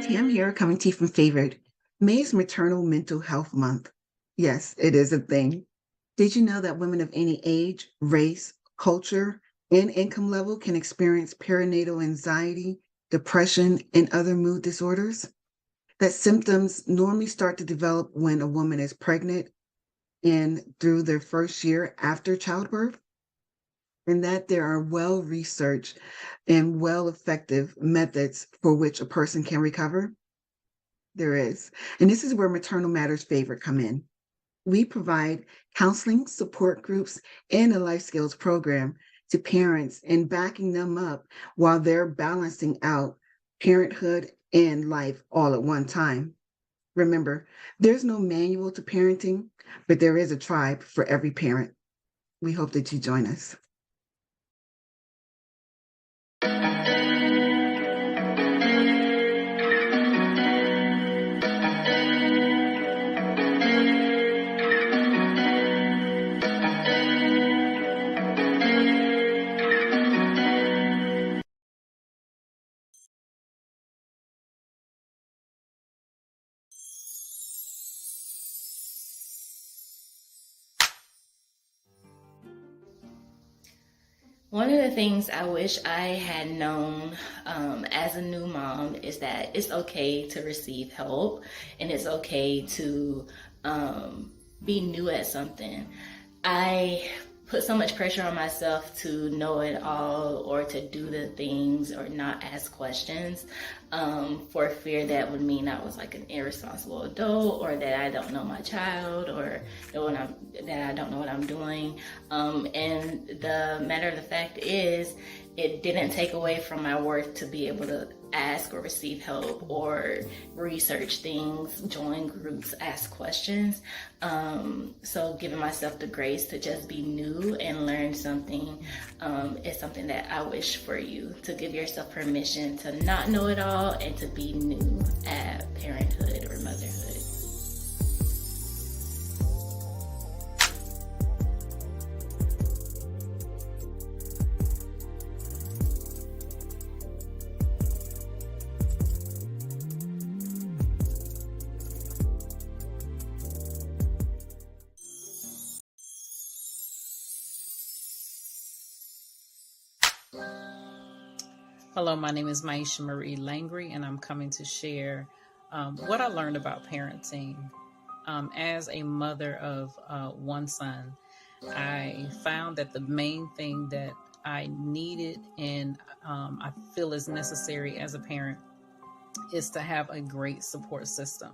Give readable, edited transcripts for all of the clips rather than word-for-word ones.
Tam here, coming to you from Favored. May is Maternal Mental Health Month. Yes, it is a thing. Did you know that women of any age, race, culture, and income level can experience perinatal anxiety, depression, and other mood disorders? That symptoms normally start to develop when a woman is pregnant and through their first year after childbirth, and that there are well researched and well effective methods for which a person can recover. There is. And this is where Maternal Matters Favored come in. We provide counseling, support groups, and a life skills program to parents and backing them up while they're balancing out parenthood and life all at one time. Remember, there's no manual to parenting, but there is a tribe for every parent. We hope that you join us. One of the things I wish I had known as a new mom is that it's okay to receive help and it's okay to be new at something. I put so much pressure on myself to know it all or to do the things or not ask questions for fear that would mean I was like an irresponsible adult or that I don't know my child or that I don't know what I'm doing. And the matter of the fact is, it didn't take away from my worth to be able to ask or receive help or research things, join groups, ask questions. So giving myself the grace to just be new and learn something is something that I wish for you, to give yourself permission to not know it all and to be new at parenthood or motherhood. Hello, my name is Maisha Marie Langry, and I'm coming to share what I learned about parenting. As a mother of one son, I found that the main thing that I needed and I feel is necessary as a parent is to have a great support system.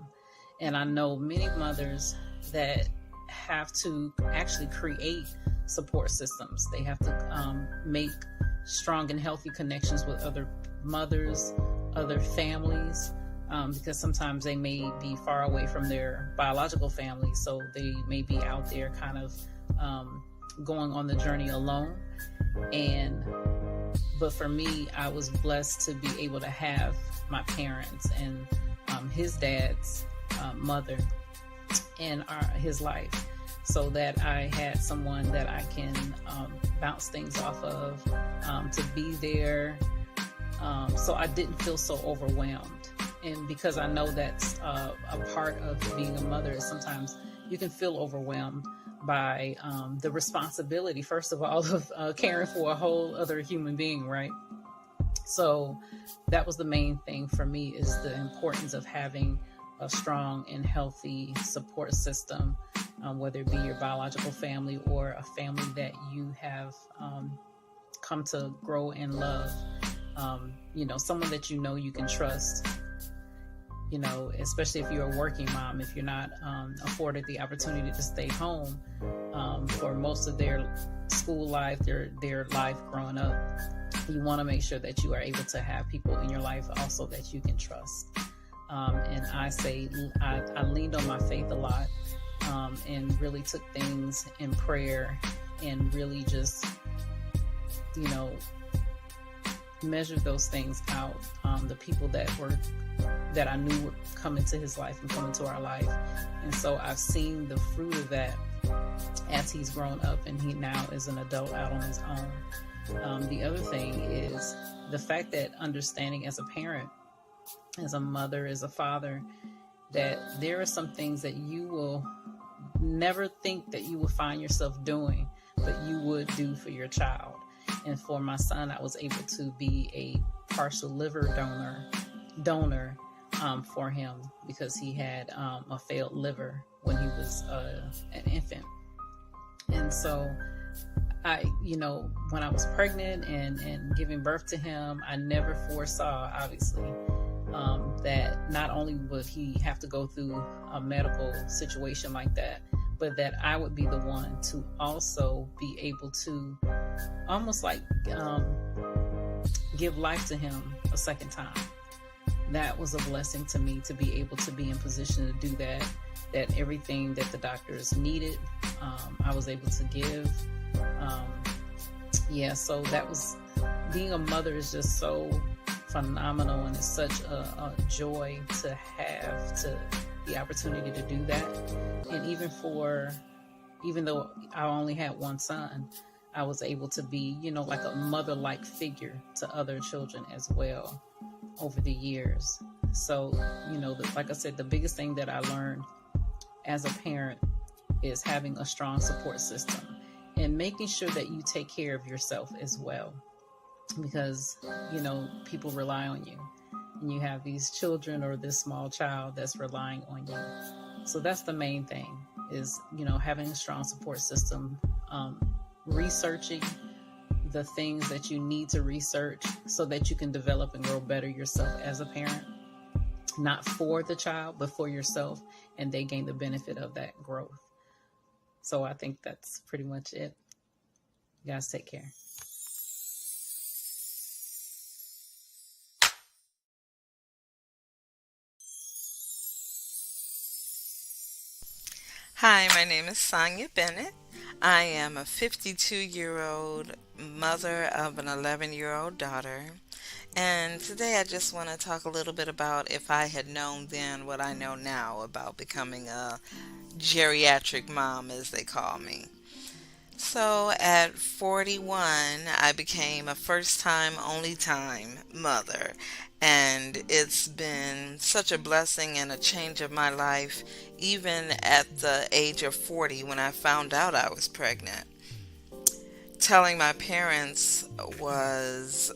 And I know many mothers that have to actually create support systems. They have to make strong and healthy connections with other mothers, other families, because sometimes they may be far away from their biological family, so they may be out there kind of going on the journey alone. But for me, I was blessed to be able to have my parents and his dad's mother in his life, so that I had someone that I can bounce things off of, to be there, so I didn't feel so overwhelmed. And because I know that's a part of being a mother, is sometimes you can feel overwhelmed by the responsibility, first of all, of caring for a whole other human being, right? So that was the main thing for me, is the importance of having a strong and healthy support system, whether it be your biological family or a family that you have come to grow and love. Someone that you can trust, especially if you're a working mom, if you're not afforded the opportunity to stay home for most of their school life, their life growing up. You want to make sure that you are able to have people in your life also that you can trust. And I leaned on my faith a lot, and really took things in prayer and really just, measured those things out. The people that I knew would come into his life and come into our life. And so I've seen the fruit of that as he's grown up and he now is an adult out on his own. The other thing is the fact that understanding as a parent as a mother, as a father, that there are some things that you will never think that you will find yourself doing, but you would do for your child. And for my son, I was able to be a partial liver donor for him, because he had a failed liver when he was an infant. And so when I was pregnant and giving birth to him, I never foresaw, obviously, that not only would he have to go through a medical situation like that, but that I would be the one to also be able to almost like give life to him a second time. That was a blessing to me, to be able to be in position to do that, that everything that the doctors needed, I was able to give. So that was, being a mother is just so phenomenal, and it's such a joy to have the opportunity to do that. And even though I only had one son, I was able to be, like a mother-like figure to other children as well over the years. So, like I said, the biggest thing that I learned as a parent is having a strong support system and making sure that you take care of yourself as well, because, people rely on you, and you have these children or this small child that's relying on you. So that's the main thing, is, having a strong support system, researching the things that you need to research so that you can develop and grow better yourself as a parent, not for the child, but for yourself, and they gain the benefit of that growth. So I think that's pretty much it. You guys take care. Hi, my name is Sonia Bennett. I am a 52-year-old mother of an 11-year-old daughter. And today I just want to talk a little bit about if I had known then what I know now about becoming a geriatric mom, as they call me. So at 41, I became a first-time, only-time mother. And it's been such a blessing and a change of my life, even at the age of 40 when I found out I was pregnant. Telling my parents was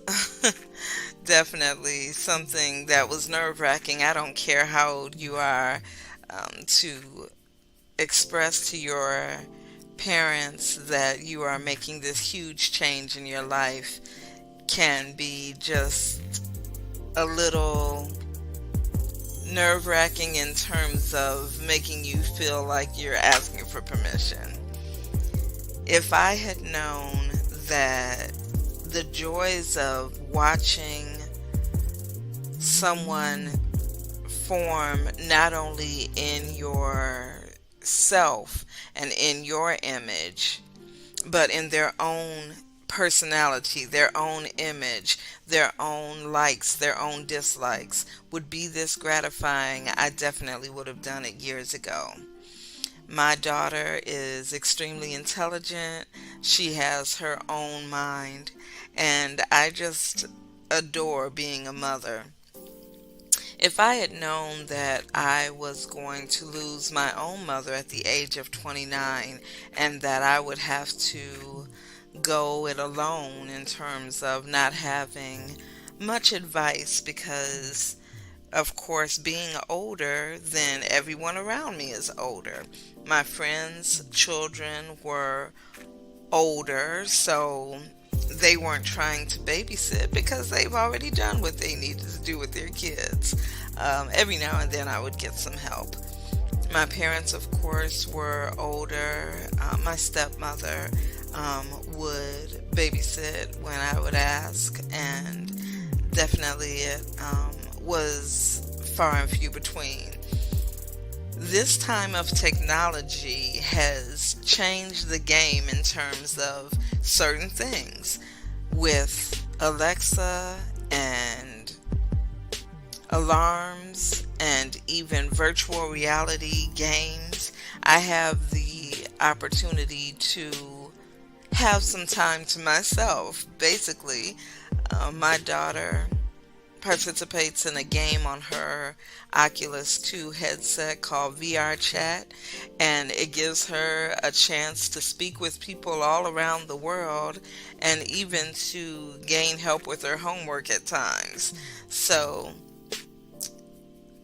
definitely something that was nerve-wracking. I don't care how old you are, to express to your parents that you are making this huge change in your life can be just a little nerve-wracking in terms of making you feel like you're asking for permission. If I had known that the joys of watching someone form not only in yourself and in your image, but in their own personality, their own image, their own likes, their own dislikes, would be this gratifying, I definitely would have done it years ago. My daughter is extremely intelligent. She has her own mind, and I just adore being a mother. If I had known that I was going to lose my own mother at the age of 29 and that I would have to go it alone in terms of not having much advice, because of course being older than everyone around me is older. My friends' children were older, so they weren't trying to babysit because they've already done what they needed to do with their kids. Every now and then I would get some help. My parents, of course, were older. My stepmother would babysit when I would ask, and definitely it was far and few between. This time of technology has changed the game in terms of certain things. With Alexa and alarms and even virtual reality games, I have the opportunity to have some time to myself. Basically, my daughter participates in a game on her Oculus 2 headset called VR Chat, and it gives her a chance to speak with people all around the world and even to gain help with her homework at times. So,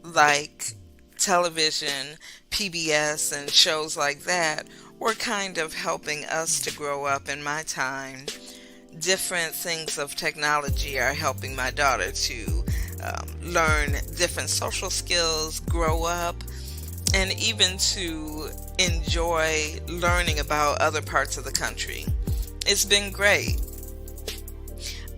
like television, PBS, and shows like that were kind of helping us to grow up in my time. Different things of technology are helping my daughter to learn different social skills, grow up, and even to enjoy learning about other parts of the country. It's been great.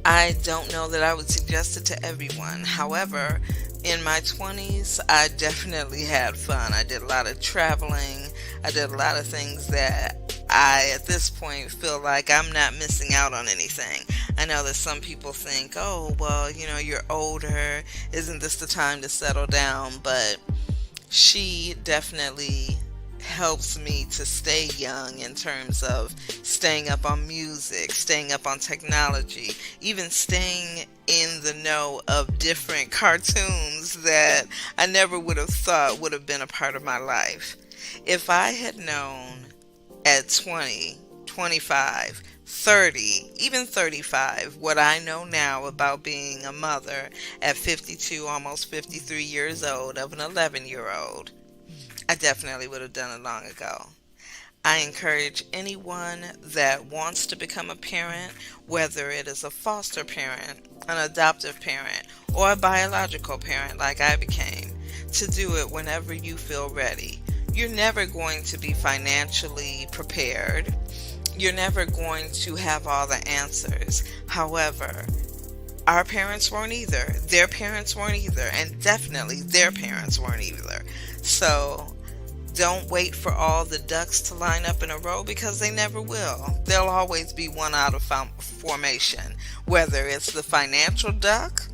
I don't know that I would suggest it to everyone. However, in my 20s, I definitely had fun. I did a lot of traveling. I did a lot of things that I, at this point, feel like I'm not missing out on anything. I know that some people think, oh, well, you're older. Isn't this the time to settle down? But she definitely helps me to stay young in terms of staying up on music, staying up on technology, even staying in the know of different cartoons that I never would have thought would have been a part of my life. If I had known at 20, 25, 30, even 35, what I know now about being a mother at 52, almost 53 years old of an 11-year-old, I definitely would have done it long ago. I encourage anyone that wants to become a parent, whether it is a foster parent, an adoptive parent, or a biological parent like I became, to do it whenever you feel ready. You're never going to be financially prepared. You're never going to have all the answers. However, our parents weren't either. Their parents weren't either. And definitely their parents weren't either. So don't wait for all the ducks to line up in a row, because they never will. There'll always be one out of formation. Whether it's the financial duck,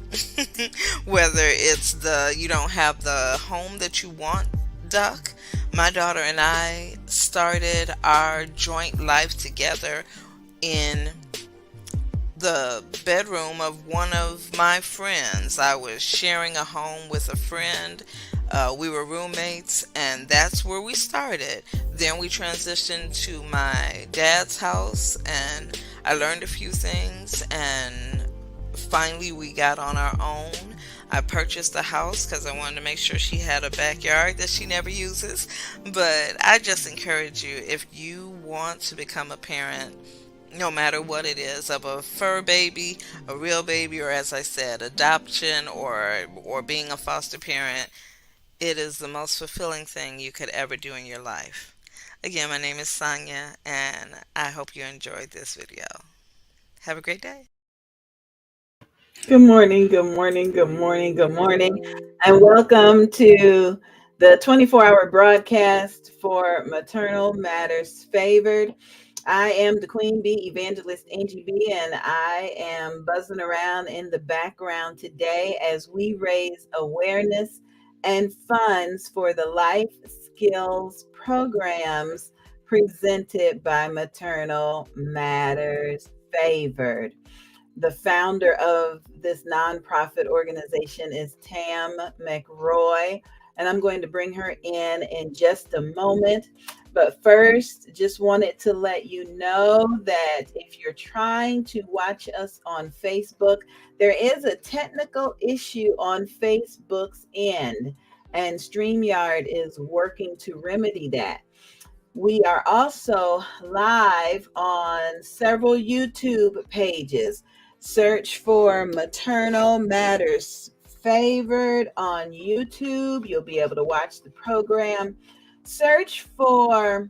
whether it's the you don't have the home that you want duck. My daughter and I started our joint life together in the bedroom of one of my friends. I was sharing a home with a friend. We were roommates, and that's where we started. Then we transitioned to my dad's house, and I learned a few things, and finally we got on our own. I purchased a house because I wanted to make sure she had a backyard that she never uses. But I just encourage you, if you want to become a parent, no matter what it is, of a fur baby, a real baby, or as I said, adoption, or being a foster parent, it is the most fulfilling thing you could ever do in your life. Again, my name is Sonia, and I hope you enjoyed this video. Have a great day. Good morning, good morning, good morning, good morning, and welcome to the 24-hour broadcast for Maternal Matters Favored. I am the Queen Bee, Evangelist Angie B, and I am buzzing around in the background today as we raise awareness and funds for the life skills programs presented by Maternal Matters Favored. The founder of this nonprofit organization is Tam McRoy, and I'm going to bring her in just a moment. But first, just wanted to let you know that if you're trying to watch us on Facebook, there is a technical issue on Facebook's end, and StreamYard is working to remedy that. We are also live on several YouTube pages. Search for Maternal Matters Favored on YouTube. You'll be able to watch the program. Search for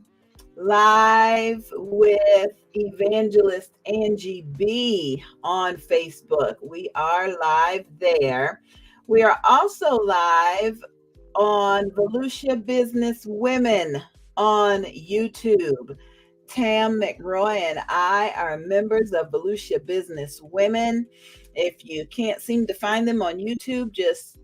Live with Evangelist Angie B on Facebook. We are live there. We are also live on Volusia Business Women on YouTube. Tam McRoy and I are members of Volusia Business Women. If you can't seem to find them on YouTube, just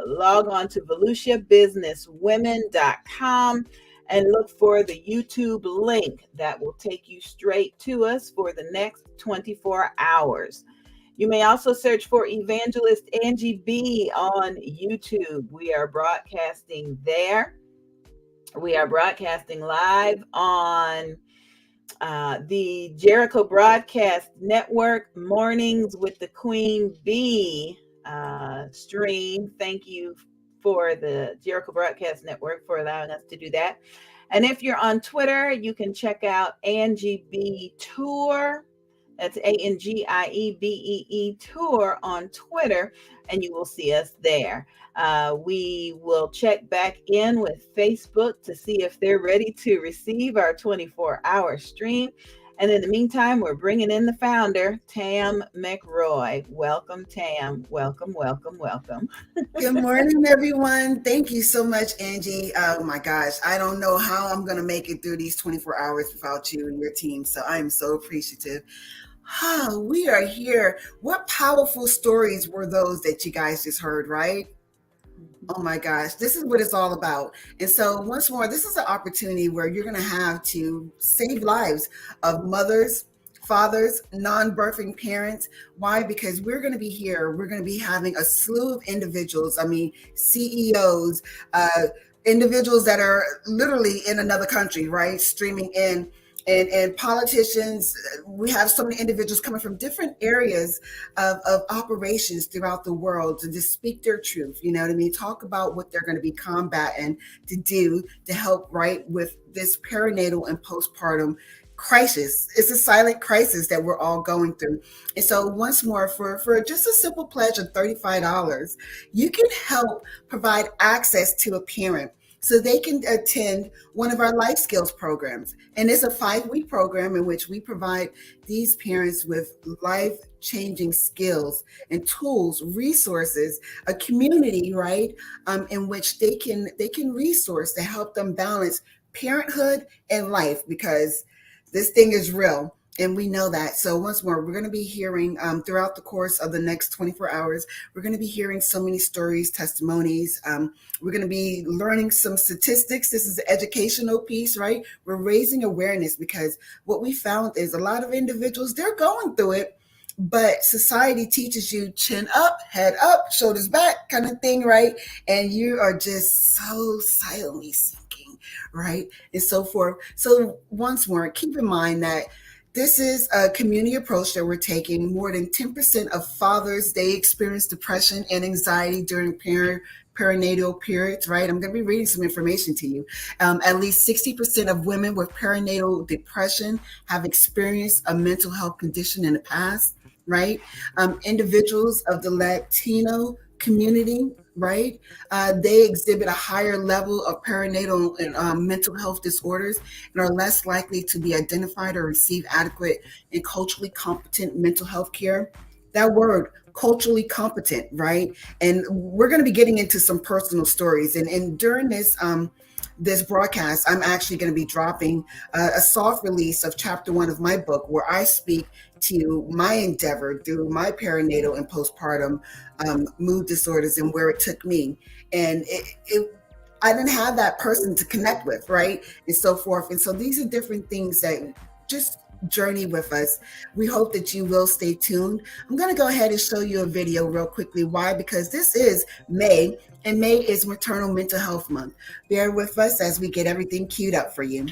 log on to VolusiaBusinessWomen.com and look for the YouTube link that will take you straight to us for the next 24 hours. You may also search for Evangelist Angie B on YouTube. We are broadcasting there. We are broadcasting live on the Jericho Broadcast Network, Mornings with the Queen Bee stream. Thank you for the Jericho Broadcast Network for allowing us to do that. And if you're on Twitter, you can check out Angie B Tour. That's ANGIEBEE Tour on Twitter, and you will see us there. We will check back in with Facebook to see if they're ready to receive our 24-hour stream. And in the meantime, we're bringing in the founder, Tam McRoy. Welcome, Tam. Welcome, welcome, welcome. Good morning, everyone. Thank you so much, Angie. Oh my gosh, I don't know how I'm going to make it through these 24 hours without you and your team. So I am so appreciative. We are here. What powerful stories were those that you guys just heard, right? Oh my gosh, this is what it's all about. And so once more, this is an opportunity where you're going to have to save lives of mothers, fathers, non-birthing parents. Why? Because we're going to be here. We're going to be having a slew of individuals. I mean, CEOs, individuals that are literally in another country, right? Streaming in. And politicians, we have so many individuals coming from different areas of operations throughout the world to just speak their truth, you know what I mean? Talk about what they're going to be combating to do to help right with this perinatal and postpartum crisis. It's a silent crisis that we're all going through. And so once more, for just a simple pledge of $35, you can help provide access to a parent so they can attend one of our life skills programs. And it's a 5-week program in which we provide these parents with life-changing skills and tools, resources, a community, right, in which they can resource to help them balance parenthood and life, because this thing is real. And we know that. So once more, we're going to be hearing throughout the course of the next 24 hours, we're going to be hearing so many stories, testimonies. We're going to be learning some statistics. This is the educational piece, right? We're raising awareness because what we found is a lot of individuals, they're going through it, but society teaches you chin up, head up, shoulders back kind of thing, right? And you are just so silently sinking, right? And so forth. So once more, keep in mind that this is a community approach that we're taking. More than 10% of fathers, they experience depression and anxiety during perinatal periods, right? I'm going to be reading some information to you. At least 60% of women with perinatal depression have experienced a mental health condition in the past, right? Individuals of the Latino community, right? They exhibit a higher level of perinatal and mental health disorders and are less likely to be identified or receive adequate and culturally competent mental health care. That word, culturally competent, right? And we're going to be getting into some personal stories. And during this broadcast, I'm actually going to be dropping a soft release of chapter 1 of my book, where I speak to my endeavor through my perinatal and postpartum mood disorders and where it took me. And I didn't have that person to connect with, right? And so forth. And so these are different things that just journey with us. We hope that you will stay tuned. I'm going to go ahead and show you a video real quickly. Why? Because this is May, and May is Maternal Mental Health Month. Bear with us as we get everything queued up for you.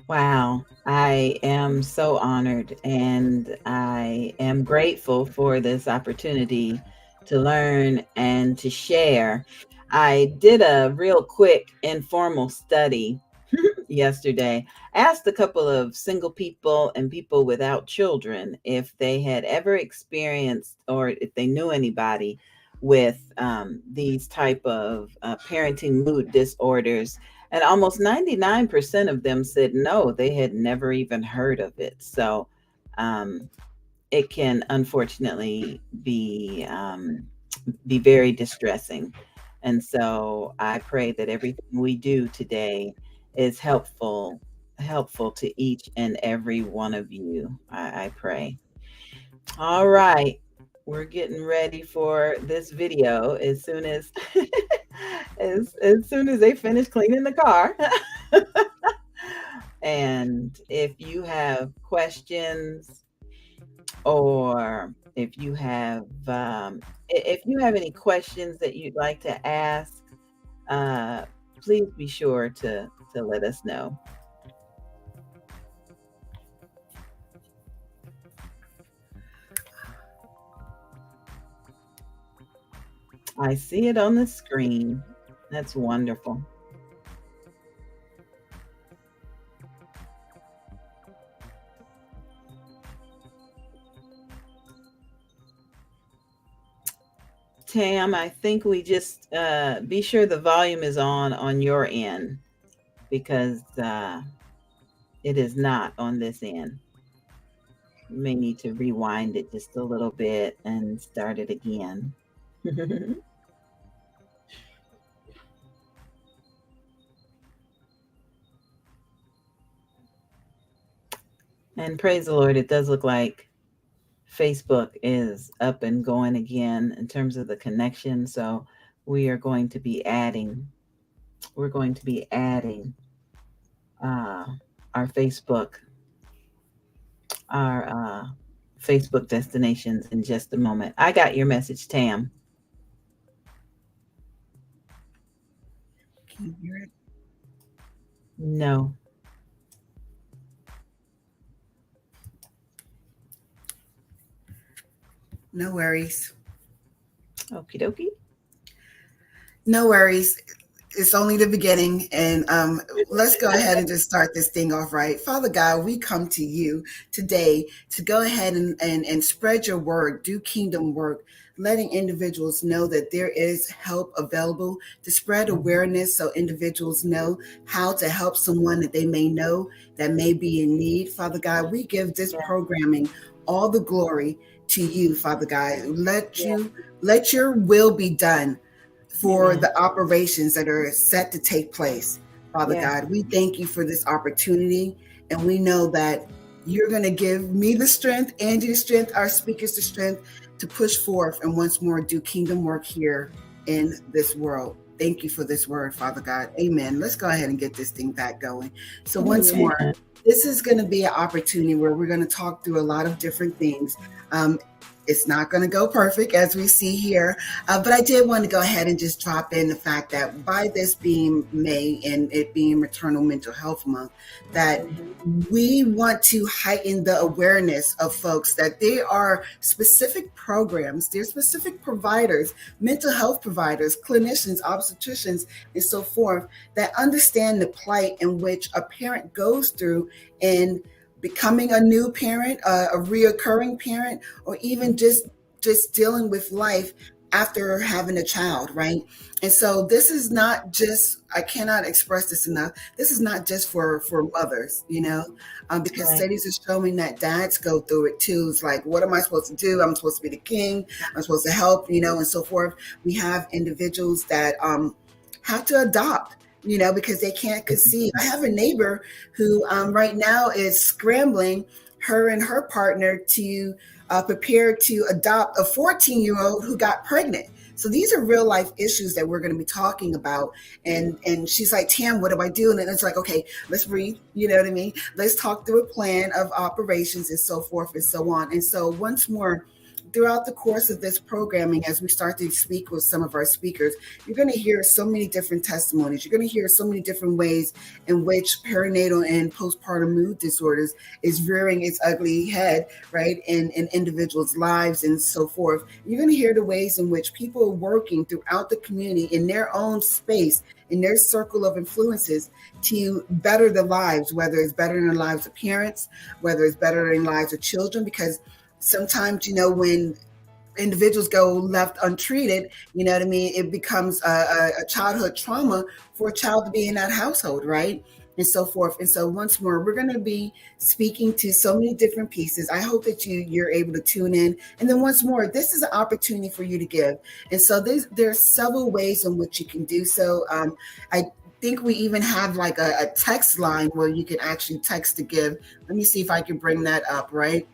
Wow, I am so honored, and I am grateful for this opportunity to learn and to share. I did a real quick informal study yesterday. Asked a couple of single people and people without children if they had ever experienced or if they knew anybody with these type of parenting mood disorders. And almost 99% of them said no, they had never even heard of it. So it can unfortunately be very distressing. And so I pray that everything we do today is helpful to each and every one of you. I pray. All right. We're getting ready for this video as soon as as soon as they finish cleaning the car. And if you have questions, or if you have any questions that you'd like to ask, please be sure to let us know. I see it on the screen. That's wonderful. Tam, I think we just be sure the volume is on your end, because it is not on this end. You may need to rewind it just a little bit and start it again. And praise the Lord, it does look like Facebook is up and going again in terms of the connection. So we are going to be adding our Facebook destinations in just a moment. I got your message, Tam. Can you hear it? No. No worries. Okie dokie. No worries. It's only the beginning. And let's go ahead and just start this thing off right. Father God, we come to you today to go ahead and spread your word, do kingdom work, letting individuals know that there is help available, to spread awareness so individuals know how to help someone that they may know that may be in need. Father God, we give this programming all the glory to you, Father God. Let your will be done for the operations that are set to take place. Father God, we thank you for this opportunity, and we know that you're going to give me the strength, Angie the strength, our speakers the strength to push forth and once more do kingdom work here in this world. Thank you for this word, Father God. Amen. Let's go ahead and get this thing back going. So once more, this is going to be an opportunity where we're going to talk through a lot of different things. It's not going to go perfect, as we see here, but I did want to go ahead and just drop in the fact that by this being May and it being Maternal Mental Health Month, that we want to heighten the awareness of folks that there are specific programs, there's specific providers, mental health providers, clinicians, obstetricians, and so forth, that understand the plight in which a parent goes through in becoming a new parent, a reoccurring parent, or even just dealing with life after having a child, right? And so this is not just, I cannot express this enough, this is not just for mothers, because studies are showing that dads go through it too. It's like, what am I supposed to do? I'm supposed to be the king, I'm supposed to help, and so forth. We have individuals that have to adopt, because they can't conceive. I have a neighbor who right now is scrambling, her and her partner, to prepare to adopt a 14-year-old who got pregnant. So these are real life issues that we're going to be talking about. And she's like, Tam, what do I do? And it's like, okay, let's breathe. You know what I mean? Let's talk through a plan of operations and so forth and so on. And so once more, throughout the course of this programming, as we start to speak with some of our speakers, you're going to hear so many different testimonies. You're going to hear so many different ways in which perinatal and postpartum mood disorders is rearing its ugly head, right, in individuals' lives and so forth. You're going to hear the ways in which people are working throughout the community in their own space, in their circle of influences, to better the lives, whether it's bettering the lives of parents, whether it's bettering the lives of children, because sometimes, when individuals go left untreated, it becomes a childhood trauma for a child to be in that household, right? And so forth. And so once more, we're going to be speaking to so many different pieces. I hope that you're able to tune in. And then once more, this is an opportunity for you to give. And so there are several ways in which you can do so. I think we even have like a text line where you can actually text to give. Let me see if I can bring that up, right?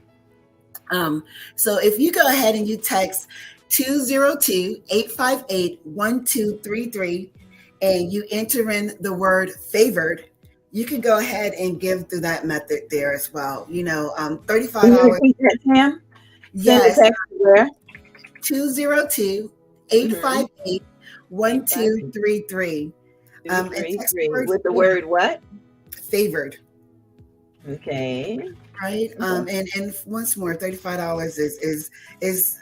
So if you go ahead and you text 202-858-1233 and you enter in the word favored, you can go ahead and give through that method there as well. Can you $35. repeat that, Tam? Send a Yes, text to where? 202 eight Mm-hmm. five eight one two 858 three three. And text the 233 word with the word what? favored. Okay. Right. Okay. And once more, $35 is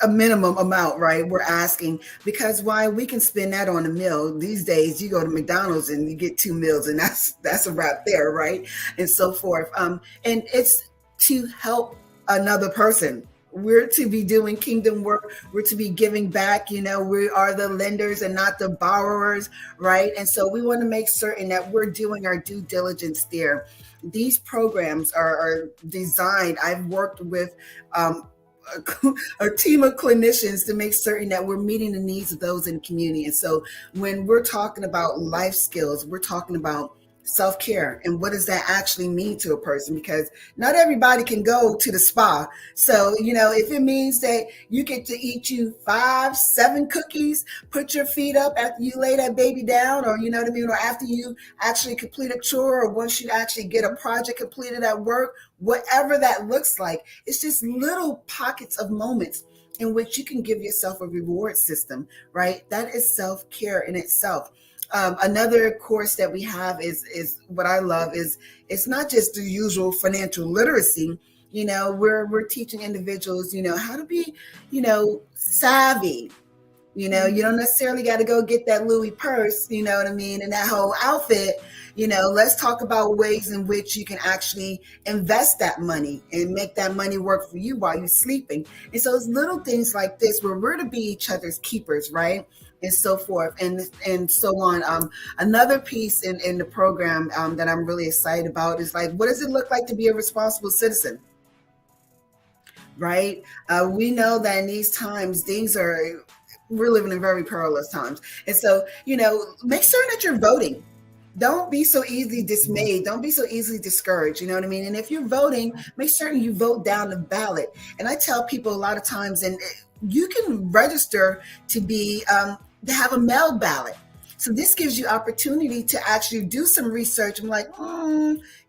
a minimum amount, right? We're asking, because why? We can spend that on a meal. These days you go to McDonald's and you get 2 meals, and that's a wrap there, right? And so forth. And it's to help another person. We're to be doing kingdom work. We're to be giving back. We are the lenders and not the borrowers, right? And so we want to make certain that we're doing our due diligence there. These programs are designed. I've worked with a team of clinicians to make certain that we're meeting the needs of those in the community. And so when we're talking about life skills, we're talking about self-care, and what does that actually mean to a person, because not everybody can go to the spa. So if it means that you get to eat you 5-7 cookies, put your feet up after you lay that baby down, or you know what I mean, or after you actually complete a chore, or once you actually get a project completed at work, whatever that looks like, it's just little pockets of moments in which you can give yourself a reward system, right? That is self-care in itself. Another course that we have is what I love is, it's not just the usual financial literacy. We're teaching individuals, how to be, savvy. You don't necessarily got to go get that Louis purse, you know what I mean, and that whole outfit. Let's talk about ways in which you can actually invest that money and make that money work for you while you're sleeping. And so it's little things like this where we're to be each other's keepers, right? And so forth and so on. Another piece in the program that I'm really excited about is, like, what does it look like to be a responsible citizen? Right? We know that in these times, we're living in very perilous times. And so, make sure that you're voting. Don't be so easily dismayed. Don't be so easily discouraged. You know what I mean? And if you're voting, make certain you vote down the ballot. And I tell people a lot of times, and you can register to have a mail ballot. So this gives you opportunity to actually do some research. I'm like,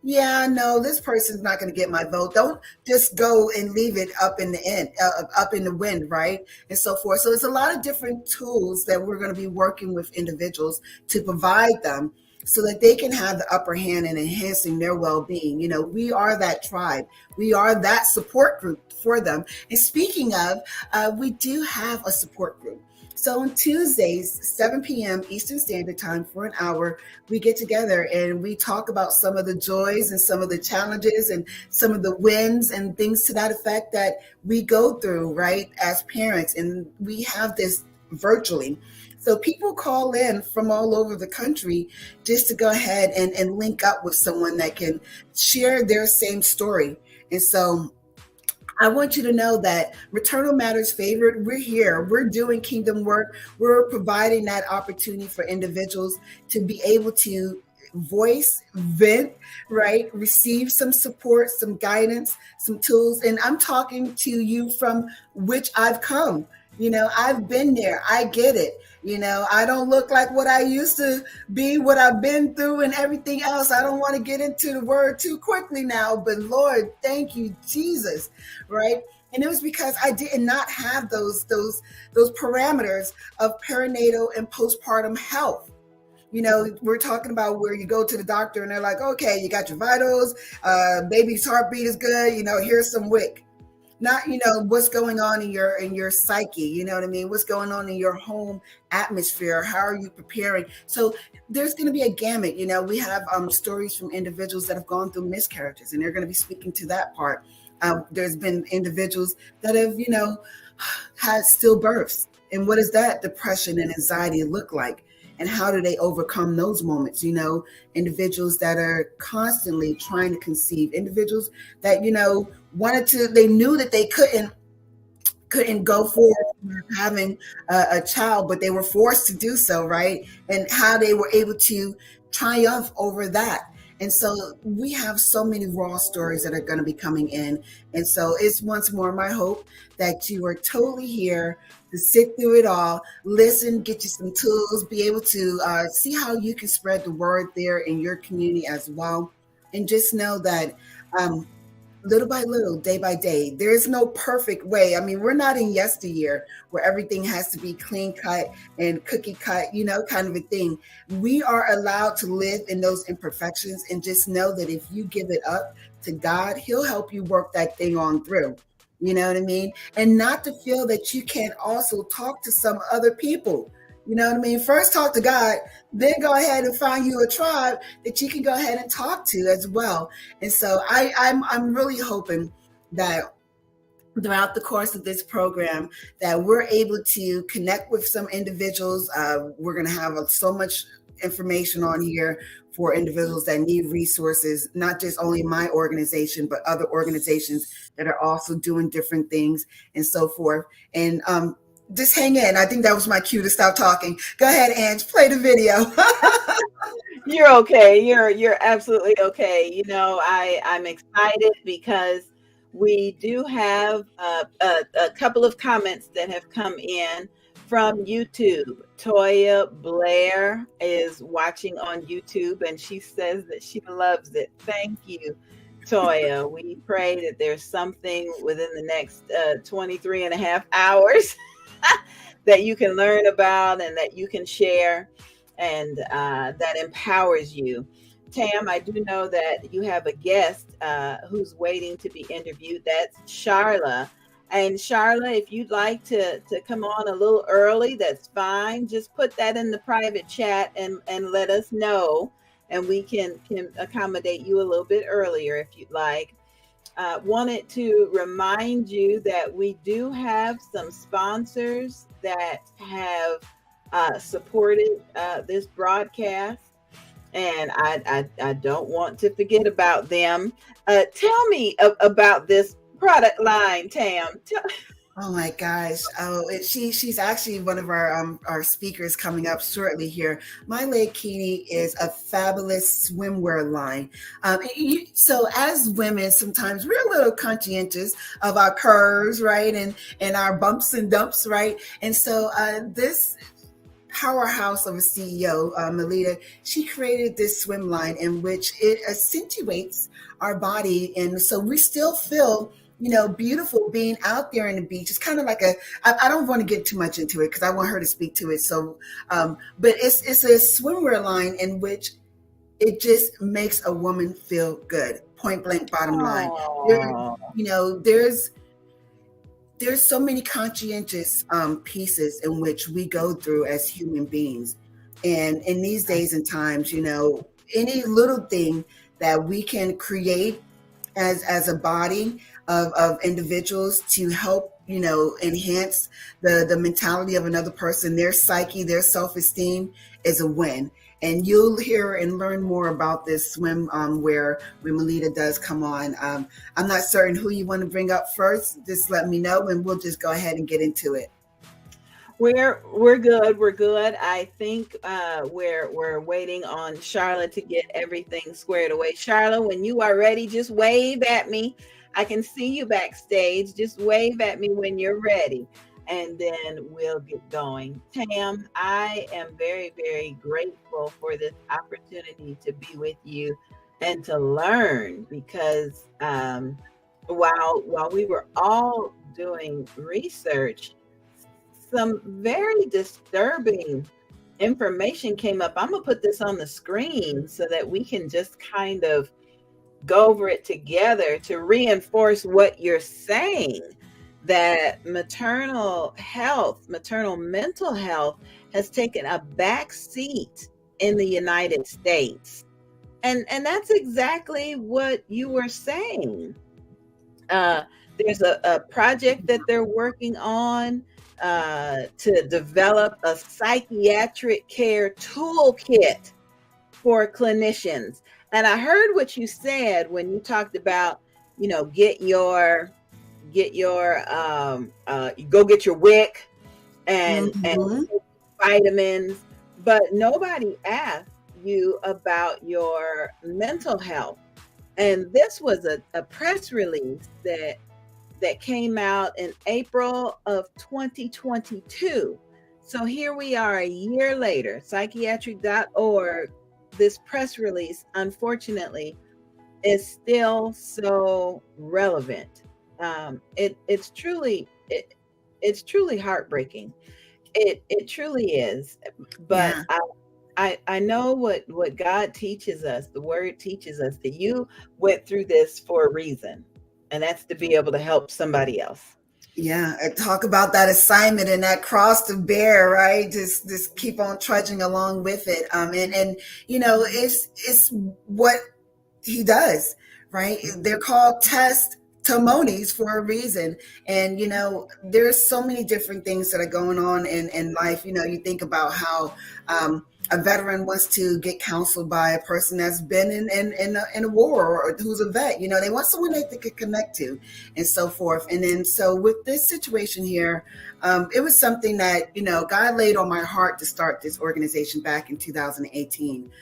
yeah, no, this person's not going to get my vote. Don't just go and leave it up in the wind, right? And so forth. So it's a lot of different tools that we're going to be working with individuals to provide them so that they can have the upper hand in enhancing their well-being. We are that tribe. We are that support group for them. And speaking of, we do have a support group. So on Tuesdays, 7 p.m. Eastern Standard Time for an hour, we get together and we talk about some of the joys and some of the challenges and some of the wins and things to that effect that we go through, right, as parents. And we have this virtually. So people call in from all over the country just to go ahead and link up with someone that can share their same story. And so I want you to know that Maternal Matters Favored, we're here. We're doing kingdom work. We're providing that opportunity for individuals to be able to voice, vent, right? Receive some support, some guidance, some tools. And I'm talking to you from which I've come. I've been there. I get it. I don't look like what I used to be, what I've been through and everything else. I don't want to get into the word too quickly now, but Lord, thank you, Jesus, right? And it was because I did not have those parameters of perinatal and postpartum health. We're talking about where you go to the doctor and they're like, okay, you got your vitals, baby's heartbeat is good, here's some WIC. Not, what's going on in your psyche, you know what I mean? What's going on in your home atmosphere? How are you preparing? So there's going to be a gamut. We have stories from individuals that have gone through miscarriages, and they're going to be speaking to that part. There's been individuals that have, had stillbirths. And what does that depression and anxiety look like? And how do they overcome those moments? Individuals that are constantly trying to conceive, individuals that, they knew that they couldn't go forward having a child, but they were forced to do so, right? And how they were able to triumph over that. And so we have so many raw stories that are going to be coming in. And so it's once more my hope that you are totally here to sit through it all, listen, get you some tools, be able to see how you can spread the word there in your community as well. And just know that little by little, day by day. There is no perfect way. I mean, we're not in yesteryear where everything has to be clean cut and cookie cut, kind of a thing. We are allowed to live in those imperfections and just know that if you give it up to God, He'll help you work that thing on through. You know what I mean? And not to feel that you can't also talk to some other people. You know what I mean? First talk to God, then go ahead and find you a tribe that you can go ahead and talk to as well. And so I'm really hoping that throughout the course of this program that we're able to connect with some individuals. We're going to have so much information on here for individuals that need resources, not just only my organization, but other organizations that are also doing different things and so forth. And just hang in. I think that was my cue to stop talking. Go ahead, Ange, play the video. You're okay. You're absolutely okay. I'm excited because we do have a couple of comments that have come in from YouTube. Toya Blair is watching on YouTube and she says that she loves it. Thank you, Toya. We pray that there's something within the next 23 and a half hours that you can learn about and that you can share and that empowers you. Tam, I do know that you have a guest who's waiting to be interviewed. That's Charla. And Charla, if you'd like to come on a little early, that's fine. Just put that in the private chat and let us know. And we can accommodate you a little bit earlier if you'd like. Wanted to remind you that we do have some sponsors that have supported this broadcast, and I don't want to forget about them. Tell me about this product line, Tam. Oh my gosh! She's actually one of our speakers coming up shortly here. My Lake Kini is a fabulous swimwear line. So as women, sometimes we're a little conscientious of our curves, right, and our bumps and dumps, right. And so this powerhouse of a CEO, Melita, she created this swim line in which it accentuates our body, and so we still feel beautiful being out there in the beach. It's kind of like I don't want to get too much into it because I want her to speak to it. So, but it's a swimwear line in which it just makes a woman feel good. Point blank, bottom line. There's so many conscientious pieces in which we go through as human beings. And in these days and times, any little thing that we can create as a body of individuals to help, enhance the mentality of another person, their psyche, their self-esteem is a win. And you'll hear and learn more about this swim where Melita does come on. I'm not certain who you want to bring up first. Just let me know and we'll just go ahead and get into it. We're good. We're good. I think we're waiting on Charlotte to get everything squared away. Charlotte, when you are ready, just wave at me. I can see you backstage. Just wave at me when you're ready, and then we'll get going. Tam, I am very, very grateful for this opportunity to be with you and to learn, because while we were all doing research, some very disturbing information came up. I'm gonna put this on the screen so that we can just kind of go over it together to reinforce what you're saying, that maternal mental health has taken a back seat in the United States. And that's exactly what you were saying. There's a project that they're working on to develop a psychiatric care toolkit for clinicians. And I heard what you said when you talked about, get your go get your WIC and vitamins, but nobody asked, you about your mental health. And this was a press release that came out in April of 2022. So here we are a year later, psychiatric.org. This press release, unfortunately, is still so relevant. It's truly heartbreaking. It truly is. But Yeah. I know what God teaches us. The Word teaches us that you went through this for a reason, and that's to be able to help somebody else. Yeah, talk about that assignment and that cross to bear, right? Just keep on trudging along with it. And it's what he does, right? They're called testimonies for a reason. And there's so many different things that are going on in life. You think about how a veteran wants to get counseled by a person that's been in a war, or who's a vet. They want someone that they could connect to, and so forth. And then so with this situation here, it was something that God laid on my heart to start this organization back in 2018.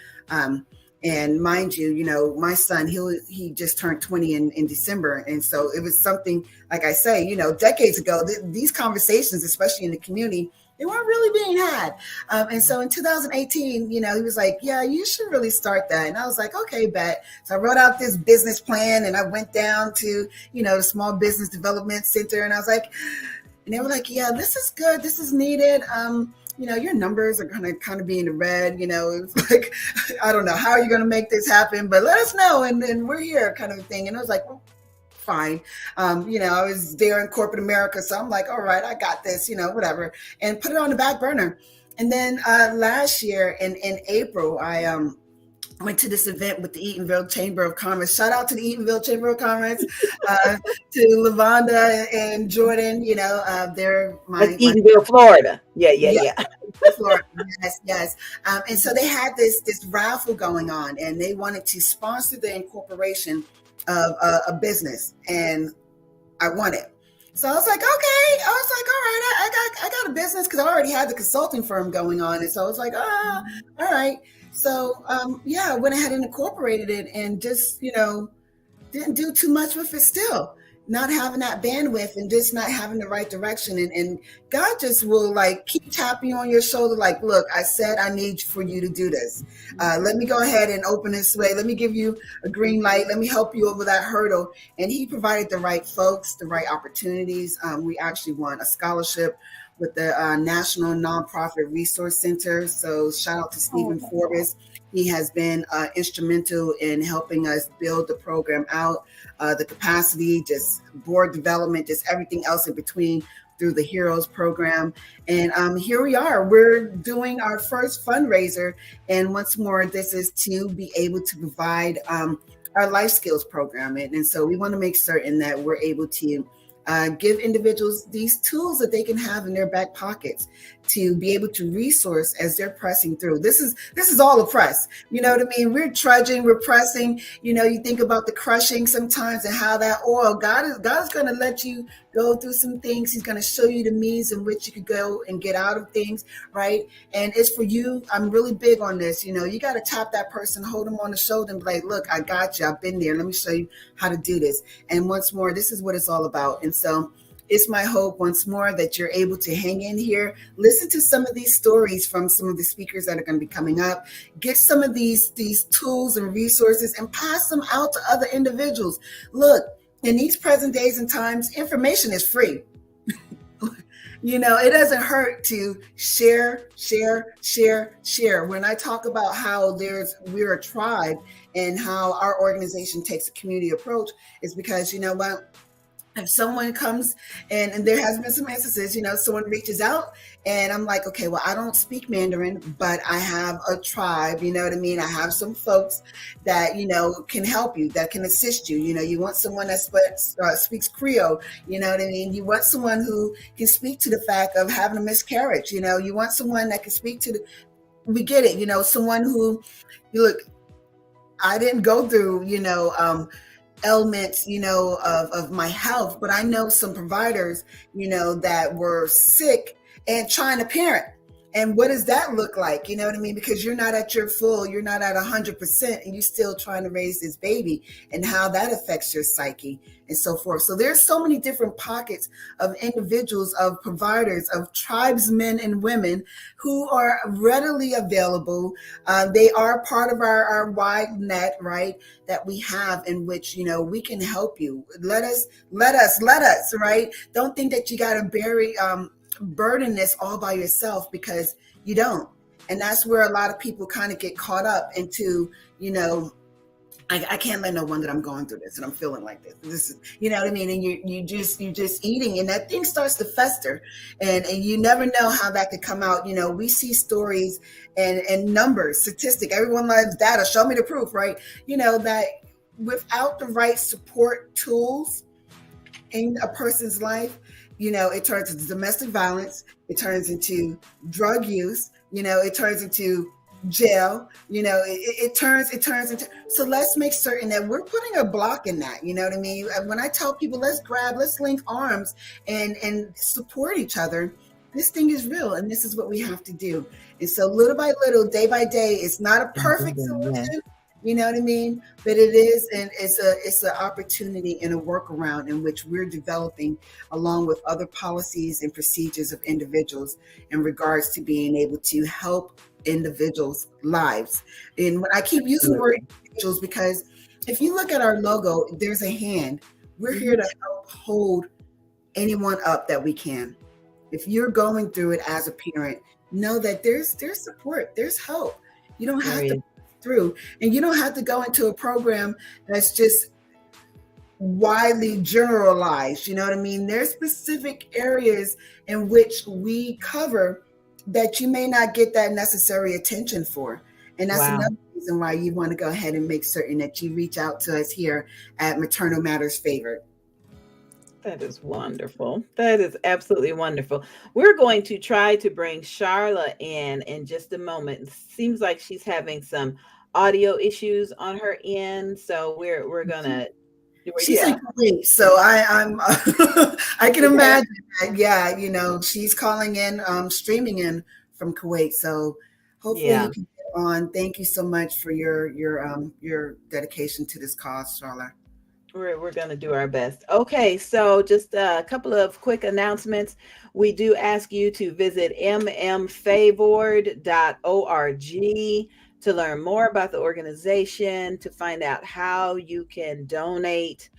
And mind you, my son, he just turned 20 in December. And so it was something, like I say, decades ago, these conversations, especially in the community, they weren't really being had. And so in 2018, he was like, yeah, you should really start that. And I was like, okay, bet. So I wrote out this business plan, and I went down to, the Small Business Development Center. And I was like, and they were like, yeah, this is good. This is needed. Your numbers are going to kind of be in the red. It was like, I don't know, how are you going to make this happen? But let us know. And we're here, kind of a thing. And I was like, well, fine. I was there in corporate America. So I'm like, all right, I got this, whatever. And put it on the back burner. And then last year in April, I went to this event with the Eatonville Chamber of Commerce. Shout out to the Eatonville Chamber of Commerce, to Lavonda and Jordan. They're That's Eatonville, Florida. Yeah. Florida. Yes. And so they had this raffle going on, and they wanted to sponsor the incorporation of a business, and I won it. So I was like, okay. I was like, all right, I got a business, because I already had the consulting firm going on. And so I was like, all right. So, I went ahead and incorporated it, and just, didn't do too much with it still. Not having that bandwidth, and just not having the right direction. And God just will keep tapping you on your shoulder. Like, look, I said, I need for you to do this. Let me go ahead and open this way. Let me give you a green light. Let me help you over that hurdle. And he provided the right folks, the right opportunities. We actually won a scholarship with the National Nonprofit Resource Center. So shout out to Stephen Forbes. He has been instrumental in helping us build the program out, the capacity, just board development, just everything else in between, through the Heroes program. And here we are. We're doing our first fundraiser. And once more, this is to be able to provide our life skills program. And so we want to make certain that we're able to give individuals these tools that they can have in their back pockets to be able to resource as they're pressing through. This is all a press. You know what I mean? We're trudging, we're pressing. You think about the crushing sometimes, and how that oil, God is going to let you go through some things. He's going to show you the means in which you could go and get out of things, right? And it's for you. I'm really big on this. You got to tap that person, hold them on the shoulder, and be like, look, I got you. I've been there. Let me show you how to do this. And once more, this is what it's all about. And so it's my hope, once more, that you're able to hang in here, listen to some of these stories from some of the speakers that are going to be coming up, get some of these tools and resources, and pass them out to other individuals. Look, in these present days and times, information is free. It doesn't hurt to share. When I talk about how we're a tribe, and how our organization takes a community approach, is because, you know what? If someone comes, and there has been some instances, someone reaches out, and I'm like, okay, well, I don't speak Mandarin, but I have a tribe, you know what I mean? I have some folks that, can help you, that can assist you. You want someone that speaks Creole, you know what I mean? You want someone who can speak to the fact of having a miscarriage, you want someone that can speak to we get it, someone who, look, I didn't go through, elements, of my health, but I know some providers, that were sick and trying to parent, And what does that look like? You know what I mean? Because you're not at your full, you're not at 100%, and you're still trying to raise this baby, and how that affects your psyche and so forth. So there's so many different pockets of individuals, of providers, of tribesmen and women who are readily available. They are part of our wide net, right? That we have, in which, we can help you. Let us, right? Don't think that you got to burden this all by yourself, because you don't. And that's where a lot of people kind of get caught up into, I can't let no one that I'm going through this and I'm feeling like this. This is, you know what I mean? And you just eating, and that thing starts to fester, and you never know how that could come out. We see stories and numbers, statistic. Everyone loves data. Show me the proof, right? That without the right support tools in a person's life, it turns into domestic violence. It turns into drug use. It turns into jail. It turns into. So let's make certain that we're putting a block in that. You know what I mean? When I tell people, let's link arms and support each other. This thing is real, and this is what we have to do. And so little by little, day by day, it's not a perfect solution. You know what I mean? But it is, and it's an opportunity and a workaround in which we're developing, along with other policies and procedures of individuals, in regards to being able to help individuals' lives. And when I keep using the word individuals, because if you look at our logo, there's a hand. We're here to help hold anyone up that we can. If you're going through it as a parent, know that there's support, there's help. You don't have to through, and you don't have to go into a program that's just widely generalized. You know what I mean? There's specific areas in which we cover that you may not get that necessary attention for. And that's another reason why you want to go ahead and make certain that you reach out to us here at Maternal Matters Favored. That is wonderful. That is absolutely wonderful. We're going to try to bring Charla in just a moment. It seems like she's having some audio issues on her end, so we're gonna. She's in Kuwait, so I'm I can imagine that. Yeah, she's calling in, streaming in from Kuwait. So hopefully you can get on. Thank you so much for your dedication to this cause, Charla. We're going to do our best. Okay, so just a couple of quick announcements. We do ask you to visit mmfavored.org to learn more about the organization, to find out how you can donate,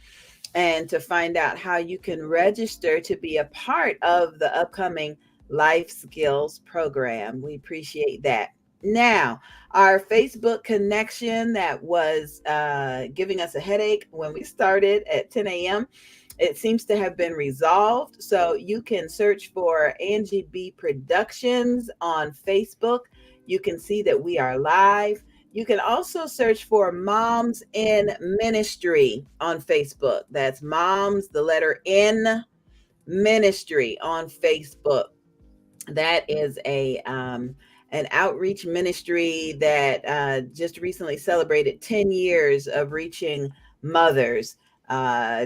and to find out how you can register to be a part of the upcoming Life Skills program. We appreciate that. Now, our Facebook connection that was giving us a headache when we started at 10 a.m., it seems to have been resolved. So you can search for Angie B Productions on Facebook. You can see that we are live. You can also search for Moms in Ministry on Facebook. That's Moms, the letter N, Ministry on Facebook. That is an outreach ministry that just recently celebrated 10 years of reaching mothers.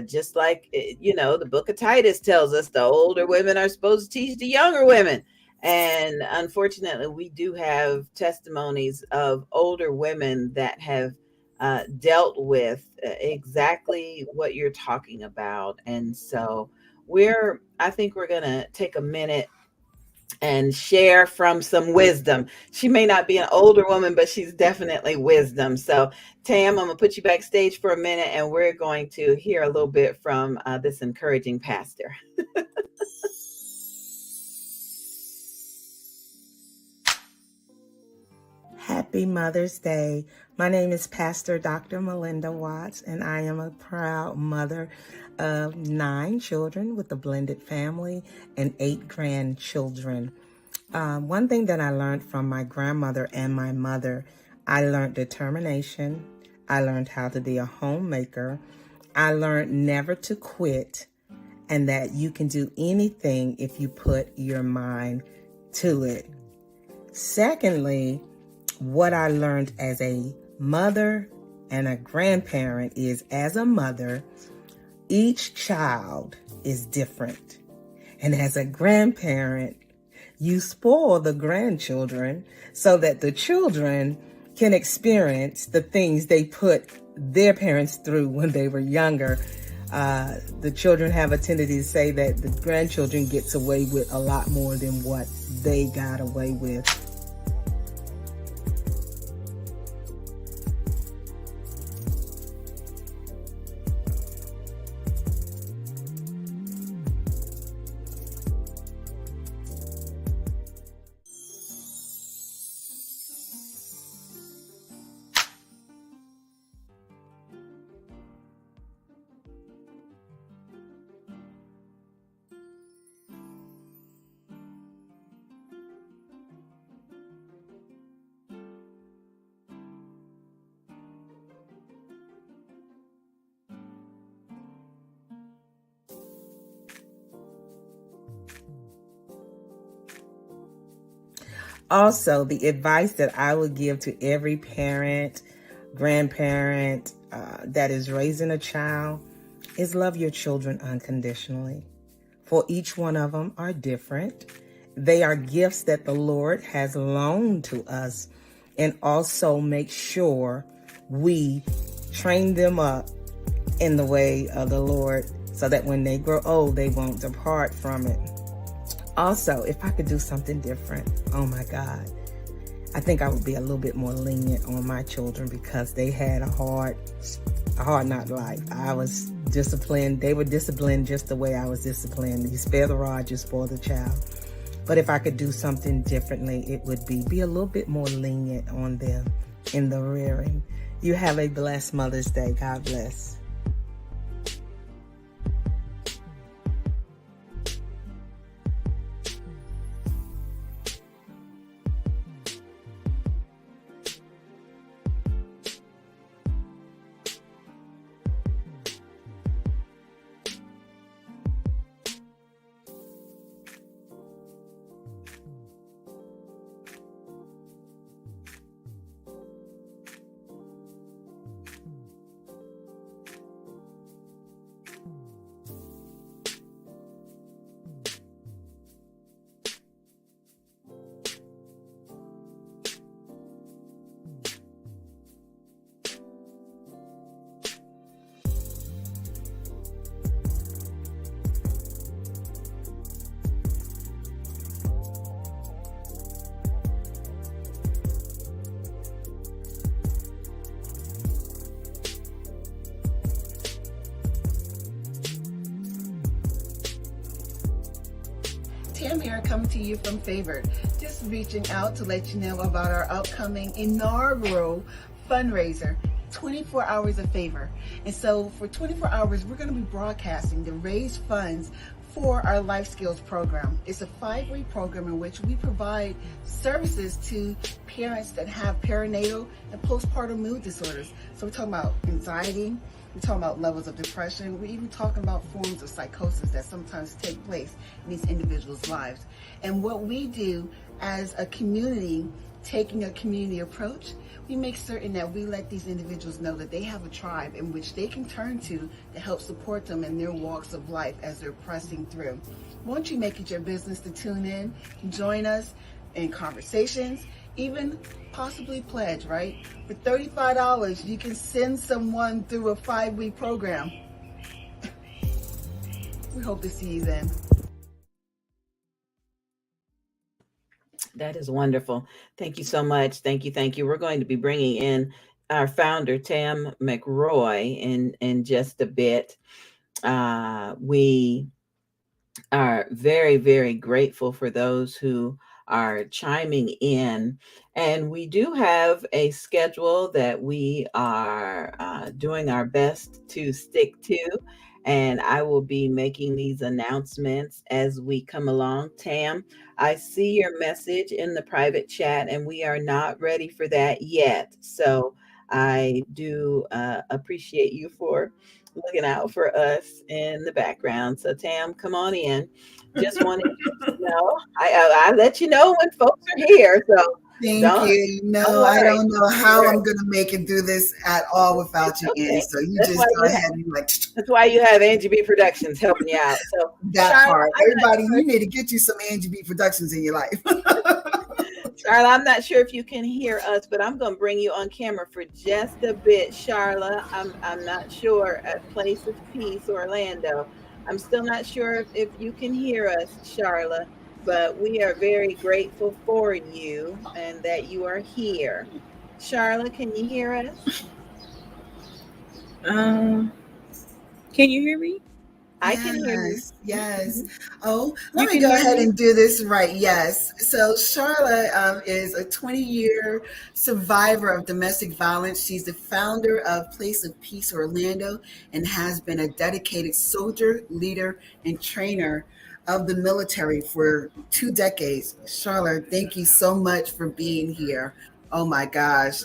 Just like, the book of Titus tells us the older women are supposed to teach the younger women. And unfortunately, we do have testimonies of older women that have dealt with exactly what you're talking about. And so I think we're going to take a minute and share from some wisdom. She may not be an older woman, but she's definitely wisdom. So Tam, I'm gonna put you backstage for a minute, and we're going to hear a little bit from this encouraging pastor. Happy Mother's Day. My name is Pastor Dr. Melinda Watts, and I am a proud mother of 9 children with a blended family and 8 grandchildren. One thing that I learned from my grandmother and my mother, I learned determination. I learned how to be a homemaker. I learned never to quit, and that you can do anything if you put your mind to it. Secondly, what I learned as a mother and a grandparent is, as a mother, each child is different. And as a grandparent, You spoil the grandchildren so that the children can experience the things they put their parents through when they were younger. The children have a tendency to say that the grandchildren gets away with a lot more than what they got away with. Also, the advice that I would give to every parent, grandparent that is raising a child is love your children unconditionally. For each one of them are different. They are gifts that the Lord has loaned to us, and also make sure we train them up in the way of the Lord so that when they grow old, they won't depart from it. Also, if I could do something different, oh my God, I think I would be a little bit more lenient on my children because they had a hard knock life. I was disciplined. They were disciplined just the way I was disciplined. You spare the rod, you spoil the child. But if I could do something differently, it would be a little bit more lenient on them in the rearing. You have a blessed Mother's Day. God bless. Tam here, coming to you from Favored. Just reaching out to let you know about our upcoming inaugural fundraiser, 24 Hours of Favor. And so for 24 hours, we're going to be broadcasting to raise funds for our life skills program. It's a 5-week program in which we provide services to parents that have perinatal and postpartum mood disorders. So we're talking about anxiety, we're talking about levels of depression, we're even talking about forms of psychosis that sometimes take place in these individuals' lives. And what we do as a community, taking a community approach, we make certain that we let these individuals know that they have a tribe in which they can turn to help support them in their walks of life as they're pressing through. Won't you make it your business to tune in, join us in conversations, even possibly pledge, right? For $35, you can send someone through a 5-week program. We hope to see you then. That is wonderful. Thank you so much. Thank you. Thank you. We're going to be bringing in our founder, Tam McRoy, in just a bit. We are very, very grateful for those who are chiming in. And we do have a schedule that we are doing our best to stick to. And I will be making these announcements as we come along. Tam, I see your message in the private chat, and we are not ready for that yet. So I do appreciate you for looking out for us in the background. So Tam, come on in. Just wanted you to know, I let you know when folks are here. So Thank Don't. you. No, All I right. don't know All how right. I'm gonna make it through this at all It's without you, Angie. okay. So you That's why just go you ahead and like That's why you have Angie B Productions helping you out. So, that Charlotte, part. I'm not Everybody, sure. you need to get you some Angie B Productions in your life. Charlotte, I'm not sure if you can hear us, but I'm going to bring you on camera for just a bit, Charlotte. I'm not sure at Place of Peace, Orlando. I'm still not sure if you can hear us, Charlotte, but we are very grateful for you and that you are here. Charlotte, can you hear us? Um, can you hear me? I can hear you. Yes, yes. Mhm. Oh, let You me can go hear ahead me? and do this right. Yes. So Charlotte is a 20-year survivor of domestic violence. She's the founder of Place of Peace Orlando and has been a dedicated soldier, leader, and trainer of the military for 2 decades. Charlotte, thank you so much for being here. Oh my gosh.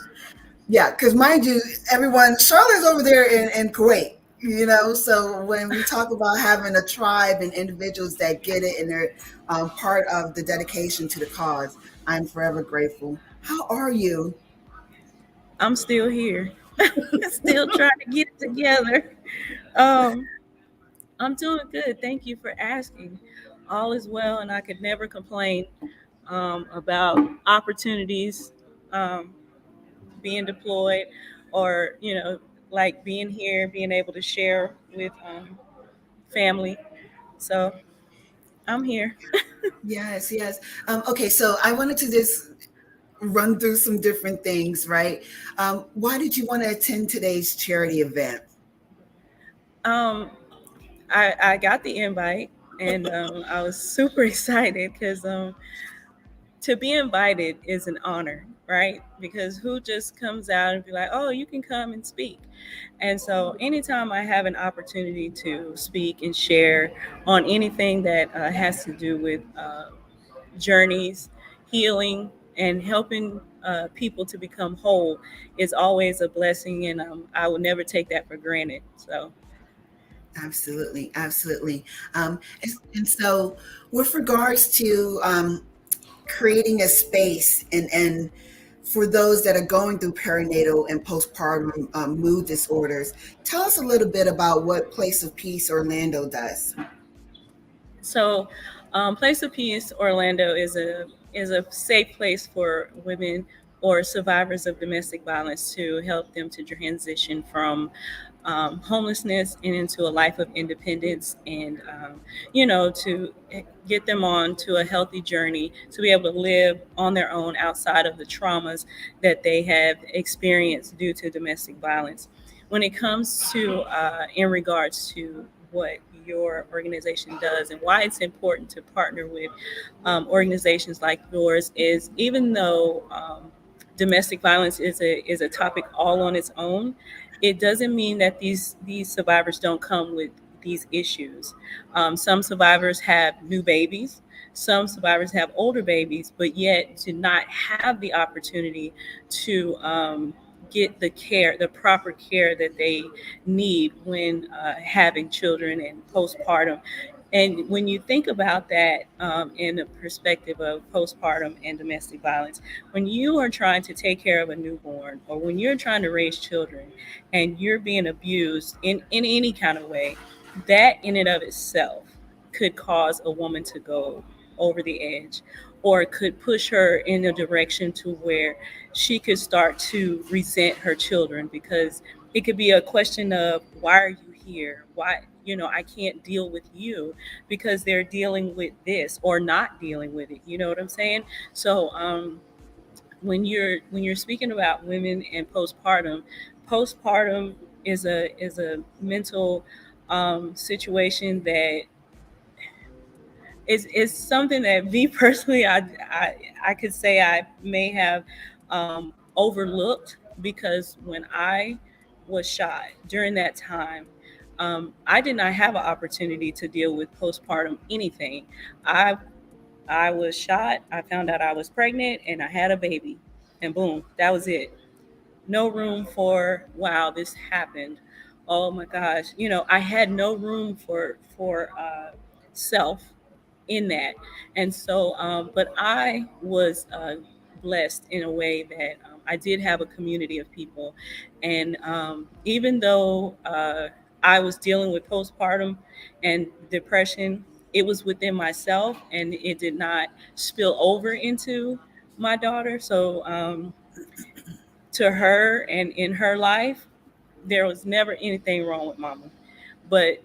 Yeah, because mind you, everyone, Charlotte's over there in Kuwait, so when we talk about having a tribe and individuals that get it and they're part of the dedication to the cause, I'm forever grateful. How are you? I'm still here. Still trying to get it together. Um, I'm doing good. Thank you for asking. All is well, and I could never complain about opportunities um, being deployed, or like being here, being able to share with family. So I'm here. Yes, yes. Okay, so I wanted to just run through some different things, right? Why did you want to attend today's charity event? Um, I got the invite, and I was super excited because to be invited is an honor, right? Because who just comes out and be like, oh, you can come and speak? And so anytime I have an opportunity to speak and share on anything that has to do with journeys, healing, and helping people to become whole is always a blessing. And I will never take that for granted. So Absolutely, absolutely. And so, with regards to creating a space and for those that are going through perinatal and postpartum mood disorders, tell us a little bit about what Place of Peace Orlando does. Place of Peace Orlando is a safe place for women or survivors of domestic violence to help them to transition from homelessness and into a life of independence, and to get them on to a healthy journey to be able to live on their own outside of the traumas that they have experienced due to domestic violence. When it comes to in regards to what your organization does and why it's important to partner with organizations like yours, is even though domestic violence is a topic all on its own, it doesn't mean that these survivors don't come with these issues. Some survivors have new babies. Some survivors have older babies, but yet to not have the opportunity to get the care, the proper care that they need when having children and postpartum. And when you think about that in the perspective of postpartum and domestic violence, when you are trying to take care of a newborn, or when you're trying to raise children and you're being abused in any kind of way, that in and of itself could cause a woman to go over the edge, or it could push her in a direction to where she could start to resent her children, because it could be a question of, why are you here? Why, I can't deal with you because they're dealing with this or not dealing with it. You know what I'm saying? So when you're speaking about women and postpartum is a mental situation that is something that me personally, I could say I may have overlooked, because when I was shot during that time, I did not have an opportunity to deal with postpartum anything. I I was shot. I found out I was pregnant and I had a baby, and boom, that was it. No room for, wow, this happened. Oh my gosh, I had no room for self in that. And so but I was blessed in a way that I did have a community of people. And even though I was dealing with postpartum and depression, it was within myself and it did not spill over into my daughter. So to her and in her life, there was never anything wrong with mama. But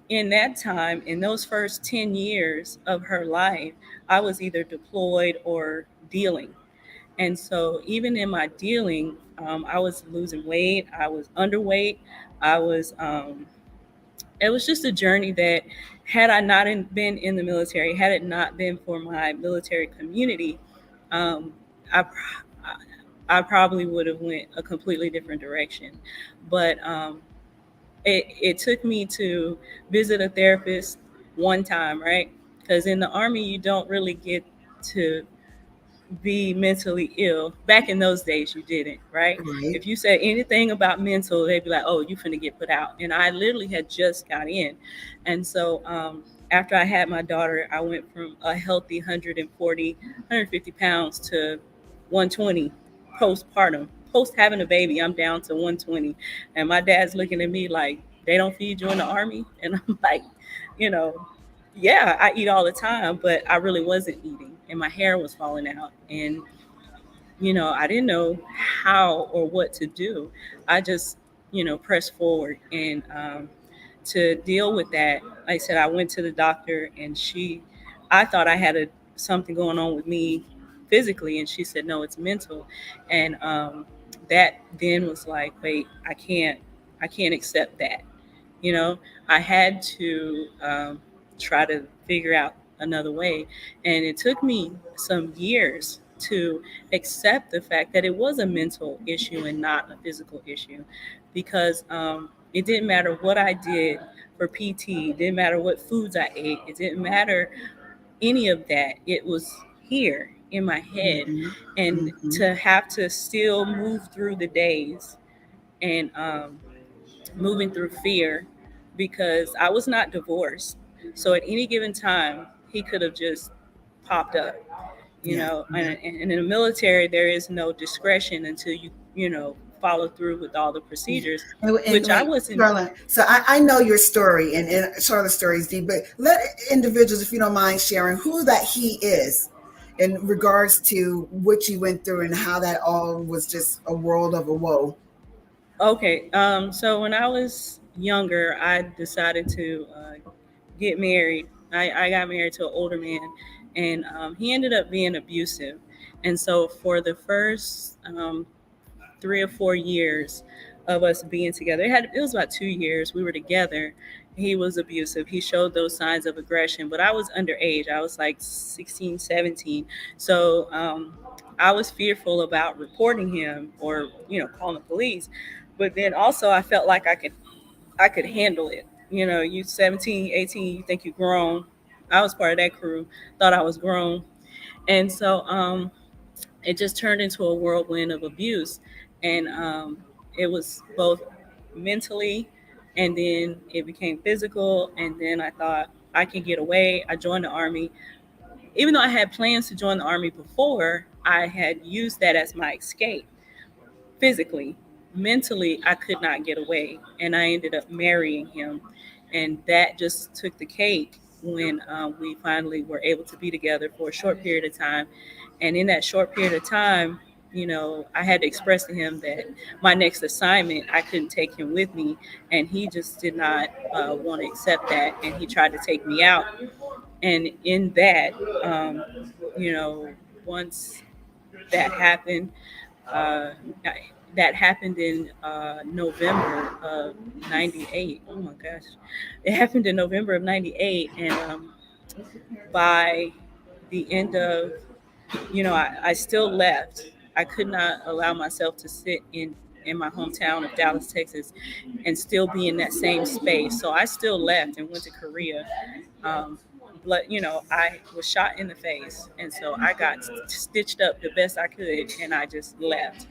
in that time, in those first 10 years of her life, I was either deployed or dealing. And so, even in my dealing, I was losing weight, I was underweight, I was, it was just a journey that, had I not been in the military, had it not been for my military community, um, I, I probably would have went a completely different direction. But it took me to visit a therapist one time, right? Because in the army, you don't really get to be mentally ill. Back in those days, you didn't, right? Right. If you said anything about mental, they'd be like, "Oh, you finna get put out." And I literally had just got in, and so after I had my daughter, I went from a healthy 140, 150 pounds to 120 postpartum. Post having a baby, I'm down to 120, and my dad's looking at me like, "They don't feed you in the army," and I'm like, you know, yeah, I eat all the time, but I really wasn't eating, and my hair was falling out, and I didn't know how or what to do. I just, pressed forward, and to deal with that, like I said, I went to the doctor, and I thought I had something going on with me physically, and she said, no, it's mental, and that then was like, wait, I can't accept that. you know I had to try to figure out another way, and it took me some years to accept the fact that it was a mental issue and not a physical issue, because it didn't matter what I did for PT, it didn't matter what foods I ate, it didn't matter any of that. It was here in my head, Mm-hmm. and Mm-hmm. to have to still move through the days, and moving through fear, because I was not divorced. So at any given time, he could have just popped up, Yeah. Yeah. and in the military, there is no discretion until follow through with all the Yeah. procedures, And which I wait, wasn't. Charlotte. So I know your story, and Charlotte's story is deep, but let individuals, if you don't mind sharing, who that he is in regards to what you went through and how that all was just a world of a woe. Okay, so when I was younger, I decided to get married. I got married to an older man, and he ended up being abusive. And so for the first 3 or 4 years of us being together, it was about 2 years we were together. He was abusive. He showed those signs of aggression, but I was underage. I was like 16, 17. So I was fearful about reporting him or calling the police. But then also I felt like I could handle it. You 17, 18, you think you're grown. I was part of that crew, thought I was grown. And so it just turned into a whirlwind of abuse. And it was both mentally, and then it became physical. And then I thought I can get away. I joined the army. Even though I had plans to join the army before, I had used that as my escape physically. Mentally, I could not get away, and I ended up marrying him, and that just took the cake when we finally were able to be together for a short period of time. And in that short period of time, I had to express to him that my next assignment, I couldn't take him with me, and he just did not want to accept that, and he tried to take me out. And in that, um, you know, once that happened, uh, that happened in November of '98. Oh my gosh, it happened in November of '98, and by the end of, I still left. I could not allow myself to sit in my hometown of Dallas, Texas, and still be in that same space. So I still left and went to Korea. Um, but I was shot in the face, and so I got stitched up the best I could, and I just left.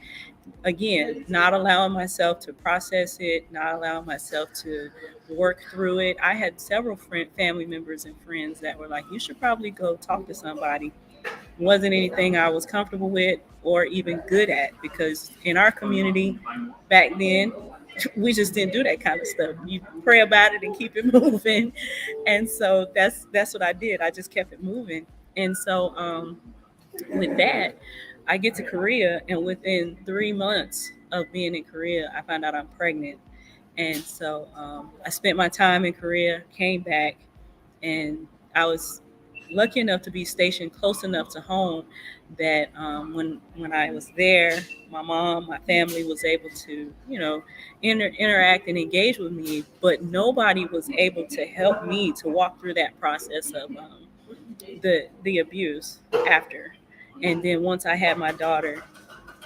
again, not allowing myself to process it, not allowing myself to work through it. I had several family members and friends that were like, you should probably go talk to somebody. Wasn't anything I was comfortable with or even good at, because in our community back then, we just didn't do that kind of stuff. You pray about it and keep it moving. And so that's what I did. I just kept it moving. And so with that, I get to Korea, and within 3 months of being in Korea, I found out I'm pregnant. And so I spent my time in Korea, came back, and I was lucky enough to be stationed close enough to home that when I was there, my mom, my family was able to, interact and engage with me, but nobody was able to help me to walk through that process of the abuse after. And then once I had my daughter,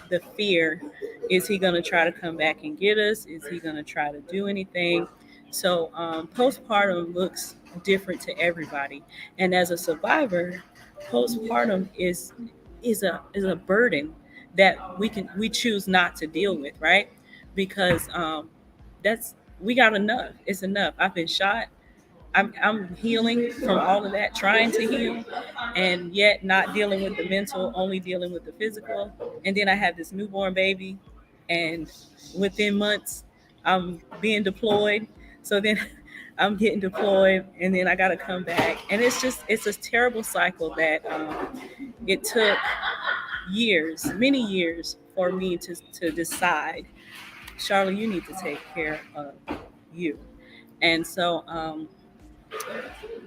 the fear, is he going to try to come back and get us? Is he going to try to do anything? So postpartum looks different to everybody, and as a survivor, postpartum is a burden that we choose not to deal with, right? Because that's we got enough. It's enough. I've been shot. I'm healing from all of that, trying to heal, and yet not dealing with the mental, only dealing with the physical. And then I have this newborn baby, and within months, I'm being deployed. So then I'm getting deployed, and then I got to come back. And it's a terrible cycle that it took years, many years, for me to decide, Charlotte, you need to take care of you. And so,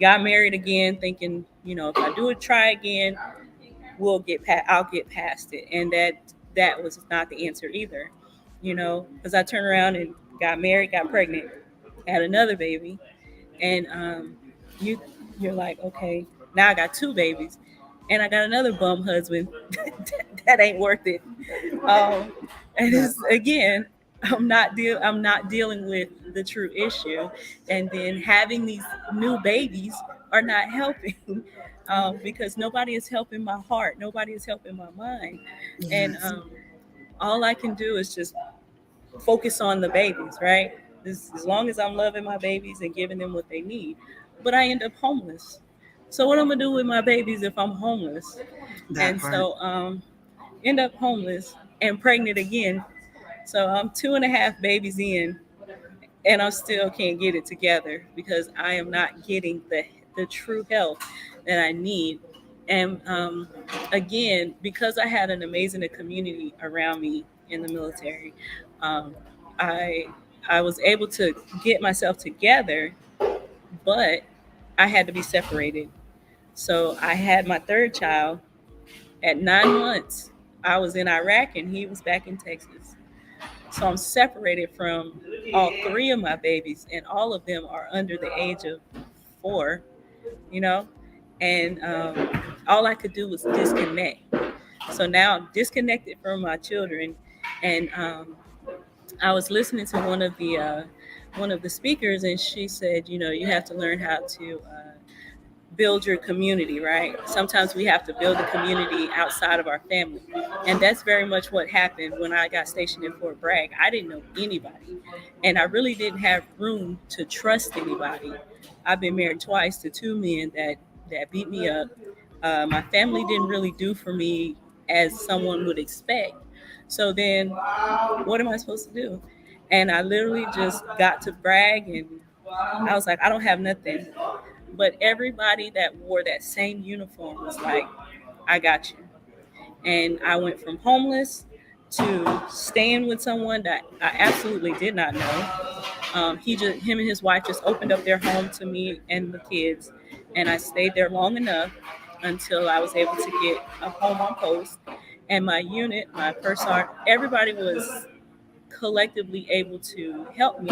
got married again, thinking, if I do it, try again, I'll get past it. And that was not the answer either, because I turned around and got married, got pregnant, had another baby, and you you're like, okay, now I got two babies, and I got another bum husband that ain't worth it. And it's, again, I'm not dealing with the true issue, and then having these new babies are not helping. Because nobody is helping my heart, nobody is helping my mind, and Yes. all I can do is just focus on the babies, right? As long as I'm loving my babies and giving them what they need, but I end up homeless. So what I'm gonna do with my babies if I'm homeless? That And part. so end up homeless and pregnant again. So I'm 2.5 babies in, and I still can't get it together because I am not getting the true help that I need. And again, because I had an amazing community around me in the military, um, I I was able to get myself together, but I had to be separated. So I had my third child at 9 months. I was in Iraq and he was back in Texas. So I'm separated from all three of my babies, and all of them are under the age of 4, you know, and all I could do was disconnect. So now I'm disconnected from my children, and I was listening to one of the speakers, and she said, you have to learn how to build your community, right? Sometimes we have to build a community outside of our family. And that's very much what happened when I got stationed in Fort Bragg. I didn't know anybody, and I really didn't have room to trust anybody. I've been married twice to two men that beat me up. My family didn't really do for me as someone would expect. So then, what am I supposed to do? And I literally just got to brag, and I was like, I don't have nothing. But everybody that wore that same uniform was like, I got you. And I went from homeless to staying with someone that I absolutely did not know. Him and his wife just opened up their home to me and the kids, and I stayed there long enough until I was able to get a home on post. And my unit, my first art, everybody was collectively able to help me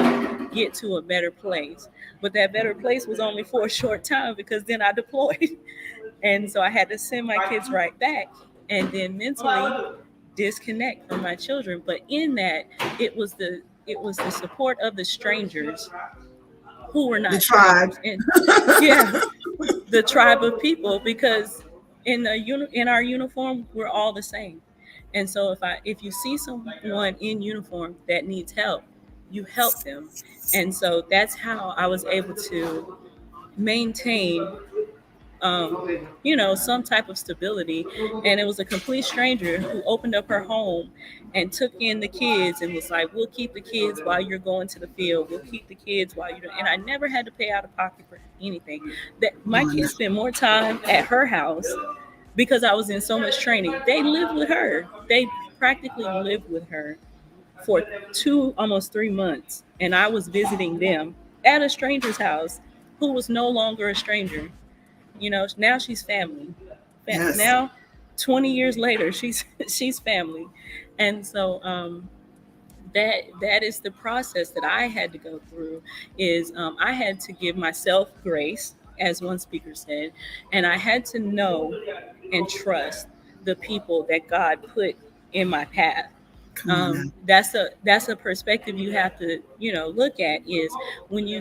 get to a better place. But that better place was only for a short time because then I deployed. And so I had to send my kids right back and then mentally disconnect from my children. But in that, it was the support of the strangers who were The not tribe. strangers. And yeah, the tribe of people, because in our uniform we're all the same. And so if you see someone in uniform that needs help, you help them. And so that's how I was able to maintain some type of stability. And it was a complete stranger who opened up her home and took in the kids and was like, "We'll keep the kids while you're going to the field. We'll keep the kids while you're." And I never had to pay out of pocket for anything. That my Oh, kids spent more time at her house because I was in so much training. They lived with her. They practically lived with her for almost 3 months, and I was visiting them at a stranger's house who was no longer a stranger. Now she's family. yes. Now, 20 years later, she's she's family, and so that is the process that I had to go through. Is I had to give myself grace, as one speaker said, and I had to know and trust the people that God put in my path. Come on now. That's a perspective you have to look at, is when you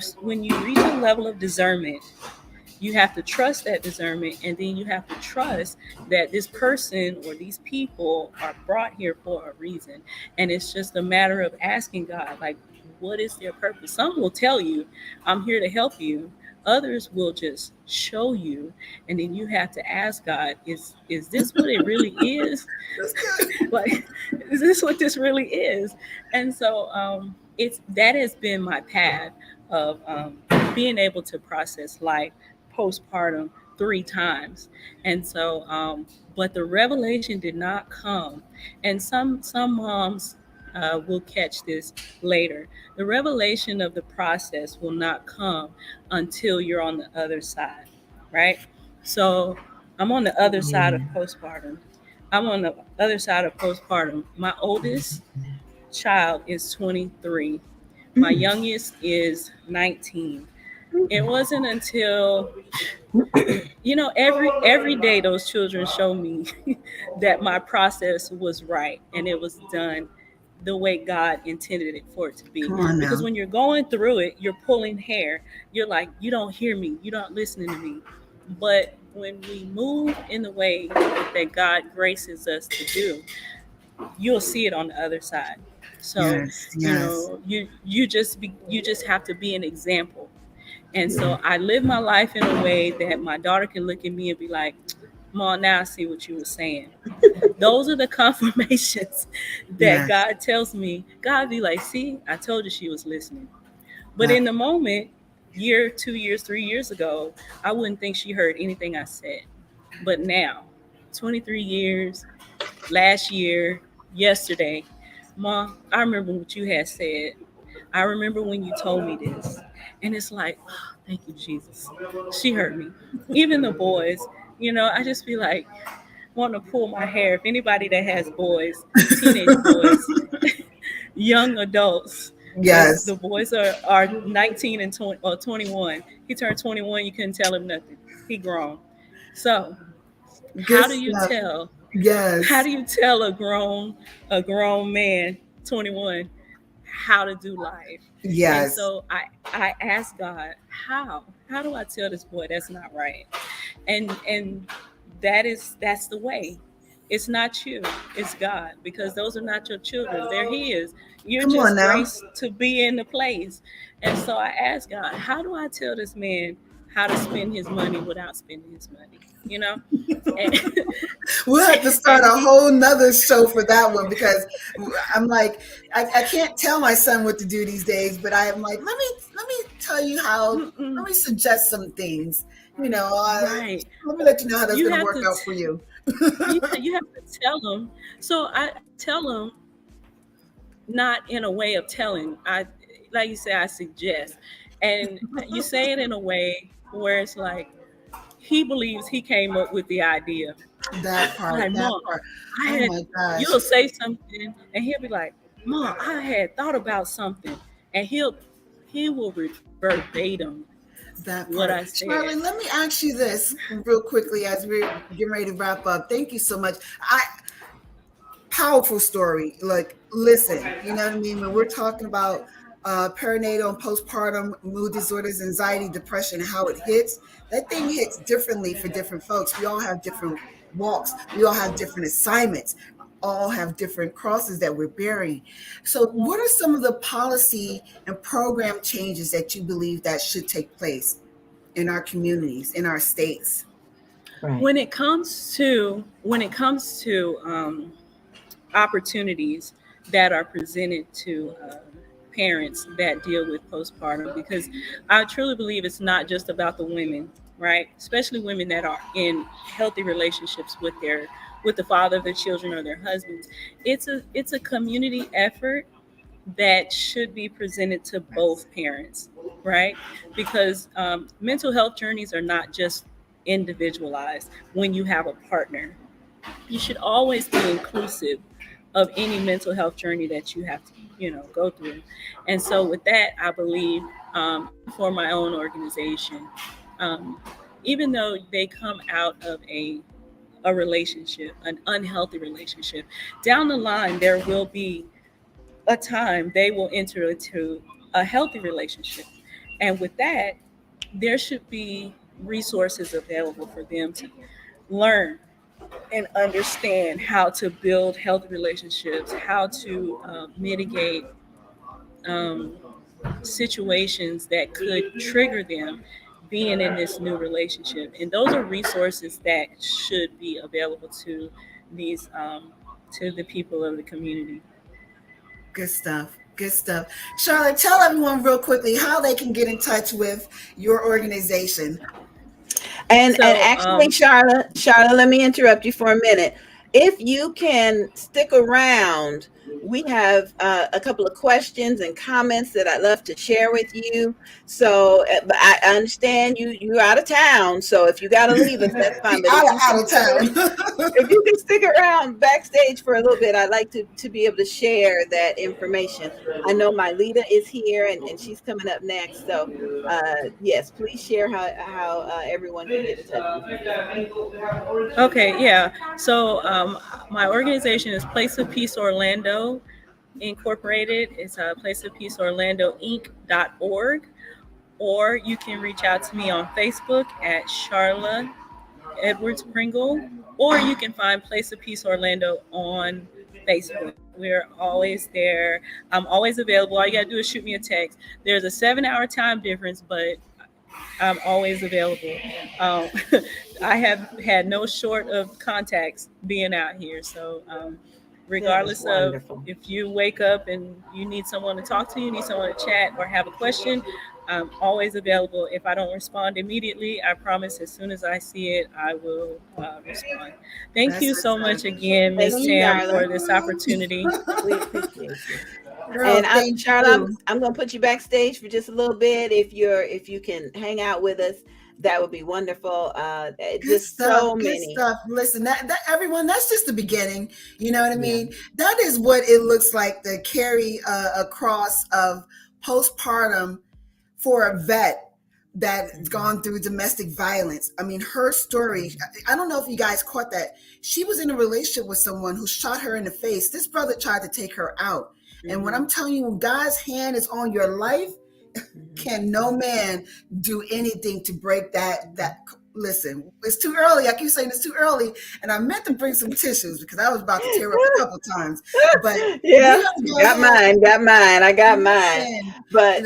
reach a level of discernment, you have to trust that discernment, and then you have to trust that this person or these people are brought here for a reason. And it's just a matter of asking God, like, what is their purpose? Some will tell you, "I'm here to help you." Others will just show you, and then you have to ask God, is this what it really is? That's good. Like, is this what this really is? And so it's that has been my path of being able to process life postpartum 3 times. And so but the revelation did not come, and some moms will catch this later. The revelation of the process will not come until you're on the other side, right? So I'm on the other side of postpartum. I'm on the other side of postpartum. My oldest child is 23. My youngest is 19. It wasn't until every day those children show me that my process was right and it was done the way God intended it for it to be. Come on now. Because when you're going through it, you're pulling hair. You're like, you don't hear me, you're not listening to me. But when we move in the way that God graces us to do, you'll see it on the other side. So Yes, yes. you just have to be an example. And so I live my life in a way that my daughter can look at me and be like, "Mom, now I see what you were saying." Those are the confirmations that Yes. God tells me. God be like, "See, I told you she was listening." But That, in the moment, year, 2 years, 3 years ago, I wouldn't think she heard anything I said. But now, 23 years, last year, yesterday, "Mom, I remember what you had said. I remember when you told me this." And it's like, oh, thank you, Jesus. She heard me. Even the boys, I just feel like want to pull my hair. If anybody that has boys, teenage boys, young adults, yes. the boys are 19 and 20 or 21. He turned 21, you couldn't tell him nothing. He grown. So Good how do you stuff. tell how Yes. do you tell a grown man, 21, how to do life? And Yes. so I asked God, how do I tell this boy that's not right? And that's the way. It's not you, it's God, because those are not your children, they're his. You're Come on just now. graced to be in the place. And so I asked God, how do I tell this man how to spend his money without spending his money, and We'll have to start and a he whole nother show for that one because I'm like, I can't tell my son what to do these days, but I'm like, let me tell you how, let mm-mm, me suggest some things. right. Let me let you know how that's You going to have work to out for you. yeah, you have to tell them. So I tell them, not in a way of telling. I Like you say, I suggest. And you say it in a way where it's like he believes he came up with the idea. That part, Like, that "Mom, part. I Oh had," my gosh, you'll say something and he'll be like, "Mom, I had thought about something." And he will verbatim that what part. I said. Charlotte, let me ask you this real quickly as we're getting ready to wrap up. Thank you so much. Powerful story. Like, listen, you know what I mean? When we're talking about perinatal and postpartum mood disorders, anxiety, depression, how it hits, that thing hits differently for different folks. We all have different walks. We all have different assignments. all have different crosses that we're bearing. So what are some of the policy and program changes that you believe that should take place in our communities, in our states? Right. When it comes to opportunities that are presented to parents that deal with postpartum, because I truly believe it's not just about the women, right? Especially women that are in healthy relationships with the father of their children or their husbands. It's a community effort that should be presented to both parents, right? Because mental health journeys are not just individualized. When you have a partner, you should always be inclusive of any mental health journey that you have to, go through. And so, with that, I believe, for my own organization, um, even though they come out of a relationship, an unhealthy relationship, down the line there will be a time they will enter into a healthy relationship. And with that, there should be resources available for them to learn and understand how to build healthy relationships, how to mitigate um, situations that could trigger them being in this new relationship. And those are resources that should be available to the people of the community. Good stuff. Good stuff. Charlotte, tell everyone real quickly how they can get in touch with your organization. And So, actually, Charlotte, let me interrupt you for a minute. If you can stick around, we have a couple of questions and comments that I'd love to share with you. So, but I understand you're out of town. So if you got to leave us, that's fine. Be But out if of, you out can of stick around, town. if you can stick around backstage for a little bit, I'd like to be able to share that information. I know my Lita is here and she's coming up next. So yes, please share how everyone can get in touch with you. okay, yeah. So, my organization is Place of Peace Orlando Incorporated. It's Place of Peace Orlando Inc.org. Or you can reach out to me on Facebook at Charla Edwards Pringle, or you can find Place of Peace Orlando on Facebook. We're always there. I'm always available. All you gotta do is shoot me a text. There's a 7-hour time difference, but I'm always available. Um, I have had no short of contacts being out here. So, That is regardless of wonderful. if you wake up and you need someone to talk to, you need someone to chat or have a question, I'm always available. If I don't respond immediately, I promise as soon as I see it, I will respond. Thank That's you what's so up. much again, Thank Miss you, Tam, Charlotte. for this opportunity. We appreciate you. Girl, And thank Charlotte, you. I'm going to put you backstage for just a little bit. If you can hang out with us, that would be wonderful. Good Just stuff. so Good many. stuff. Listen, that everyone, that's just the beginning. You know what I Yeah. mean? That is what it looks like to carry a cross of postpartum for a vet that's gone through domestic violence. I mean, her story, I don't know if you guys caught that. She was in a relationship with someone who shot her in the face. This brother tried to take her out. And when I'm telling you, when God's hand is on your life, can no man do anything to break that listen, it's too early. I keep saying it's too early, and I meant to bring some tissues because I was about to tear up a couple times, but Yeah, we're gonna go got ahead. mine. I got mine. Listen, But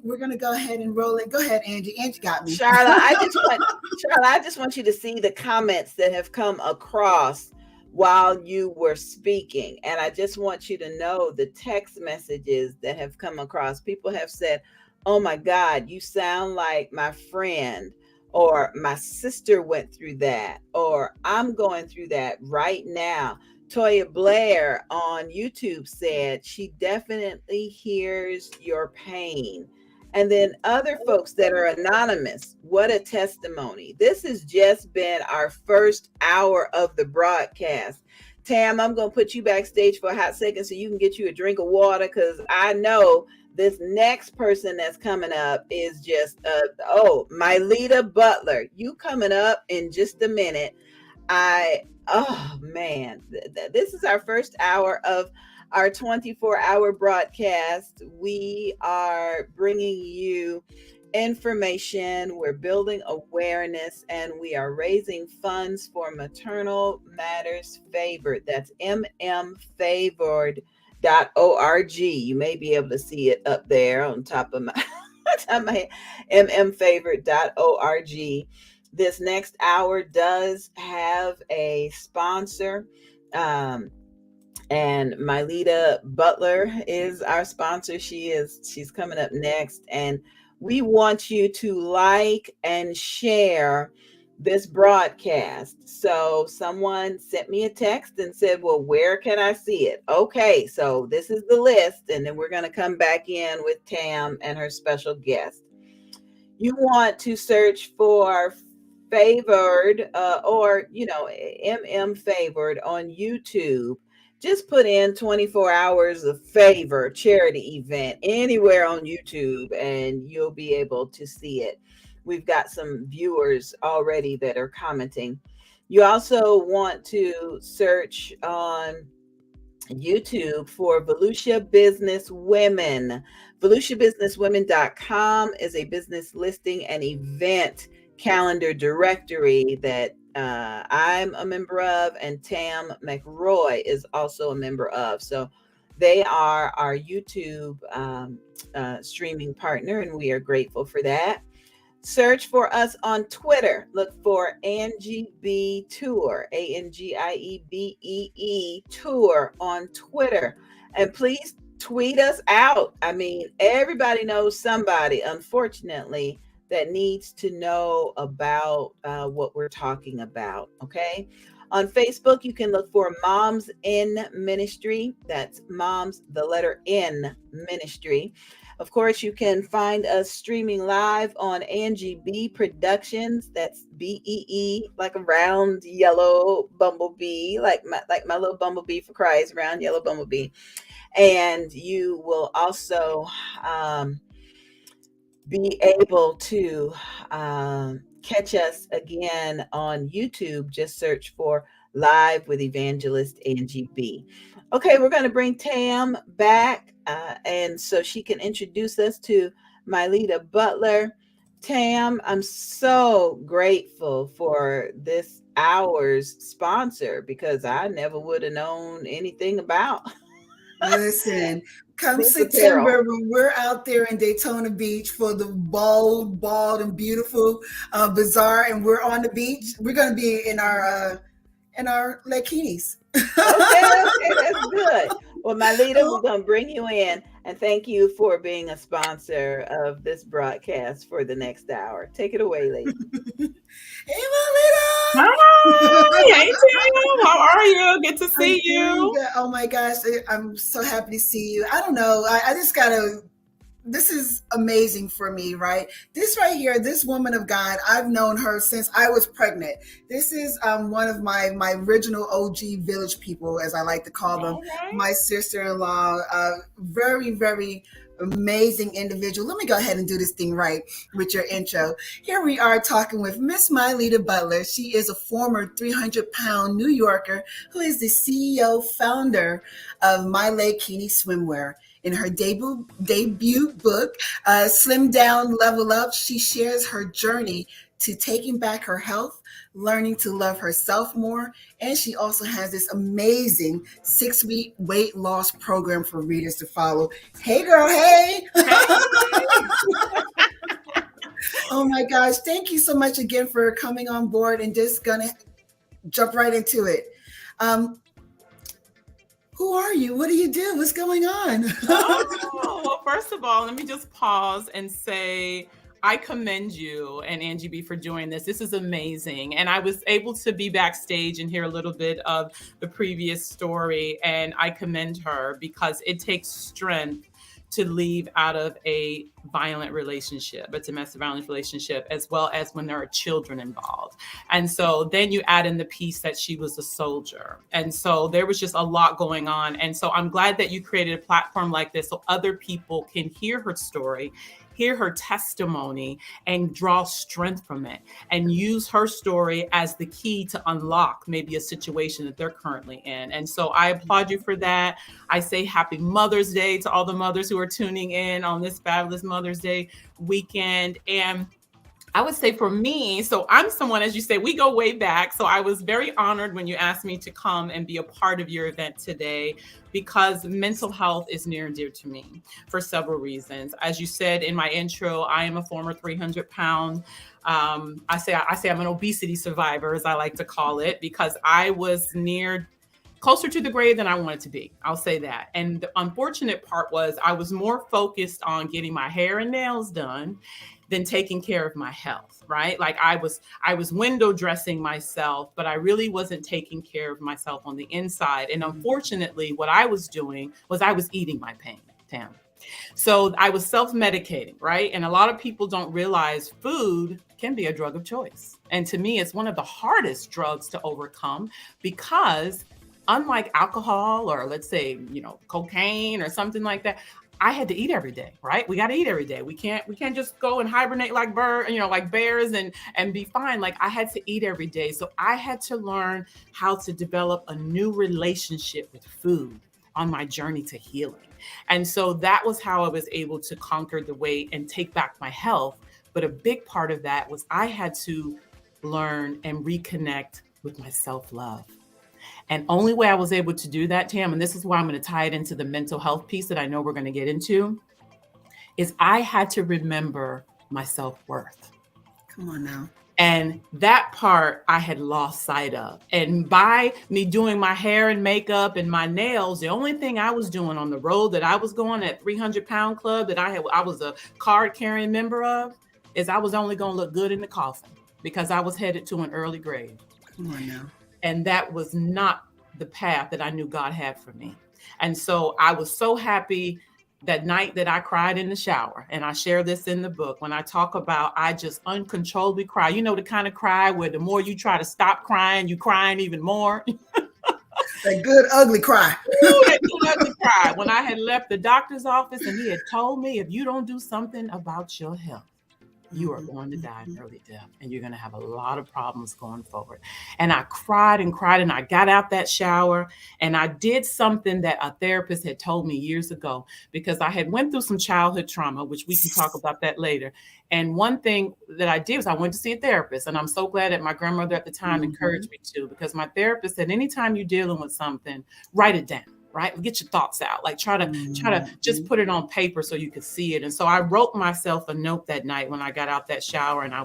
we're gonna go ahead and roll it. Go ahead, Angie. Angie got me. Charlotte, I just want you to see the comments that have come across while you were speaking. And I just want you to know the text messages that have come across. People have said, "Oh my God, you sound like my friend," or "My sister went through that," or "I'm going through that right now." Toya Blair on YouTube said she definitely hears your pain. And then other folks that are anonymous, what a testimony. This has just been our first hour of the broadcast. Tam, I'm going to put you backstage for a hot second so you can get you a drink of water, because I know this next person that's coming up is just, Myleta Butler. You coming up in just a minute. Oh man, this is our first hour of our 24-hour broadcast. We are bringing you information, we're building awareness, and we are raising funds for Maternal Matters Favored. That's mmfavored.org. You may be able to see it up there on top of my, top of my head, mmfavored.org. This next hour does have a sponsor. And Mylita Butler is our sponsor. She's coming up next. And we want you to like and share this broadcast. So someone sent me a text and said, well, where can I see it? Okay, so this is the list. And then we're going to come back in with Tam and her special guest. You want to search for Favored or, MM Favored on YouTube. Just put in 24 hours of favor charity event anywhere on YouTube and you'll be able to see it. We've got some viewers already that are commenting. You also want to search on YouTube for Volusia Business Women. VolusiaBusinessWomen.com is a business listing and event calendar directory that I'm a member of, and Tam McRoy is also a member of. So they are our YouTube streaming partner, and we are grateful for that. Search for us on Twitter. Look for Angie B Tour, ANGIEBEE Tour on Twitter. And please tweet us out. I mean, everybody knows somebody, unfortunately, that needs to know about what we're talking about, okay? On Facebook, you can look for Moms in Ministry. That's Moms, the letter N, Ministry. Of course, you can find us streaming live on Angie B Productions. That's BEE, like a round yellow bumblebee, like my little bumblebee for Christ, round yellow bumblebee. And you will also be able to catch us again on YouTube. Just search for Live with Evangelist Angie B. Okay, we're going to bring Tam back and so she can introduce us to Mylita Butler. Tam, I'm so grateful for this hour's sponsor because I never would have known anything about. Listen, come September when we're out there in Daytona Beach for the bald and beautiful bazaar, and we're on the beach, we're going to be in our bikinis. Okay, that's good. Well, Mylita, we're going to bring you in, and thank you for being a sponsor of this broadcast for the next hour. Take it away, lady. Hey, Mylita! Hi! Hey, Tam! How are you? Good to see you. Oh my gosh, I'm so happy to see you. I don't know. I just gotta. This is amazing for me, right? This right here, this woman of God, I've known her since I was pregnant. This is one of my original OG village people, as I like to call them. Right. My sister-in-law, very, very amazing individual. Let me go ahead and do this thing right with your intro. Here we are talking with Miss Mylita Butler. She is a former 300-pound New Yorker who is the CEO, founder of My Lakini Swimwear. In her debut book, Slim Down, Level Up, she shares her journey to taking back her health, learning to love herself more, and she also has this amazing 6-week weight loss program for readers to follow. Hey, girl, hey! Oh my gosh, thank you so much again for coming on board, and just gonna jump right into it. Who are you? What do you do? What's going on? Well, first of all, let me just pause and say I commend you and Angie B for doing this. This is amazing. And I was able to be backstage and hear a little bit of the previous story. And I commend her because it takes strength to leave out of a violent relationship, a domestic violence relationship, as well as when there are children involved. And so then you add in the piece that she was a soldier. And so there was just a lot going on. And so I'm glad that you created a platform like this so other people can hear her story, hear her testimony and draw strength from it and use her story as the key to unlock maybe a situation that they're currently in. And so I applaud you for that. I say happy Mother's Day to all the mothers who are tuning in on this fabulous Mother's Day weekend. And I would say for me, so I'm someone, as you say, we go way back. So I was very honored when you asked me to come and be a part of your event today, because mental health is near and dear to me for several reasons. As you said in my intro, I am a former 300-pound. I say I'm an obesity survivor, as I like to call it, because I was closer to the grave than I wanted to be. I'll say that. And the unfortunate part was I was more focused on getting my hair and nails done than taking care of my health, right? Like I was window dressing myself, but I really wasn't taking care of myself on the inside. And unfortunately, what I was doing was I was eating my pain, Tam. So I was self-medicating, right? And a lot of people don't realize food can be a drug of choice. And to me, it's one of the hardest drugs to overcome, because unlike alcohol or, let's say, cocaine or something like that, I had to eat every day, right? We got to eat every day. We can't just go and hibernate like like bears and be fine. Like I had to eat every day. So I had to learn how to develop a new relationship with food on my journey to healing. And so that was how I was able to conquer the weight and take back my health. But a big part of that was I had to learn and reconnect with my self-love. And only way I was able to do that, Tam, and this is why I'm going to tie it into the mental health piece that I know we're going to get into, is I had to remember my self-worth. Come on now. And that part I had lost sight of. And by me doing my hair and makeup and my nails, the only thing I was doing on the road that I was going, at 300-pound club that I was a card carrying member of, is I was only going to look good in the coffin, because I was headed to an early grave. Come on now. And that was not the path that I knew God had for me. And so I was so happy that night that I cried in the shower. And I share this in the book when I talk about I just uncontrollably cry. You know, the kind of cry where the more you try to stop crying, you crying even more. That good, ugly cry. That good, ugly cry. When I had left the doctor's office and he had told me, if you don't do something about your health, you are going to die an early death, and you're going to have a lot of problems going forward. And I cried and cried, and I got out that shower, and I did something that a therapist had told me years ago, because I had went through some childhood trauma, which we can talk about that later. And one thing that I did was I went to see a therapist, and I'm so glad that my grandmother at the time encouraged me to, because my therapist said, anytime you're dealing with something, write it down. Right? Get your thoughts out. Like try to just put it on paper so you could see it. And so I wrote myself a note that night when I got out that shower, and I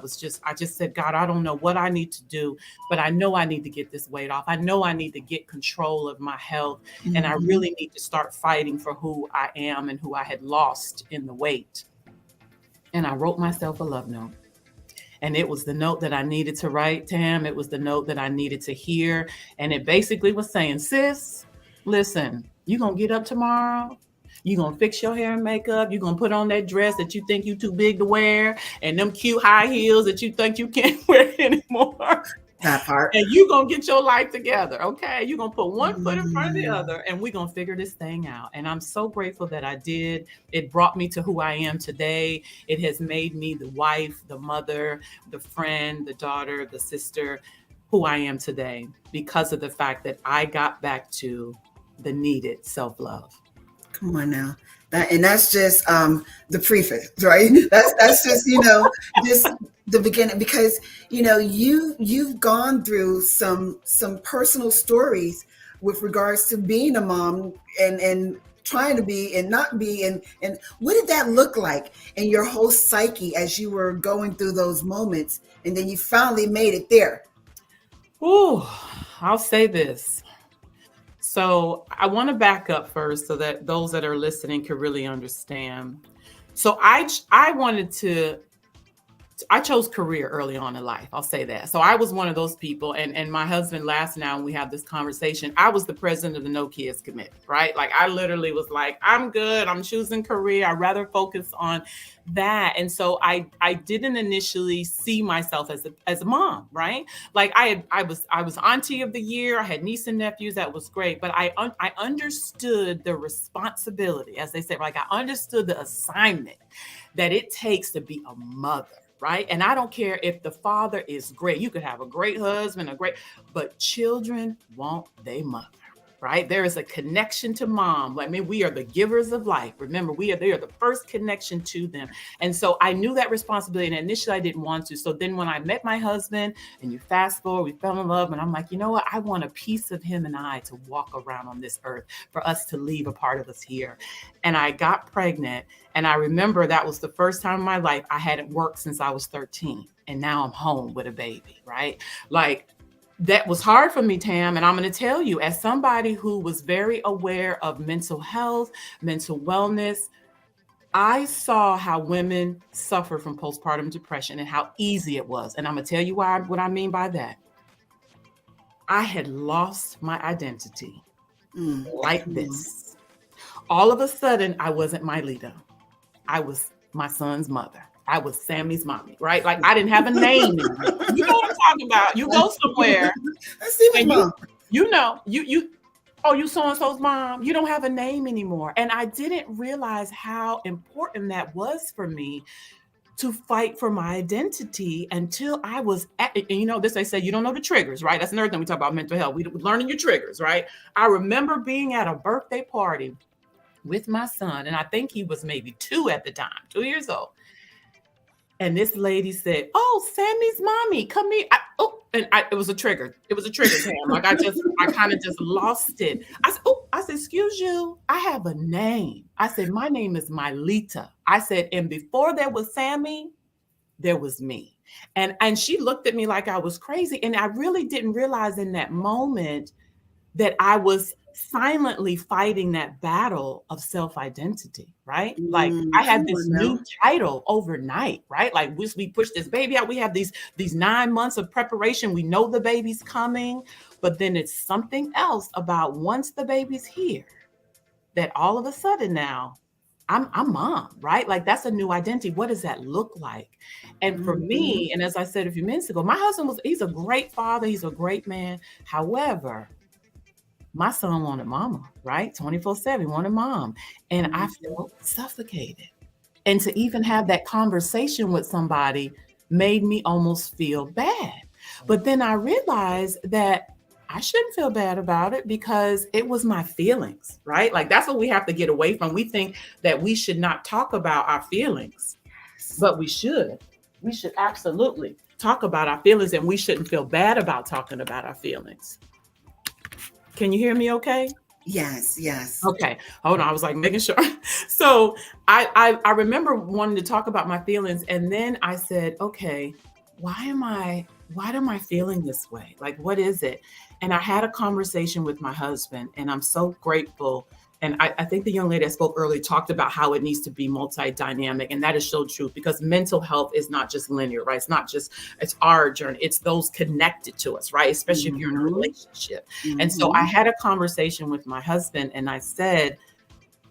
just said, God, I don't know what I need to do, but I know I need to get this weight off. I know I need to get control of my health. And I really need to start fighting for who I am and who I had lost in the weight. And I wrote myself a love note. And it was the note that I needed to write, Tam. It was the note that I needed to hear. And it basically was saying, sis, listen, you're going to get up tomorrow. You're going to fix your hair and makeup. You're going to put on that dress that you think you're too big to wear, and them cute high heels that you think you can't wear anymore. That part. And you're going to get your life together, okay? You're going to put one foot in front of the other, and we're going to figure this thing out. And I'm so grateful that I did. It brought me to who I am today. It has made me the wife, the mother, the friend, the daughter, the sister, who I am today, because of the fact that I got back to the needed self-love. Come on now. That's just the preface, right? That's just, just the beginning, because, you've gone through some personal stories with regards to being a mom and trying to be and not be. And what did that look like in your whole psyche as you were going through those moments, and then you finally made it there? Ooh, I'll say this. So I want to back up first so that those that are listening can really understand. So I wanted to I chose career early on in life. I'll say that. So I was one of those people, and my husband laughs now when we have this conversation. I was the president of the No Kids Committee, right? Like I literally was like, I'm good. I'm choosing career. I'd rather focus on that. And so I didn't initially see myself as a mom, right? Like I was auntie of the year. I had niece and nephews. That was great. But I understood the responsibility, as they say, like I understood the assignment that it takes to be a mother. Right. And I don't care if the father is great. You could have a great husband, but children want their mother. Right. There is a connection to mom. I mean, we are the givers of life. Remember, they are the first connection to them. And so I knew that responsibility. And initially I didn't want to. So then when I met my husband and you fast forward, we fell in love. And I'm like, you know what? I want a piece of him and I to walk around on this earth, for us to leave a part of us here. And I got pregnant. And I remember that was the first time in my life I hadn't worked since I was 13. And now I'm home with a baby, right? Like that was hard for me, Tam. And I'm going to tell you, as somebody who was very aware of mental health, mental wellness, I saw how women suffer from postpartum depression and how easy it was. And I'm going to tell you what I mean by that. I had lost my identity like this. All of a sudden, I wasn't my leader. I was my son's mother. I was Sammy's mommy, right? Like I didn't have a name. You know what I'm talking about? You go somewhere, I see my mom. You so-and-so's mom. You don't have a name anymore. And I didn't realize how important that was for me to fight for my identity until I was they say you don't know the triggers, right? That's another thing we talk about mental health. We learning your triggers, right? I remember being at a birthday party with my son, and I think he was maybe 2 at the time, 2 years old. And this lady said, "Oh, Sammy's mommy, come here." It was a trigger. It was a trigger, Tam. Like I kind of just lost it. I said, "Excuse you, I have a name." I said, "My name is Mylita." I said, "And before there was Sammy, there was me." And she looked at me like I was crazy. And I really didn't realize in that moment that I was silently fighting that battle of self-identity, right? Like I had this new title overnight, right? Like we push this baby out. We have these 9 months of preparation. We know the baby's coming, but then it's something else about once the baby's here that all of a sudden now I'm mom, right? Like that's a new identity. What does that look like? And for me, and as I said a few minutes ago, my husband he's a great father. He's a great man. However, my son wanted mama, right? 24/7, wanted mom. And I felt suffocated. And to even have that conversation with somebody made me almost feel bad. But then I realized that I shouldn't feel bad about it because it was my feelings, right? Like that's what we have to get away from. We think that we should not talk about our feelings, but we should. We should absolutely talk about our feelings, and we shouldn't feel bad about talking about our feelings. Can you hear me okay? Yes. Okay. Hold on. I was like making sure. So I remember wanting to talk about my feelings. And then I said, okay, why am I feeling this way? Like, what is it? And I had a conversation with my husband, and I'm so grateful. And I think the young lady I spoke earlier talked about how it needs to be multi-dynamic. And that is so true because mental health is not just linear, right? It's our journey. It's those connected to us, right? Especially if you're in a relationship. And so I had a conversation with my husband and I said,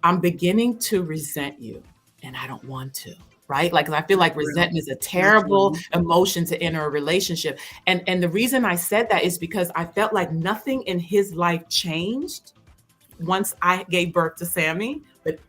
I'm beginning to resent you and I don't want to. Right? Like, I feel like resentment is a terrible emotion to enter a relationship. And the reason I said that is because I felt like nothing in his life changed once I gave birth to Sammy, but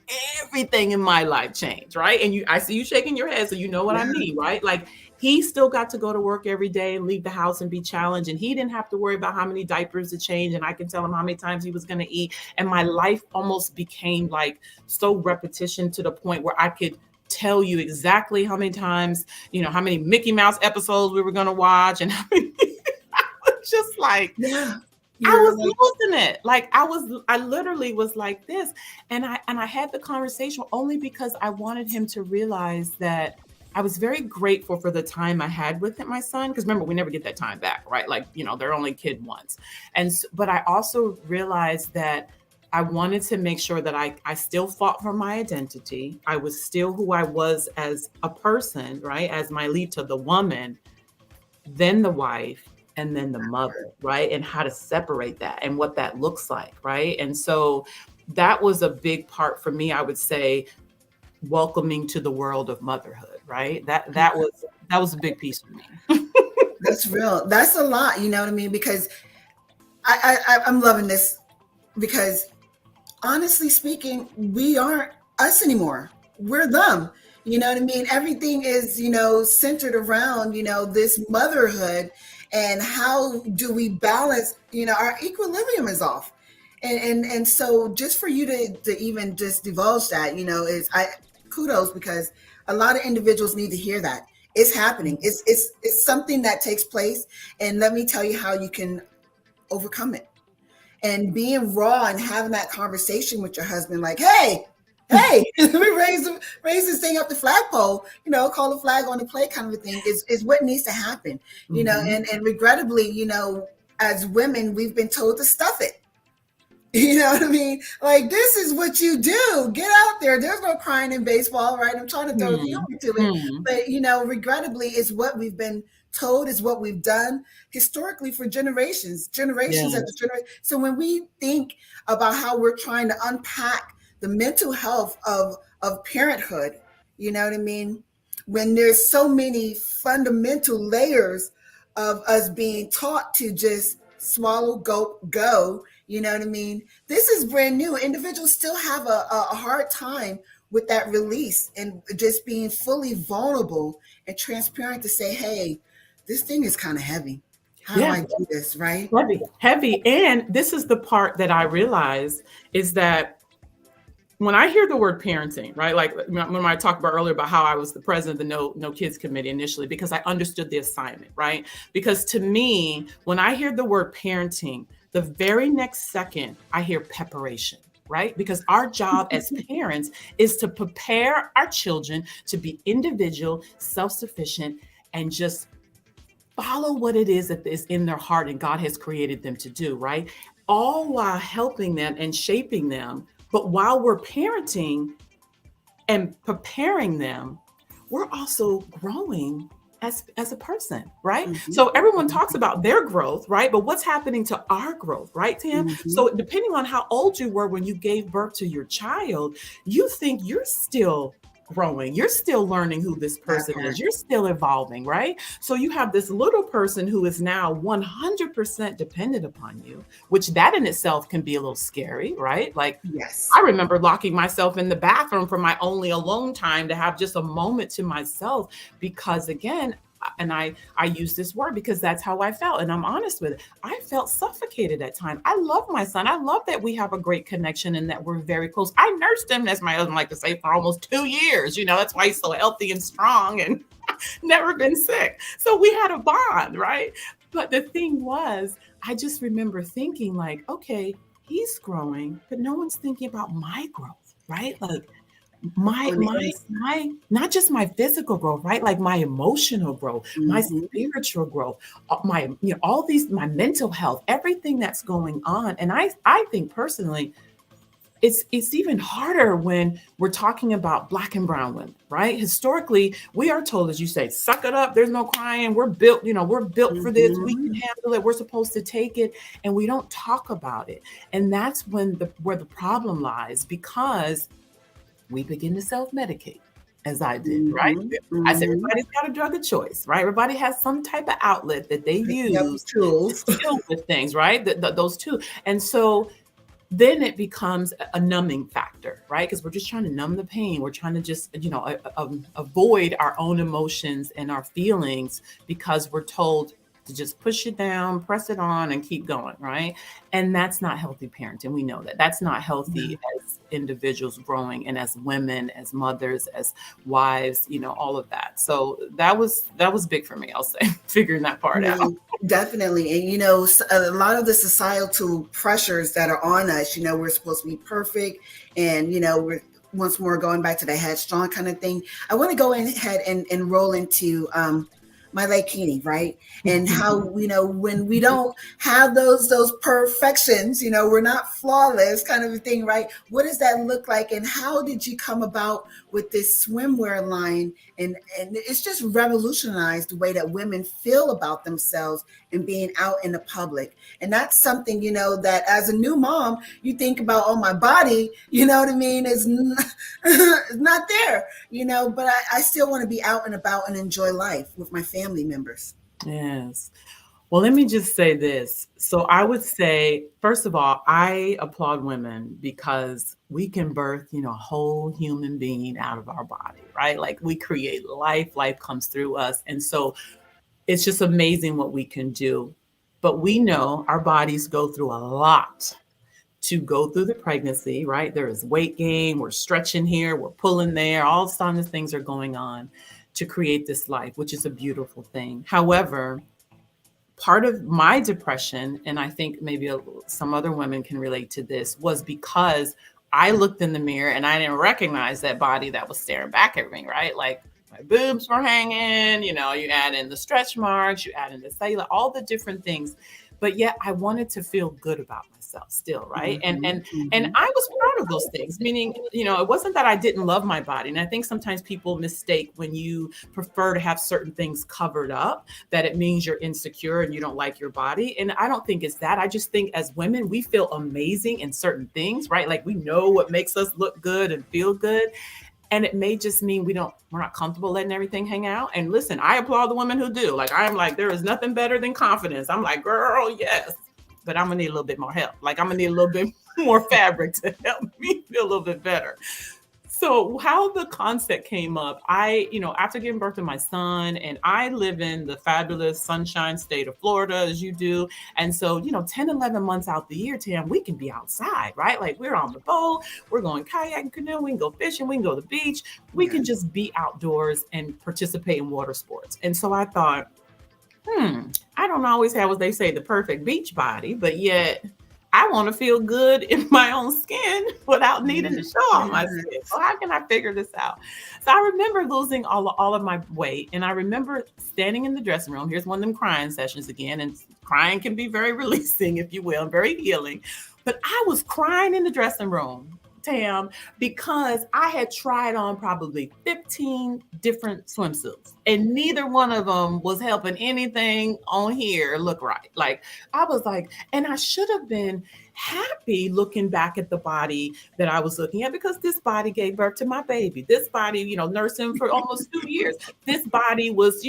everything in my life changed, right? And I see you shaking your head, so you know what I mean, right? Like he still got to go to work every day and leave the house and be challenged, and he didn't have to worry about how many diapers to change, and I can tell him how many times he was going to eat. And my life almost became like so repetition to the point where I could tell you exactly how many times, how many Mickey Mouse episodes we were going to watch, and I was just like, I was losing it. Like I literally was like this. And I had the conversation only because I wanted him to realize that I was very grateful for the time I had with my son. Because remember, we never get that time back, right? Like, they're only kid once. But I also realized that I wanted to make sure that I still fought for my identity. I was still who I was as a person, right? As my Lita, the woman, then the wife, and then the mother, right? And how to separate that and what that looks like, right? And so that was a big part for me, I would say, welcoming to the world of motherhood, right? That was a big piece for me. That's real. That's a lot, you know what I mean? Because I'm loving this, because honestly speaking, we aren't us anymore. We're them. You know what I mean? Everything is, centered around, this motherhood, and how do we balance, our equilibrium is off. And so just for you to even just divulge that, is kudos, because a lot of individuals need to hear that. It's happening. It's something that takes place. And let me tell you how you can overcome it. And being raw and having that conversation with your husband, like, hey, let me raise this thing up the flagpole, call the flag on the play, kind of a thing, is what needs to happen, and regrettably, as women, we've been told to stuff it. You know what I mean? Like, this is what you do. Get out there. There's no crying in baseball, right? I'm trying to throw humor to it. But, regrettably, it's what we've been told, is what we've done historically for generations after generation. So when we think about how we're trying to unpack the mental health of parenthood, you know what I mean? When there's so many fundamental layers of us being taught to just swallow, go, you know what I mean? This is brand new. Individuals still have a hard time with that release, and just being fully vulnerable and transparent to say, hey, this thing is kind of heavy. How do I do this, right? Heavy. And this is the part that I realize, is that when I hear the word parenting, right? Like when I talked about earlier about how I was the president of the No Kids Committee initially, because I understood the assignment, right? Because to me, when I hear the word parenting, the very next second I hear preparation, right? Because our job as parents is to prepare our children to be individual, self-sufficient, and just follow what it is that is in their heart and God has created them to do, right? All while helping them and shaping them. But while we're parenting and preparing them, we're also growing as a person, right? So everyone talks about their growth, right? But what's happening to our growth, right, Tam? So depending on how old you were when you gave birth to your child, you think you're still growing. You're still learning who this person is. You're still evolving, right? So you have this little person who is now 100% dependent upon you, which that in itself can be a little scary, right? Like, yes, I remember locking myself in the bathroom for my only alone time to have just a moment to myself, because again, and I use this word because that's how I felt. And I'm honest with it. I felt suffocated at times. I love my son. I love that we have a great connection and that we're very close. I nursed him, as my husband liked to say, for almost 2 years. That's why he's so healthy and strong and never been sick. So we had a bond, right? But the thing was, I just remember thinking like, okay, he's growing, but no one's thinking about my growth, right? Like, my not just my physical growth, right? Like my emotional growth, my spiritual growth, my all these, my mental health, everything that's going on. And I think personally, it's even harder when we're talking about Black and brown women, right? Historically, we are told, as you say, suck it up. There's no crying. We're built, we're built for this. We can handle it. We're supposed to take it, and we don't talk about it. And that's where the problem lies, because we begin to self-medicate, as I did, right? I said, everybody's got a drug of choice, right? Everybody has some type of outlet that they use to deal with things, right? Those two. And so then it becomes a numbing factor, right? Because we're just trying to numb the pain. We're trying to just, avoid our own emotions and our feelings, because we're told to just push it down, press it on, and keep going, right? And that's not healthy parenting. We know that. That's not healthy as individuals growing, and as women, as mothers, as wives, all of that. So that was big for me, I'll say, figuring that part out. Definitely. And, a lot of the societal pressures that are on us, we're supposed to be perfect, and, we're once more going back to the headstrong kind of thing. I want to go ahead and roll into my bikini, right? And how, when we don't have those perfections, we're not flawless kind of a thing, right? What does that look like? And how did you come about with this swimwear line? And it's just revolutionized the way that women feel about themselves and being out in the public. And that's something, that as a new mom, you think about, oh, my body, you know what I mean, is not there, but I still want to be out and about and enjoy life with my family members. Yes. Well, let me just say this. So I would say, first of all, I applaud women because we can birth, a whole human being out of our body, right? Like we create life comes through us. And so it's just amazing what we can do. But we know our bodies go through a lot to go through the pregnancy, right? There is weight gain, we're stretching here, we're pulling there, all kinds of things are going on to create this life, which is a beautiful thing. However, part of my depression, and I think maybe some other women can relate to this, was because I looked in the mirror and I didn't recognize that body that was staring back at me, right? Like my boobs were hanging, you add in the stretch marks, you add in the cellulite, all the different things. But yet I wanted to feel good about myself still, right? And I was proud of those things, meaning, it wasn't that I didn't love my body. And I think sometimes people mistake when you prefer to have certain things covered up, that it means you're insecure and you don't like your body. And I don't think it's that. I just think as women, we feel amazing in certain things, right? Like we know what makes us look good and feel good. And it may just mean we're not comfortable letting everything hang out. And listen, I applaud the women who do. Like, I'm like, there is nothing better than confidence. I'm like, girl, yes, but I'm gonna need a little bit more help. Like, I'm gonna need a little bit more fabric to help me feel a little bit better. So how the concept came up, after giving birth to my son, and I live in the fabulous sunshine state of Florida, as you do. And so, 10, 11 months out the year, Tam, we can be outside, right? Like we're on the boat, we're going kayaking, canoe, we can go fishing, we can go to the beach. We can just be outdoors and participate in water sports. And so I thought, I don't always have what they say, the perfect beach body, but yet I want to feel good in my own skin without needing to show all my skin. So how can I figure this out? So I remember losing all of my weight. And I remember standing in the dressing room. Here's one of them crying sessions again. And crying can be very releasing, if you will, and very healing. But I was crying in the dressing room, Tam, because I had tried on probably 15 different swimsuits and neither one of them was helping anything on here look right. Like I was like, and I should have been happy looking back at the body that I was looking at, because this body gave birth to my baby. This body, nursed him for almost 2 years. This body was,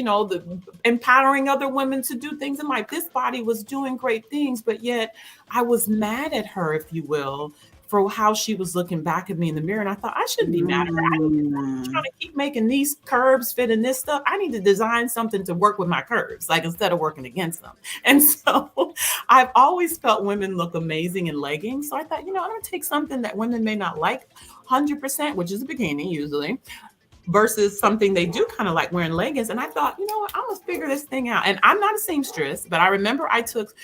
empowering other women to do things in life. This body was doing great things, but yet I was mad at her, if you will, for how she was looking back at me in the mirror. And I thought, I shouldn't be mad at her. I'm trying to keep making these curves fit in this stuff. I need to design something to work with my curves, like instead of working against them. And so I've always felt women look amazing in leggings. So I thought, I'm going to take something that women may not like 100%, which is a bikini usually, versus something they do kind of like wearing leggings. And I thought, what, I'm gonna figure this thing out. And I'm not a seamstress, but I remember I took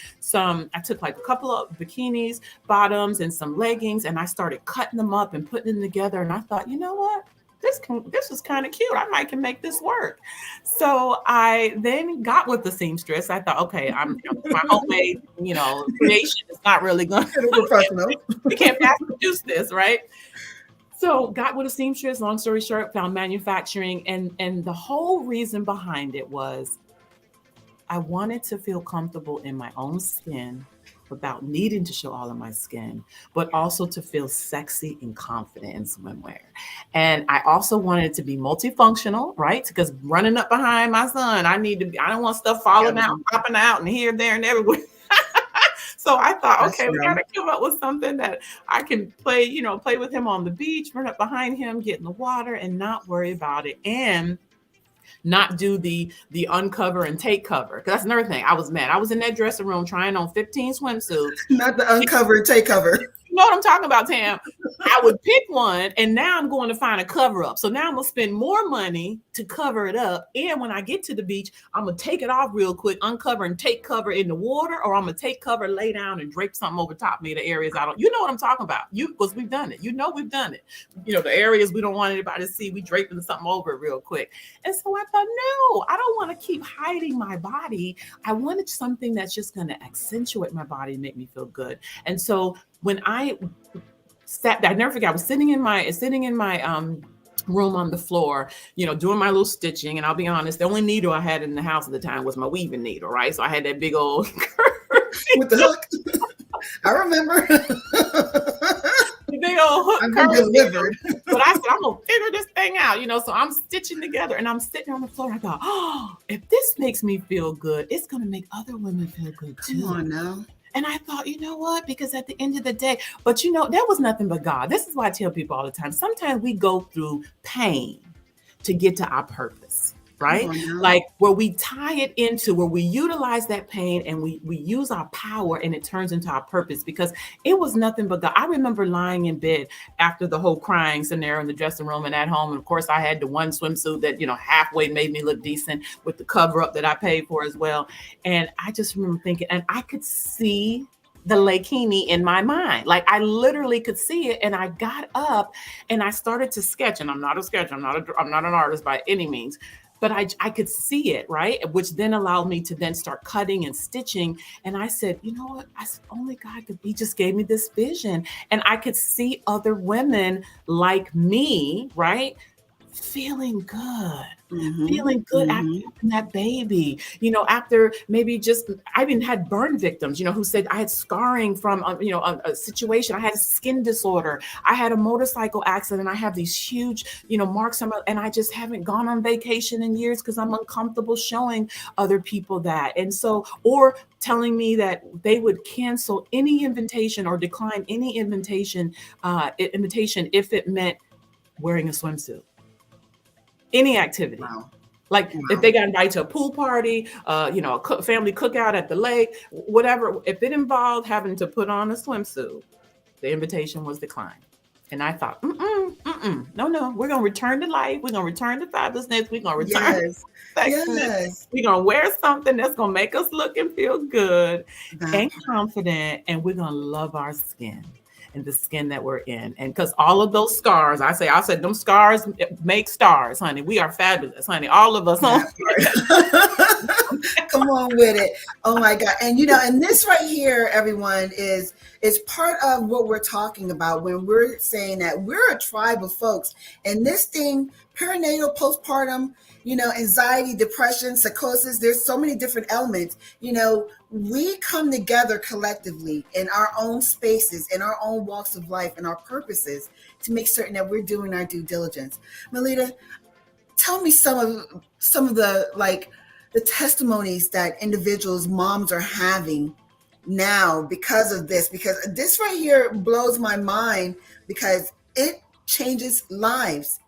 like a couple of bikinis, bottoms, and some leggings, and I started cutting them up and putting them together. And I thought, you know what? This is kind of cute. I might can make this work. So I then got with the seamstress. I thought, okay, my homemade, creation is not really going to be professional. We can't mass produce this, right? So got with a seamstress, long story short, found manufacturing. And the whole reason behind it was I wanted to feel comfortable in my own skin without needing to show all of my skin, but also to feel sexy and confident in swimwear. And I also wanted it to be multifunctional, right? Because running up behind my son, I don't want stuff falling out, popping out and here, there, and everywhere. So I thought, okay, we got to come up with something that I can play with him on the beach, run up behind him, get in the water and not worry about it. And not do the uncover and take cover. Because that's another thing. I was mad. I was in that dressing room trying on 15 swimsuits. Not the uncover and take cover. You know what I'm talking about, Tam? I would pick one, and now I'm going to find a cover up. So now I'm gonna spend more money to cover it up. And when I get to the beach, I'm gonna take it off real quick, uncover and take cover in the water, or I'm gonna take cover, lay down, and drape something over top me, the areas I don't, you know what I'm talking about. Because we've done it. You know we've done it. You know, the areas we don't want anybody to see, we draping something over it real quick. And so I thought, no, I don't want to keep hiding my body. I wanted something that's just gonna accentuate my body and make me feel good. And so when I never forget, I was sitting in my room on the floor, you know, doing my little stitching. And I'll be honest, the only needle I had in the house at the time was my weaving needle, right? So I had that big old with the hook. I remember. The big old hook. I've been delivered. But I said, I'm gonna figure this thing out, you know. So I'm stitching together, and I'm sitting on the floor. And I go, oh, if this makes me feel good, it's gonna make other women feel good too. Come on now. And I thought, you know what? Because at the end of the day, but you know, that was nothing but God. This is why I tell people all the time. Sometimes we go through pain to get to our purpose, right? Like where we tie it into, where we utilize that pain and we use our power and it turns into our purpose, because it was nothing but God. I remember lying in bed after the whole crying scenario in the dressing room and at home. And of course I had the one swimsuit that, you know, halfway made me look decent with the cover up that I paid for as well. And I just remember thinking, and I could see the Lakini in my mind. Like I literally could see it. And I got up and I started to sketch. And I'm not a sketcher. I'm not an artist by any means. But I could see it, right? Which then allowed me to then start cutting and stitching. And I said, you know what? I said, only God could be, just gave me this vision. And I could see other women like me, right? Feeling good. Feeling good after having that baby, you know, after maybe just, I even had burn victims, you know, who said I had scarring from, you know, a situation. I had a skin disorder. I had a motorcycle accident. I have these huge, you know, marks on my, and I just haven't gone on vacation in years because I'm uncomfortable showing other people that. And so, or telling me that they would cancel any invitation or decline any invitation if it meant wearing a swimsuit. Any activity. Wow. Like if they got invited to a pool party, you know, a family cookout at the lake, whatever, if it involved having to put on a swimsuit, the invitation was declined. And I thought, no, we're going to return to life. We're going to return to fabulousness. We're going to return to sexiness. We're going to wear something that's going to make us look and feel good and confident. And we're going to love our skin. And the skin that we're in. And because all of those scars, I said, them scars make stars, honey. We are fabulous, honey. All of us. Come on with it. Oh my God. And you know, and this right here, everyone, is part of what we're talking about when we're saying that we're a tribe of folks. And this thing, perinatal, postpartum, you know, anxiety, depression, psychosis, there's so many different elements. You know, we come together collectively in our own spaces, in our own walks of life, and our purposes to make certain that we're doing our due diligence. Melita, tell me some of the, like, the testimonies that individuals, moms are having now because of this, because this right here blows my mind, because it changes lives.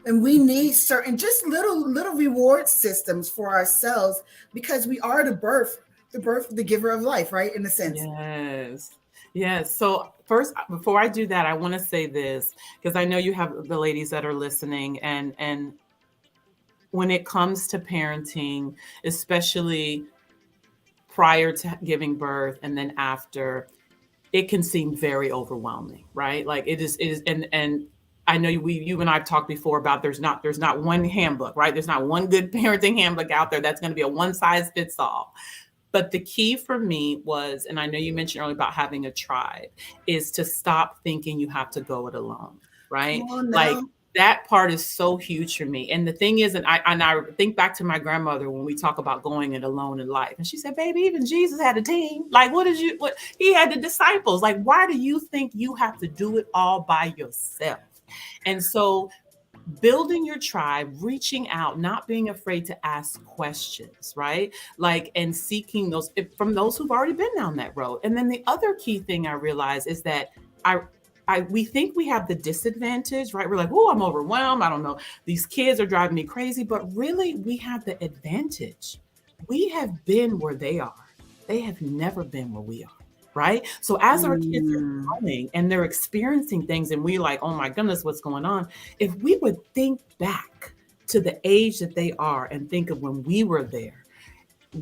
And we need certain just little reward systems for ourselves, because we are the giver of life, right? In a sense. Yes. So first, before I do that, I want to say this, because I know you have the ladies that are listening, and when it comes to parenting, especially prior to giving birth and then after, it can seem very overwhelming, right? Like it is, and I know you and I have talked before about there's not one handbook, right? There's not one good parenting handbook out there that's going to be a one size fits all. But the key for me was, and I know you mentioned earlier about having a tribe, is to stop thinking you have to go it alone, right? Like that part is so huge for me. And the thing is, and I think back to my grandmother when we talk about going it alone in life. And she said, baby, even Jesus had a team. Like, what he had the disciples. Like, why do you think you have to do it all by yourself? And so building your tribe, reaching out, not being afraid to ask questions, right? Like, and seeking those from those who've already been down that road. And then the other key thing I realized is that we think we have the disadvantage, right? We're like, oh, I'm overwhelmed. I don't know. These kids are driving me crazy. But really, we have the advantage. We have been where they are. They have never been where we are. right? So as our kids are Mm. growing and they're experiencing things and we like, oh my goodness, what's going on? If we would think back to the age that they are and think of when we were there,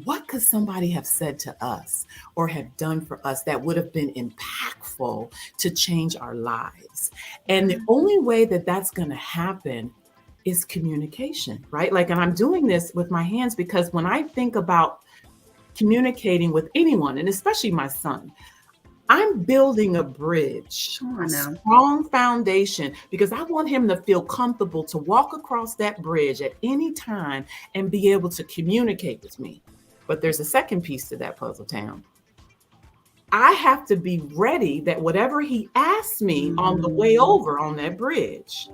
what could somebody have said to us or have done for us that would have been impactful to change our lives? And the only way that that's going to happen is communication, right? Like, and I'm doing this with my hands because when I think about communicating with anyone, and especially my son, I'm building a bridge, Come a on now. strong foundation, because I want him to feel comfortable to walk across that bridge at any time and be able to communicate with me. But there's a second piece to that puzzle, Tam. I have to be ready that whatever he asks me on the way over on that bridge,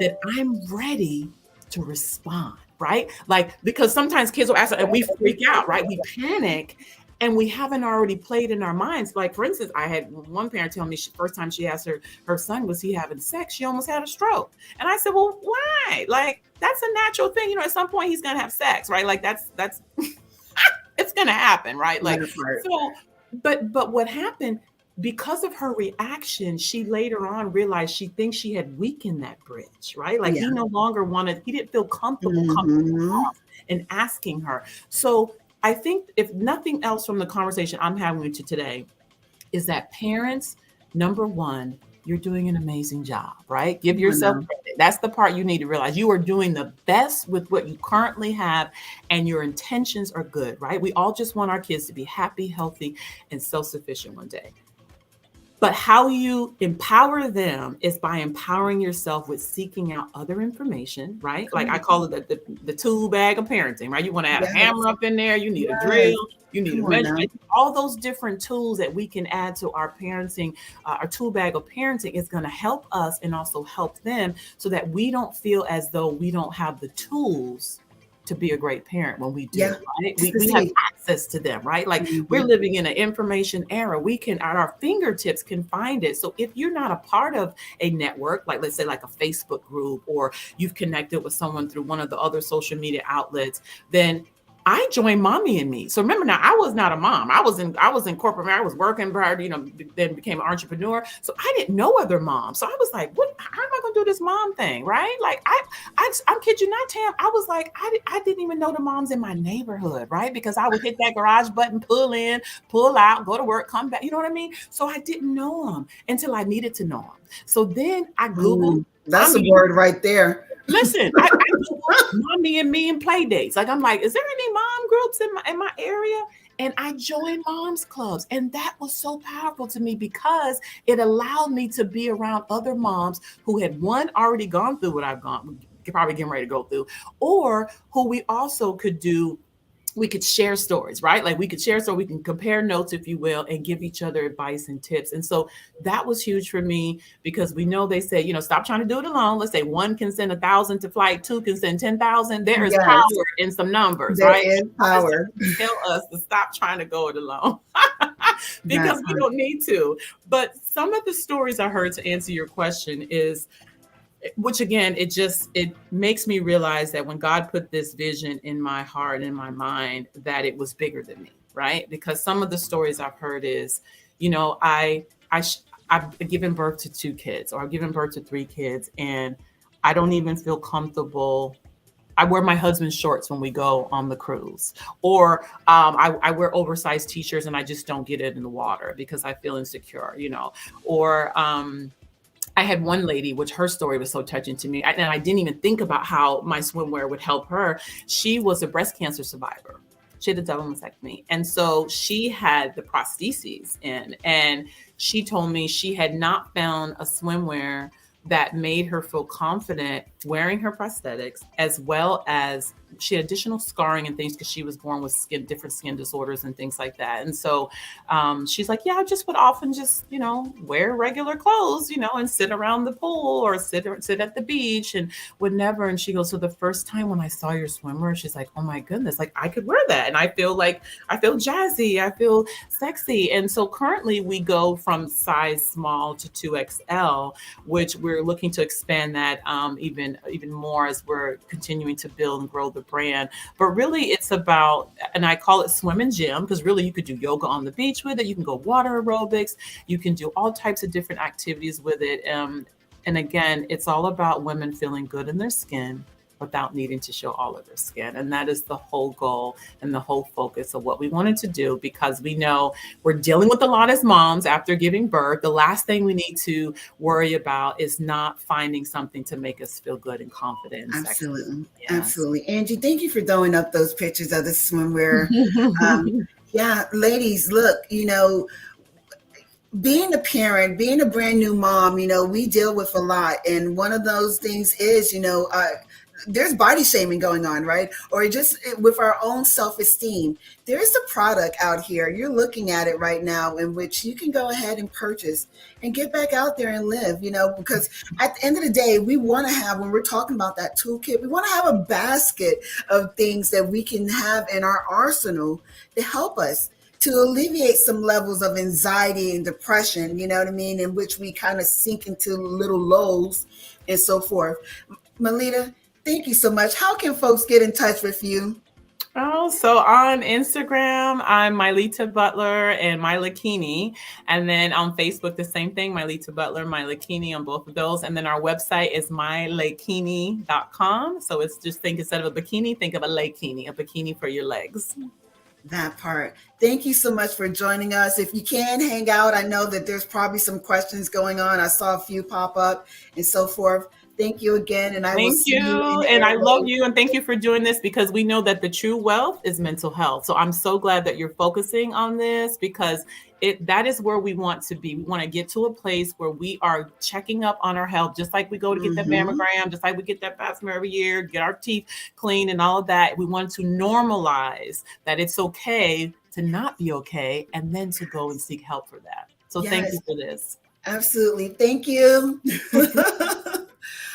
that I'm ready to respond, right? Like, because sometimes kids will ask and we freak out, right? We panic and we haven't already played in our minds. Like, for instance, I had one parent tell me first time she asked her son, was he having sex? She almost had a stroke. And I said, well, why? Like, that's a natural thing. You know, at some point he's going to have sex, right? Like that's it's going to happen, right? Like, so, but what happened, because of her reaction, she later on realized she thinks she had weakened that bridge, right? Like he no longer he didn't feel comfortable coming across and asking her. So I think if nothing else from the conversation I'm having with you today is that parents, number one, you're doing an amazing job, right? Give yourself credit. That's the part you need to realize. You are doing the best with what you currently have and your intentions are good, right? We all just want our kids to be happy, healthy, and self-sufficient one day. But how you empower them is by empowering yourself with seeking out other information, right? Like I call it the tool bag of parenting, right? You want to add a hammer up in there, you need a drill, you need a measurement. All those different tools that we can add to our parenting, our tool bag of parenting is going to help us and also help them so that we don't feel as though we don't have the tools to be a great parent when we do, right? We have access to them, right? Like we're living in an information era. We can, at our fingertips, can find it. So if you're not a part of a network, like let's say like a Facebook group, or you've connected with someone through one of the other social media outlets, then I joined Mommy and Me. So remember now, I was not a mom. I was in corporate. I was working prior to, then became an entrepreneur. So I didn't know other moms. So I was like, what? How am I going to do this mom thing? Right? Like I'm kid you not, Tam. I was like, I didn't even know the moms in my neighborhood, right? Because I would hit that garage button, pull in, pull out, go to work, come back. You know what I mean? So I didn't know them until I needed to know them. So then I Googled. That's a word right there. Listen, I Googled Mommy and Me and play dates. Like I'm like, is there any mom groups in my area? And I joined moms clubs. And that was so powerful to me because it allowed me to be around other moms who had already gone through what I've probably getting ready to go through, or who we also could do. We could share stories, right? Like we could share, so we can compare notes, if you will, and give each other advice and tips. And so that was huge for me because we know they say, stop trying to do it alone. Let's say one can send 1,000 to flight, two can send 10,000. There is power in some numbers, right? There is power. Tell us to stop trying to go it alone because we don't need to. But some of the stories I heard to answer your question is, which again, it makes me realize that when God put this vision in my heart and my mind, that it was bigger than me, right? Because some of the stories I've heard is, I've given birth to 2 kids, or I've given birth to 3 kids, and I don't even feel comfortable. I wear my husband's shorts when we go on the cruise, or I wear oversized t-shirts and I just don't get it in the water because I feel insecure, or I had one lady, which her story was so touching to me. And I didn't even think about how my swimwear would help her. She was a breast cancer survivor. She had a double mastectomy. And so she had the prostheses in, and she told me she had not found a swimwear that made her feel confident wearing her prosthetics, as well as she had additional scarring and things because she was born with different skin disorders and things like that. And so she's like, I just would often just, wear regular clothes, and sit around the pool or sit at the beach and would never. And she goes, so the first time when I saw your swimwear, she's like, oh my goodness, like I could wear that. And I feel jazzy, I feel sexy. And so currently we go from size small to 2XL, which we're looking to expand that even more as we're continuing to build and grow the brand. But really it's about, and I call it swim and gym, because really you could do yoga on the beach with it. You can go water aerobics. You can do all types of different activities with it. And again, it's all about women feeling good in their skin without needing to show all of their skin. And that is the whole goal and the whole focus of what we wanted to do, because we know we're dealing with a lot as moms after giving birth. The last thing we need to worry about is not finding something to make us feel good and confident. Absolutely. Yes. Absolutely. Angie, thank you for throwing up those pictures of the swimwear. Yeah, ladies, look, being a parent, being a brand new mom, we deal with a lot. And one of those things is, there's body shaming going on, right? Or just with our own self-esteem. There's a product out here. You're looking at it right now in which you can go ahead and purchase and get back out there and live, because at the end of the day, we want to have, when we're talking about that toolkit, we want to have a basket of things that we can have in our arsenal to help us to alleviate some levels of anxiety and depression, in which we kind of sink into little lows and so forth. Melita, thank you so much. How can folks get in touch with you? Oh, so on Instagram, I'm Mylita Butler and Mylakini. And then on Facebook, the same thing, Mylita Butler, Mylakini on both of those. And then our website is mylakini.com. So it's just instead of a bikini, think of a bikini for your legs. That part. Thank you so much for joining us. If you can hang out, I know that there's probably some questions going on. I saw a few pop up and so forth. Thank you again. And I will see you. And I love you. And thank you for doing this, because we know that the true wealth is mental health. So I'm so glad that you're focusing on this, because that is where we want to be. We want to get to a place where we are checking up on our health, just like we go to get that mammogram, just like we get that pap smear every year, get our teeth clean and all of that. We want to normalize that it's okay to not be okay, and then to go and seek help for that. So Thank you for this. Absolutely. Thank you.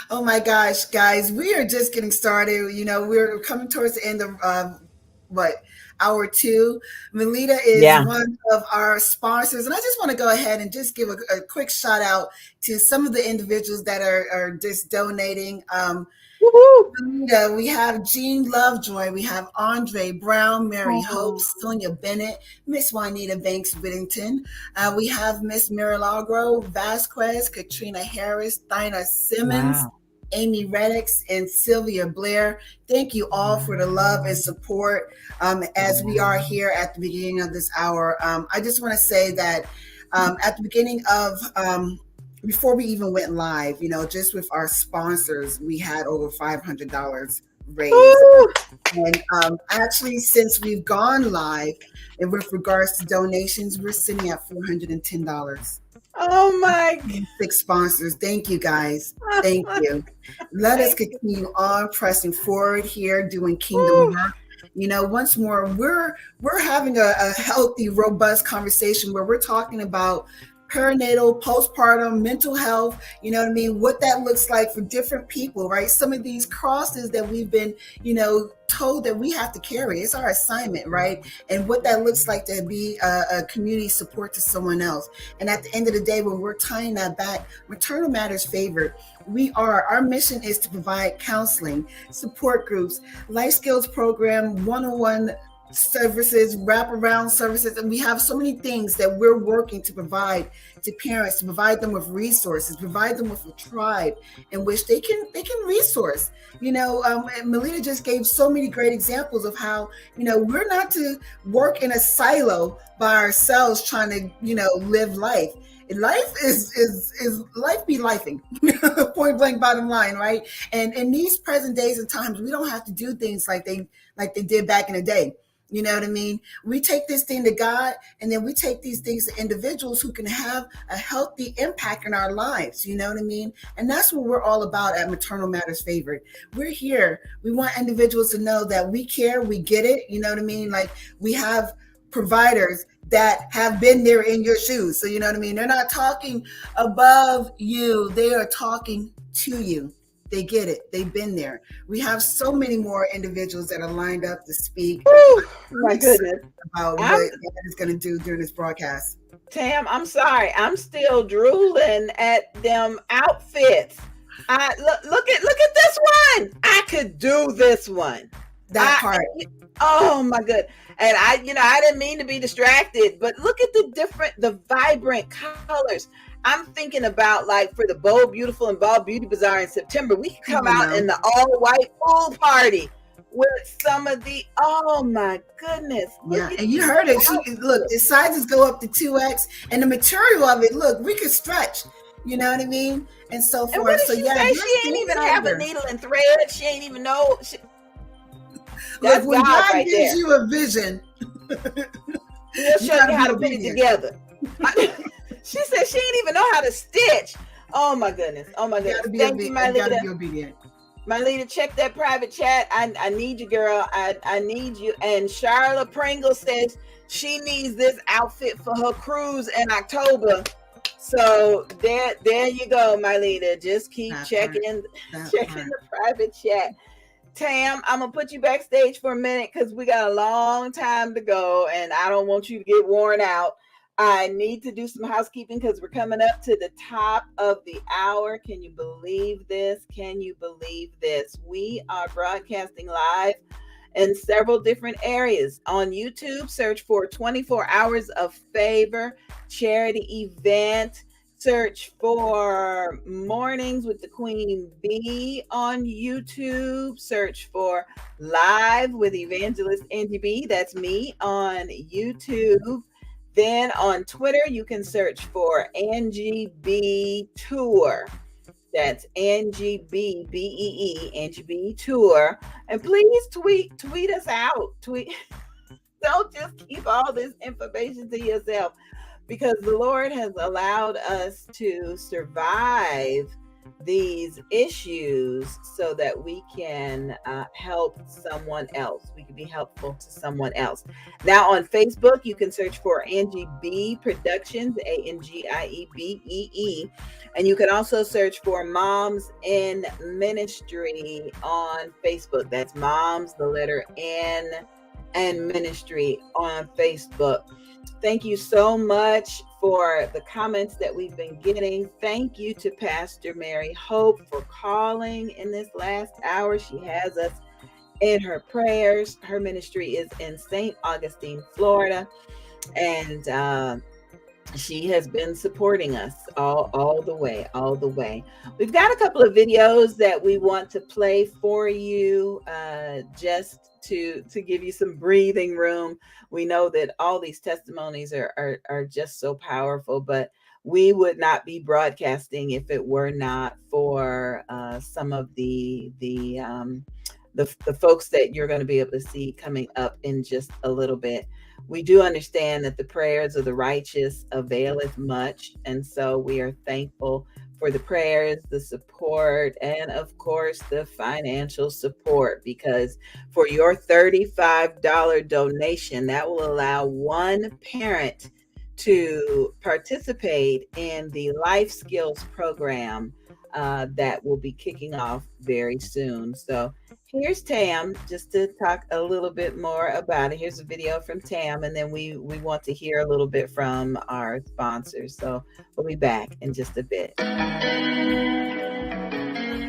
Oh my gosh, guys, we are just getting started. We're coming towards the end of hour 2. Melita is one of our sponsors. And I just want to go ahead and just give a quick shout out to some of the individuals that are just donating. Melita, we have Jean Lovejoy, we have Andre Brown, Mary Hope, Sonia Bennett, Miss Juanita Banks Whittington. We have Miss Mirilagro Vasquez, Katrina Harris, Dinah Simmons, Amy Reddix, and Sylvia Blair. Thank you all for the love and support as we are here at the beginning of this hour. I just want to say that at the beginning of, before we even went live, just with our sponsors, we had over $500 raised. And actually, since we've gone live, and with regards to donations, we're sitting at $410. Oh my! 6 sponsors. Thank you, guys. Thank you. Let us continue on pressing forward here, doing kingdom work. Once more, we're having a healthy, robust conversation where we're talking about perinatal, postpartum, mental health, what that looks like for different people, right? Some of these crosses that we've been, told that we have to carry. It's our assignment, right? And what that looks like to be a community support to someone else. And at the end of the day, when we're tying that back, Maternal Matters Favored, our mission is to provide counseling, support groups, life skills program, one-on-one services, wraparound services, and we have so many things that we're working to provide to parents, to provide them with resources, provide them with a tribe in which they can resource. Melita just gave so many great examples of how we're not to work in a silo by ourselves trying to live life. Life is life be lifing. Point blank, bottom line, right? And in these present days and times, we don't have to do things like they did back in the day. You know what I mean? We take this thing to God, and then we take these things to individuals who can have a healthy impact in our lives. You know what I mean? And that's what we're all about at Maternal Matters Favored. We're here. We want individuals to know that we care, we get it. You know what I mean? Like, we have providers that have been there in your shoes. So you know what I mean? They're not talking above you. They are talking to you. They get it. They've been there. We have so many more individuals that are lined up to speak. My goodness. About what God is going to do during this broadcast. Tam, I'm sorry. I'm still drooling at them outfits. Look at this one. I could do this one. that part. Oh my good. And I didn't mean to be distracted, but look at the vibrant colors. I'm thinking about, like, for the Bold, Beautiful, and Bald Beauty Bazaar in September, we could come out in the all white pool party with some of the, oh my goodness. Yeah, and you heard it. Look, the sizes go up to 2X, and the material of it, look, we could stretch. You know what I mean? And so forth. And what did so she yeah, say? She ain't even have a needle and thread. She ain't even know. Look, when God gives you a vision, He'll show you how to put it together. She said she ain't even know how to stitch. Oh my goodness. Oh my goodness. Thank you, my leader. Be obedient. My leader, check that private chat. I need you, girl. I need you. And Charlotte Pringle says she needs this outfit for her cruise in October. So there you go, my leader. Just keep checking the private chat. Tam, I'm gonna put you backstage for a minute because we got a long time to go, and I don't want you to get worn out. I need to do some housekeeping because we're coming up to the top of the hour. Can you believe this? Can you believe this? We are broadcasting live in several different areas. On YouTube, search for 24 Hours of Favor charity event. Search for Mornings with the Queen Bee on YouTube. Search for Live with Evangelist Angie B. That's me on YouTube. Then on Twitter, you can search for Angie B Tour. That's Angie B, B-E-E, Angie B Tour. And please tweet us out. Don't just keep all this information to yourself, because the Lord has allowed us to survive these issues so that we can help someone else. We can be helpful to someone else. Now on Facebook, you can search for Angie B Productions, ANGIEBEE. And you can also search for Moms in Ministry on Facebook. That's Moms, the letter N, and Ministry on Facebook. Thank you so much for the comments that we've been getting. Thank you to Pastor Mary Hope for calling in this last hour. She has us in her prayers. Her ministry is in St. Augustine, Florida. And she has been supporting us all the way. We've got a couple of videos that we want to play for you, just to give you some breathing room. We know that all these testimonies are just so powerful, but we would not be broadcasting if it were not for some of the folks that you're going to be able to see coming up in just a little bit. We do understand that the prayers of the righteous availeth much, and so we are thankful for the prayers, the support, and of course the financial support, because for your $35 donation, that will allow one parent to participate in the life skills program that will be kicking off very soon. So here's Tam, just to talk a little bit more about it. Here's a video from Tam, and then we want to hear a little bit from our sponsors. So we'll be back in just a bit.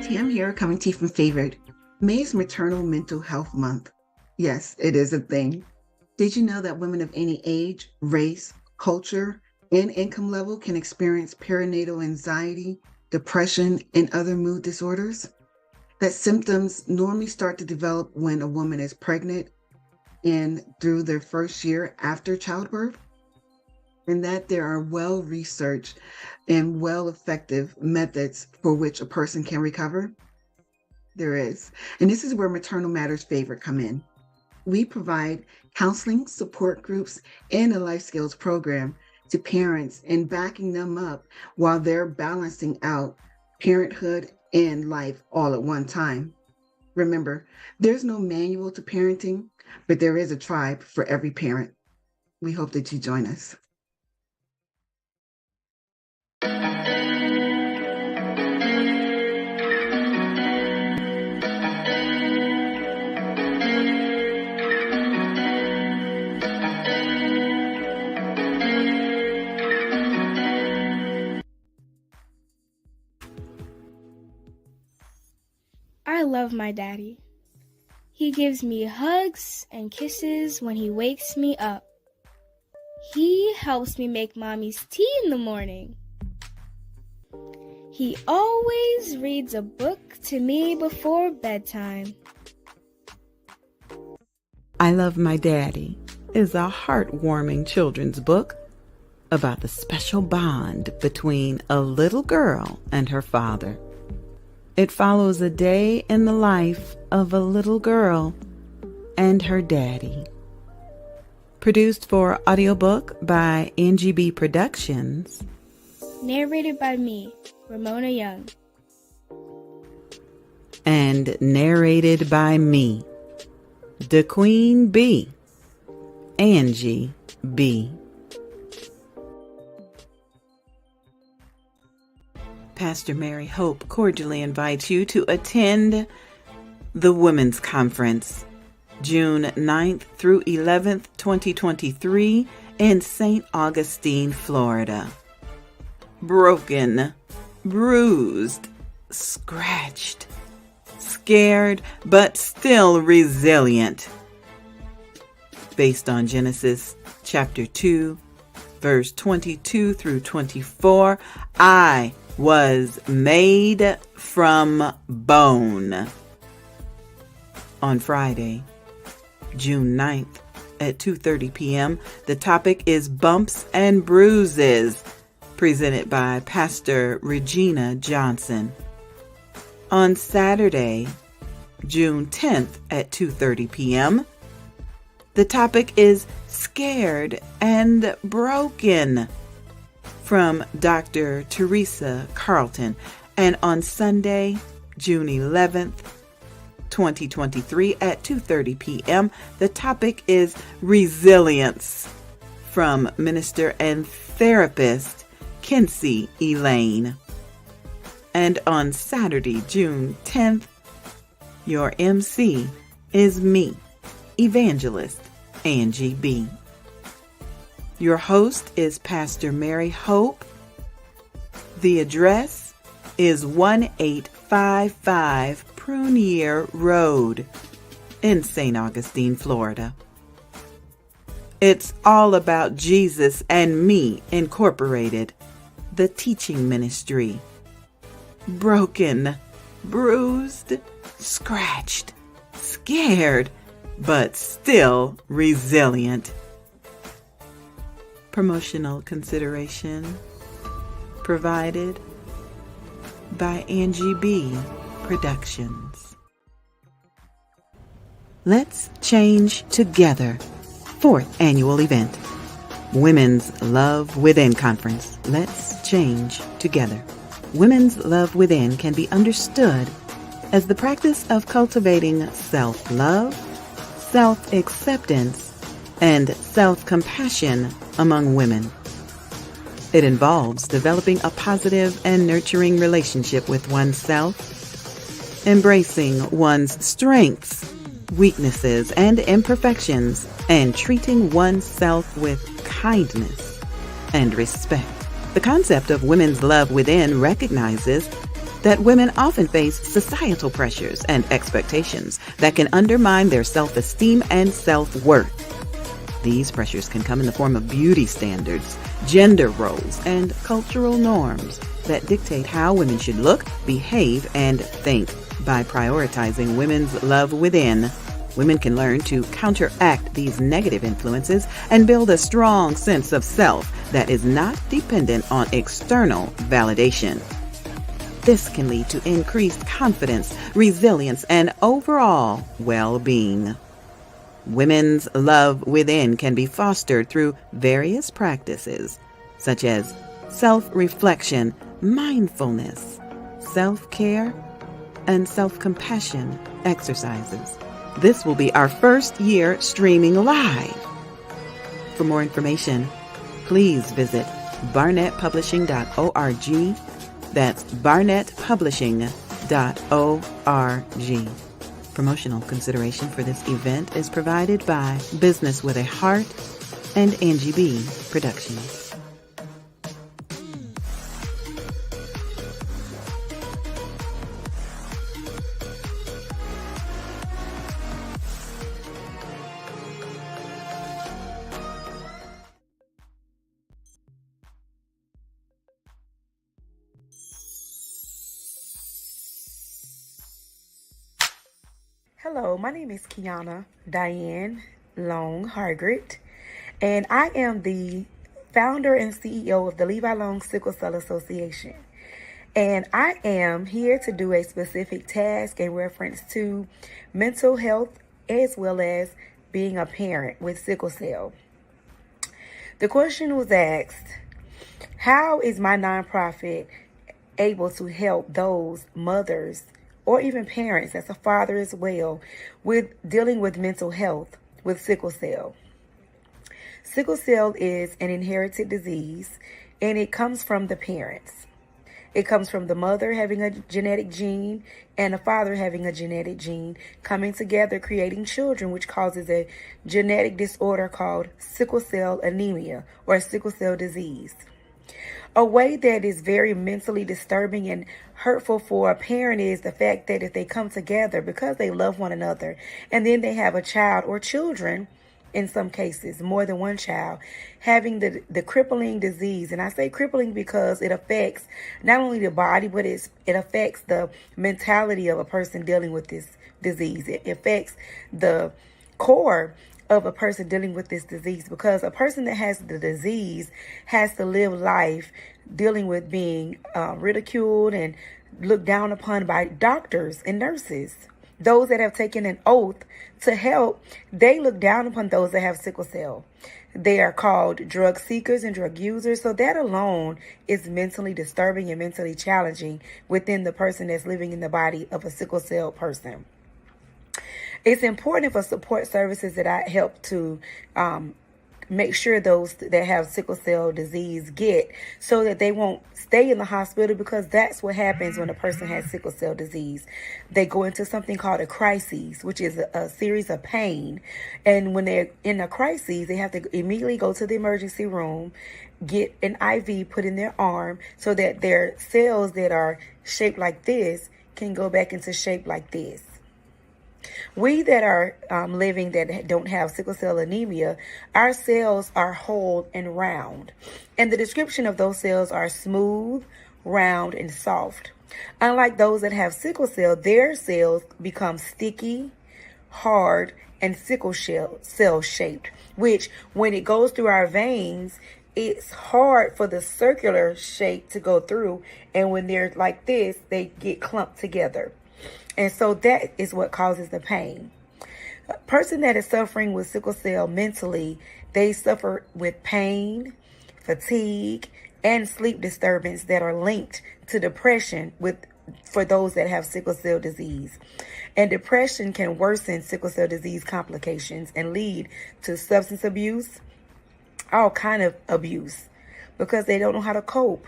Tam here, coming to you from Favored. May is Maternal Mental Health Month. Yes, it is a thing. Did you know that women of any age, race, culture, and income level can experience perinatal anxiety, depression, and other mood disorders? That symptoms normally start to develop when a woman is pregnant and through their first year after childbirth, and that there are well-researched and well-effective methods for which a person can recover? There is. And this is where Maternal Matters Favored come in. We provide counseling, support groups, and a life skills program to parents and backing them up while they're balancing out parenthood and life all at one time. Remember, there's no manual to parenting, but there is a tribe for every parent. We hope that you join us. I love my daddy. He gives me hugs and kisses when he wakes me up. He helps me make mommy's tea in the morning. He always reads a book to me before bedtime. I Love My Daddy is a heartwarming children's book about the special bond between a little girl and her father. It follows a day in the life of a little girl and her daddy. Produced for audiobook by NGB Productions. Narrated by me, Ramona Young. And narrated by me, the Queen Bee, Angie B. Pastor Mary Hope cordially invites you to attend the Women's Conference, June 9th through 11th, 2023, in St. Augustine, Florida. Broken, bruised, scratched, scared, but still resilient. Based on Genesis chapter 2, verse 22 through 24, I was made from bone. On Friday, June 9th at 2:30 p.m., the topic is Bumps and Bruises, presented by Pastor Regina Johnson. On Saturday, June 10th at 2:30 p.m., the topic is Scared and Broken, from Dr. Teresa Carlton. And on Sunday, June 11th, 2023 at 2:30 p.m., the topic is Resilience, from minister and therapist Kinsey Elaine. And on Saturday, June 10th, your MC is me, Evangelist Angie B. Your host is Pastor Mary Hope. The address is 1855 Prunier Road in St. Augustine, Florida. It's all about Jesus and Me Incorporated, the teaching ministry. Broken, bruised, scratched, scared, but still resilient. Promotional consideration provided by Angie B. Productions. Let's Change Together, 4th annual event. Women's Love Within Conference. Let's change together. Women's Love Within can be understood as the practice of cultivating self-love, self-acceptance, and self-compassion among women. It involves developing a positive and nurturing relationship with oneself, embracing one's strengths, weaknesses, and imperfections, and treating oneself with kindness and respect. The concept of women's love within recognizes that women often face societal pressures and expectations that can undermine their self-esteem and self-worth. These pressures can come in the form of beauty standards, gender roles, and cultural norms that dictate how women should look, behave, and think. By prioritizing women's love within, women can learn to counteract these negative influences and build a strong sense of self that is not dependent on external validation. This can lead to increased confidence, resilience, and overall well-being. Women's love within can be fostered through various practices, such as self-reflection, mindfulness, self-care, and self-compassion exercises. This will be our first year streaming live. For more information, please visit barnettpublishing.org. That's barnettpublishing.org. Promotional consideration for this event is provided by Business with a Heart and Angie B. Productions. Hello, my name is Kiana Diane Long Hargret, and I am the founder and CEO of the Levi Long Sickle Cell Association. And I am here to do a specific task in reference to mental health as well as being a parent with sickle cell. The question was asked, how is my nonprofit able to help those mothers or even parents as a father as well with dealing with mental health with sickle cell? Sickle cell is an inherited disease, and it comes from the parents. It comes from the mother having a genetic gene and the father having a genetic gene coming together, creating children, which causes a genetic disorder called sickle cell anemia or sickle cell disease. A way that is very mentally disturbing and hurtful for a parent is the fact that if they come together because they love one another and then they have a child or children, in some cases, more than one child, having the crippling disease. And I say crippling because it affects not only the body, but it affects the mentality of a person dealing with this disease. It affects the core of a person dealing with this disease, because a person that has the disease has to live life dealing with being ridiculed and looked down upon by doctors and nurses. Those that have taken an oath to help, they look down upon those that have sickle cell. They are called drug seekers and drug users. So that alone is mentally disturbing and mentally challenging within the person that's living in the body of a sickle cell person. It's important for support services that I help to make sure those that have sickle cell disease get, so that they won't stay in the hospital, because that's what happens when a person has sickle cell disease. They go into something called a crisis, which is a series of pain. And when they're in a crisis, they have to immediately go to the emergency room, get an IV put in their arm so that their cells that are shaped like this can go back into shape like this. We that are living that don't have sickle cell anemia, our cells are whole and round. And the description of those cells are smooth, round, and soft. Unlike those that have sickle cell, their cells become sticky, hard, and sickle cell shaped, which when it goes through our veins, it's hard for the circular shape to go through. And when they're like this, they get clumped together. And so that is what causes the pain. A person that is suffering with sickle cell mentally, they suffer with pain, fatigue, and sleep disturbance that are linked to depression for those that have sickle cell disease. And depression can worsen sickle cell disease complications and lead to substance abuse, all kind of abuse, because they don't know how to cope.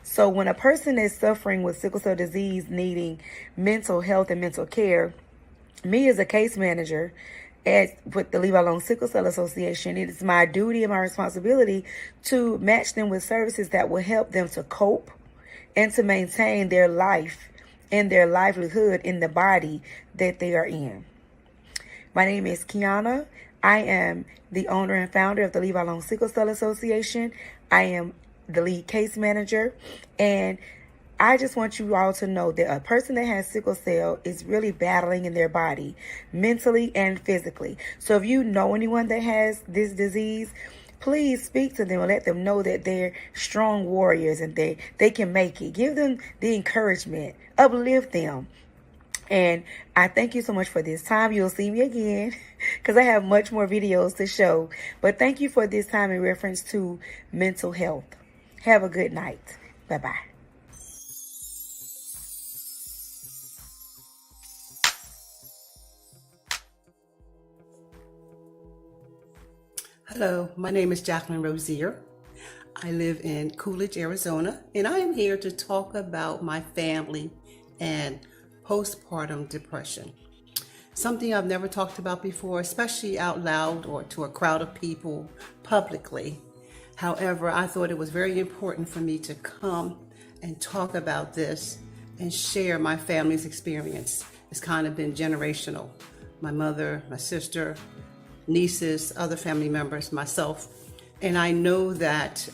So when a person is suffering with sickle cell disease, needing mental health and mental care, me as a case manager with the Levi Long Sickle Cell Association, it is my duty and my responsibility to match them with services that will help them to cope and to maintain their life and their livelihood in the body that they are in. My name is Kiana. I am the owner and founder of the Levi Long Sickle Cell Association. I am the lead case manager, and I just want you all to know that a person that has sickle cell is really battling in their body, mentally and physically. So if you know anyone that has this disease, please speak to them and let them know that they're strong warriors and they can make it. Give them the encouragement, uplift them. And I thank you so much for this time. You'll see me again because I have much more videos to show. But thank you for this time in reference to mental health. Have a good night. Bye-bye. Hello, my name is Jacqueline Rozier. I live in Coolidge, Arizona, and I am here to talk about my family and postpartum depression. Something I've never talked about before, especially out loud or to a crowd of people publicly. However, I thought it was very important for me to come and talk about this and share my family's experience. It's kind of been generational. My mother, my sister, nieces, other family members, myself. And I know that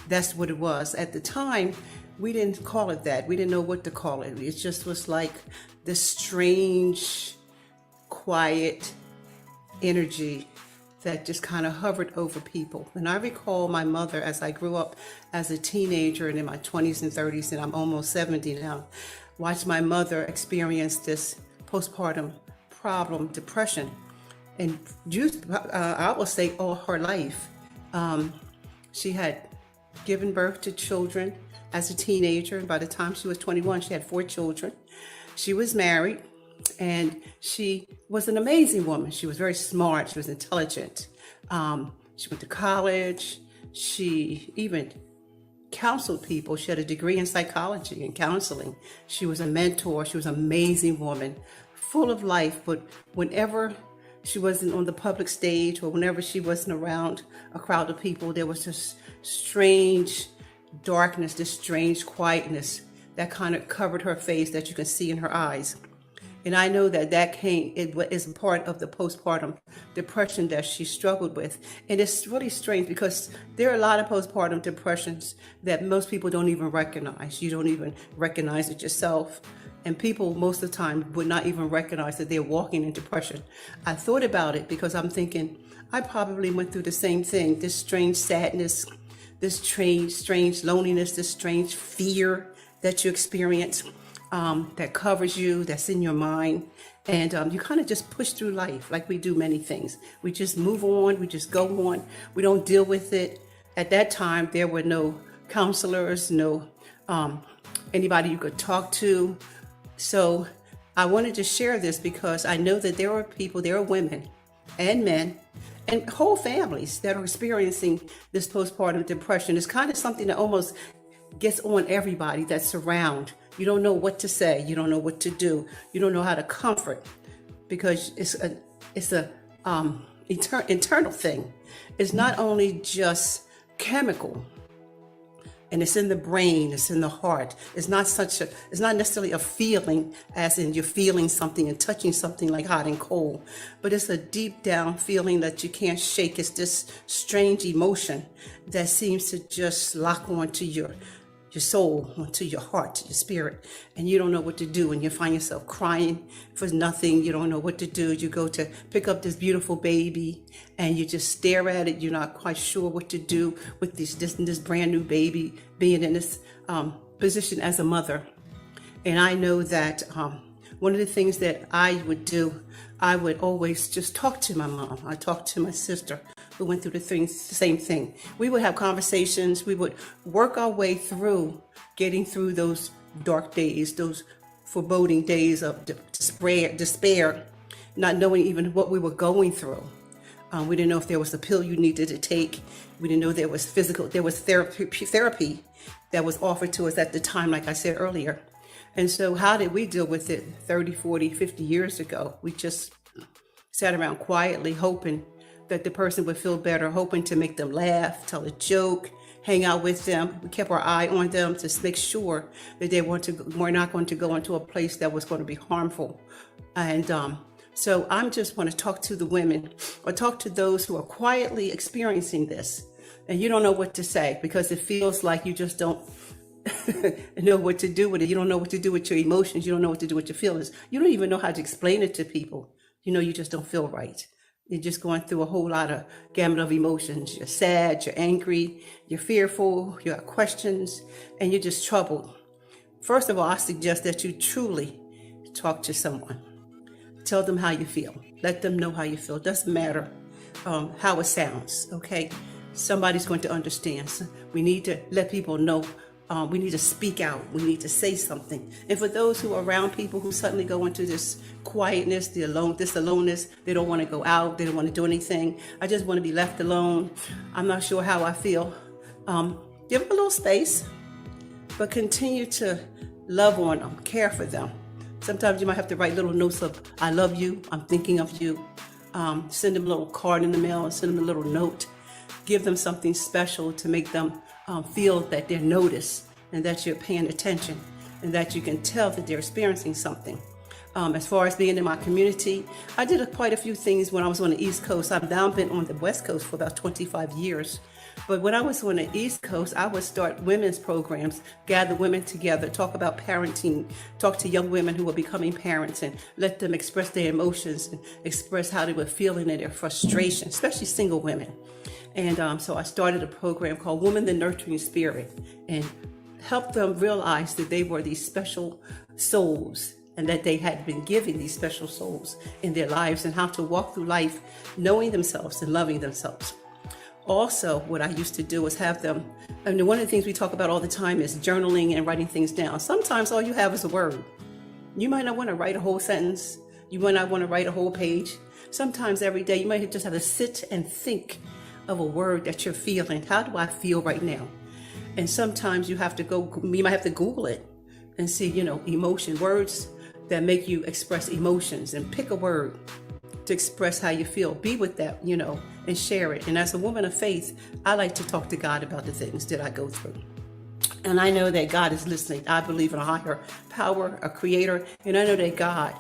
that's what it was. At the time, we didn't call it that. We didn't know what to call it. It just was like this strange quiet energy that just kind of hovered over people. And I recall my mother as I grew up as a teenager and in my 20s and 30s, and I'm almost 70 now, watched my mother experience this postpartum problem, depression, and I will say all her life. She had given birth to children as a teenager, and by the time she was 21, she had 4 children. She was married, and she was an amazing woman. She was very smart. She was intelligent. She went to college. She even counseled people. She had a degree in psychology and counseling. She was a mentor. She was an amazing woman, full of life. But whenever she wasn't on the public stage or whenever she wasn't around a crowd of people, there was this strange darkness, this strange quietness that kind of covered her face that you can see in her eyes. And I know that it is part of the postpartum depression that she struggled with. And it's really strange because there are a lot of postpartum depressions that most people don't even recognize. You don't even recognize it yourself. And people most of the time would not even recognize that they're walking in depression. I thought about it because I'm thinking, I probably went through the same thing, this strange sadness, this strange loneliness, this strange fear that you experience. That covers you, that's in your mind. And you kind of just push through life like we do many things. We just move on, we just go on. We don't deal with it. At that time, there were no counselors, no anybody you could talk to. So I wanted to share this because I know that there are women and men and whole families that are experiencing this postpartum depression. It's kind of something that almost gets on everybody that's around. You don't know what to say. You don't know what to do. You don't know how to comfort because it's a internal thing. It's not only just chemical, and it's in the brain. It's in the heart. It's not necessarily a feeling, as in you're feeling something and touching something like hot and cold, but it's a deep down feeling that you can't shake. It's this strange emotion that seems to just lock onto your soul, onto your heart, to your spirit, and you don't know what to do, and you find yourself crying for nothing. You don't know what to do. You go to pick up this beautiful baby and you just stare at it. You're not quite sure what to do with this brand new baby being in this position as a mother. And I know that one of the things that I would do, I would always just talk to my mom. I talked to my sister who went through the same thing. We would have conversations. We would work our way through getting through those dark days, those foreboding days of despair, not knowing even what we were going through. We didn't know if there was a pill you needed to take. We didn't know there was therapy that was offered to us at the time, like I said earlier. And so how did we deal with it 30, 40, 50 years ago? We just sat around quietly hoping that the person would feel better, hoping to make them laugh, tell a joke, hang out with them. We kept our eye on them to make sure that they were not going to go into a place that was going to be harmful. And so I just want to talk to the women or talk to those who are quietly experiencing this. And you don't know what to say because it feels like you just don't know what to do with it. You don't know what to do with your emotions. You don't know what to do with your feelings. You don't even know how to explain it to people. You just don't feel right. You're just going through a whole lot of gamut of emotions. You're sad, you're angry, you're fearful, you have questions, and you're just troubled. First of all, I suggest that you truly talk to someone. Tell them how you feel. Let them know how you feel. It doesn't matter how it sounds, okay? Somebody's going to understand. So we need to let people know. We need to speak out. We need to say something. And for those who are around people who suddenly go into this quietness, this aloneness, they don't want to go out, they don't want to do anything. I just want to be left alone. I'm not sure how I feel. Give them a little space, but continue to love on them, care for them. Sometimes you might have to write little notes of, I love you, I'm thinking of you. Send them a little card in the mail, send them a little note. Give them something special to make them feel that they're noticed and that you're paying attention and that you can tell that they're experiencing something. As far as being in my community, I did quite a few things when I was on the East Coast. I've now been on the West Coast for about 25 years. But when I was on the East Coast, I would start women's programs, gather women together, talk about parenting, talk to young women who were becoming parents and let them express their emotions and express how they were feeling and their frustration, especially single women. And so I started a program called Woman the Nurturing Spirit and helped them realize that they were these special souls and that they had been given these special souls in their lives and how to walk through life knowing themselves and loving themselves. Also, what I used to do was have them, and one of the things we talk about all the time is journaling and writing things down. Sometimes all you have is a word. You might not want to write a whole sentence. You might not want to write a whole page. Sometimes every day you might just have to sit and think of a word that you're feeling. How do I feel right now? And sometimes you might have to Google it and see, emotion, words that make you express emotions, and pick a word to express how you feel. Be with that, and share it. And as a woman of faith, I like to talk to God about the things that I go through. And I know that God is listening. I believe in a higher power, a creator, and I know that God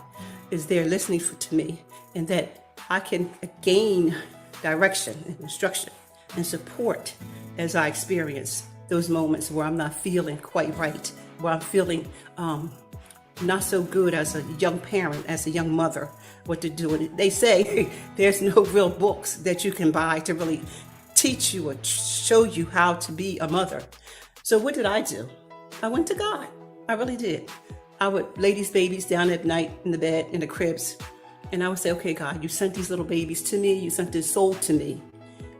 is there listening to me, and that I can gain direction and instruction and support as I experience those moments where I'm not feeling quite right, where I'm feeling not so good as a young parent, as a young mother, what to do. And they say there's no real books that you can buy to really teach you or show you how to be a mother. So what did I do? I went to God. I really did. I would lay these babies down at night in the bed, in the cribs, and I would say, okay, God, you sent these little babies to me. You sent this soul to me.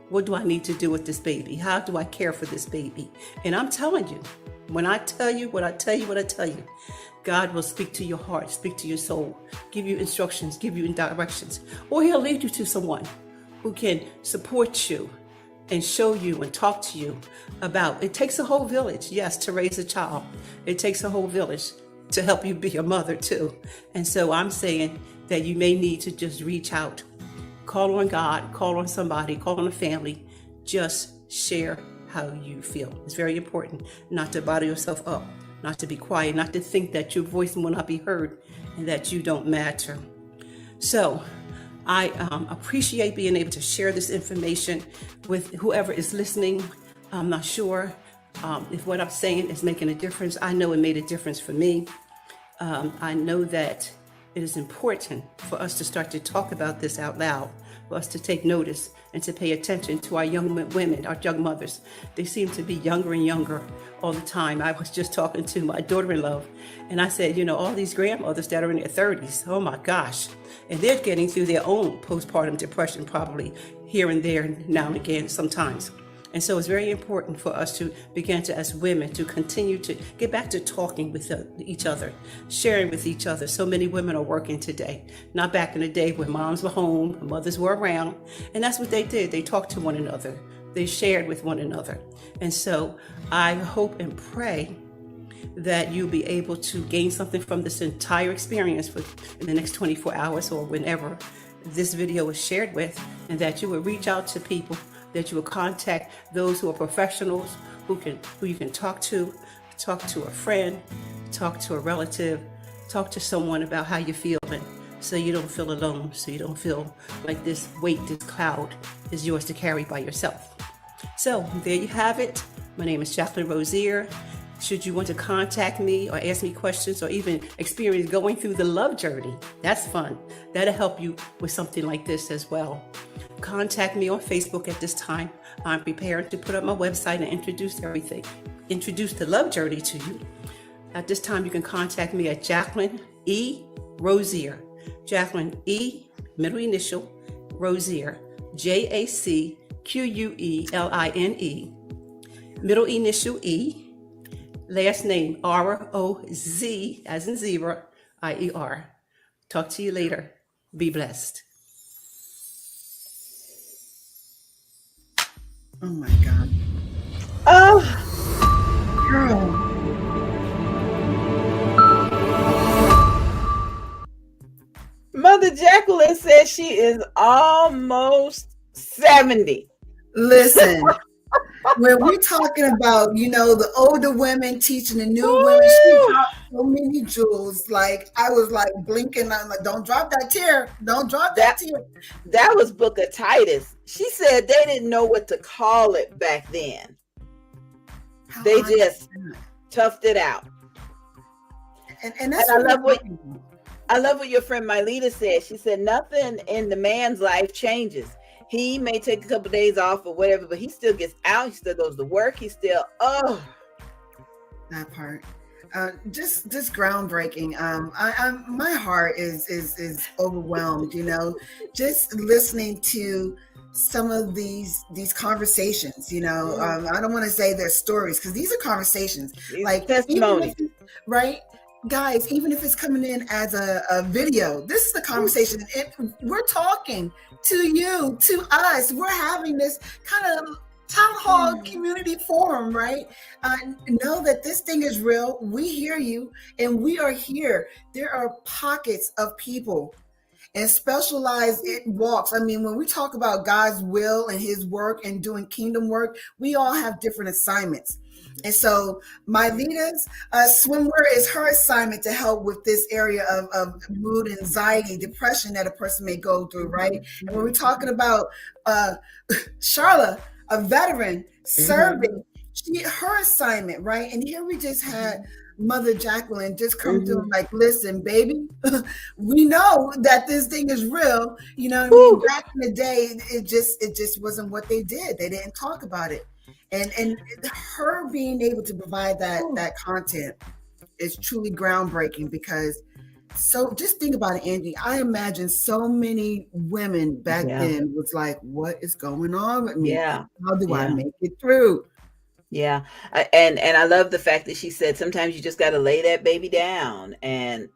What do I need to do with this baby? How do I care for this baby? And I'm telling you, when I tell you what I tell you, God will speak to your heart, speak to your soul, give you instructions, give you directions, or he'll lead you to someone who can support you and show you and talk to you about. It takes a whole village, yes, to raise a child. It takes a whole village to help you be a mother too. And so I'm saying that you may need to just reach out, call on God, call on somebody, call on a family, just share how you feel. It's very important not to bottle yourself up, not to be quiet, not to think that your voice will not be heard and that you don't matter. So I appreciate being able to share this information with whoever is listening. I'm not sure if what I'm saying is making a difference. I know it made a difference for me. I know that it is important for us to start to talk about this out loud, for us to take notice and to pay attention to our young women, our young mothers. They seem to be younger and younger all the time. I was just talking to my daughter-in-law, and I said, all these grandmothers that are in their 30s, oh my gosh, and they're getting through their own postpartum depression probably here and there, now and again, sometimes. And so it's very important for us to begin to, as women, to continue to get back to talking with each other, sharing with each other. So many women are working today, not back in the day when moms were home, mothers were around. And that's what they did. They talked to one another. They shared with one another. And so I hope and pray that you'll be able to gain something from this entire experience in the next 24 hours or whenever this video is shared with, and that you will reach out to people, that you will contact those who are professionals, who you can talk to a friend, talk to a relative, talk to someone about how you're feeling, so you don't feel alone, so you don't feel like this weight, this cloud is yours to carry by yourself. So there you have it. My name is Jacqueline Rosier. Should you want to contact me or ask me questions or even experience going through the love journey, that's fun. That'll help you with something like this as well. Contact me on Facebook at this time. I'm prepared to put up my website and introduce everything. Introduce the love journey to you. At this time, you can contact me at Jacqueline E. Rosier. Jacqueline E., middle initial, Rosier, Jacqueline, middle initial E, last name Roz, as in zebra, IER. Talk to you later. Be blessed. Oh my God. Oh, girl. Mother Jacqueline says she is almost 70. Listen, when we're talking about, the older women teaching the new women, she Woo! dropped so many jewels. Like I was like blinking. I'm like, don't drop that tear. Don't drop that That tear. that was Booker Titus. She said they didn't know what to call it back then. How They honest just is that? toughed it out. And And that's I what we're love what talking about. your friend Myleta said. She said nothing in the man's life changes. He may take a couple of days off or whatever, but he still gets out. He still goes to work. He still That part. Just groundbreaking. My heart is overwhelmed. Just listening to some of these conversations. I don't want to say they're stories because these are conversations. these Like even if testimonies. right, guys, even if it's coming in as a video, this is the conversation. We're talking to you, to us. We're having this kind of town hall community forum, right? Know that this thing is real. We hear you, and we are here. There are pockets of people and specialized walks. I mean, when we talk about God's will and his work and doing kingdom work, we all have different assignments. And so my leaders, swimwear is her assignment to help with this area of mood, anxiety, depression that a person may go through, right? And when we're talking about Charla, a veteran serving, her assignment, right? And here we just had Mother Jacqueline just come through and like, listen, baby, we know that this thing is real. You know what I mean? Back in the day, it just wasn't what they did. They didn't talk about it. And her being able to provide that content is truly groundbreaking because so just think about it, Angie. I imagine so many women back then was like, what is going on with me? Yeah. How do I make it through? Yeah. And I love the fact that she said sometimes you just got to lay that baby down. And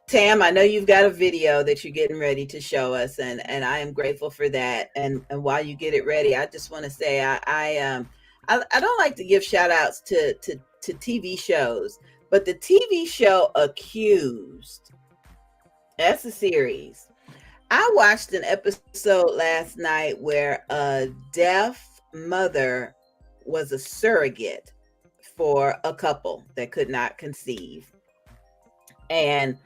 Tam, I know you've got a video that you're getting ready to show us, and I am grateful for that. And while you get it ready, I just want to say I don't like to give shout outs to TV shows, but the TV show Accused, that's a series. I watched an episode last night where a deaf mother was a surrogate for a couple that could not conceive. And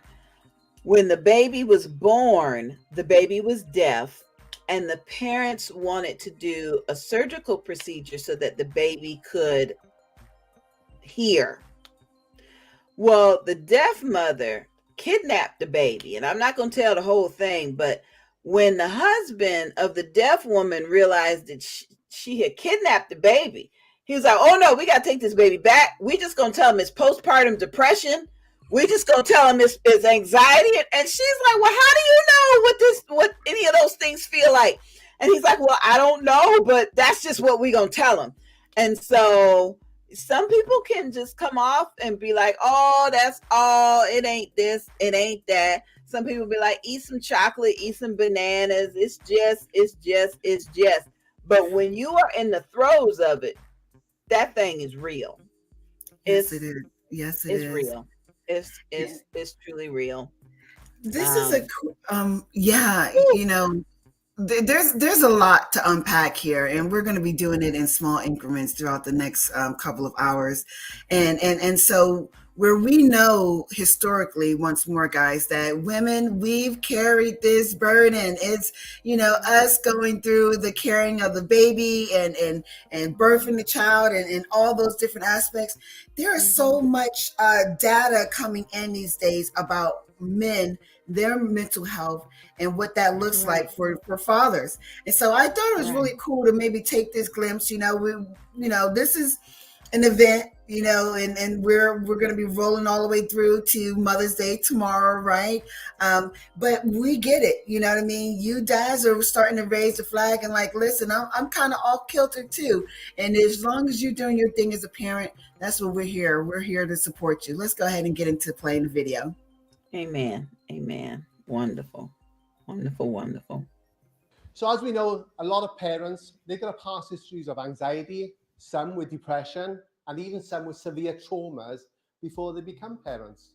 when the baby was born, the baby was deaf, and the parents wanted to do a surgical procedure so that the baby could hear. Well, the deaf mother kidnapped the baby, and I'm not going to tell the whole thing, but when the husband of the deaf woman realized that she had kidnapped the baby, he was like, oh no, we got to take this baby back. We just going to tell him it's postpartum depression. We just going to tell him it's anxiety. And she's like, well, how do you know what any of those things feel like? And he's like, well, I don't know, but that's just what we going to tell him. And so some people can just come off and be like, oh, that's all. It ain't this. It ain't that. Some people be like, eat some chocolate, eat some bananas. It's just. But when you are in the throes of it, that thing is real. Yes, it is. Yes, it is. It's real. It's truly real. This is there's a lot to unpack here, and we're going to be doing it in small increments throughout the next couple of hours. And so where we know historically, once more, guys, that women, we've carried this burden. It's, us going through the carrying of the baby and birthing the child and all those different aspects. There is so much data coming in these days about men, their mental health, and what that looks like for fathers. And so I thought it was really cool to maybe take this glimpse. This is an event, and we're going to be rolling all the way through to Mother's Day tomorrow, right? But we get it, you know what I mean? You dads are starting to raise the flag and like, listen, I'm kind of off kilter too. And as long as you're doing your thing as a parent, that's what we're here. We're here to support you. Let's go ahead and get into playing the video. Amen. Wonderful. So as we know, a lot of parents, they're going to pass histories of anxiety, some with depression, and even some with severe traumas before they become parents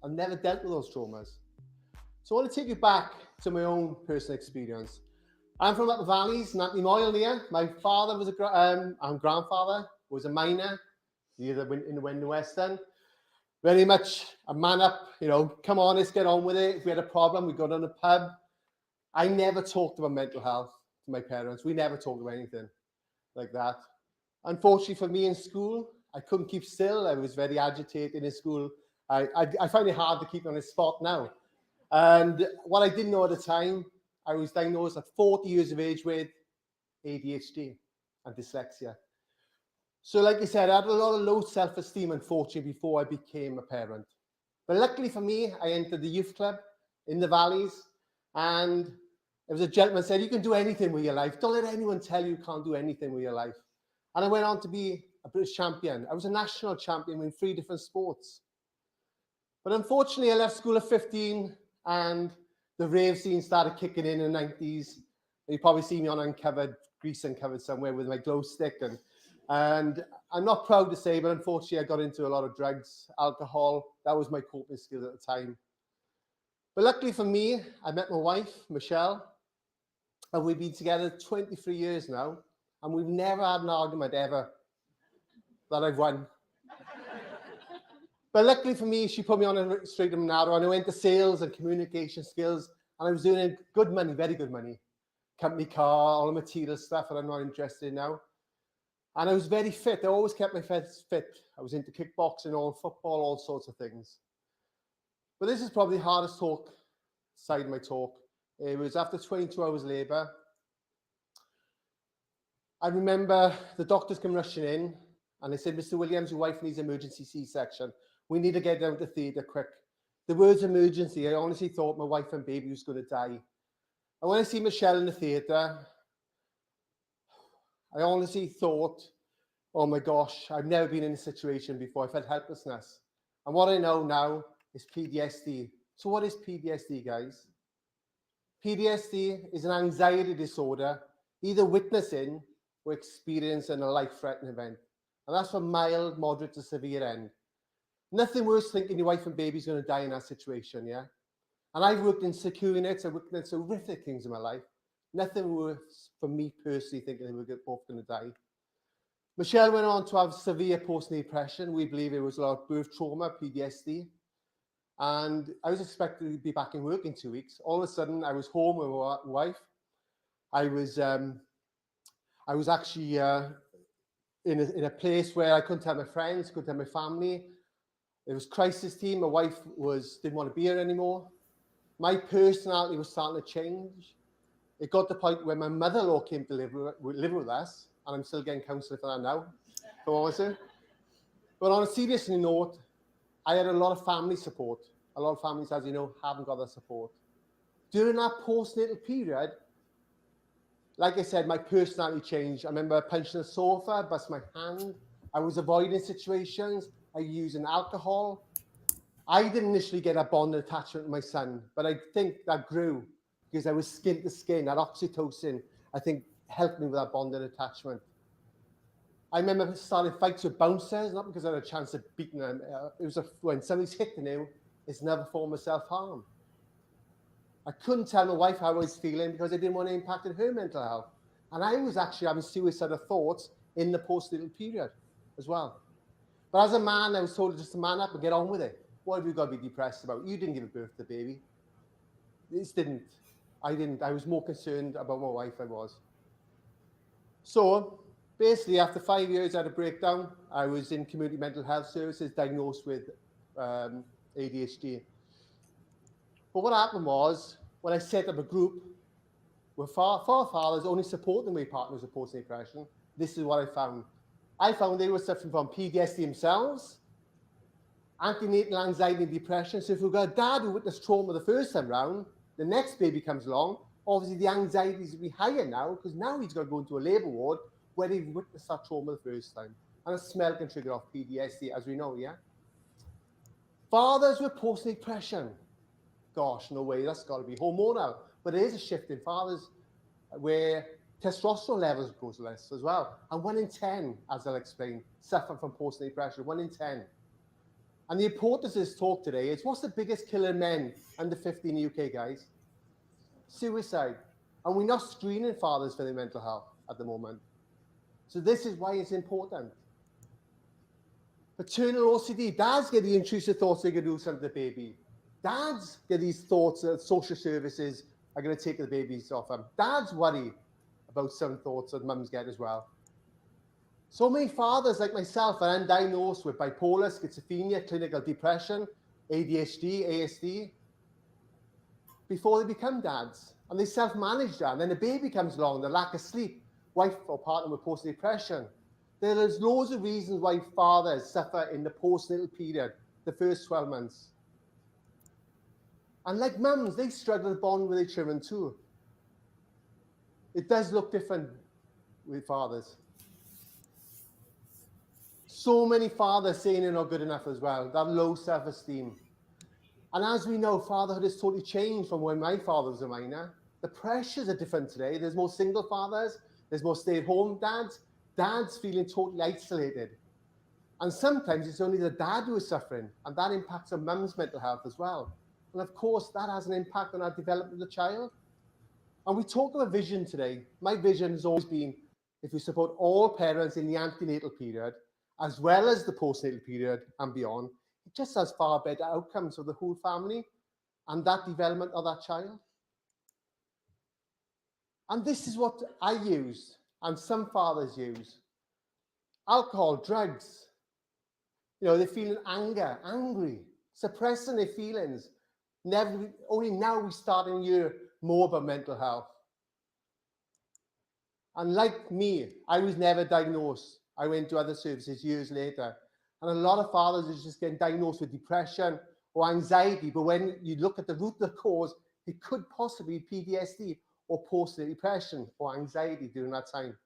and never dealt with those traumas. So I want to take you back to my own personal experience. I'm from up the valleys, Nantly Moyle near. My father was and grandfather was a miner, in the Western. Very much a man up, come on, let's get on with it. If we had a problem, we'd go down the pub. I never talked about mental health to my parents. We never talked about anything like that. Unfortunately for me in school, I couldn't keep still. I was very agitated in school. I find it hard to keep on the spot now. And what I didn't know at the time, I was diagnosed at 40 years of age with ADHD and dyslexia. So like I said, I had a lot of low self-esteem, unfortunately, before I became a parent. But luckily for me, I entered the youth club in the valleys, and there was a gentleman said, you can do anything with your life. Don't let anyone tell you can't do anything with your life. And I went on to be a British champion. I was a national champion in 3 different sports. But unfortunately, I left school at 15, and the rave scene started kicking in the 90s. You probably see me on Uncovered, Grease Uncovered somewhere with my glow stick. And I'm not proud to say, but unfortunately, I got into a lot of drugs, alcohol. That was my coping skill at the time. But luckily for me, I met my wife, Michelle, and we've been together 23 years now, and we've never had an argument ever that I've won. But luckily for me, she put me on a straight and narrow, and I went to sales and communication skills, and I was doing good money, very good money. Company car, all the material stuff that I'm not interested in now. And I was very fit. I always kept my fit. I was into kickboxing, all football, all sorts of things. But this is probably the hardest side of my talk. It was after 22 hours labour. I remember the doctors come rushing in, and they said, Mr. Williams, your wife needs emergency C-section. We need to get down to theatre quick. The words emergency, I honestly thought my wife and baby was going to die. And when I see Michelle in the theatre, I honestly thought, oh my gosh, I've never been in a situation before. I felt helplessness. And what I know now is PTSD. So what is PTSD, guys? PTSD is an anxiety disorder, either witnessing or experiencing a life-threatening event. And that's from mild, moderate to severe end. Nothing worse thinking your wife and baby's going to die in that situation, yeah? And I've worked in secure units, I've worked in horrific things in my life. Nothing worse for me personally thinking they were both going to die. Michelle went on to have severe postnatal depression. We believe it was a lot of birth trauma, PTSD. And I was expected to be back in work in 2 weeks. All of a sudden, I was home with my wife. I was actually in a place where I couldn't tell my friends, couldn't tell my family. It was crisis team. My wife didn't want to be here anymore. My personality was starting to change. It got to the point where my mother-in-law came to live with us, and I'm still getting counselling for that now, for honestly. But on a serious note, I had a lot of family support. A lot of families, as you know, haven't got that support. During that postnatal period, like I said, my personality changed. I remember punching the sofa, bust my hand. I was avoiding situations. I was using alcohol. I didn't initially get a bond attachment with my son, but I think that grew because I was skin to skin. That oxytocin, I think, helped me with that bonded attachment. I remember starting fights with bouncers, not because I had a chance of beating them. It was when somebody's hitting you, it's another form of self-harm. I couldn't tell my wife how I was feeling because I didn't want to impact on her mental health. And I was actually having suicidal thoughts in the postnatal period as well. But as a man, I was told just to man up and get on with it. What have you got to be depressed about? You didn't give birth to the baby. I didn't. I was more concerned about my wife I was. So basically, after 5 years, I had a breakdown. I was in community mental health services, diagnosed with ADHD. But what happened was, when I set up a group with fathers only supporting their partners with postnatal depression, this is what I found. I found they were suffering from PTSD themselves, antenatal anxiety and depression. So if we've got a dad who witnessed trauma the first time round, the next baby comes along, obviously the anxieties will be higher now, because now he's got to go into a labour ward where he witnessed that trauma the first time. And a smell can trigger off PTSD, as we know, yeah? Fathers with postnatal depression. Gosh, no way, that's got to be hormonal. But there is a shift in fathers where testosterone levels goes less as well. And 1 in 10, as I'll explain, suffer from postnatal depression, 1 in 10. And the importance of this talk today is, what's the biggest killer in men under 50 in the UK, guys? Suicide. And we're not screening fathers for their mental health at the moment. So this is why it's important. Paternal OCD, dads get the intrusive thoughts they can do something to the baby. Dads get these thoughts that social services are going to take the babies off them. Dads worry about some thoughts that mums get as well. So many fathers like myself are undiagnosed with bipolar, schizophrenia, clinical depression, ADHD, ASD, before they become dads. And they self-manage that. And then the baby comes along, the lack of sleep, wife or partner with postnatal depression. There is loads of reasons why fathers suffer in the postnatal period, the first 12 months. And like mums, they struggle to bond with their children too. It does look different with fathers. So many fathers saying they're not good enough as well, that low self-esteem. And as we know, fatherhood has totally changed from when my father was a minor. The pressures are different today. There's more single fathers, there's more stay-at-home dads, dads feeling totally isolated. And sometimes it's only the dad who is suffering, and that impacts on mum's mental health as well. And of course, that has an impact on our development of the child. And we talk about vision today. My vision has always been, if we support all parents in the antenatal period, as well as the postnatal period and beyond, it just has far better outcomes for the whole family and that development of that child. And this is what I use, and some fathers use. Alcohol, drugs. You know, they're feeling anger, angry, suppressing their feelings. Only now we're starting to hear more about mental health. And like me, I was never diagnosed. I went to other services years later. And a lot of fathers are just getting diagnosed with depression or anxiety. But when you look at the root of the cause, it could possibly be PTSD or postnatal depression or anxiety during that time.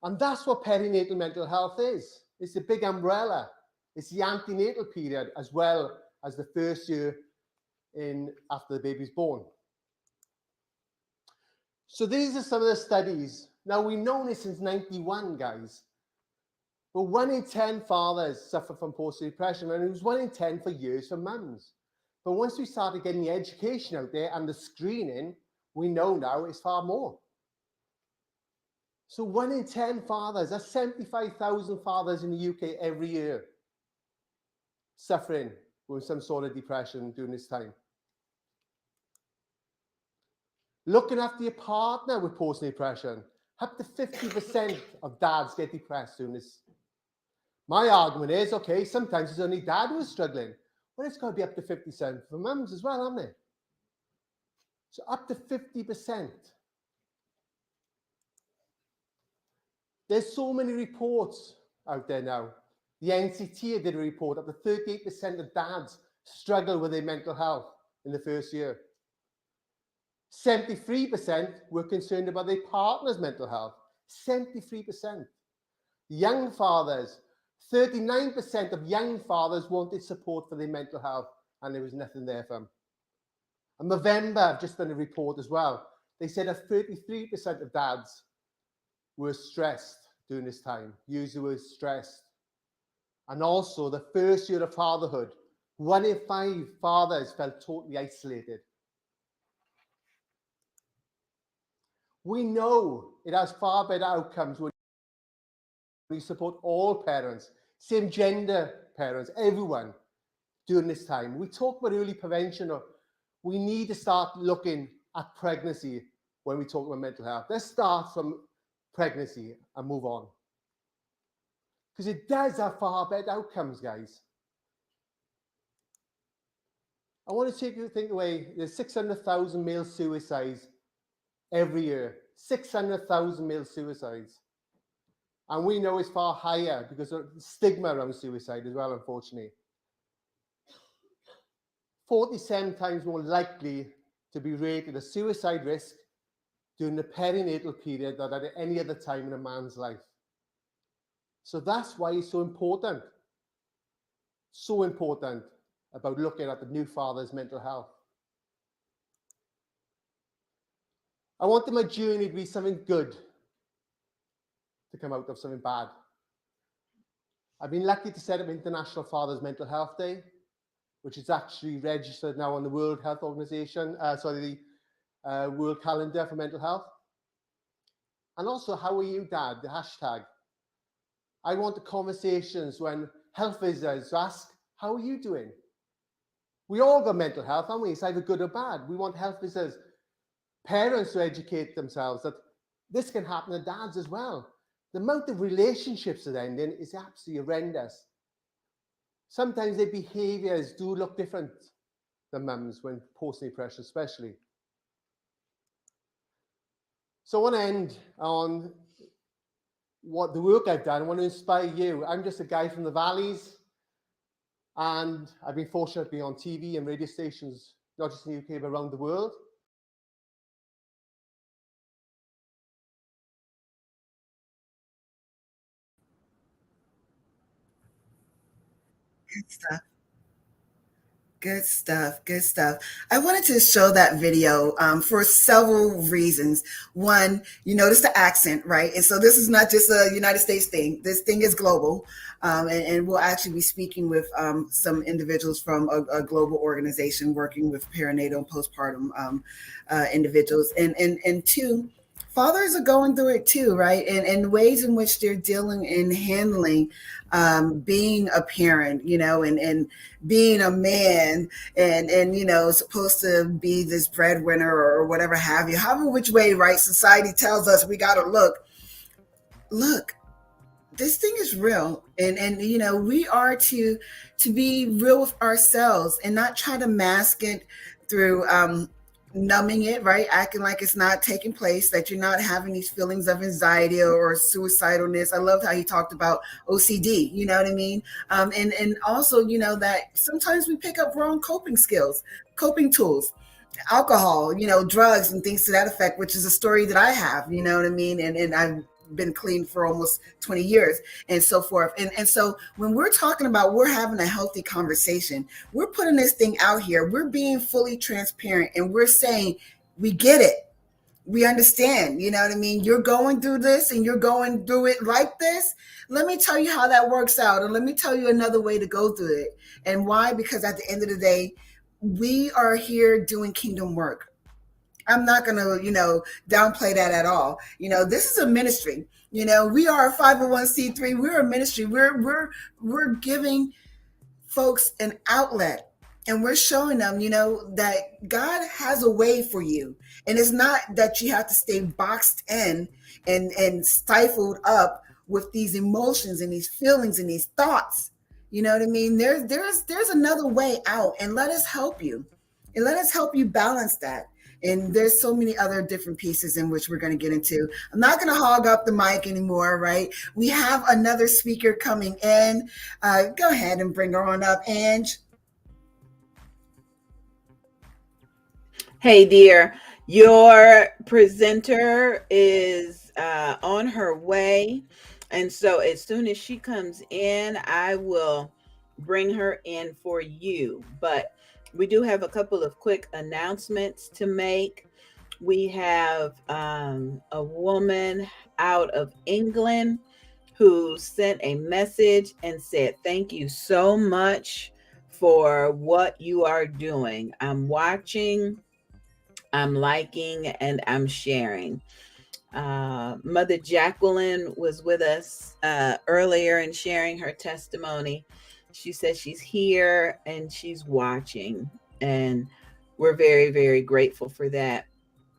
And that's what perinatal mental health is. It's a big umbrella. It's the antenatal period as well as the first year after the baby's born. So these are some of the studies. Now, we've known this since 91, guys. But 1 in 10 fathers suffer from postnatal depression, and it was 1 in 10 for years for mums. But once we started getting the education out there and the screening, we know now it's far more. So 1 in 10 fathers, that's 75,000 fathers in the UK every year suffering with some sort of depression during this time. Looking after your partner with postnatal depression, up to 50% of dads get depressed during this. My argument is, okay, sometimes it's only dad who's struggling. Well, it's got to be up to 50% for mums as well, haven't it? So up to 50%. There's so many reports out there now. The NCT did a report, up to 38% of dads struggle with their mental health in the first year. 73% were concerned about their partner's mental health. 73%. Young fathers, 39% of young fathers wanted support for their mental health, and there was nothing there for them. And November, I've just done a report as well. They said that 33% of dads were stressed during this time, used the word stressed. And also the first year of fatherhood, 1 in 5 fathers felt totally isolated. We know it has far better outcomes when we support all parents, same gender parents, everyone during this time. We talk about early prevention. We need to start looking at pregnancy when we talk about mental health. Let's start from pregnancy and move on. Because it does have far better outcomes, guys. I want to take you to think away, there's 600,000 male suicides every year. 600,000 male suicides. And we know it's far higher because of stigma around suicide as well, unfortunately. 47 times more likely to be rated a suicide risk during the perinatal period than at any other time in a man's life. So that's why it's so important about looking at the new father's mental health. I wanted my journey to be something good to come out of something bad. I've been lucky to set up International Father's Mental Health Day, which is actually registered now on the World Health Organization, World Calendar for Mental Health. And also, how are you, Dad? The hashtag. I want the conversations when health visitors ask, how are you doing? We all got mental health, haven't we? It's either good or bad. We want health visitors, parents to educate themselves that this can happen to dads as well. The amount of relationships that end in is absolutely horrendous. Sometimes their behaviours do look different than mums when post-depression especially. So I want to end on what the work I've done. I want to inspire you. I'm just a guy from the valleys, and I've been fortunate to be on TV and radio stations, not just in the UK, but around the world. Good stuff. Good stuff. Good stuff. I wanted to show that video for several reasons. One, you notice the accent, right? And so this is not just a United States thing. This thing is global. And we'll actually be speaking with some individuals from a global organization working with perinatal and postpartum individuals. And two, fathers are going through it too, right? And ways in which they're dealing and handling being a parent, and being a man and supposed to be this breadwinner or whatever have you, however which way, right? Society tells us we got to look, this thing is real. And we are to be real with ourselves and not try to mask it through numbing it, right? Acting like it's not taking place, that you're not having these feelings of anxiety or suicidalness. I loved how he talked about OCD, you know what I mean? And also, that sometimes we pick up wrong coping skills, coping tools, alcohol, drugs and things to that effect, which is a story that I have, you know what I mean? And I've been clean for almost 20 years and so forth. And so when we're talking about we're having a healthy conversation, we're putting this thing out here, we're being fully transparent, and we're saying, we get it. We understand, you know what I mean? You're going through this and you're going through it like this. Let me tell you how that works out. And let me tell you another way to go through it. And why? Because at the end of the day, we are here doing kingdom work. I'm not going to, downplay that at all. This is a ministry. We are a 501c3. We're a ministry. We're giving folks an outlet, and we're showing them, that God has a way for you. And it's not that you have to stay boxed in and stifled up with these emotions and these feelings and these thoughts. You know what I mean? There's another way out, and let us help you. And let us help you balance that. And there's so many other different pieces in which we're going to get into. I'm not going to hog up the mic anymore, right? We have another speaker coming in. Go ahead and bring her on up, Ange. Hey, dear, your presenter is on her way. And so as soon as she comes in, I will bring her in for you. But we do have a couple of quick announcements to make. We have a woman out of England who sent a message and said, thank you so much for what you are doing. I'm watching, I'm liking, and I'm sharing. Mother Jacqueline was with us earlier and sharing her testimony. She says she's here and she's watching, and we're very, very grateful for that.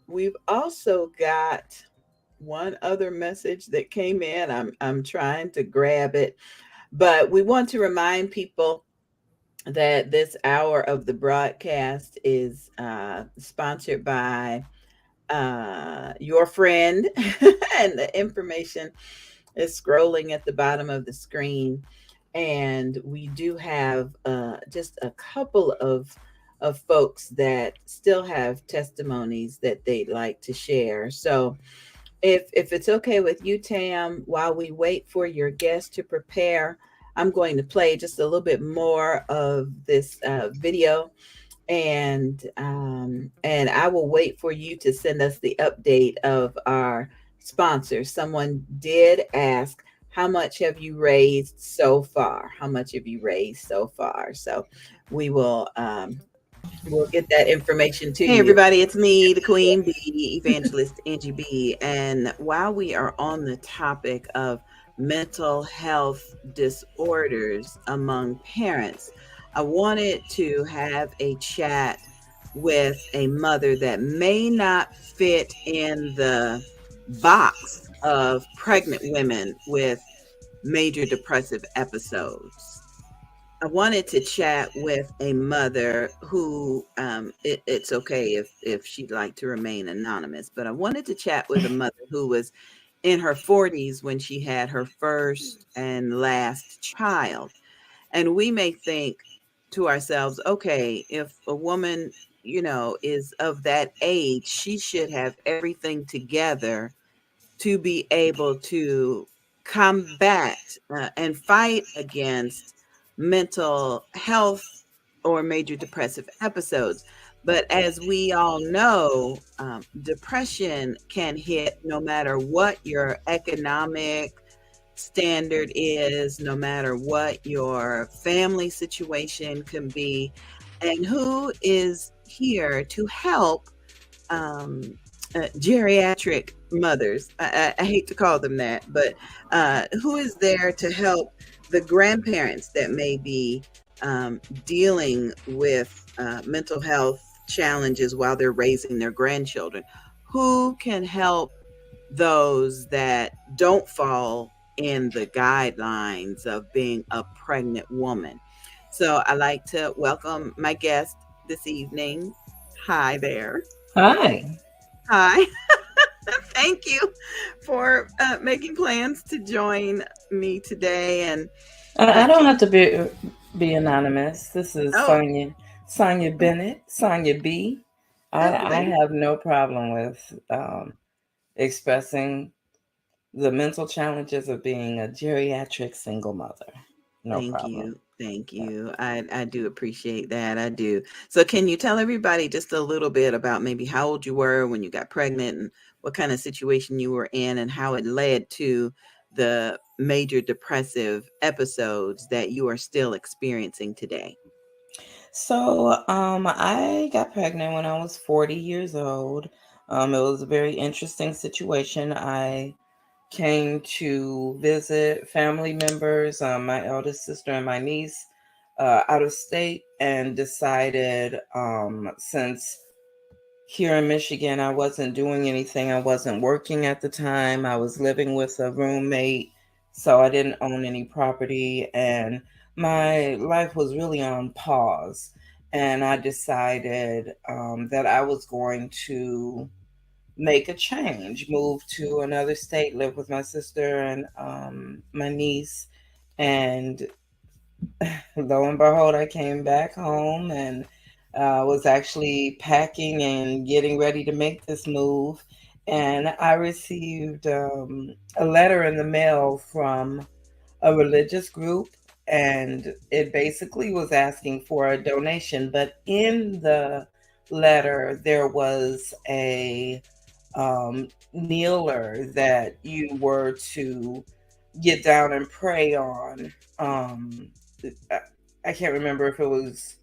We've also got one other message that came in. I'm trying to grab it, but we want to remind people that this hour of the broadcast is sponsored by your friend, and the information is scrolling at the bottom of the screen. And we do have just a couple of folks that still have testimonies that they'd like to share. So if it's okay with you, Tam, while we wait for your guest to prepare, I'm going to play just a little bit more of this video, and I will wait for you to send us the update of our sponsors. Someone did ask, how much have you raised so far? How much have you raised so far? So we will We'll get that information to you. Hey, everybody, it's me, the Queen Bee, Evangelist Angie B. And while we are on the topic of mental health disorders among parents, I wanted to have a chat with a mother that may not fit in the box of pregnant women with major depressive episodes. I wanted to chat with a mother who it's okay if she'd like to remain anonymous, but I wanted to chat with a mother who was in her 40s when she had her first and last child. And we may think to ourselves, okay, if a woman, is of that age, she should have everything together to be able to combat and fight against mental health or major depressive episodes. But as we all know, depression can hit no matter what your economic standard is, no matter what your family situation can be. And who is here to help geriatric mothers? I hate to call them that, but who is there to help the grandparents that may be dealing with mental health challenges while they're raising their grandchildren? Who can help those that don't fall in the guidelines of being a pregnant woman? So I like to welcome my guest this evening. Hi there. Hi. Hi. Thank you for making plans to join me today. And I don't have to be anonymous. This is Sonia Bennett, Sonia B. I have no problem with expressing the mental challenges of being a geriatric single mother. No problem. Thank you. I do appreciate that. I do. So can you tell everybody just a little bit about maybe how old you were when you got pregnant and what kind of situation you were in and how it led to the major depressive episodes that you are still experiencing today? So I got pregnant when I was 40 years old. It was a very interesting situation. I came to visit family members, my eldest sister and my niece, out of state, and decided since here in Michigan I wasn't doing anything, I wasn't working at the time, I was living with a roommate, so I didn't own any property, and my life was really on pause. And I decided that I was going to make a change, move to another state, live with my sister and my niece. And lo and behold, I came back home and was actually packing and getting ready to make this move. And I received a letter in the mail from a religious group, and it basically was asking for a donation. But in the letter, there was a kneeler that you were to get down and pray on. I can't remember if it was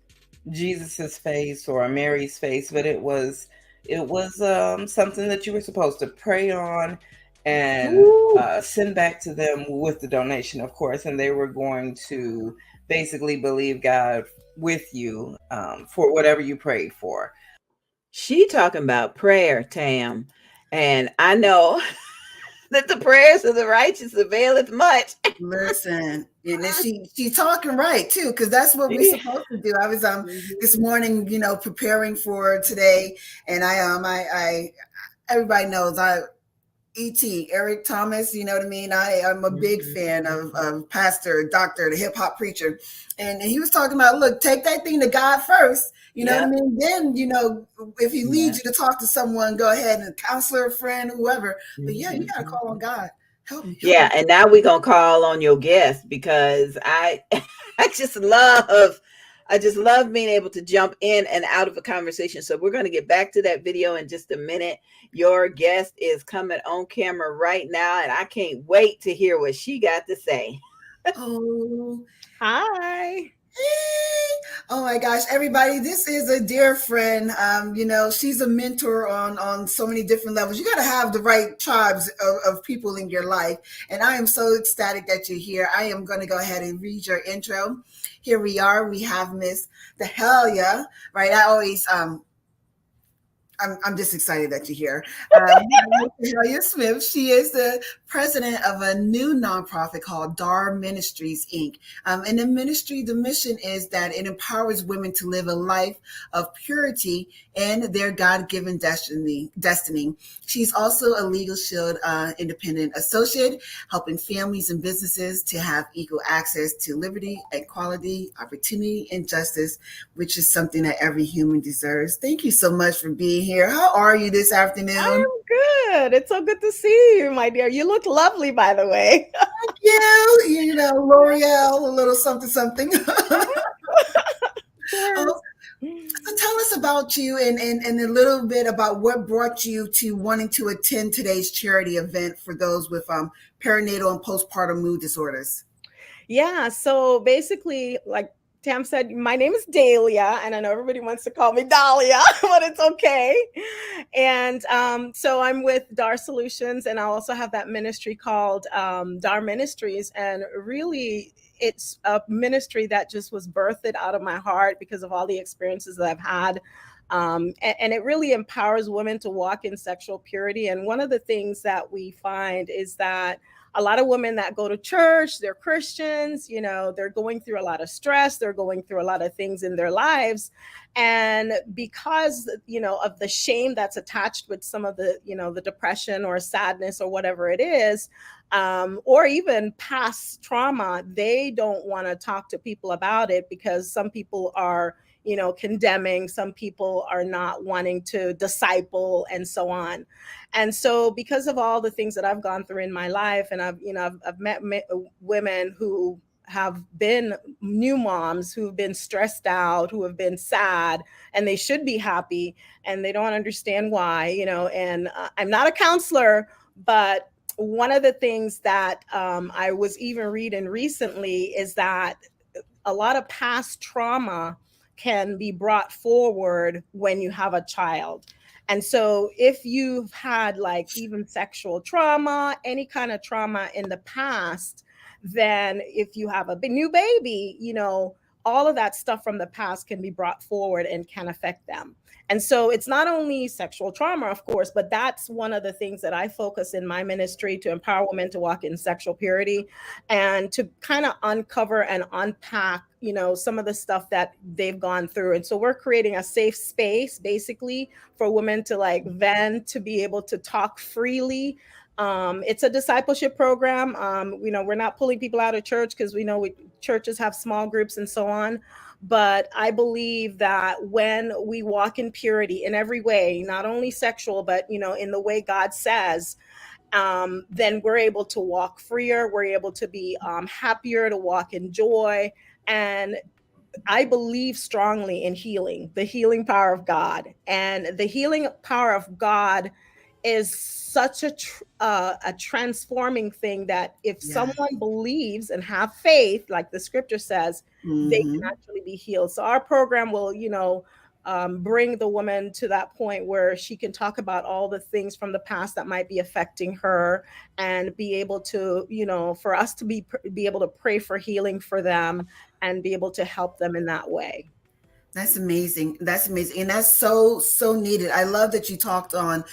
Jesus's face or Mary's face, but it was something that you were supposed to pray on and send back to them with the donation, of course. And they were going to basically believe God with you for whatever you prayed for. She talking about prayer, Tam. And I know that the prayers of the righteous availeth much. Listen, and she's talking right too, because that's what we're supposed to do. I was this morning, preparing for today, and I everybody knows E.T. Eric Thomas, you know what I mean? I'm a big fan of Pastor, Doctor, the hip hop preacher. And he was talking about, look, take that thing to God first. You know what I mean? Then, if he leads you to talk to someone, go ahead, and a counselor, a friend, whoever. But you got to call on God. Help me. Yeah. And now we're going to call on your guest, because I just love being able to jump in and out of a conversation. So we're going to get back to that video in just a minute. Your guest is coming on camera right now, and I can't wait to hear what she got to say. Oh, hi. Oh my gosh, everybody, this is a dear friend. She's a mentor on so many different levels. You got to have the right tribes of people in your life. And I am so ecstatic that you're here. I am going to go ahead and read your intro. Here we are. We have Miss Dehelia, right? I'm just excited that you're here. Dehelia Smith, she is the president of a new nonprofit called DAR Ministries, Inc. And the ministry, the mission is that it empowers women to live a life of purity and their God-given destiny. She's also a Legal Shield independent associate, helping families and businesses to have equal access to liberty, equality, opportunity, and justice, which is something that every human deserves. Thank you so much for being here. How are you this afternoon? I am good. It's so good to see you, my dear. You look lovely, by the way. Thank you. L'Oreal, a little something, something. So tell us about you and a little bit about what brought you to wanting to attend today's charity event for those with perinatal and postpartum mood disorders. Yeah, so basically, like Tam said, my name is Dahlia, and I know everybody wants to call me Dahlia, but it's okay. And so I'm with DAR Solutions, and I also have that ministry called DAR Ministries. And really, it's a ministry that just was birthed out of my heart because of all the experiences that I've had. And it really empowers women to walk in sexual purity. And one of the things that we find is that a lot of women that go to church, they're Christians, they're going through a lot of stress, they're going through a lot of things in their lives. And because, of the shame that's attached with some of the, the depression or sadness or whatever it is, or even past trauma, they don't want to talk to people about it because some people are, condemning, some people are not wanting to disciple and so on. And so because of all the things that I've gone through in my life, and I've met women who have been new moms, who've been stressed out, who have been sad, and they should be happy, and they don't understand why, and I'm not a counselor, but one of the things that I was even reading recently is that a lot of past trauma can be brought forward when you have a child. And so if you've had like even sexual trauma, any kind of trauma in the past, then if you have a new baby, all of that stuff from the past can be brought forward and can affect them. And so it's not only sexual trauma, of course, but that's one of the things that I focus in my ministry to empower women to walk in sexual purity and to kind of uncover and unpack, some of the stuff that they've gone through. And so we're creating a safe space basically for women to like vent, to be able to talk freely. It's a discipleship program. We're not pulling people out of church because we know churches have small groups and so on. But I believe that when we walk in purity in every way, not only sexual, but, in the way God says, then we're able to walk freer. We're able to be happier, to walk in joy. And I believe strongly in healing, the healing power of God. And the healing power of God is such a transforming thing that if someone believes and have faith, like the scripture says, they can actually be healed. So our program will, bring the woman to that point where she can talk about all the things from the past that might be affecting her and be able to, for us to be able to pray for healing for them and be able to help them in that way. That's amazing. That's amazing. And that's so, so needed. I love that you talked on,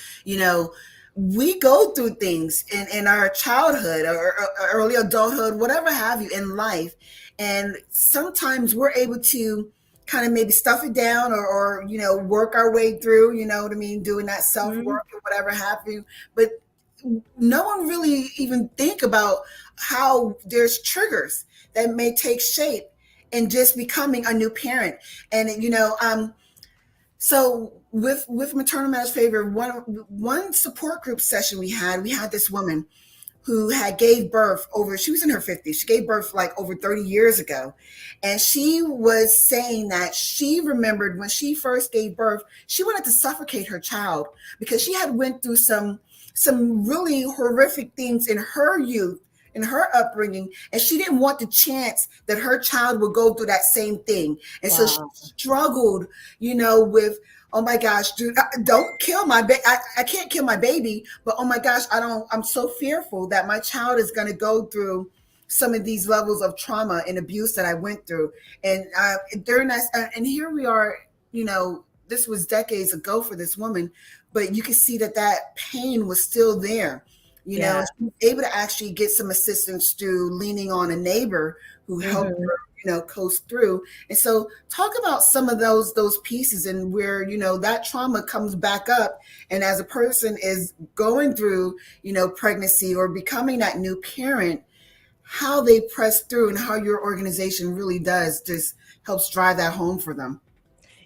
we go through things in our childhood or early adulthood, whatever have you in life. And sometimes we're able to kind of maybe stuff it down or work our way through, what I mean, doing that self-work or whatever have you. But no one really even think about how there's triggers that may take shape in just becoming a new parent. And, so with Maternal Matters Favored, one support group session we had this woman who gave birth she was in her 50s. She gave birth like over 30 years ago. And she was saying that she remembered when she first gave birth, she wanted to suffocate her child because she had went through some really horrific things in her youth, in her upbringing, and she didn't want the chance that her child would go through that same thing. And so she Wow. struggled, with, oh my gosh, dude, don't kill my baby. I can't kill my baby, but oh my gosh, I'm so fearful that my child is going to go through some of these levels of trauma and abuse that I went through. And during that, and here we are, this was decades ago for this woman, but you can see that pain was still there. Yeah. She was able to actually get some assistance through leaning on a neighbor who helped Mhm. her, coast through. And so talk about some of those pieces and where, that trauma comes back up. And as a person is going through, pregnancy or becoming that new parent, how they press through and how your organization really does just helps drive that home for them.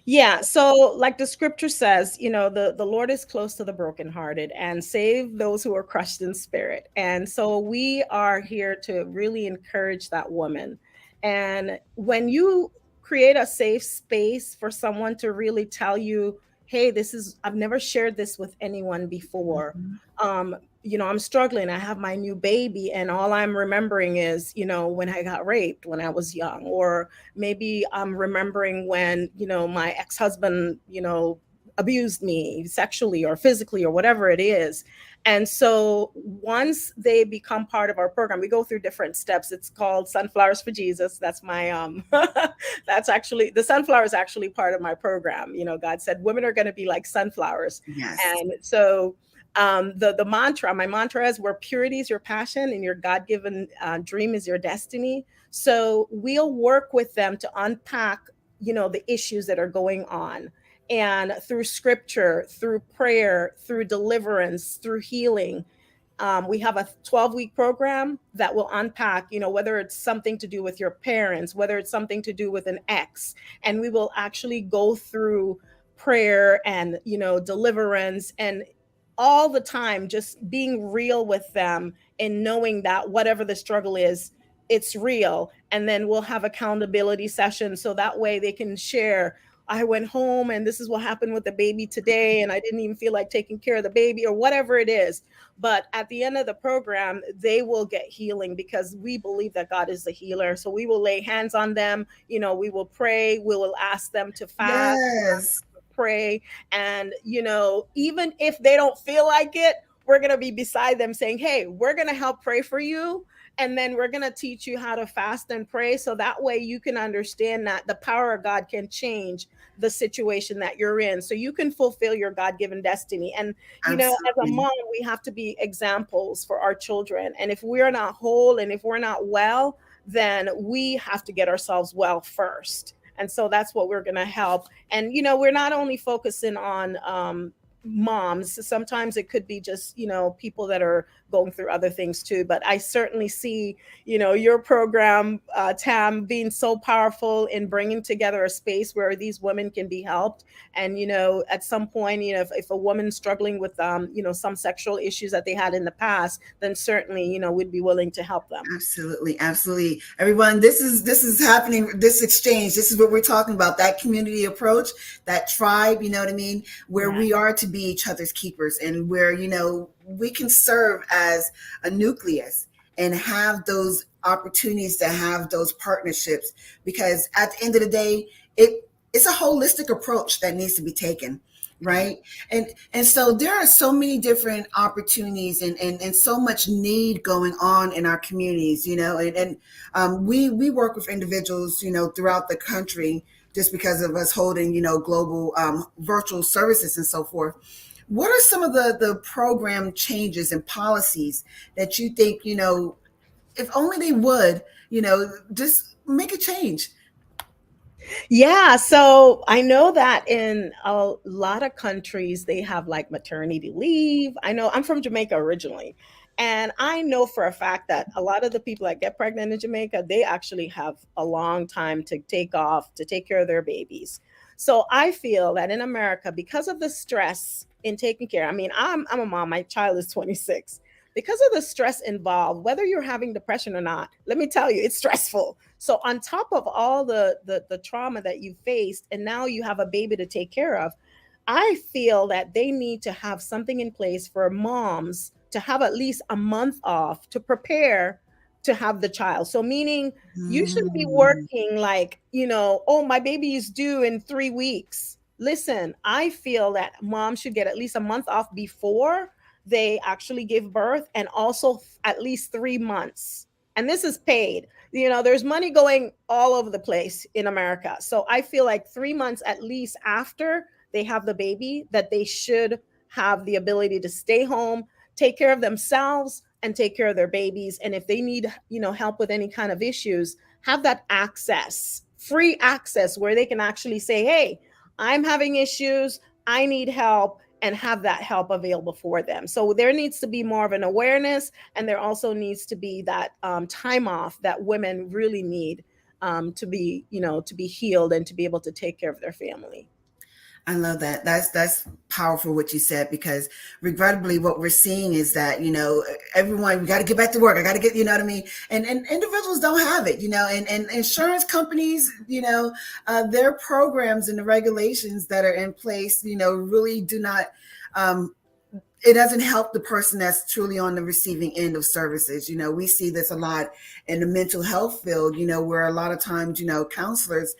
Yeah, so like the scripture says, the Lord is close to the brokenhearted and save those who are crushed in spirit. And so we are here to really encourage that woman. And when you create a safe space for someone to really tell you, hey, I've never shared this with anyone before. Mhm. I'm struggling. I have my new baby, and all I'm remembering is, when I got raped when I was young, or maybe I'm remembering when, my ex-husband, abused me sexually or physically or whatever it is. And so once they become part of our program, we go through different steps. It's called Sunflowers for Jesus. That's my that's actually, the sunflower is actually part of my program. God said women are going to be like sunflowers. Yes. And so my mantra is, where purity is your passion and your God-given dream is your destiny. So we'll work with them to unpack, the issues that are going on. And through scripture, through prayer, through deliverance, through healing, we have a 12-week program that will unpack, whether it's something to do with your parents, whether it's something to do with an ex. And we will actually go through prayer and, deliverance, and all the time just being real with them and knowing that whatever the struggle is, it's real. And then we'll have accountability sessions so that way they can share, I went home and this is what happened with the baby today, and I didn't even feel like taking care of the baby, or whatever it is. But at the end of the program, they will get healing, because we believe that God is the healer. So we will lay hands on them, we will pray, we will ask them to fast, Yes. pray. And, even if they don't feel like it, we're going to be beside them saying, hey, we're going to help pray for you. And then we're going to teach you how to fast and pray. So that way you can understand that the power of God can change the situation that you're in, so you can fulfill your God-given destiny. And, as a Absolutely. mom, we have to be examples for our children. And if we're not whole and if we're not well, then we have to get ourselves well first. And so that's what we're going to help. And, we're not only focusing on moms. Sometimes it could be just, people that are going through other things too. But I certainly see, your program, Tam, being so powerful in bringing together a space where these women can be helped. And, at some point, if a woman's struggling with, some sexual issues that they had in the past, then certainly, we'd be willing to help them. Absolutely. Absolutely. Everyone, this is happening, this exchange. This is what we're talking about, that community approach, that tribe, you know what I mean? Where Yeah. we are to be each other's keepers, and where, we can serve as a nucleus and have those opportunities to have those partnerships. Because at the end of the day, it's a holistic approach that needs to be taken. Right. And so there are so many different opportunities and so much need going on in our communities, and we work with individuals, throughout the country, just because of us holding, global virtual services and so forth. What are some of the program changes and policies that you think, if only they would, just make a change? Yeah, so I know that in a lot of countries they have like maternity leave. I know I'm from Jamaica originally, and I know for a fact that a lot of the people that get pregnant in Jamaica, they actually have a long time to take off to take care of their babies. So I feel that in America, because of the stress in taking care, I mean, I'm a mom, my child is 26. Because of the stress involved, whether you're having depression or not, let me tell you, it's stressful. So on top of all the trauma that you faced, and now you have a baby to take care of, I feel that they need to have something in place for moms to have at least a month off to prepare to have the child. So meaning you shouldn't be Mm. working like, oh, my baby is due in 3 weeks. Listen, I feel that mom should get at least a month off before they actually give birth, and also at least 3 months. And this is paid. There's money going all over the place in America. So I feel like 3 months at least after they have the baby, that they should have the ability to stay home, take care of themselves, and take care of their babies. And if they need, help with any kind of issues, have that access, free access, where they can actually say, hey, I'm having issues, I need help, and have that help available for them. So there needs to be more of an awareness, and there also needs to be that time off that women really need to be, to be healed and to be able to take care of their family. I love that. That's powerful what you said, because regrettably what we're seeing is that, everyone, we got to get back to work. I got to get, you know what I mean? And individuals don't have it, and insurance companies, their programs and the regulations that are in place, really do not, it doesn't help the person that's truly on the receiving end of services. We see this a lot in the mental health field, where a lot of times, counselors,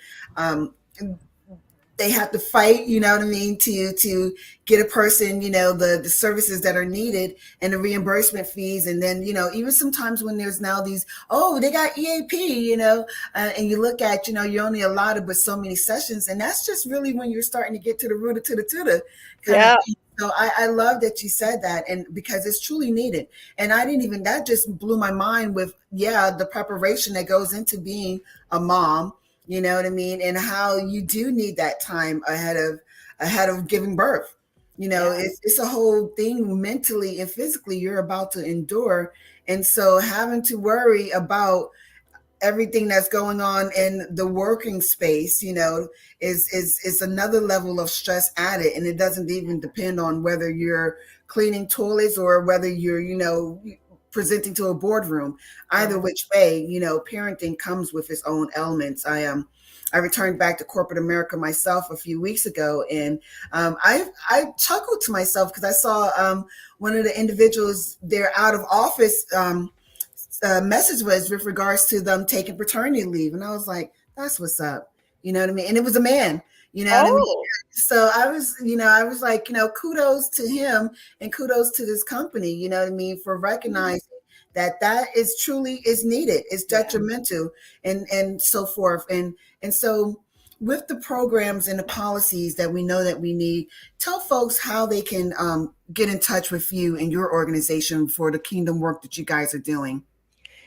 they have to fight, to get a person, the services that are needed and the reimbursement fees. And then, even sometimes when there's now these, they got EAP, and you look at, you're only allotted but so many sessions. And that's just really when you're starting to get to the root of to the kind of thing. So I love that you said that, and because it's truly needed. And that just blew my mind with, the preparation that goes into being a mom. You know what I mean? And how you do need that time ahead of giving birth. It's a whole thing mentally and physically you're about to endure. And so having to worry about everything that's going on in the working space, is another level of stress added. And it doesn't even depend on whether you're cleaning toilets or whether you're, presenting to a boardroom. Either which way, parenting comes with its own elements. I returned back to corporate America myself a few weeks ago, and I chuckled to myself because I saw one of the individuals, their out of office message was with regards to them taking paternity leave, and I was like, that's what's up. You know what I mean? And it was a man. You know what I mean? So I was like, kudos to him and kudos to this company, you know what I mean, for recognizing that is truly is needed. It's detrimental and so forth. And so with the programs and the policies that we know that we need, tell folks how they can get in touch with you and your organization for the kingdom work that you guys are doing.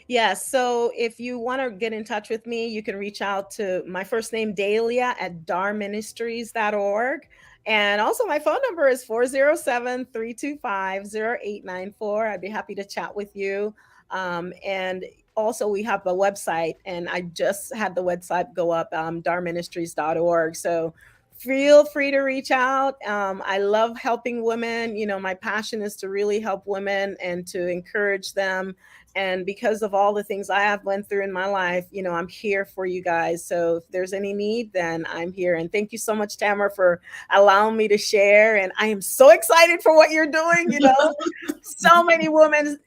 Yes. So if you want to get in touch with me, you can reach out to my first name, Dahlia, at darministries.org. And also my phone number is 407-325-0894. I'd be happy to chat with you. And also we have a website, and I just had the website go up, darministries.org. So feel free to reach out. I love helping women. My passion is to really help women and to encourage them. And because of all the things I have went through in my life, I'm here for you guys. So if there's any need, then I'm here. And thank you so much, Tamara, for allowing me to share. And I am so excited for what you're doing. So many women,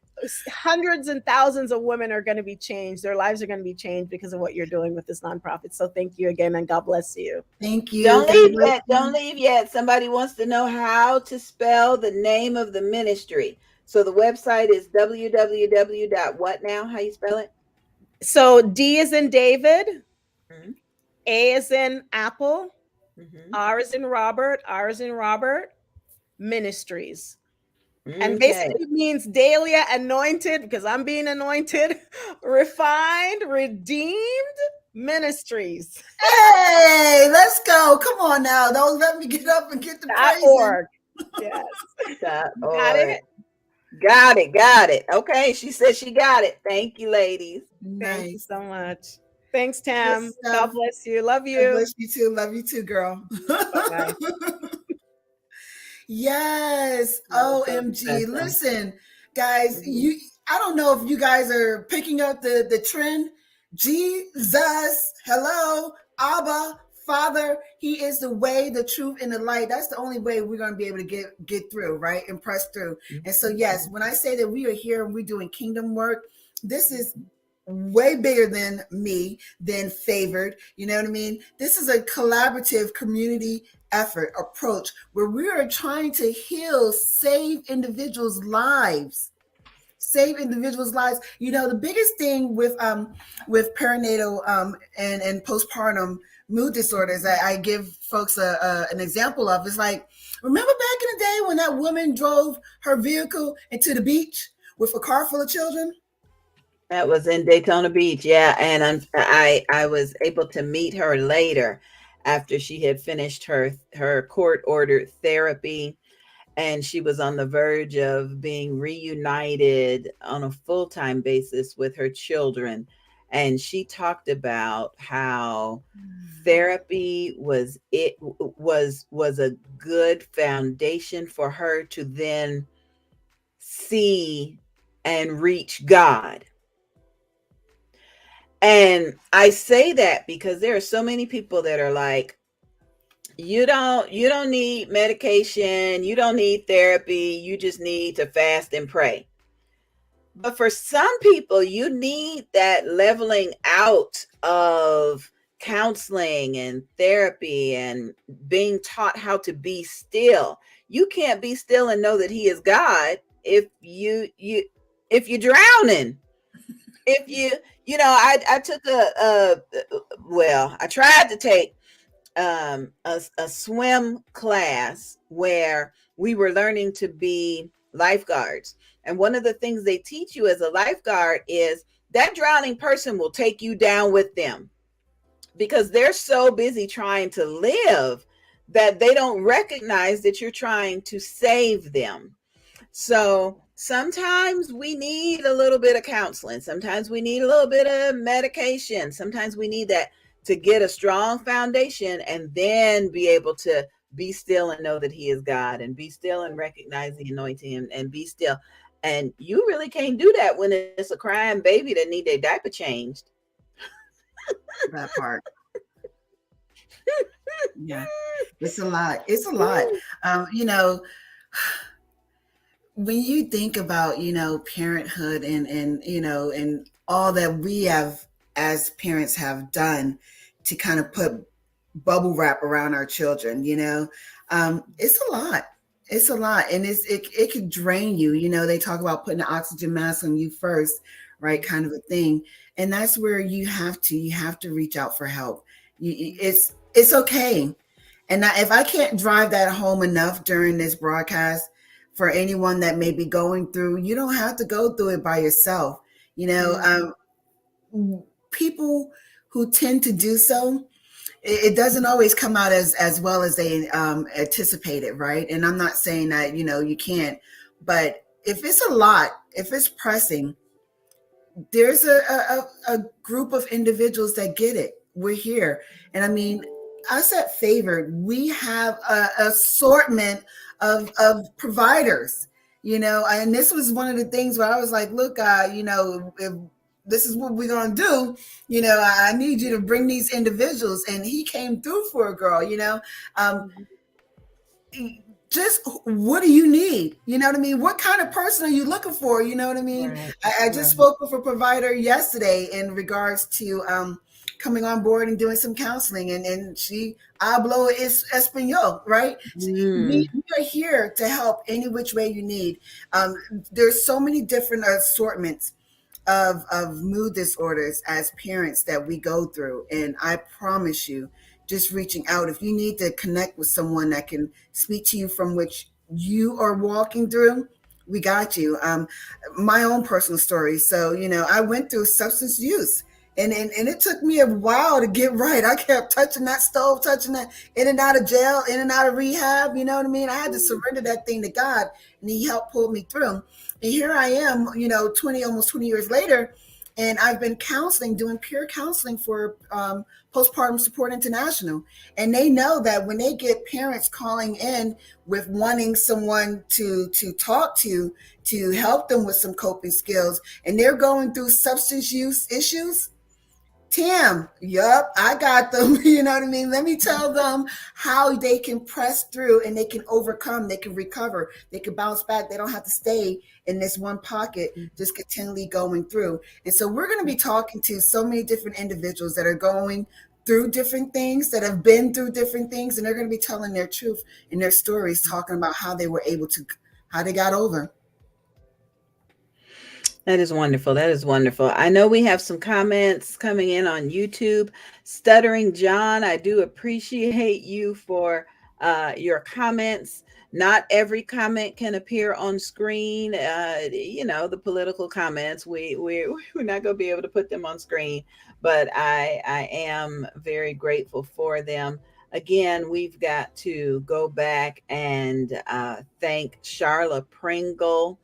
hundreds and thousands of women are going to be changed. Their lives are going to be changed because of what you're doing with this nonprofit. So thank you again, and God bless you. Thank you. Don't leave yet. Don't leave yet. Somebody wants to know how to spell the name of the ministry. So the website is www.what now? How you spell it? So D is in David, A is in Apple, R is in Robert, Ministries. And basically it means Dahlia anointed, because I'm being anointed, refined, redeemed ministries. Hey, let's go. Come on now. Don't let me get up and get the praise. .org. Yes. Got it? Got it. Okay. She said she got it. Thank you, ladies. Nice. Thank you so much. Thanks, Tam. God bless you. Love you. God bless you too. Love you too, girl. Bye-bye. Yes. OMG. Listen, guys, I don't know if you guys are picking up the trend. Jesus, hello, Abba, Father, He is the way, the truth, and the light. That's the only way we're going to be able to get through, right? And press through. And so, yes, when I say that we are here and we're doing kingdom work, this is way bigger than me, than favored. You know what I mean? This is a collaborative community effort approach where we are trying to heal, save individuals' lives. Save individuals' lives. You know, the biggest thing with perinatal and postpartum mood disorders that I give folks an example of is like, remember back in the day when that woman drove her vehicle into the beach with a car full of children? That was in Daytona Beach, yeah. And I was able to meet her later after she had finished her court ordered therapy, and she was on the verge of being reunited on a full-time basis with her children. And she talked about how therapy was a good foundation for her to then see and reach God. And I say that because there are so many people that are like, you don't need medication, you don't need therapy, you just need to fast and pray. But for some people, you need that leveling out of counseling and therapy and being taught how to be still. You can't be still and know that he is God if you're drowning. If I took I tried to take a swim class where we were learning to be lifeguards. And one of the things they teach you as a lifeguard is that drowning person will take you down with them because they're so busy trying to live that they don't recognize that you're trying to save them. So sometimes we need a little bit of counseling. Sometimes we need a little bit of medication. Sometimes we need that to get a strong foundation and then be able to be still and know that he is God, and be still and recognize the anointing, and be still. And you really can't do that when it's a crying baby that need their diaper changed. That part. Yeah, it's a lot. It's a lot. When you think about, parenthood and all that we have as parents have done to kind of put bubble wrap around our children, it's a lot. It's a lot. And it could drain you. They talk about putting an oxygen mask on you first, right? Kind of a thing. And that's where you have to reach out for help. It's okay. And if I can't drive that home enough during this broadcast, for anyone that may be going through, you don't have to go through it by yourself. People who tend to do so, it doesn't always come out as well as they anticipated, right? And I'm not saying that, you can't, but if it's a lot, if it's pressing, there's a group of individuals that get it. We're here. And I mean, us at Favored, we have an assortment of providers, and this was one of the things where I was like, look, if this is what we're going to do, I need you to bring these individuals. And he came through for a girl, just what do you need? You know what I mean? What kind of person are you looking for? You know what I mean? Right. I just spoke with a provider yesterday in regards to coming on board and doing some counseling, and she hablo español, right? So we are here to help any which way you need. There's so many different assortments of mood disorders as parents that we go through, and I promise you, just reaching out, if you need to connect with someone that can speak to you from which you are walking through, we got you. My own personal story. So, I went through substance use, and it took me a while to get right. I kept touching that stove, touching that, in and out of jail, in and out of rehab. You know what I mean? I had to surrender that thing to God, and he helped pull me through. And here I am, almost 20 years later, and I've been doing peer counseling for Postpartum Support International. And they know that when they get parents calling in with wanting someone to talk to help them with some coping skills, and they're going through substance use issues, Tim, yup, I got them. You know what I mean? Let me tell them how they can press through and they can overcome, they can recover, they can bounce back. They don't have to stay in this one pocket, just continually going through. And so we're going to be talking to so many different individuals that are going through different things, that have been through different things, and they're going to be telling their truth and their stories, talking about how they were able to, how they got over. That is wonderful. That is wonderful. I know we have some comments coming in on YouTube. Stuttering John, I do appreciate you for your comments. Not every comment can appear on screen. The political comments, we're not going to be able to put them on screen, but I am very grateful for them. Again, we've got to go back and thank Charla Pringle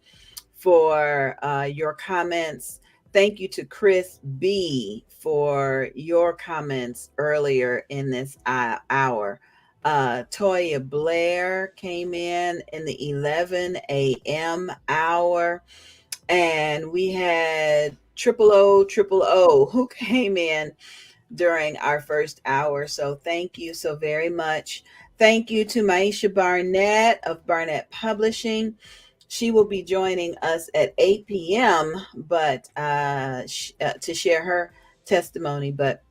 for your comments. Thank you to Chris B for your comments earlier in this hour. Toya Blair came in the 11 a.m. hour, and we had O who came in during our first hour. So thank you so very much. Thank you to Maisha Barnett of Barnett Publishing. She will be joining us at 8 p.m. but to share her testimony. But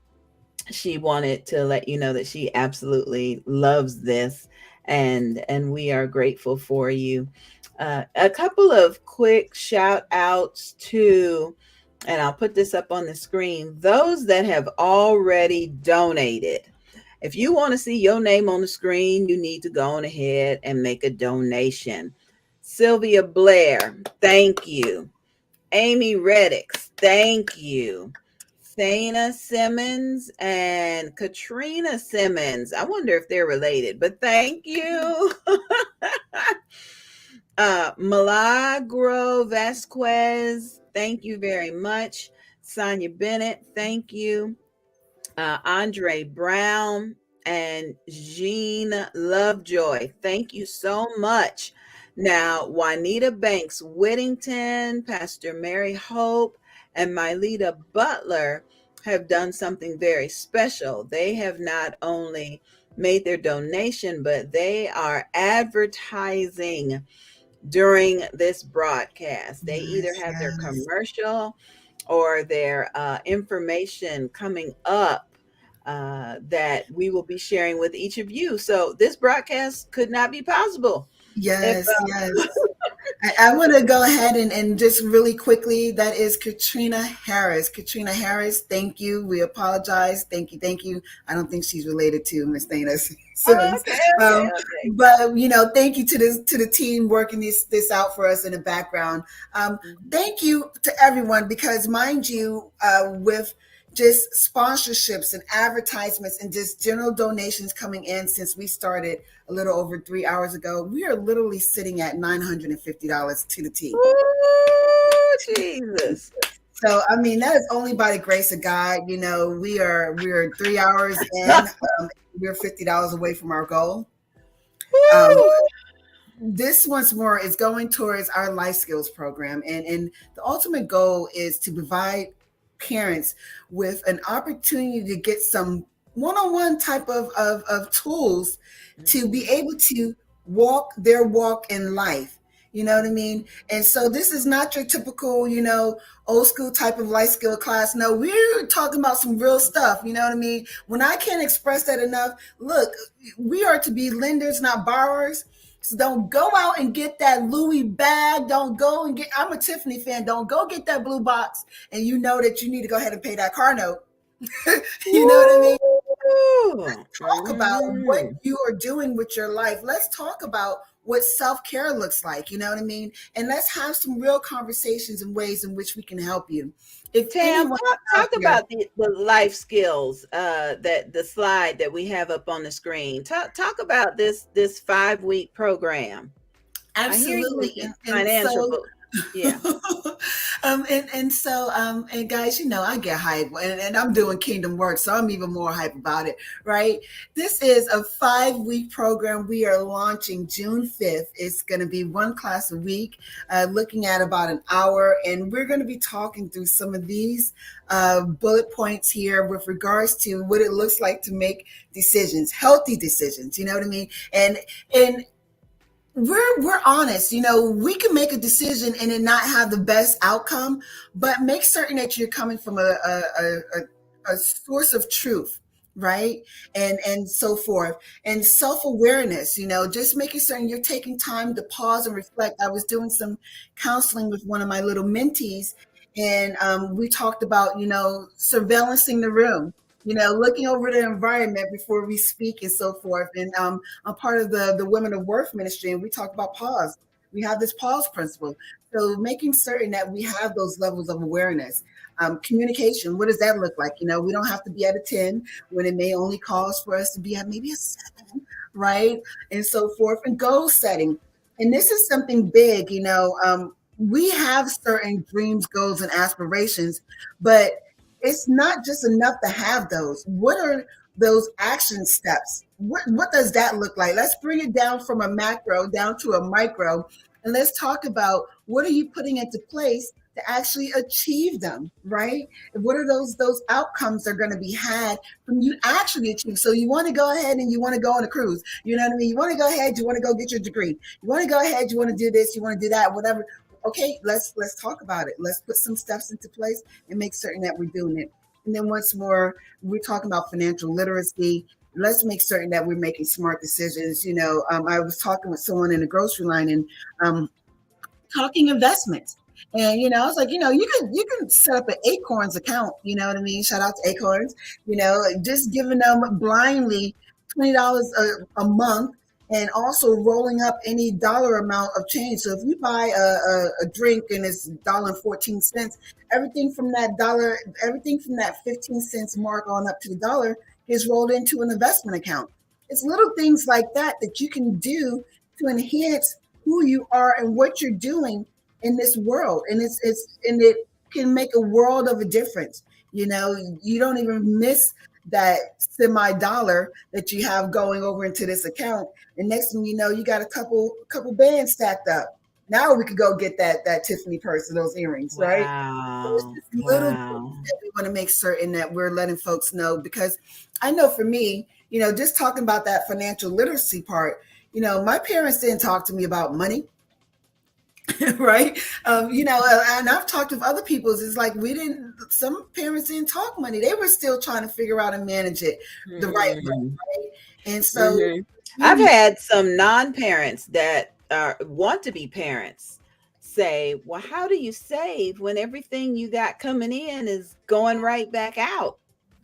she wanted to let you know that she absolutely loves this, and we are grateful for you. A couple of quick shout outs to, and I'll put this up on the screen, those that have already donated. If you want to see your name on the screen, you need to go on ahead and make a donation. Sylvia Blair, thank you. Amy Reddix, thank you. Thana Simmons and Katrina Simmons. I wonder if they're related, but thank you. Milagro Vasquez, thank you very much. Sonia Bennett, thank you. Andre Brown and Jean Lovejoy, thank you so much. Now, Juanita Banks Whittington, Pastor Mary Hope, and Myleta Butler have done something very special. They have not only made their donation, but they are advertising during this broadcast. They either have their commercial or their information coming up that we will be sharing with each of you. So this broadcast could not be possible. Yes, yes. I want to go ahead and just really quickly, that is Katrina Harris. Katrina Harris, thank you. We apologize. Thank you. Thank you. I don't think she's related to Miss Dana Simmons. Okay. But thank you to the team working this out for us in the background. Thank you to everyone, because mind you, with just sponsorships and advertisements and just general donations coming in since we started a little over 3 hours ago, we are literally sitting at $950 to the T. Ooh, Jesus. So, I mean, that is only by the grace of God. We are 3 hours in. We're $50 away from our goal. This once more is going towards our life skills program. And the ultimate goal is to provide parents with an opportunity to get some one-on-one type of tools to be able to walk their walk in life. You know what I mean? And so this is not your typical, old school type of life skill class. No, we're talking about some real stuff. You know what I mean? When I can't express that enough, look, we are to be lenders, not borrowers. So don't go out and get that Louis bag. Don't go and I'm a Tiffany fan. Don't go get that blue box and you know that you need to go ahead and pay that car note. You know what I mean? Let's talk about what you are doing with your life. Let's talk about what self-care looks like. You know what I mean? And let's have some real conversations and ways in which we can help you. If Tam, talk about the life skills, that the slide that we have up on the screen. Talk about this 5-week program. Absolutely. Financial, yeah. And guys, I get hype, and I'm doing kingdom work, so I'm even more hype about it, right? This is a 5-week program we are launching June 5th. It's going to be one class a week, looking at about an hour, and we're going to be talking through some of these bullet points here with regards to what it looks like to make decisions, healthy decisions. You know what I mean? And we're honest. We can make a decision and it not have the best outcome, but make certain that you're coming from a source of truth, right? And so forth. And self-awareness, just making certain you're taking time to pause and reflect. I was doing some counseling with one of my little mentees, and we talked about surveillancing the room, looking over the environment before we speak and so forth. And I'm part of the Women of Worth ministry, and we talk about pause. We have this pause principle. So making certain that we have those levels of awareness. Communication, what does that look like? We don't have to be at a 10 when it may only cause for us to be at maybe a 7, right? And so forth. And goal setting. And this is something big, we have certain dreams, goals, and aspirations, but it's not just enough to have those. What are those action steps? What does that look like? Let's bring it down from a macro down to a micro, and let's talk about what are you putting into place to actually achieve them, right? What are those outcomes that are going to be had from you actually achieve? So you want to go ahead and you want to go on a cruise. You know what I mean? You want to go ahead, you want to go get your degree. You want to go ahead, you want to do this, you want to do that, whatever. Okay, let's talk about it. Let's put some steps into place and make certain that we're doing it. And then once more, we're talking about financial literacy. Let's make certain that we're making smart decisions. I was talking with someone in the grocery line and talking investments. And I was like, you can set up an Acorns account, you know what I mean? Shout out to Acorns, just giving them blindly $20 a month, and also rolling up any dollar amount of change. So if you buy a drink and it's $1.14, everything from that 15 cents mark on up to the dollar is rolled into an investment account. It's little things like that you can do to enhance who you are and what you're doing in this world. And it can make a world of a difference. You don't even miss that semi-dollar that you have going over into this account. And next thing you know, you got a couple bands stacked up. Now we could go get that Tiffany purse and those earrings, right? So it's just little things that we want to make certain that we're letting folks know, because I know for me, just talking about that financial literacy part, my parents didn't talk to me about money. Right. And I've talked with other people's, it's like some parents didn't talk money. They were still trying to figure out and manage it the right way. Right? And so I've had some non-parents that want to be parents say, well, how do you save when everything you got coming in is going right back out?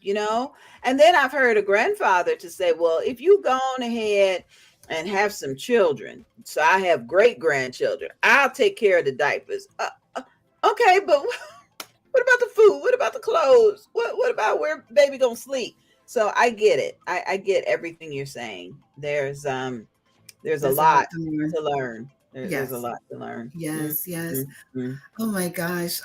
And then I've heard a grandfather to say, well, if you go on ahead and have some children, so I have great grandchildren, I'll take care of the diapers. Okay, but what about the food? What about the clothes? What about where baby gonna sleep? So I get it. I get everything you're saying. There's a lot to learn. There's a lot to learn. Yes. Oh my gosh.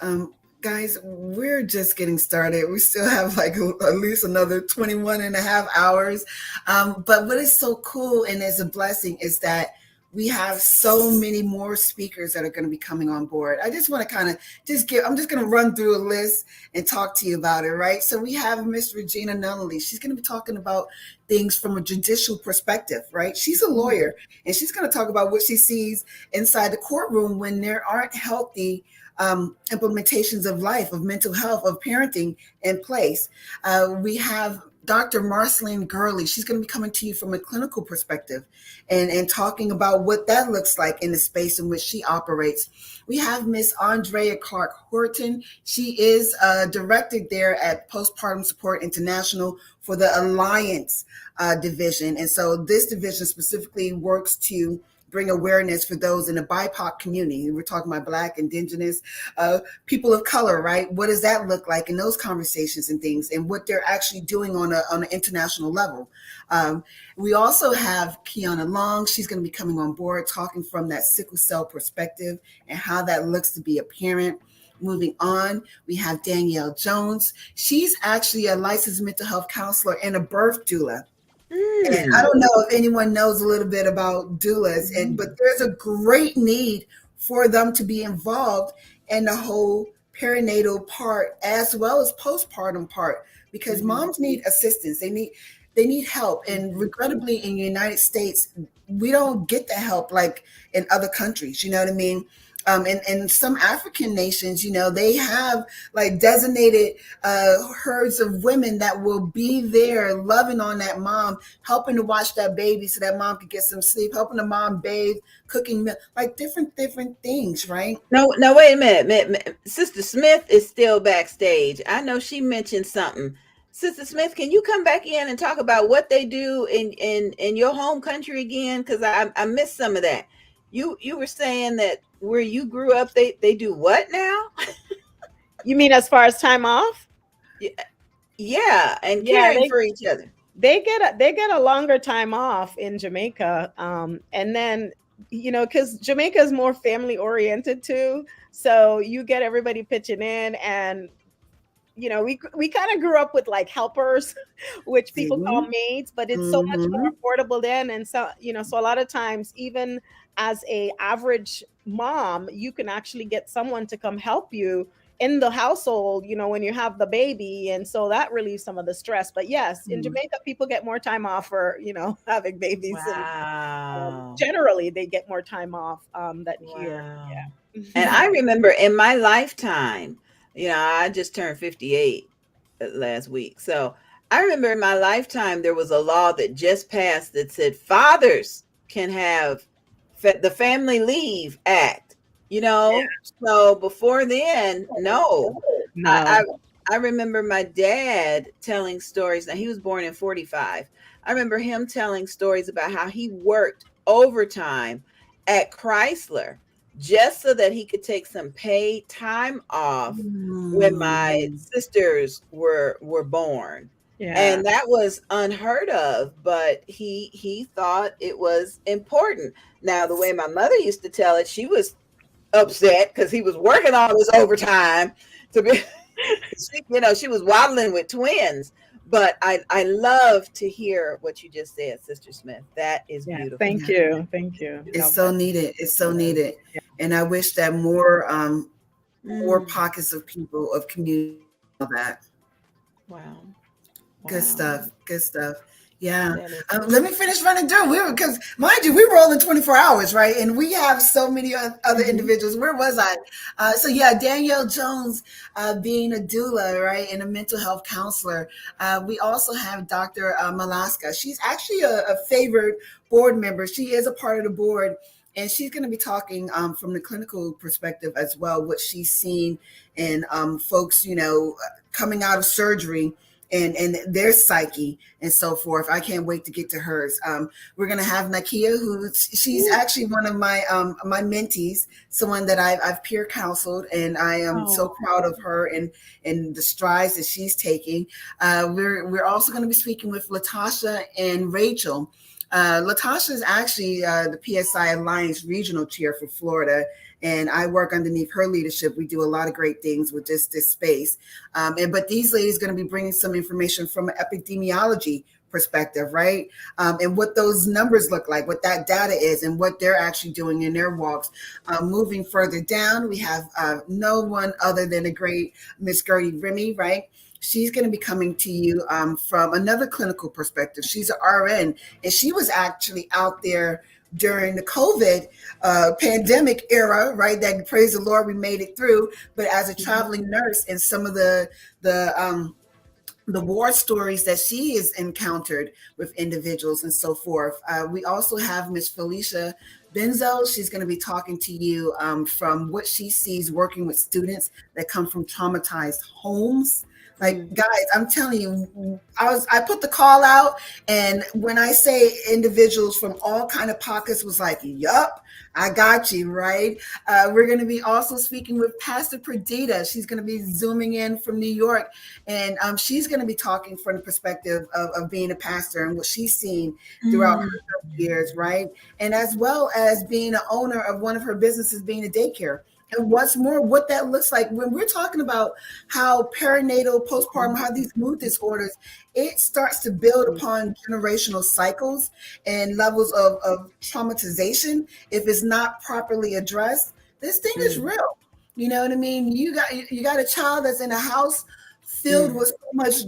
Guys, we're just getting started. We still have like at least another 21 and a half hours. But what is so cool and is a blessing is that we have so many more speakers that are going to be coming on board. I just want to kind of I'm just going to run through a list and talk to you about it, right? So we have Miss Regina Nunnally. She's going to be talking about things from a judicial perspective, right? She's a lawyer, and she's going to talk about what she sees inside the courtroom when there aren't healthy implementations of life, of mental health, of parenting in place. We have Dr. Marceline Gurley. She's going to be coming to you from a clinical perspective and talking about what that looks like in the space in which she operates. We have Miss Andrea Clark Horton. She is director there at Postpartum Support International for the Alliance division. And so this division specifically works to bring awareness for those in the BIPOC community. We're talking about Black, Indigenous, people of color, right? What does that look like in those conversations and things, and what they're actually doing on an international level? We also have Kiana Long. She's going to be coming on board talking from that sickle cell perspective and how that looks to be a parent. Moving on, we have Danielle Jones. She's actually a licensed mental health counselor and a birth doula. And I don't know if anyone knows a little bit about doulas, but there's a great need for them to be involved in the whole perinatal part as well as postpartum part, because moms need assistance. They need help. And regrettably in the United States, we don't get the help like in other countries. You know what I mean? In some African nations, they have like designated herds of women that will be there loving on that mom, helping to watch that baby so that mom could get some sleep, helping the mom bathe, cooking milk, like different things, right? No, wait a minute. Sister Smith is still backstage. I know she mentioned something. Sister Smith, can you come back in and talk about what they do in your home country again? Because I missed some of that. You were saying that where you grew up, they do what now? You mean as far as time off? Yeah, and caring for each other. They get a longer time off in Jamaica, and then because Jamaica is more family oriented too, so you get everybody pitching in, and we kind of grew up with like helpers, which people call maids, but it's so much more affordable then. And so, so a lot of times, even as a average mom, you can actually get someone to come help you in the household, when you have the baby. And so that relieves some of the stress. But yes, in Jamaica, people get more time off for, having babies. Wow. And, generally, they get more time off than here. Yeah. And I remember in my lifetime, I just turned 58 last week. So I remember in my lifetime, there was a law that just passed that said fathers can have the Family Leave Act, So before then, no. I remember my dad telling stories. Now, he was born in 45. I remember him telling stories about how he worked overtime at Chrysler just so that he could take some paid time off when my sisters were born. Yeah. And that was unheard of, but he thought it was important. Now, the way my mother used to tell it, she was upset because he was working all this overtime to be, she was waddling with twins. But I love to hear what you just said, Sister Smith. That is beautiful. Thank you. It's so needed. It's so needed. Yeah. And I wish that more pockets of people, of community, know that. Wow. Good stuff. Yeah. Let me finish running through. Because mind you, we roll in 24 hours, right? And we have so many other individuals. Where was I? So yeah, Danielle Jones being a doula, right? And a mental health counselor. We also have Dr. Malaska. She's actually a favored board member. She is a part of the board. And she's going to be talking from the clinical perspective as well, what she's seen in folks, coming out of surgery and their psyche and so forth. I can't wait to get to hers. We're going to have Nakia, she's actually one of my my mentees, someone that I've peer counseled, and I am so proud of her and the strides that she's taking. We're also going to be speaking with Latasha and Rachel. Latasha is actually the PSI Alliance Regional Chair for Florida, and I work underneath her leadership. We do a lot of great things with this space. But these ladies are going to be bringing some information from an epidemiology perspective, right? And what those numbers look like, what that data is, and what they're actually doing in their walks. Moving further down, we have no one other than the great Miss Gertie Remy, right? She's going to be coming to you from another clinical perspective. She's an RN, and she was actually out there during the COVID pandemic era, right? That, praise the Lord, we made it through. But as a traveling nurse, and some of the war stories that she has encountered with individuals and so forth. We also have Miss Felicia Benzo. She's going to be talking to you from what she sees working with students that come from traumatized homes. Like, guys, I'm telling you, I put the call out, and when I say individuals from all kind of pockets was like, yup, I got you, right? We're going to be also speaking with Pastor Perdita. She's going to be zooming in from New York, and she's going to be talking from the perspective of being a pastor and what she's seen throughout her years, right? And as well as being an owner of one of her businesses, being a daycare. And what's more, what that looks like when we're talking about how perinatal, postpartum, how these mood disorders, it starts to build upon generational cycles and levels of traumatization. If it's not properly addressed, this thing is real. You know what I mean? You got a child that's in a house filled with so much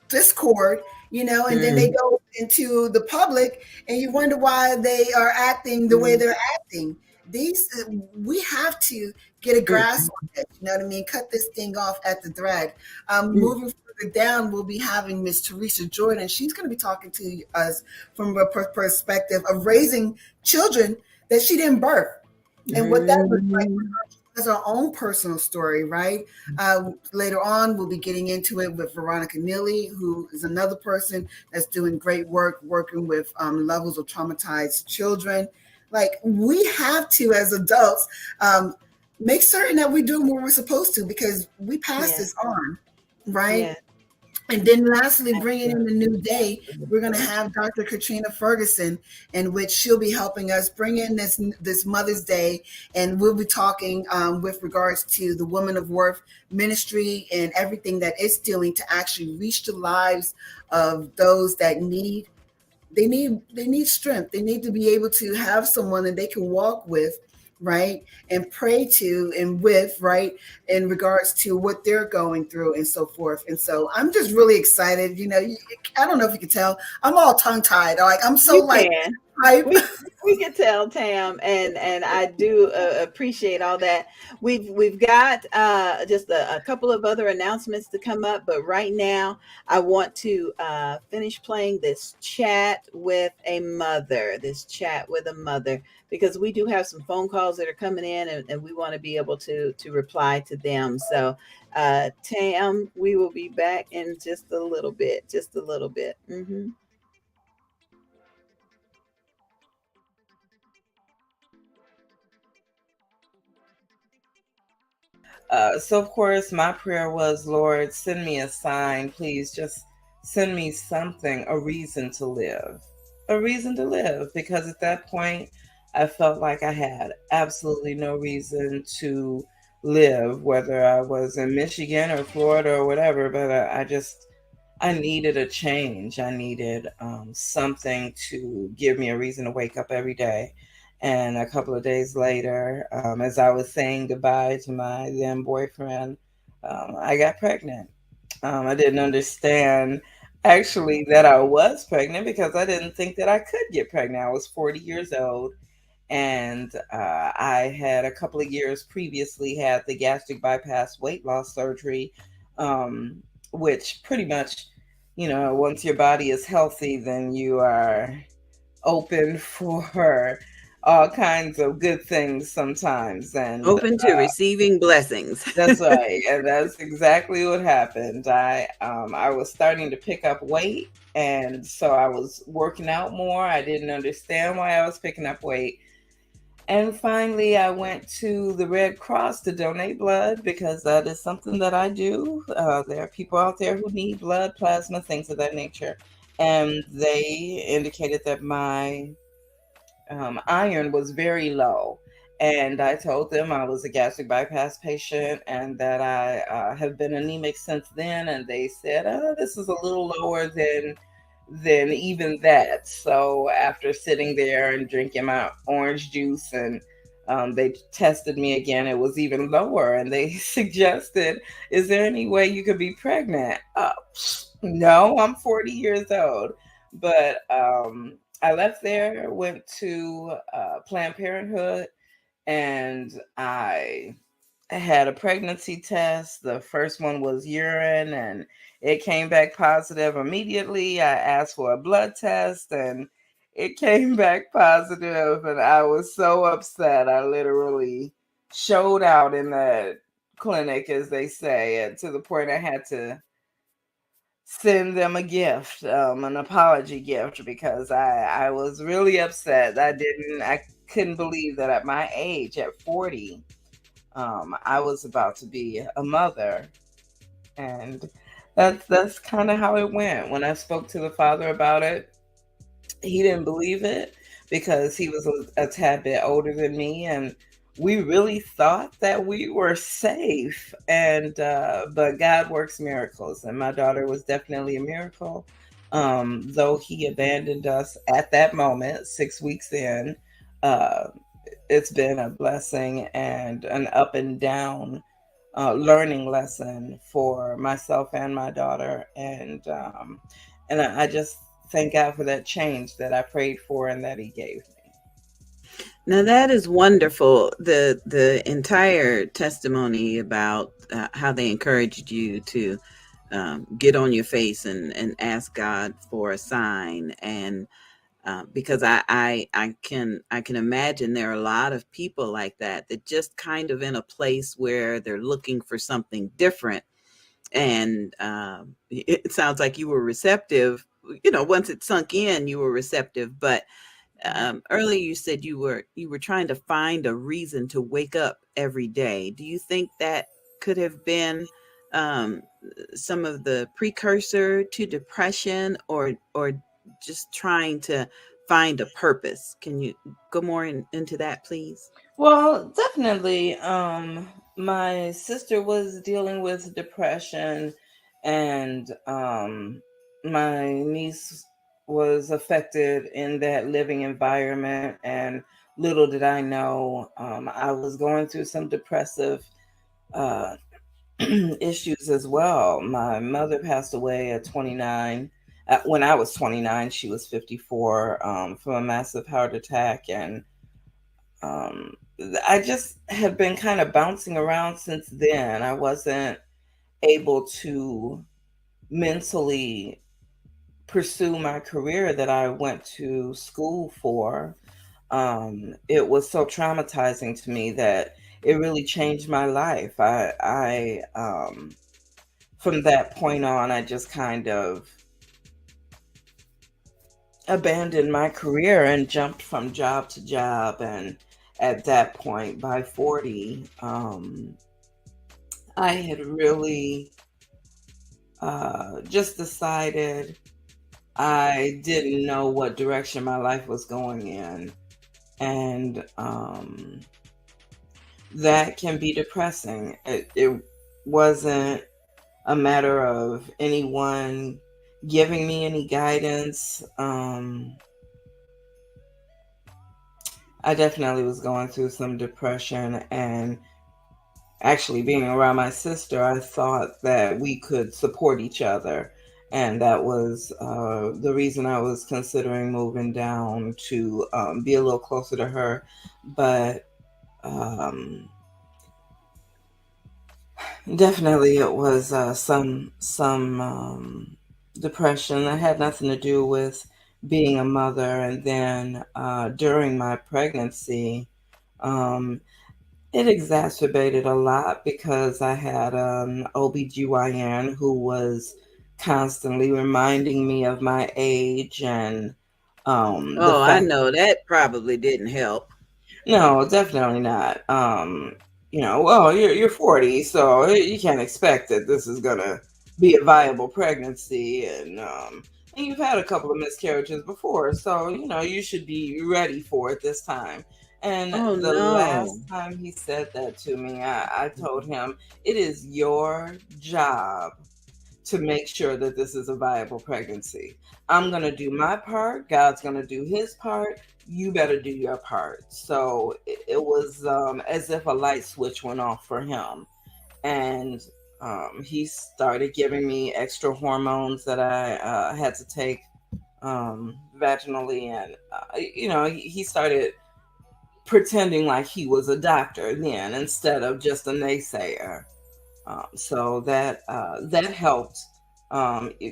discord, and then they go into the public and you wonder why they are acting the way they're acting. We have to get a grasp on it, you know what I mean? Cut this thing off at the thread. Moving further down, we'll be having Miss Teresa Jordan. She's going to be talking to us from a perspective of raising children that she didn't birth and what that looks like for her as our own personal story, right? Later on, we'll be getting into it with Veronica Neely, who is another person that's doing great work working with levels of traumatized children. Like, we have to, as adults, make certain that we're doing what we're supposed to, because we pass this on, right? Yeah. And then lastly, bringing in the new day, we're going to have Dr. Katrina Ferguson, in which she'll be helping us bring in this Mother's Day. And we'll be talking with regards to the Woman of Worth ministry and everything that it's doing to actually reach the lives of those that need strength. They need to be able to have someone that they can walk with, right, and pray to and with, right, in regards to what they're going through and so forth. And so I'm just really excited. I don't know if you can tell, I'm all tongue tied. Like, I'm so hype. We can tell, Tam, and I do appreciate all that. We've got just a couple of other announcements to come up, but right now I want to finish playing this chat with a mother. Because we do have some phone calls that are coming in, and we want to be able to reply to them. So, Tam, we will be back in just a little bit. Mm-hmm. So of course my prayer was, Lord, send me a sign, please. Just send me something, a reason to live, because at that point I felt like I had absolutely no reason to live, whether I was in Michigan or Florida or whatever. But I needed a change. I needed something to give me a reason to wake up every day. And a couple of days later, as I was saying goodbye to my then boyfriend, I got pregnant. I didn't understand actually that I was pregnant, because I didn't think that I could get pregnant. I was 40 years old, and I had a couple of years previously had the gastric bypass weight loss surgery, which pretty much, once your body is healthy, then you are open for all kinds of good things sometimes, and Open to receiving blessings. That's right, and that's exactly what happened. I was starting to pick up weight, and so I was working out more. I didn't understand why I was picking up weight. And finally, I went to the Red Cross to donate blood, because that is something that I do. There are people out there who need blood, plasma, things of that nature. And they indicated that my iron was very low. And I told them I was a gastric bypass patient and that I have been anemic since then. And they said, oh, this is a little lower than even that. So after sitting there and drinking my orange juice, and they tested me again, it was even lower. And they suggested, is there any way you could be pregnant? No, I'm 40 years old. But I left there, went to Planned Parenthood, and I had a pregnancy test. The first one was urine, and it came back positive immediately. I asked for a blood test, and it came back positive, and I was so upset. I literally showed out in that clinic, as they say, and to the point I had to send them a gift, an apology gift, because I was really upset. I couldn't believe that at my age, at 40, I was about to be a mother. And that's kind of how it went. When I spoke to the father about it, he didn't believe it, because he was a tad bit older than me. And we really thought that we were safe, and but God works miracles, and my daughter was definitely a miracle. Though he abandoned us at that moment, 6 weeks in, uh, it's been a blessing and an up and down learning lesson for myself and my daughter, and I just thank God for that change that I prayed for and that He gave me. Now that is wonderful. The entire testimony about how they encouraged you to get on your face and ask God for a sign, and because I can imagine there are a lot of people like that just kind of in a place where they're looking for something different, and it sounds like you were receptive. Once it sunk in, you were receptive, but earlier you said you were trying to find a reason to wake up every day. Do you think that could have been um, some of the precursor to depression, or just trying to find a purpose? Can you go more into that, please? Well, definitely. My sister was dealing with depression, and my niece was affected in that living environment. And little did I know, I was going through some depressive uh, issues as well. My mother passed away at 29. When I was 29, she was 54, from a massive heart attack, and um, I just have been kind of bouncing around since then. I wasn't able to mentally pursue my career that I went to school for. It was so traumatizing to me that it really changed my life. From that point on, I just kind of abandoned my career and jumped from job to job. And at that point, by 40, I had really just decided I didn't know what direction my life was going in. And that can be depressing. It wasn't a matter of anyone giving me any guidance. I definitely was going through some depression, and actually being around my sister, I thought that we could support each other. And that was the reason I was considering moving down to be a little closer to her. But definitely it was some depression that had nothing to do with being a mother. And then during my pregnancy, um, it exacerbated a lot because I had an OBGYN who was constantly reminding me of my age, and the Oh, I fact. know that probably didn't help. No, definitely not. Well, you're 40, so you can't expect that this is gonna be a viable pregnancy, and you've had a couple of miscarriages before, so you should be ready for it this time. And Oh the no. last time he said that to me, I told him it is your job to make sure that this is a viable pregnancy. I'm going to do my part. God's going to do his part. You better do your part. So it was as if a light switch went off for him. And he started giving me extra hormones that I had to take vaginally. And, he started pretending like he was a doctor then instead of just a naysayer. So that helped,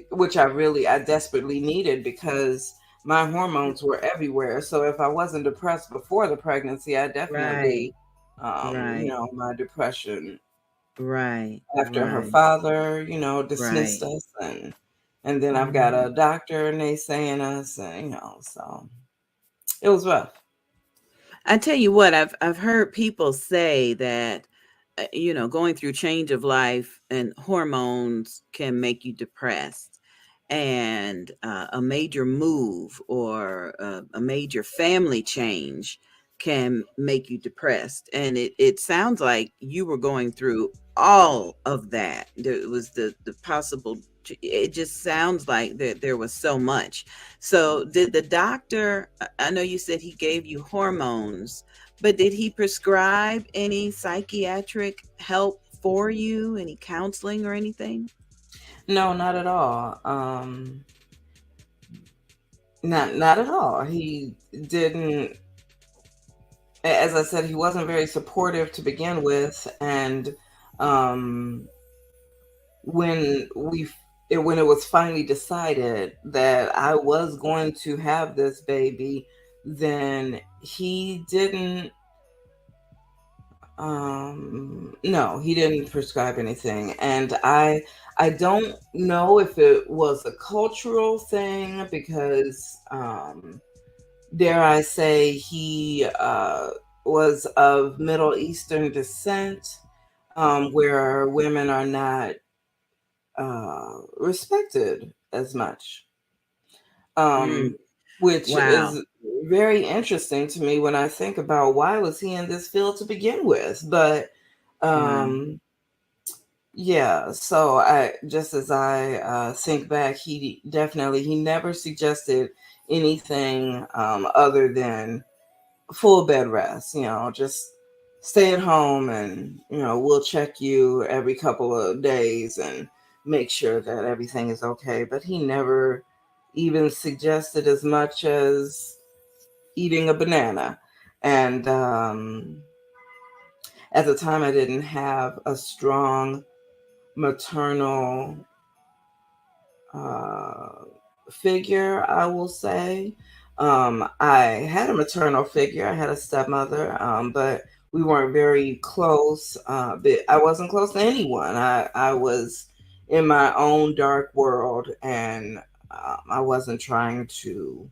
which I desperately needed because my hormones were everywhere. So if I wasn't depressed before the pregnancy, I Right. definitely, Right. my depression Right. after her Right. father, dismissed Right. us, and then I've got Mhm. a doctor naysaying us, and so it was rough. I tell you what, I've heard people say that going through change of life and hormones can make you depressed, and a major move or a major family change can make you depressed. And it sounds like you were going through all of that. There was the possible, it just sounds like that there was so much. So did the doctor, I know you said he gave you hormones, but did he prescribe any psychiatric help for you, any counseling or anything? No, not at all. Not at all. He didn't. As I said, he wasn't very supportive to begin with, and um, when when it was finally decided that I was going to have this baby, then he didn't. No, he didn't prescribe anything, and I don't know if it was a cultural thing because dare I say, he was of Middle Eastern descent, where women are not respected as much, which Wow. is very interesting to me when I think about why was he in this field to begin with. But yeah, so I just as I think back, he never suggested anything other than full bed rest, just stay at home and, we'll check you every couple of days and make sure that everything is okay. But he never even suggested as much as eating a banana. And at the time, I didn't have a strong maternal figure, I will say. I had a maternal figure. I had a stepmother, but we weren't very close. But I wasn't close to anyone. I was in my own dark world, and I wasn't trying to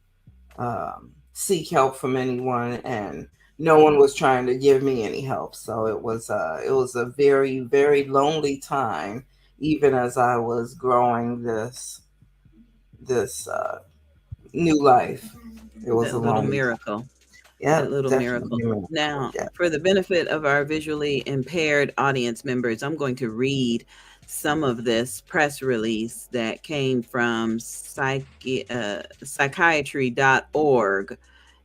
seek help from anyone, and no one was trying to give me any help. So it was a very, very lonely time, even as I was growing this new life. It was That a little lonely time. miracle. Yeah, That little miracle. definitely. Now, Yeah. for the benefit of our visually impaired audience members, I'm going to read some of this press release that came from psychiatry.org.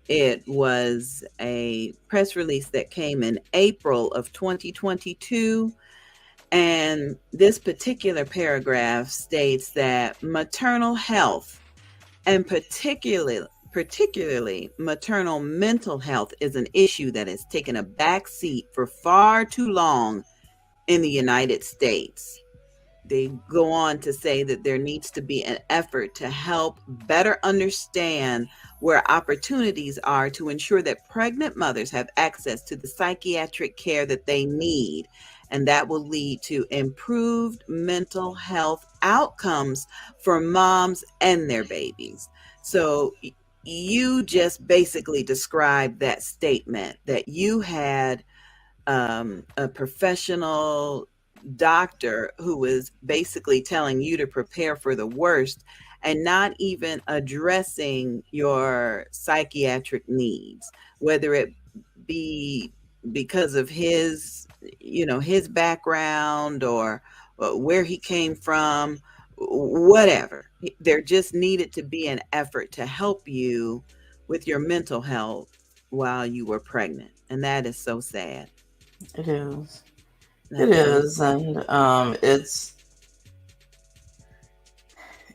It was a press release that came in April of 2022. And this particular paragraph states that maternal health, and particularly maternal mental health, is an issue that has taken a back seat for far too long in the United States. They go on to say that there needs to be an effort to help better understand where opportunities are to ensure that pregnant mothers have access to the psychiatric care that they need. And that will lead to improved mental health outcomes for moms and their babies. So you just basically described that statement that you had a professional doctor who was basically telling you to prepare for the worst and not even addressing your psychiatric needs, whether it be because of his background or where he came from, whatever. There just needed to be an effort to help you with your mental health while you were pregnant. And that is so sad. It is. It That's so is, and it's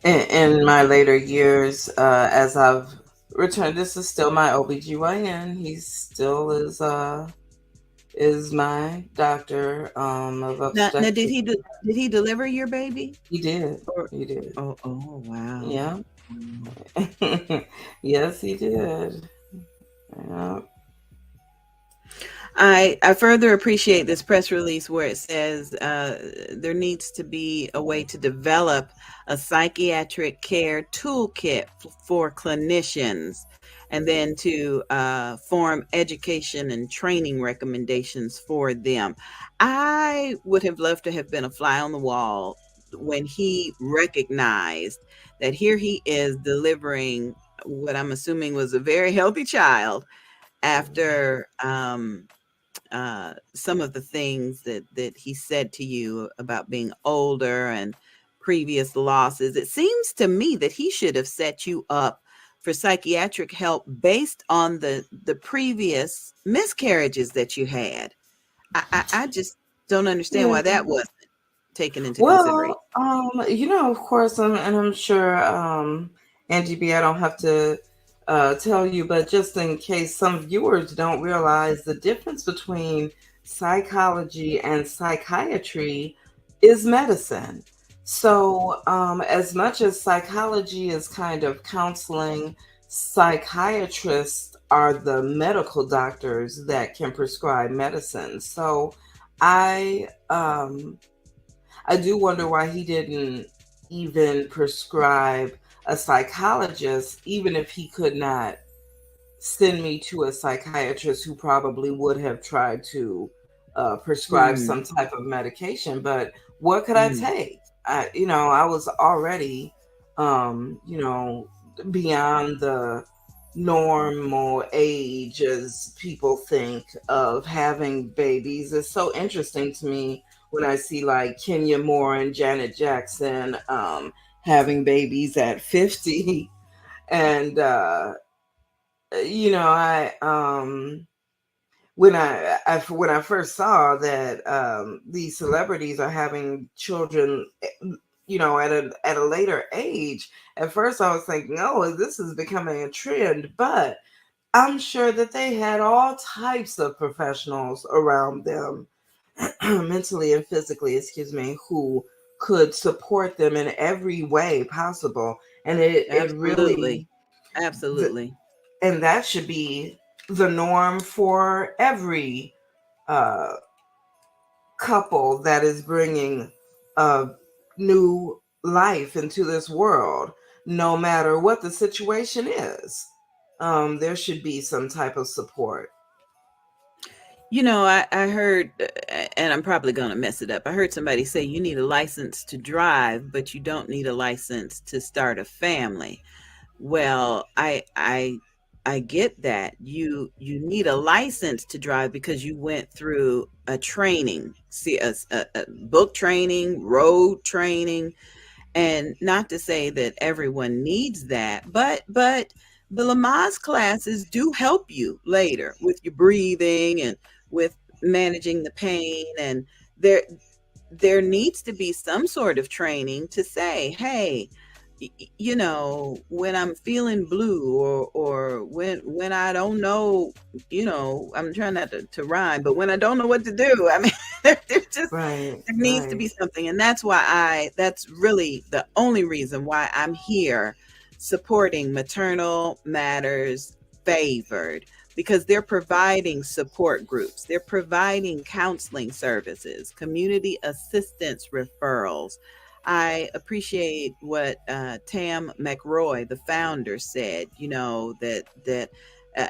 in my later years, as I've returned. This is still my OBGYN. He still is my doctor of now, obstetrics. did he deliver your baby? He did. Or, He did. oh wow. Yeah. Yes, he did. Yeah. I further appreciate this press release where it says there needs to be a way to develop a psychiatric care toolkit for clinicians, and then to form education and training recommendations for them. I would have loved to have been a fly on the wall when he recognized that here he is delivering what I'm assuming was a very healthy child, after some of the things that he said to you about being older and previous losses, it seems to me that he should have set you up for psychiatric help based on the previous miscarriages that you had. I just don't understand Yeah. why that wasn't taken into consideration. Well, of course, and I'm sure, Angie B, I don't have to tell you, but just in case some viewers don't realize, the difference between psychology and psychiatry is medicine. So, as much as psychology is kind of counseling, psychiatrists are the medical doctors that can prescribe medicine. So, I I do wonder why he didn't even prescribe a psychologist, even if he could not send me to a psychiatrist who probably would have tried to prescribe Mm, some type of medication. But what could I mm. take? I was already, beyond the normal age as people think of having babies. It's so interesting to me when I see like Kenya Moore and Janet Jackson having babies at 50. And I when I first saw that these celebrities are having children, at a later age, at first I was thinking, oh, this is becoming a trend. But I'm sure that they had all types of professionals around them, mentally and physically, excuse me, who could support them in every way possible. And it really, Absolutely. Absolutely. and that should be the norm for every uh, couple that is bringing a new life into this world, no matter what the situation is. There should be some type of support. I heard, and I'm probably going to mess it up. I heard somebody say you need a license to drive, but you don't need a license to start a family. Well, I get that. You need a license to drive because you went through a training, see a book training, road training, and not to say that everyone needs that, but the Lamaze classes do help you later with your breathing and with managing the pain. And there needs to be some sort of training to say, hey, when I'm feeling blue, or when I don't know, I'm trying not to rhyme, but when I don't know what to do, I mean, Right, there needs to right. be something. And that's really the only reason why I'm here supporting Maternal Matters Favored, because they're providing support groups, they're providing counseling services, community assistance referrals. I appreciate what Tam McRoy, the founder, said. That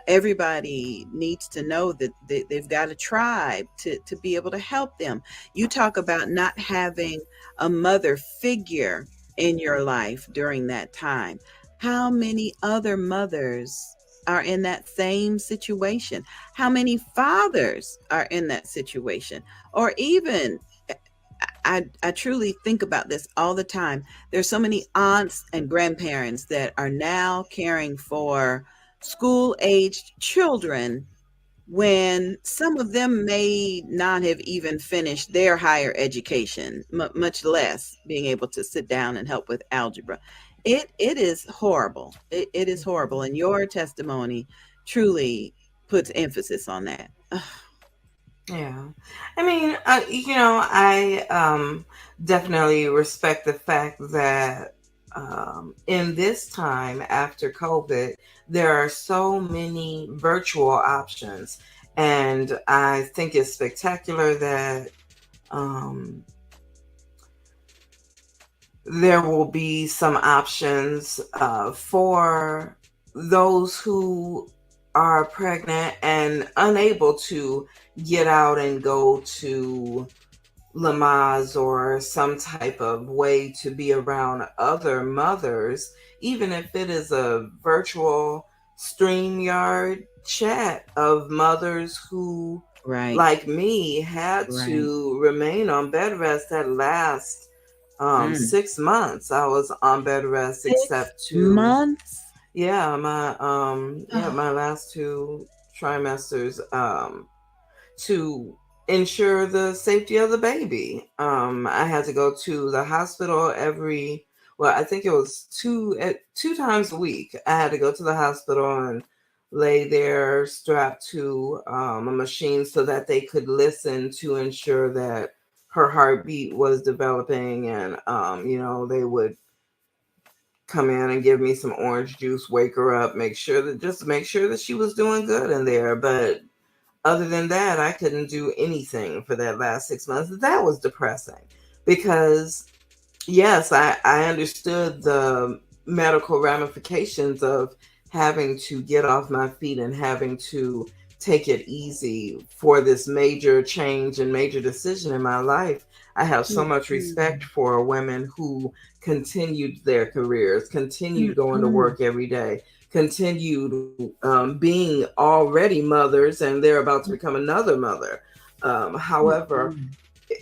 everybody needs to know that they've got a tribe to be able to help them. You talk about not having a mother figure in your life during that time. How many other mothers are in that same situation? How many fathers are in that situation? Or even, I truly think about this all the time. There's so many aunts and grandparents that are now caring for school aged children when some of them may not have even finished their higher education, much less being able to sit down and help with algebra. It is horrible. It is horrible. And your testimony truly puts emphasis on that. Yeah. I mean, I definitely respect the fact that in this time after COVID, there are so many virtual options. And I think it's spectacular that um, there will be some options for those who are pregnant and unable to get out and go to Lamaze or some type of way to be around other mothers, even if it is a virtual StreamYard chat of mothers who, Right. like me, had Right. to remain on bed rest that last 6 months. I was on bed rest 6 except to months? my last 2 trimesters to ensure the safety of the baby. I had to go to the hospital I think it was 2 times a week. I had to go to the hospital and lay there strapped to a machine so that they could listen to ensure that her heartbeat was developing, and they would come in and give me some orange juice, wake her up, make sure that she was doing good in there. But other than that, I couldn't do anything for that last 6 months. That was depressing because, yes, I understood the medical ramifications of having to get off my feet and having to take it easy for this major change and major decision in my life. I have so much respect for women who continued their careers, continued going to work every day, continued being already mothers, and they're about to become another mother. However,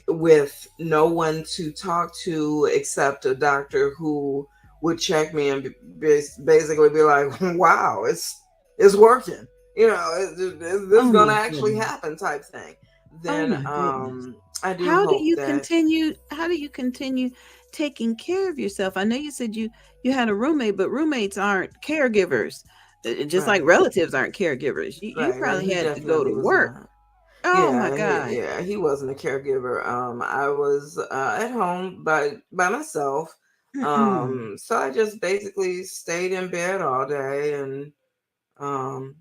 with no one to talk to except a doctor who would check me and basically be like, "Wow, it's working. This going to actually happen," type thing. Then I do How do hope you that continue taking care of yourself? I know you said you had a roommate, but roommates aren't caregivers. Just like Right. relatives aren't caregivers. You Right, probably he had to go to definitely was work. not. Oh my Yeah, God. he wasn't a caregiver. I was at home by myself. So I just basically stayed in bed all day and um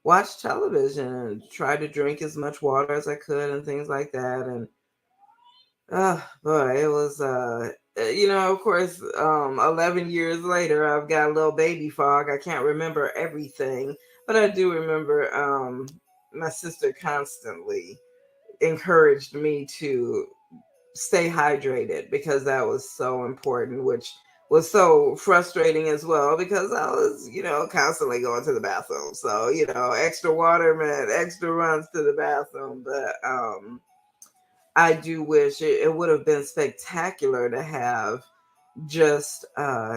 watched television and tried to drink as much water as I could and things like that. And boy, it was of course, 11 years later, I've got a little baby fog. I can't remember everything, but I do remember my sister constantly encouraged me to stay hydrated because that was so important, which was so frustrating as well because I was, constantly going to the bathroom. So, extra water meant extra runs to the bathroom. But I do wish it would have been spectacular to have just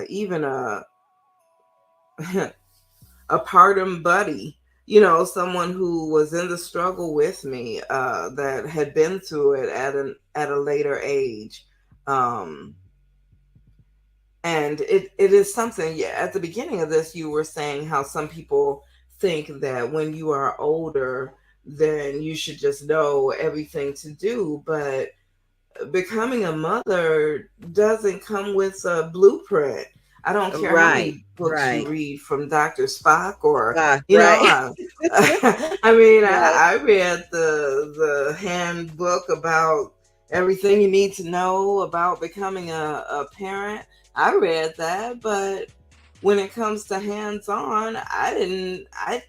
even a a partum buddy, someone who was in the struggle with me, that had been through it at a later age. Um, and it is something, yeah, at the beginning of this, you were saying how some people think that when you are older, then you should just know everything to do. But becoming a mother doesn't come with a blueprint. I don't care how Right, many books you right. read from Dr. Spock or, Right. I mean, Right. I read the handbook about everything you need to know about becoming a parent. I read that, but when it comes to hands-on, I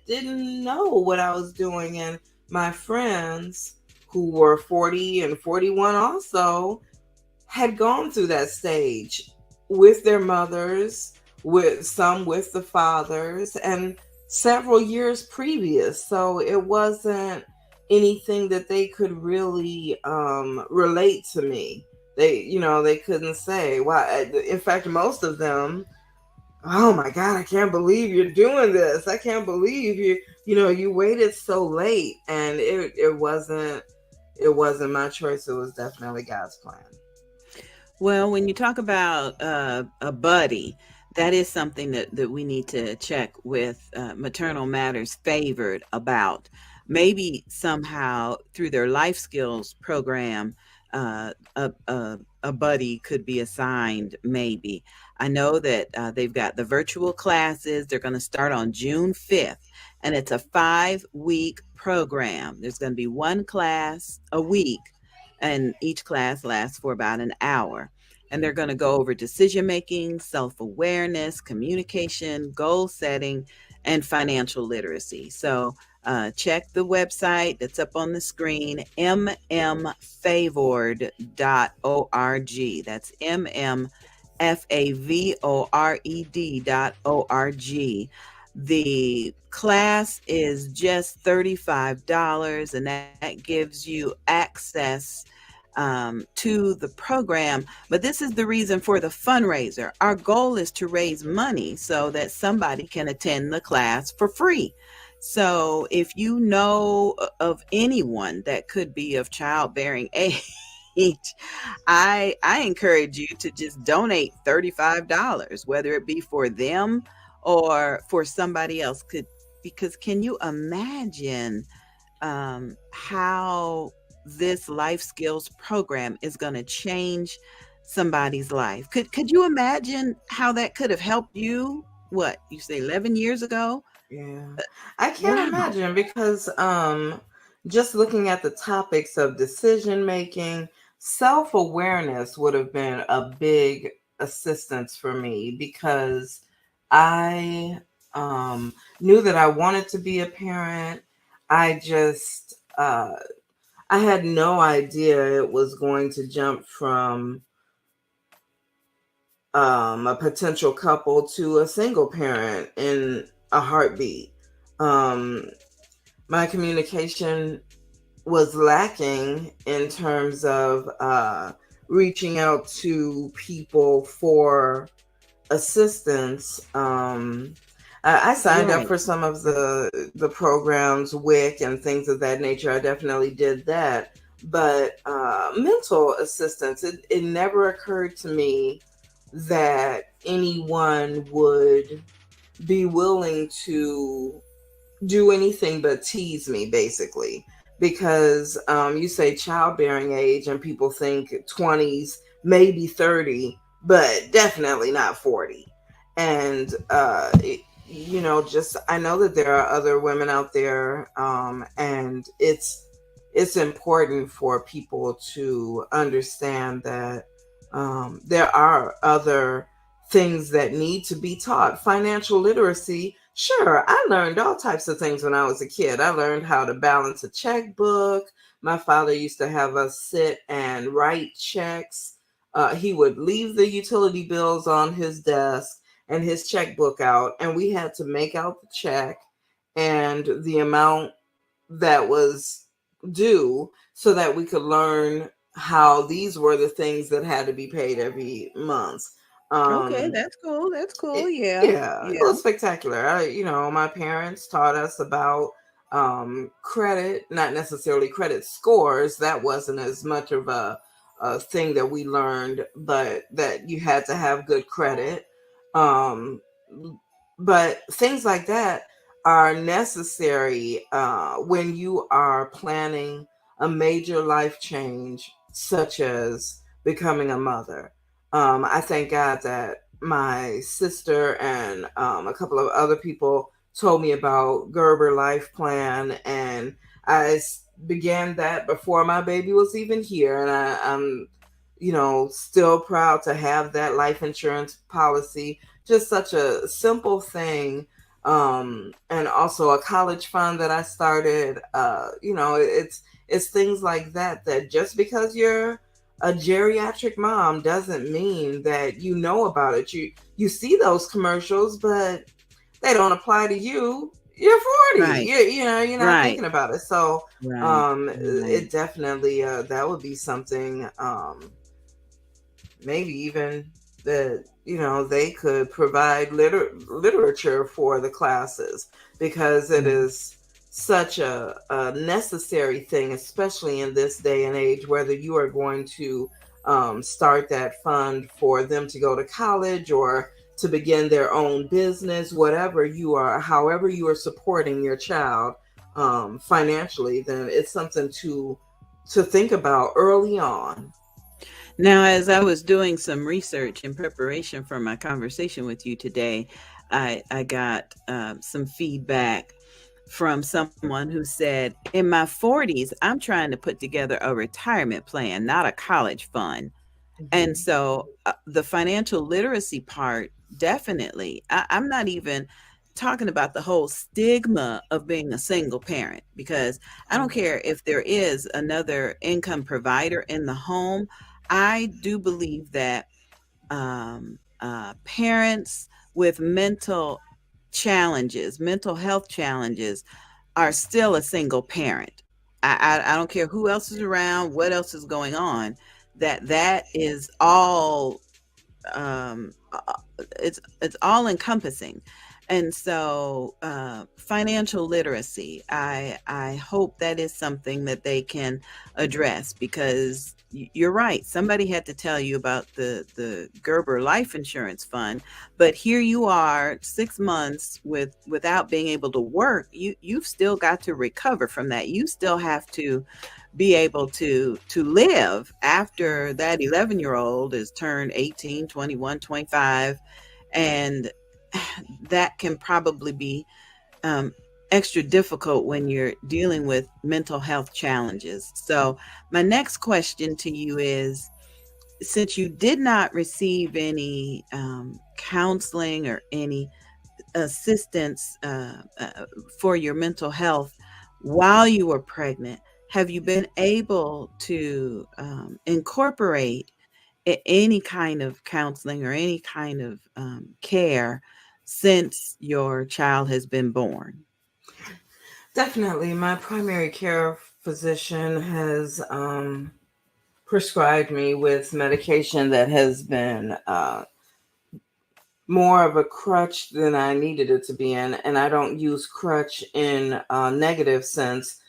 didn't know what I was doing. And my friends who were 40 and 41 also had gone through that stage with their mothers, with the fathers, and several years previous. So it wasn't anything that they could really relate to me. They couldn't say why. In fact, most of them, "Oh my God, I can't believe you're doing this. I can't believe you waited so late." And it wasn't my choice. It was definitely God's plan. Well, when you talk about a buddy, that is something that we need to check with Maternal Matters Favored about. Maybe somehow through their life skills program, a buddy could be assigned. Maybe I know that they've got the virtual classes. They're going to start on June 5th, and it's a 5-week program. There's going to be one class a week, and each class lasts for about an hour. And they're going to go over decision making, self awareness, communication, goal setting, and financial literacy. So check the website that's up on the screen, mmfavored.org. That's mmfavored.org. The class is just $35, and that gives you access to the program. But this is the reason for the fundraiser. Our goal is to raise money so that somebody can attend the class for free. So if you know of anyone that could be of childbearing age, I encourage you to just donate $35, whether it be for them or for somebody else. Could Because can you imagine how this life skills program is going to change somebody's life? Could you imagine how that could have helped you? What you say 11 years ago? Yeah. I can't Wow. imagine because just looking at the topics of decision making, self-awareness would have been a big assistance for me because I knew that I wanted to be a parent. I just I had no idea it was going to jump from a potential couple to a single parent in a heartbeat. Um, my communication was lacking in terms of reaching out to people for assistance. I signed up Right. for some of the programs, WIC and things of that nature. I definitely did that, but mental assistance. It never occurred to me that anyone would be willing to do anything but tease me, basically, because you say childbearing age and people think 20s, maybe 30, but definitely not 40. And just I know that there are other women out there, and it's important for people to understand that there are other things that need to be taught. Financial literacy. Sure, I learned all types of things when I was a kid. I learned how to balance a checkbook. My father used to have us sit and write checks. He would leave the utility bills on his desk and his checkbook out, and we had to make out the check and the amount that was due so that we could learn how these were the things that had to be paid every month. Okay, Um, that's cool. That's cool. it, Yeah. yeah, it Yeah. was spectacular. My parents taught us about credit, not necessarily credit scores. That wasn't as much of a thing that we learned, but that you had to have good credit. Um, but things like that are necessary when you are planning a major life change, such as becoming a mother. I thank God that my sister and a couple of other people told me about Gerber Life Plan, and began that before my baby was even here. And I'm, still proud to have that life insurance policy. Just such a simple thing. And also a college fund that I started. It's things like that that just because you're a geriatric mom doesn't mean that you know about it. You see those commercials, but they don't apply to you. You're 40. Right. You're not Right. thinking about it. So Right. it Right. definitely that would be something maybe even that they could provide literature for the classes, because it Yeah. is such a necessary thing, especially in this day and age, whether you are going to start that fund for them to go to college or to begin their own business, however you are supporting your child financially, then it's something to think about early on. Now, as I was doing some research in preparation for my conversation with you today, I got some feedback from someone who said, in my 40s, I'm trying to put together a retirement plan, not a college fund. And Mhm. so the financial literacy part, definitely. I'm not even talking about the whole stigma of being a single parent, because I don't Right. care if there is another income provider in the home. I do believe that parents with mental challenges, mental health challenges, are still a single parent. I don't care who else is around, what else is going on, that is all it's all encompassing. And so financial literacy, I hope that is something that they can address, because you're right, somebody had to tell you about the Gerber life insurance fund, but here you are 6 months without being able to work. You've still got to recover from that. You still have to be able to live after that 11-year-old is turned 18, 21, 25. And that can probably be extra difficult when you're dealing with mental health challenges. So my next question to you is, since you did not receive any counseling or any assistance for your mental health while you were pregnant, have you been able to incorporate any kind of counseling or any kind of care since your child has been born? Definitely. My primary care physician has prescribed me with medication that has been more of a crutch than I needed it to be in. And I don't use crutch in a negative sense,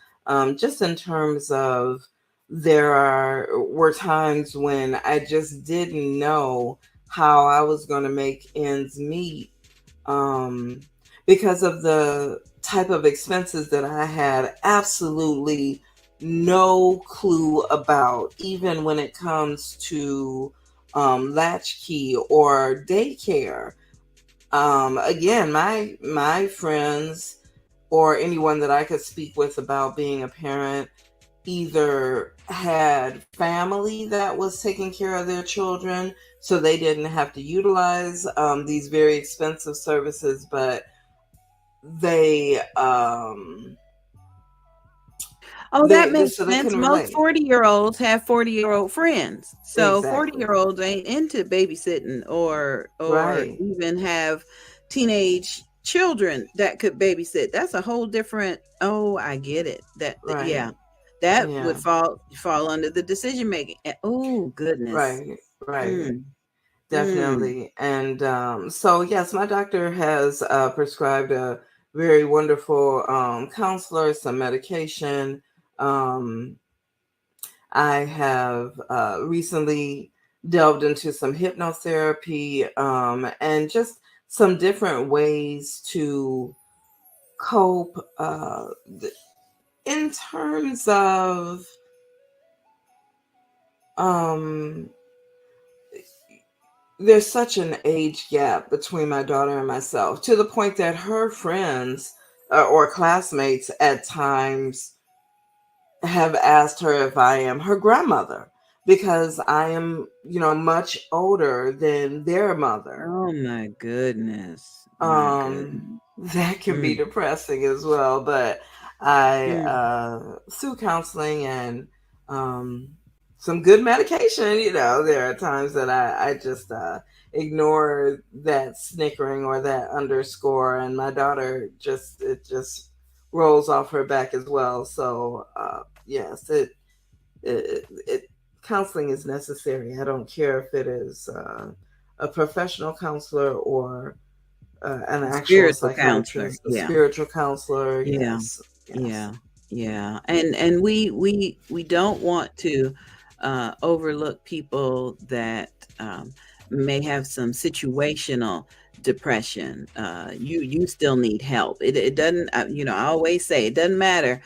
just in terms of were times when I just didn't know how I was going to make ends meet, because of the type of expenses that I had absolutely no clue about, even when it comes to latchkey or daycare. Again, my friends or anyone that I could speak with about being a parent either had family that was taking care of their children, so they didn't have to utilize these very expensive services, but they That makes so they sense. couldn't Most relate. 40-year-olds have 40-year-old friends. So Exactly. 40-year-olds ain't into babysitting or Right. even have teenage children that could babysit. That's a whole different, oh, I get it. Yeah. Right. That would Yeah. fall under the decision making. Oh, goodness. Right. Right. Mm. Mm. Definitely. And so, yes, my doctor has prescribed a very wonderful counselor, some medication. I have recently delved into some hypnotherapy, and just some different ways to cope in terms of um, there's such an age gap between my daughter and myself, to the point that her friends or classmates at times have asked her if I am her grandmother, because I am, much older than their mother. Oh my goodness. My goodness. That can be Mm. depressing as well, but I Mm. through counseling and some good medication, there are times that I just ignore that snickering or that underscore, and my daughter just rolls off her back as well. So yes, it counseling is necessary. I don't care if it is a professional counselor or an actual Spiritual counselor. psychiatrist, a Yeah. spiritual counselor. Yeah. Yes, yes, Yeah. Yeah. And we don't want to overlook people that may have some situational depression. You still need help. It doesn't, I always say it doesn't matter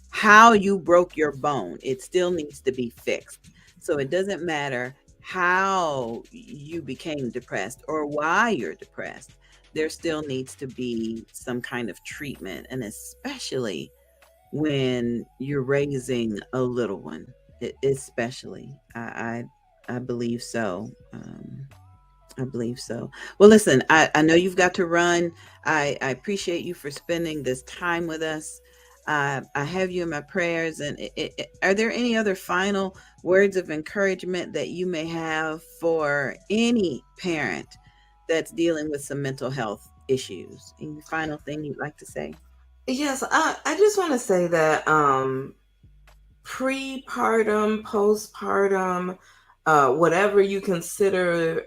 how you broke your bone, it still needs to be fixed. So it doesn't matter how you became depressed or why you're depressed. There still needs to be some kind of treatment, and especially when you're raising a little one, especially. I believe so. I believe so. Well, listen, I know you've got to run. I appreciate you for spending this time with us. I have you in my prayers. And are there any other final words of encouragement that you may have for any parent that's dealing with some mental health issues. Any final thing you'd like to say? Yes, I just want to say that prepartum, postpartum, whatever you consider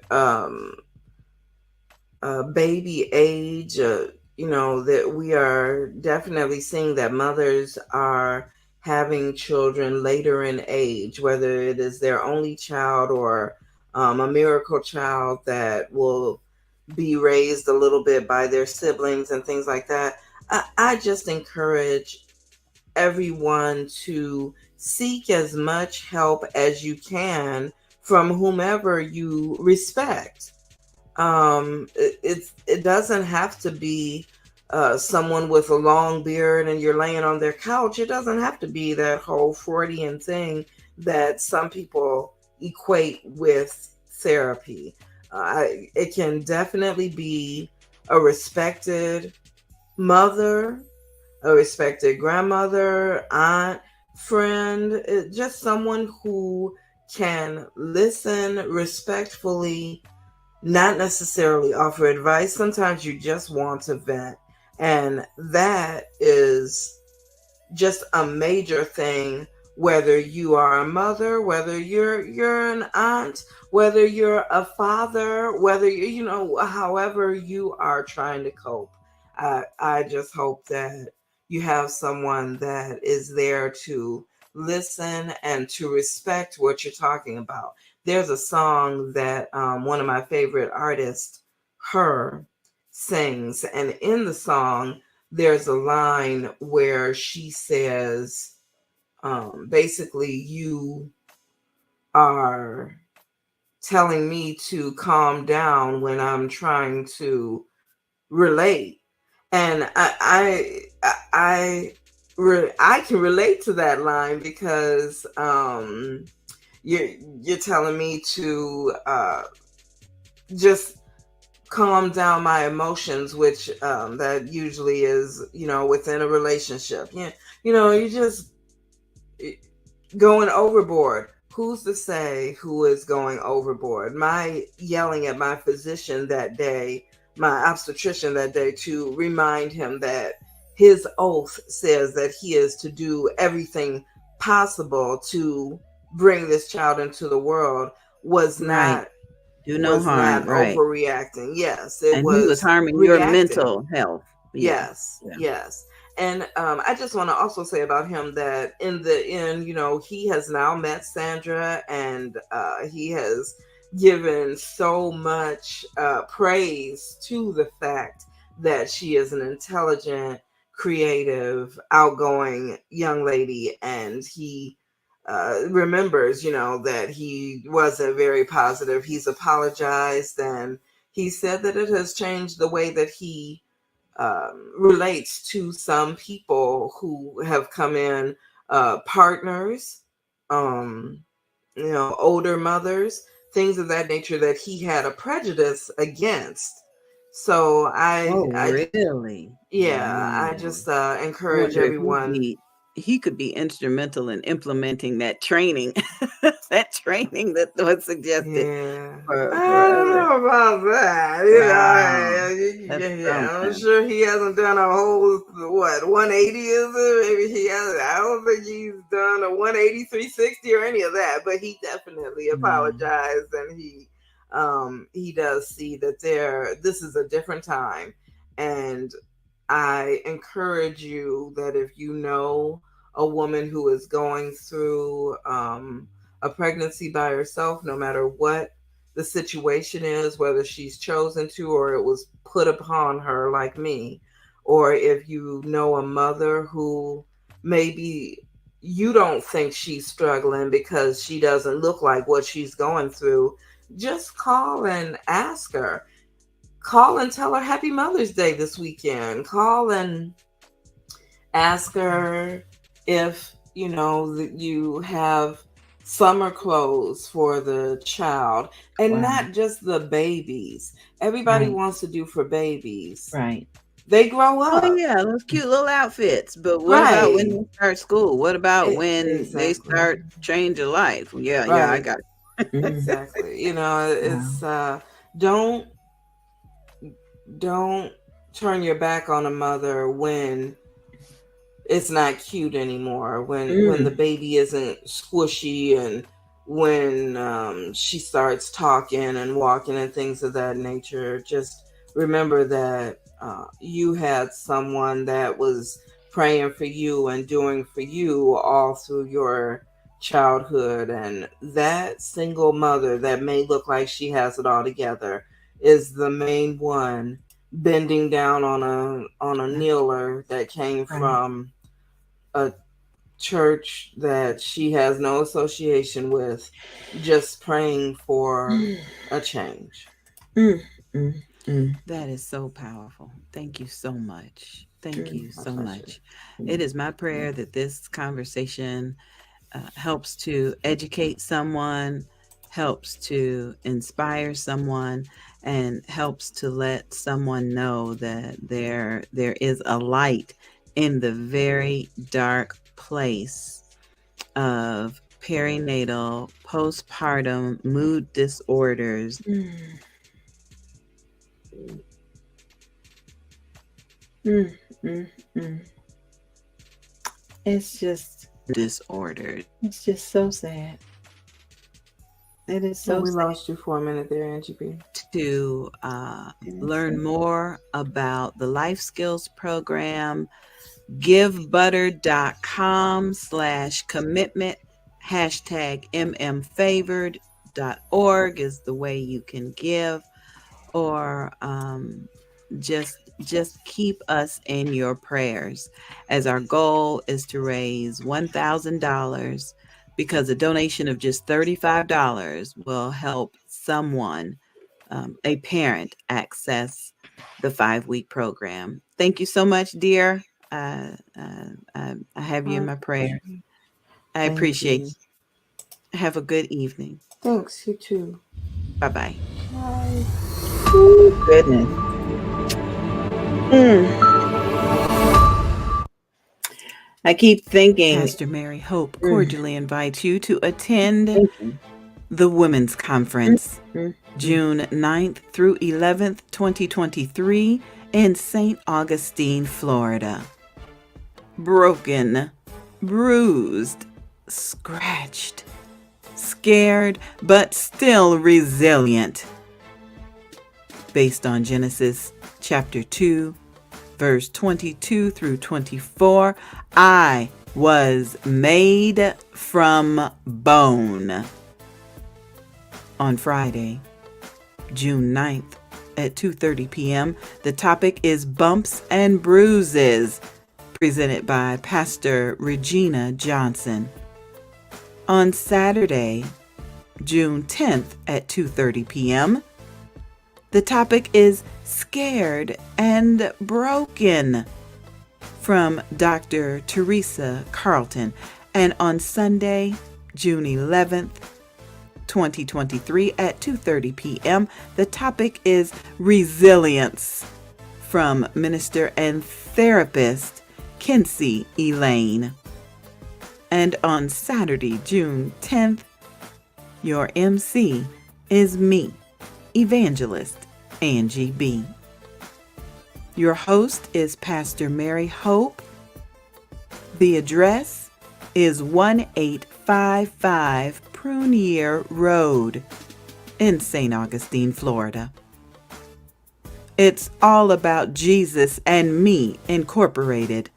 baby age, that we are definitely seeing that mothers are having children later in age, whether it is their only child or a miracle child that will be raised a little bit by their siblings and things like that. I just encourage everyone to seek as much help as you can from whomever you respect. It doesn't have to be someone with a long beard and you're laying on their couch. It doesn't have to be that whole Freudian thing that some people equate with therapy. It can definitely be a respected mother, a respected grandmother, aunt, friend, just someone who can listen respectfully, not necessarily offer advice. Sometimes you just want to vent. And that is just a major thing, whether you are a mother, whether you're an aunt, whether you're a father, whether however you are trying to cope. I just hope that you have someone that is there to listen and to respect what you're talking about. There's a song that one of my favorite artists, Her, sings, and in the song there's a line where she says, basically, you are telling me to calm down when I'm trying to relate. And I can relate to that line because you're telling me to just calm down my emotions, which that usually is within a relationship. You just going overboard. Who's to say who is going overboard? My yelling at my physician that day, my obstetrician that day, to remind him that his oath says that he is to do everything possible to bring this child into the world was not do no harm, right? Overreacting. Yes, it and was. He was harming reacting. Your mental health. Yes. And I just want to also say about him that in the end, he has now met Sandra, and he has given so much praise to the fact that she is an intelligent, creative, outgoing young lady, and he remembers, that he wasn't very positive. He's apologized, and he said that it has changed the way that he relates to some people who have come in, partners, older mothers, things of that nature that he had a prejudice against. So really? I just encourage everyone. He could be instrumental in implementing that training, that training that was suggested. Yeah. For I don't know about that. I'm sure he hasn't done a whole 180 is it? Maybe he has. I don't think he's done a 180, 360 or any of that. But he definitely apologized, and he does see that this is a different time, and I encourage you that if you know a woman who is going through a pregnancy by herself, no matter what the situation is, whether she's chosen to or it was put upon her like me, or if you know a mother who maybe you don't think she's struggling because she doesn't look like what she's going through, just call and ask her. Call and tell her Happy Mother's Day this weekend. Call and ask her if, you have summer clothes for the child, and not just the babies. Everybody wants to do for babies. Right. They grow up. Oh, yeah, those cute little outfits. But what about when they start school? What about when they start change of life? Yeah, I got it. Exactly. It's don't turn your back on a mother when it's not cute anymore, when the baby isn't squishy, and when she starts talking and walking and things of that nature. Just remember that you had someone that was praying for you and doing for you all through your childhood, and that single mother that may look like she has it all together is the main one bending down on a kneeler that came from a church that she has no association with, just praying for a change. That is so powerful. Thank you so much. Thank you so much. It is my prayer that this conversation helps to educate someone, helps to inspire someone, and helps to let someone know that there is a light in the very dark place of perinatal, postpartum mood disorders. It's just disordered. It's just so sad. It is so we sad. lost you for a minute there, Angie B. To learn more about the Life Skills Program, givebutter.com/commitment, #MMFavored.org is the way you can give, or just keep us in your prayers, as our goal is to raise $1,000, because a donation of just $35 will help someone, a parent, access the 5-week program. Thank you so much, dear. I have you in my prayers. I appreciate you. Have a good evening. Thanks, you too. Bye-bye. Bye. Ooh, goodness. I keep thinking. Pastor Mary Hope cordially invites you to attend the Women's Conference, June 9th through 11th, 2023, in St. Augustine, Florida. Broken, bruised, scratched, scared, but still resilient. Based on Genesis chapter 2, verse 22 through 24, I was made from bone. On Friday, June 9th at 2:30 p.m., the topic is Bumps and Bruises, presented by Pastor Regina Johnson. On Saturday, June 10th at 2:30 p.m., the topic is Scared and Broken, from Dr. Teresa Carlton. And on Sunday, June 11th, 2023 at 2:30 p.m., the topic is Resilience, from minister and therapist Kinsey Elaine. And on Saturday, June 10th, your MC is me, Evangelist Angie B. Your host is Pastor Mary Hope. The address is 1855 Prunier Road in St. Augustine, Florida. It's all about Jesus and Me Incorporated,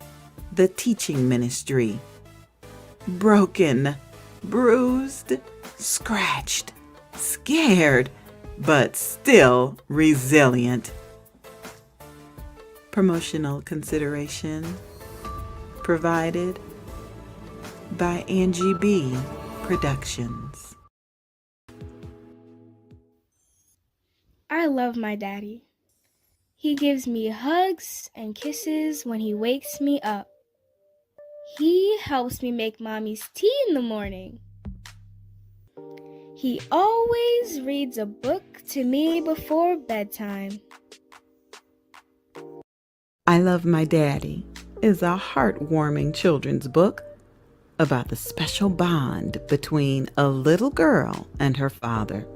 the teaching ministry. Broken, bruised, scratched, scared, but still resilient. Promotional consideration provided by Angie B. Productions. I love my daddy. He gives me hugs and kisses when he wakes me up. He helps me make mommy's tea in the morning. He always reads a book to me before bedtime. I Love My Daddy is a heartwarming children's book about the special bond between a little girl and her father.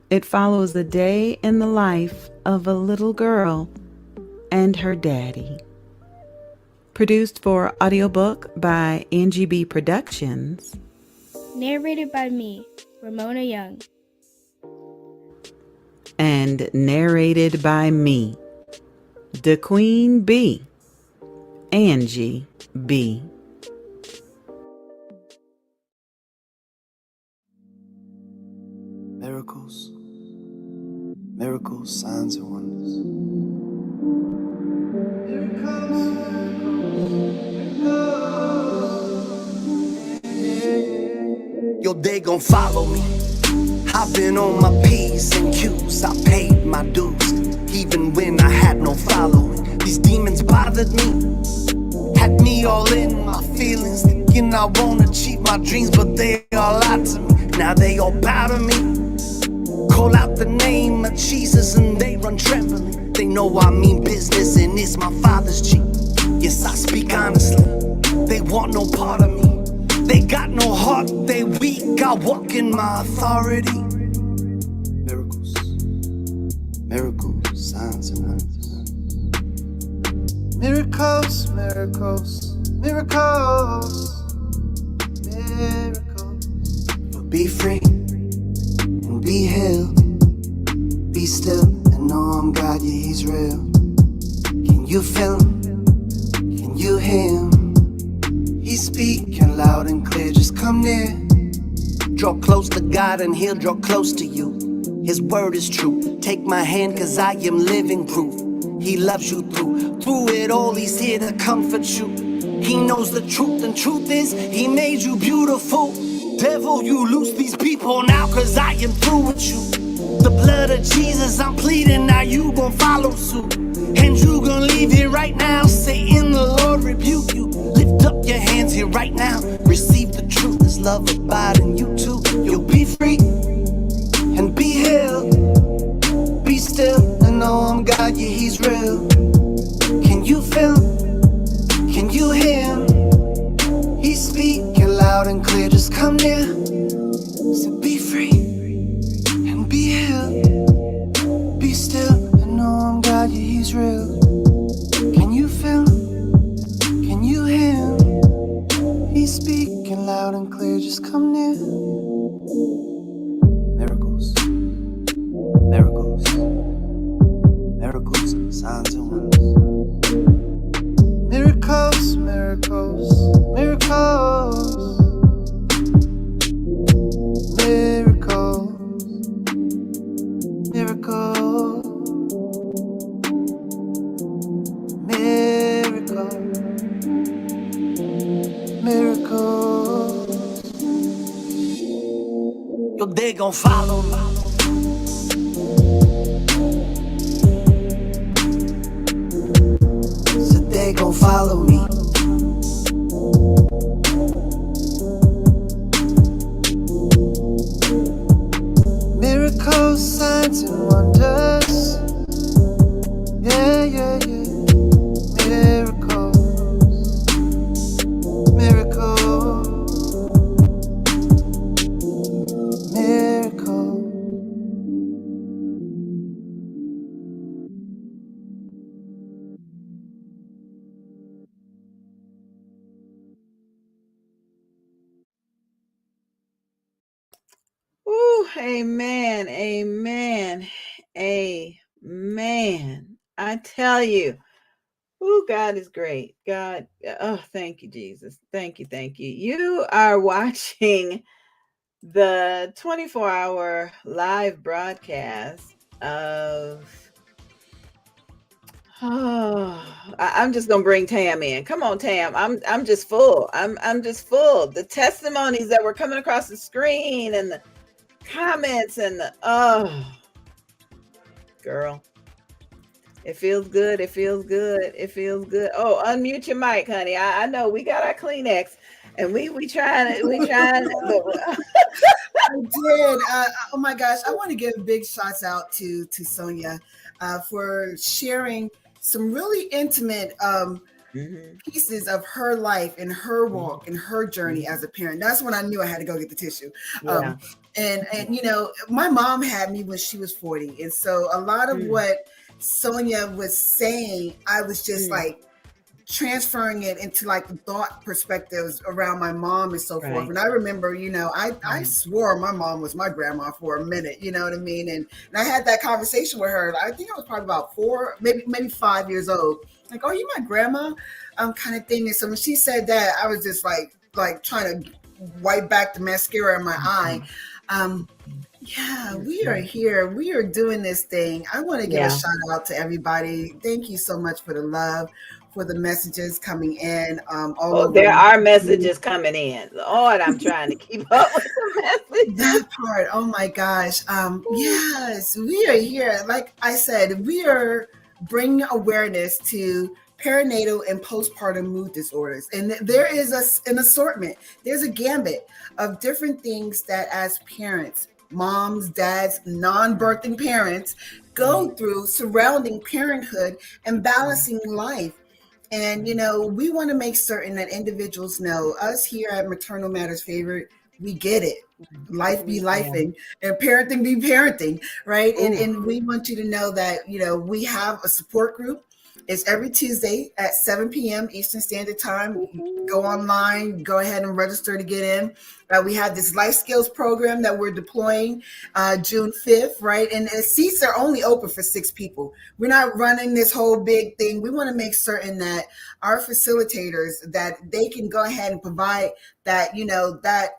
It follows a day in the life of a little girl and Her Daddy. Produced for audiobook by NGB Productions. Narrated by me, Ramona Young. And narrated by me, the Queen Bee, Angie B. Miracles, miracles, signs and wonders. Yo, they gon' follow me. I've been on my P's and Q's, I paid my dues. Even when I had no following, these demons bothered me. Had me all in my feelings, thinking I won't achieve my dreams, but they all lied to me. Now they all bow to me. Call out the name of Jesus and they run trembling. They know I mean business and it's my Father's cheap. Yes, I speak honestly. They want no part of me. They got no heart, they weak. I walk in my authority. Miracles, miracles, signs and wonders. Miracles, miracles, miracles, miracles. Be free and be healed. Be still and know I'm God, yeah, He's real. Can you feel Him? Can you hear Him? He's speaking loud and clear, just come near. Draw close to God and He'll draw close to you. His word is true. Take my hand cause I am living proof. He loves you through it all, He's here to comfort you. He knows the truth and truth is He made you beautiful. Devil, you loose these people now cause I am through with you. The blood of Jesus, I'm pleading, now you gon' follow suit. And you gon' leave here right now, Satan the Lord rebuke you. Lift up your hands here right now, receive the truth, His love abide in you too. You'll be free and be healed. Be still and know I'm God, yeah, He's real. Can you feel Him? Can you hear Him? He's speaking loud and clear, just come near. So be free and be healed. Be still and know I'm God, yeah, He's real. Can you feel Him? Can you hear Him? He's speaking loud and clear, just come near. Miracles, miracles, miracles, signs and wonders. Miracles, miracles, miracles, miracles, miracles, miracles, miracles. Yo, they gon' follow me. So they gon' follow me. Miracles, signs and wonders. Yeah, yeah, yeah. Miracles, miracles, miracles. Ooh, amen, amen, amen. I tell you, ooh, God is great. God, oh, thank you, Jesus. Thank you, thank you. You are watching the 24-hour live broadcast of, oh, I'm just gonna bring Tam in. Come on, Tam. I'm just full. I'm just full. The testimonies that were coming across the screen and the comments and the, oh, girl, it feels good. It feels good. It feels good. Oh, unmute your mic, honey. I know we got our Kleenex and we trying. I did. Oh my gosh, I want to give big shouts out to Sonia for sharing some really intimate pieces of her life and her walk and her journey as a parent. That's when I knew I had to go get the tissue. Yeah. And you know, my mom had me when she was 40, and so a lot of what Sonia was saying, I was just like transferring it into like the thought perspectives around my mom and so forth. And I remember, I swore my mom was my grandma for a minute, you know what I mean? And I had that conversation with her. I think I was probably about 4, maybe 5 years old. Like, oh, you my grandma? Kind of thing. And so when she said that, I was just like trying to wipe back the mascara in my eye. Yeah, we are here. We are doing this thing. I want to give a shout out to everybody. Thank you so much for the love, for the messages coming in. All over. There are messages coming in. Lord, I'm trying to keep up with the messages. That part. Oh my gosh. Yes, we are here. Like I said, we are bringing awareness to perinatal and postpartum mood disorders. And there is an assortment. There's a gambit of different things that as parents, moms, dads, non-birthing parents go through surrounding parenthood and balancing life. And, we want to make certain that individuals know us here at Maternal Matters Favored, we get it. Life be lifing and parenting be parenting, right? And we want you to know that, we have a support group. It's every Tuesday at 7 p.m. Eastern Standard Time. Go online, go ahead and register to get in. We have this life skills program that we're deploying June 5th, right? And seats are only open for 6 people. We're not running this whole big thing. We want to make certain that our facilitators, that they can go ahead and provide that, that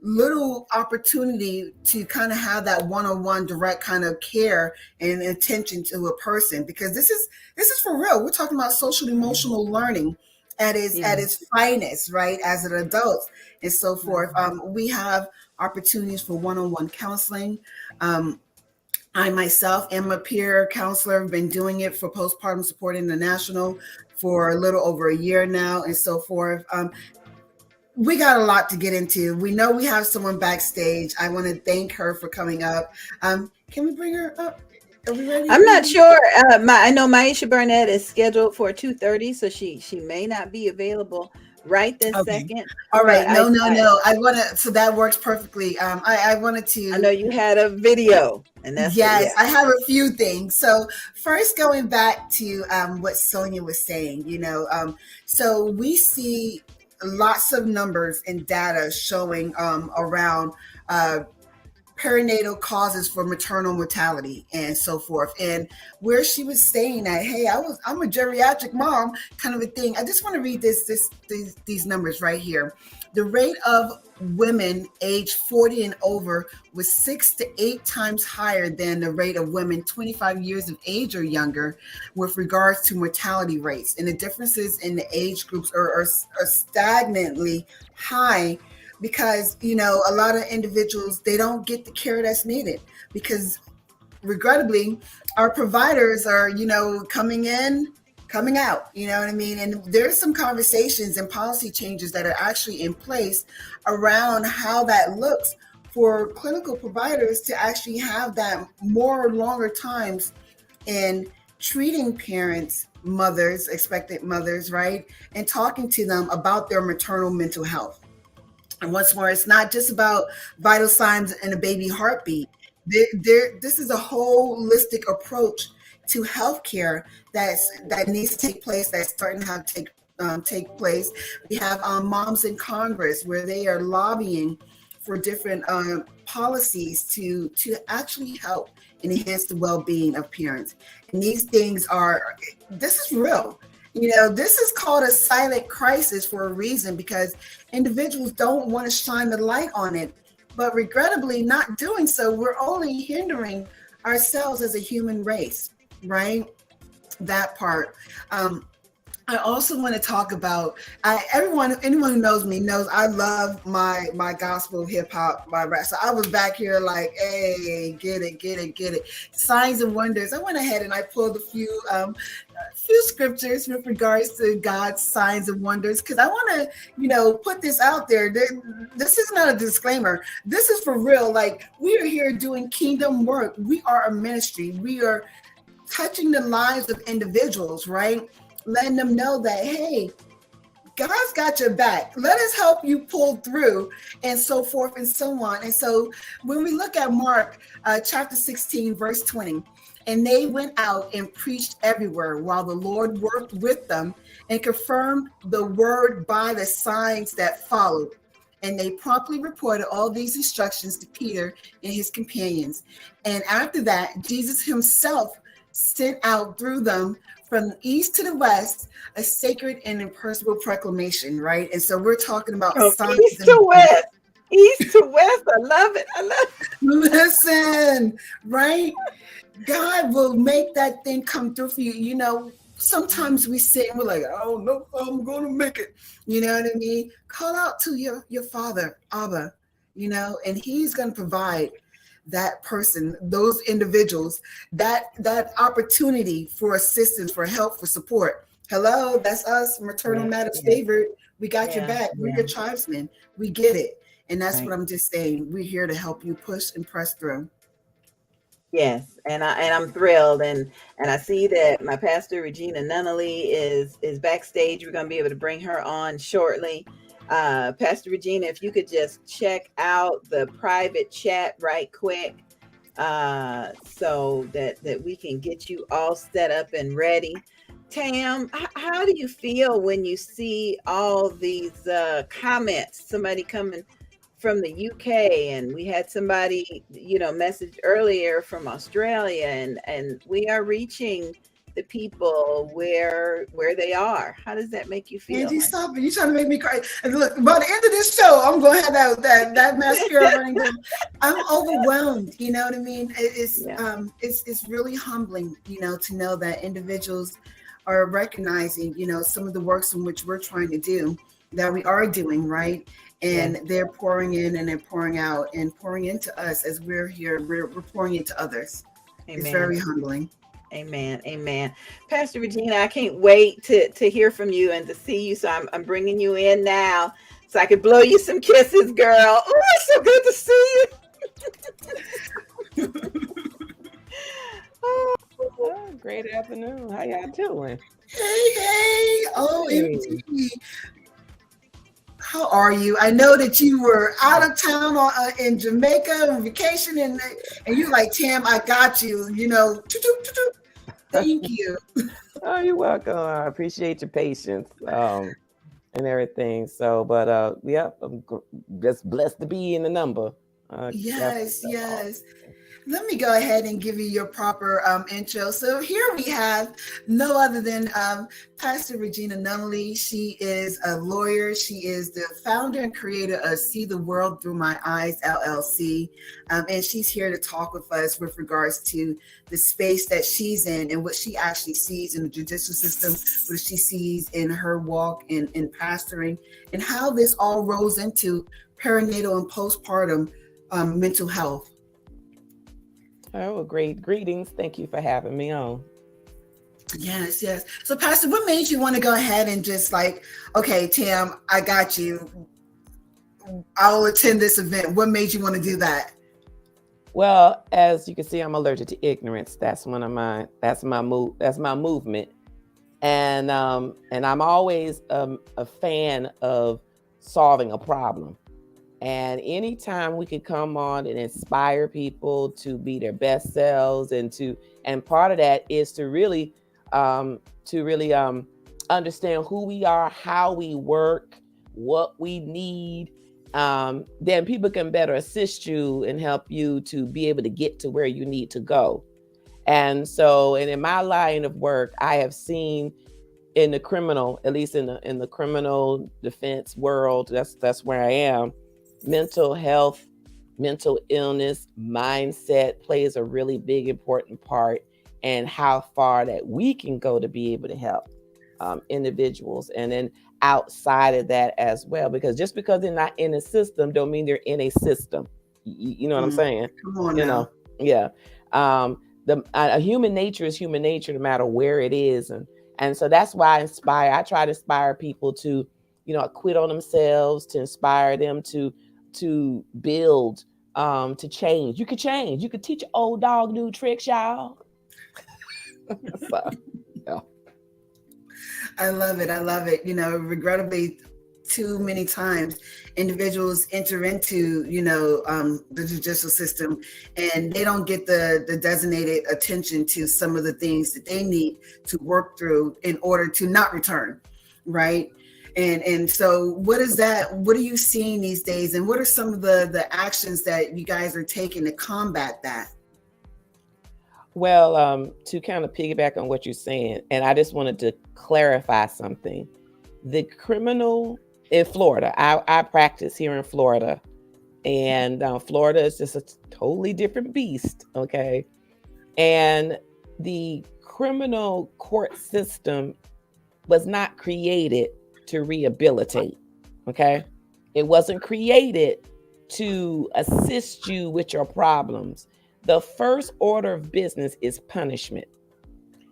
little opportunity to kind of have that one-on-one direct kind of care and attention to a person, because this is for real. We're talking about social emotional learning at its finest, right, as an adult and so forth. We have opportunities for one-on-one counseling. I myself am a peer counselor. I've been doing it for Postpartum Support International for a little over a year now and so forth. We got a lot to get into. We know we have someone backstage. I want to thank her for coming up. Can we bring her up? Are we ready? I'm not sure. I know Maisha Burnett is scheduled for 2:30, so she may not be available right this second. All right. No. I want to. So that works perfectly. I wanted to. I know you had a video, and that's I have a few things. So first, going back to what Sonia was saying, so we see lots of numbers and data showing around perinatal causes for maternal mortality and so forth. And where she was saying that, hey, I'm a geriatric mom kind of a thing. I just want to read these numbers right here. The rate of women age 40 and over was 6 to 8 times higher than the rate of women 25 years of age or younger with regards to mortality rates. And the differences in the age groups are stagnantly high because, a lot of individuals, they don't get the care that's needed because regrettably, our providers are, coming in, coming out, you know what I mean? And there's some conversations and policy changes that are actually in place around how that looks for clinical providers to actually have that more longer times in treating parents, mothers, expectant mothers, right? And talking to them about their maternal mental health. And once more, it's not just about vital signs and a baby heartbeat. This is a holistic approach to healthcare that needs to take place, that's starting to have take place. We have moms in Congress where they are lobbying for different policies to actually help and enhance the well-being of parents. And these things this is real. This is called a silent crisis for a reason because individuals don't want to shine the light on it. But regrettably, not doing so, we're only hindering ourselves as a human race, right? That part. I also want to talk about anyone who knows me knows I love my gospel, hip hop, my rap. So I was back here like, hey, get it. Signs and wonders. I went ahead and I pulled a few scriptures with regards to God's signs and wonders because I want to, put this out there. This is not a disclaimer. This is for real. Like we are here doing kingdom work. We are a ministry. We are touching the lives of individuals, right? Letting them know that, hey, God's got your back. Let us help you pull through and so forth and so on. And so when we look at Mark chapter 16, verse 20, And they went out and preached everywhere while the Lord worked with them and confirmed the word by the signs that followed. And they promptly reported all these instructions to Peter and his companions. And after that, Jesus himself sent out through them from east to the west a sacred and impersonal proclamation, right? And so we're talking about signs east to west. East to west. I love it. I love it. Listen, right? God will make that thing come through for you. You know, sometimes we sit and we're like, I don't know if I'm going to make it. You know what I mean? Call out to your father, Abba, you know, and he's going to provide that person, those individuals, that opportunity for assistance, for help, for support. Hello, that's us, Maternal Matters Favored. We got your back. We're your tribesmen. We get it. And that's what I'm just saying. We're here to help you push and press through. Yes, and I'm thrilled, and I see that my pastor Regina Nunnally is backstage. We're going to be able to bring her on shortly. Pastor Regina, if you could just check out the private chat right quick, so that we can get you all set up and ready. Tam, how do you feel when you see all these comments? Somebody coming from the UK, and we had somebody, message earlier from Australia, and we are reaching the people where they are. How does that make you feel? Angie, stop it. You're trying to make me cry. And look, by the end of this show, I'm going to have that mascara running down. I'm overwhelmed. You know what I mean? It's really humbling, to know that individuals are recognizing, some of the works in which we're trying to do, that we are doing, right? And they're pouring in and they're pouring out and pouring into us as we're here. We're pouring into others. Amen. It's very humbling. Amen. Amen. Pastor Regina, I can't wait to hear from you and to see you. So I'm bringing you in now so I can blow you some kisses, girl. Oh, it's so good to see you. Oh, great afternoon. How y'all doing? Hey. OMG. How are you? I know that you were out of town in Jamaica on vacation, and you're like, Tam, I got you. Thank you. Oh, you're welcome. I appreciate your patience and everything. So, but I'm just blessed to be in the number. Yes. Let me go ahead and give you your proper intro. So here we have no other than Pastor Regina Nunnally. She is a lawyer. She is the founder and creator of See the World Through My Eyes, LLC. And she's here to talk with us with regards to the space that she's in and what she actually sees in the judicial system, what she sees in her walk in pastoring, and how this all rolls into perinatal and postpartum mental health. Oh, well, great. Greetings. Thank you for having me on. Yes. So, Pastor, what made you want to go ahead and just like, okay, Tam, I got you. I'll attend this event. What made you want to do that? Well, as you can see, I'm allergic to ignorance. That's one of my. That's my movement, and I'm always a fan of solving a problem. And anytime we could come on and inspire people to be their best selves, and part of that is to really understand who we are, how we work, what we need, then people can better assist you and help you to be able to get to where you need to go. And so, and in my line of work, I have seen in the criminal, at least in the criminal defense world, that's where I am. Mental health, mental illness, mindset plays a really big, important part in how far that we can go to be able to help individuals. And then outside of that as well, because just because they're not in a system don't mean they're in a system. You know what I'm saying? Come on now. Yeah. Human nature is human nature no matter where it is. And so that's why I try to inspire people to, quit on themselves, to inspire them to build, to change. You could change. You could teach an old dog new tricks, y'all. So, yeah. I love it. Regrettably, too many times individuals enter into, the judicial system, and they don't get the designated attention to some of the things that they need to work through in order to not return, right? And so what are you seeing these days, and what are some of the actions that you guys are taking to combat that? Well, to kind of piggyback on what you're saying, and I just wanted to clarify something. The criminal in Florida, I practice here in Florida, and Florida is just a totally different beast, okay? And the criminal court system was not created to rehabilitate, okay? It wasn't created to assist you with your problems. The first order of business is punishment.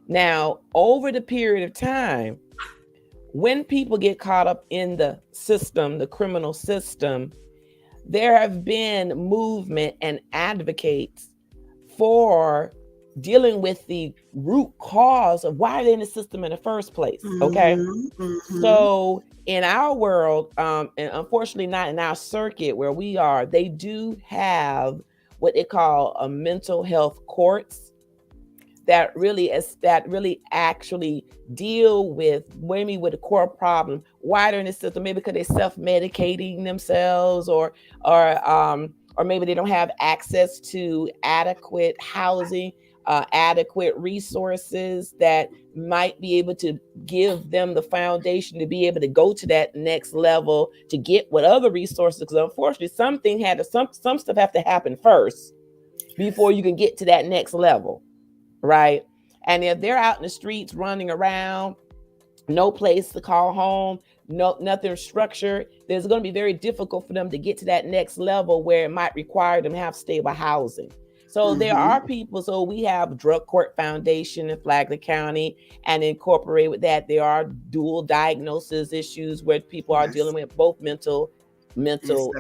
Now, over the period of time, when people get caught up in the system, the criminal system, there have been movement and advocates for dealing with the root cause of why they're in the system in the first place. Okay. So in our world, and unfortunately not in our circuit where we are, they do have what they call a mental health courts that really actually deal with maybe with the core problem, why they're in the system, maybe because they're self-medicating themselves, or maybe they don't have access to adequate housing, adequate resources that might be able to give them the foundation to be able to go to that next level, to get what other resources, because unfortunately some stuff have to happen first before you can get to that next level, right? And if they're out in the streets running around, no place to call home, nothing structured, there's going to be very difficult for them to get to that next level where it might require them to have stable housing. So there are people, so we have Drug Court Foundation in Flagler County, and incorporate with that, there are dual diagnosis issues where people are dealing with both mental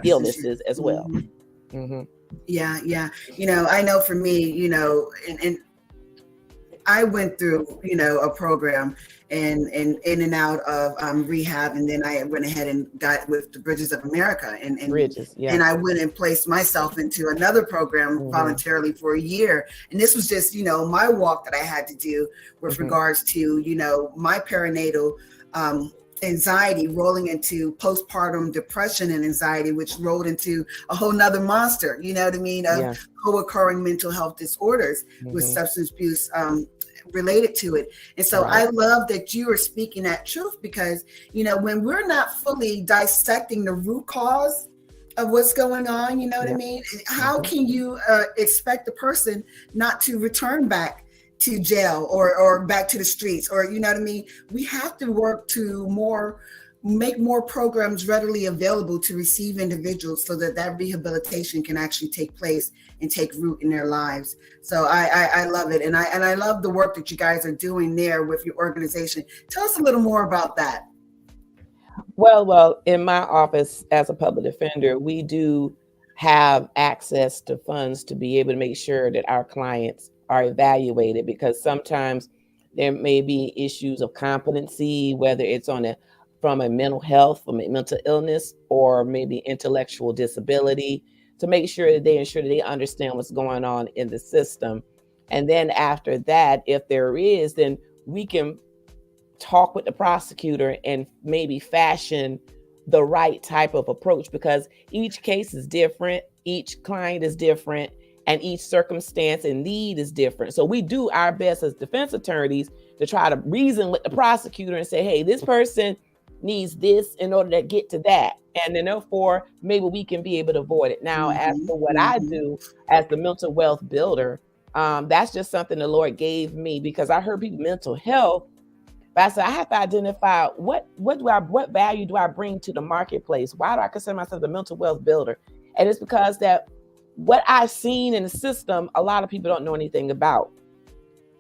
illnesses as well. Yeah. I know for me, and I went through, a program and in and out of rehab, and then I went ahead and got with the Bridges of America, and and I went and placed myself into another program voluntarily for a year. And this was just, my walk that I had to do with regards to, my perinatal anxiety rolling into postpartum depression and anxiety, which rolled into a whole nother monster, of co-occurring mental health disorders with substance abuse related to it. And so I love that you are speaking that truth, because, when we're not fully dissecting the root cause of what's going on, you know what I mean? How can you expect the person not to return back to jail or back to the streets, or, you know what I mean? We have to work to make more programs readily available to receive individuals so that rehabilitation can actually take place and take root in their lives. So I love it. And I love the work that you guys are doing there with your organization. Tell us a little more about that. Well, in my office as a public defender, we do have access to funds to be able to make sure that our clients are evaluated, because sometimes there may be issues of competency, whether it's from a mental health, from a mental illness, or maybe intellectual disability, to make sure that they ensure that they understand what's going on in the system. And then after that, if there is, then we can talk with the prosecutor and maybe fashion the right type of approach, because each case is different, each client is different, and each circumstance and need is different. So we do our best as defense attorneys to try to reason with the prosecutor and say, hey, this person needs this in order to get to that. And then therefore, maybe we can be able to avoid it. Now, as for what I do as the mental wealth builder, that's just something the Lord gave me, because I heard people mental health, but I said, I have to identify what value do I bring to the marketplace? Why do I consider myself the mental wealth builder? And it's because that what I've seen in the system, a lot of people don't know anything about.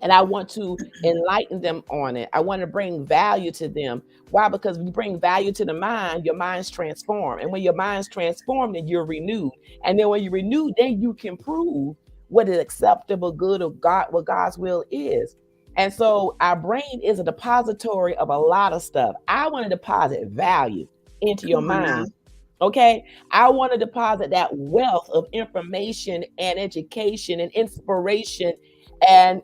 And I want to enlighten them on it. I want to bring value to them. Why? Because when you bring value to the mind, your mind's transformed. And when your mind's transformed, then you're renewed. And then when you're renewed, then you can prove what is acceptable, good of God, what God's will is. And so our brain is a depository of a lot of stuff. I want to deposit value. into your Come on now. mind. Okay, I want to deposit that wealth of information and education and inspiration and,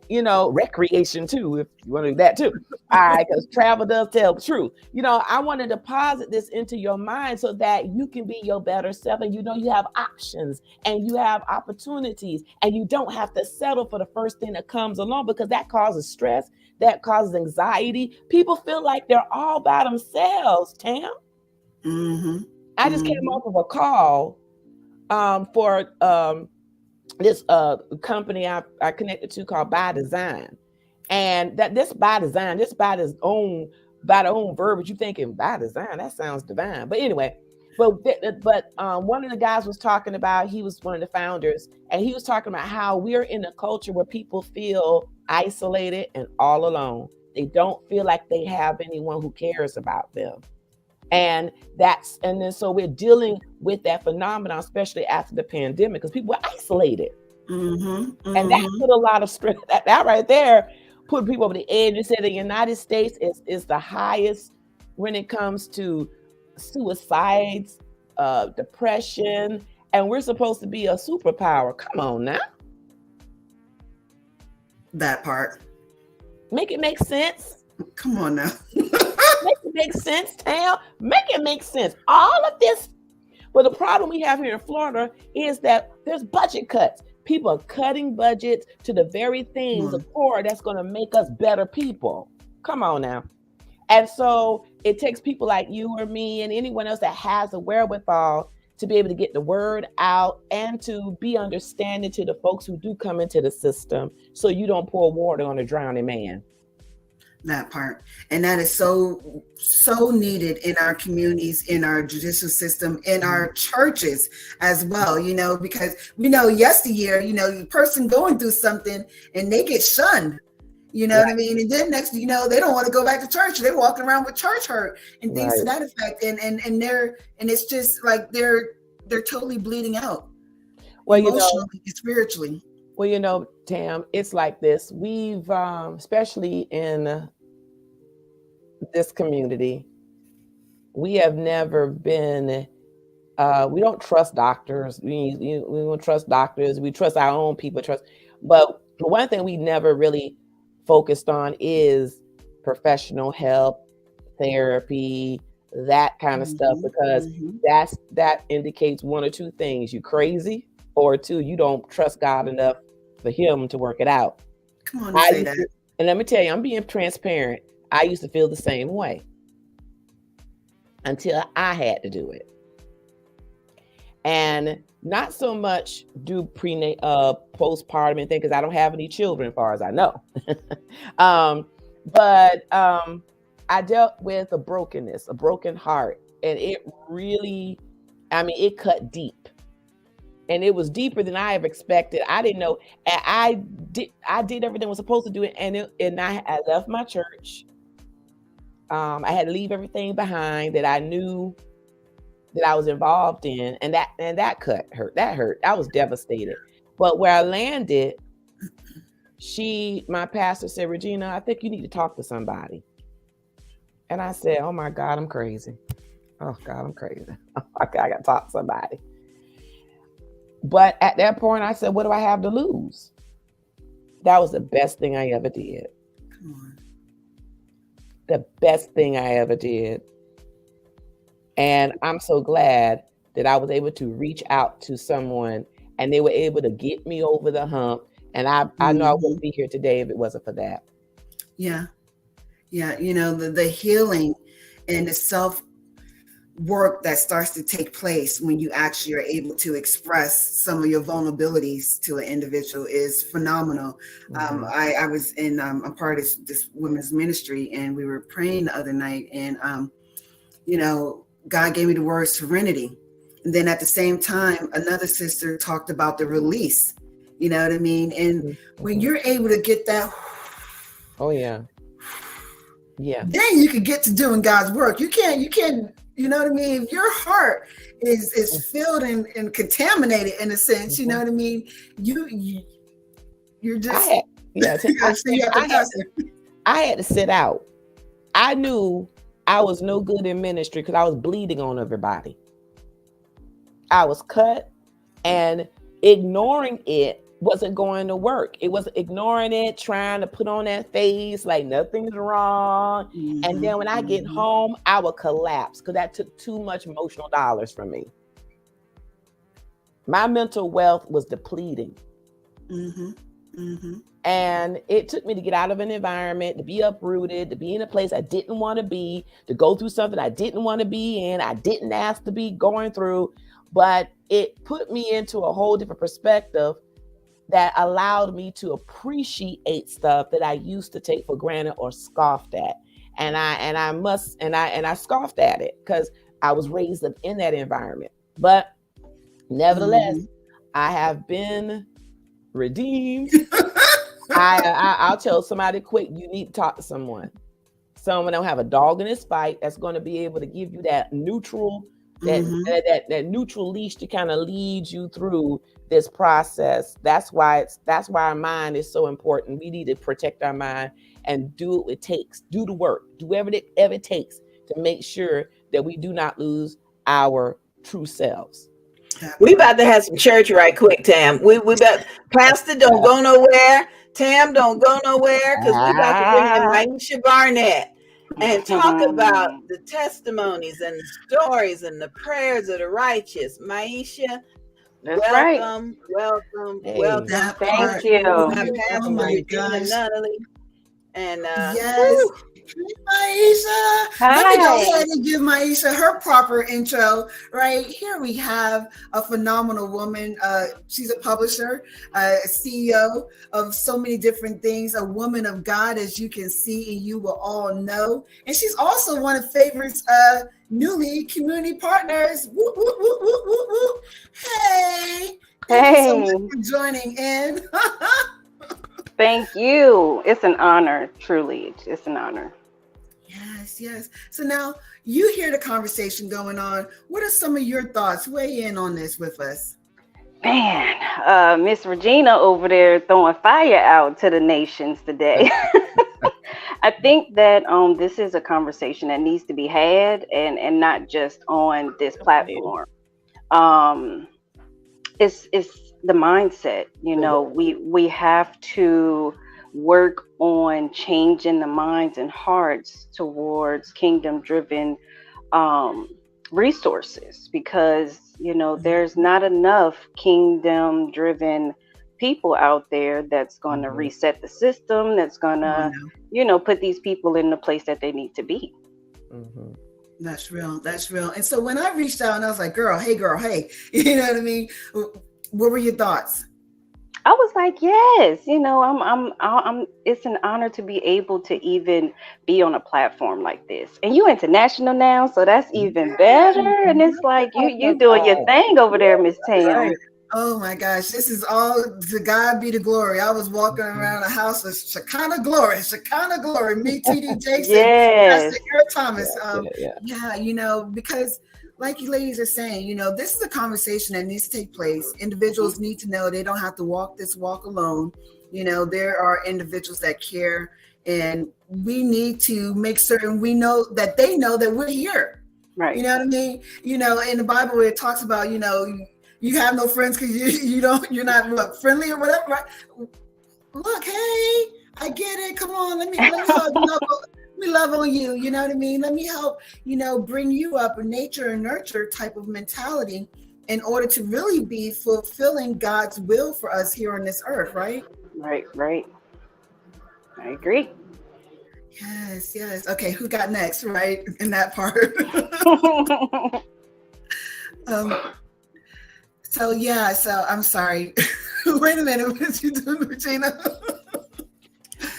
recreation too, if you want to do that too. All right, because travel does tell the truth. I want to deposit this into your mind so that you can be your better self, and you have options and you have opportunities, and you don't have to settle for the first thing that comes along, because that causes stress, that causes anxiety. People feel like they're all by themselves, Tam. Mm-hmm. I just came off of a call for this company I connected to called By Design. And this by their own verbiage. You thinking by design, that sounds divine. But anyway, but one of the guys was talking about, he was one of the founders, and he was talking about how we're in a culture where people feel isolated and all alone. They don't feel like they have anyone who cares about them. And then so we're dealing with that phenomenon, especially after the pandemic, because people were isolated. And that put a lot of stress. That right there put people over the edge. They said the United States is the highest when it comes to suicides, depression, and we're supposed to be a superpower. Come on now. That part. Make it make sense. Come on now. Make it make sense, Tam. Make it make sense. All of this. But the problem we have here in Florida is that there's budget cuts. People are cutting budgets to the very things, of course, that's going to make us better people. Come on now. And so it takes people like you or me and anyone else that has the wherewithal to be able to get the word out and to be understanding to the folks who do come into the system, so you don't pour water on a drowning man. That part. And that is so needed in our communities, in our judicial system, in our churches as well, because we know yesteryear, the person going through something and they get shunned, what I mean? And then next, they don't want to go back to church. They're walking around with church hurt and things to that effect. And it's just like they're totally bleeding out. Well, emotionally and spiritually. Well, Tam, it's like this. We've, especially in this community, we have never been, we don't trust doctors. We don't trust doctors. We trust our own people. But one thing we never really focused on is professional help, therapy, that kind of stuff, because that indicates one or two things: you crazy, or two, you don't trust God enough for him to work it out. Come on, say that. And let me tell you, I'm being transparent. I used to feel the same way until I had to do it. And not so much do postpartum and things, because I don't have any children as far as I know. But I dealt with a brokenness, a broken heart. And it really, it cut deep. And it was deeper than I ever expected. I didn't know. And I did everything I was supposed to do. And I left my church. I had to leave everything behind that I knew that I was involved in. And that hurt. That hurt. I was devastated. But where I landed, my pastor said, "Regina, I think you need to talk to somebody." And I said, "Oh my God, I'm crazy. Oh God, I'm crazy. I got to talk to somebody." But at that point, I said, what do I have to lose? That was the best thing I ever did. Come on. The best thing I ever did. And I'm so glad that I was able to reach out to someone and they were able to get me over the hump. And I know I wouldn't be here today if it wasn't for that. Yeah. Yeah. The healing and the self work that starts to take place when you actually are able to express some of your vulnerabilities to an individual is phenomenal. I was in a part of this women's ministry, and we were praying the other night, and God gave me the word serenity. And then at the same time, another sister talked about the release. You know what I mean? And when you're able to get that, then you can get to doing God's work. You can't, you know what I mean? If your heart is filled and contaminated in a sense, you know what I mean? You're just. I had to sit out. I knew I was no good in ministry because I was bleeding on everybody. I was cut, and ignoring it wasn't going to work. It was ignoring it, trying to put on that face like nothing's wrong. And then when I get home, I would collapse because that took too much emotional dollars from me. My mental wealth was depleting. And it took me to get out of an environment, to be uprooted, to be in a place I didn't want to be, to go through something I didn't want to be in, I didn't ask to be going through, but it put me into a whole different perspective that allowed me to appreciate stuff that I used to take for granted or scoffed at. And I scoffed at it because I was raised in that environment. But nevertheless, I have been redeemed. I'll tell somebody quick, you need to talk to someone. Someone don't have a dog in this fight that's going to be able to give you that neutral, that neutral leash to kind of lead you through this process. That's why our mind is so important. We need to protect our mind and do what it takes. Do the work. Do whatever it takes to make sure that we do not lose our true selves. We about to have some church right quick, Tam. We about Pastor don't go nowhere. Tam don't go nowhere because we about to bring in Maisha Barnett and talk about the testimonies and the stories and the prayers of the righteous. Maisha, welcome. Thank you. Oh my gosh. And yes. Maisha. Let me go ahead and give Maisha her proper intro. Right here we have a phenomenal woman. She's a publisher, a CEO of so many different things, a woman of God, as you can see and you will all know. And she's also one of Favorite's newly community partners. Woo, woo, woo, woo, woo, woo. Hey. Thank you so much for joining in. Thank you. It's an honor, truly. It's an honor. Yes. So now you hear the conversation going on. What are some of your thoughts? Weigh in on this with us. Man, Miss Regina over there throwing fire out to the nations today. I think that this is a conversation that needs to be had and not just on this platform. It's the mindset, we have to work on changing the minds and hearts towards kingdom-driven resources, because there's not enough kingdom-driven people out there that's going to reset the system, that's going to put these people in the place that they need to be. That's real. And so when I reached out and I was like, girl, hey, you know what I mean? What were your thoughts? I was like, yes, I'm it's an honor to be able to even be on a platform like this. And you international now, so that's even better. And it's like you doing your thing over there, Miss Tam. Oh my gosh, this is all to God be the glory. I was walking around the house of Shekinah glory, me, TD Jason, Pastor Eric Thomas. Because like you ladies are saying, this is a conversation that needs to take place. Individuals need to know they don't have to walk this walk alone. There are individuals that care, and we need to make certain we know that they know that we're here. Right. You know what I mean? In the Bible where it talks about, you have no friends because you're not friendly or whatever. Right? Look, hey, I get it. Come on, let me hug. We love on you. You know what I mean? Let me help, bring you up a nature and nurture type of mentality in order to really be fulfilling God's will for us here on this earth, right? Right. I agree. Yes. Okay, who got next, right? In that part. So I'm sorry. Wait a minute, what you doing, Regina?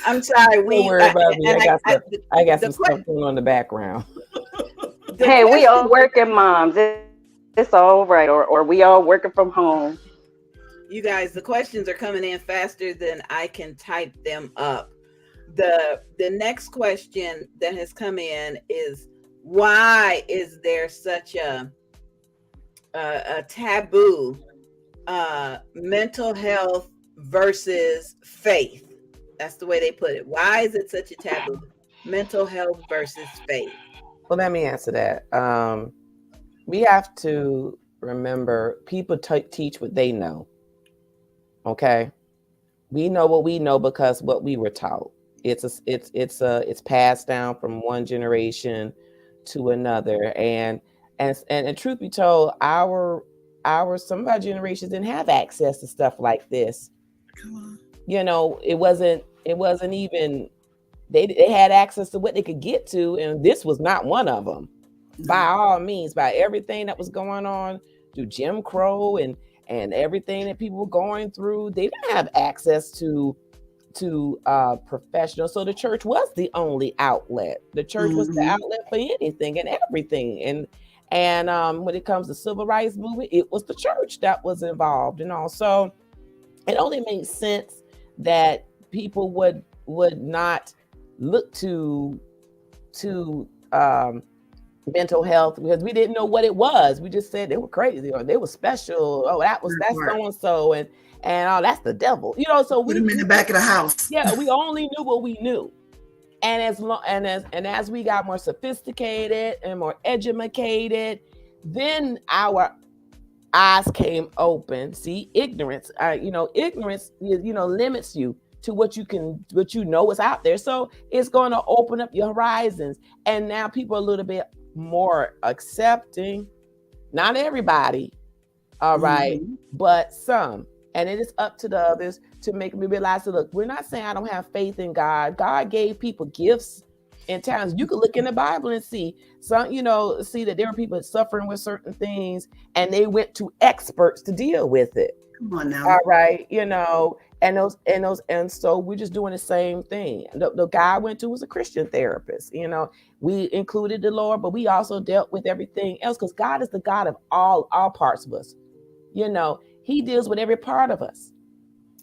I'm sorry. Don't worry about me. I got some stuff going on in the background. Hey, we all working moms. It's all right. Or we all working from home. You guys, the questions are coming in faster than I can type them up. The next question that has come in is, why is there such a taboo, mental health versus faith? That's the way they put it. Why is it such a taboo? Mental health versus faith. Well, let me answer that. We have to remember people teach what they know. Okay, we know what we know because what we were taught. It's passed down from one generation to another, and truth be told, some of our generations didn't have access to stuff like this. Come on. You know, it wasn't even they had access to what they could get to, and this was not one of them. By all means, by everything that was going on through Jim Crow and everything that people were going through, they didn't have access to professionals. So the church was the only outlet. The church was the outlet for anything and everything. And when it comes to civil rights movement, it was the church that was involved. And also, it only makes sense that people would not look to mental health because we didn't know what it was. We just said they were crazy or they were special. Oh, that's so and so, and oh, that's the devil. You know, so put them in the back of the house. Yeah, we only knew what we knew, and as we got more sophisticated and more educated, then our eyes came open. See, ignorance, ignorance, limits you to what you know is out there. So it's going to open up your horizons, and now people are a little bit more accepting. Not everybody, all right, but some. And it is up to the others to make me realize that, look, we're not saying I don't have faith in God. God gave people gifts and talents. You could look in the Bible and see see that there are people suffering with certain things and they went to experts to deal with it. Come on now. All right, and so we're just doing the same thing. The guy I went to was a Christian therapist. We included the Lord, but we also dealt with everything else because God is the God of all parts of us. He deals with every part of us.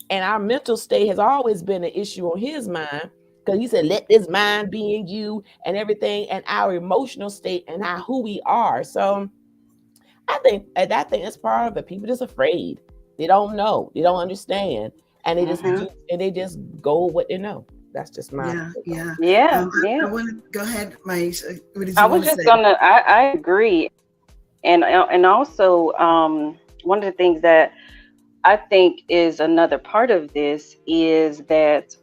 And our mental state has always been an issue on his mind because he said, let this mind be in you and everything, and our emotional state and who we are. So I think that's part of it. People just afraid. They don't know. They don't understand. And they just go with what they know. That's just my yeah. I want to go ahead, Maisha. What did you I was just gonna. I agree, and also one of the things that I think is another part of this is that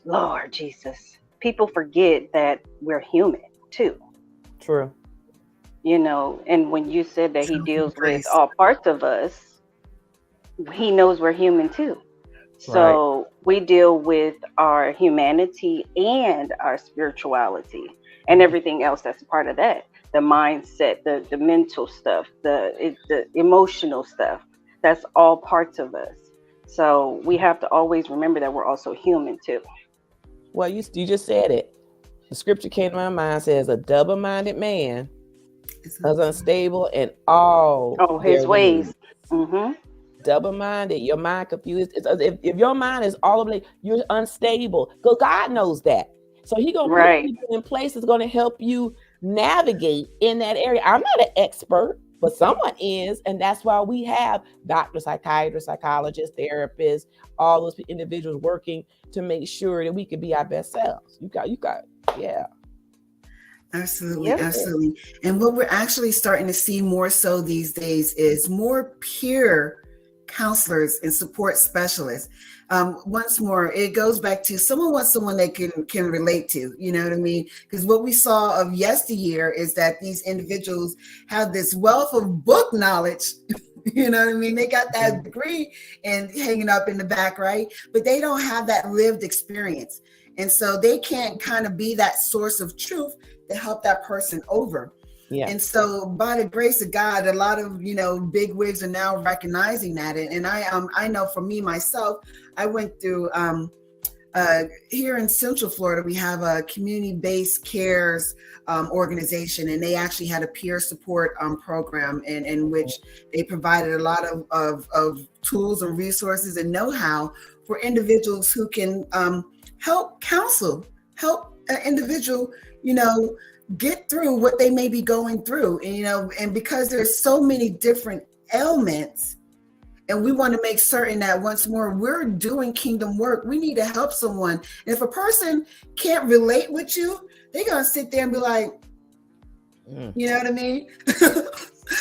Lord Jesus, people forget that we're human too. True. And when you said that he deals with all parts of us, he knows we're human too. So we deal with our humanity and our spirituality and everything else that's a part of that. The mindset, the mental stuff, the emotional stuff, that's all parts of us. So we have to always remember that we're also human too. Well, you just said it. The scripture came to my mind, says a double-minded man is unstable in all his ways. Mm-hmm. Double-minded, your mind confused. If your mind is all over, you're unstable. Because God knows that. So He gonna put people in places going to help you navigate in that area. I'm not an expert, but someone is, and that's why we have doctors, psychiatrists, psychologists, therapists, all those individuals working to make sure that we can be our best selves. You got, yeah. Absolutely, absolutely. And what we're actually starting to see more so these days is more peer counselors and support specialists. Once more, it goes back to someone wants someone they can relate to, you know what I mean? Because what we saw of yesteryear is that these individuals have this wealth of book knowledge, you know what I mean? They got that degree and hanging up in the back, right? But they don't have that lived experience. And so they can't kind of be that source of truth to help that person over. Yeah. And so by the grace of God, a lot of, big wigs are now recognizing that. And I know for me, myself, I went through here in Central Florida, we have a community-based cares organization, and they actually had a peer support program in which they provided a lot of tools and resources and know-how for individuals who can help an individual, get through what they may be going through. And because there's so many different ailments, and we want to make certain that once more we're doing kingdom work, we need to help someone. And if a person can't relate with you, they're going to sit there and be like, You know what I mean?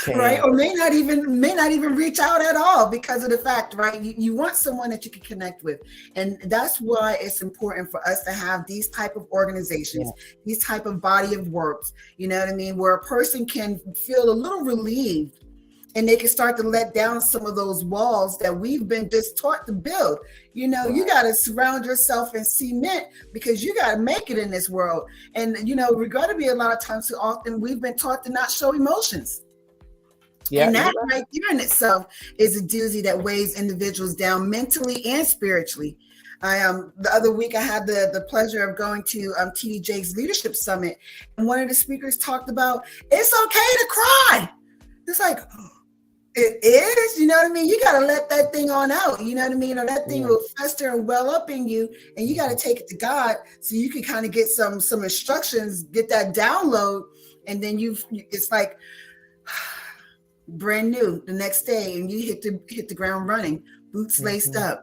Can. Right? Or may not even reach out at all because of the fact, right? You want someone that you can connect with. And that's why it's important for us to have these type of organizations, these type of body of works, you know what I mean? Where a person can feel a little relieved and they can start to let down some of those walls that we've been just taught to build. You know, you got to surround yourself in cement because you got to make it in this world. And, you know, regrettably, a lot of times too often we've been taught to not show emotions. Yeah, and that right there in itself is a doozy that weighs individuals down mentally and spiritually. The other week I had the pleasure of going to TDJ's Leadership Summit, and one of the speakers talked about it's okay to cry. It's like, it is, you know what I mean? You got to let that thing on out, you know what I mean? Or that thing will fester and well up in you, and you got to take it to God so you can kind of get some instructions, get that download, and then it's like brand new the next day, and you hit the ground running, boots laced up.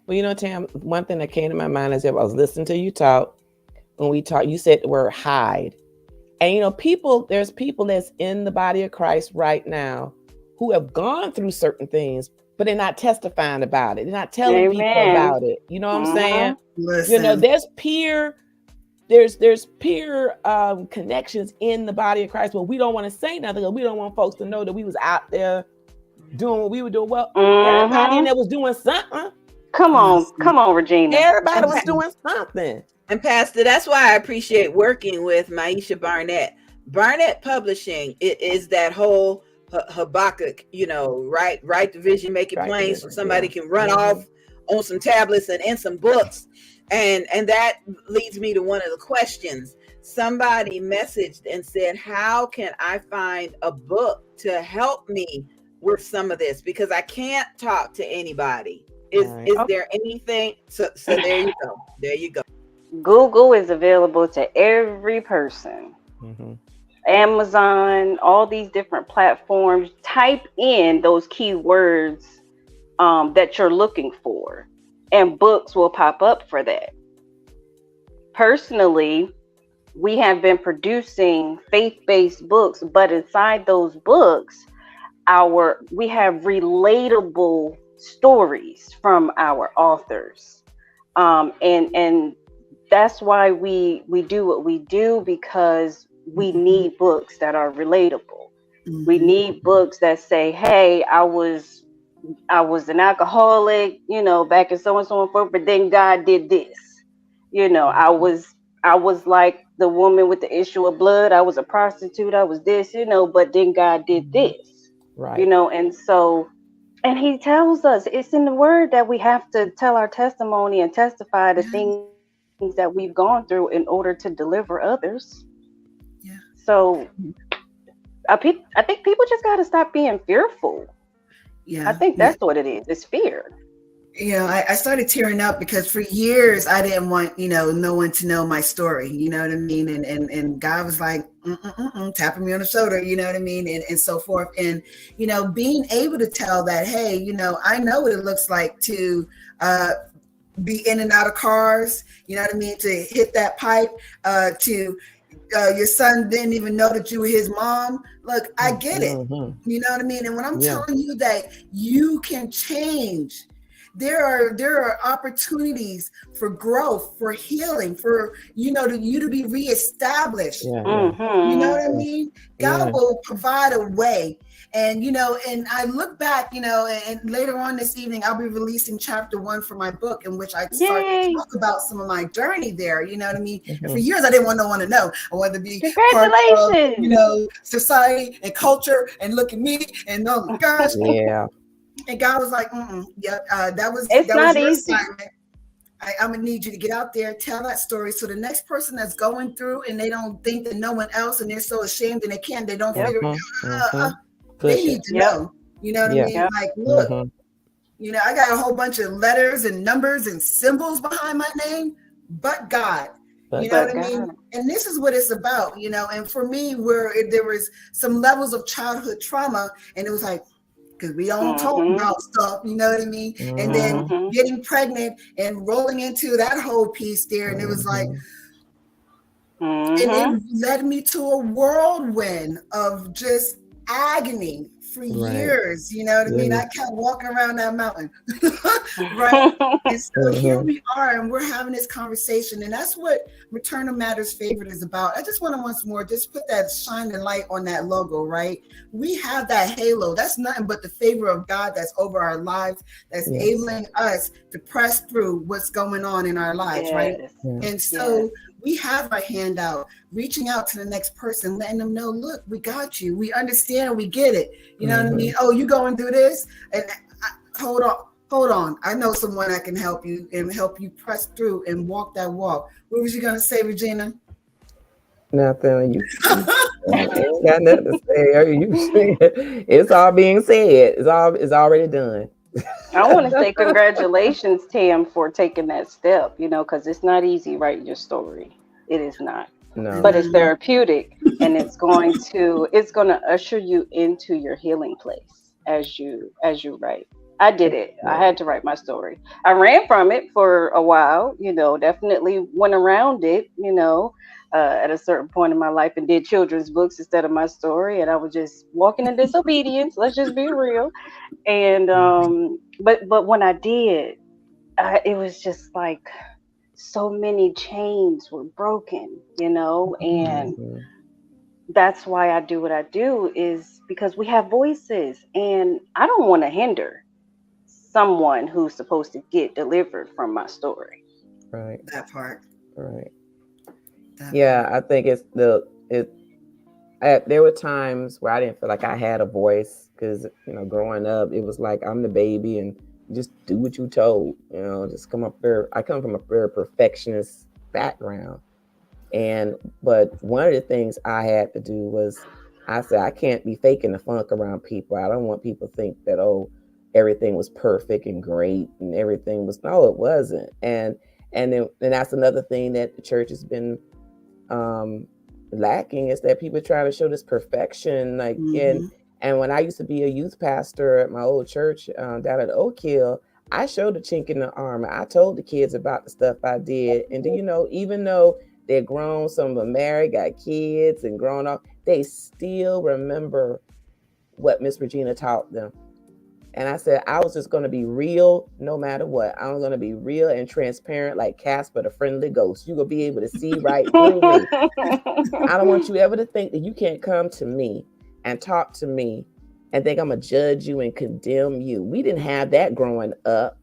Well, you know, Tam, one thing that came to my mind as I was listening to you talk, when we talk, you said the word hide. And, you know, there's people that's in the body of Christ right now who have gone through certain things, but they're not testifying about it. They're not telling people about it. You know what I'm saying? Listen. You know, there's peer connections in the body of Christ, but we don't want to say nothing because we don't want folks to know that we was out there doing what we were doing. Well, everybody in there was doing something. Come on, Regina. Everybody was doing something. And Pastor, that's why I appreciate working with Maisha Barnett. Barnett Publishing, it is that whole Habakkuk, you know, write the vision, make it plain so somebody can run off on some tablets and in some books. And that leads me to one of the questions. Somebody messaged and said, how can I find a book to help me with some of this? Because I can't talk to anybody. Is there anything? So there you go. There you go. Google is available to every person. Amazon, all these different platforms. Type in those keywords that you're looking for, and books will pop up for that. Personally, we have been producing faith-based books, but inside those books, we have relatable stories from our authors, and that's why we do what we do, because we need books that are relatable. We need books that say, hey, I was an alcoholic, you know, back in so and so and forth, but then God did this. You know, I was like the woman with the issue of blood. I was a prostitute. I was this, you know, but then God did this. Right. You know, and so, and he tells us, it's in the word that we have to tell our testimony and testify the things that we've gone through in order to deliver others. Yeah. So I think people just got to stop being fearful. Yeah. I think that's what it is. It's fear. You know, I started tearing up because for years I didn't want, you know, no one to know my story, you know what I mean? And God was like, tapping me on the shoulder, you know what I mean? And so forth. And, you know, being able to tell that, hey, you know, I know what it looks like to be in and out of cars, you know what I mean? To hit that pipe, your son didn't even know that you were his mom. Look, I get it. You know what I mean? And when I'm telling you that you can change, there are opportunities for growth, for healing, for, you know, you to be reestablished. You know what I mean? God will provide a way. And, you know, and I look back, you know, and later on this evening, I'll be releasing chapter 1 for my book, in which I start to talk about some of my journey there. You know what I mean? And for years, I didn't want no one to know. I wanted to be part of, you know, society and culture, and look at me and oh my gosh. And God was like, that was your assignment. I'm gonna need you to get out there, tell that story, so the next person that's going through and they don't think that no one else, and they're so ashamed and they don't figure it out. They need to know. You know what I mean? Like, look, you know, I got a whole bunch of letters and numbers and symbols behind my name, but God. You know what I mean? And this is what it's about, you know. And for me, there was some levels of childhood trauma, and it was like, because we don't talk about stuff, you know what I mean? And then getting pregnant and rolling into that whole piece there, and it was like, And Mm-hmm. it led me to a whirlwind of just agony for years. You know what I mean? I kept walking around that mountain, right? And so here we are, and we're having this conversation, and that's what Maternal Matters Favored is about. I just want to once more just put that shining light on that logo, right? We have that halo. That's nothing but the favor of God that's over our lives, that's enabling us to press through what's going on in our lives, right? And so we have our hand out, reaching out to the next person, letting them know, look, we got you. We understand. We get it. You know what I mean? Oh, you going through this? And hold on. I know someone that can help you and help you press through and walk that walk. What was you going to say, Regina? Nothing. You ain't got nothing to say. It's all being said. It's already done. I want to say congratulations, Tam, for taking that step, because it's not easy writing your story. It is not. No. But it's therapeutic, and it's going to usher you into your healing place as you write. I did it. I had to write my story. I ran from it for a while, definitely went around it, at a certain point in my life, and did children's books instead of my story. And I was just walking in disobedience. Let's just be real. And but when I did, it was just like so many chains were broken, and that's why I do what I do, is because we have voices, and I don't want to hinder someone who's supposed to get delivered from my story. Right. That part. Right. I think there were times where I didn't feel like I had a voice, because growing up, it was like I'm the baby and just do what you told. Just come up there. I come from a very perfectionist background, but one of the things I had to do was, I said, I can't be faking the funk around people. I don't want people to think that everything was perfect and great and everything was. No, it wasn't. And that's another thing that the church has been lacking, is that people try to show this perfection, and when I used to be a youth pastor at my old church down at Oak Hill, I showed a chink in the armor. I told the kids about the stuff I did, and even though they're grown, some of them married, got kids and grown up, they still remember what Miss Regina taught them. And I said, I was just going to be real no matter what. I'm going to be real and transparent like Casper the Friendly Ghost. You're going to be able to see right through me. I don't want you ever to think that you can't come to me and talk to me and think I'm going to judge you and condemn you. We didn't have that growing up.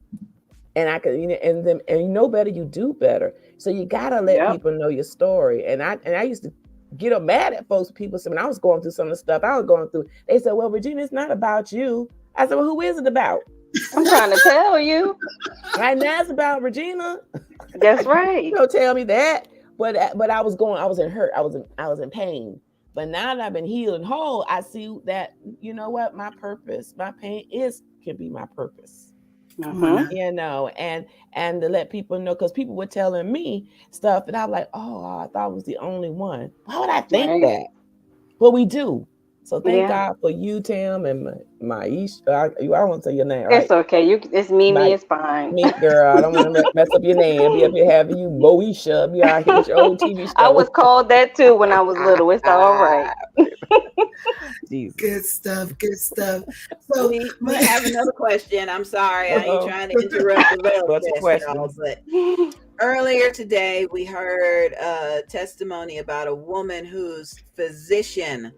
And I could, and you know better, you do better. So you got to let people know your story. And I used to get mad at folks. People said, when I was going through some of the stuff I was going through, they said, well, Regina, it's not about you. I said, well, who is it about? I'm trying to tell you. Right now it's about Regina. That's right. Don't tell me that. But I was in hurt. I was in pain. But now that I've been healed and whole, I see that, you know what, my purpose, my pain can be my purpose. And to let people know, because people were telling me stuff and I'm like, oh, I thought I was the only one. Why would I think that? Well, we do. So thank God for you, Tam, and Maisha. I won't say your name, right? It's okay. It's Mimi. It's fine. Me, girl. I don't want to mess up your name. Be up here having you, Moesha. Be out here with your old TV show. I was called that too when I was little. It's all right. Jesus. Good stuff. Good stuff. So we have another question. I'm sorry. I ain't trying to interrupt the question, but earlier today we heard a testimony about a woman whose physician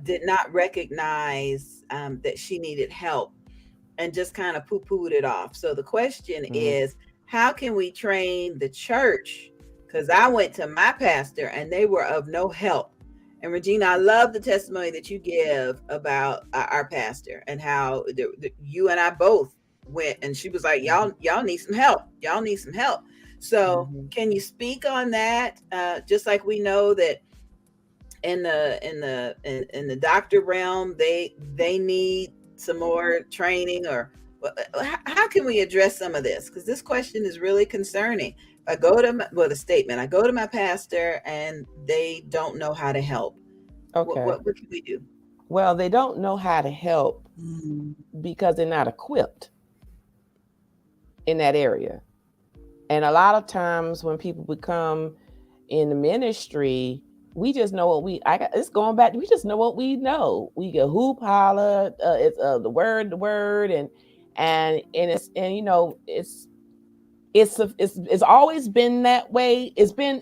did not recognize that she needed help and just kind of poo-pooed it off. So the question is, how can we train the church? Because I went to my pastor and they were of no help. And Regina, I love the testimony that you give about our pastor and how you and I both went, and she was like, y'all need some help. Y'all need some help. So can you speak on that? Just like we know that in the doctor realm, they need some more training, or how can we address some of this? Because this question is really concerning. I go to my pastor and they don't know how to help. Okay. What can we do? Well, they don't know how to help because they're not equipped in that area. And a lot of times when people become in the ministry, we just know what it's going back. We just know what we know. We get hoop holler. It's the word, and you know, it's always been that way.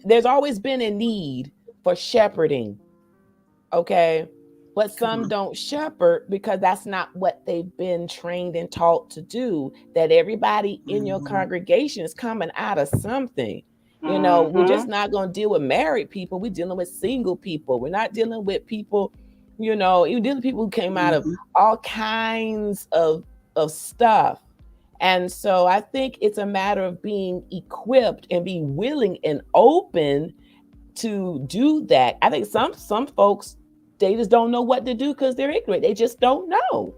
There's always been a need for shepherding. Okay. But some don't shepherd because that's not what they've been trained and taught to do. That everybody in your congregation is coming out of something. You know, we're just not going to deal with married people. We're dealing with single people. We're not dealing with people, you know, you're dealing with people who came out of all kinds of stuff. And so I think it's a matter of being equipped and be willing and open to do that. I think some folks, they just don't know what to do because they're ignorant. They just don't know.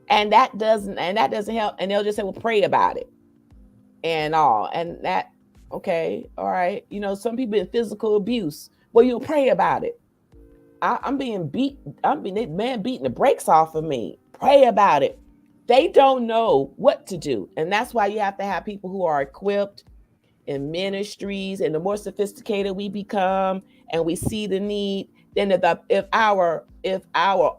And that doesn't help. And they'll just say, well, pray about it and all. And that, okay, all right. You know, some people in physical abuse. Well, you'll pray about it. I'm being beat. Man beating the brakes off of me. Pray about it. They don't know what to do. And that's why you have to have people who are equipped in ministries. And the more sophisticated we become and we see the need, then if our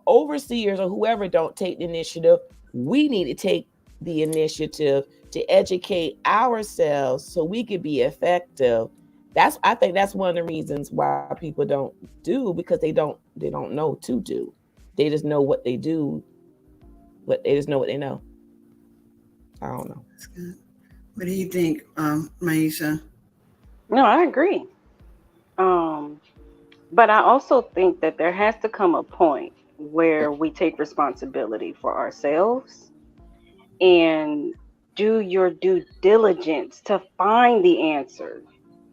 overseers or whoever don't take the initiative, we need to take the initiative to educate ourselves so we can be effective. I think that's one of the reasons why people don't do, because they don't know to do. They just know what they do, but they just know what they know. I don't know. That's good. What do you think, Maisha? No, I agree. But I also think that there has to come a point where we take responsibility for ourselves and do your due diligence to find the answer,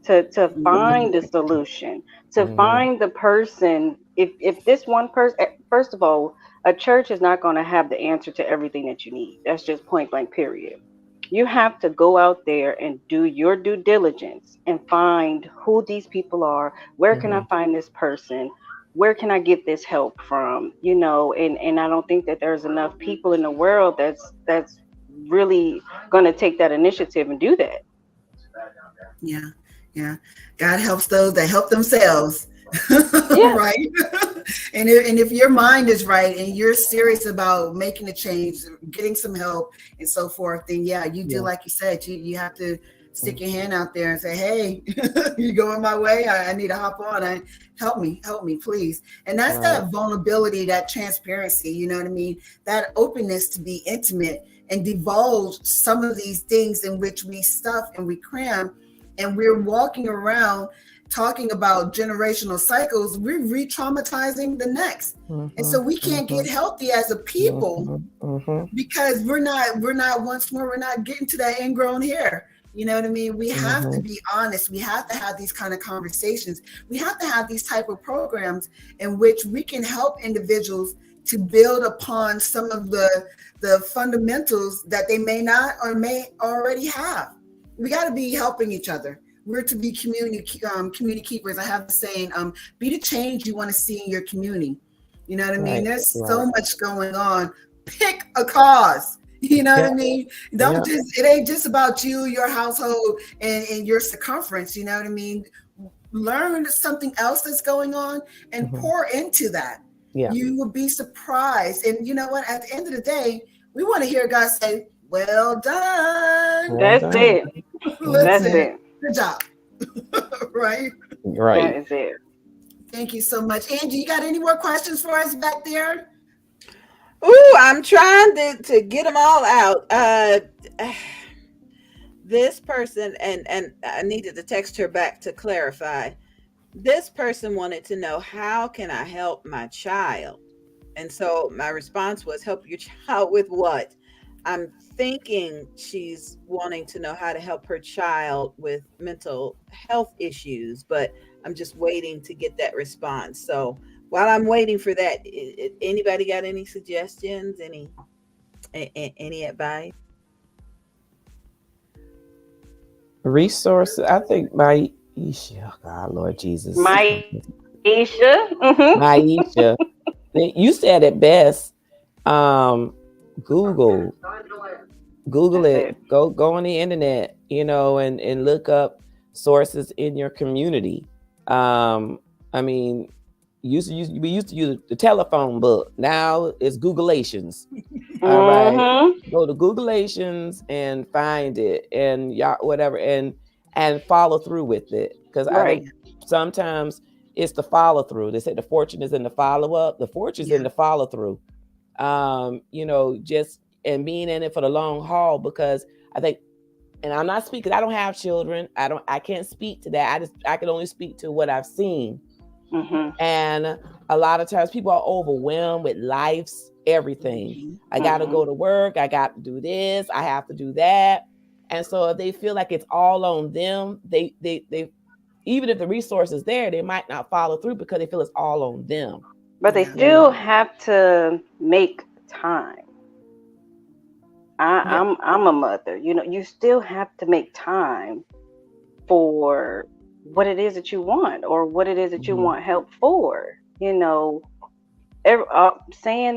to find the solution, to find the person. If this one person, first of all, a church is not going to have the answer to everything that you need. That's just point blank, period. You have to go out there and do your due diligence and find who these people are. Where can I find this person? Where can I get this help from? You know, and I don't think that there's enough people in the world that's really going to take that initiative and do that. Yeah. God helps those that help themselves. Right. And if your mind is right and you're serious about making a change, getting some help and so forth, then you do, like you said, you have to stick your hand out there and say, hey, you going my way? I need to hop on. Help me, please. And that's that vulnerability, that transparency, you know what I mean? That openness to be intimate and divulge some of these things in which we stuff and we cram, and we're walking around talking about generational cycles. We're re-traumatizing the next. And so we can't get healthy as a people because we're not getting to that ingrown hair. You know what I mean? We have to be honest. We have to have these kind of conversations. We have to have these type of programs in which we can help individuals to build upon some of the fundamentals that they may not or may already have. We got to be helping each other. We're to be community keepers. I have the saying, be the change you want to see in your community. You know what I mean? There's so much going on. Pick a cause. You know what I mean? It ain't just about you, your household, and your circumference. You know what I mean? Learn something else that's going on and pour into that. You will be surprised. And you know what? At the end of the day, we want to hear God say, well done. That's it. That's it. Good job. Right? That is it. Thank you so much. Angie, you got any more questions for us back there? Ooh, I'm trying to get them all out. This person, and I needed to text her back to clarify. This person wanted to know, how can I help my child? And so my response was, help your child with what? I'm thinking she's wanting to know how to help her child with mental health issues, but I'm just waiting to get that response. So while I'm waiting for that, anybody got any suggestions? Any advice? Resources. I think Maisha. God, Lord Jesus. Maisha. Maisha. You said it best. Google it. Go on the internet, and look up sources in your community. I mean, we used to use the telephone book. Now it's Googleations. All right, go to Googleations and find it, and y'all whatever, and follow through with it. Because I think sometimes it's the follow through. They say the fortune is in the follow up. The fortune is in the follow through. Just and being in it for the long haul. Because I think, and I'm not speaking, I don't have children. I can't speak to that. I can only speak to what I've seen. And a lot of times people are overwhelmed with life's everything. I got to go to work. I got to do this. I have to do that. And so if they feel like it's all on them, they even if the resource is there, they might not follow through because they feel it's all on them. But they still have to make time. I'm a mother. You still have to make time for what it is that you want, or what it is that you want help for. Saying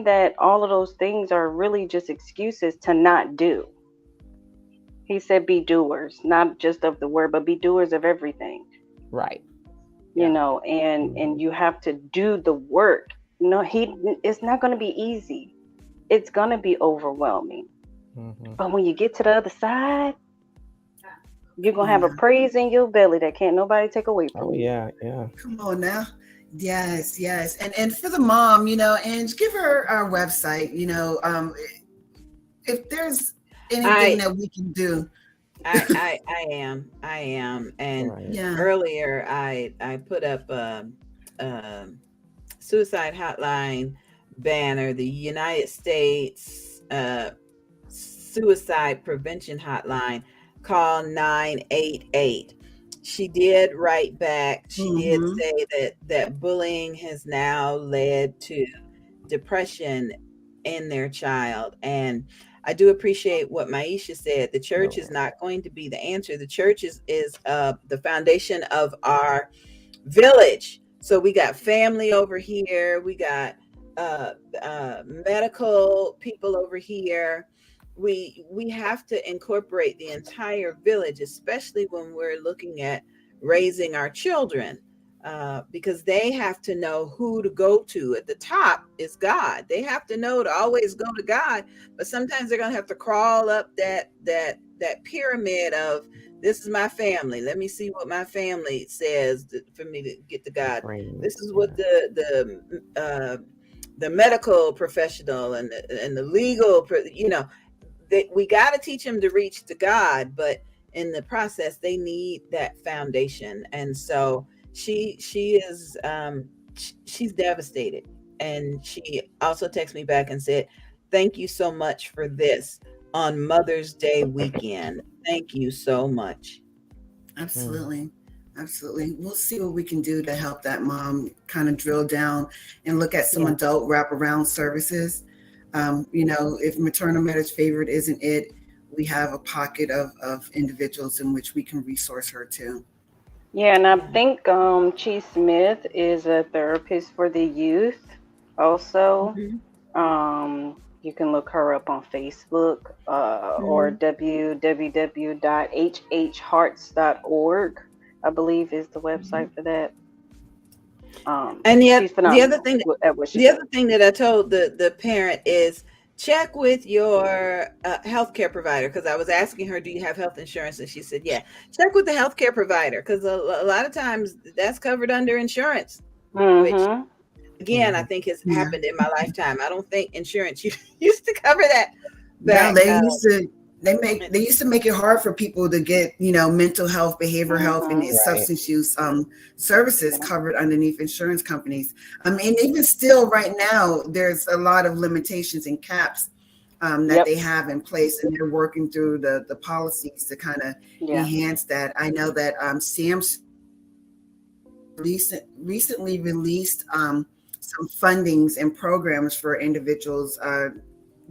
that all of those things are really just excuses to not do. He said be doers, not just of the word, but be doers of everything. Right. And you have to do the work. It's not going to be easy. It's going to be overwhelming. But when you get to the other side, you're going to have a praise in your belly that can't nobody take away from you. Yeah. Come on now. Yes. And for the mom, and give her our website, if there's anything that we can do. I am. And earlier I put up a suicide hotline banner, the United States suicide prevention hotline. Call 988. She did write back. She did say that bullying has now led to depression in their child. And I do appreciate what Maisha said. The church is not going to be the answer. The church is the foundation of our village. So we got family over here. We got medical people over here. We have to incorporate the entire village, especially when we're looking at raising our children, because they have to know who to go to. At the top is God. They have to know to always go to God, but sometimes they're going to have to crawl up that pyramid of, this is my family. Let me see what my family says for me to get to God. This is what the medical professional and the legal, we got to teach them to reach to God, but in the process, they need that foundation. And so she is, she's devastated. And she also texted me back and said, thank you so much for this on Mother's Day weekend. Thank you so much. Absolutely. We'll see what we can do to help that mom kind of drill down and look at some adult wraparound services. If Maternal Matters Favored isn't it, we have a pocket of individuals in which we can resource her to. Yeah, and I think Chi Smith is a therapist for the youth also. You can look her up on Facebook or www.hhearts.org, I believe is the website for that. And the other thing that I told the parent is check with your healthcare provider, because I was asking her, do you have health insurance? And she said, yeah. Check with the healthcare provider, because a lot of times that's covered under insurance, which again, I think has happened in my lifetime. I don't think insurance used to cover that. They used to make it hard for people to get, mental health, behavioral health, and substance use services covered underneath insurance companies. I mean, even still right now, there's a lot of limitations and caps that they have in place, and they're working through the policies to kind of enhance that. I know that Sam's recently released some fundings and programs for individuals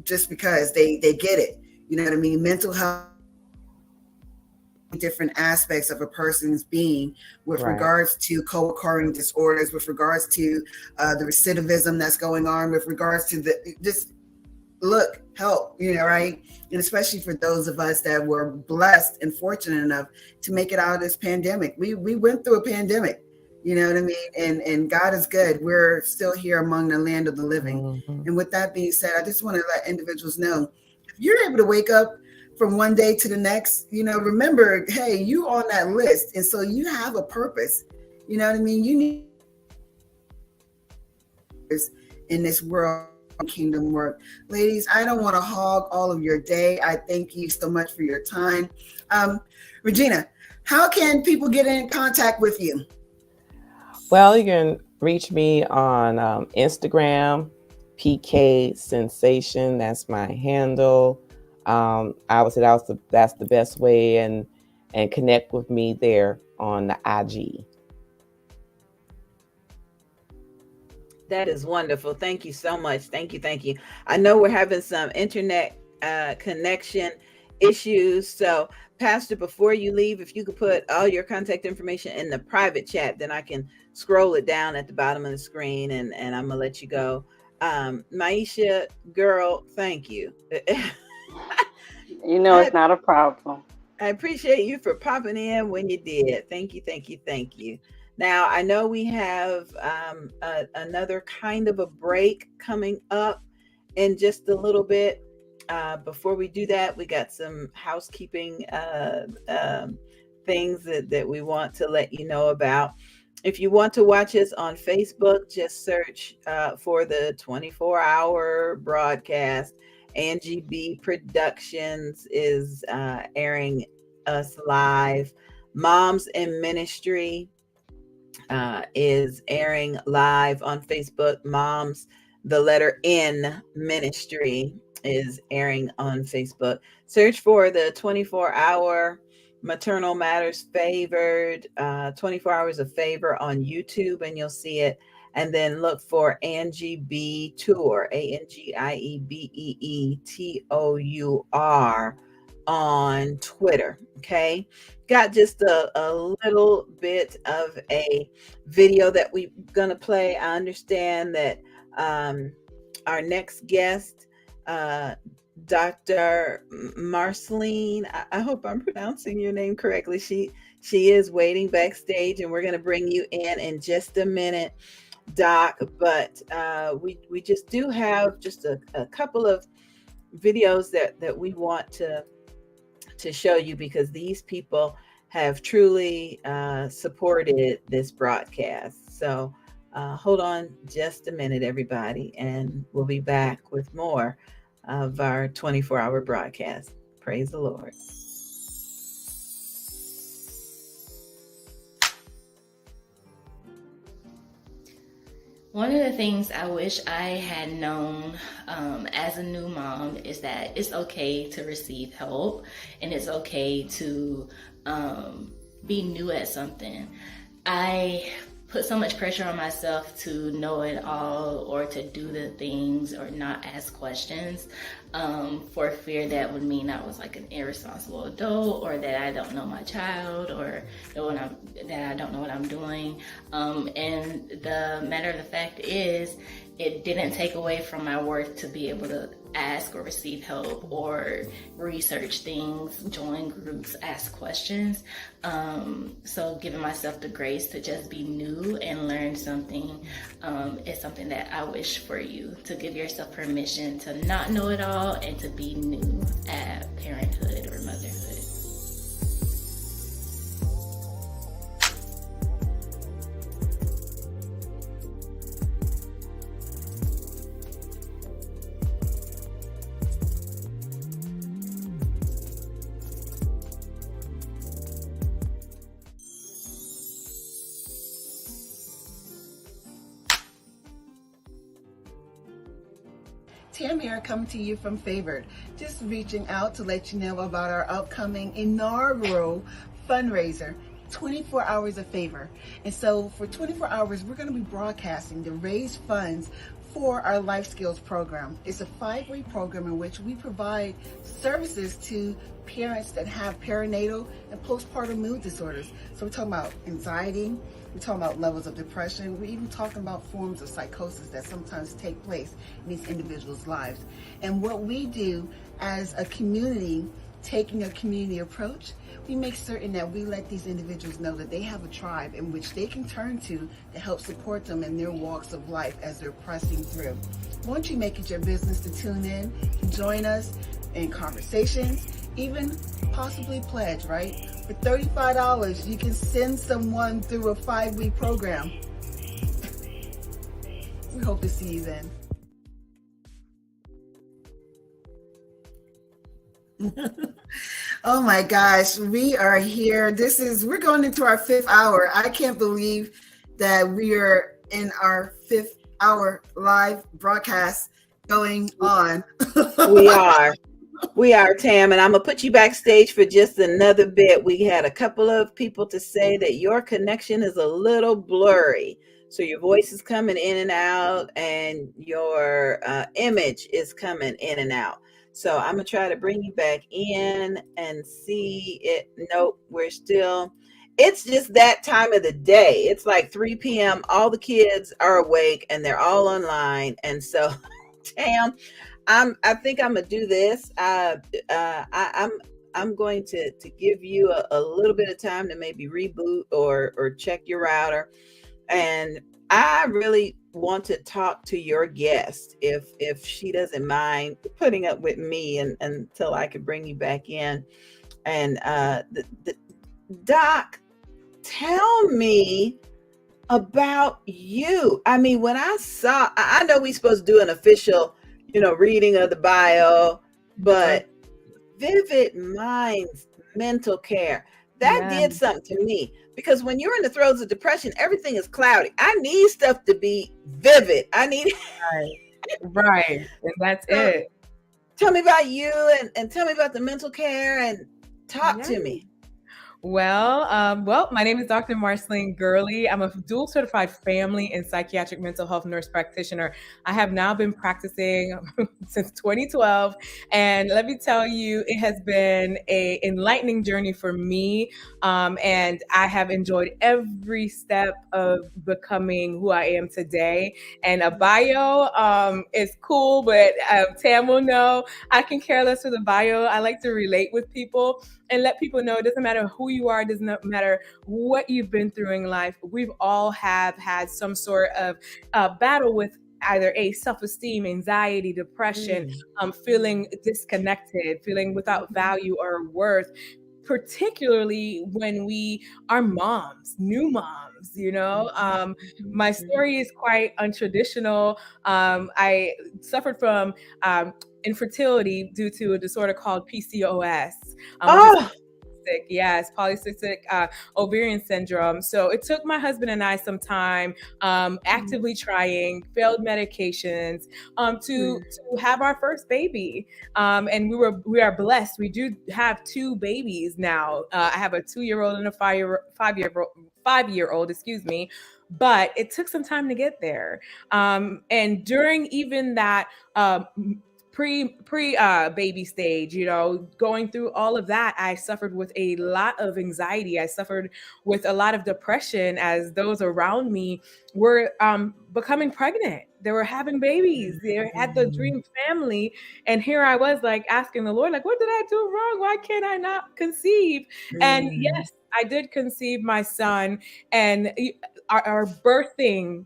just because they get it. You know what I mean? Mental health, different aspects of a person's being with regards to co-occurring disorders, with regards to the recidivism that's going on, with regards to help, right? And especially for those of us that were blessed and fortunate enough to make it out of this pandemic. We went through a pandemic, You know what I mean? And God is good. We're still here among the land of the living. And with that being said, I just want to let individuals know, if you're able to wake up from one day to the next, remember, hey, you on that list. And so you have a purpose. You know what I mean? You need in this world kingdom work. Ladies, I don't want to hog all of your day. I thank you so much for your time. Regina, how can people get in contact with you? Well, you can reach me on Instagram, PK Sensation. That's my handle. I would say that's the best way, and connect with me there on the IG. That is wonderful. Thank you so much. Thank you. Thank you. I know we're having some internet connection issues. So, Pastor, before you leave, if you could put all your contact information in the private chat, then I can scroll it down at the bottom of the screen, and I'm going to let you go. Maisha, girl, thank you. It's not a problem. I appreciate you for popping in when you did. Thank you, thank you, thank you. Now, I know we have another kind of a break coming up in just a little bit. Before we do that, we got some housekeeping things that we want to let you know about. If you want to watch us on Facebook, just search for the 24-hour broadcast. Angie B Productions is airing us live. Moms in Ministry is airing live on Facebook. Moms, the letter N Ministry is airing on Facebook. Search for the 24-hour Maternal Matters Favored, 24 Hours of Favor on YouTube, and you'll see it. And then look for Angie B Tour, AngieBeeTour on Twitter. Okay. Got just a little bit of a video that we're going to play. I understand that our next guest, Dr. Marceline, I hope I'm pronouncing your name correctly. She is waiting backstage, and we're going to bring you in just a minute, Doc. But we just do have just a couple of videos that we want to show you, because these people have truly supported this broadcast. So hold on just a minute, everybody, and we'll be back with more of our 24-hour broadcast. Praise the Lord. One of the things I wish I had known as a new mom is that it's okay to receive help, and it's okay to be new at something. I put so much pressure on myself to know it all, or to do the things, or not ask questions, for fear that would mean I was like an irresponsible adult, or that I don't know my child, or that I don't know what I'm doing. And the matter of the fact is, it didn't take away from my worth to be able to ask or receive help, or research things, join groups, ask questions. So giving myself the grace to just be new and learn something is something that I wish for you, to give yourself permission to not know it all and to be new at parenthood or motherhood. Tam here, coming to you from Favored. Just reaching out to let you know about our upcoming inaugural fundraiser, 24 Hours of Favor. And so for 24 hours, we're going to be broadcasting to raise funds for our Life Skills program. It's a 5-week program in which we provide services to parents that have perinatal and postpartum mood disorders. So we're talking about anxiety, we're talking about levels of depression, we're even talking about forms of psychosis that sometimes take place in these individuals' lives. And what we do as a community Taking a community approach, we make certain that we let these individuals know that they have a tribe in which they can turn to help support them in their walks of life as they're pressing through. Won't you make it your business to tune in, join us in conversations, even possibly pledge, right? For $35, you can send someone through a 5-week program. We hope to see you then. Oh my gosh, we are here. We're going into our 5th hour. I can't believe that we are in our 5th hour live broadcast going on. We are, Tam, and I'm going to put you backstage for just another bit. We had a couple of people to say that your connection is a little blurry. So your voice is coming in and out, and your image is coming in and out. So I'm going to try to bring you back in and see it. Nope, it's just that time of the day. It's like 3 p.m. All the kids are awake and they're all online. And so, Tam, I think I'm gonna do this. I'm going to give you a little bit of time to maybe reboot or check your router. And I really want to talk to your guest if she doesn't mind putting up with me until I can bring you back in. And the Doc, tell me about you. I mean, when I know we're supposed to do an official, reading of the bio, but Vivid Minds Mental Care, that did something to me, because when you're in the throes of depression, everything is cloudy. I need stuff to be vivid. I need right. And that's it. Tell me about you and tell me about the mental care and talk to me. Well, my name is Dr. Marceline Gurley. I'm a dual certified family and psychiatric mental health nurse practitioner. I have now been practicing since 2012. And let me tell you, it has been an enlightening journey for me. And I have enjoyed every step of becoming who I am today. And a bio is cool, but Tam will know I can care less for the bio. I like to relate with people and let people know it doesn't matter who you are, it doesn't matter what you've been through in life. We've all have had some sort of battle with either self-esteem, anxiety, depression, feeling disconnected, feeling without value or worth, particularly when we are moms, new moms, My story is quite untraditional. I suffered from infertility due to a disorder called PCOS, polycystic ovarian syndrome. So it took my husband and I some time, actively trying failed medications, to have our first baby. And we are blessed. We do have 2 babies now. I have a 2-year-old and a 5-year-old, excuse me. But it took some time to get there. And during even that pre baby stage, going through all of that, I suffered with a lot of anxiety. I suffered with a lot of depression as those around me were becoming pregnant. They were having babies. They had the dream family. And here I was like asking the Lord, like, what did I do wrong? Why can't I not conceive? And yes, I did conceive my son, and our birthing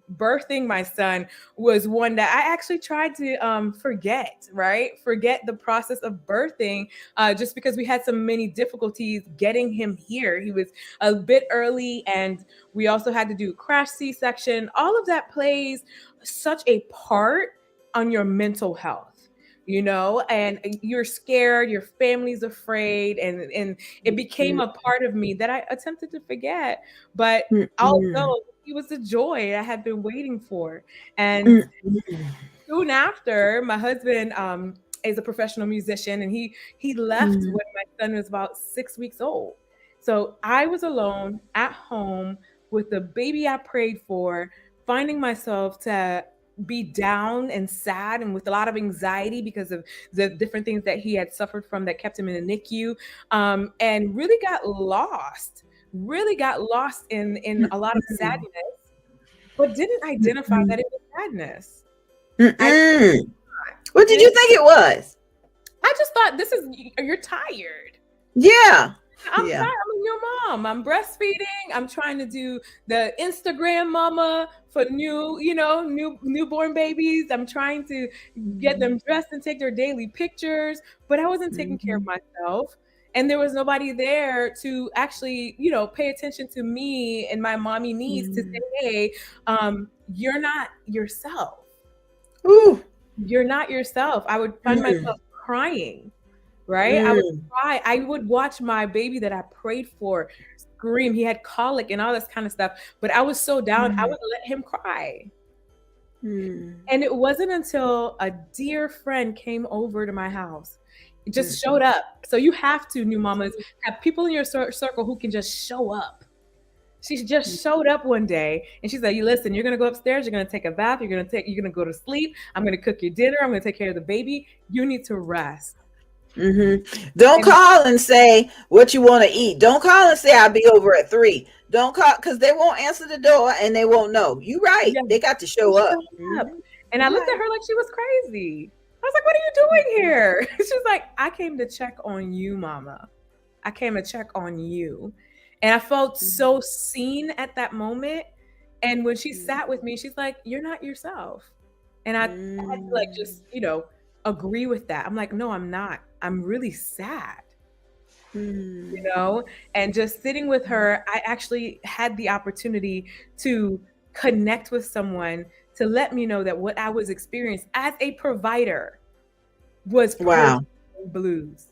my son was one that I actually tried to forget the process of birthing, just because we had so many difficulties getting him here. He was a bit early, and we also had to do crash C-section. All of that plays such a part on your mental health. And you're scared, your family's afraid, and it became a part of me that I attempted to forget. But although it was the joy I had been waiting for. And soon after, my husband is a professional musician, and he left when my son was about 6 weeks old. So I was alone at home with the baby I prayed for, finding myself to be down and sad and with a lot of anxiety because of the different things that he had suffered from that kept him in the NICU, and really got lost in a lot of sadness, but didn't identify that it was sadness. What did you think it was? I I just thought you're tired. Yeah. I'm tired. I'm your mom. I'm breastfeeding. I'm trying to do the Instagram mama for newborn babies. I'm trying to get them dressed and take their daily pictures, but I wasn't taking care of myself. And there was nobody there to actually, pay attention to me and my mommy needs to say, hey, you're not yourself. Ooh. You're not yourself. I would find myself crying. Right? I would cry. I would watch my baby that I prayed for scream. He had colic and all this kind of stuff, but I was so down, I would let him cry. And it wasn't until a dear friend came over to my house. It just showed up. So you have to, new mamas, have people in your circle who can just show up. She just showed up one day and she's like, listen, you're going to go upstairs. You're going to take a bath. You're going to go to sleep. I'm going to cook your dinner. I'm going to take care of the baby. You need to rest. Don't call and say what you want to eat. Don't call and say I'll be over at 3. Don't call, because they won't answer the door and they won't know. You right. They got to show up. And I looked at her like she was crazy. I was like, what are you doing here? She's like, I came to check on you, mama. I came to check on you. And I felt so seen at that moment. And when she sat with me, she's like, you're not yourself. And I had to just, agree with that. I'm like, no, I'm not. I'm really sad. And just sitting with her, I actually had the opportunity to connect with someone to let me know that what I was experiencing as a provider was blues.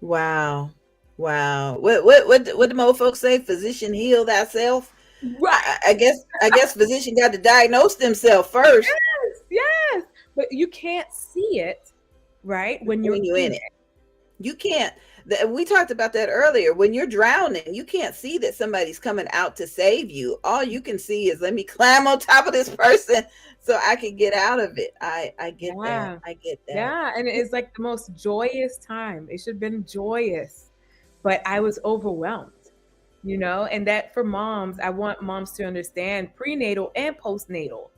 Wow. What the mo folks say? Physician heal thyself. Right. I guess physician got to diagnose themselves first. Yes. But you can't see it, right? When you're in it. You can't. We talked about that earlier. When you're drowning, you can't see that somebody's coming out to save you. All you can see is, let me climb on top of this person so I can get out of it. I get that. I get that. Yeah. And it's like the most joyous time. It should have been joyous, but I was overwhelmed, and that for moms, I want moms to understand prenatal and postnatal.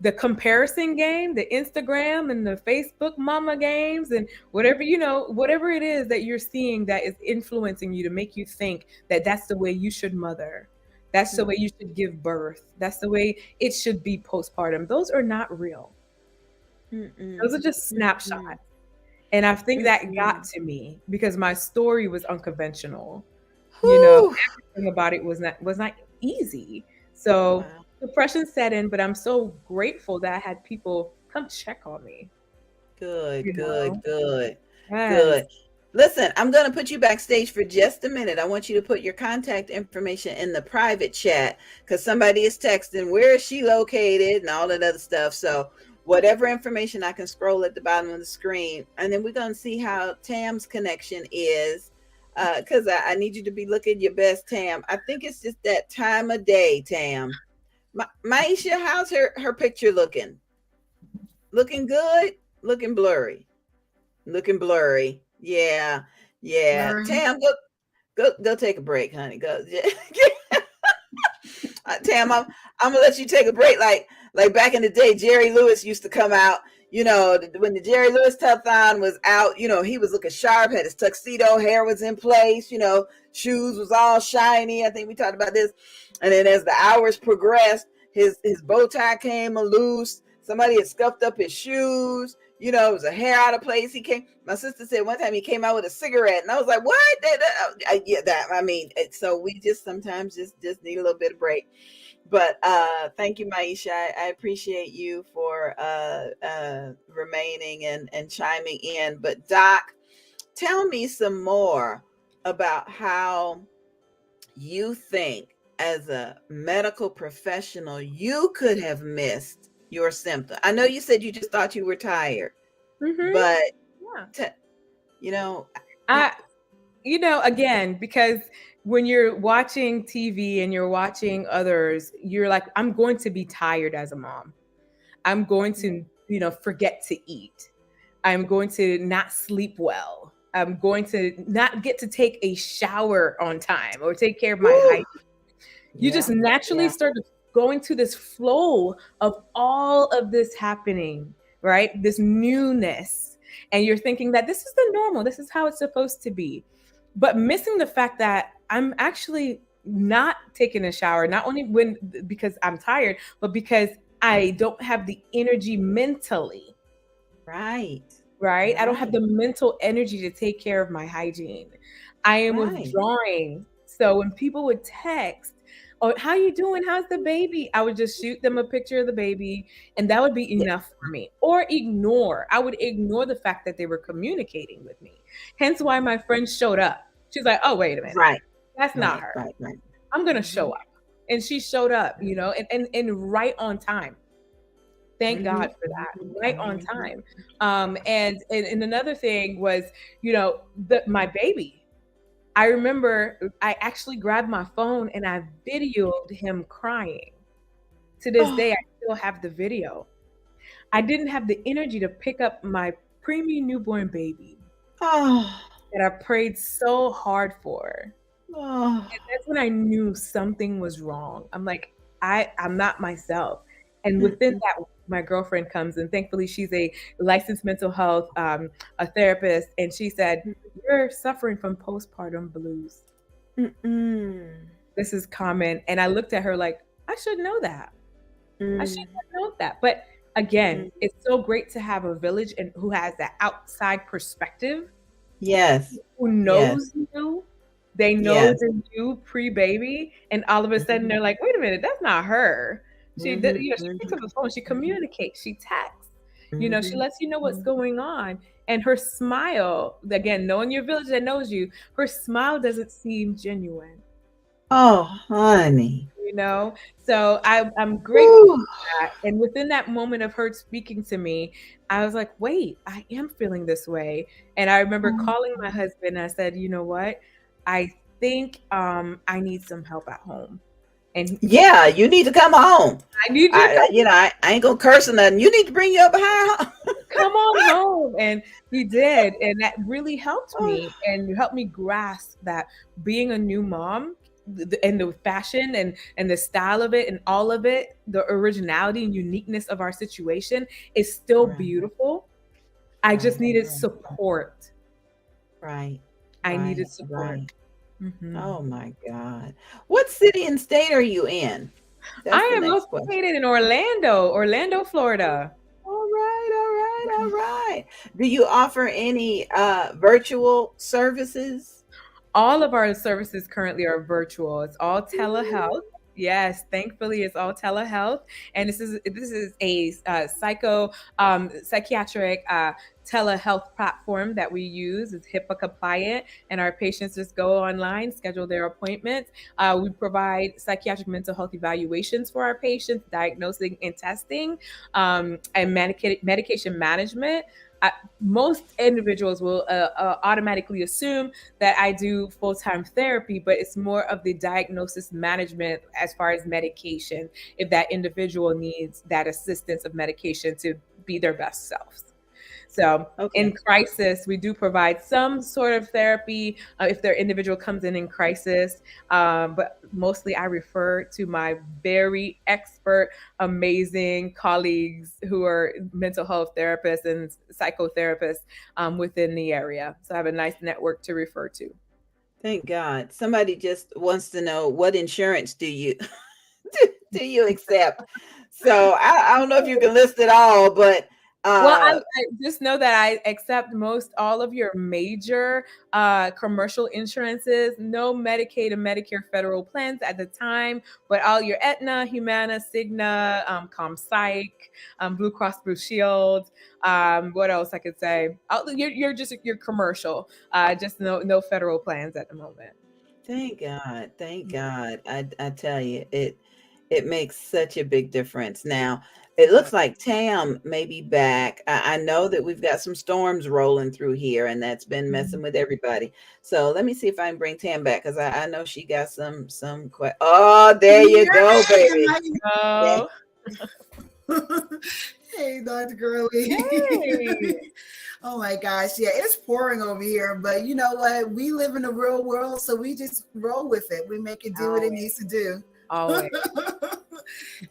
The comparison game, the Instagram and the Facebook mama games and whatever it is that you're seeing that is influencing you to make you think that that's the way you should mother. That's the way you should give birth. That's the way it should be postpartum. Those are not real. Those are just snapshots. And I think that got to me because my story was unconventional. Everything about it was not easy. So depression set in, but I'm so grateful that I had people come check on me. Good. Listen, I'm going to put you backstage for just a minute. I want you to put your contact information in the private chat because somebody is texting, where is she located and all that other stuff. So whatever information I can scroll at the bottom of the screen. And then we're going to see how Tam's connection is. Because I need you to be looking your best, Tam. I think it's just that time of day, Tam. Maisha, how's her picture looking? Looking good? Looking blurry? Looking blurry. Yeah. Blurry. Tam, go take a break, honey. Go. Tam, I'm gonna let you take a break. Like back in the day, Jerry Lewis used to come out. When the Jerry Lewis telethon was out, he was looking sharp, had his tuxedo, hair was in place, shoes was all shiny. I think we talked about this. And then as the hours progressed, his bow tie came loose. Somebody had scuffed up his shoes. It was a hair out of place. My sister said one time he came out with a cigarette. And I was like, what? So we just sometimes just need a little bit of break. But thank you, Maisha. I appreciate you for remaining and chiming in. But Doc, tell me some more about how you think as a medical professional you could have missed your symptom. I know you said you just thought you were tired, but again, because when you're watching TV and you're watching others, you're like, I'm going to be tired as a mom. I'm going to, forget to eat. I'm going to not sleep well. I'm going to not get to take a shower on time or take care of my hygiene. You just naturally start going to this flow of all of this happening, right? This newness. And you're thinking that this is the normal, this is how it's supposed to be. But missing the fact that I'm actually not taking a shower, not only because I'm tired, but because I don't have the energy mentally. Right. Right? I don't have the mental energy to take care of my hygiene. I am withdrawing. So when people would text, "Oh, how you doing? How's the baby?" I would just shoot them a picture of the baby, and that would be enough for me. Or ignore. I would ignore the fact that they were communicating with me. Hence why my friend showed up. She's like, "Oh, wait a minute. Right. That's not her. Right. I'm gonna show up." And she showed up, and right on time. Thank God for that. Right on time. And another thing was, my baby. I remember I actually grabbed my phone and I videoed him crying. To this day, I still have the video. I didn't have the energy to pick up my preemie newborn baby that I prayed so hard for. And that's when I knew something was wrong. I'm like, I'm not myself. And within that, my girlfriend comes, and thankfully she's a licensed mental health, a therapist. And she said, "You're suffering from postpartum blues." This is common. And I looked at her like, I should know that. I should have known that. But again, it's so great to have a village and who has that outside perspective. Yes. Who knows you. They know you pre-baby, and all of a sudden they're like, "Wait a minute, that's not her." She picks up the phone, she communicates, she texts, she lets you know what's going on. And her smile, again, knowing your village that knows you, her smile doesn't seem genuine. Oh, honey. So I'm grateful for that. And within that moment of her speaking to me, I was like, wait, I am feeling this way. And I remember calling my husband and I said, "You know what? I think I need some help at home." And yeah, you need to come home. I need you. I ain't gonna curse or nothing. You need to bring your behind home. Come on home. And he did. And that really helped me and helped me grasp that being a new mom and the fashion and the style of it and all of it, the originality and uniqueness of our situation is still beautiful. I just needed support. Right. I needed support. Right. Oh my God. What city and state are you in? I am located in Orlando, Florida. All right. Do you offer any virtual services? All of our services currently are virtual. It's all telehealth. Yes, thankfully it's all telehealth, and this is a psychiatric telehealth platform that we use. It's HIPAA compliant, and our patients just go online, schedule their appointments. We provide psychiatric mental health evaluations for our patients, diagnosing and testing, and medication management. Most individuals will automatically assume that I do full-time therapy, but it's more of the diagnosis management as far as medication, if that individual needs that assistance of medication to be their best selves. So in crisis, we do provide some sort of therapy if their individual comes in crisis. But mostly I refer to my very expert, amazing colleagues who are mental health therapists and psychotherapists within the area. So I have a nice network to refer to. Thank God. Somebody just wants to know, what insurance do you do you accept? So I don't know if you can list it all, but well, I just know that I accept all of your major commercial insurances, no Medicaid and Medicare federal plans at the time, but all your Aetna, Humana, Cigna, ComPsych, Blue Cross Blue Shield. What else I could say? You're commercial, just no federal plans at the moment. Thank God. Thank God. I tell you, it makes such a big difference. Now, it looks like Tam may be back. I know that we've got some storms rolling through here, and that's been messing with everybody. So let me see if I can bring Tam back, because I know she got some. Oh, there you go, baby. Oh. Hey, Dr. Gurley. Hey. Oh my gosh, yeah, it's pouring over here, but you know what? We live in the real world, so we just roll with it. We make it do what it needs to do. Always.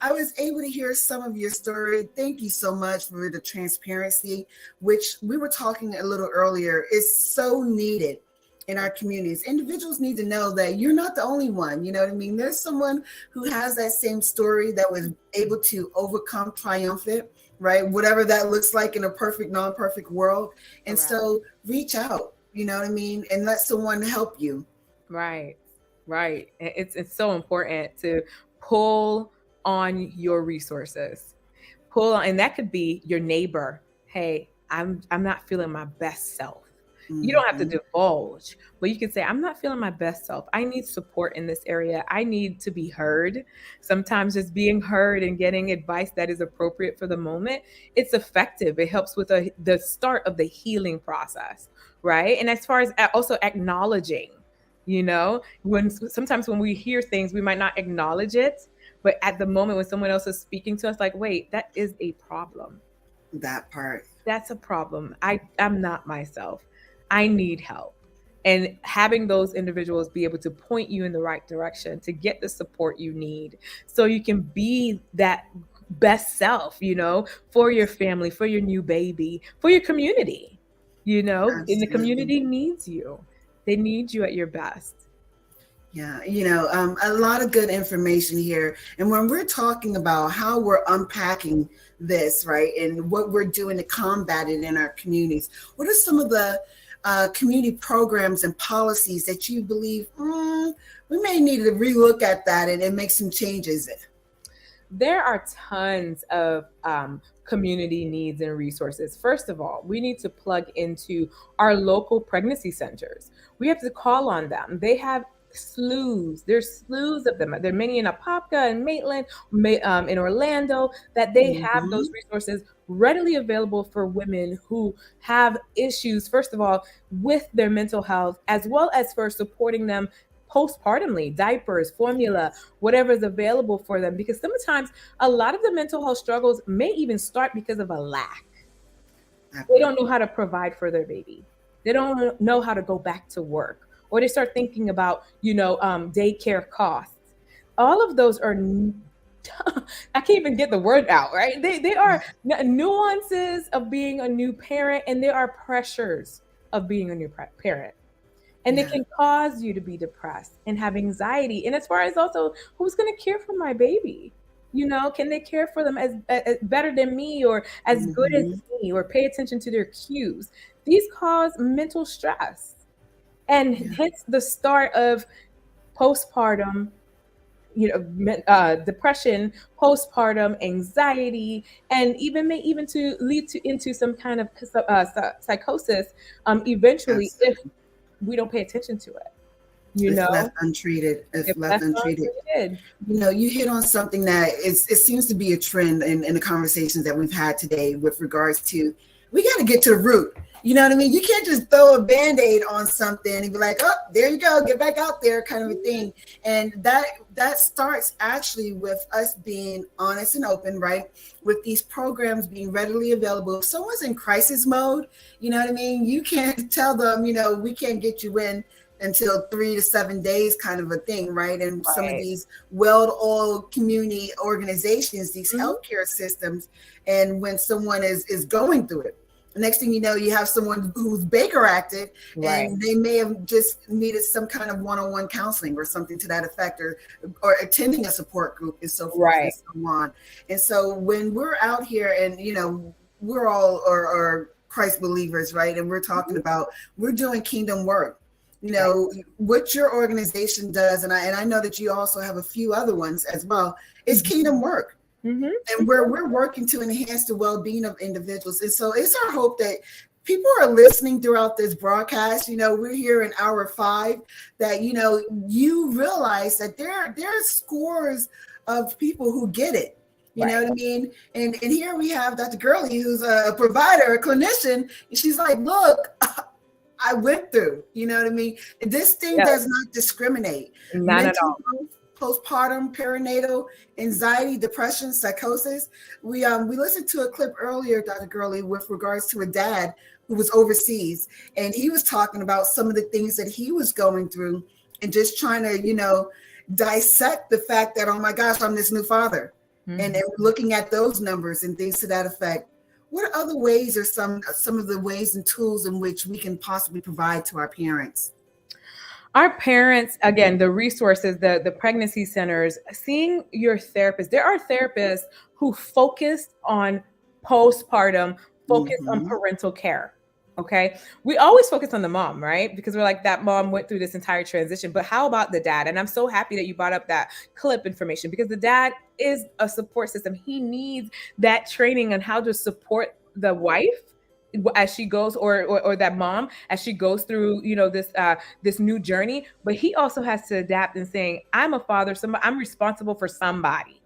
I was able to hear some of your story. Thank you so much for the transparency, which we were talking a little earlier. It's so needed in our communities. Individuals need to know that you're not the only one. You know what I mean? There's someone who has that same story that was able to overcome triumphant, right? Whatever that looks like in a perfect, non-perfect world. And so reach out, you know what I mean? And let someone help you. Right. It's so important to pull on your resources. Pull on, and that could be your neighbor. Hey, I'm not feeling my best self. You don't have to divulge, but you can say, I'm not feeling my best self. I need support in this area. I need to be heard. Sometimes just being heard and getting advice that is appropriate for the moment, it's effective. It helps with the start of the healing process, right? And as far as also acknowledging, sometimes when we hear things, we might not acknowledge it, but at the moment when someone else is speaking to us, like, wait, that is a problem. That part. That's a problem. I'm not myself. I need help. And having those individuals be able to point you in the right direction to get the support you need so you can be that best self, for your family, for your new baby, for your community, and the community needs you. They need you at your best. Yeah, a lot of good information here. And when we're talking about how we're unpacking this, right, and what we're doing to combat it in our communities, what are some of the community programs and policies that you believe we may need to relook at that and make some changes? There are tons of community needs and resources. First of all, we need to plug into our local pregnancy centers. We have to call on them. They have slews. There's slews of them. There are many in Apopka and Maitland, in Orlando, that they have those resources readily available for women who have issues, first of all, with their mental health, as well as for supporting them postpartumly, diapers, formula, whatever is available for them. Because sometimes a lot of the mental health struggles may even start because of a lack. They don't know how to provide for their baby. They don't know how to go back to work. Or they start thinking about, daycare costs. All of those are, I can't even get the word out, right? They are nuances of being a new parent, and there are pressures of being a new parent. And they can cause you to be depressed and have anxiety. And as far as also, who's going to care for my baby? Can they care for them as better than me, or as good as me, or pay attention to their cues? These cause mental stress. And hence the start of postpartum, depression, postpartum anxiety, and may to lead into some kind of psychosis eventually if we don't pay attention to it. If left untreated. You hit on something that it seems to be a trend in the conversations that we've had today with regards to, we got to get to the root. You know what I mean? You can't just throw a Band-Aid on something and be like, oh, there you go, get back out there, kind of a thing. And that starts actually with us being honest and open, right? With these programs being readily available. If someone's in crisis mode, you know what I mean? You can't tell them, we can't get you in until 3 to 7 days, kind of a thing, right? And some of these well-oiled community organizations, these healthcare systems, and when someone is going through it, the next thing you know, you have someone who's Baker active, and they may have just needed some kind of one-on-one counseling or something to that effect, or attending a support group and so forth and so on. And so when we're out here and, we're all are Christ believers, right? And we're talking about, we're doing kingdom work. What your organization does, and I know that you also have a few other ones as well, is kingdom work. And we're working to enhance the well-being of individuals. And so it's our hope that people are listening throughout this broadcast. We're here in hour 5, that, you realize that there are scores of people who get it. You know what I mean? And here we have Dr. Gurley, who's a provider, a clinician. And she's like, look, I went through, you know what I mean? This thing does not discriminate. Not at all. Postpartum, perinatal, anxiety, depression, psychosis. We listened to a clip earlier, Dr. Gurley, with regards to a dad who was overseas, and he was talking about some of the things that he was going through, and just trying to, dissect the fact that, oh my gosh, I'm this new father. And looking at those numbers and things to that effect. What are other ways or some of the ways and tools in which we can possibly provide to our parents? Our parents, again, the resources, the pregnancy centers, seeing your therapist. There are therapists who focus on postpartum, focus on parental care. Okay. We always focus on the mom, right? Because we're like, that mom went through this entire transition. But how about the dad? And I'm so happy that you brought up that clip information, because the dad is a support system. He needs that training on how to support the wife as she goes, or that mom as she goes through, this new journey. But he also has to adapt and saying, I'm a father, I'm responsible for somebody.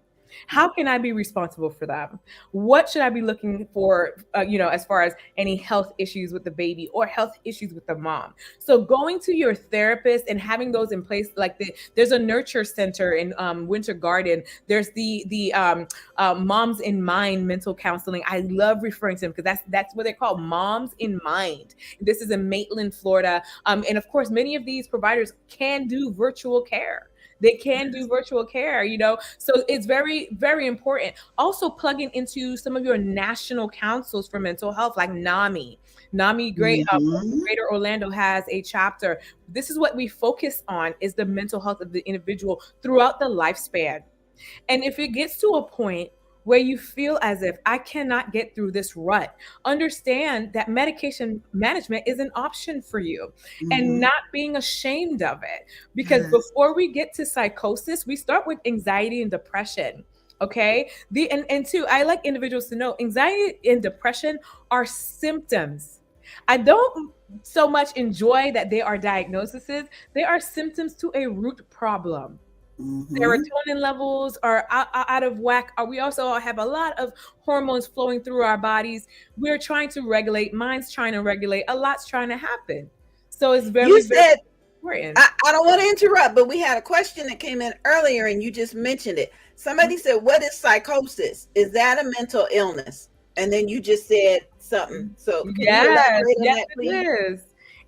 How can I be responsible for them? What should I be looking for, as far as any health issues with the baby or health issues with the mom? So going to your therapist and having those in place, like there's a nurture center in Winter Garden. There's the Moms in Mind mental counseling. I love referring to them because that's what they're called, Moms in Mind. This is in Maitland, Florida. And of course, many of these providers can do virtual care. They can do virtual care, so it's very, very important. Also plugging into some of your national councils for mental health, like NAMI. Greater Orlando has a chapter. This is what we focus on, is the mental health of the individual throughout the lifespan. And if it gets to a point where you feel as if I cannot get through this rut, understand that medication management is an option for you, and not being ashamed of it. Because before we get to psychosis, we start with anxiety and depression. Okay. And two, I like individuals to know anxiety and depression are symptoms. I don't so much enjoy that they are diagnoses. They are symptoms to a root problem. Serotonin levels are out of whack. We also have a lot of hormones flowing through our bodies. We're trying to regulate, mind's trying to regulate, a lot's trying to happen. So it's very, you said, very important. I don't want to interrupt, but we had a question that came in earlier and you just mentioned it. Somebody said, what is psychosis? Is that a mental illness? And then you just said something. So can you elaborate on that, please?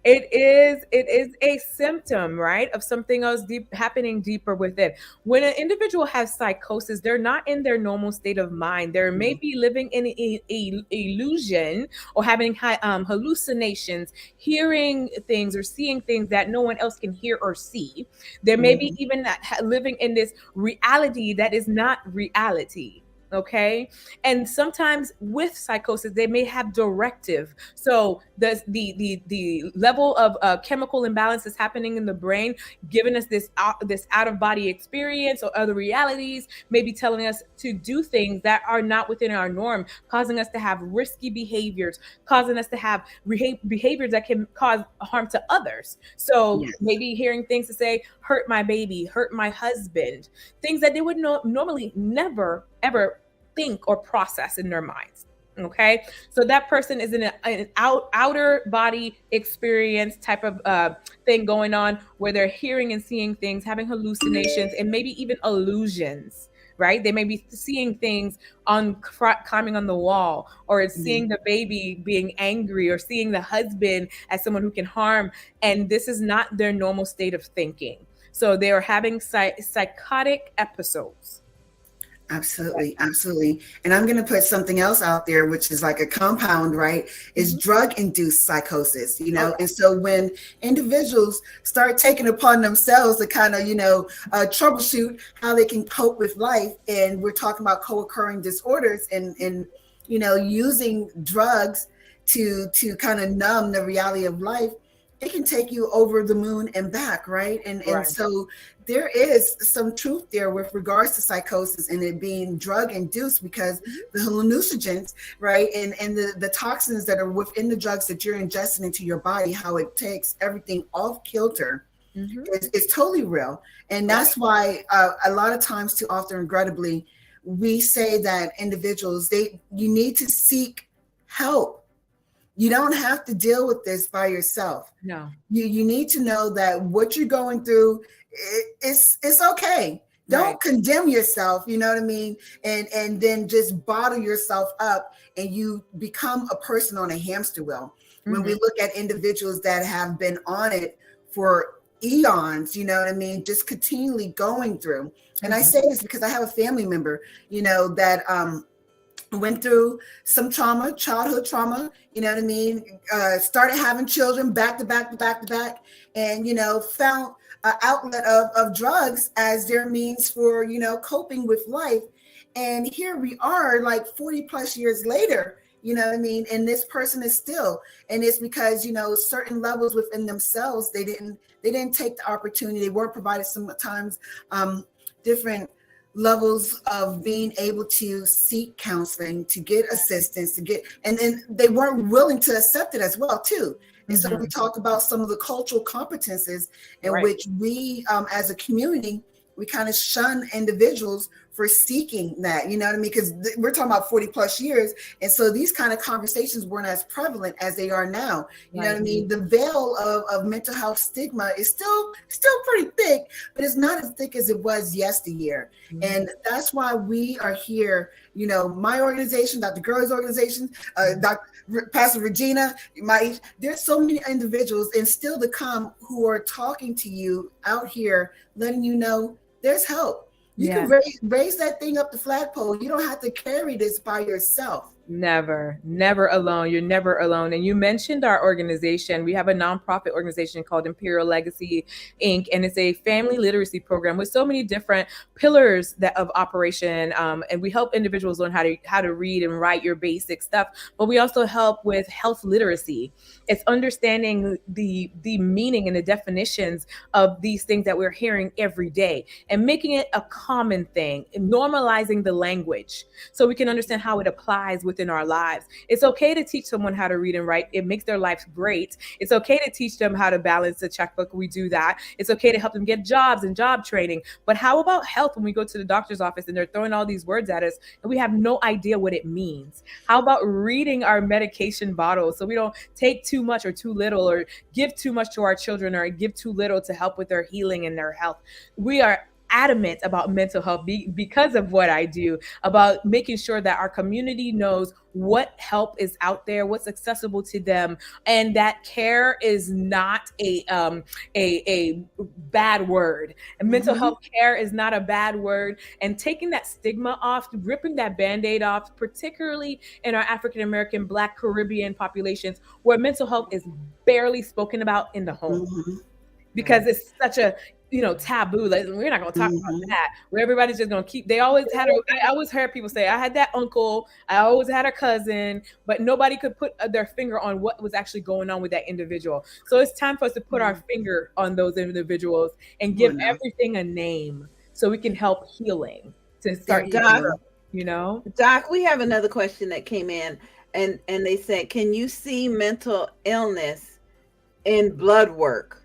It is. It is a symptom, right, of something else happening deeper within. When an individual has psychosis, they're not in their normal state of mind. They may be living in an illusion or having hallucinations, hearing things or seeing things that no one else can hear or see. There may be even living in this reality that is not reality. Okay. And sometimes with psychosis, they may have directive. So the level of chemical imbalance is happening in the brain, giving us this out of body experience, or other realities, maybe telling us to do things that are not within our norm, causing us to have risky behaviors, causing us to have behaviors that can cause harm to others. So maybe hearing things to say, hurt my baby, hurt my husband, things that they would normally never, ever think or process in their minds. Okay. So that person is in an outer body experience type of thing going on, where they're hearing and seeing things, having hallucinations, and maybe even illusions, right? They may be seeing things climbing on the wall, or it's seeing the baby being angry, or seeing the husband as someone who can harm. And this is not their normal state of thinking. So they are having psychotic episodes. Absolutely. Absolutely. And I'm going to put something else out there, which is like a compound, right? Is drug-induced psychosis, And so when individuals start taking upon themselves to kind of, troubleshoot how they can cope with life, and we're talking about co-occurring disorders and using drugs to kind of numb the reality of life, it can take you over the moon and back, right? And so there is some truth there with regards to psychosis and it being drug induced, because the hallucinogens, right, and the toxins that are within the drugs that you're ingesting into your body, how it takes everything off kilter, is totally real. And that's why a lot of times, too often, regrettably, we say that individuals, you need to seek help. You don't have to deal with this by yourself. No. You need to know that what you're going through, it's okay. Don't condemn yourself, you know what I mean? And then just bottle yourself up and you become a person on a hamster wheel. When we look at individuals that have been on it for eons, you know what I mean, just continually going through. And I say this because I have a family member, you know, that went through some trauma, childhood trauma, you know what I mean, started having children back to back to back to back, and, you know, found an outlet of drugs as their means for, you know, coping with life. And here we are like 40 plus years later, you know what I mean, and this person is still, and it's because, you know, certain levels within themselves, they didn't take the opportunity, they weren't provided sometimes different levels of being able to seek counseling, to get assistance, to get, and then they weren't willing to accept it as well too. And so we talk about some of the cultural competences in which we, as a community, we kind of shun individuals for seeking that, you know what I mean? Because we're talking about 40 plus years. And so these kind of conversations weren't as prevalent as they are now. You know what I mean? The veil of mental health stigma is still pretty thick, but it's not as thick as it was yesteryear. And that's why we are here. You know, my organization, Dr. Gurley's organization, Pastor Regina, there's so many individuals and still to come who are talking to you out here, letting you know there's help. You can raise that thing up the flagpole. You don't have to carry this by yourself. Never alone. You're never alone. And you mentioned our organization. We have a nonprofit organization called Imperial Legacy Inc. And it's a family literacy program with so many different pillars of operation. And we help individuals learn how to read and write your basic stuff. But we also help with health literacy. It's understanding the meaning and the definitions of these things that we're hearing every day and making it a common thing, and normalizing the language so we can understand how it applies within our lives. It's okay to teach someone how to read and write. It makes their life great. It's okay to teach them how to balance the checkbook. We do that. It's okay to help them get jobs and job training. But how about health when we go to the doctor's office and they're throwing all these words at us and we have no idea what it means? How about reading our medication bottles so we don't take too much or too little, or give too much to our children or give too little to help with their healing and their health? We are adamant about mental health because of what I do, about making sure that our community knows what help is out there, what's accessible to them, and that care is not a bad word. And mental health care is not a bad word. And taking that stigma off, ripping that Band-Aid off, particularly in our African American, Black, Caribbean populations, where mental health is barely spoken about in the home. Because it's such a taboo. Like, we're not going to talk about that. Where everybody's just going to keep. I always heard people say, I had that uncle, I always had a cousin, but nobody could put their finger on what was actually going on with that individual. So it's time for us to put our finger on those individuals and give everything a name so we can help healing to start. Doc, Doc, we have another question that came in, and they said, can you see mental illness in blood work?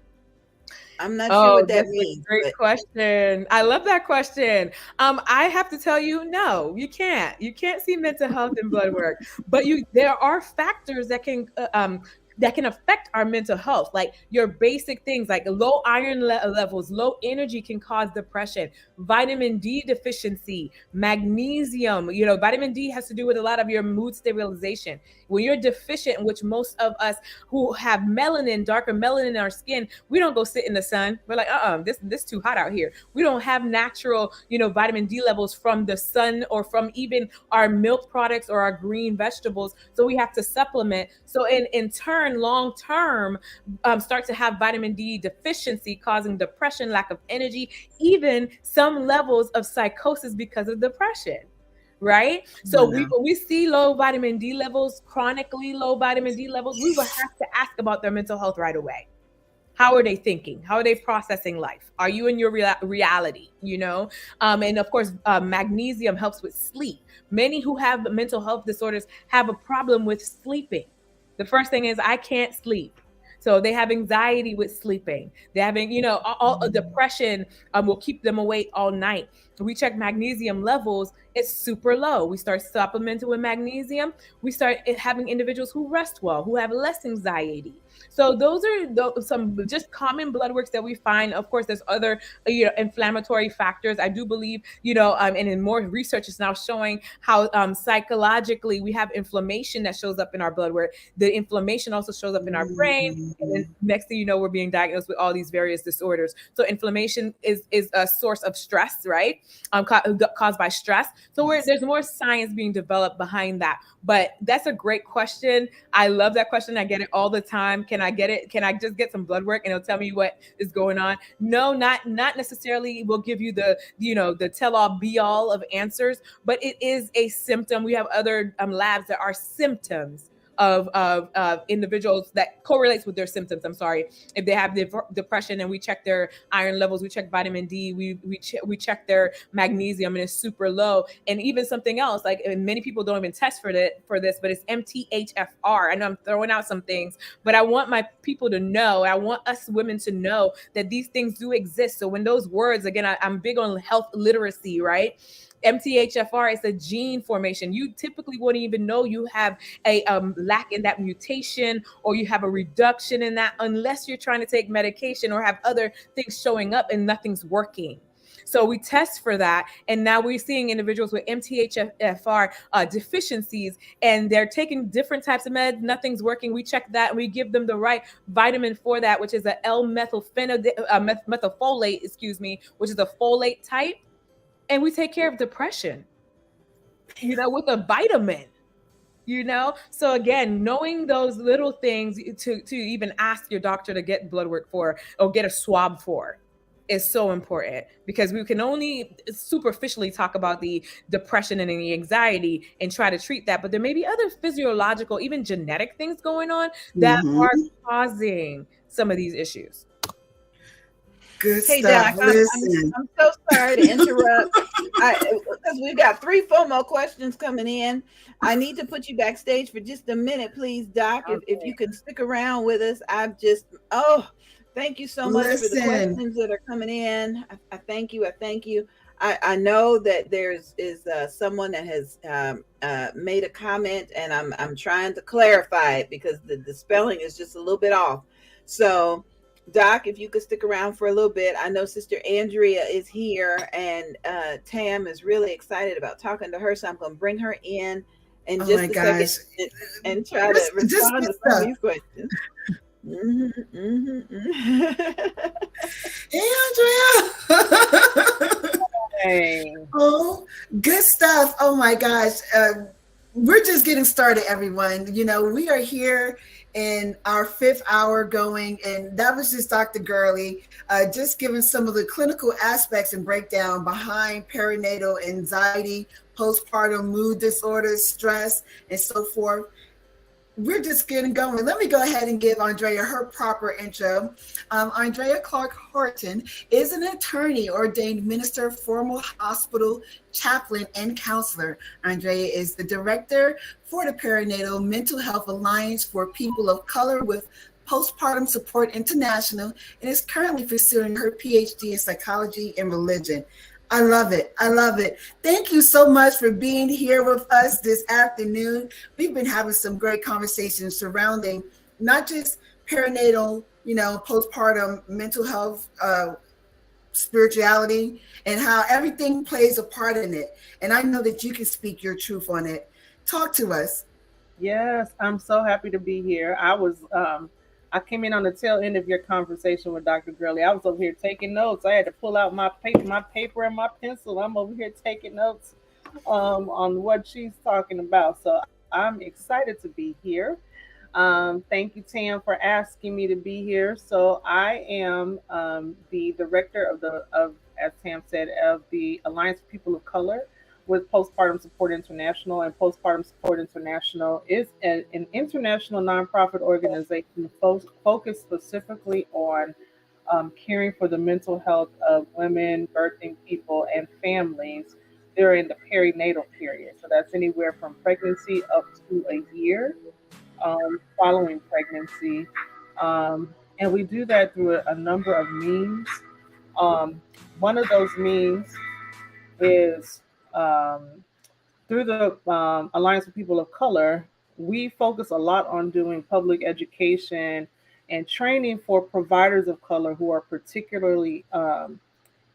I'm not sure what that means. Great question. I love that question. I have to tell you, no, you can't. You can't see mental health in blood work, but there are factors that can affect our mental health, like your basic things like low iron levels, low energy can cause depression, vitamin D deficiency, magnesium. Vitamin D has to do with a lot of your mood stabilization. When you're deficient, which most of us who have darker melanin in our skin, we don't go sit in the sun. We're like, this too hot out here. We don't have natural, vitamin D levels from the sun or from even our milk products or our green vegetables. So we have to supplement. So in turn, long term, start to have vitamin D deficiency, causing depression, lack of energy, even some levels of psychosis because of depression. Right? So when we see low vitamin D levels, chronically low vitamin D levels, we will have to ask about their mental health right away. How are they thinking? How are they processing life? Are you in your reality? And of course, magnesium helps with sleep. Many who have mental health disorders have a problem with sleeping. The first thing is, I can't sleep. So they have anxiety with sleeping. They're having, all depression will keep them awake all night. we check magnesium levels, it's super low. We start supplementing with magnesium. We start having individuals who rest well, who have less anxiety. So those are some just common blood works that we find. Of course, there's other inflammatory factors. I do believe and in more research is now showing how psychologically we have inflammation that shows up in our blood work. The inflammation also shows up in our brain, and then next thing you know, we're being diagnosed with all these various disorders. So inflammation is a source of stress, right? Caused by stress. So there's more science being developed behind that. But that's a great question. I love that question. I get it all the time. Can I get it? Can I just get some blood work and it'll tell me what is going on? No, not necessarily will give you the tell-all be-all of answers, but it is a symptom. We have other labs that are symptoms of individuals that correlates with their symptoms. I'm sorry, if they have depression, and we check their iron levels, we check vitamin D, we check their magnesium, and it's super low. And even something else, like, and many people don't even test for this, but it's MTHFR. I know I'm throwing out some things, but I want my people to know, I want us women to know that these things do exist. So when those words, again, I'm big on health literacy, right? MTHFR is a gene formation. You typically wouldn't even know you have a lack in that mutation, or you have a reduction in that, unless you're trying to take medication or have other things showing up and nothing's working. So we test for that. And now we're seeing individuals with MTHFR deficiencies, and they're taking different types of meds. Nothing's working. We check that, and we give them the right vitamin for that, which is a methylfolate, which is a folate type. And we take care of depression, with a vitamin. So again, knowing those little things to even ask your doctor to get blood work for, or get a swab for, is so important, because we can only superficially talk about the depression and the anxiety and try to treat that, but there may be other physiological, even genetic things going on that are causing some of these issues. Good Hey, stuff. Doc, I'm so sorry to interrupt. Because we've got 4 more questions coming in. I need to put you backstage for just a minute, please, Doc. Okay. If you can stick around with us, thank you so much for the questions that are coming in. I thank you. I thank you. I know that there's someone that has made a comment, and I'm trying to clarify it because the spelling is just a little bit off. So, Doc, if you could stick around for a little bit. I know Sister Andrea is here, and Tam is really excited about talking to her, so I'm going to bring her in just a second and try to respond to some of these questions. Hey, Andrea. Hey. Oh, good stuff. Oh my gosh. We're just getting started, everyone. We are here in our 5th hour going, and that was just Dr. Gurley, just giving some of the clinical aspects and breakdown behind perinatal anxiety, postpartum mood disorders, stress, and so forth. We're just getting going. Let me go ahead and give Andrea her proper intro. Andrea Clark Horton is an attorney, ordained minister, formal hospital chaplain, and counselor. Andrea is the director for the Perinatal Mental Health Alliance for People of Color with Postpartum Support International, and is currently pursuing her PhD in psychology and religion. I love it. I love it. Thank you so much for being here with us this afternoon. We've been having some great conversations surrounding not just perinatal, postpartum mental health, spirituality, and how everything plays a part in it. And I know that you can speak your truth on it. Talk to us. Yes, I'm so happy to be here. I came in on the tail end of your conversation with Dr. Gurley. I was over here taking notes. I had to pull out my paper and my pencil. I'm over here taking notes on what she's talking about. So I'm excited to be here. Thank you, Tam, for asking me to be here. So I am the director of, as Tam said, of the Alliance for People of Color with Postpartum Support International. And Postpartum Support International is an international nonprofit organization focused specifically on caring for the mental health of women, birthing people, and families during the perinatal period. So that's anywhere from pregnancy up to a year following pregnancy. And we do that through a number of means. One of those means is through the Alliance for People of Color, we focus a lot on doing public education and training for providers of color who are particularly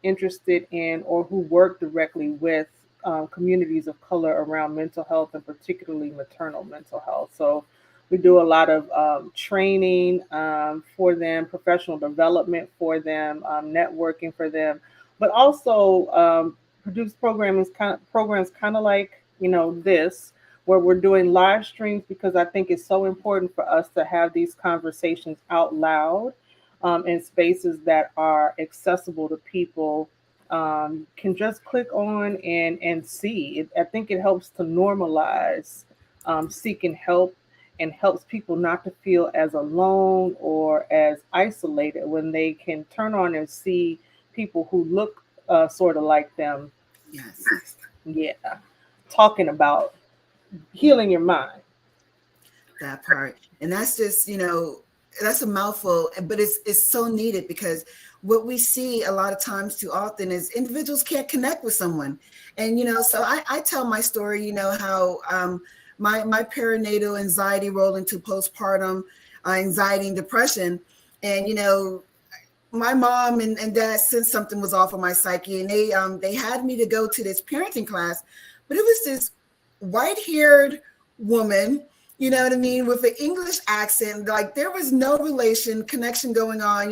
interested in or who work directly with communities of color around mental health and particularly maternal mental health. So we do a lot of training for them, professional development for them, networking for them, but also produce programs kind of like this, where we're doing live streams because I think it's so important for us to have these conversations out loud in spaces that are accessible to people, can just click on and see. I think it helps to normalize seeking help and helps people not to feel as alone or as isolated when they can turn on and see people who look sort of like them. Yes. Yeah, talking about healing your mind. That part. And that's just, that's a mouthful, but it's so needed because what we see a lot of times too often is individuals can't connect with someone. And, so I tell my story, how my perinatal anxiety rolled into postpartum anxiety and depression. And, my mom and dad sensed something was off of my psyche, and they had me to go to this parenting class, but it was this white-haired woman, you know what I mean, with an English accent. Like there was no connection going on.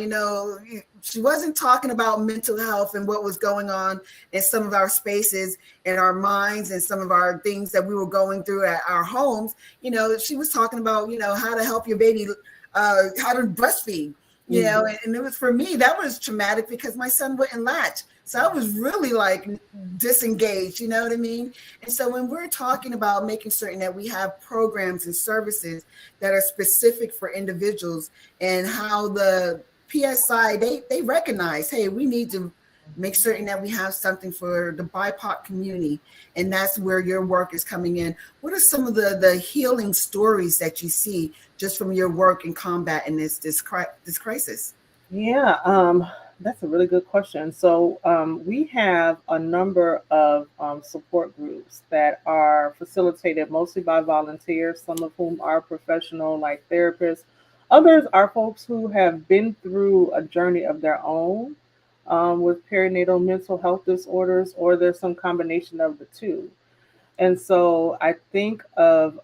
She wasn't talking about mental health and what was going on in some of our spaces in our minds and some of our things that we were going through at our homes. She was talking about, how to help your baby, how to breastfeed. And it was, for me, that was traumatic because my son wouldn't latch. So I was really like disengaged, you know what I mean? And so when we're talking about making certain that we have programs and services that are specific for individuals, and how the PSI, they recognize, hey, we need to make certain that we have something for the BIPOC community. And that's where your work is coming in. What are some of the healing stories that you see just from your work in combat in this crisis? Yeah, that's a really good question. So we have a number of support groups that are facilitated mostly by volunteers, some of whom are professional, like therapists. Others are folks who have been through a journey of their own with perinatal mental health disorders, or there's some combination of the two. And so I think of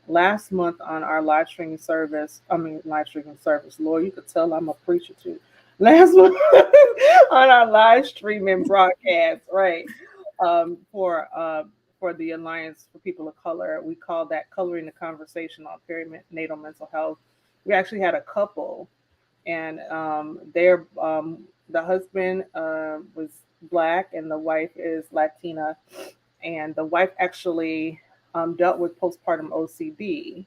last month on our live streaming service, Lord, you could tell I'm a preacher too. Last month on our live streaming broadcast, right, for the Alliance for People of Color, we call that Coloring the Conversation on Perinatal Mental Health. We actually had a couple, and the husband was Black and the wife is Latina, and the wife actually dealt with postpartum OCD.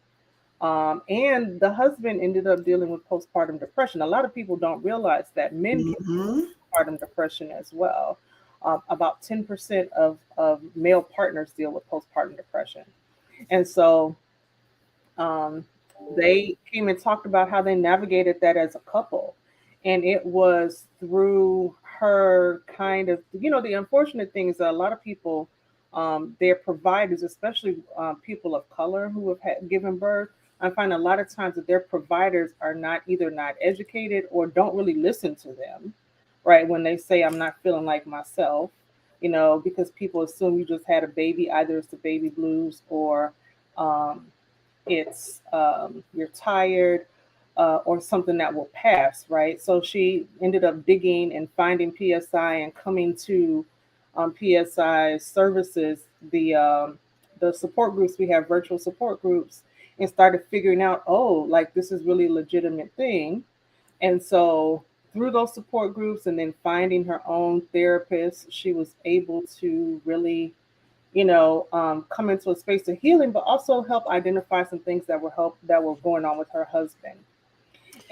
And the husband ended up dealing with postpartum depression. A lot of people don't realize that men can deal with postpartum depression as well. About 10% of male partners deal with postpartum depression. And so they came and talked about how they navigated that as a couple. And it was through her kind of, the unfortunate thing is that a lot of people, their providers, especially people of color who have given birth, I find a lot of times that their providers are either not educated or don't really listen to them, right? When they say, I'm not feeling like myself, because people assume you just had a baby, either it's the baby blues or it's you're tired, or something that will pass, right? So she ended up digging and finding PSI and coming to PSI services, the support groups. We have virtual support groups, and started figuring out, oh, like this is really a legitimate thing. And so through those support groups and then finding her own therapist, she was able to really come into a space of healing, but also help identify some things that were going on with her husband,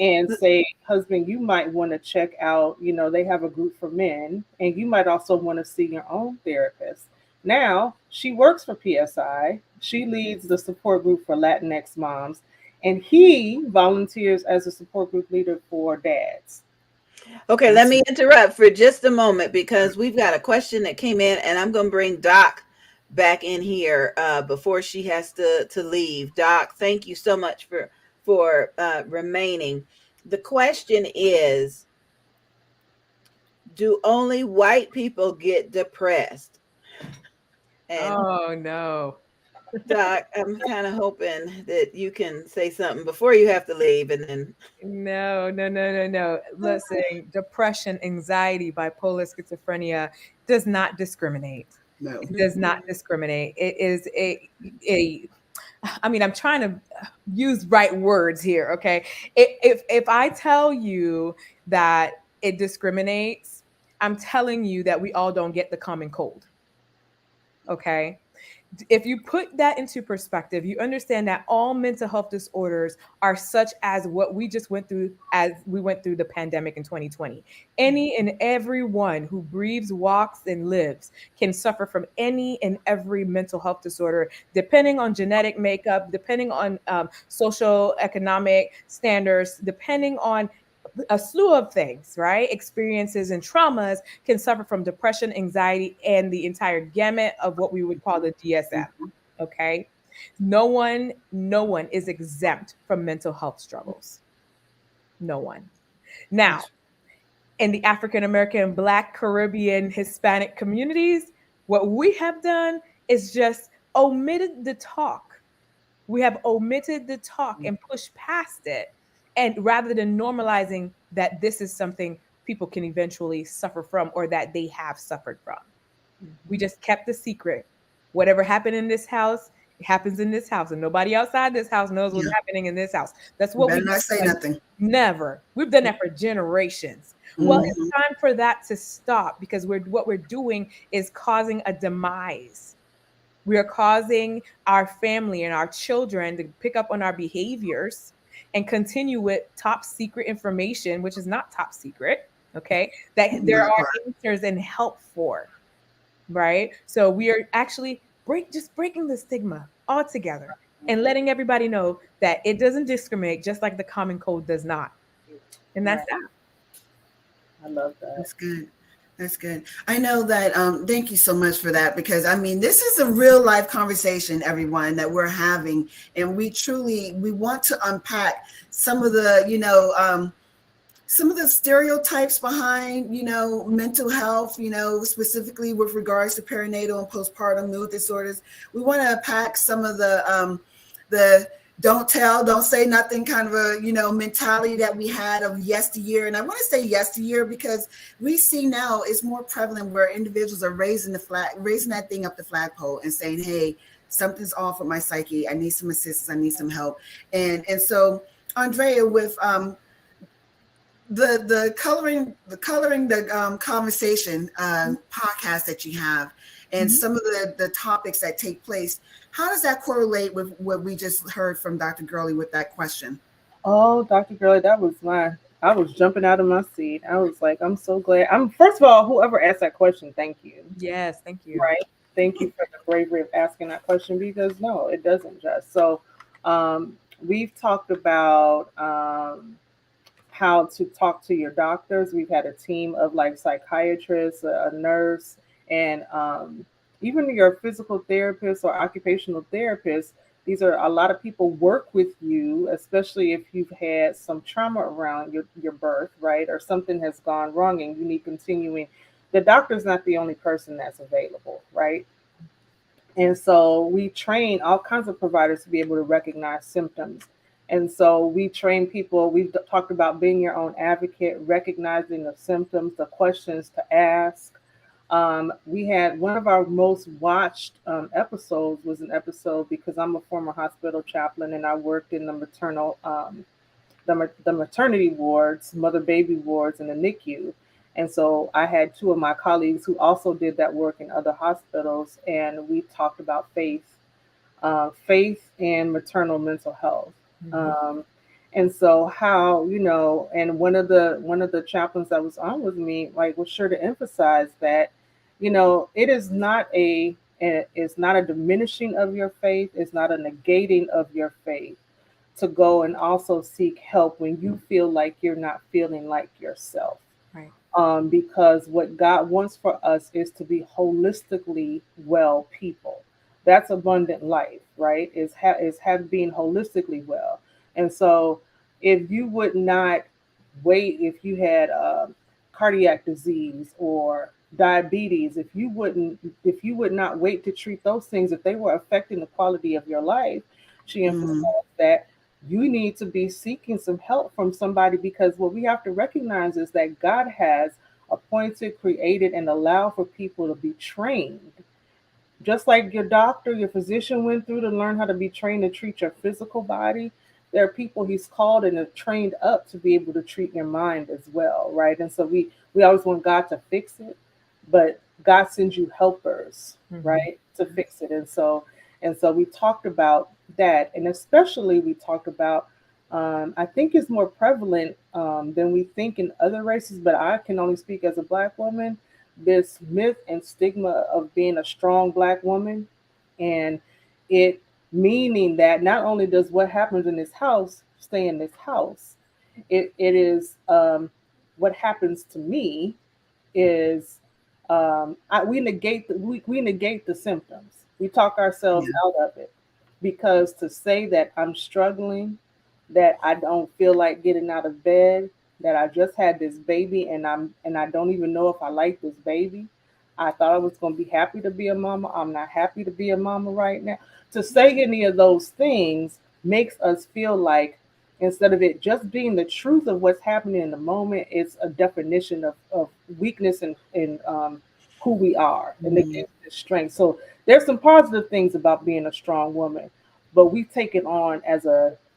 and say, husband, you might want to check out, they have a group for men, and you might also want to see your own therapist. Now she works for PSI. She leads the support group for Latinx moms, and he volunteers as a support group leader for dads. Okay, let me interrupt for just a moment because we've got a question that came in, and I'm going to bring Doc back in here before she has to leave. Doc, thank you so much for remaining. The question is, do only white people get depressed? And Oh no. Doc, I'm kind of hoping that you can say something before you have to leave, and then No. Listen, depression, anxiety, bipolar schizophrenia does not discriminate. No. It does not discriminate. It is a I mean, I'm trying to use right words here, okay? If I tell you that it discriminates, I'm telling you that we all don't get the common cold. Okay? If you put that into perspective, you understand that all mental health disorders are such as what we just went through as we went through the pandemic in 2020. Any and every one who breathes, walks, and lives can suffer from any and every mental health disorder, depending on genetic makeup, depending on social economic standards, depending on a slew of things, right? Experiences and traumas can suffer from depression, anxiety, and the entire gamut of what we would call the DSM. Okay. No one is exempt from mental health struggles. No one. Now, in the African American, Black, Caribbean, Hispanic communities, what we have done is just omitted the talk. We have omitted the talk and pushed past it. And rather than normalizing that this is something people can eventually suffer from or that they have suffered from, we just kept the secret. Whatever happened in this house, it happens in this house, and nobody outside this house knows what's happening in this house. That's what Better we not say nothing. never. We've done that for generations. Well, it's time for that to stop because what we're doing is causing a demise. We are causing our family and our children to pick up on our behaviors and continue with top secret information, which is not top secret, okay, that there are answers and help for, right? So we are actually breaking the stigma altogether and letting everybody know that it doesn't discriminate, just like the common cold does not. And that's that. I love that. That's good. That's good. I know that. Thank you so much for that, because I mean, this is a real life conversation, everyone, that we're having, and we want to unpack some of the, some of the stereotypes behind, mental health, specifically with regards to perinatal and postpartum mood disorders. We want to unpack some of the don't tell, don't say nothing kind of a, mentality that we had of yesteryear. And I want to say yesteryear because we see now it's more prevalent where individuals are raising that thing up the flagpole and saying, hey, something's off with my psyche. I need some assistance. I need some help. And so Andrea, with the coloring the conversation podcast that you have, and some of the topics that take place, how does that correlate with what we just heard from Dr. Gurley with that question? Oh, Dr. Gurley, I was jumping out of my seat. I was like, I'm so glad. First of all, whoever asked that question, thank you. Yes, thank you. Right. Thank you for the bravery of asking that question, because no, it doesn't just. So we've talked about how to talk to your doctors. We've had a team of like psychiatrists, a nurse, and even your physical therapist or occupational therapist. These are a lot of people work with you, especially if you've had some trauma around your birth, right? Or something has gone wrong and you need continuing. The doctor's not the only person that's available, right? And so we train all kinds of providers to be able to recognize symptoms. And so we train people. We've talked about being your own advocate, recognizing the symptoms, the questions to ask. We had one of our most watched episodes was an episode because I'm a former hospital chaplain and I worked in the maternal, the maternity wards, mother baby wards, and the NICU. And so I had two of my colleagues who also did that work in other hospitals, and we talked about faith and maternal mental health. And so how, and one of the chaplains that was on with me, like, was sure to emphasize that, it is not it's not a diminishing of your faith. It's not a negating of your faith to go and also seek help when you feel like you're not feeling like yourself. because what God wants for us is to be holistically well people. That's abundant life, right? Is have being holistically well. And so, if you would not wait, if you had cardiac disease or diabetes, if you would not wait to treat those things, if they were affecting the quality of your life, she emphasized that you need to be seeking some help from somebody, because what we have to recognize is that God has appointed, created, and allowed for people to be trained. Just like your doctor, your physician went through to learn how to be trained to treat your physical body, there are people he's called and have trained up to be able to treat your mind as well, right? And so we always want God to fix it, but God sends you helpers, right, to fix it. And so we talked about that, and especially we talked about I think it's more prevalent than we think in other races, but I can only speak as a Black woman, this myth and stigma of being a strong Black woman, and it meaning that not only does what happens in this house stay in this house, it is what happens to me is we negate the symptoms. We talk ourselves out of it, because to say that I'm struggling, that I don't feel like getting out of bed, that I just had this baby and I don't even know if I like this baby. I thought I was going to be happy to be a mama. I'm not happy to be a mama right now. To say any of those things makes us feel like, instead of it just being the truth of what's happening in the moment, it's a definition of weakness and who we are and against the strength. So there's some positive things about being a strong woman, but we take it on as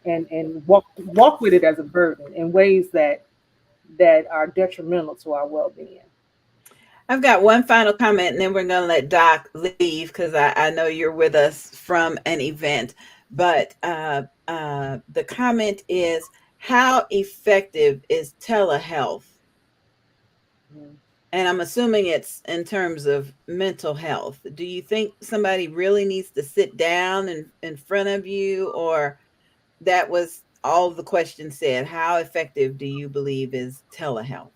and walk with it as a burden in ways that are detrimental to our well-being. I've got one final comment, and then we're going to let Doc leave, because I know you're with us from an event. But the comment is, how effective is telehealth? And I'm assuming it's in terms of mental health. Do you think somebody really needs to sit down in front of you, or that was all the question said? How effective do you believe is telehealth?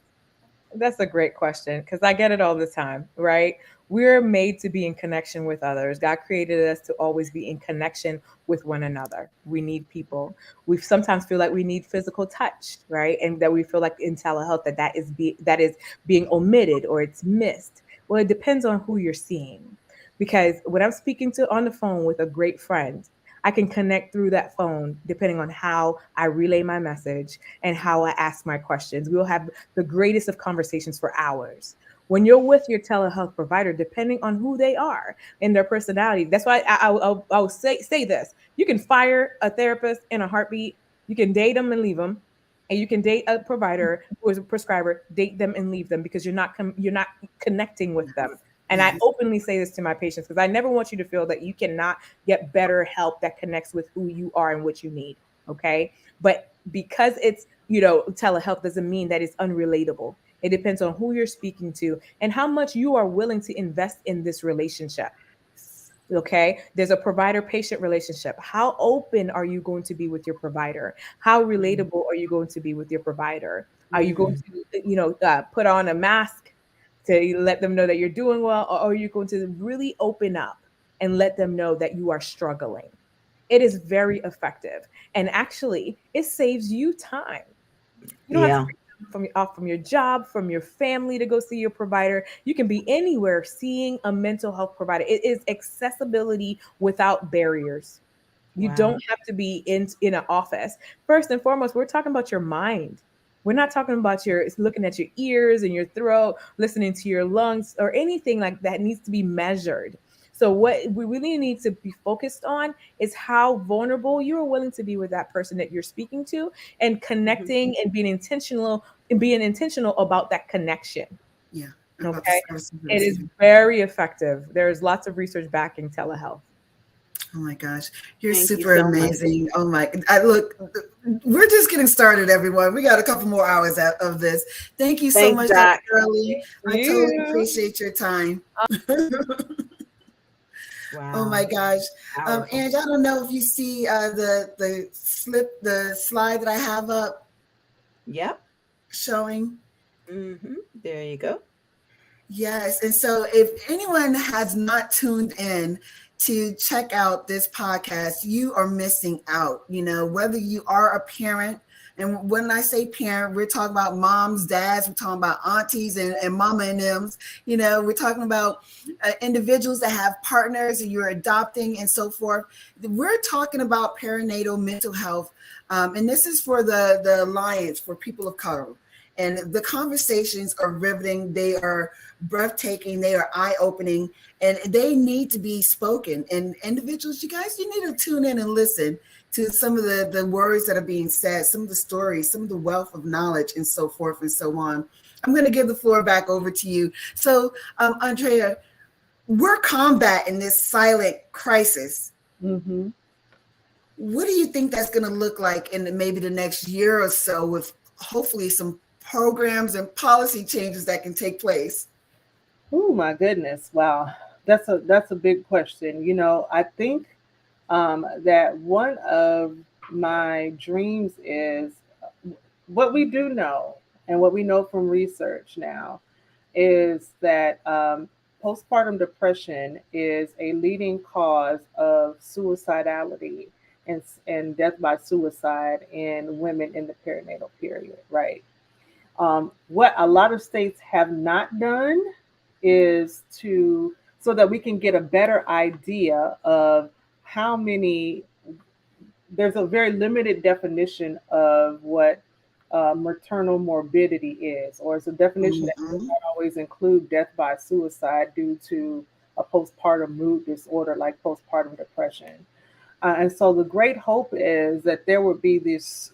That's a great question, because I get it all the time, right? We're made to be in connection with others. God created us to always be in connection with one another. We need people. We sometimes feel like we need physical touch, right? And that we feel like in telehealth that is being omitted or it's missed. Well, it depends on who you're seeing. Because when I'm speaking to on the phone with a great friend, I can connect through that phone depending on how I relay my message and how I ask my questions. We'll have the greatest of conversations for hours. When you're with your telehealth provider, depending on who they are and their personality, that's why I'll say this: you can fire a therapist in a heartbeat. You can date them and leave them, and you can date a provider who is a prescriber, date them and leave them, because you're not connecting with them. And I openly say this to my patients, because I never want you to feel that you cannot get better help that connects with who you are and what you need. Okay. But because it's, telehealth doesn't mean that it's unrelatable. It depends on who you're speaking to and how much you are willing to invest in this relationship. Okay. There's a provider patient relationship. How open are you going to be with your provider? How relatable are you going to be with your provider? Are you going to, put on a mask to let them know that you're doing well, or are you going to really open up and let them know that you are struggling? It is very effective. And actually, it saves you time. You don't have to off from your job, from your family to go see your provider. You can be anywhere seeing a mental health provider. It is accessibility without barriers. You don't have to be in an office. First and foremost, we're talking about your mind. We're not talking about looking at your ears and your throat, listening to your lungs, or anything like that needs to be measured. So what we really need to be focused on is how vulnerable you are willing to be with that person that you're speaking to, and connecting and being intentional about that connection. Yeah. Okay. It is very effective. There's lots of research backing telehealth. Oh my gosh, you're super amazing. Oh my, look, we're just getting started, everyone. We got a couple more hours out of this. Thank you so much, Dr. Shirley. I totally appreciate your time. Oh my gosh. Ange, I don't know if you see the slide that I have up. Yep. Showing. There you go. Yes. And so if anyone has not tuned in to check out this podcast, you are missing out. Whether you are a parent, and when I say parent, we're talking about moms, dads, we're talking about aunties and mama and them's, we're talking about individuals that have partners and you're adopting and so forth. We're talking about perinatal mental health. And this is for the Alliance for People of Color. And the conversations are riveting. They are breathtaking. They are eye-opening, and they need to be spoken. And individuals, you guys, you need to tune in and listen to some of the words that are being said, some of the stories, some of the wealth of knowledge, and so forth and so on. I'm going to give the floor back over to you. So, Andrea, we're combating this silent crisis. Mm-hmm. What do you think that's going to look like in maybe the next year or so, with hopefully some programs and policy changes that can take place? Oh my goodness! Wow, that's a big question. I think that one of my dreams is what we do know, and what we know from research now is that postpartum depression is a leading cause of suicidality and death by suicide in women in the perinatal period, right? What a lot of states have not done is so that we can get a better idea of how many. There's a very limited definition of what maternal morbidity is, or it's a definition that does not always include death by suicide due to a postpartum mood disorder like postpartum depression. And so the great hope is that there would be this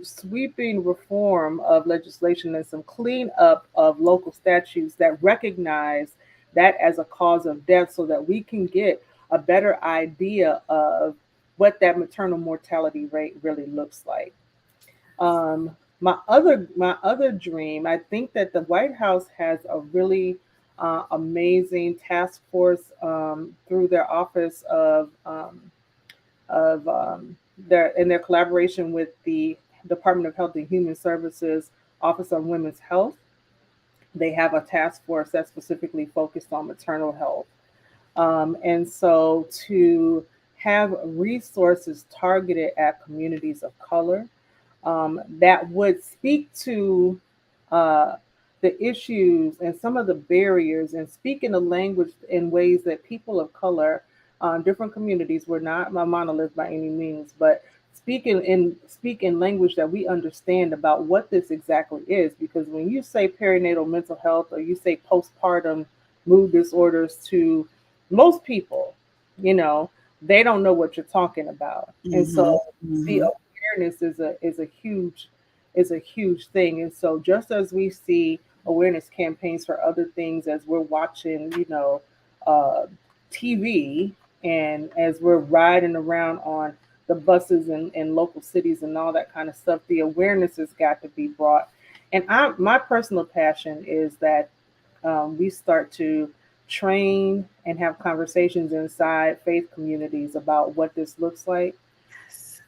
sweeping reform of legislation and some cleanup of local statutes that recognize that as a cause of death, so that we can get a better idea of what that maternal mortality rate really looks like. My other dream, I think that the White House has a really amazing task force through their office of their collaboration with the Department of Health and Human Services Office on Women's Health. They have a task force that's specifically focused on maternal health. And so to have resources targeted at communities of color that would speak to the issues and some of the barriers and speak in a language in ways that people of color, different communities, we're not a monolith by any means, but speak in language that we understand about what this exactly is. Because when you say perinatal mental health, or you say postpartum mood disorders, to most people, they don't know what you're talking about. And so the awareness is a huge thing. And so just as we see awareness campaigns for other things, as we're watching, TV, and as we're riding around on the buses in local cities and all that kind of stuff, the awareness has got to be brought. And my personal passion is that we start to train and have conversations inside faith communities about what this looks like,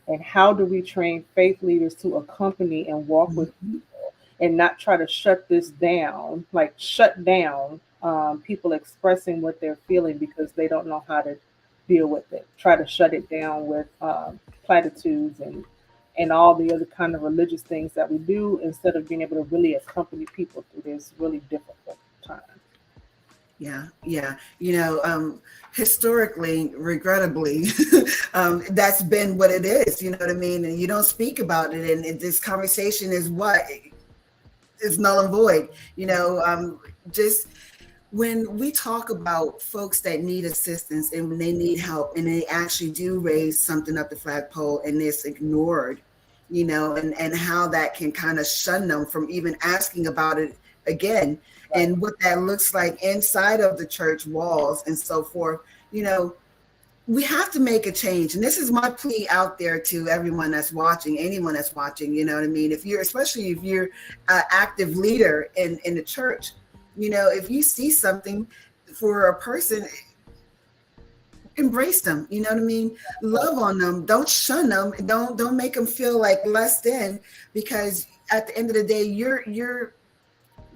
and how do we train faith leaders to accompany and walk with people, and not try to shut this down, like shut down people expressing what they're feeling because they don't know how to deal with it. Try to shut it down with platitudes and all the other kind of religious things that we do, instead of being able to really accompany people through this really difficult time. Yeah. Historically, regrettably, that's been what it is. You know what I mean? And you don't speak about it. And this conversation is what is null and void. Just when we talk about folks that need assistance and when they need help and they actually do raise something up the flagpole and it's ignored, and how that can kind of shun them from even asking about it again. And what that looks like inside of the church walls and so forth. We have to make a change. And this is my plea out there to everyone that's watching, anyone that's watching, you know what I mean? Especially if you're an active leader in the church, if you see something for a person, embrace them, you know what I mean? Love on them. Don't shun them. Don't make them feel like less than, because at the end of the day, you're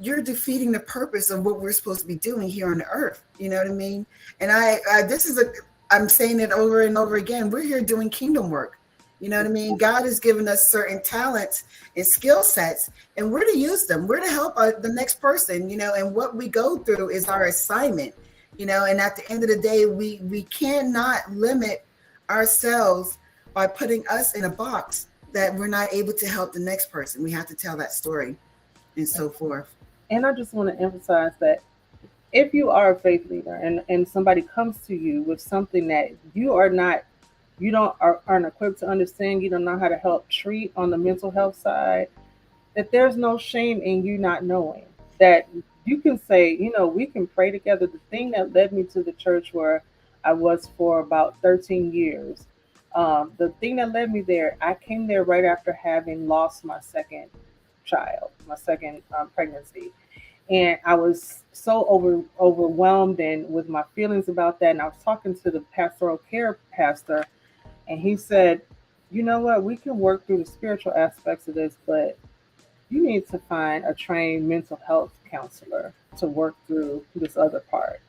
you're defeating the purpose of what we're supposed to be doing here on the earth. You know what I mean? And I'm saying it over and over again. We're here doing kingdom work. You know what I mean? God has given us certain talents and skill sets, and we're to use them. We're to help the next person, and what we go through is our assignment, and at the end of the day, we cannot limit ourselves by putting us in a box that we're not able to help the next person. We have to tell that story and so forth. And I just want to emphasize that if you are a faith leader and somebody comes to you with something that aren't equipped to understand, you don't know how to help treat on the mental health side, that there's no shame in you not knowing. That you can say, we can pray together. The thing that led me to the church where I was for about 13 years, the thing that led me there, I came there right after having lost my second child, my second pregnancy. And I was so overwhelmed and with my feelings about that. And I was talking to the pastoral care pastor, and he said, you know what, we can work through the spiritual aspects of this, but you need to find a trained mental health counselor to work through this other part.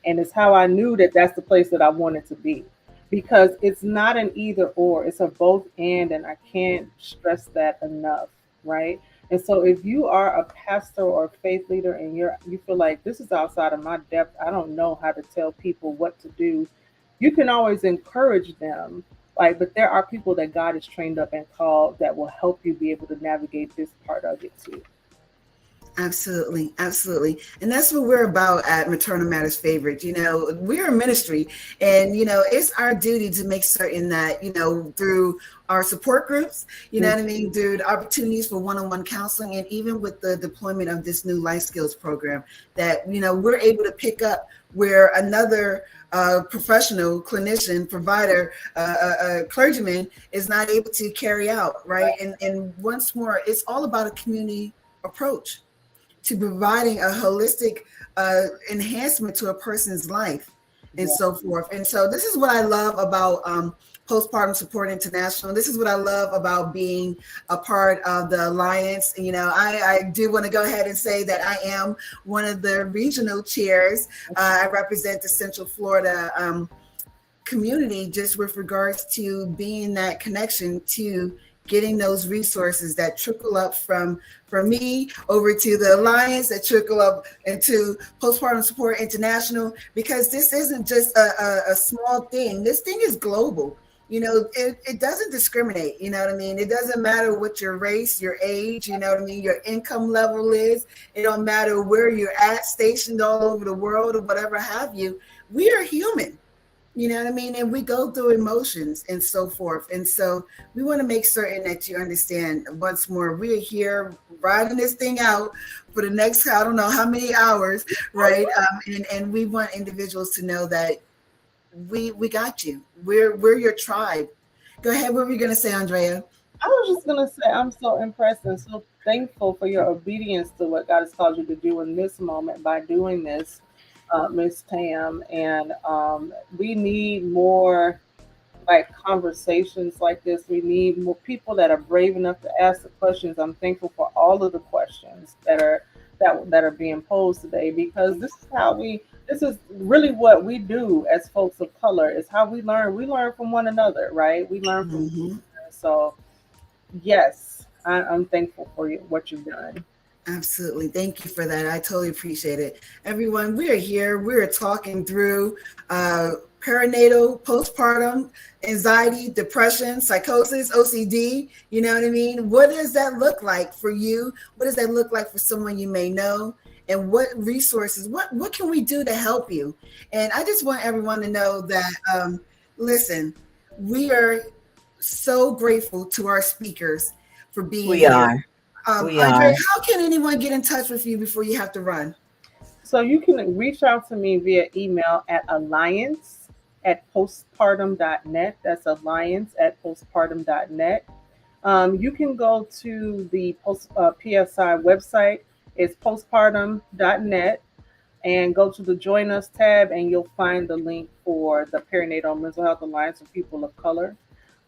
And it's how I knew that that's the place that I wanted to be, because it's not an either or, it's a both and I can't stress that enough, right? And so if you are a pastor or a faith leader and you feel like this is outside of my depth, I don't know how to tell people what to do, you can always encourage them. But there are people that God has trained up and called that will help you be able to navigate this part of it too. Absolutely. Absolutely. And that's what we're about at Maternal Matters Favored. We're a ministry, and, it's our duty to make certain that, through our support groups, you know what I mean, through the opportunities for one-on-one counseling, and even with the deployment of this new life skills program, that, we're able to pick up where another professional, clinician, provider, clergyman is not able to carry out, right? And once more, it's all about a community approach to providing a holistic enhancement to a person's life and so forth. And so this is what I love about Postpartum Support International. This is what I love about being a part of the Alliance. I do want to go ahead and say that I am one of the regional chairs. I represent the Central Florida community, just with regards to being that connection to getting those resources that trickle up from me over to the Alliance, that trickle up into Postpartum Support International, because this isn't just a small thing. This thing is global. It doesn't discriminate. You know what I mean? It doesn't matter what your race, your age, you know what I mean, your income level is. It don't matter where you're at, stationed all over the world or whatever have you. We are human. You know what I mean? And we go through emotions and so forth. And so we want to make certain that you understand once more, we're here riding this thing out for the next, I don't know how many hours, right? And we want individuals to know that we got you. We're your tribe. Go ahead. What were you going to say, Andrea? I was just going to say, I'm so impressed and so thankful for your obedience to what God has called you to do in this moment by doing this. Miss Tam, and we need more conversations like this. We need more people that are brave enough to ask the questions. I'm thankful for all of the questions that are being posed today, because this is really what we do as folks of color, is how we learn. We learn from one another, right? We learn from each other. So yes, I'm thankful for what you've done. Absolutely. Thank you for that. I totally appreciate it. Everyone, we're here. We're talking through perinatal, postpartum, anxiety, depression, psychosis, OCD. You know what I mean? What does that look like for you? What does that look like for someone you may know? And what resources, what can we do to help you? And I just want everyone to know that, listen, we are so grateful to our speakers for being here. Andre, how can anyone get in touch with you before you have to run? So you can reach out to me via email at alliance@postpartum.net. That's alliance@postpartum.net. You can go to the PSI website. It's postpartum.net, and go to the Join Us tab, and you'll find the link for the Perinatal Mental Health Alliance for People of Color.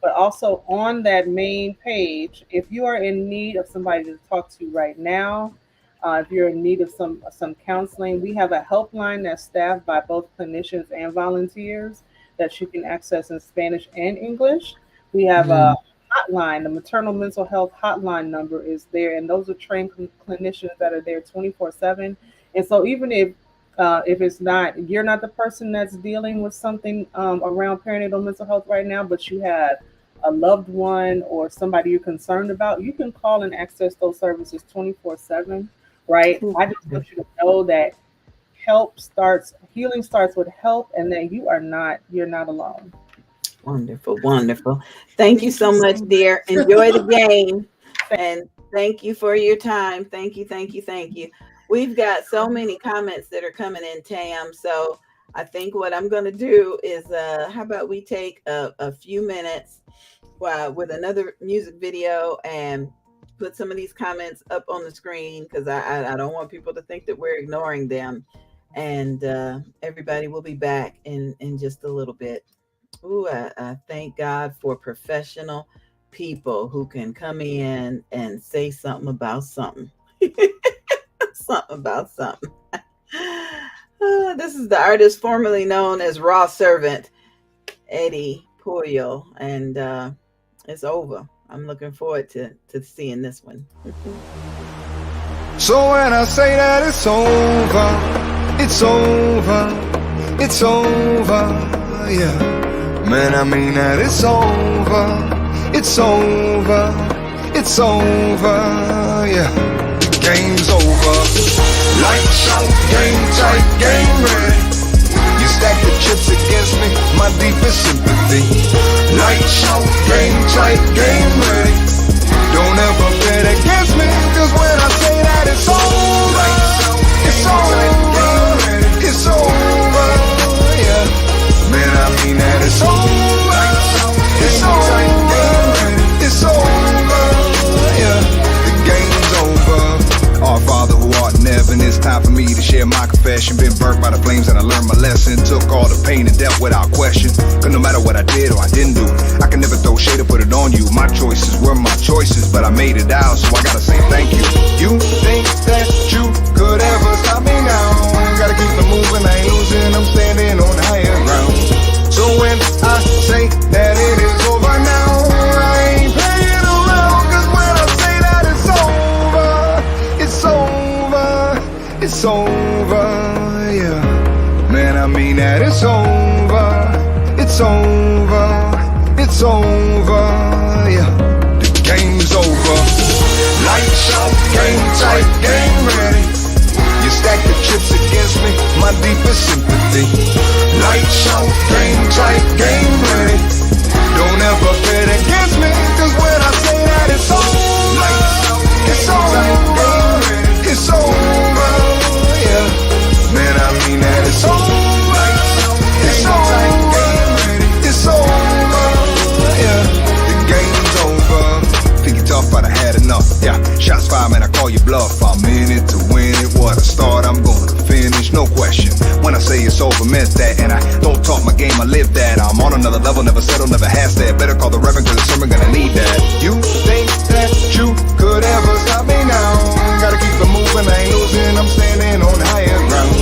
But also on that main page, if you are in need of somebody to talk to right now, If you're in need of some counseling, we have a helpline that's staffed by both clinicians and volunteers that you can access in Spanish and English. We have a hotline. The maternal mental health hotline number is there, and those are trained clinicians that are there 24/7. And so even if it's not, you're not the person that's dealing with something around perinatal mental health right now, but you have a loved one or somebody you're concerned about, you can call and access those services 24/7, right? I just want you to know that healing starts with help, and that you're not alone. Wonderful, wonderful. Thank you so much, dear. Enjoy the game. And thank you for your time. Thank you, thank you, thank you. We've got so many comments that are coming in, Tam. So I think what I'm going to do is, how about we take a few minutes with another music video and put some of these comments up on the screen, because I don't want people to think that we're ignoring them. And everybody will be back in just a little bit. Ooh, I thank God for professional people who can come in and say something about something. Something about something. This is the artist formerly known as Raw Servant, Eddie Puyo, and it's over. I'm looking forward to seeing this one. So when I say that it's over, it's over, it's over, yeah. Man, I mean that it's over, it's over, it's over, yeah. The game's over. Lights out, game tight, game ready. You stack the chips against me, my deepest sympathy. Lights out, game tight, game ready. Don't ever bet against me, cause when I say that it's over, it's over, it's over, yeah. Man, I mean that it's over, it's over, it's over, yeah. The game's over. Our Father who art in heaven, it's time for me to share my confession. Been burnt by the flames and I learned my lesson. Took all the pain and death without question. Cause no matter what I did or I didn't do, I can never throw shade or put it on you. My choices were my choices, but I made it out, so I gotta say thank you. You think that you could ever stop me now? Gotta keep it moving, I ain't losing, I'm standing on higher ground. So when I say that it is over now, I ain't playing around, cause when I say that it's over, it's over, it's over, yeah. Man, I mean that it's over, it's over, it's over, yeah. The game's over. Lights out, game tight, game ready. You stack the chips against me, my deepest sympathy. Lights out, game tight, game ready. Don't ever bet against me, cause when I say that it's over, it's over, it's over, yeah. Man, I mean that it's over, it's over, it's over, yeah. The game's over. Think you're tough, but I had enough, yeah. Shots fired, man, I call you bluff. I'm in it to win it, what a start, I'm gonna finish, no question. When I say it's over, meant that, and I don't talk my game, I live that. I'm on another level, never settle, never has that. Better call the reverend, cause the sermon gonna need that. You think that you could ever stop me now? Gotta keep it moving, I ain't losing, I'm standing on higher ground.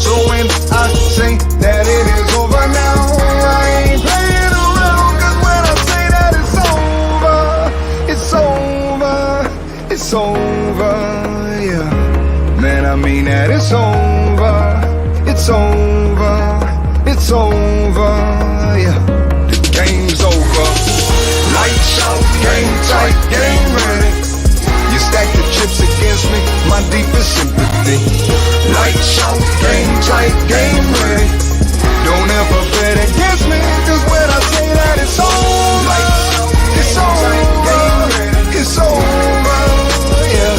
So when I say that it is over now, I ain't playing around, cause when I say that it's over, it's over, it's over, yeah. Man, I mean that it's over, it's over, it's over, yeah. The game's over. Lights out, game tight, game ready. You stack the chips against me, my deepest sympathy. Lights out, game tight, game ready. Don't ever bet against me, cause when I say that it's over, it's over, it's over, yeah.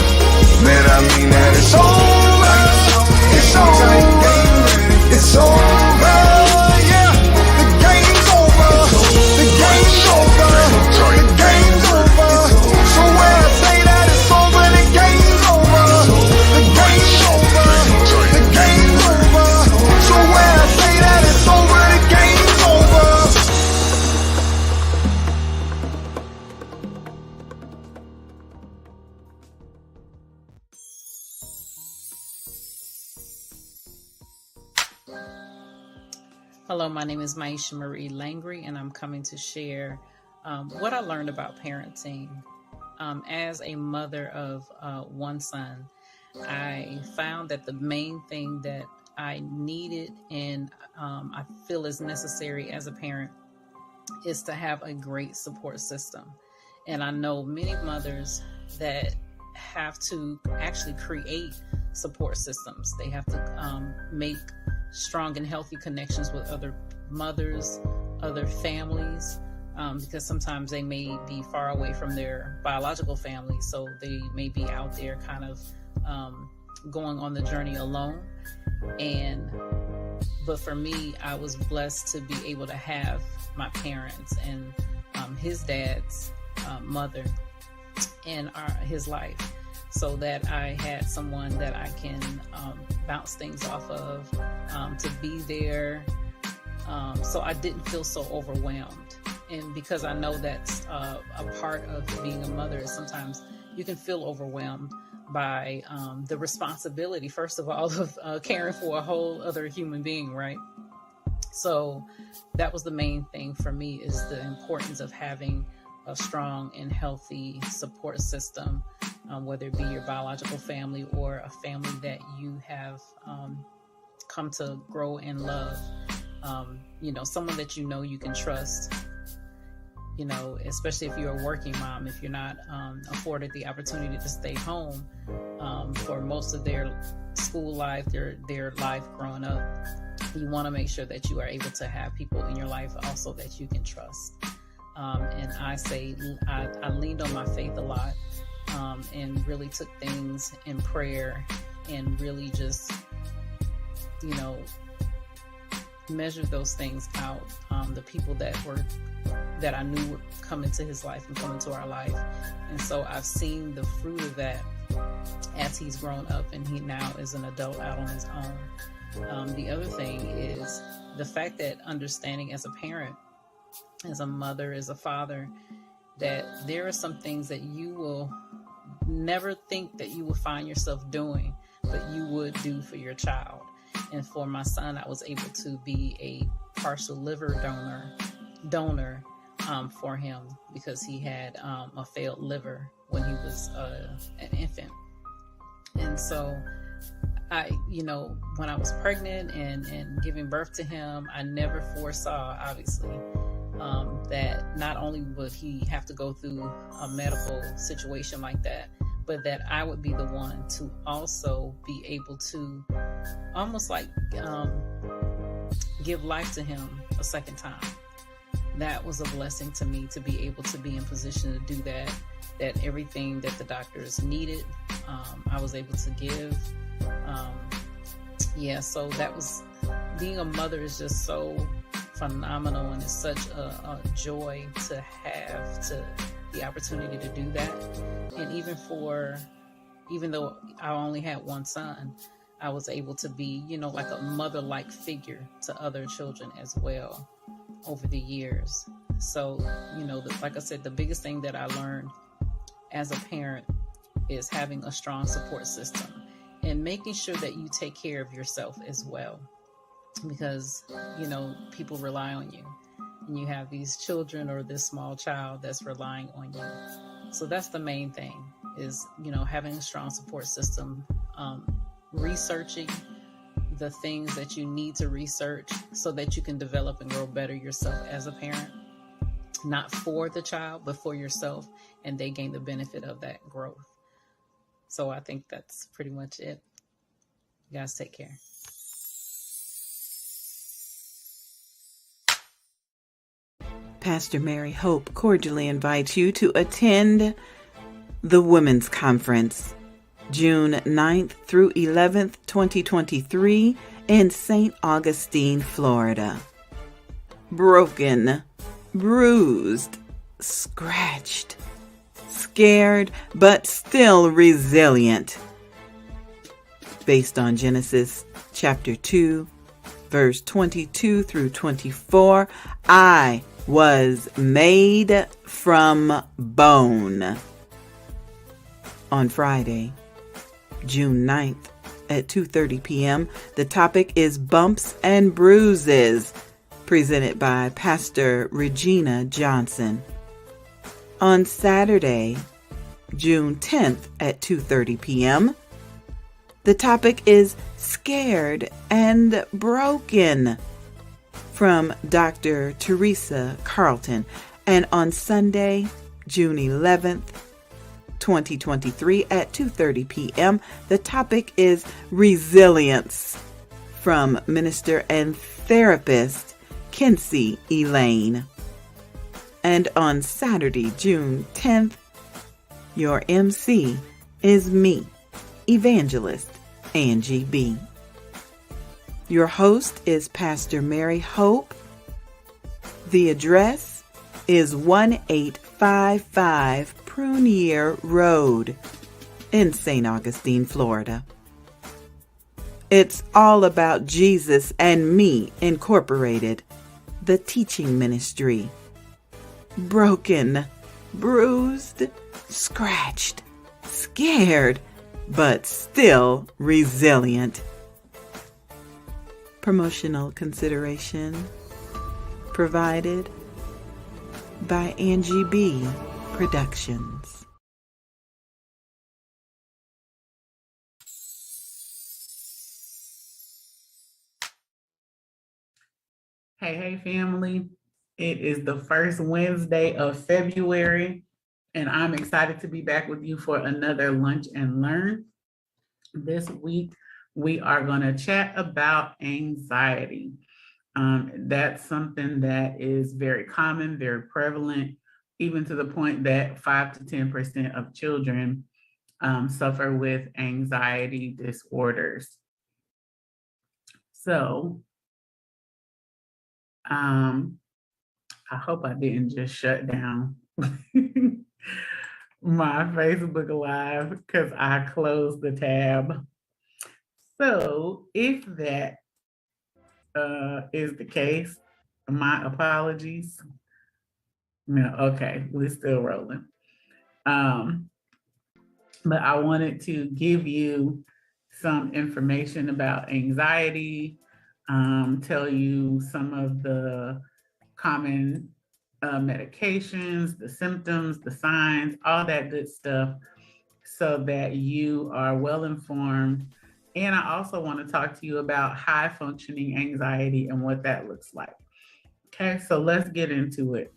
Man, I mean that it's over, it's over, it's over, yeah. The game's over, the game's over, the game's over. So when I say that it's over, the game's over, the game's over, the game's over. So when I say that it's over, the Hello, my name is Maisha Marie Langry, and I'm coming to share what I learned about parenting. As a mother of one son, I found that the main thing that I needed and I feel is necessary as a parent is to have a great support system. And I know many mothers that have to actually create support systems. They have to make strong and healthy connections with other mothers, other families, because sometimes they may be far away from their biological family, so they may be out there kind of going on the journey alone. But for me, I was blessed to be able to have my parents and his dad's mother in his life, so that I had someone that I can bounce things off of, to be there, so I didn't feel so overwhelmed. And because I know that's a part of being a mother, is sometimes you can feel overwhelmed by the responsibility, first of all, of caring for a whole other human being, right? So that was the main thing for me, is the importance of having a strong and healthy support system, whether it be your biological family or a family that you have come to grow and love. Someone that you can trust, especially if you're a working mom, if you're not afforded the opportunity to stay home for most of their school life, their life growing up. You want to make sure that you are able to have people in your life also that you can trust. And I leaned on my faith a lot, and really took things in prayer and really just, measured those things out. The people that I knew would come into his life and come into our life. And so I've seen the fruit of that as he's grown up and he now is an adult out on his own. The other thing is the fact that understanding as a parent, as a mother, as a father, that there are some things that you will never think that you will find yourself doing, but you would do for your child. And for my son, I was able to be a partial liver donor for him, because he had a failed liver when he was an infant. And so when I was pregnant and giving birth to him, I never foresaw, obviously, that not only would he have to go through a medical situation like that, but that I would be the one to also be able to almost like give life to him a second time. That was a blessing to me, to be able to be in position to do that everything that the doctors needed, I was able to give. So that was, being a mother is just so phenomenal, and it's such a joy to have the opportunity to do that. And even though I only had one son, I was able to be, like a mother-like figure to other children as well over the years. So, like I said, the biggest thing that I learned as a parent is having a strong support system and making sure that you take care of yourself as well, because, people rely on you, and you have these children or this small child that's relying on you. So that's the main thing, is, having a strong support system, researching the things that you need to research so that you can develop and grow better yourself as a parent, not for the child, but for yourself, and they gain the benefit of that growth. So I think that's pretty much it. You guys take care. Pastor Mary Hope cordially invites you to attend the Women's Conference, June 9th through 11th, 2023, in St. Augustine, Florida. Broken, bruised, scratched, scared, but still resilient. Based on Genesis chapter 2, verse 22 through 24, I was made from bone. On Friday, June 9th at 2:30 p.m., the topic is bumps and bruises. presented by Pastor Regina Johnson. On Saturday, June 10th at 2:30 p.m., the topic is Scared and Broken from Dr. Teresa Carlton. And on Sunday, June 11th, 2023 at 2:30 p.m., the topic is Resilience from minister and therapist Kinsey Elaine. And on Saturday, June 10th, your MC is me, Evangelist Angie B. Your host is Pastor Mary Hope. The address is 1855 Prunier Road in St. Augustine, Florida. It's all about Jesus and Me Incorporated, the teaching ministry. Broken, bruised, scratched, scared, but still resilient. Promotional consideration provided by Angie B. Productions. Hey, family. It is the first Wednesday of February, and I'm excited to be back with you for another Lunch and Learn. This week, we are going to chat about anxiety. That's something that is very common, very prevalent, even to the point that 5 to 10% of children suffer with anxiety disorders. So, I hope I didn't just shut down my Facebook Live because I closed the tab. So if that is the case, my apologies. No, okay, we're still rolling. But I wanted to give you some information about anxiety, tell you some of the common medications, the symptoms, the signs, all that good stuff, so that you are well informed. And I also want to talk to you about high functioning anxiety and what that looks like. Okay, so let's get into it.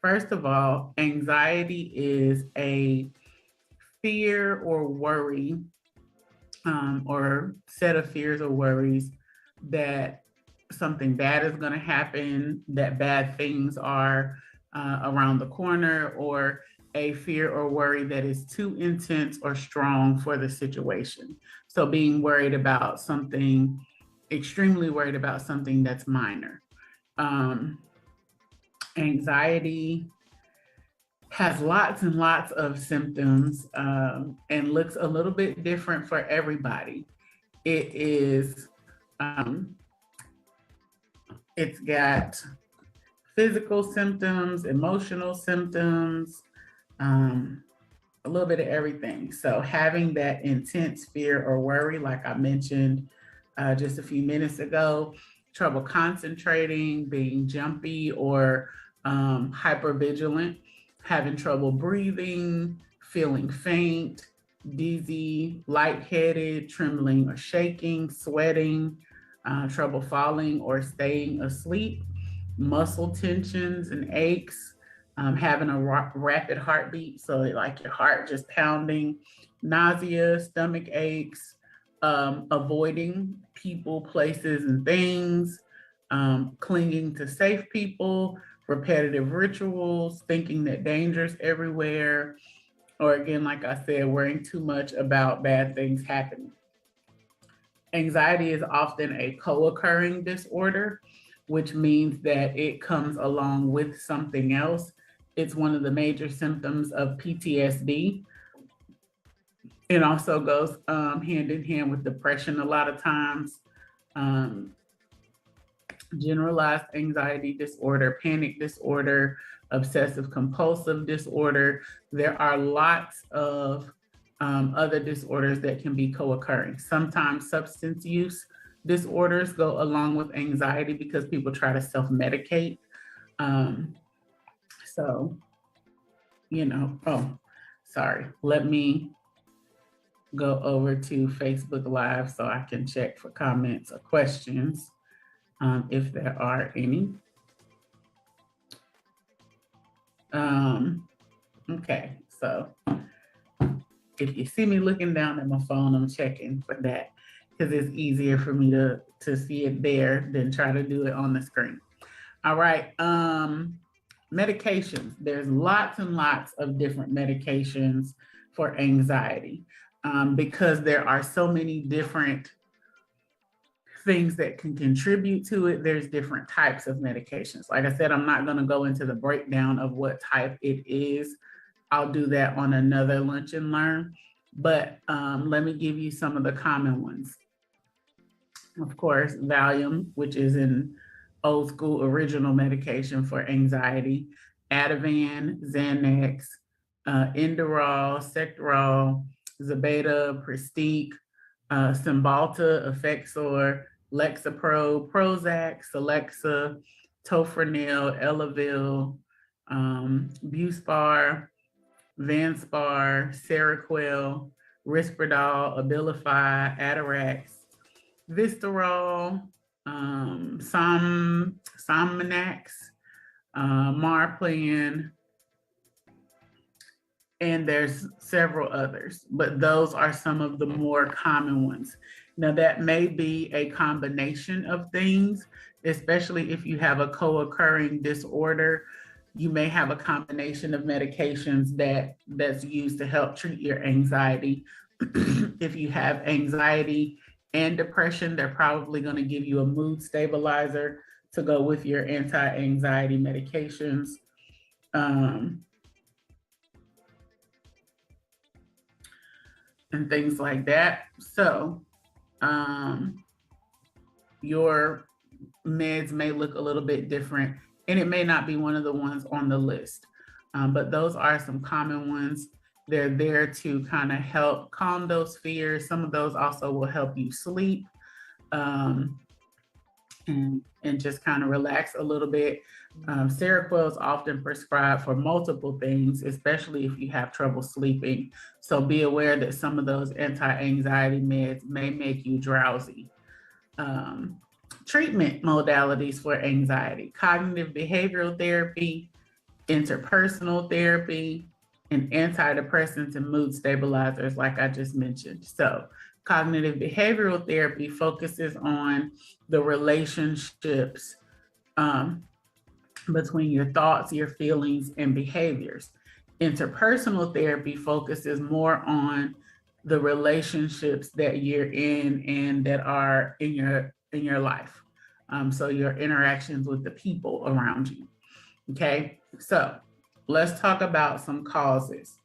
First of all, anxiety is a fear or worry, or set of fears or worries that something bad is going to happen, that bad things are around the corner, or a fear or worry that is too intense or strong for the situation. So being worried about something, extremely worried about something that's minor. Anxiety has lots and lots of symptoms and looks a little bit different for everybody. It is, it's got physical symptoms, emotional symptoms, a little bit of everything. So having that intense fear or worry, like I mentioned just a few minutes ago, trouble concentrating, being jumpy or hypervigilant, having trouble breathing, feeling faint, dizzy, lightheaded, trembling or shaking, sweating, trouble falling or staying asleep, muscle tensions and aches, having a rapid heartbeat, so like your heart just pounding, nausea, stomach aches, avoiding people, places, and things, clinging to safe people, repetitive rituals, thinking that danger's everywhere, or again, like I said, worrying too much about bad things happening. Anxiety is often a co-occurring disorder, which means that it comes along with something else. It's one of the major symptoms of PTSD. It also goes hand in hand with depression a lot of times. Generalized anxiety disorder, panic disorder, obsessive compulsive disorder. There are lots of other disorders that can be co-occurring. Sometimes substance use disorders go along with anxiety because people try to self-medicate. So, sorry, let me go over to Facebook Live so I can check for comments or questions if there are any. Okay, so if you see me looking down at my phone, I'm checking for that because it's easier for me to see it there than try to do it on the screen. All right, medications. There's lots and lots of different medications for anxiety because there are so many different things that can contribute to it. There's different types of medications. Like I said, I'm not going to go into the breakdown of what type it is. I'll do that on another Lunch and Learn, but let me give you some of the common ones. Of course, Valium, which is an old school original medication for anxiety, Ativan, Xanax, Inaugural, Sectorol, Zebeda, Prestique, Cymbalta, Effexor, Lexapro, Prozac, Celexa, Tofranil, Elavil, Buspar, Vanspar, Seroquel, Risperdal, Abilify, Atarax, Vistarol, Somnax, Marplan, and there's several others, but those are some of the more common ones. Now that may be a combination of things, especially if you have a co-occurring disorder. You may have a combination of medications that's used to help treat your anxiety. If you have anxiety and depression, they're probably going to give you a mood stabilizer to go with your anti-anxiety medications. And things like that. So your meds may look a little bit different, and it may not be one of the ones on the list, but those are some common ones. They're there to kind of help calm those fears. Some of those also will help you sleep and just kind of relax a little bit. Seroquel is often prescribed for multiple things, especially if you have trouble sleeping. So be aware that some of those anti-anxiety meds may make you drowsy. Treatment modalities for anxiety: cognitive behavioral therapy, interpersonal therapy, and antidepressants and mood stabilizers, like I just mentioned. So cognitive behavioral therapy focuses on the relationships between your thoughts, your feelings, and behaviors. Interpersonal therapy focuses more on the relationships that you're in and that are in your life. So your interactions with the people around you. Okay, so let's talk about some causes.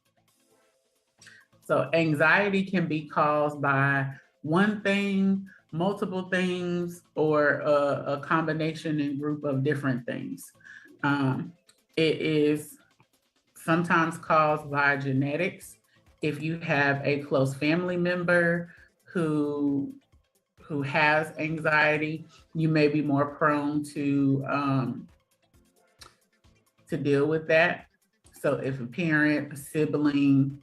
So anxiety can be caused by one thing, multiple things, or a combination and group of different things. It is sometimes caused by genetics. If you have a close family member who has anxiety, you may be more prone to deal with that. So if a parent, a sibling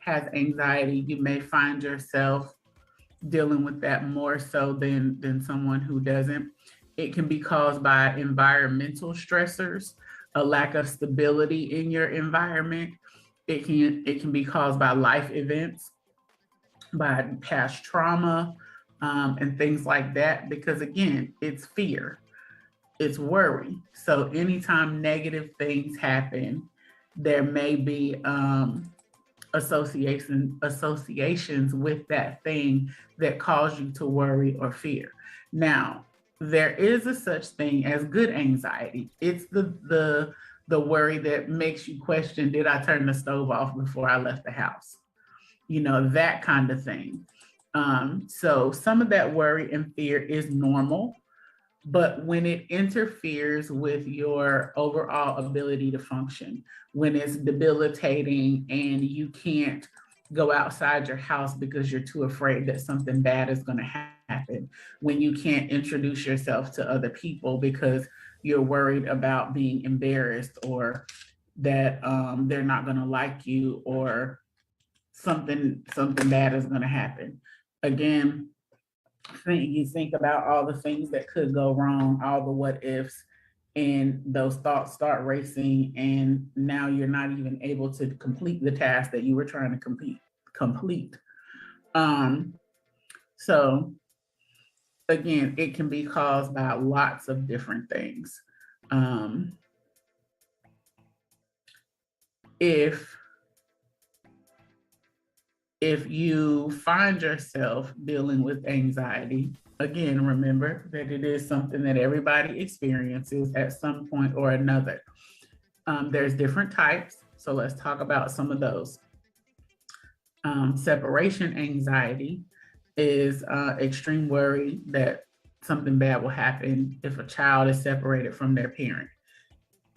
has anxiety, you may find yourself dealing with that more so than someone who doesn't. It can be caused by environmental stressors, a lack of stability in your environment. It can be caused by life events, by past trauma, and things like that, because again, it's fear, it's worry. So anytime negative things happen, there may be associations with that thing that cause you to worry or fear. Now, there is a such thing as good anxiety. It's the worry that makes you question, did I turn the stove off before I left the house? You know, that kind of thing. So some of that worry and fear is normal. But when it interferes with your overall ability to function, when it's debilitating and you can't go outside your house because you're too afraid that something bad is going to happen, when you can't introduce yourself to other people because you're worried about being embarrassed or that they're not going to like you or something bad is going to happen. Again, you think about all the things that could go wrong, all the what ifs, and those thoughts start racing, and now you're not even able to complete the task that you were trying to complete. So again, it can be caused by lots of different things. If you find yourself dealing with anxiety, again, remember that it is something that everybody experiences at some point or another. There's different types, so let's talk about some of those. Separation anxiety is extreme worry that something bad will happen if a child is separated from their parent.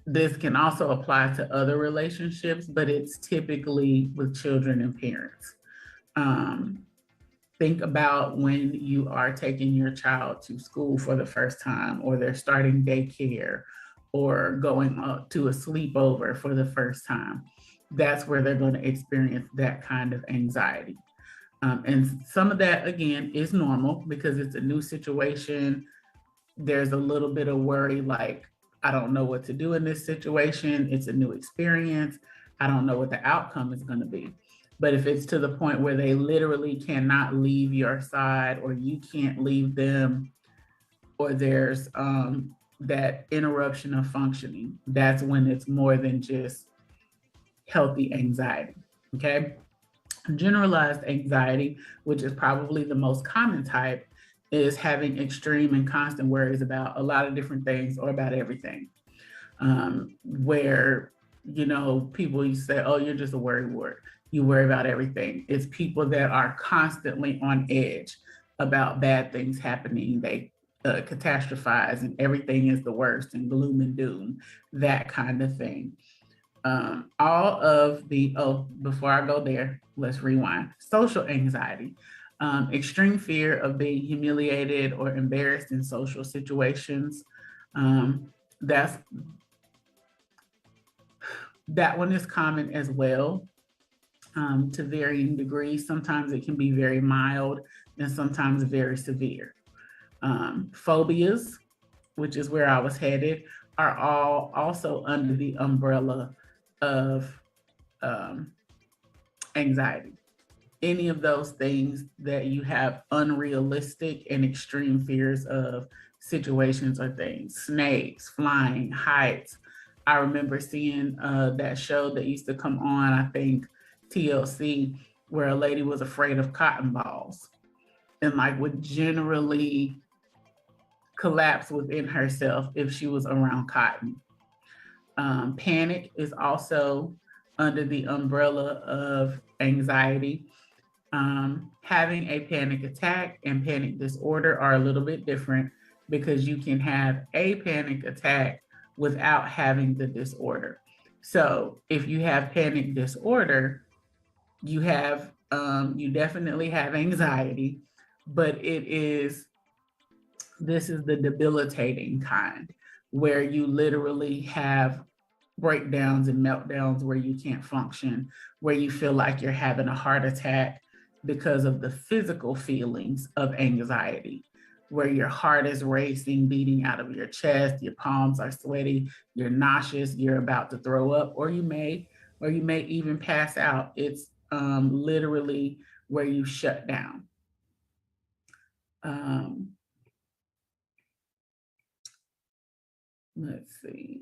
This can also apply to other relationships, but it's typically with children and parents. Think about when you are taking your child to school for the first time, or they're starting daycare, or going to a sleepover for the first time. That's where they're going to experience that kind of anxiety. And some of that, again, is normal because it's a new situation. There's a little bit of worry, like, I don't know what to do in this situation. It's a new experience. I don't know what the outcome is going to be. But if it's to the point where they literally cannot leave your side, or you can't leave them, or there's that interruption of functioning, that's when it's more than just healthy anxiety, okay? Generalized anxiety, which is probably the most common type, is having extreme and constant worries about a lot of different things or about everything. Where, people you say, oh, you're just a worry wart. You worry about everything. It's people that are constantly on edge about bad things happening. They catastrophize and everything is the worst and gloom and doom, that kind of thing. Before I go there, let's rewind. Social anxiety, extreme fear of being humiliated or embarrassed in social situations. That one is common as well, to varying degrees. Sometimes it can be very mild and sometimes very severe. Phobias, which is where I was headed, are all also under the umbrella of anxiety. Any of those things that you have unrealistic and extreme fears of situations or things, snakes, flying, heights. I remember seeing that show that used to come on, I think TLC, where a lady was afraid of cotton balls and would generally collapse within herself if she was around cotton. Panic is also under the umbrella of anxiety. Having a panic attack and panic disorder are a little bit different because you can have a panic attack without having the disorder. So if you have panic disorder, you definitely have anxiety, but this is the debilitating kind, where you literally have breakdowns and meltdowns where you can't function, where you feel like you're having a heart attack because of the physical feelings of anxiety, where your heart is racing, beating out of your chest, your palms are sweaty, you're nauseous, you're about to throw up, or you may even pass out. It's literally where you shut down. Let's see.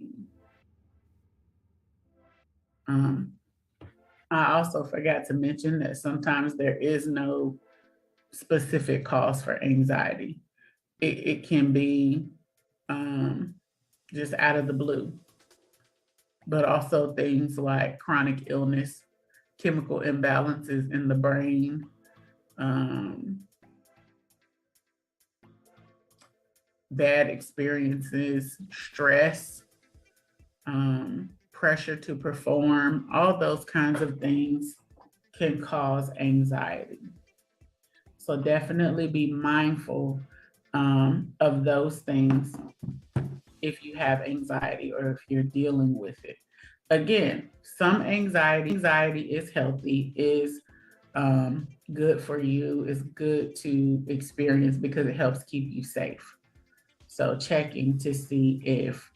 I also forgot to mention that sometimes there is no specific cause for anxiety. It can be just out of the blue, but also things like chronic illness, chemical imbalances in the brain, bad experiences, stress, pressure to perform, all those kinds of things can cause anxiety. So definitely be mindful of those things if you have anxiety or if you're dealing with it. Again, some anxiety is healthy, is good for you, is good to experience because it helps keep you safe. So checking to see if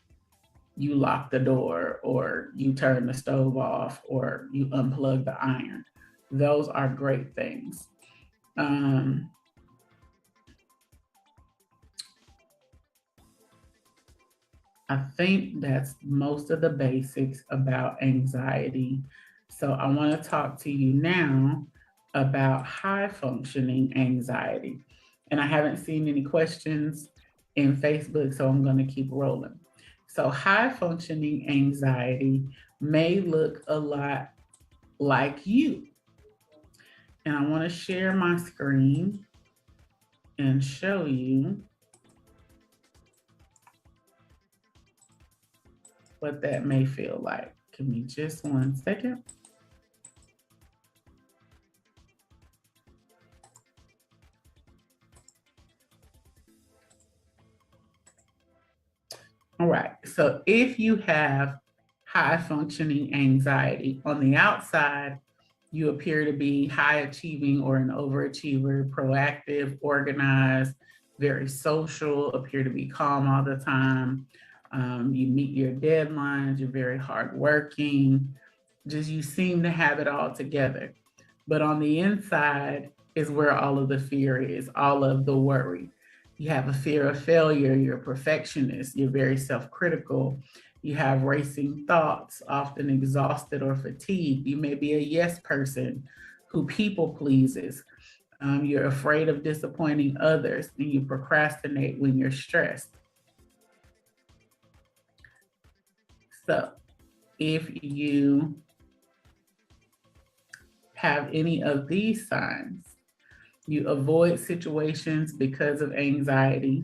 you lock the door or you turn the stove off or you unplug the iron. Those are great things. I think that's most of the basics about anxiety. So I want to talk to you now about high functioning anxiety. And I haven't seen any questions in Facebook, so I'm going to keep rolling. So high functioning anxiety may look a lot like you. And I want to share my screen and show you what that may feel like. Give me just 1 second. All right, so if you have high functioning anxiety, on the outside, you appear to be high achieving or an overachiever, proactive, organized, very social, appear to be calm all the time. You meet your deadlines, you're very hardworking, just you seem to have it all together. But on the inside is where all of the fear is, all of the worry. You have a fear of failure, you're a perfectionist, you're very self-critical, you have racing thoughts, often exhausted or fatigued. You may be a yes person who people pleases. You're afraid of disappointing others and you procrastinate when you're stressed. So if you have any of these signs, you avoid situations because of anxiety,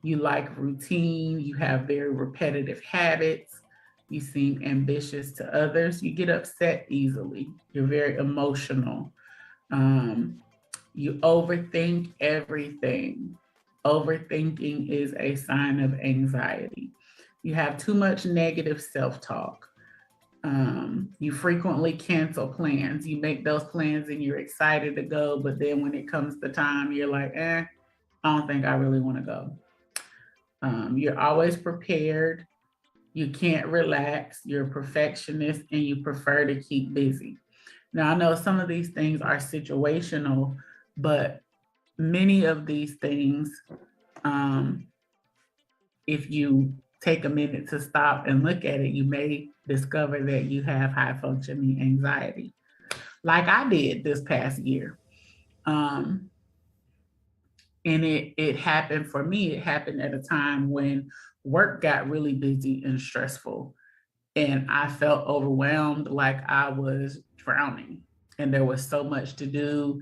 you like routine, you have very repetitive habits, you seem ambitious to others, you get upset easily, you're very emotional, you overthink everything. Overthinking is a sign of anxiety. You have too much negative self-talk. You frequently cancel plans. You make those plans and you're excited to go, but then when it comes to time, you're like, I don't think I really want to go. You're always prepared. You can't relax. You're a perfectionist and you prefer to keep busy. Now, I know some of these things are situational, but many of these things, if you take a minute to stop and look at it, you may discover that you have high functioning anxiety, like I did this past year. And it happened for me, it happened at a time when work got really busy and stressful. And I felt overwhelmed, like I was drowning. And there was so much to do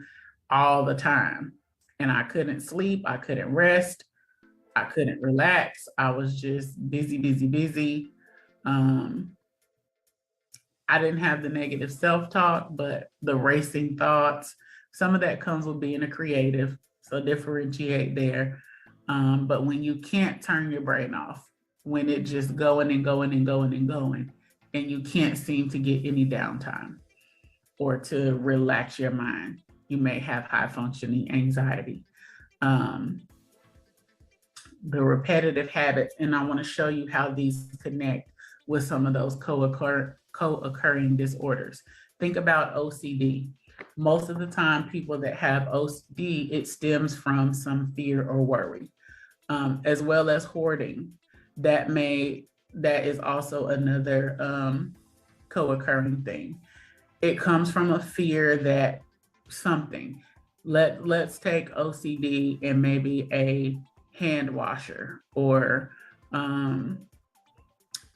all the time. And I couldn't sleep, I couldn't rest, I couldn't relax. I was just busy, busy, busy. I didn't have the negative self-talk, but the racing thoughts, some of that comes with being a creative. So differentiate there. But when you can't turn your brain off, when it just going and going and going and going, and you can't seem to get any downtime or to relax your mind, you may have high functioning anxiety. The repetitive habits, and I want to show you how these connect with some of those co-occurring disorders. Think about OCD. Most of the time, people that have OCD, it stems from some fear or worry, as well as hoarding. That is also another co-occurring thing. It comes from a fear that something. Let's take OCD and maybe a hand washer, or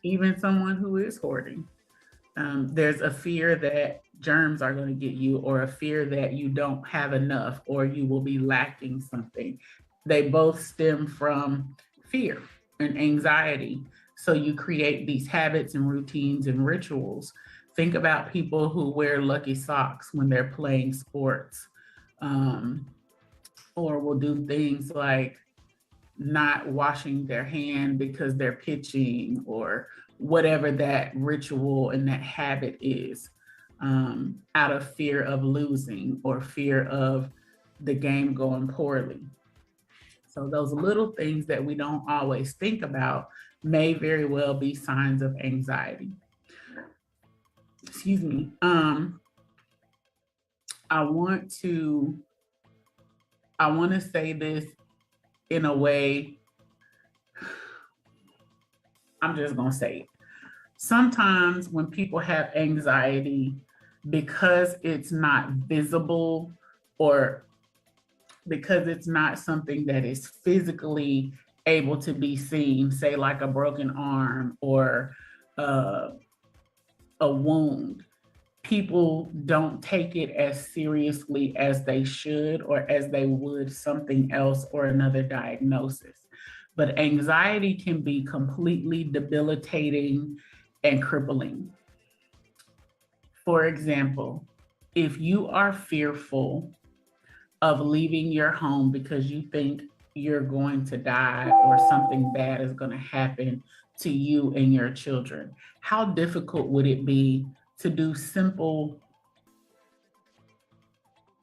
even someone who is hoarding. There's a fear that germs are going to get you, or a fear that you don't have enough, or you will be lacking something. They both stem from fear and anxiety. So you create these habits and routines and rituals. Think about people who wear lucky socks when they're playing sports, or will do things like not washing their hand because they're pitching, or whatever that ritual and that habit is, out of fear of losing or fear of the game going poorly. So those little things that we don't always think about may very well be signs of anxiety. Excuse me. I want to say this in a way, I'm just going to say it. Sometimes when people have anxiety, because it's not visible, or because it's not something that is physically able to be seen, say like a broken arm or a wound, people don't take it as seriously as they should or as they would something else or another diagnosis. But anxiety can be completely debilitating and crippling. For example, if you are fearful of leaving your home because you think you're going to die or something bad is going to happen to you and your children, how difficult would it be to do simple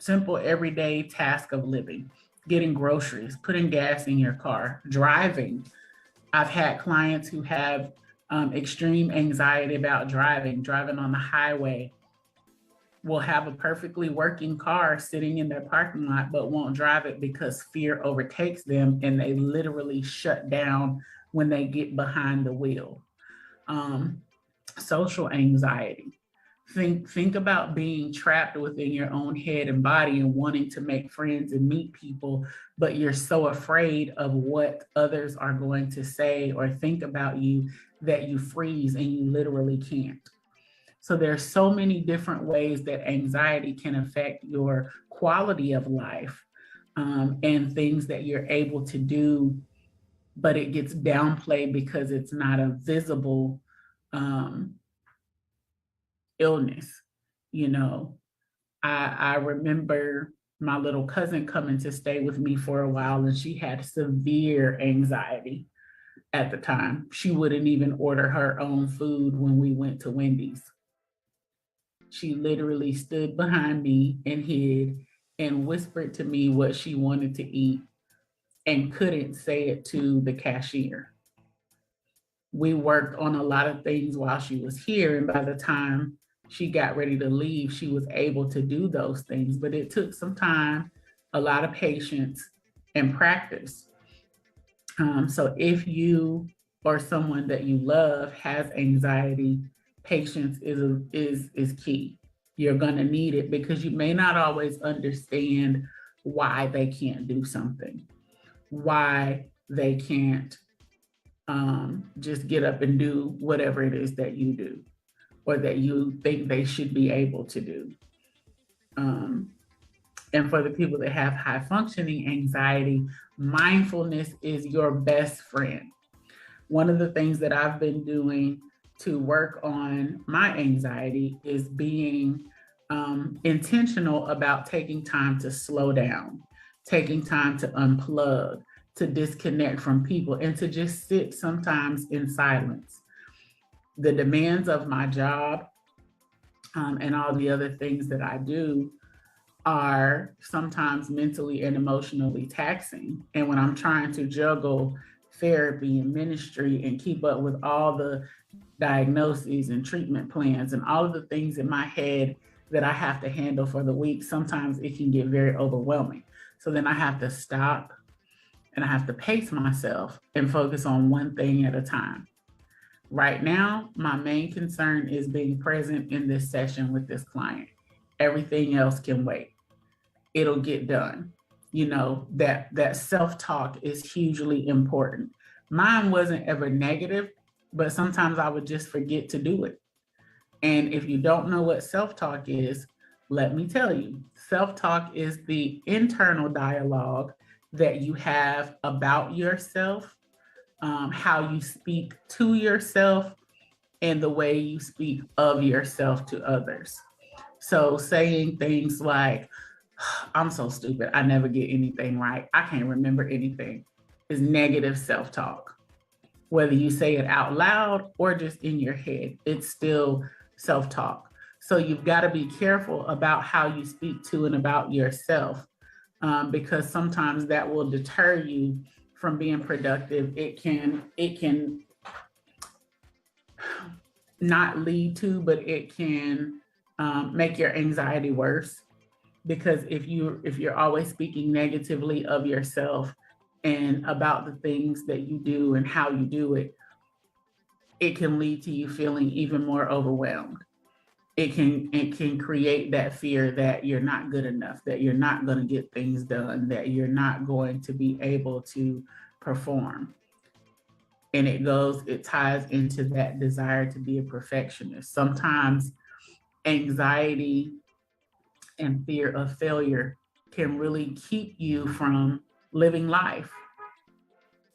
everyday task of living, getting groceries, putting gas in your car, driving? I've had clients who have extreme anxiety about driving on the highway, will have a perfectly working car sitting in their parking lot, but won't drive it because fear overtakes them and they literally shut down when they get behind the wheel. Social anxiety. Think about being trapped within your own head and body and wanting to make friends and meet people, but you're so afraid of what others are going to say or think about you that you freeze and you literally can't. So there's so many different ways that anxiety can affect your quality of life, and things that you're able to do, but it gets downplayed because it's not a visible illness. You know, I remember my little cousin coming to stay with me for a while, and she had severe anxiety at the time. She wouldn't even order her own food when we went to Wendy's. She literally stood behind me and hid and whispered to me what she wanted to eat and couldn't say it to the cashier. We worked on a lot of things while she was here, and by the time she got ready to leave, she was able to do those things, but it took some time, a lot of patience, and practice. So if you or someone that you love has anxiety, patience is key. You're going to need it because you may not always understand why they can't do something, why they can't just get up and do whatever it is that you do or that you think they should be able to do. And for the people that have high functioning anxiety, mindfulness is your best friend. One of the things that I've been doing to work on my anxiety is being intentional about taking time to slow down, taking time to unplug, to disconnect from people, and to just sit sometimes in silence. The demands of my job and all the other things that I do are sometimes mentally and emotionally taxing. And when I'm trying to juggle therapy and ministry and keep up with all the diagnoses and treatment plans and all of the things in my head that I have to handle for the week, sometimes it can get very overwhelming. So then I have to stop and I have to pace myself and focus on one thing at a time. Right now, my main concern is being present in this session with this client. Everything else can wait. It'll get done. You know, that self-talk is hugely important. Mine wasn't ever negative, but sometimes I would just forget to do it. And if you don't know what self-talk is, let me tell you, self-talk is the internal dialogue that you have about yourself how you speak to yourself and the way you speak of yourself to others. So saying things like, I'm so stupid, I never get anything right, I can't remember anything, is negative self-talk. Whether you say it out loud or just in your head, it's still self-talk. So you've got to be careful about how you speak to and about yourself, because sometimes that will deter you from being productive. It can not lead to, but it can make your anxiety worse. Because if you're always speaking negatively of yourself and about the things that you do and how you do it, it can lead to you feeling even more overwhelmed. It can create that fear that you're not good enough, that you're not going to get things done, that you're not going to be able to perform. And it ties into that desire to be a perfectionist. Sometimes anxiety and fear of failure can really keep you from living life.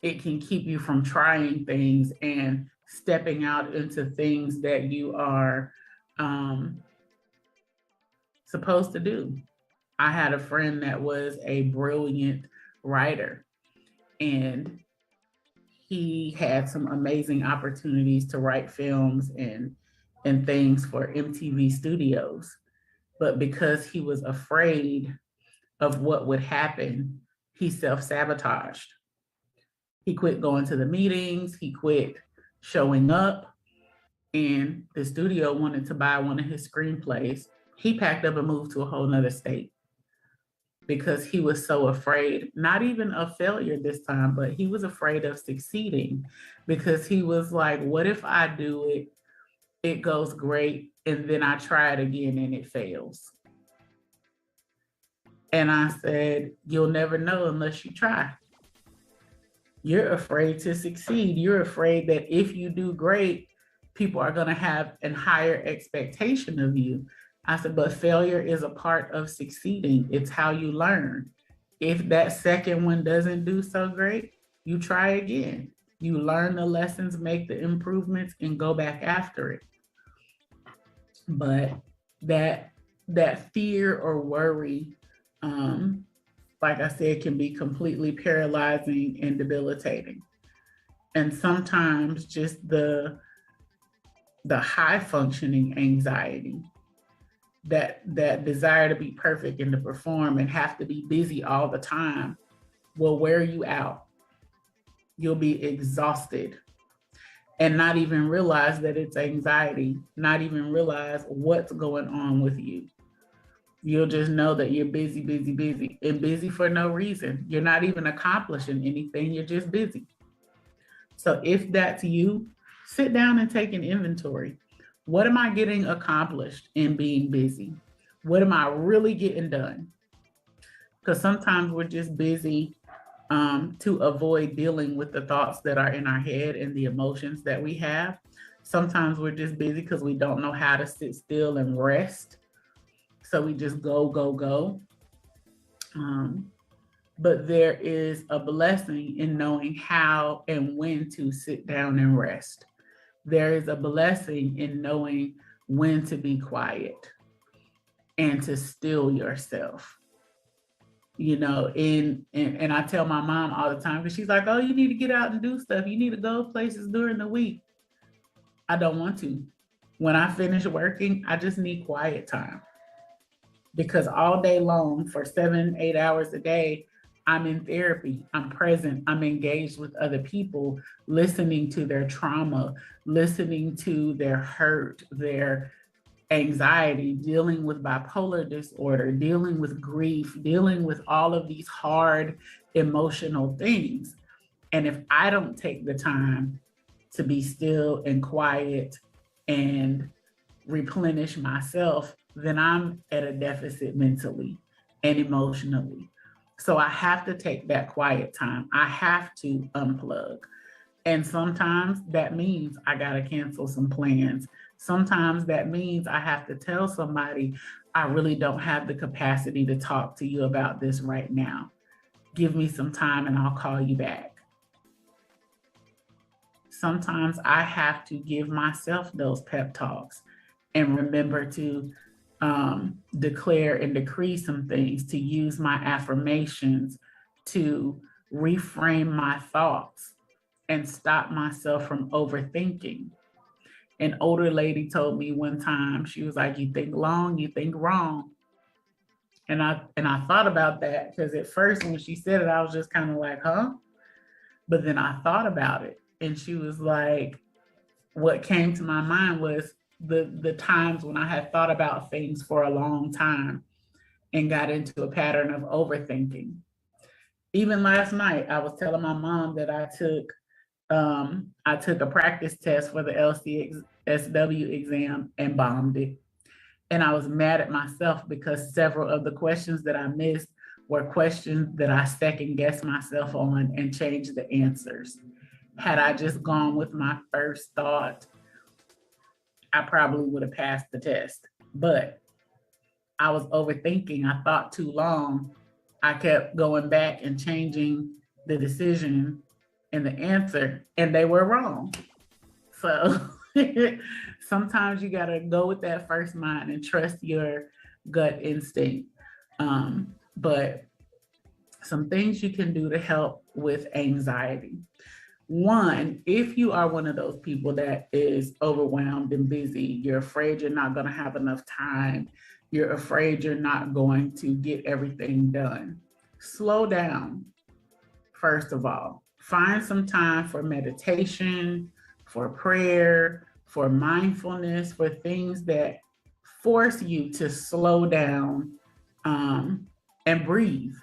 It can keep you from trying things and stepping out into things that you are supposed to do. I had a friend that was a brilliant writer, and he had some amazing opportunities to write films and things for MTV Studios. But because he was afraid of what would happen, he self-sabotaged. He quit going to the meetings, he quit showing up, and the studio wanted to buy one of his screenplays. He packed up and moved to a whole nother state because he was so afraid, not even of failure this time, but he was afraid of succeeding, because he was like, what if I do it, it goes great, and then I try it again and it fails? And I said, you'll never know unless you try. You're afraid to succeed. You're afraid that if you do great, people are going to have a higher expectation of you. I said, but failure is a part of succeeding. It's how you learn. If that second one doesn't do so great, you try again. You learn the lessons, make the improvements, and go back after it. But that fear or worry, like I said, can be completely paralyzing and debilitating. And sometimes just the high functioning anxiety, that desire to be perfect and to perform and have to be busy all the time, will wear you out. You'll be exhausted and not even realize that it's anxiety, not even realize what's going on with you. You'll just know that you're busy, busy, busy, and busy for no reason. You're not even accomplishing anything, you're just busy. So if that's you, sit down and take an inventory. What am I getting accomplished in being busy? What am I really getting done? Because sometimes we're just busy to avoid dealing with the thoughts that are in our head and the emotions that we have. Sometimes we're just busy because we don't know how to sit still and rest. So we just go, go, go. But there is a blessing in knowing how and when to sit down and rest. There is a blessing in knowing when to be quiet and to still yourself. You know, and I tell my mom all the time, because she's like, oh, you need to get out and do stuff. You need to go places during the week. I don't want to. When I finish working, I just need quiet time. Because all day long, for 7-8 hours a day, I'm in therapy, I'm present, I'm engaged with other people, listening to their trauma, listening to their hurt, their anxiety, dealing with bipolar disorder, dealing with grief, dealing with all of these hard emotional things. And if I don't take the time to be still and quiet and replenish myself, then I'm at a deficit mentally and emotionally. So I have to take that quiet time. I have to unplug. And sometimes that means I got to cancel some plans. Sometimes that means I have to tell somebody, I really don't have the capacity to talk to you about this right now. Give me some time and I'll call you back. sometimes I have to give myself those pep talks and remember to declare and decree some things, to use my affirmations, to reframe my thoughts and stop myself from overthinking. An older lady told me one time, she was like, you think long, you think wrong. And I thought about that, because at first when she said it, I was just kind of like, huh? But then I thought about it, and she was like, what came to my mind was the times when I had thought about things for a long time and got into a pattern of overthinking. Even last night, I was telling my mom that I took a practice test for the LCSW exam and bombed it. And I was mad at myself because several of the questions that I missed were questions that I second guessed myself on and changed the answers. Had I just gone with my first thought, I probably would have passed the test. But I was overthinking. I thought too long. I kept going back and changing the decision and the answer, and they were wrong. So sometimes you got to go with that first mind and trust your gut instinct. But some things you can do to help with anxiety. One, if you are one of those people that is overwhelmed and busy, you're afraid you're not going to have enough time, you're afraid you're not going to get everything done, slow down. First of all, find some time for meditation, for prayer, for mindfulness, for things that force you to slow down and breathe.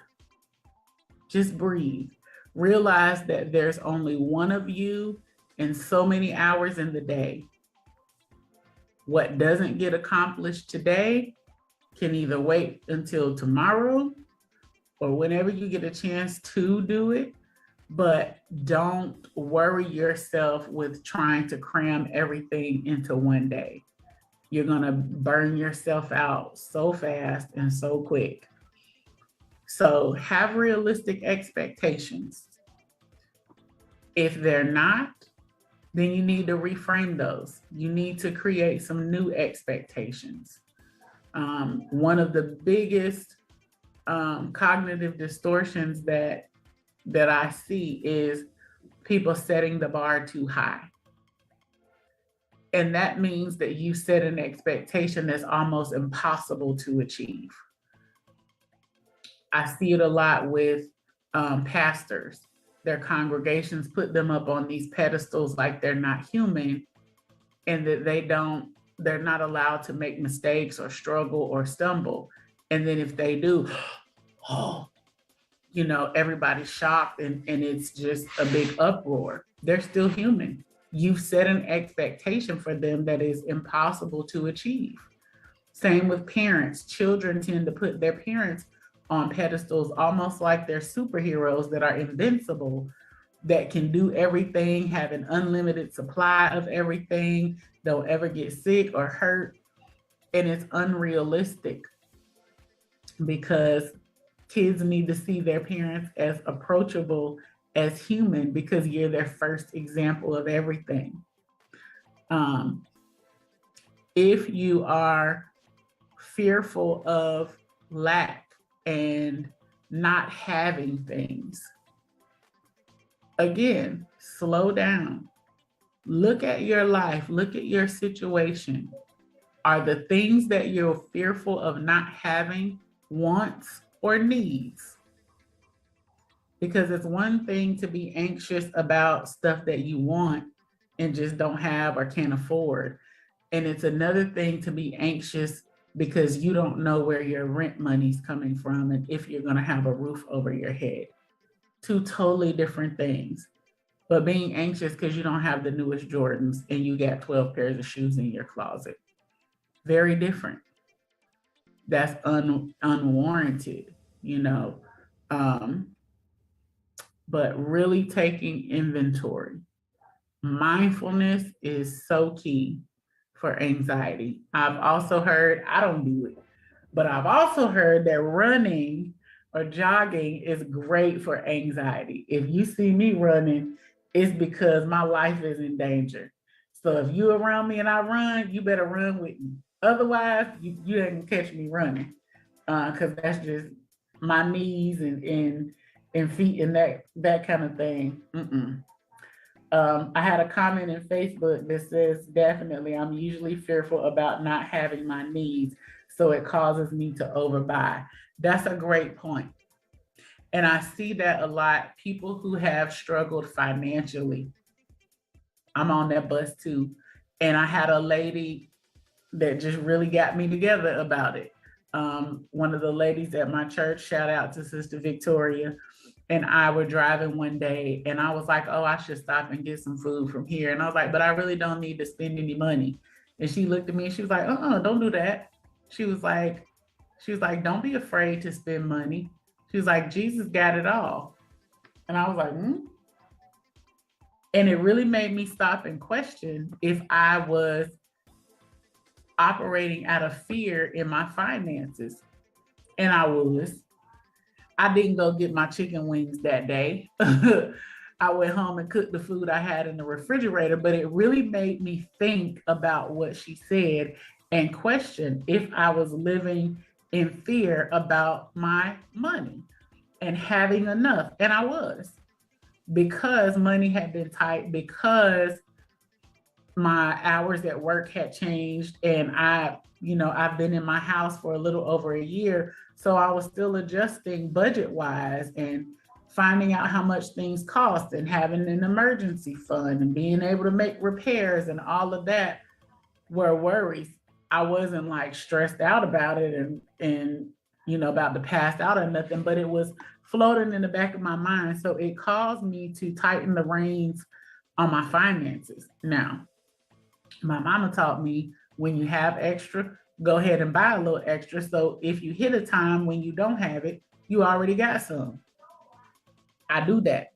Just breathe. Realize that there's only one of you and so many hours in the day. What doesn't get accomplished today can either wait until tomorrow or whenever you get a chance to do it, but don't worry yourself with trying to cram everything into one day. You're gonna burn yourself out so fast and so quick. So have realistic expectations. If they're not, then you need to reframe those. You need to create some new expectations. One of the biggest cognitive distortions that I see is people setting the bar too high. And that means that you set an expectation that's almost impossible to achieve. I see it a lot with pastors. Their congregations put them up on these pedestals like they're not human, and that they're not allowed to make mistakes or struggle or stumble. And then if they do, everybody's shocked and it's just a big uproar. They're still human. You've set an expectation for them that is impossible to achieve. Same with parents. Children tend to put their parents on pedestals almost like they're superheroes that are invincible, that can do everything, have an unlimited supply of everything, don't ever get sick or hurt. And it's unrealistic because kids need to see their parents as approachable as human, because you're their first example of everything. If you are fearful of lack and not having things, again, slow down. Look at your life, look at your situation. Are the things that you're fearful of not having wants or needs? Because it's one thing to be anxious about stuff that you want and just don't have or can't afford. And it's another thing to be anxious because you don't know where your rent money's coming from and if you're going to have a roof over your head. Two totally different things. But being anxious because you don't have the newest Jordans and you got 12 pairs of shoes in your closet. Very different. That's unwarranted, but really taking inventory. Mindfulness is so key for anxiety. I've also heard, I don't do it, but I've also heard that running or jogging is great for anxiety. If you see me running, it's because my life is in danger. So if you around me and I run, you better run with me. Otherwise, you ain't gonna catch me running. Cause that's just my knees and feet and that kind of thing. I had a comment in Facebook that says, definitely, I'm usually fearful about not having my needs, so it causes me to overbuy. That's a great point. And I see that a lot. People who have struggled financially, I'm on that bus too. And I had a lady that just really got me together about it. One of the ladies at my church, shout out to Sister Victoria, and I were driving one day and I was like, oh, I should stop and get some food from here. And I was like, but I really don't need to spend any money. And she looked at me and she was like, don't do that. She was like, don't be afraid to spend money. She was like, Jesus got it all. And I was like, And it really made me stop and question if I was operating out of fear in my finances. And I was. I didn't go get my chicken wings that day. I went home and cooked the food I had in the refrigerator, but it really made me think about what she said and question if I was living in fear about my money and having enough. And I was, because money had been tight, because my hours at work had changed, and I've been in my house for a little over a year. So I was still adjusting budget-wise and finding out how much things cost and having an emergency fund and being able to make repairs, and all of that were worries. I wasn't like stressed out about it and about to pass out or nothing, but it was floating in the back of my mind. So it caused me to tighten the reins on my finances. Now, my mama taught me, when you have extra, go ahead and buy a little extra. So if you hit a time when you don't have it, you already got some. I do that.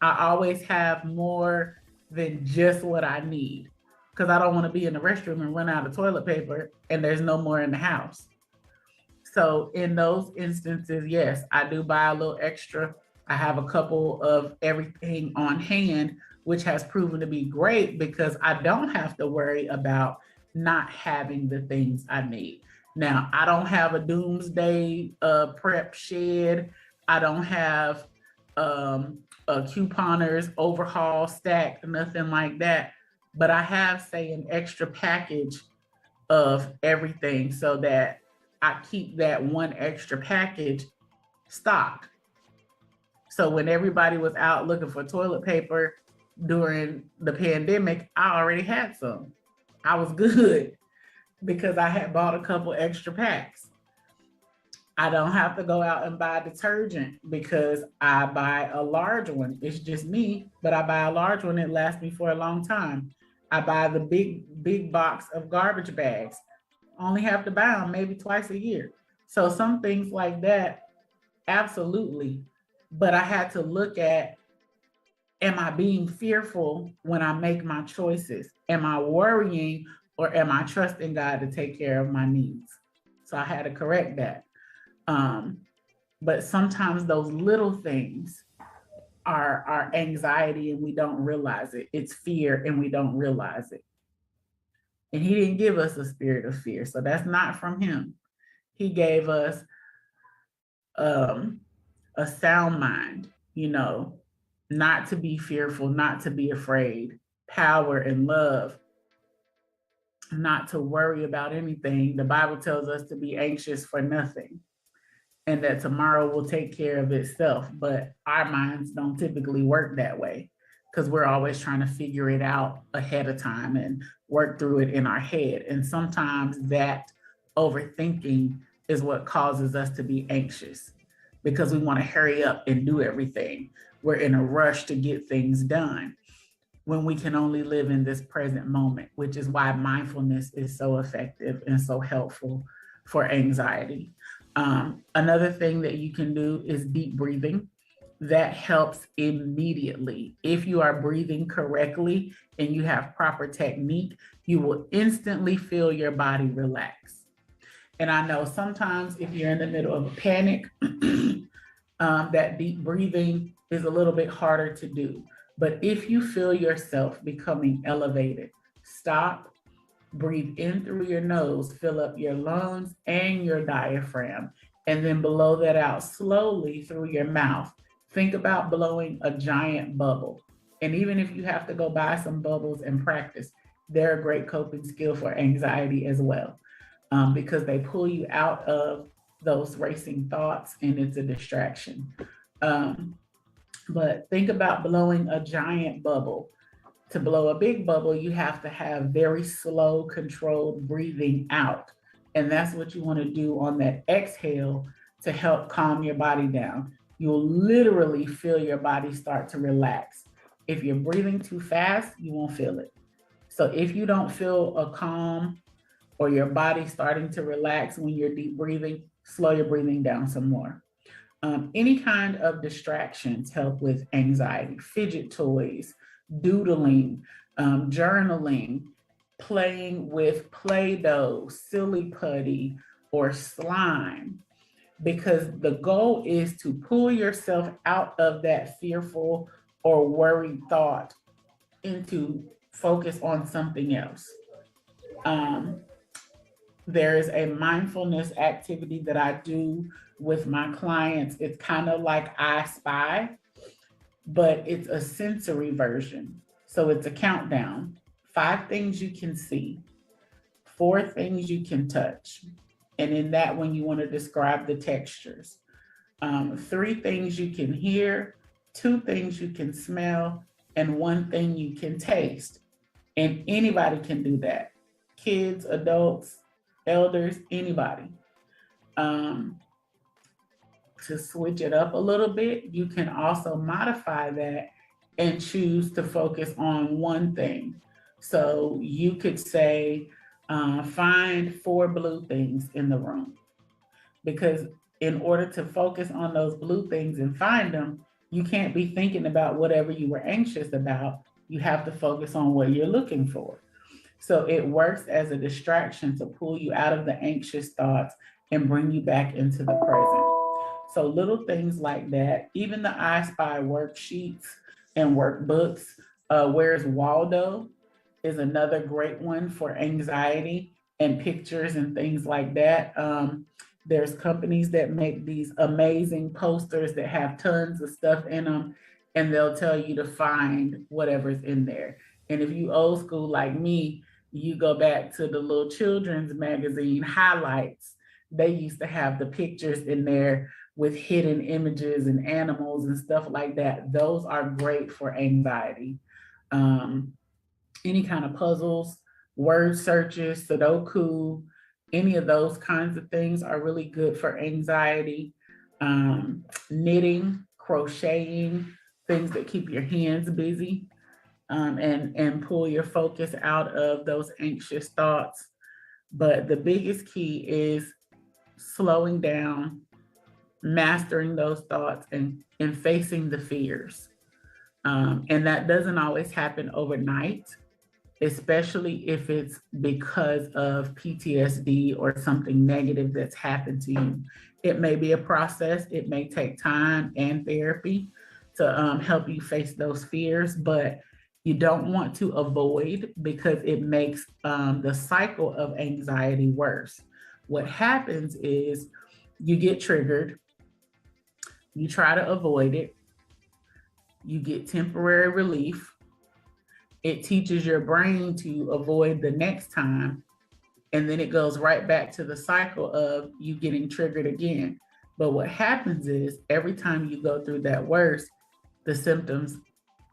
I always have more than just what I need, because I don't want to be in the restroom and run out of toilet paper and there's no more in the house. So in those instances, yes, I do buy a little extra. I have a couple of everything on hand, which has proven to be great because I don't have to worry about not having the things I need. Now, I don't have a doomsday prep shed. I don't have a couponer's overhaul stack, nothing like that. But I have, say, an extra package of everything so that I keep that one extra package stocked. So when everybody was out looking for toilet paper during the pandemic, I already had some. I was good because I had bought a couple extra packs. I don't have to go out and buy detergent because I buy a large one. It's just me, but I buy a large one. It lasts me for a long time. I buy the big box of garbage bags. Only have to buy them maybe twice a year. So some things like that, absolutely. But I had to look at, am I being fearful when I make my choices? Am I worrying, or am I trusting God to take care of my needs? So I had to correct that. But sometimes those little things are anxiety and we don't realize it. It's fear and we don't realize it. And he didn't give us a spirit of fear. So that's not from him. He gave us a sound mind, not to be fearful, not to be afraid, power and love, not to worry about anything. The Bible tells us to be anxious for nothing, and that tomorrow will take care of itself. But our minds don't typically work that way, because we're always trying to figure it out ahead of time and work through it in our head. And sometimes that overthinking is what causes us to be anxious, because we want to hurry up and do everything. We're in a rush to get things done when we can only live in this present moment, which is why mindfulness is so effective and so helpful for anxiety. Another thing that you can do is deep breathing. That helps immediately. If you are breathing correctly and you have proper technique, you will instantly feel your body relax. And I know sometimes if you're in the middle of a panic, that deep breathing is a little bit harder to do. But if you feel yourself becoming elevated, stop, breathe in through your nose, fill up your lungs and your diaphragm, and then blow that out slowly through your mouth. Think about blowing a giant bubble. And even if you have to go buy some bubbles and practice, they're a great coping skill for anxiety as well, because they pull you out of those racing thoughts and it's a distraction. But think about blowing a giant bubble. To blow a big bubble, you have to have very slow, controlled breathing out. And that's what you want to do on that exhale to help calm your body down. You'll literally feel your body start to relax. If you're breathing too fast, you won't feel it. So if you don't feel a calm or your body starting to relax when you're deep breathing, slow your breathing down some more. Any kind of distractions help with anxiety, fidget toys, doodling, journaling, playing with Play-Doh, silly putty, or slime, because the goal is to pull yourself out of that fearful or worried thought into focus on something else. There is a mindfulness activity that I do with my clients. It's kind of like I Spy, but it's a sensory version. So it's a countdown. 5 things you can see, 4 things you can touch. And in that one, you want to describe the textures. 3 things you can hear, 2 things you can smell, and 1 thing you can taste. And anybody can do that. Kids, adults, elders, anybody. To switch it up a little bit, you can also modify that and choose to focus on 1 thing. So you could say, find 4 blue things in the room. Because in order to focus on those blue things and find them, you can't be thinking about whatever you were anxious about. You have to focus on what you're looking for. So it works as a distraction to pull you out of the anxious thoughts and bring you back into the present. So little things like that, even the I Spy worksheets and workbooks. Where's Waldo is another great one for anxiety and pictures and things like that. There's companies that make these amazing posters that have tons of stuff in them, and they'll tell you to find whatever's in there. And if you old school like me, you go back to the little children's magazine highlights. They used to have the pictures in there with hidden images and animals and stuff like that. Those are great for anxiety. Any kind of puzzles, word searches, Sudoku, any of those kinds of things are really good for anxiety. Knitting, crocheting, things that keep your hands busy, and pull your focus out of those anxious thoughts. But the biggest key is slowing down, mastering those thoughts, and facing the fears. And that doesn't always happen overnight, especially if it's because of PTSD or something negative that's happened to you. It may be a process, it may take time and therapy to help you face those fears, but you don't want to avoid, because it makes the cycle of anxiety worse. What happens is you get triggered, you try to avoid it, you get temporary relief. It teaches your brain to avoid the next time, and then it goes right back to the cycle of you getting triggered again. But what happens is every time you go through that worse, the symptoms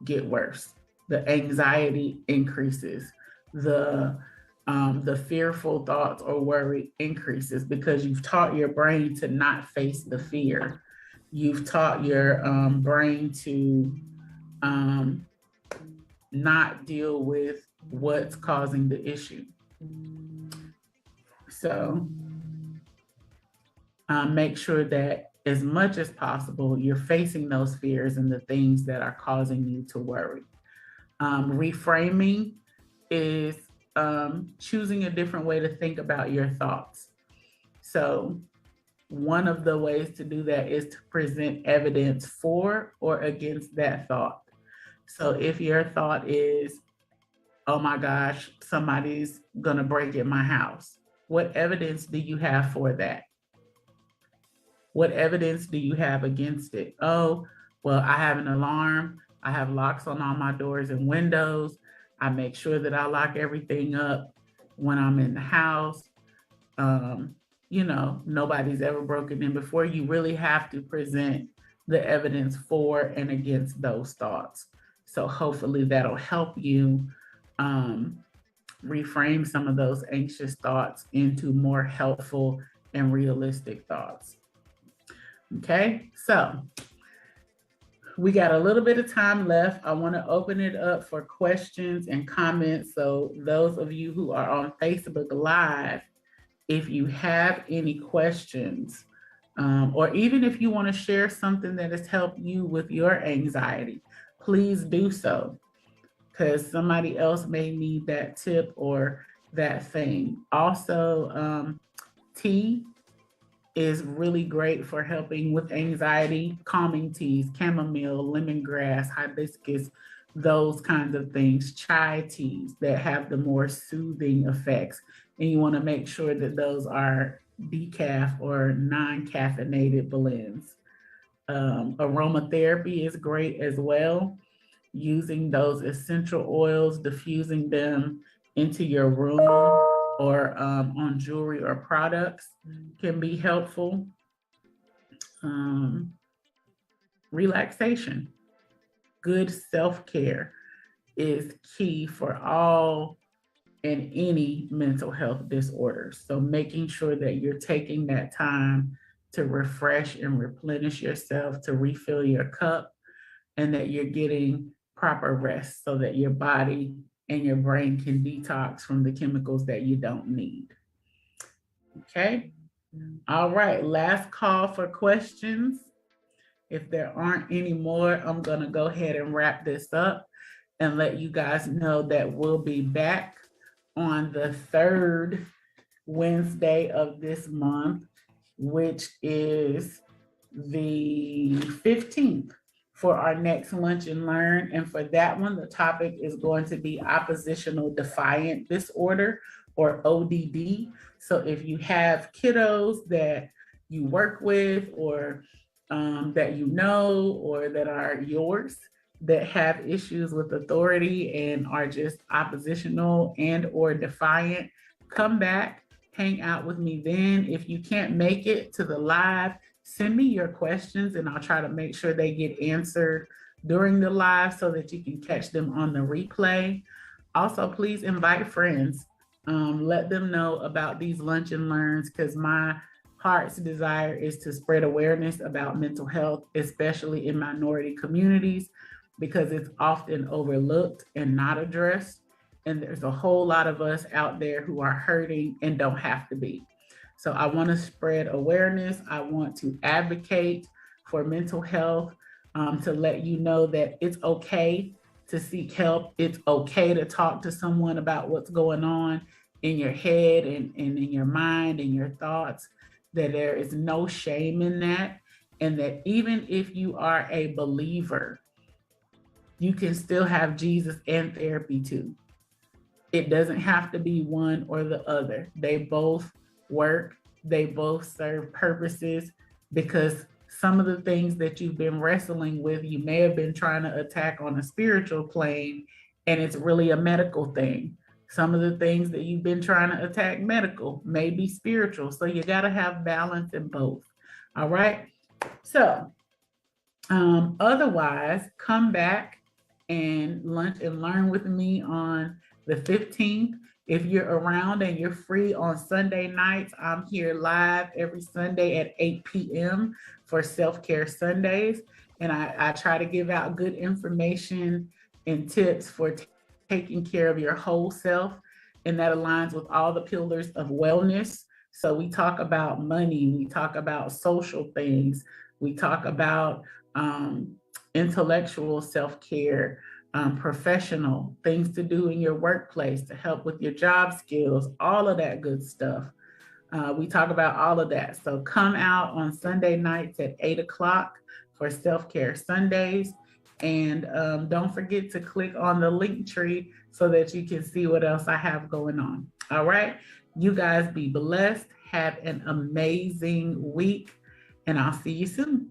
get worse. The anxiety increases. The fearful thoughts or worry increases, because you've taught your brain to not face the fear. You've taught your brain to not deal with what's causing the issue. So make sure that as much as possible, you're facing those fears and the things that are causing you to worry. Reframing is choosing a different way to think about your thoughts. So one of the ways to do that is to present evidence for or against that thought. So if your thought is, oh my gosh, somebody's going to break in my house, what evidence do you have for that? What evidence do you have against it? Oh, well, I have an alarm. I have locks on all my doors and windows. I make sure that I lock everything up when I'm in the house. Nobody's ever broken in before. You really have to present the evidence for and against those thoughts. So hopefully that'll help you reframe some of those anxious thoughts into more helpful and realistic thoughts. Okay, so we got a little bit of time left. I want to open it up for questions and comments. So those of you who are on Facebook Live, if you have any questions, or even if you want to share something that has helped you with your anxiety, please do so, because somebody else may need that tip or that thing. Also, tea is really great for helping with anxiety. Calming teas, chamomile, lemongrass, hibiscus, those kinds of things. Chai teas that have the more soothing effects. And you want to make sure that those are decaf or non-caffeinated blends. Aromatherapy is great as well. Using those essential oils, diffusing them into your room or on jewelry or products can be helpful. Relaxation, good self-care is key for all and any mental health disorders. So making sure that you're taking that time to refresh and replenish yourself, to refill your cup, and that you're getting proper rest so that your body and your brain can detox from the chemicals that you don't need. Okay. All right. Last call for questions. If there aren't any more, I'm going to go ahead and wrap this up and let you guys know that we'll be back on the third Wednesday of this month, which is the 15th, for our next Lunch and Learn. And for that one, the topic is going to be oppositional defiant disorder, or ODD. So if you have kiddos that you work with, or that you know, or that are yours, that have issues with authority and are just oppositional and or defiant, come back, hang out with me then. If you can't make it to the live, send me your questions and I'll try to make sure they get answered during the live so that you can catch them on the replay. Also, please invite friends. Let them know about these Lunch and Learns, because my heart's desire is to spread awareness about mental health, especially in minority communities, because it's often overlooked and not addressed. And there's a whole lot of us out there who are hurting and don't have to be. So I want to spread awareness. I want to advocate for mental health, to let you know that it's okay to seek help. It's okay to talk to someone about what's going on in your head and in your mind and your thoughts, that there is no shame in that. And that even if you are a believer, you can still have Jesus and therapy too. It doesn't have to be one or the other. They both work, they both serve purposes, because some of the things that you've been wrestling with, you may have been trying to attack on a spiritual plane, and it's really a medical thing. Some of the things that you've been trying to attack medical may be spiritual. So you got to have balance in both. All right. So otherwise, come back and lunch and learn with me on the 15th. If you're around and you're free on Sunday nights, I'm here live every Sunday at 8 p.m. for Self-Care Sundays. And I try to give out good information and tips for taking care of your whole self. And that aligns with all the pillars of wellness. So we talk about money, we talk about social things, we talk about intellectual self-care, professional things to do in your workplace to help with your job skills, all of that good stuff. We talk about all of that. So come out on Sunday nights at 8 o'clock for Self-Care Sundays. And don't forget to click on the link tree so that you can see what else I have going on. All right. You guys be blessed. Have an amazing week, and I'll see you soon.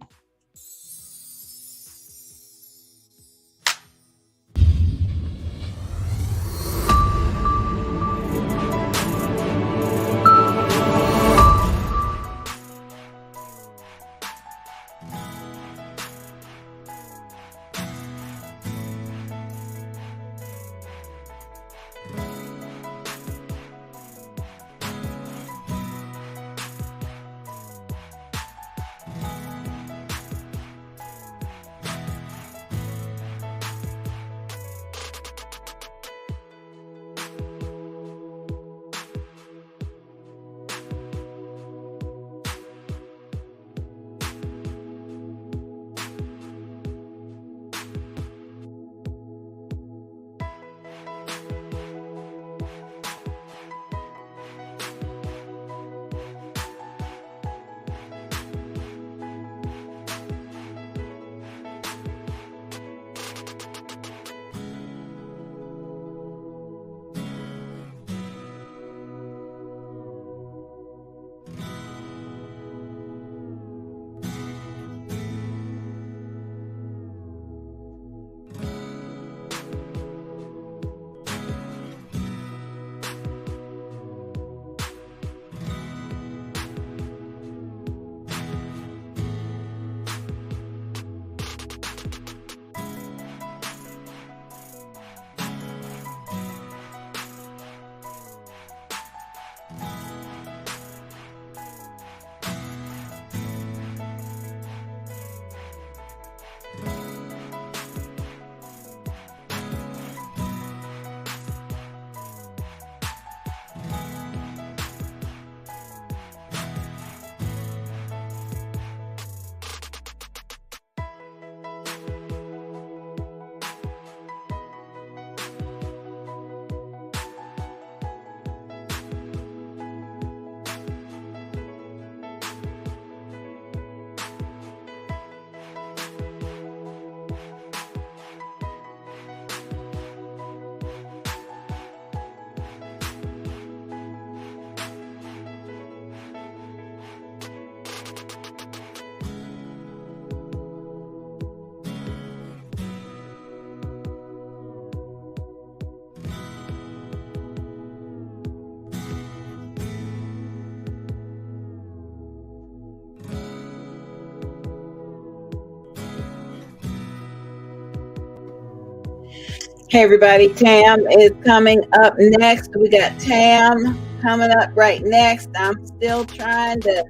Hey everybody, Tam is coming up next. We got Tam coming up right next. I'm still trying to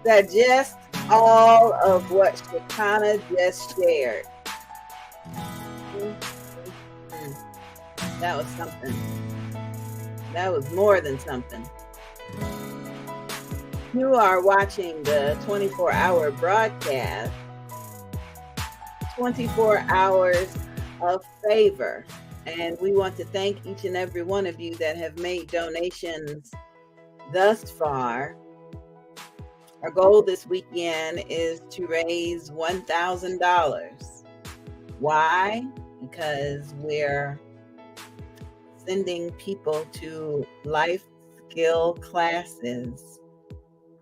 digest all of what Shakana just shared. That was something. That was more than something. You are watching the 24-hour broadcast, 24 hours of favor. And we want to thank each and every one of you that have made donations thus far. Our goal this weekend is to raise $1,000. Why? Because we're sending people to life skill classes.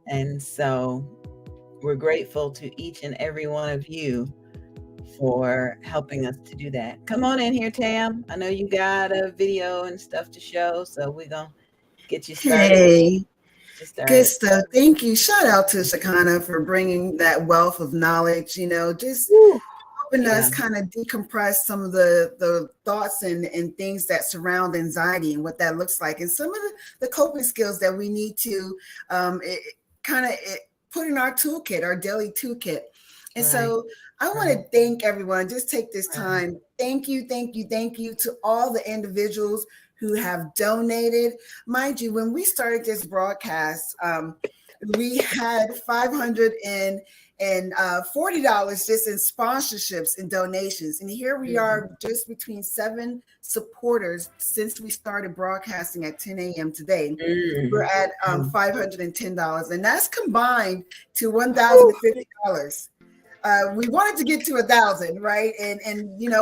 And so we're grateful to each and every one of you for helping us to do that. Come on in here, Tam. I know you got a video and stuff to show, so we're going to get you started. Hey, good stuff. Thank you. Shout out to Shakana for bringing that wealth of knowledge, just helping us kind of decompress some of the thoughts and things that surround anxiety and what that looks like, and some of the coping skills that we need to put in our toolkit, our daily toolkit. And so I want to thank everyone. Just take this time. Thank you to all the individuals who have donated. Mind you, when we started this broadcast, we had $540 just in sponsorships and donations. And here we are, just between 7 supporters since we started broadcasting at 10 a.m. today. We're at $510, and that's combined to $1,050. we wanted to get to 1,000, right? And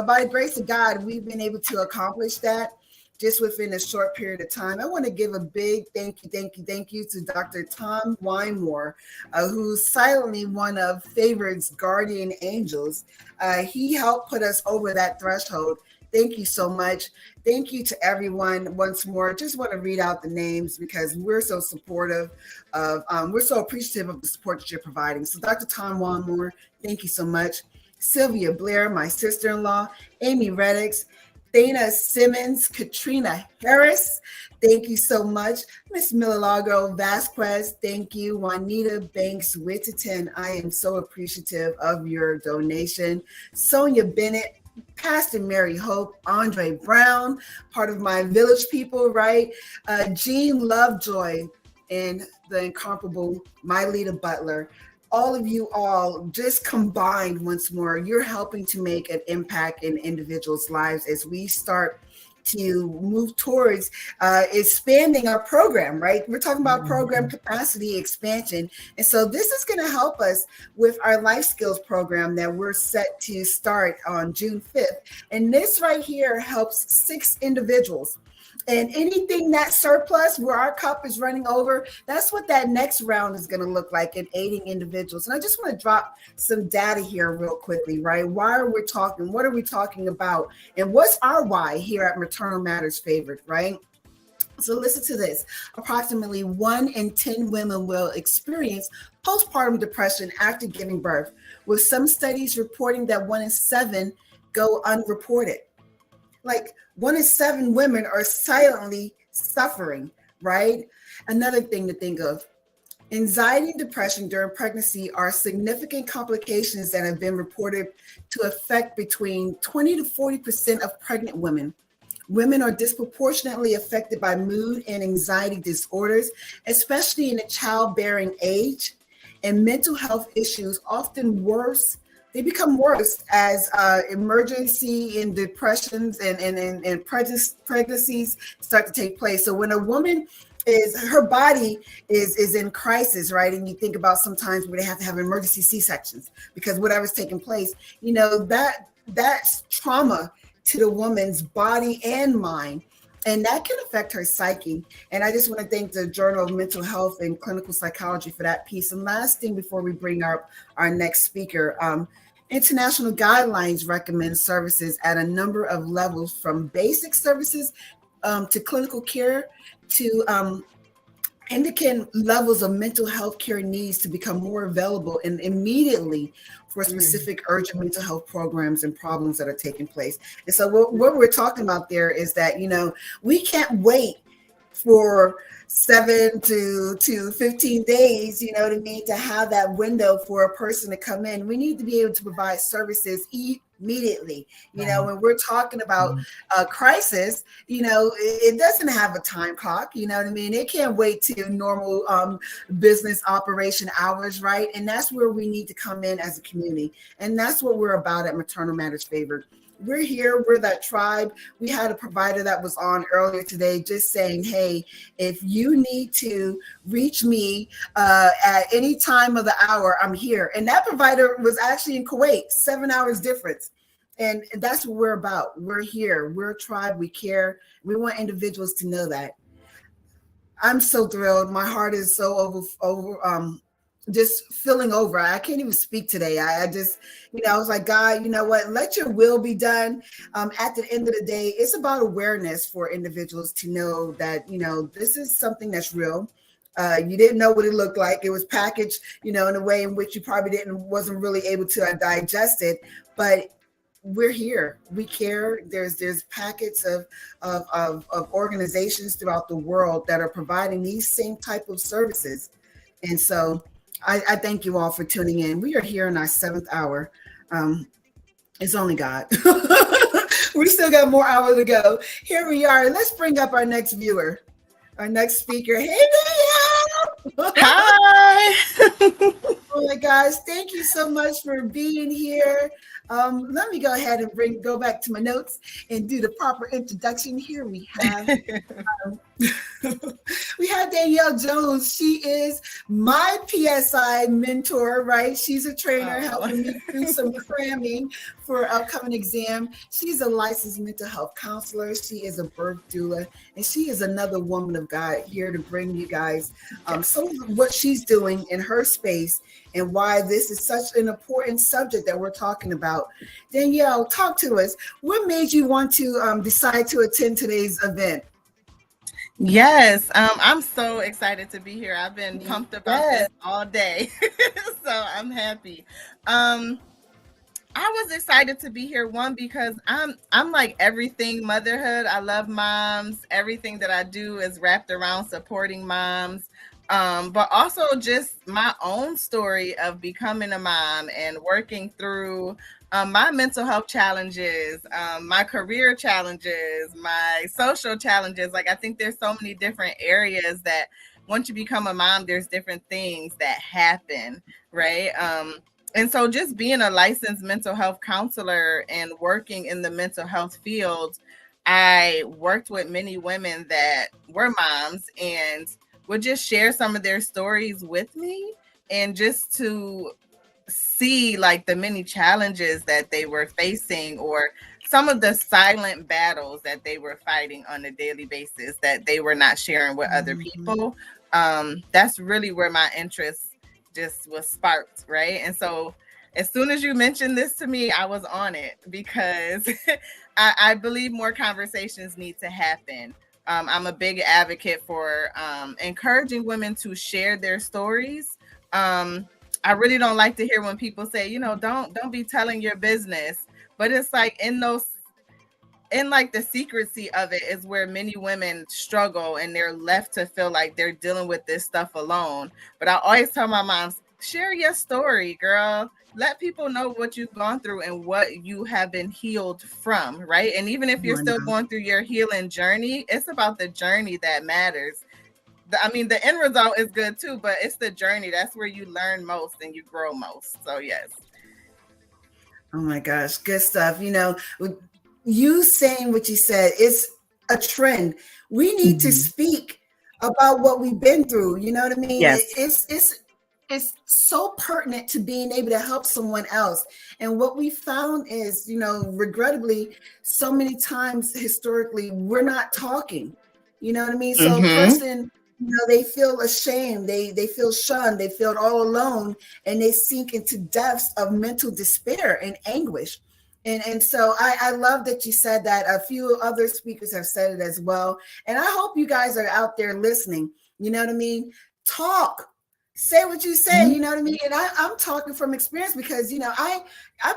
by the grace of God, we've been able to accomplish that just within a short period of time. I want to give a big thank you to Dr. Tom Wymore, who's silently one of Favored's guardian angels. He helped put us over that threshold. Thank you so much. Thank you to everyone once more. Just want to read out the names because we're so supportive of, we're so appreciative of the support that you're providing. So Dr. Tom Wymore, thank you so much. Sylvia Blair, my sister-in-law, Amy Reddix, Dana Simmons, Katrina Harris, thank you so much. Miss Milagro Vasquez, thank you. Juanita Banks Whittington, I am so appreciative of your donation. Sonia Bennett, Pastor Mary Hope, Andre Brown, part of my village people, right? Jean Lovejoy, and the incomparable Mylita Butler. All of you all just combined once more, you're helping to make an impact in individuals' lives as we start to move towards expanding our program, right? We're talking about program capacity expansion. And so this is going to help us with our life skills program that we're set to start on June 5th. And this right here helps 6 individuals. And anything that surplus where our cup is running over, that's what that next round is going to look like in aiding individuals. And I just want to drop some data here real quickly, right? Why are we talking? What are we talking about? And what's our why here at Maternal Matters Favored, right? So listen to this. Approximately 1 in 10 women will experience postpartum depression after giving birth, with some studies reporting that 1 in 7 go unreported. Like 1 in 7 women are silently suffering, right? Another thing to think of, anxiety and depression during pregnancy are significant complications that have been reported to affect between 20 to 40% of pregnant women. Women are disproportionately affected by mood and anxiety disorders, especially in the childbearing age, and mental health issues often worse. They become worse as emergency and depressions and pregnancies start to take place. So when a woman her body is in crisis, right? And you think about sometimes where they have to have emergency C-sections because whatever's taking place, that's trauma to the woman's body and mind. And that can affect her psyche. And I just want to thank the Journal of Mental Health and Clinical Psychology for that piece. And last thing before we bring up our next speaker, international guidelines recommend services at a number of levels, from basic services to clinical care to indicating levels of mental health care needs to become more available and immediately for specific urgent mental health programs and problems that are taking place. And so what we're talking about there is that, we can't wait for 7 to 15 days, to have that window for a person to come in. We need to be able to provide services immediately. When we're talking about a crisis, it doesn't have a time clock, It can't wait to normal business operation hours, right? And that's where we need to come in as a community. And that's what we're about at Maternal Matters Favored. We're here, we're that tribe. We had a provider that was on earlier today just saying, hey, if you need to reach me at any time of the hour, I'm here. And that provider was actually in Kuwait, 7 hours difference. And that's what we're about. We're here, we're a tribe, we care. We want individuals to know that. I'm so thrilled. My heart is so just filling over. I can't even speak today. I just, I was like, God, you know what? Let your will be done. At the end of the day, it's about awareness for individuals to know that, this is something that's real. You didn't know what it looked like. It was packaged, in a way in which you probably wasn't really able to digest it. But we're here. We care. There's packets of organizations throughout the world that are providing these same type of services. And so I thank you all for tuning in. We are here in our 7th hour. It's only God. We still got more hours to go. Here we are. Let's bring up our next viewer, our next speaker. Hey, Danielle. Hi. Oh my gosh. Thank you so much for being here. Let me go ahead and go back to my notes and do the proper introduction. Here we have we have Danielle Jones. She is my PSI mentor, right? She's a trainer helping me through some cramming for upcoming exam. She's a licensed mental health counselor. She is a birth doula, and she is another woman of God here to bring you guys some of what she's doing in her space and why this is such an important subject that we're talking about. Danielle, talk to us. What made you want to decide to attend today's event? Yes, I'm so excited to be here. I've been pumped about this all day, so I'm happy. I was excited to be here, one, because I'm like everything motherhood. I love moms. Everything that I do is wrapped around supporting moms. But also just my own story of becoming a mom and working through my mental health challenges, my career challenges, my social challenges. Like, I think there's so many different areas that once you become a mom, there's different things that happen, right? And so just being a licensed mental health counselor and working in the mental health field, I worked with many women that were moms and would just share some of their stories with me, and just to see like the many challenges that they were facing, or some of the silent battles that they were fighting on a daily basis that they were not sharing with other people. That's really where my interest just was sparked, right? And so as soon as you mentioned this to me, I was on it, because I believe more conversations need to happen. I'm a big advocate for encouraging women to share their stories. I really don't like to hear when people say, you know, don't be telling your business, but it's like in like the secrecy of it is where many women struggle, and they're left to feel like they're dealing with this stuff alone. But I always tell my moms, share your story, girl. Let people know what you've gone through and what you have been healed from, right? And even if you're still going through your healing journey, it's about the journey that matters. I mean, the end result is good too, but it's the journey. That's where you learn most and you grow most. So yes. Oh my gosh, good stuff. You know, you saying what you said is a trend. We need to speak about what we've been through. You know what I mean? Yes. It's so pertinent to being able to help someone else. And what we found is, you know, regrettably, so many times historically, we're not talking. You know what I mean? So a person, you know, they feel ashamed, they feel shunned, they feel all alone, and they sink into depths of mental despair and anguish. And so I love that you said that. A few other speakers have said it as well. And I hope you guys are out there listening. You know what I mean? Talk. Say what you say, you know what I mean? And I'm talking from experience, because, you know, I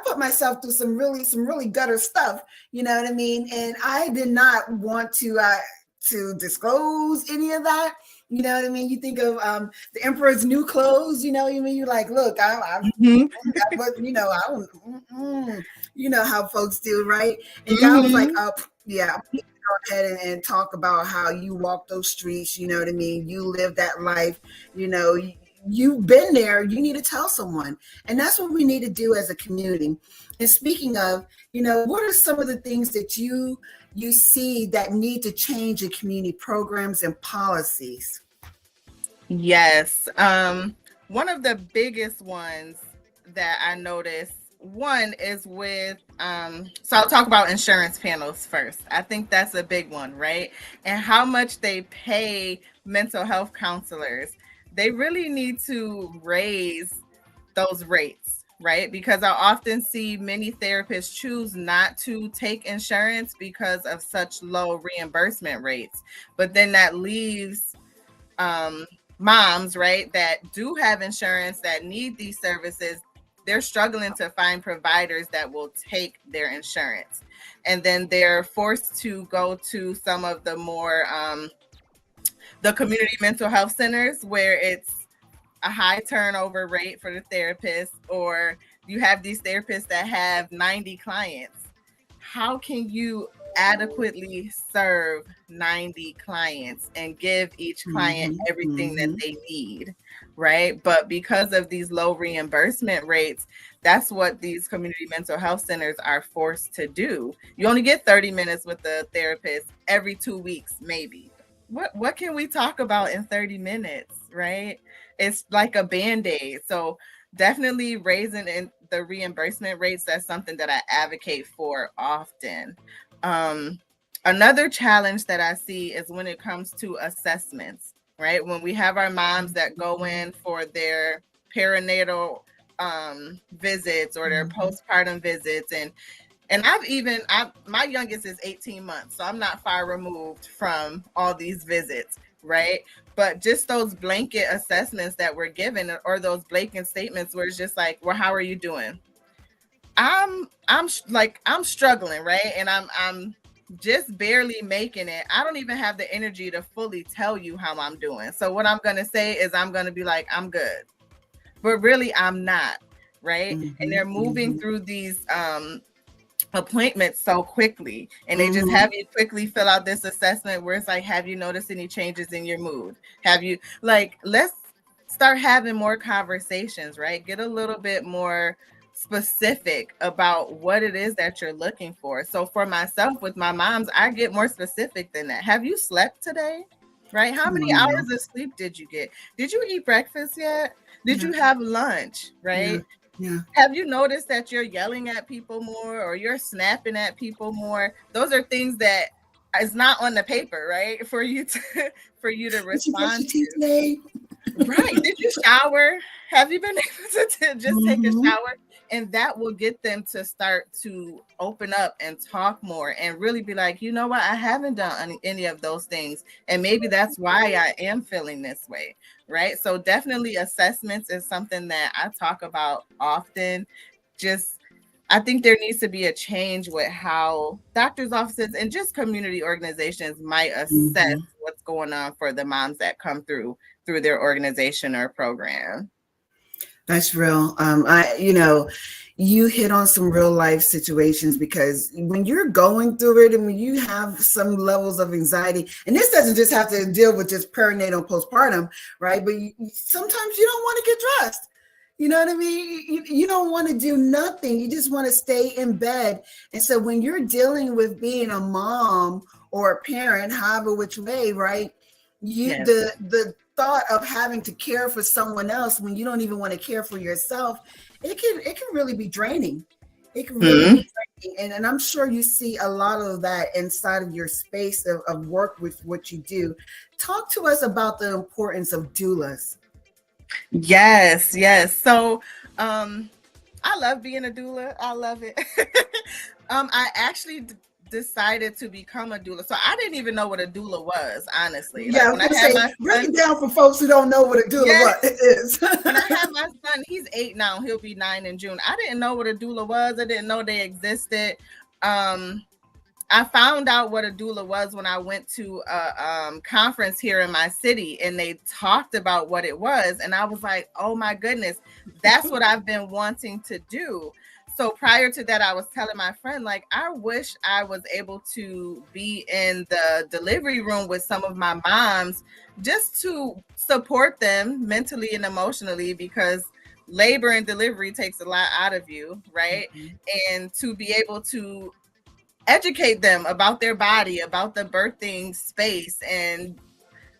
put myself through some really gutter stuff, you know what I mean? And I did not want to disclose any of that. You know what I mean? You think of the Emperor's New Clothes, you know what I mean? You're like, look, you know, you know how folks do, right? And God was like, oh, yeah, go ahead and talk about how you walk those streets, you know what I mean? You live that life, you know, you've been there, you need to tell someone. And that's what we need to do as a community. And speaking of, you know, what are some of the things that you see that need to change in community programs and policies? Yes. One of the biggest ones that I noticed, one is with, so I'll talk about insurance panels first. I think that's a big one, right? And how much they pay mental health counselors. They really need to raise those rates, right? Because I often see many therapists choose not to take insurance because of such low reimbursement rates. But then that leaves moms, right, that do have insurance, that need these services. They're struggling to find providers that will take their insurance. And then they're forced to go to some of the more the community mental health centers, where it's a high turnover rate for the therapist, or you have these therapists that have 90 clients. How can you adequately serve 90 clients and give each client everything that they need, right? But because of these low reimbursement rates, that's what these community mental health centers are forced to do. You only get 30 minutes with the therapist every 2 weeks, maybe. What can we talk about in 30 minutes, right? It's like a band-aid. So definitely raising in the reimbursement rates, that's something that I advocate for often. Another challenge that I see is when it comes to assessments, right? When we have our moms that go in for their perinatal visits or their postpartum visits, and my youngest is 18 months, so I'm not far removed from all these visits, right? But just those blanket assessments that we're given, or those blanket statements where it's just like, well, how are you doing? I'm struggling, right? And I'm just barely making it. I don't even have the energy to fully tell you how I'm doing. So what I'm going to say is I'm going to be like, I'm good. But really I'm not, right? And they're moving through these appointments so quickly, and they just have you quickly fill out this assessment where it's like, have you noticed any changes in your mood? Have you, like, let's start having more conversations, right? Get a little bit more specific about what it is that you're looking for. So for myself with my moms, I get more specific than that. Have you slept today? Right? How many hours of sleep did you get? Did you eat breakfast yet? Did you have lunch? Right? Yeah. Have you noticed that you're yelling at people more, or you're snapping at people more? Those are things that is not on the paper, right? For you to respond to. Right. Did you shower? Have you been able to just take a shower? And that will get them to start to open up and talk more and really be like, you know what? I haven't done any of those things. And maybe that's why I am feeling this way. Right. So definitely assessments is something that I talk about often. I think there needs to be a change with how doctors' offices and just community organizations might assess what's going on for the moms that come through their organization or program. That's real. You hit on some real life situations, because when you're going through it and when you have some levels of anxiety, and this doesn't just have to deal with just perinatal postpartum, right? But sometimes you don't want to get dressed. You know what I mean? You don't want to do nothing. You just want to stay in bed. And so when you're dealing with being a mom or a parent, however which way, right? The thought of having to care for someone else when you don't even want to care for yourself, it can really be draining. It can really be draining. And I'm sure you see a lot of that inside of your space of work with what you do. Talk to us about the importance of doulas. Yes. So I love being a doula. I love it. I actually decided to become a doula. So I didn't even know what a doula was, honestly. Yeah, like, I was going to say, break it down for folks who don't know what a doula is. When I had my son, he's 8 now. He'll be 9 in June. I didn't know what a doula was. I didn't know they existed. I found out what a doula was when I went to a conference here in my city, and they talked about what it was. And I was like, oh my goodness, that's what I've been wanting to do. So prior to that, I was telling my friend, like, I wish I was able to be in the delivery room with some of my moms just to support them mentally and emotionally, because labor and delivery takes a lot out of you, right? And to be able to educate them about their body, about the birthing space, and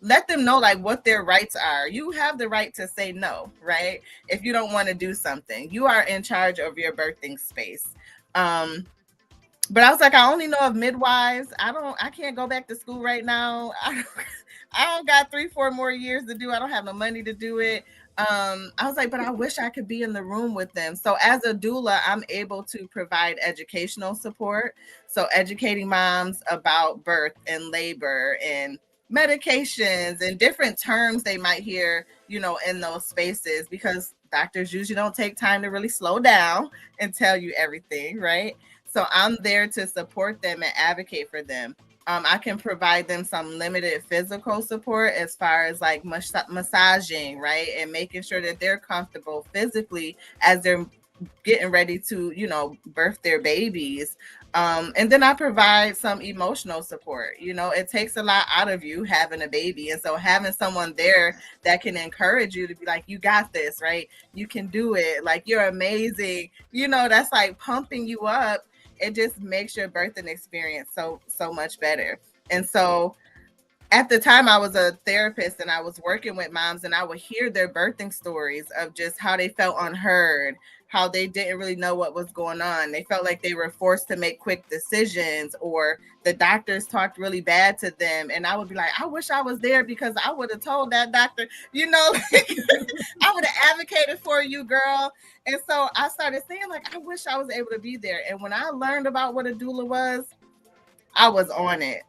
let them know like what their rights are. You have the right to say no, right? If you don't want to do something, you are in charge of your birthing space. But I was like, I only know of midwives. I can't go back to school right now. I don't got 3-4 more years to do. I don't have no money to do it. I was like, but I wish I could be in the room with them. So as a doula, I'm able to provide educational support. So educating moms about birth and labor and medications and different terms they might hear, in those spaces, because doctors usually don't take time to really slow down and tell you everything, right? So I'm there to support them and advocate for them. I can provide them some limited physical support as far as like massaging, right? And making sure that they're comfortable physically as they're getting ready to, birth their babies. And then I provide some emotional support. It takes a lot out of you having a baby. And so having someone there that can encourage you to be like, you got this, right? You can do it. Like, you're amazing. That's like pumping you up. It just makes your birthing experience so much better. And so at the time I was a therapist and I was working with moms, and I would hear their birthing stories of just how they felt unheard, how they didn't really know what was going on. They felt like they were forced to make quick decisions, or the doctors talked really bad to them. And I would be like, I wish I was there because I would have told that doctor, I would have advocated for you, girl. And so I started saying, like, I wish I was able to be there. And when I learned about what a doula was, I was on it.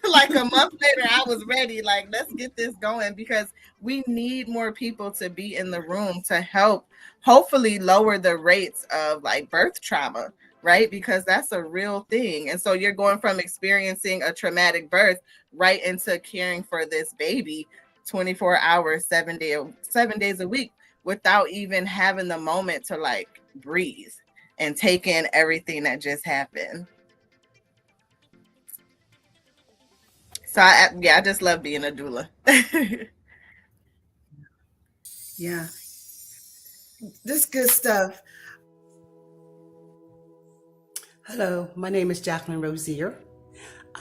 Like a month later, I was ready. Like, let's get this going, because we need more people to be in the room to help hopefully lower the rates of like birth trauma, right? Because that's a real thing. And so you're going from experiencing a traumatic birth right into caring for this baby 24 hours, 7 days a week, without even having the moment to like breathe and take in everything that just happened. So I just love being a doula. Yeah. This good stuff. Hello, my name is Jacqueline Rosier.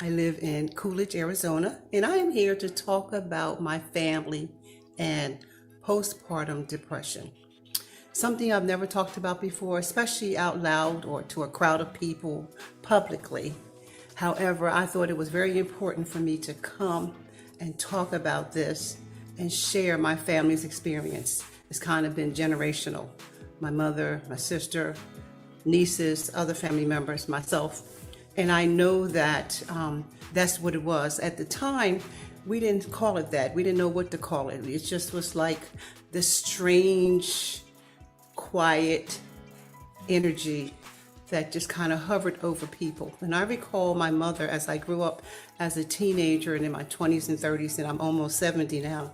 I live in Coolidge, Arizona, and I am here to talk about my family and postpartum depression. Something I've never talked about before, especially out loud or to a crowd of people publicly. However, I thought it was very important for me to come and talk about this and share my family's experience. It's kind of been generational. My mother, my sister, nieces, other family members, myself. And I know that that's what it was. At the time, we didn't call it that. We didn't know what to call it. It just was like this strange, quiet energy that just kind of hovered over people. And I recall my mother, as I grew up as a teenager and in my 20s and 30s, and I'm almost 70 now,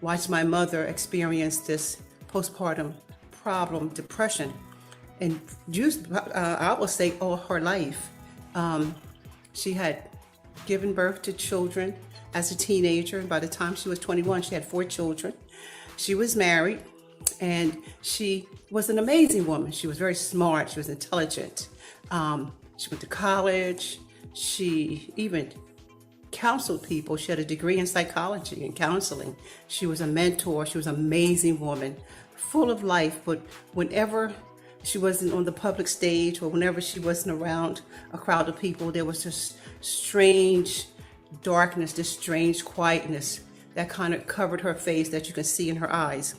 watched my mother experience this postpartum problem, depression, and used, I would say, all her life. She had given birth to children as a teenager, and by the time she was 21, she had 4 children. She was married, and she was an amazing woman. She was very smart. She was intelligent. She went to college. She even counseled people. She had a degree in psychology and counseling. She was a mentor. She was an amazing woman, full of life. But whenever she wasn't on the public stage, or whenever she wasn't around a crowd of people, there was this strange darkness, this strange quietness that kind of covered her face, that you can see in her eyes.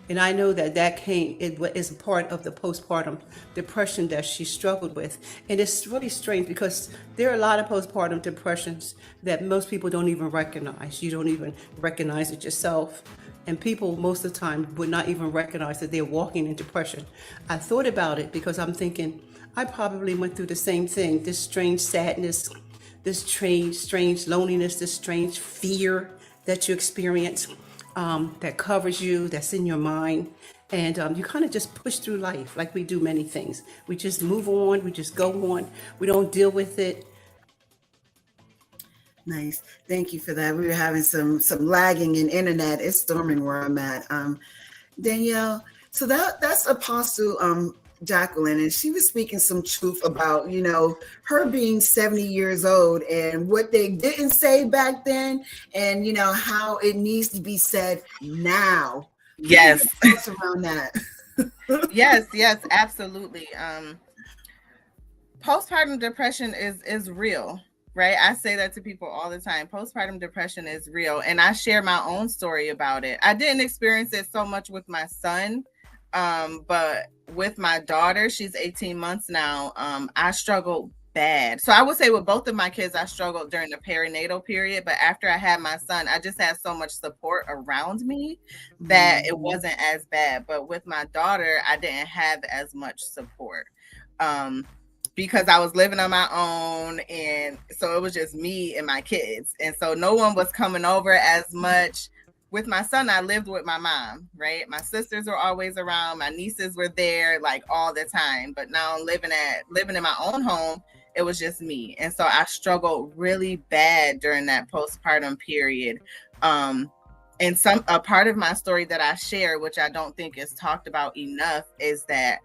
And I know that it is part of the postpartum depression that she struggled with. And it's really strange because there are a lot of postpartum depressions that most people don't even recognize. You don't even recognize it yourself. And people most of the time would not even recognize that they're walking in depression. I thought about it because I'm thinking, I probably went through the same thing, this strange sadness, this strange loneliness, this strange fear that you experience. That covers you, that's in your mind. And you kind of just push through life like we do many things. We just move on, we just go on, we don't deal with it. Nice. Thank you for that. We were having some lagging in internet. It's storming where I'm at. Danielle, so that's Apostle Jacqueline, and she was speaking some truth about, her being 70 years old and what they didn't say back then, and how it needs to be said now. Yes. Thoughts around that. Yes, absolutely. Postpartum depression is real, right? I say that to people all the time. Postpartum depression is real, and I share my own story about it. I didn't experience it so much with my son, but with my daughter, she's 18 months now, I struggled bad. So I would say with both of my kids, I struggled during the perinatal period, but after I had my son, I just had so much support around me that it wasn't as bad. But with my daughter, I didn't have as much support because I was living on my own, and so it was just me and my kids, and so no one was coming over as much. With my son, I lived with my mom, right? My sisters were always around. My nieces were there like all the time. But now living in my own home, it was just me. And so I struggled really bad during that postpartum period. And a part of my story that I share, which I don't think is talked about enough, is that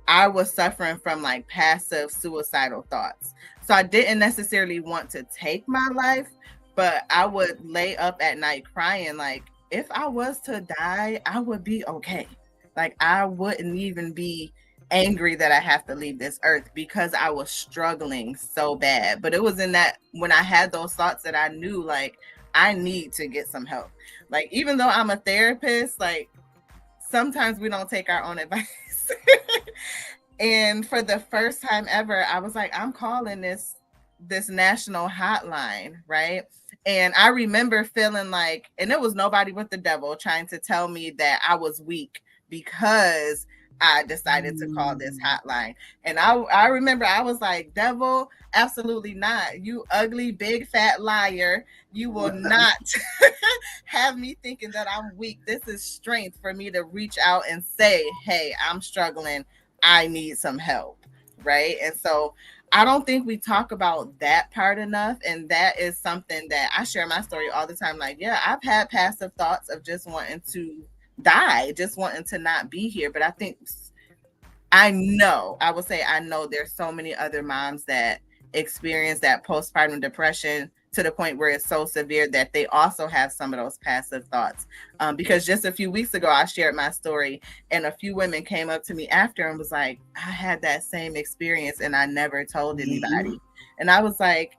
I was suffering from like passive suicidal thoughts. So I didn't necessarily want to take my life, but I would lay up at night crying. Like, if I was to die, I would be okay. Like, I wouldn't even be angry that I have to leave this earth, because I was struggling so bad. But it was in that, when I had those thoughts, that I knew, like, I need to get some help. Like, even though I'm a therapist, like, sometimes we don't take our own advice. And for the first time ever, I was like, I'm calling this national hotline, right? And I remember feeling like, and it was nobody but the devil trying to tell me that I was weak because I decided to call this hotline. And I remember I was like, devil, absolutely not. You ugly, big, fat liar. You will not have me thinking that I'm weak. This is strength for me to reach out and say, hey, I'm struggling. I need some help, right? And so I don't think we talk about that part enough. And that is something that I share my story all the time. Like, yeah, I've had passive thoughts of just wanting to die, just wanting to not be here. But I know there's so many other moms that experience that postpartum depression to the point where it's so severe that they also have some of those passive thoughts. Because just a few weeks ago, I shared my story, and a few women came up to me after and was like, I had that same experience and I never told anybody. And I was like,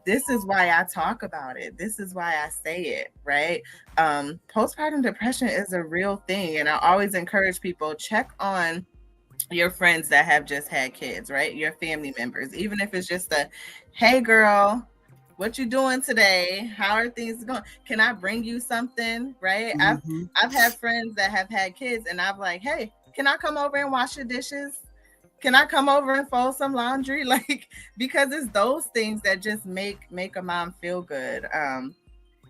this is why I talk about it. This is why I say it, right? Postpartum depression is a real thing. And I always encourage people, check on your friends that have just had kids, right? Your family members, even if it's just a, hey girl, what you doing today? How are things going? Can I bring you something? Right? I've had friends that have had kids, and I'm like, hey, can I come over and wash your dishes? Can I come over and fold some laundry? Like, because it's those things that just make a mom feel good.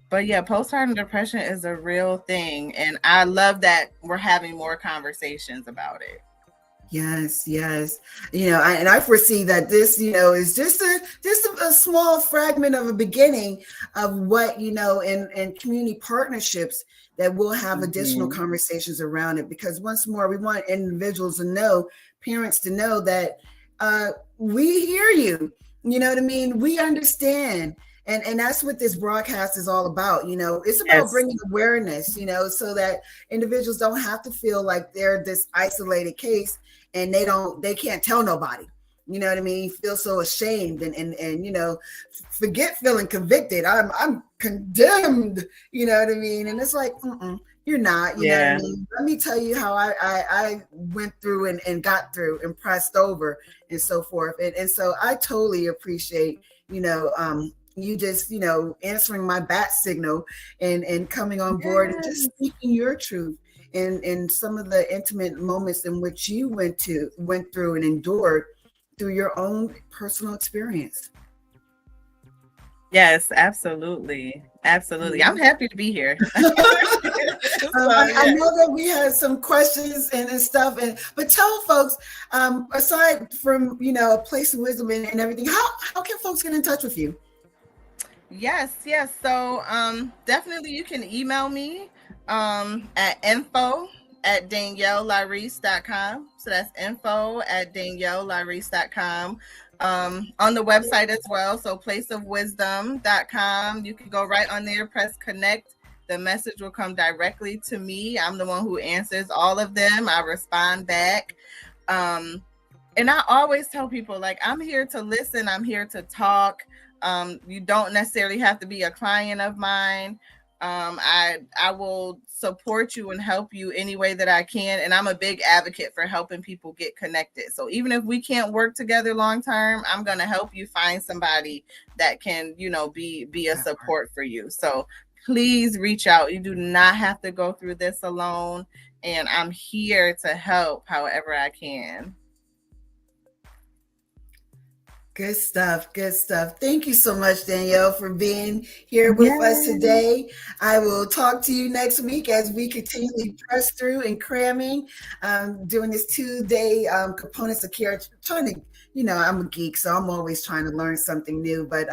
But yeah, postpartum depression is a real thing, and I love that we're having more conversations about it. Yes, yes. And I foresee that this, is just a small fragment of a beginning of what, in community partnerships that we'll have additional conversations around it. Because once more, we want individuals to know, parents to know that we hear you. You know what I mean? We understand. And that's what this broadcast is all about. It's about bringing awareness, so that individuals don't have to feel like they're this isolated case and they can't tell nobody. You know what I mean? Feel so ashamed and forget feeling convicted. I'm condemned. You know what I mean? And it's like, you're not. You know what I mean? Let me tell you how I went through and got through and pressed over and so forth. And so I totally appreciate, you just, answering my bat signal and coming on board and just speaking your truth and some of the intimate moments in which you went through and endured through your own personal experience. Yes, absolutely. Absolutely. I'm happy to be here. I know that we had some questions and stuff, but tell folks, aside from, a place of wisdom and everything, how can folks get in touch with you? Yes. So definitely you can email me at info@daniellelareese.com. So that's info@daniellelareese.com. On the website as well. So placeofwisdom.com. You can go right on there, press connect. The message will come directly to me. I'm the one who answers all of them. I respond back. And I always tell people, like, I'm here to listen. I'm here to talk. You don't necessarily have to be a client of mine. I will support you and help you any way that I can. And I'm a big advocate for helping people get connected. So even if we can't work together long term, I'm going to help you find somebody that can, be a support for you. So please reach out. You do not have to go through this alone. And I'm here to help however I can. Good stuff. Good stuff. Thank you so much, Danielle, for being here with us today. I will talk to you next week as we continually press through and cramming, doing this 2-day components of care. Trying to, I'm a geek, so I'm always trying to learn something new. But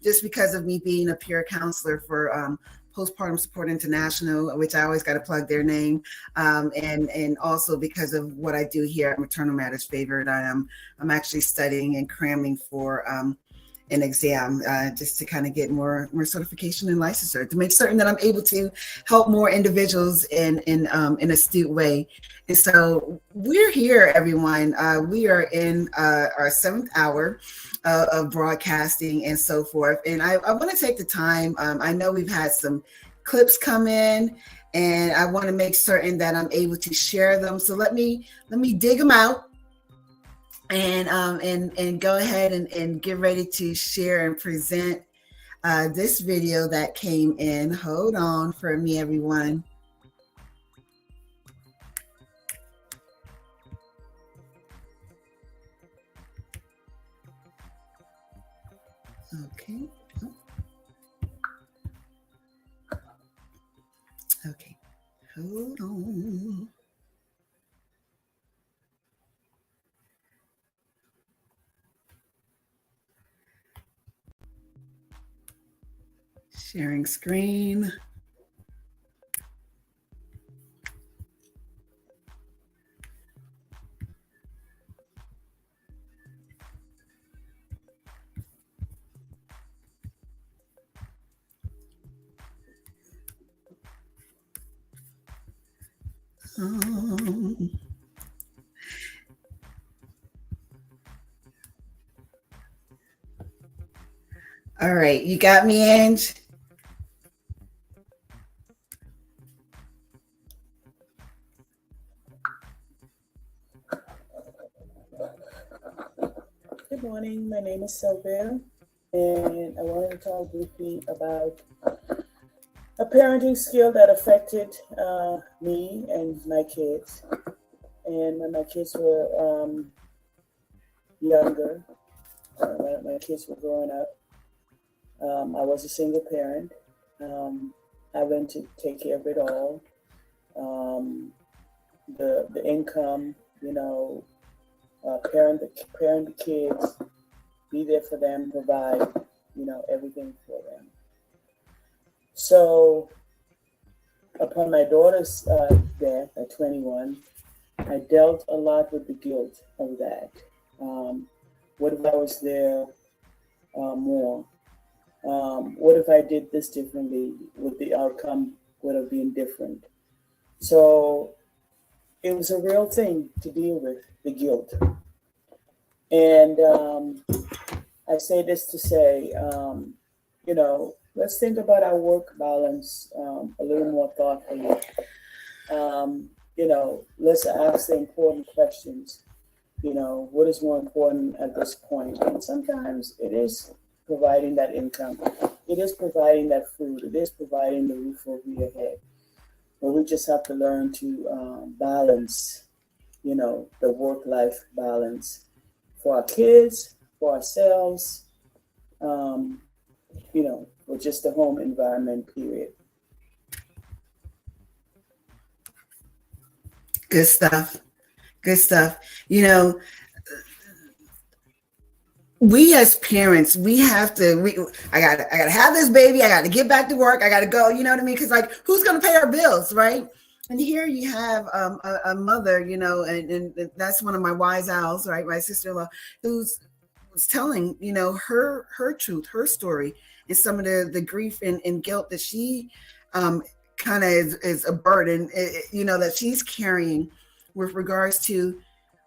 just because of me being a peer counselor for Postpartum Support International, which I always got to plug their name, and also because of what I do here at Maternal Matters Favored, I'm actually studying and cramming for an exam just to kind of get more certification and licensure to make certain that I'm able to help more individuals in an astute way. And so we're here, everyone. We are in our 7th hour of broadcasting and so forth. And I want to take the time. I know we've had some clips come in, and I want to make certain that I'm able to share them. So let me dig them out and go ahead and get ready to share and present this video that came in. Hold on for me, everyone. Okay. Okay. Hold on. Sharing screen. All right, you got me, Ange? Good morning, my name is Sylvia, and I wanted to talk briefly about a parenting skill that affected me and my kids. And when my kids were younger, when my kids were growing up, I was a single parent. I went to take care of it all. The income, parent the kids, be there for them, provide, everything for them. So upon my daughter's death at 21, I dealt a lot with the guilt of that. What if I was there more? What if I did this differently? Would the outcome would have been different? So it was a real thing to deal with, the guilt. And I say this to say, let's think about our work balance a little more thoughtfully. Let's ask the important questions. What is more important at this point? And sometimes it is providing that income. It is providing that food. It is providing the roof over your head. But we just have to learn to balance, the work-life balance for our kids, for ourselves, for just the home environment, period. Good stuff. Good stuff. We as parents, we have to, I gotta have this baby. I gotta get back to work. I gotta go, you know what I mean? Cause who's going to pay our bills, right? And here you have a mother, and that's one of my wise owls, right? My sister-in-law who's telling, her truth, her story, and some of the grief and guilt that she kind of is a burden, that she's carrying with regards to,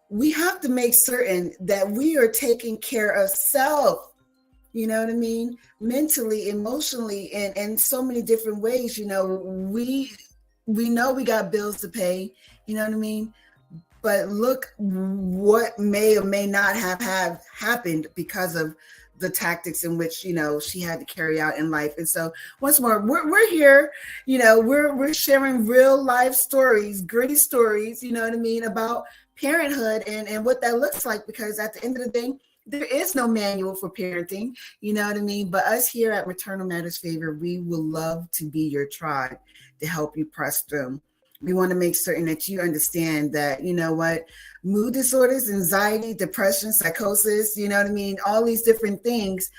we have to make certain that we are taking care of self, you know what I mean? Mentally, emotionally, and in so many different ways. We know we got bills to pay, you know what I mean? But look what may or may not have happened because of the tactics in which, she had to carry out in life. And so once more, we're here, we're sharing real life stories, gritty stories, you know what I mean, about parenthood and what that looks like, because at the end of the day, there is no manual for parenting, you know what I mean? But us here at Maternal Matters Favored, we will love to be your tribe to help you press through. We want to make certain that you understand that, mood disorders, anxiety, depression, psychosis, you know what I mean? All these different things,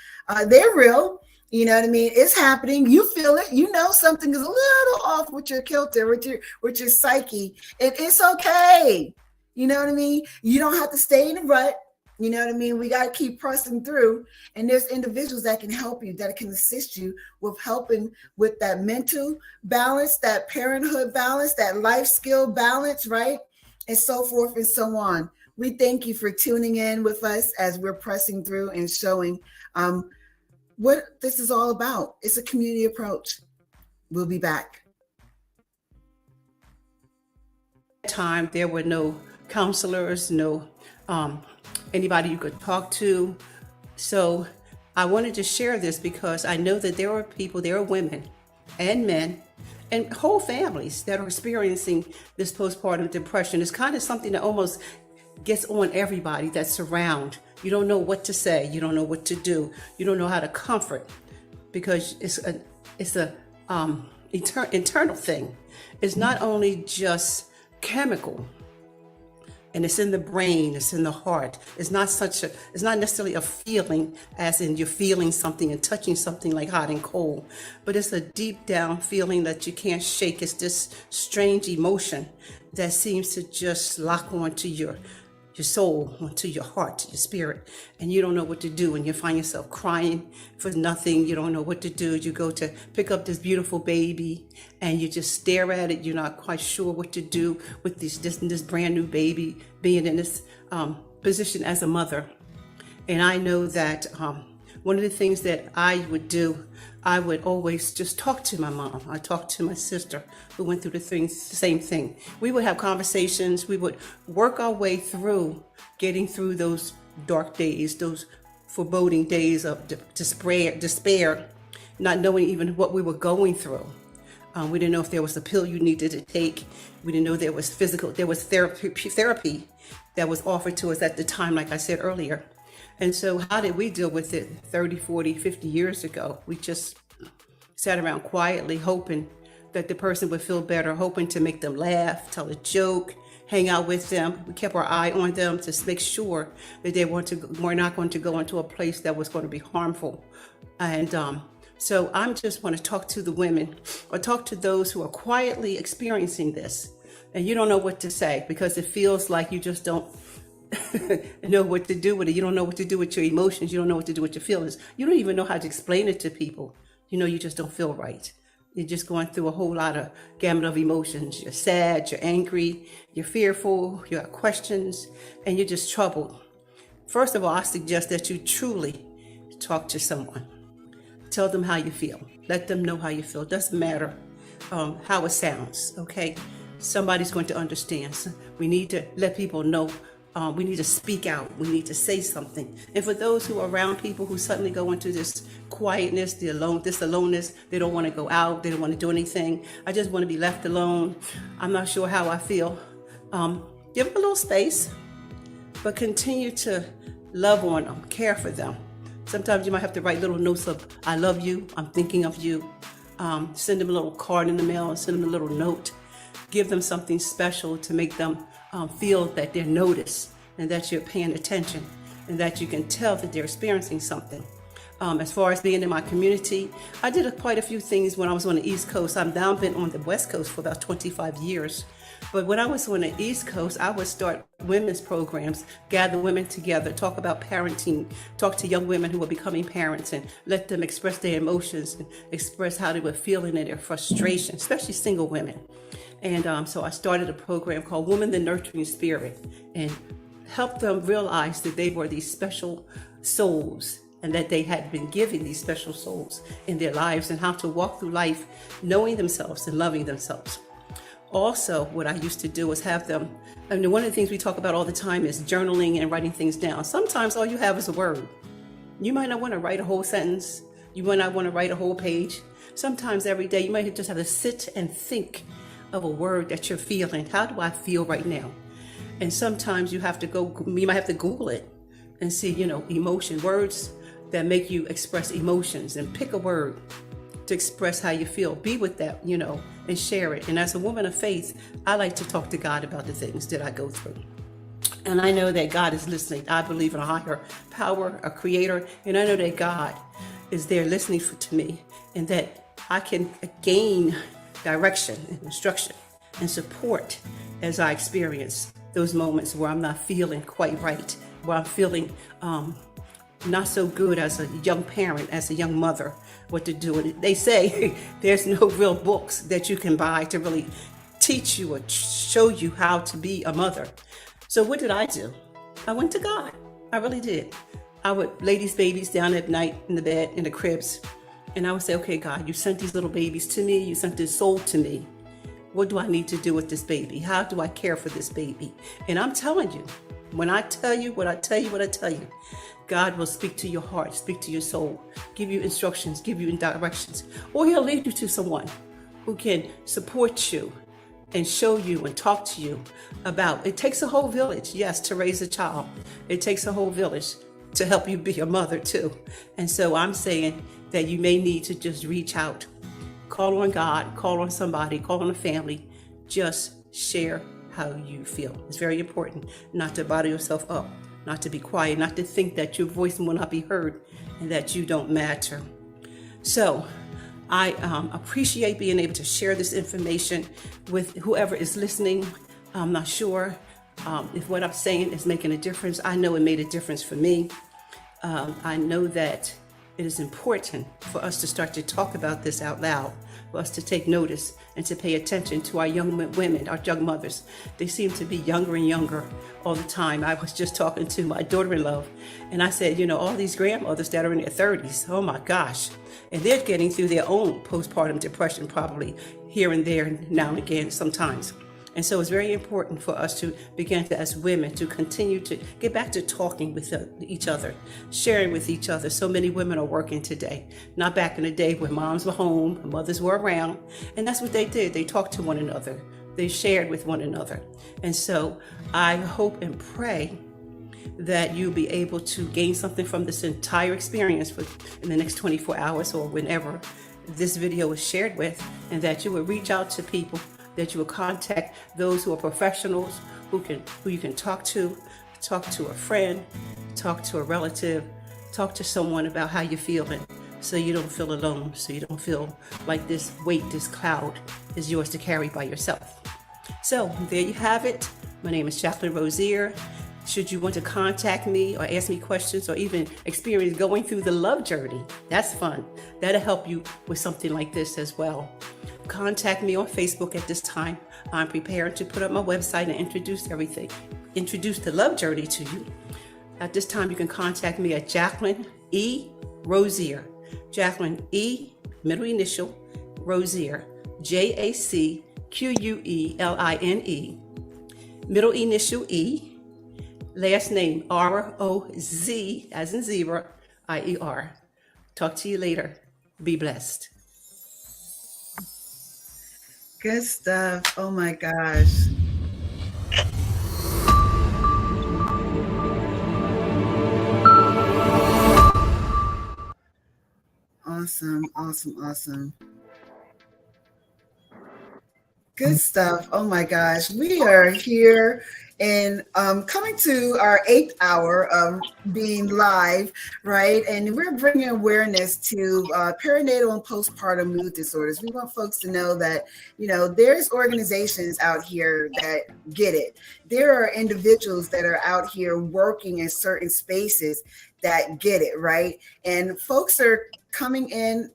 they're real. You know what I mean? It's happening. You feel it. Something is a little off with your kilter, with your psyche. It's okay. You know what I mean? You don't have to stay in a rut. You know what I mean? We got to keep pressing through. And there's individuals that can help you, that can assist you with helping with that mental balance, that parenthood balance, that life skill balance, right? And so forth and so on. We thank you for tuning in with us as we're pressing through and showing what this is all about. It's a community approach. We'll be back. Time there were no counselors, no anybody you could talk to. So I wanted to share this because I know that there are people, there are women and men and whole families that are experiencing this postpartum depression. It's kind of something that almost gets on everybody that's around. You don't know what to say. You don't know what to do. You don't know how to comfort, because it's a internal thing. It's not only just chemical, and it's in the brain, it's in the heart. It's not necessarily a feeling as in you're feeling something and touching something like hot and cold, but it's a deep down feeling that you can't shake. It's this strange emotion that seems to just lock onto your soul, onto your heart, your spirit, and you don't know what to do, and you find yourself crying for nothing. You don't know what to do. You go to pick up this beautiful baby and you just stare at it. You're not quite sure what to do with this brand new baby being in this position as a mother. And I know that one of the things that I would do, I would always just talk to my mom. I talked to my sister who went through the same thing. We would have conversations. We would work our way through getting through those dark days, those foreboding days of despair, not knowing even what we were going through. We didn't know if there was a pill you needed to take. We didn't know there was therapy that was offered to us at the time, like I said earlier. And so how did we deal with it 30, 40, 50 years ago? We just sat around quietly hoping that the person would feel better, hoping to make them laugh, tell a joke, hang out with them. We kept our eye on them to make sure that they were not going to go into a place that was going to be harmful. And so I'm just want to talk to the women, or talk to those who are quietly experiencing this. And you don't know what to say because it feels like you just don't know what to do with it. You don't know what to do with your emotions. You don't know what to do with your feelings. You don't even know how to explain it to people. You just don't feel right. You're just going through a whole lot of gamut of emotions. You're sad, you're angry, you're fearful, you have questions, and you're just troubled. First of all, I suggest that you truly talk to someone. Tell them how you feel. Let them know how you feel. It doesn't matter how it sounds, okay? Somebody's going to understand. So we need to let people know. We need to speak out. We need to say something. And for those who are around people who suddenly go into this quietness, this aloneness, they don't want to go out, they don't want to do anything. I just want to be left alone. I'm not sure how I feel. Give them a little space, but continue to love on them, care for them. Sometimes you might have to write little notes of, I love you, I'm thinking of you. Send them a little card in the mail, send them a little note. Give them something special to make them feel that they're noticed and that you're paying attention and that you can tell that they're experiencing something. As far as being in my community, I did quite a few things when I was on the East Coast. I've now been on the West Coast for about 25 years. But when I was on the East Coast, I would start women's programs, gather women together, talk about parenting, talk to young women who are becoming parents and let them express their emotions and express how they were feeling and their frustration, especially single women. And so I started a program called Woman the Nurturing Spirit and helped them realize that they were these special souls and that they had been given these special souls in their lives and how to walk through life knowing themselves and loving themselves. Also, what I used to do was have them, one of the things we talk about all the time is journaling and writing things down. Sometimes all you have is a word. You might not want to write a whole sentence. You might not want to write a whole page. Sometimes every day you might just have to sit and think of a word that you're feeling. How do I feel right now? And sometimes you might have to Google it and see, emotion, words that make you express emotions, and pick a word to express how you feel. Be with that, and share it. And as a woman of faith, I like to talk to God about the things that I go through. And I know that God is listening. I believe in a higher power, a creator, and I know that God is there listening to me, and that I can gain direction and instruction and support as I experience those moments where I'm not feeling quite right where I'm feeling not so good as a young parent, as a young mother, what to do. And they say there's no real books that you can buy to really teach you or show you how to be a mother. So what did I do? I went to God. I really did. I would lay these babies down at night in the bed, in the cribs, and I would say, okay, God, you sent these little babies to me. You sent this soul to me. What do I need to do with this baby? How do I care for this baby? And I'm telling you, when I tell you what I tell you, God will speak to your heart, speak to your soul, give you instructions, give you directions, or he'll lead you to someone who can support you and show you and talk to you about. It takes a whole village, yes, to raise a child. It takes a whole village to help you be a mother too. And so I'm saying that you may need to just reach out, call on God, call on somebody, call on a family, just share how you feel. It's very important not to bottle yourself up, not to be quiet, not to think that your voice will not be heard and that you don't matter. So I appreciate being able to share this information with whoever is listening. I'm not sure if what I'm saying is making a difference. I know it made a difference for me. I know that it is important for us to start to talk about this out loud, for us to take notice and to pay attention to our young women, our young mothers. They seem to be younger and younger all the time. I was just talking to my daughter-in-law, and I said, all these grandmothers that are in their 30s, oh my gosh, and they're getting through their own postpartum depression probably here and there, now and again sometimes. And so it's very important for us to begin to, as women, to continue to get back to talking with each other, sharing with each other. So many women are working today, not back in the day when moms were home, mothers were around, and that's what they did. They talked to one another. They shared with one another. And so I hope and pray that you'll be able to gain something from this entire experience in the next 24 hours or whenever this video is shared with, and that you will reach out to people, that you will contact those who are professionals, who you can talk to a friend, talk to a relative, talk to someone about how you're feeling, so you don't feel alone, so you don't feel like this weight, this cloud is yours to carry by yourself. So there you have it. My name is Jacqueline Rosier. Should you want to contact me or ask me questions or even experience going through the love journey, that's fun. That'll help you with something like this as well. Contact me on Facebook at this time. I'm prepared to put up my website and introduce the love journey to you. At this time, you can contact me at Jacqueline E. Rosier. Jacqueline E., middle initial, Rosier, Jacqueline, middle initial E, last name R-O-Z, as in zebra, I-E-R. Talk to you later. Be blessed. Good stuff. Oh my gosh. Awesome. Good stuff. Oh my gosh. We are here and coming to our 8th hour of being live, right? And we're bringing awareness to perinatal and postpartum mood disorders. We want folks to know that, there's organizations out here that get it. There are individuals that are out here working in certain spaces that get it, right? And folks are coming in,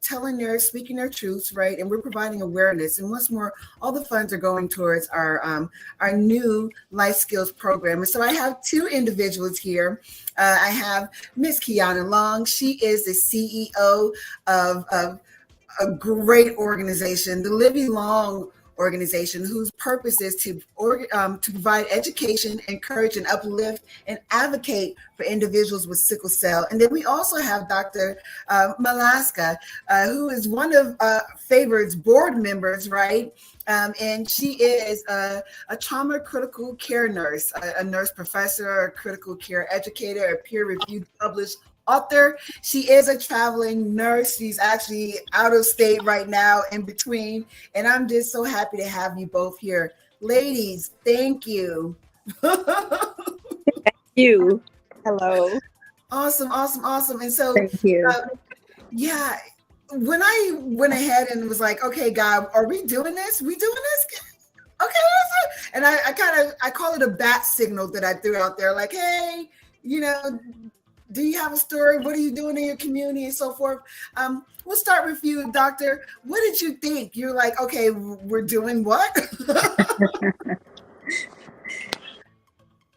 speaking their truths, right? And we're providing awareness. And once more, all the funds are going towards our new life skills program. And so I have 2 individuals here. I have Miss Kiana Long. She is the CEO of a great organization, the Living Long organization, whose purpose is to provide education, encourage, and uplift and advocate for individuals with sickle cell. And then we also have Dr. Malaska, who is one of Favored's board members, right? And she is a trauma critical care nurse, a nurse professor, a critical care educator, a peer-reviewed published author. She is a traveling nurse. She's actually out of state right now, in between. And I'm just so happy to have you both here. Ladies, thank you. Thank you. Hello. Awesome. And so, thank you. Yeah, when I went ahead and was like, okay, God, are we doing this? Okay, let's do it. And I call it a bat signal that I threw out there, like, hey, you know, do you have a story? What are you doing in your community and so forth? We'll start with you, Doctor. What did you think? You're like, okay, we're doing what?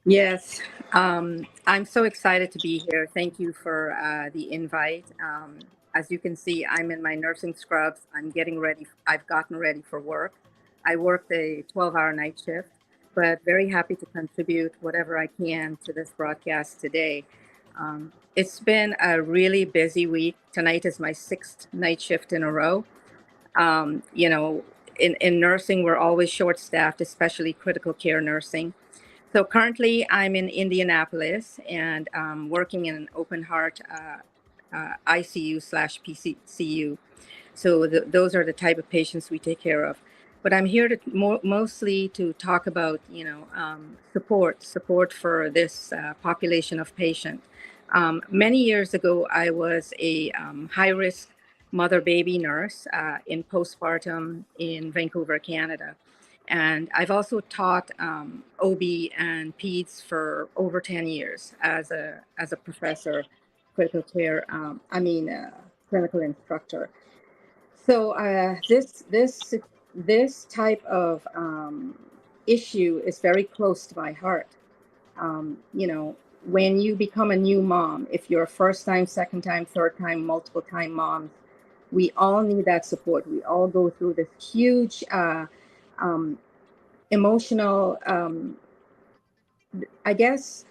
Yes, I'm so excited to be here. Thank you for the invite. As you can see, I'm in my nursing scrubs. I'm getting ready. I've gotten ready for work. I worked a 12-hour night shift, but very happy to contribute whatever I can to this broadcast today. It's been a really busy week. Tonight is my 6th night shift in a row. You know, in nursing, we're always short-staffed, especially critical care nursing. So currently, I'm in Indianapolis and working in an open heart ICU slash PCU. So those are the type of patients we take care of. But I'm here to mostly to talk about, support for this population of patient. Many years ago, I was a high-risk mother-baby nurse in postpartum in Vancouver, Canada. And I've also taught OB and peds for over 10 years as a professor, critical care, clinical instructor. So this type of issue is very close to my heart. When you become a new mom, if you're a first time, second time, third time, multiple time mom, we all need that support. We all go through this huge emotional, I guess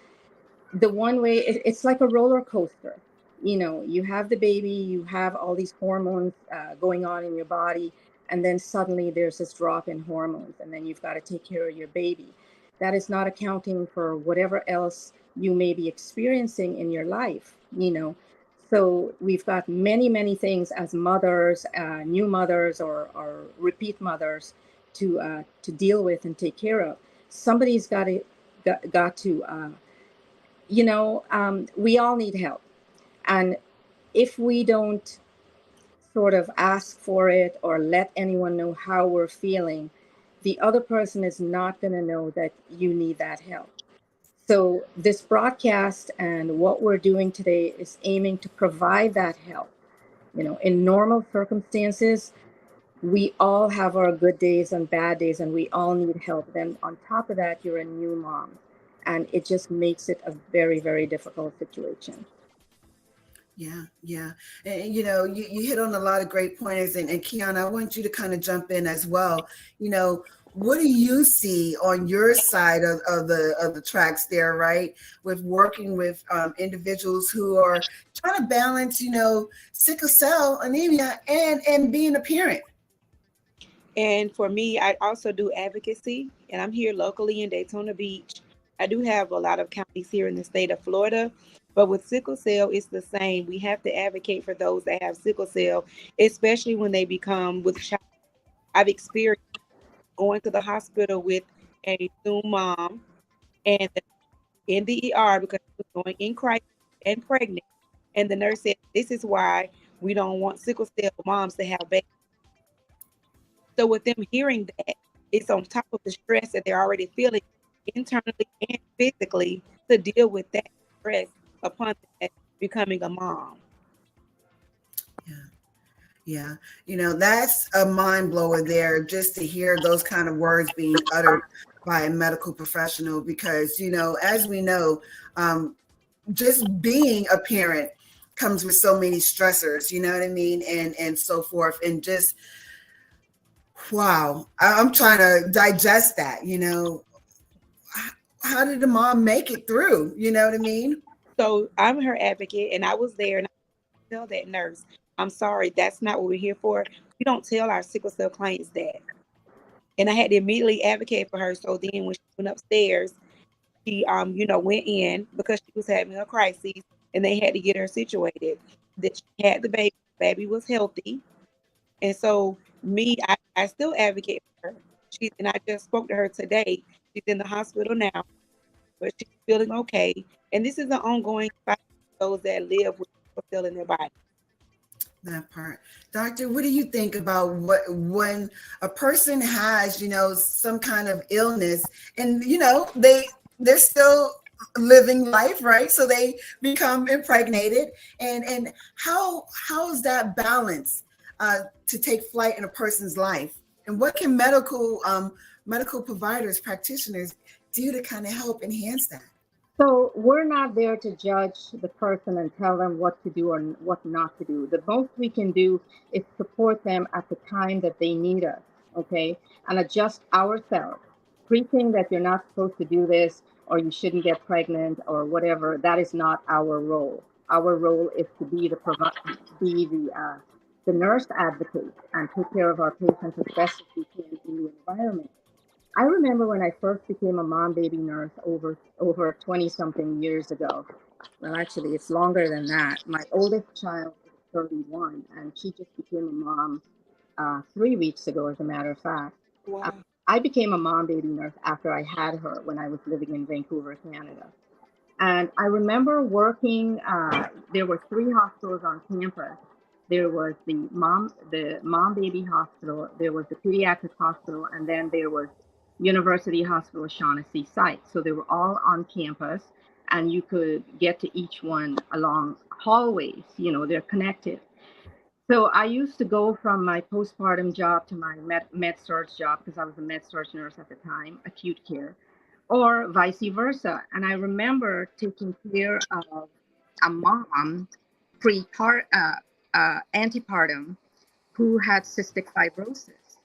the one way it's like a roller coaster. You have the baby, you have all these hormones going on in your body, and then suddenly there's this drop in hormones, and then you've got to take care of your baby. That is not accounting for whatever else you may be experiencing in your life. So we've got many things as mothers, new mothers or repeat mothers to deal with and take care of. Somebody's got to we all need help. And if we don't sort of ask for it or let anyone know how we're feeling, the other person is not going to know that you need that help. So this broadcast and what we're doing today is aiming to provide that help. In normal circumstances, we all have our good days and bad days, and we all need help. Then on top of that, you're a new mom, and it just makes it a very, very difficult situation. Yeah. And you hit on a lot of great pointers, and Kiana, I want you to kind of jump in as well. What do you see on your side of the tracks there, right? With working with individuals who are trying to balance, sickle cell anemia and being a parent. And for me, I also do advocacy, and I'm here locally in Daytona Beach. I do have a lot of counties here in the state of Florida, but with sickle cell, it's the same. We have to advocate for those that have sickle cell, especially when they become with child. I've experienced going to the hospital with a new mom and in the ER because she was going in crisis and pregnant. And the nurse said, this is why we don't want sickle cell moms to have babies. So with them hearing that, it's on top of the stress that they're already feeling internally and physically to deal with that stress upon that becoming a mom. Yeah. That's a mind blower there, just to hear those kind of words being uttered by a medical professional, because, as we know, just being a parent comes with so many stressors, you know what I mean? And so forth. And just, wow, I'm trying to digest that, how did the mom make it through? You know what I mean? So I'm her advocate, and I was there, and I tell that nurse, I'm sorry, that's not what we're here for. We don't tell our sickle cell clients that. And I had to immediately advocate for her. So then when she went upstairs, she went in because she was having a crisis, and they had to get her situated. That she had the baby was healthy. And so I still advocate for her. And I just spoke to her today. She's in the hospital now, but she's feeling okay. And this is an ongoing fight for those that live with sickle cell in their body. That part. Doctor, what do you think about when a person has, some kind of illness and, they're still living life, right? So they become impregnated, and how is that balance to take flight in a person's life, and what can medical providers, practitioners do to kind of help enhance that? So we're not there to judge the person and tell them what to do or what not to do. The most we can do is support them at the time that they need us, okay? And adjust ourselves. Preaching that you're not supposed to do this or you shouldn't get pregnant or whatever, that is not our role. Our role is to be the nurse advocate and take care of our patients as best as we can in the environment. I remember when I first became a mom baby nurse over 20 something years ago. Well, actually, it's longer than that. My oldest child is 31, and she just became a mom 3 weeks ago, as a matter of fact. Uh, Wow. I became a mom baby nurse after I had her when I was living in Vancouver, Canada. And I remember working, there were three hospitals on campus. There was the mom baby hospital, there was the pediatric hospital, and then there was University Hospital Shaughnessy site. So they were all on campus, and you could get to each one along hallways, they're connected. So I used to go from my postpartum job to my med surg job because I was a med surg nurse at the time, acute care, or vice versa. And I remember taking care of a mom antepartum who had cystic fibrosis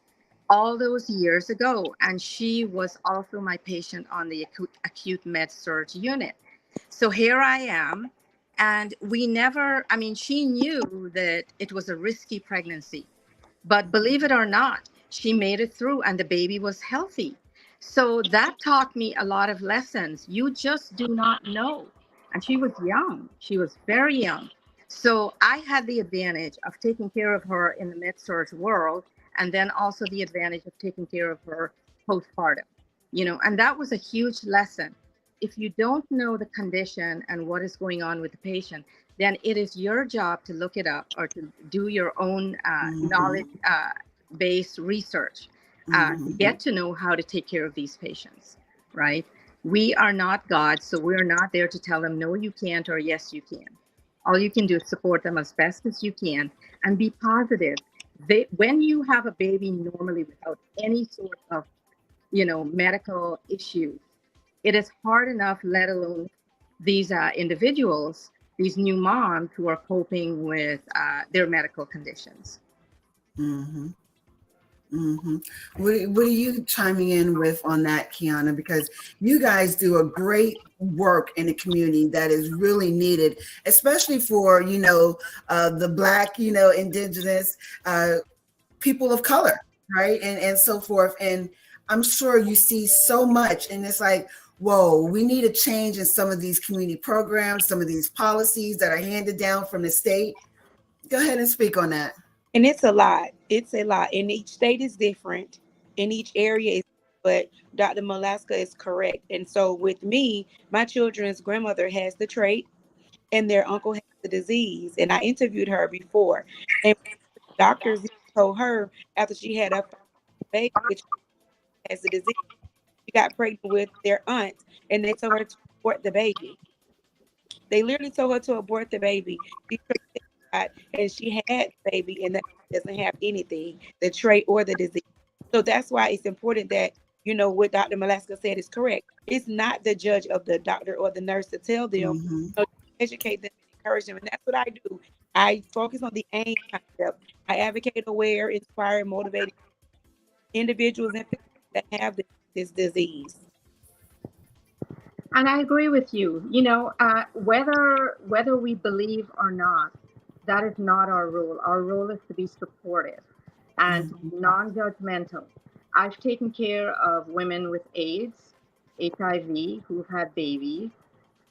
all those years ago. And she was also my patient on the acute med surg unit. So here I am. And she knew that it was a risky pregnancy. But believe it or not, she made it through and the baby was healthy. So that taught me a lot of lessons. You just do not know. And she was young, she was very young. So I had the advantage of taking care of her in the med surg world, and then also the advantage of taking care of her postpartum, and that was a huge lesson. If you don't know the condition and what is going on with the patient, then it is your job to look it up or to do your own knowledge based research to get to know how to take care of these patients, right? We are not God, so we're not there to tell them, no, you can't, or yes, you can. All you can do is support them as best as you can and be positive. When you have a baby normally without any sort of, medical issues, it is hard enough, let alone these individuals, these new moms who are coping with their medical conditions. Mm-hmm. Mm-hmm. What are you chiming in with on that, Kiana? Because you guys do a great work in the community that is really needed, especially for the Black, Indigenous people of color, right, and so forth. And I'm sure you see so much, and it's like, whoa, we need a change in some of these community programs, some of these policies that are handed down from the state. Go ahead and speak on that. And it's a lot. It's a lot. And each state is different. In each area is, but Dr. Malaska is correct. And so with me, my children's grandmother has the trait and their uncle has the disease. And I interviewed her before. And doctors told her after she had a baby, which has the disease, she got pregnant with their aunt, and they told her to abort the baby. They literally told her to abort the baby. She and she had the baby, and that doesn't have anything, the trait or the disease. So that's why it's important that what Dr. Malaska said is correct. It's not the judge of the doctor or the nurse to tell them, educate them and encourage them, and that's what I do. I focus on the AIM concept. I advocate, aware, inspire, motivate individuals and families that have this disease. And I agree with you. Whether we believe or not, that is not our role. Our role is to be supportive and to be non-judgmental. I've taken care of women with AIDS, HIV, who've had babies.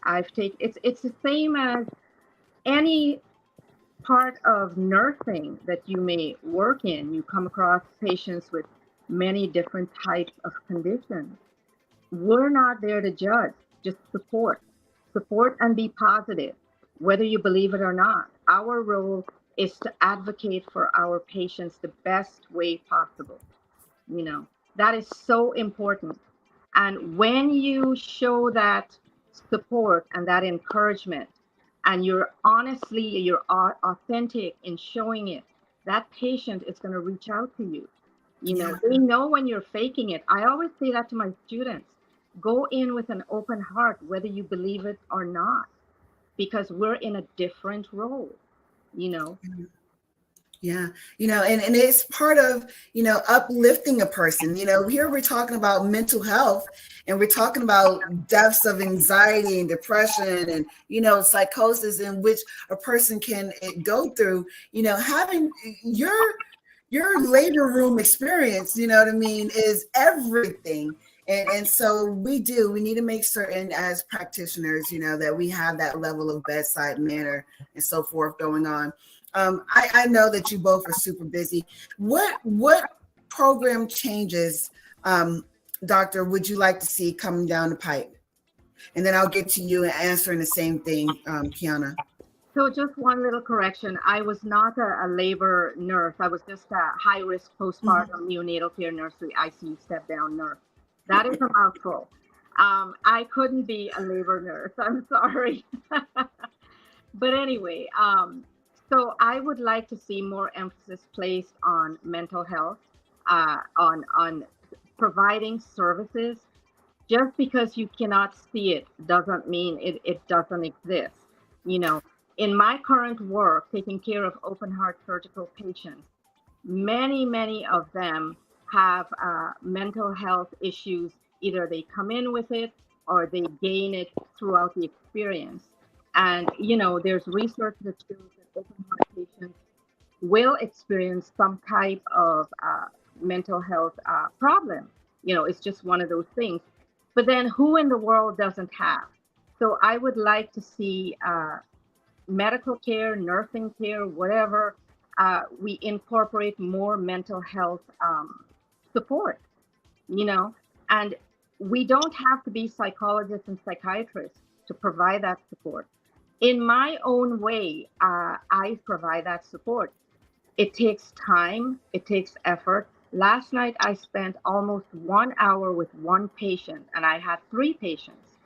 It's the same as any part of nursing that you may work in. You come across patients with many different types of conditions. We're not there to judge, just support. Support and be positive, whether you believe it or not. Our role is to advocate for our patients the best way possible. That is so important. And when you show that support and that encouragement, and you're authentic in showing it, that patient is going to reach out to you. You know, they know when you're faking it. I always say that to my students. Go in with an open heart, whether you believe it or not, because we're in a different role, you know. Yeah, and it's part of, uplifting a person. Here we're talking about mental health, and we're talking about depths of anxiety and depression and, psychosis in which a person can go through, having your labor room experience, is everything. And so we need to make certain as practitioners, that we have that level of bedside manner and so forth going on. I know that you both are super busy. What program changes, doctor, would you like to see coming down the pipe? And then I'll get to you and answering the same thing, Kiana. So just one little correction. I was not a labor nurse. I was just a high-risk postpartum neonatal care nursery ICU step-down nurse. That is a mouthful. I couldn't be a labor nurse. I'm sorry. But anyway, so I would like to see more emphasis placed on mental health, on providing services. Just because you cannot see it doesn't mean it doesn't exist. In my current work, taking care of open heart surgical patients, many of them have mental health issues. Either they come in with it or they gain it throughout the experience. And, there's research that shows that open heart patients will experience some type of mental health problem. It's just one of those things. But then who in the world doesn't have? So I would like to see medical care, nursing care, whatever, we incorporate more mental health support, and we don't have to be psychologists and psychiatrists to provide that support. In my own way, I provide that support. It takes time, it takes effort. Last night, I spent almost 1 hour with one patient, and I had 3 patients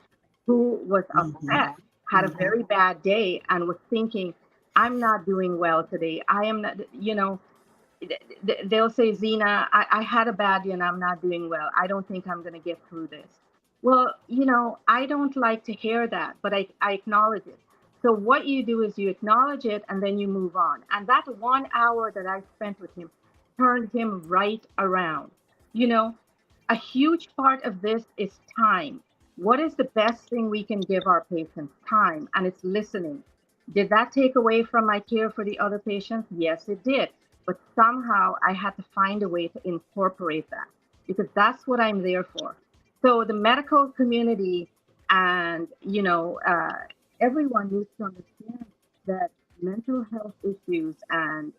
who was upset, had a very bad day, and was thinking, I'm not doing well today. I am not, they'll say, Zena, I had a bad day and I'm not doing well. I don't think I'm going to get through this. Well, I don't like to hear that, but I acknowledge it. So what you do is you acknowledge it and then you move on. And that 1 hour that I spent with him turned him right around. A huge part of this is time. What is the best thing we can give our patients? Time, and it's listening. Did that take away from my care for the other patients? Yes, it did. But somehow I had to find a way to incorporate that, because that's what I'm there for. So the medical community and, everyone needs to understand that mental health issues and,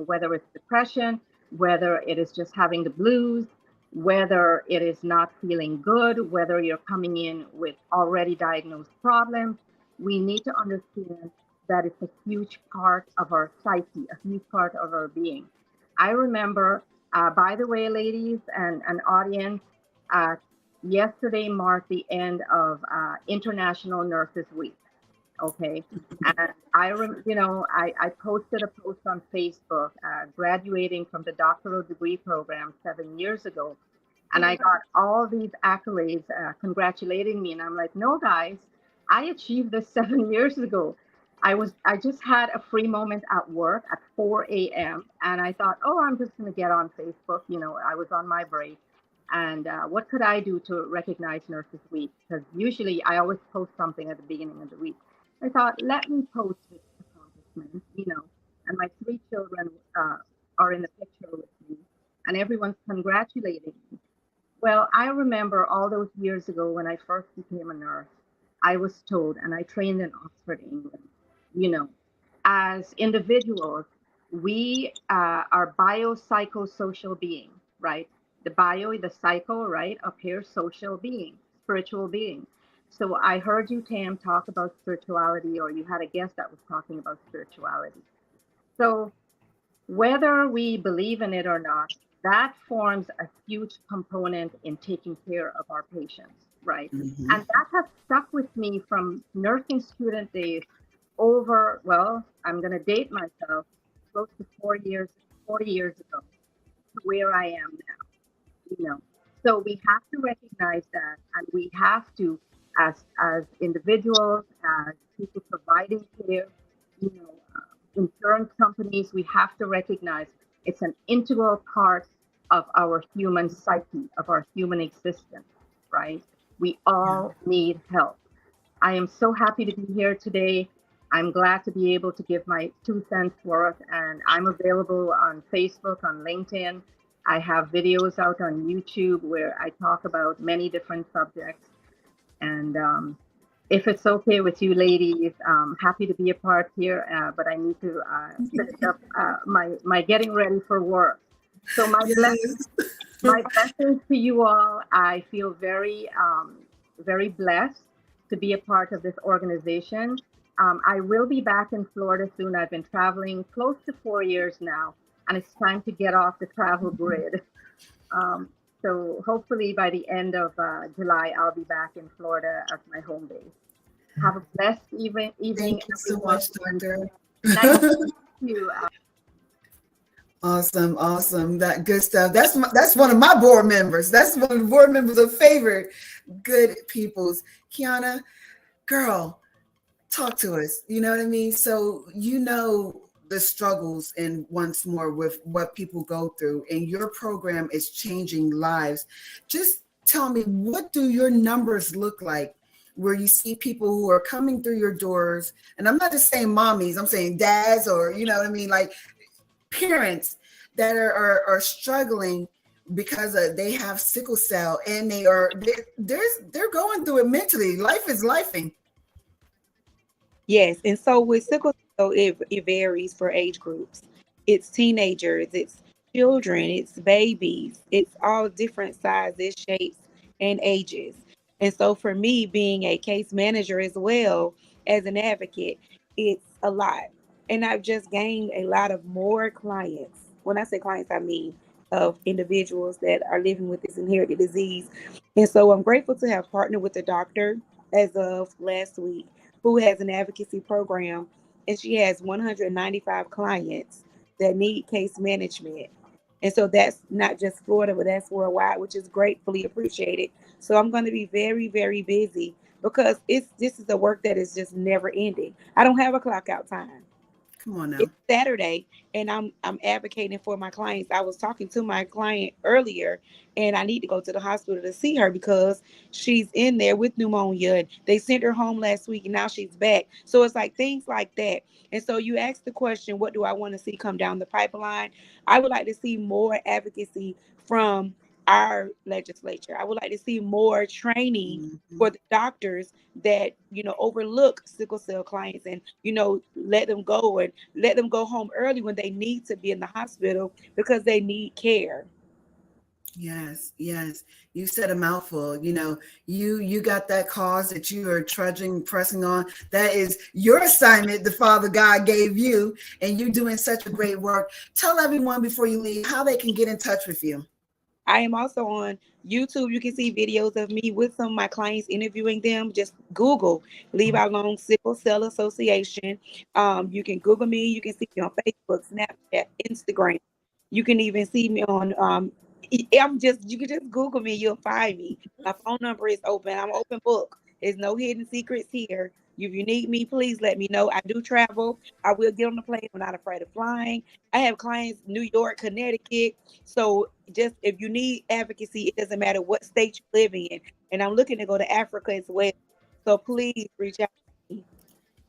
whether it's depression, whether it is just having the blues, whether it is not feeling good, whether you're coming in with already diagnosed problems, we need to understand that it's a huge part of our psyche, a huge part of our being. I remember, by the way, ladies and audience, yesterday marked the end of International Nurses Week. Okay, and I posted a post on Facebook, graduating from the doctoral degree program 7 years ago, and I got all these accolades congratulating me, and I'm like, no, guys, I achieved this 7 years ago. I just had a free moment at work at 4 a.m. and I thought, oh, I'm just going to get on Facebook. I was on my break. And what could I do to recognize Nurses Week? Because usually I always post something at the beginning of the week. I thought, let me post this accomplishment, and my 3 children are in the picture with me, and everyone's congratulating me. Well, I remember all those years ago when I first became a nurse, I was told, and I trained in Oxford, England, as individuals, we are biopsychosocial being, right? The bio, the psycho, right, up here, social being, spiritual being. So I heard you, Tam, talk about spirituality, or you had a guest that was talking about spirituality. So whether we believe in it or not, that forms a huge component in taking care of our patients, right? Mhm. And that has stuck with me from nursing student days over, well, I'm going to date myself, close to 40 years ago to where I am now, you know. So we have to recognize that, and we have to, as individuals, as people providing care, you know, insurance companies, we have to recognize it's an integral part of our human psyche, of our human existence, right? We all need help. I am so happy to be here today. I'm glad to be able to give my 2 cents worth, and I'm available on Facebook, on LinkedIn. I have videos out on YouTube where I talk about many different subjects. And if it's okay with you ladies, happy to be a part here, but I need to finish up my getting ready for work. So my blessings to you all. I feel very blessed to be a part of this organization. I will be back in Florida soon. I've been traveling close to 4 years now, and it's time to get off the travel grid. Um, so hopefully by the end of July, I'll be back in Florida as my home base. Have a blessed evening. Thank you so much, Doctor. Nice to meet you. Awesome. That good stuff. That's one of my board members. That's one of the board members of Favored. Good peoples. Kiana, girl, talk to us. You know what I mean? So you know the struggles and once more with what people go through, and your program is changing lives. Just tell me, what do your numbers look like where you see people who are coming through your doors? And I'm not just saying mommies, I'm saying dads, or you know what I mean, like parents that are struggling because they have sickle cell, and they're going through it mentally. Life is lifing. Yes, and so with sickle cell, it varies for age groups. It's teenagers, it's children, it's babies, it's all different sizes, shapes, and ages. And so for me, being a case manager as well as an advocate, it's a lot. And I've just gained a lot of more clients. When I say clients, I mean of individuals that are living with this inherited disease. And so I'm grateful to have partnered with a doctor as of last week who has an advocacy program, and she has 195 clients that need case management. And so that's not just Florida, but that's worldwide, which is gratefully appreciated. So I'm going to be very, very busy because this is a work that is just never ending. I don't have a clock out time. Come on now. It's Saturday, and I'm advocating for my clients. I was talking to my client earlier, and I need to go to the hospital to see her because she's in there with pneumonia. And they sent her home last week, and now she's back. So it's like things like that. And so you asked the question, what do I want to see come down the pipeline? I would like to see more advocacy from our legislature. I would like to see more training for the doctors that overlook sickle cell clients, and let them go and let them go home early when they need to be in the hospital because they need care. Yes. You said a mouthful. You got that cause that you are pressing on. That is your assignment the Father God gave you, and you're doing such a great work. Tell everyone before you leave how they can get in touch with you. I am also on YouTube. You can see videos of me with some of my clients interviewing them. Just Google Leave Out Long Sickle Cell Association. You can Google me. You can see me on Facebook, Snapchat, Instagram. You can even see me on you can just Google me, you'll find me. My phone number is open. I'm open book. There's no hidden secrets here. If you need me, please let me know. I do travel. I will get on the plane. I'm not afraid of flying. I have clients New York, Connecticut. So just if you need advocacy, it doesn't matter what state you live in. And I'm looking to go to Africa as well. So please reach out to me.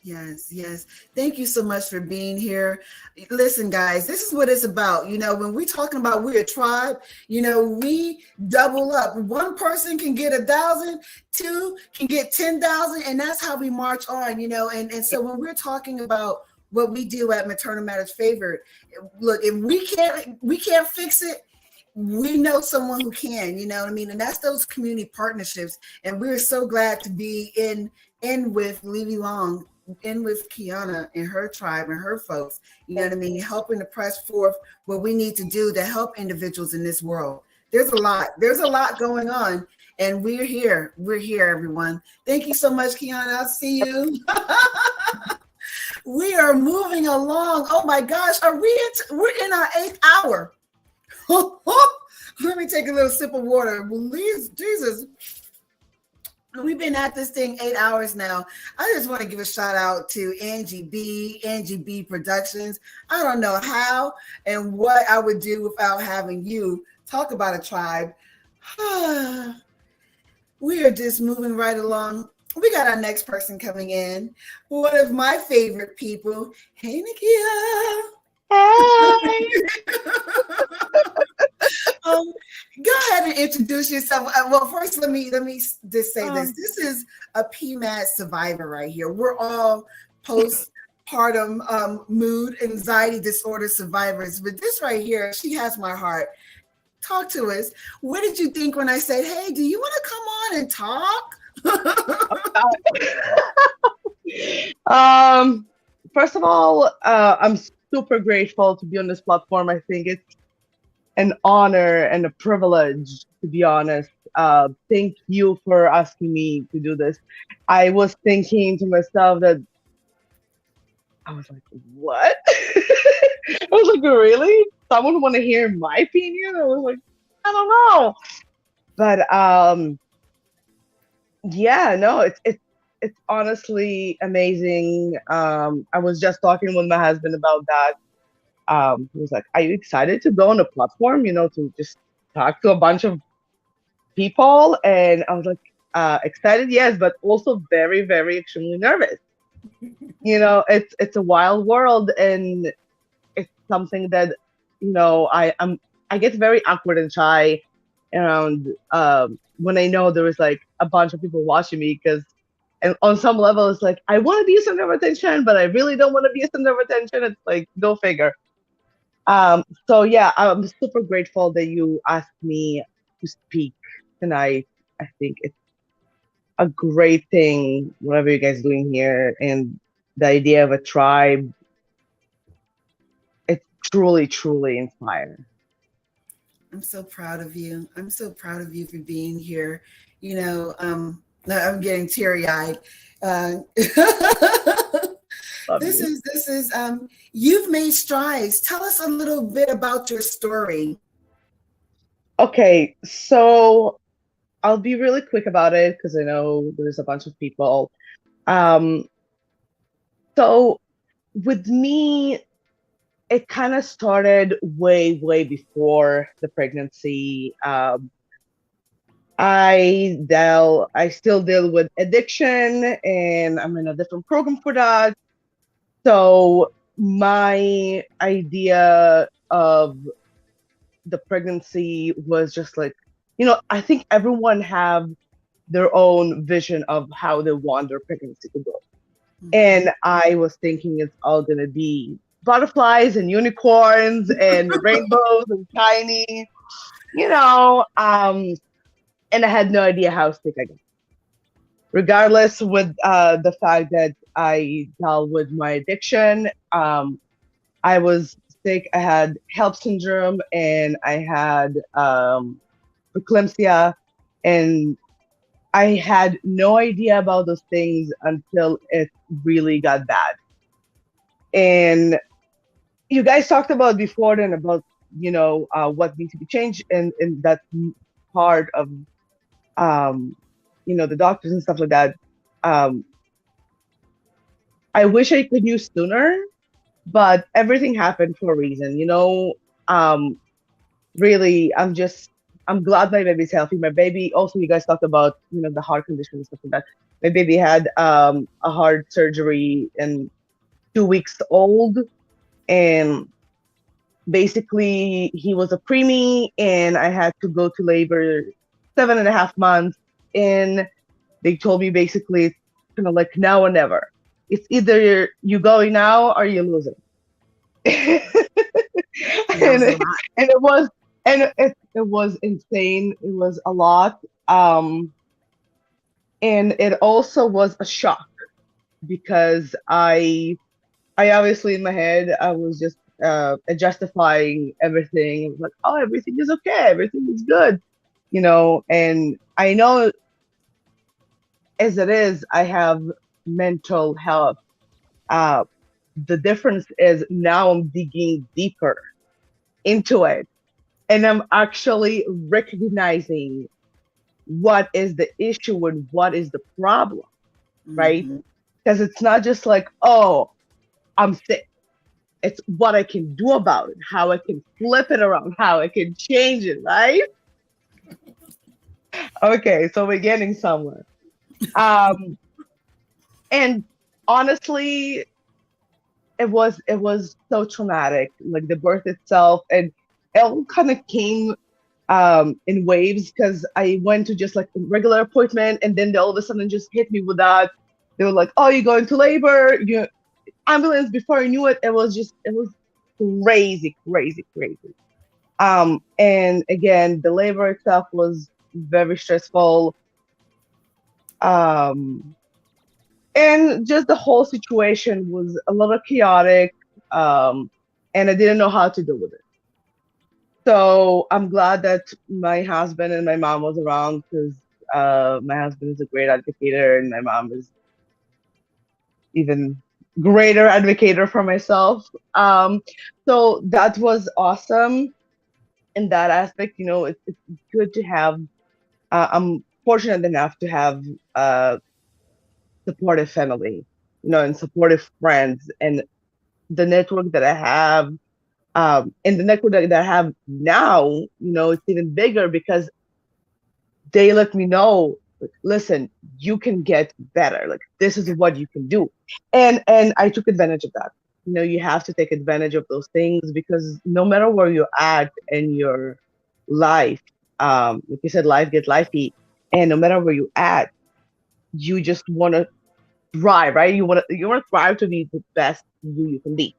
Yes. Thank you so much for being here. Listen, guys, this is what it's about. When we're talking about we're a tribe, we double up. One person can get 1,000, two can get 10,000, and that's how we march on, and so when we're talking about what we do at Maternal Matters Favored, look, if we can't fix it, we know someone who can, you know what I mean? And that's those community partnerships. And we're so glad to be in with Levy Long in with Kiana and her tribe and her folks, you know what I mean, helping to press forth what we need to do to help individuals in this world. There's a lot going on, and we're here, everyone. Thank you so much, Kiana. I'll see you. We are moving along. Oh my gosh, we're in our 8th hour. Let me take a little sip of water. Please, Jesus. We've been at this thing 8 hours now. I just want to give a shout out to Angie B Productions. I don't know how and what I would do without having you. Talk about a tribe. We are just moving right along. We got our next person coming in. One of my favorite people. Hey, Nikia. Hey. Go ahead and introduce yourself. Well, first, let me just say this. This is a PMAD survivor right here. We're all postpartum mood anxiety disorder survivors. But this right here, she has my heart. Talk to us. What did you think when I said, hey, do you want to come on and talk? First of all, I'm super grateful to be on this platform. I think it's an honor and a privilege, to be honest. Thank you for asking me to do this. I was thinking to myself that I was like, what? I was like, really? Someone want to hear my opinion? I was like, I don't know. But yeah, no, it's honestly amazing. I was just talking with my husband about that. He was like, are you excited to go on a platform, to just talk to a bunch of people? And I was like, excited, yes, but also very, very extremely nervous. It's a wild world, and it's something that, I get very awkward and shy around when I know there is like a bunch of people watching me, because and on some level it's like I want to be a center of attention, but I really don't want to be a center of attention. It's like, go figure. So yeah, I'm super grateful that you asked me to speak tonight. I think it's a great thing, whatever you guys doing here, and the idea of a tribe. It's truly, truly inspiring. I'm so proud of you. I'm so proud of you for being here. I'm getting teary-eyed. This is you've made strides. Tell us a little bit about your story. Okay, so I'll be really quick about it because I know there's a bunch of people. So with me, it kind of started way, way before the pregnancy. I still deal with addiction, and I'm in a different program for that. So my idea of the pregnancy was just like, I think everyone have their own vision of how they want their pregnancy to go. Mm-hmm. And I was thinking it's all going to be butterflies and unicorns and rainbows and shiny, and I had no idea how sick I got. Regardless, with the fact that I dealt with my addiction, I was sick. I had HELLP syndrome, and I had preeclampsia, and I had no idea about those things until it really got bad. And you guys talked about before then about, what needs to be changed, and that's part of, the doctors and stuff like that. I wish I could use sooner, but everything happened for a reason, really, I'm glad my baby's healthy. My baby, also, you guys talked about, the heart condition and stuff like that. My baby had a heart surgery and 2 weeks old, and basically he was a preemie, and I had to go to labor 7.5 months, and they told me basically it's kind of like now or never. It's either you going now or you're losing. and it was insane. It was a lot. And it also was a shock because I obviously in my head I was just justifying everything. I was like, oh, everything is okay, everything is good, and I know as it is, I have mental health. Uh, the difference is now I'm digging deeper into it, and I'm actually recognizing what is the issue and what is the problem, right? Because it's not just like, oh, I'm sick. It's what I can do about it, how I can flip it around, how I can change it, right? Okay, so we're getting somewhere. And honestly, it was so traumatic, like the birth itself, and it all kind of came in waves because I went to just like a regular appointment, and then they all of a sudden just hit me with that. They were like, "Oh, you're going to labor, you ambulance." Before I knew it, it was crazy, crazy, crazy. And again, the labor itself was very stressful. Um, and just the whole situation was a little chaotic. And I didn't know how to deal with it. So I'm glad that my husband and my mom was around, because my husband is a great advocator and my mom is even greater advocator for myself. So that was awesome in that aspect. It's good to have. I'm fortunate enough to have supportive family, and supportive friends, and the network that I have, and the network that I have now, it's even bigger because they let me know, like, listen, you can get better. Like, this is what you can do. And I took advantage of that. You have to take advantage of those things, because no matter where you're at in your life, like you said, life gets lifey. And no matter where you're at, you just want to thrive, right? You want to thrive to be the best you can be.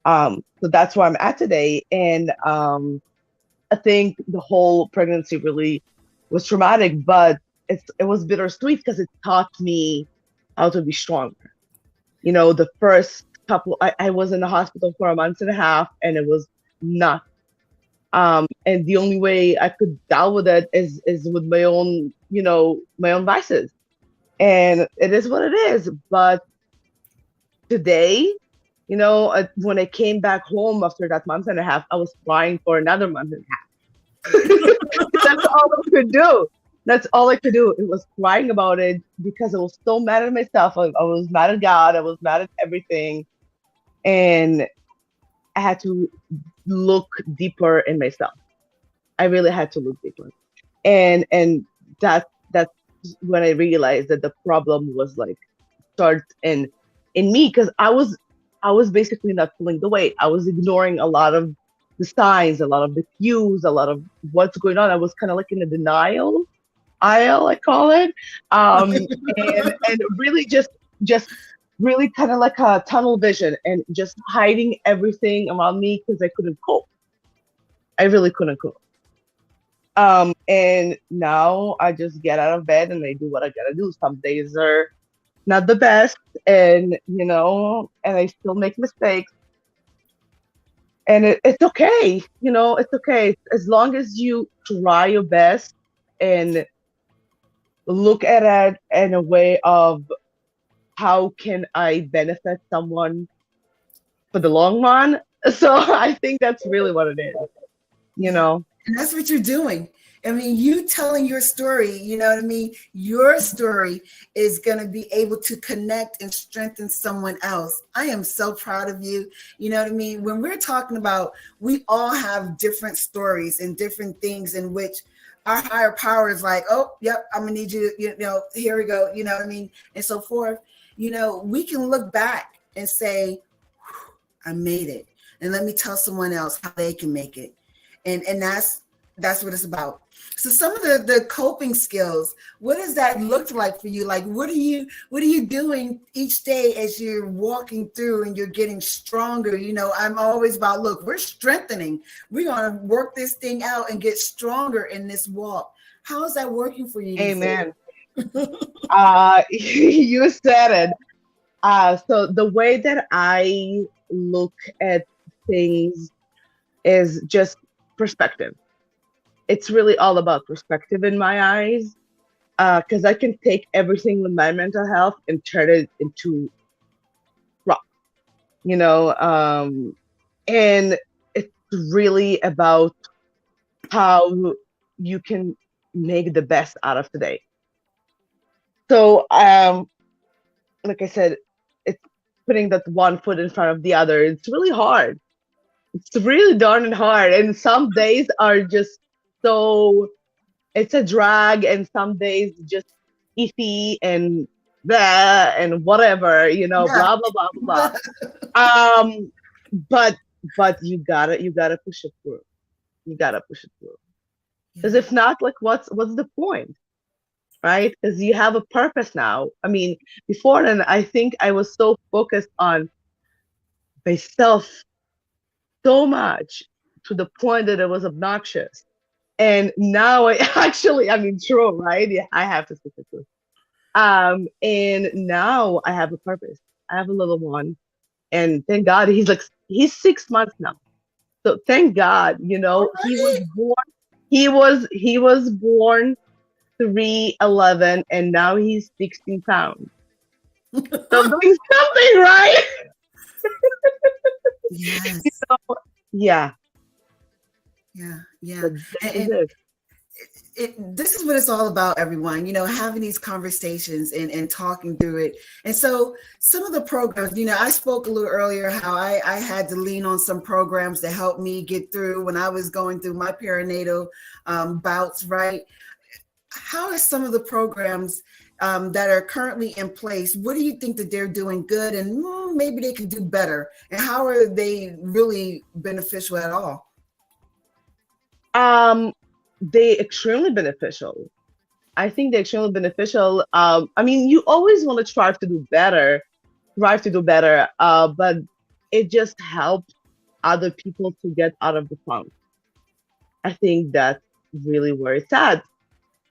So that's where I'm at today. And I think the whole pregnancy really was traumatic, but it was bittersweet because it taught me how to be stronger. The first couple, I was in the hospital for a month and a half, and it was not. And the only way I could deal with it is with my own, my own vices. And it is what it is. But today, when I came back home after that month and a half, I was crying for another month and a half. That's all I could do. That's all I could do. It was crying about it because I was so mad at myself. I was mad at God. I was mad at everything. And I had to look deeper in myself. I really had to look deeper. And that's when I realized that the problem was like start in me, because I was basically not pulling the weight. I was ignoring a lot of the signs, a lot of the cues, a lot of what's going on. I was kind of like in a denial aisle, I call it, and really just really kind of like a tunnel vision, and just hiding everything around me because I couldn't cope. I really couldn't cope. And now I just get out of bed and I do what I gotta do. Some days are not the best, and and I still make mistakes, and it's okay. It's okay as long as you try your best and look at it in a way of how can I benefit someone for the long run. So I think that's really what it is. And that's what you're doing. I mean, you telling your story, you know what I mean? Your story is going to be able to connect and strengthen someone else. I am so proud of you. You know what I mean? When we're talking about, we all have different stories and different things in which our higher power is like, oh, yep, I'm going to need you, here we go, you know what I mean? And so forth. We can look back and say, I made it. And let me tell someone else how they can make it. And that's what it's about. So some of the coping skills, what does that look like for you? Like, what are you doing each day as you're walking through and you're getting stronger? I'm always about, look, we're strengthening. We're going to work this thing out and get stronger in this walk. How is that working for you? Amen. You said it. So the way that I look at things is just perspective. It's really all about perspective in my eyes. Because I can take everything with my mental health and turn it into rock, you know. And it's really about how you can make the best out of today. So, like I said, it's putting that one foot in front of the other. It's really hard. It's really darn hard. And some days are just so, it's a drag, and some days just iffy and blah and whatever, Yeah. blah blah blah blah blah. But you gotta push it through. You gotta push it through. Because if not, like, what's the point, right? Because you have a purpose now. I mean, before then, I think I was so focused on myself so much to the point that it was obnoxious. And now I actually, I mean, true, right? Yeah, I have to stick it through. And now I have a purpose. I have a little one, and thank God he's 6 months now. So thank God, he was born. He was born 311, and now he's 16 pounds. So I'm doing something right. Yes. Yeah. Yeah. Yeah. So this is And it. this is what it's all about, everyone, having these conversations and talking through it. And so some of the programs, I spoke a little earlier how I had to lean on some programs to help me get through when I was going through my perinatal bouts, right? How are some of the programs that are currently in place? What do you think that they're doing good, and maybe they could do better? And how are they really beneficial at all? They extremely beneficial. I think they're extremely beneficial. I mean, you always want to strive to do better, but it just helps other people to get out of the funk. I think that's really where it's at.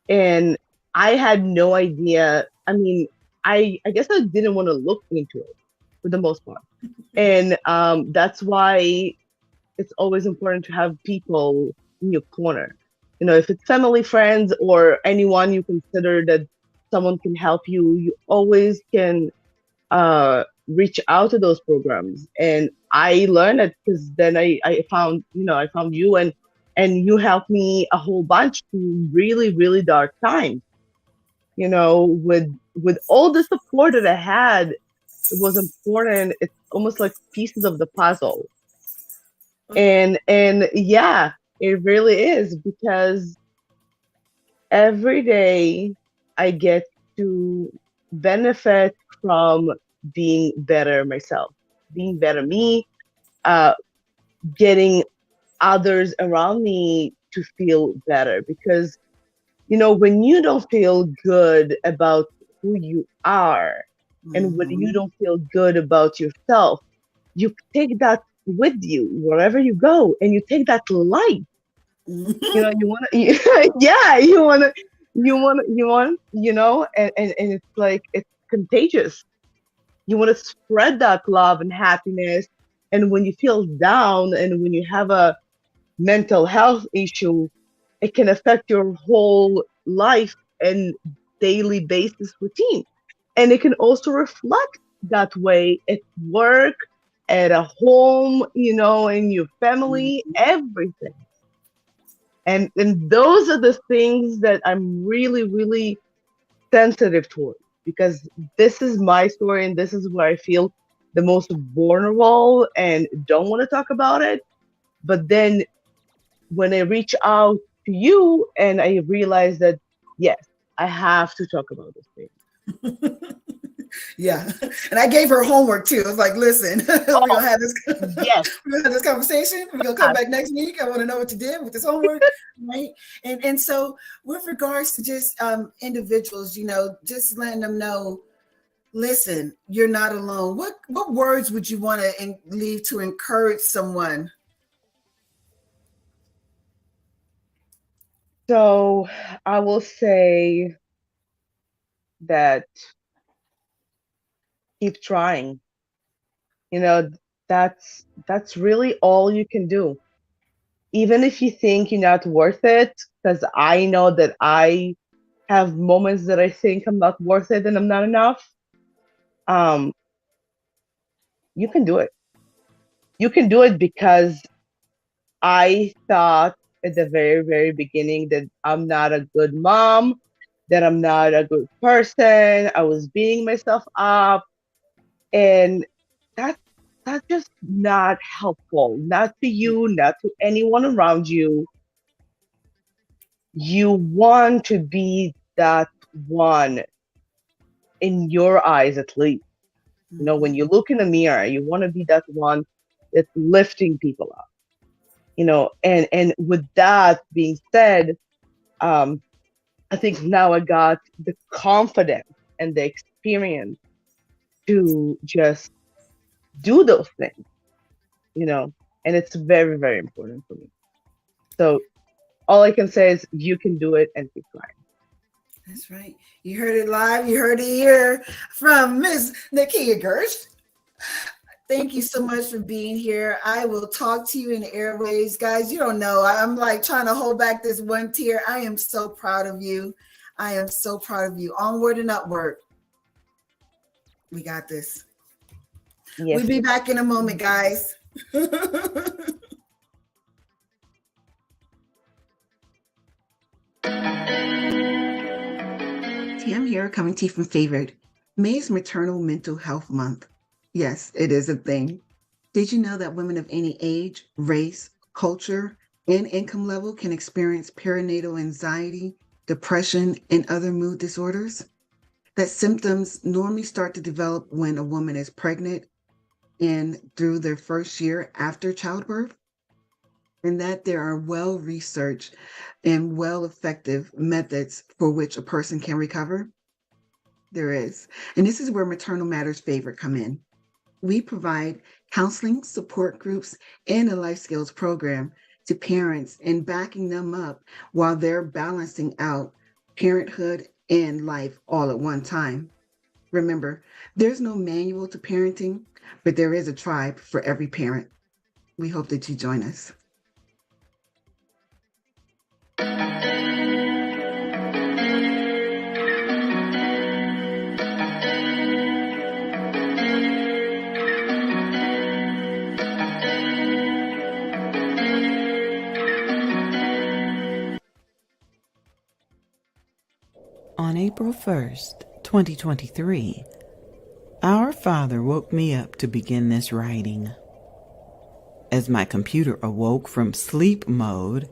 And I had no idea. I mean, I guess I didn't want to look into it for the most part. And that's why it's always important to have people in your corner. If it's family, friends, or anyone you consider that someone can help you, you always can reach out to those programs. And I learned it because then I found, I found you, and you helped me a whole bunch through really, really dark times. With all the support that I had, it was important. It's almost like pieces of the puzzle. And yeah, it really is, because every day I get to benefit from being better myself, being better me, getting others around me to feel better. Because when you don't feel good about who you are, and when you don't feel good about yourself, you take that with you wherever you go, and you take that light. You want to, yeah, and it's like, it's contagious. You want to spread that love and happiness. And when you feel down, and when you have a mental health issue, it can affect your whole life and daily basis routine. And it can also reflect that way at work, at a home, in your family, everything. And those are the things that I'm really, really sensitive towards, because this is my story, and this is where I feel the most vulnerable and don't want to talk about it. But then when I reach out to you, and I realize that, yes, I have to talk about this thing. Yeah. And I gave her homework too. I was like, listen, we're gonna have this, yes. we're gonna have this conversation. We're gonna come back next week. I want to know what you did with this homework. Right. And so with regards to just individuals, just letting them know, listen, you're not alone. What words would you want to leave to encourage someone? So I will say that keep trying. You know, that's really all you can do. Even if you think you're not worth it, because I know that I have moments that I think I'm not worth it and I'm not enough. You can do it. You can do it because I thought at the very, very beginning that I'm not a good mom, that I'm not a good person. I was beating myself up. And that's just not helpful, not to you, not to anyone around you. You want to be that one in your eyes, at least. You know, when you look in the mirror, you want to be that one that's lifting people up. You know, and with that being said, I think now I got the confidence and the experience to just do those things, you know, and it's very, very important for me. So all I can say is you can do it and keep trying. That's right. You heard it live. You heard it here from Miss Nakia Gersh. Thank you so much for being here. I will talk to you in the airways. Guys, you don't know. I'm like trying to hold back this one tear. I am so proud of you. I am so proud of you. Onward and upward. We got this. Yes. We'll be back in a moment, guys. Tam here, coming to you from Favored. May is Maternal Mental Health Month. Yes, it is a thing. Did you know that women of any age, race, culture, and income level can experience perinatal anxiety, depression, and other mood disorders? That symptoms normally start to develop when a woman is pregnant and through their first year after childbirth? And that there are well-researched and well-effective methods for which a person can recover? There is. And this is where Maternal Matters Favored come in. We provide counseling, support groups, and a life skills program to parents and backing them up while they're balancing out parenthood and life all at one time. Remember, there's no manual to parenting, but there is a tribe for every parent. We hope that you join us. On April 1st, 2023, our Father woke me up to begin this writing. As my computer awoke from sleep mode,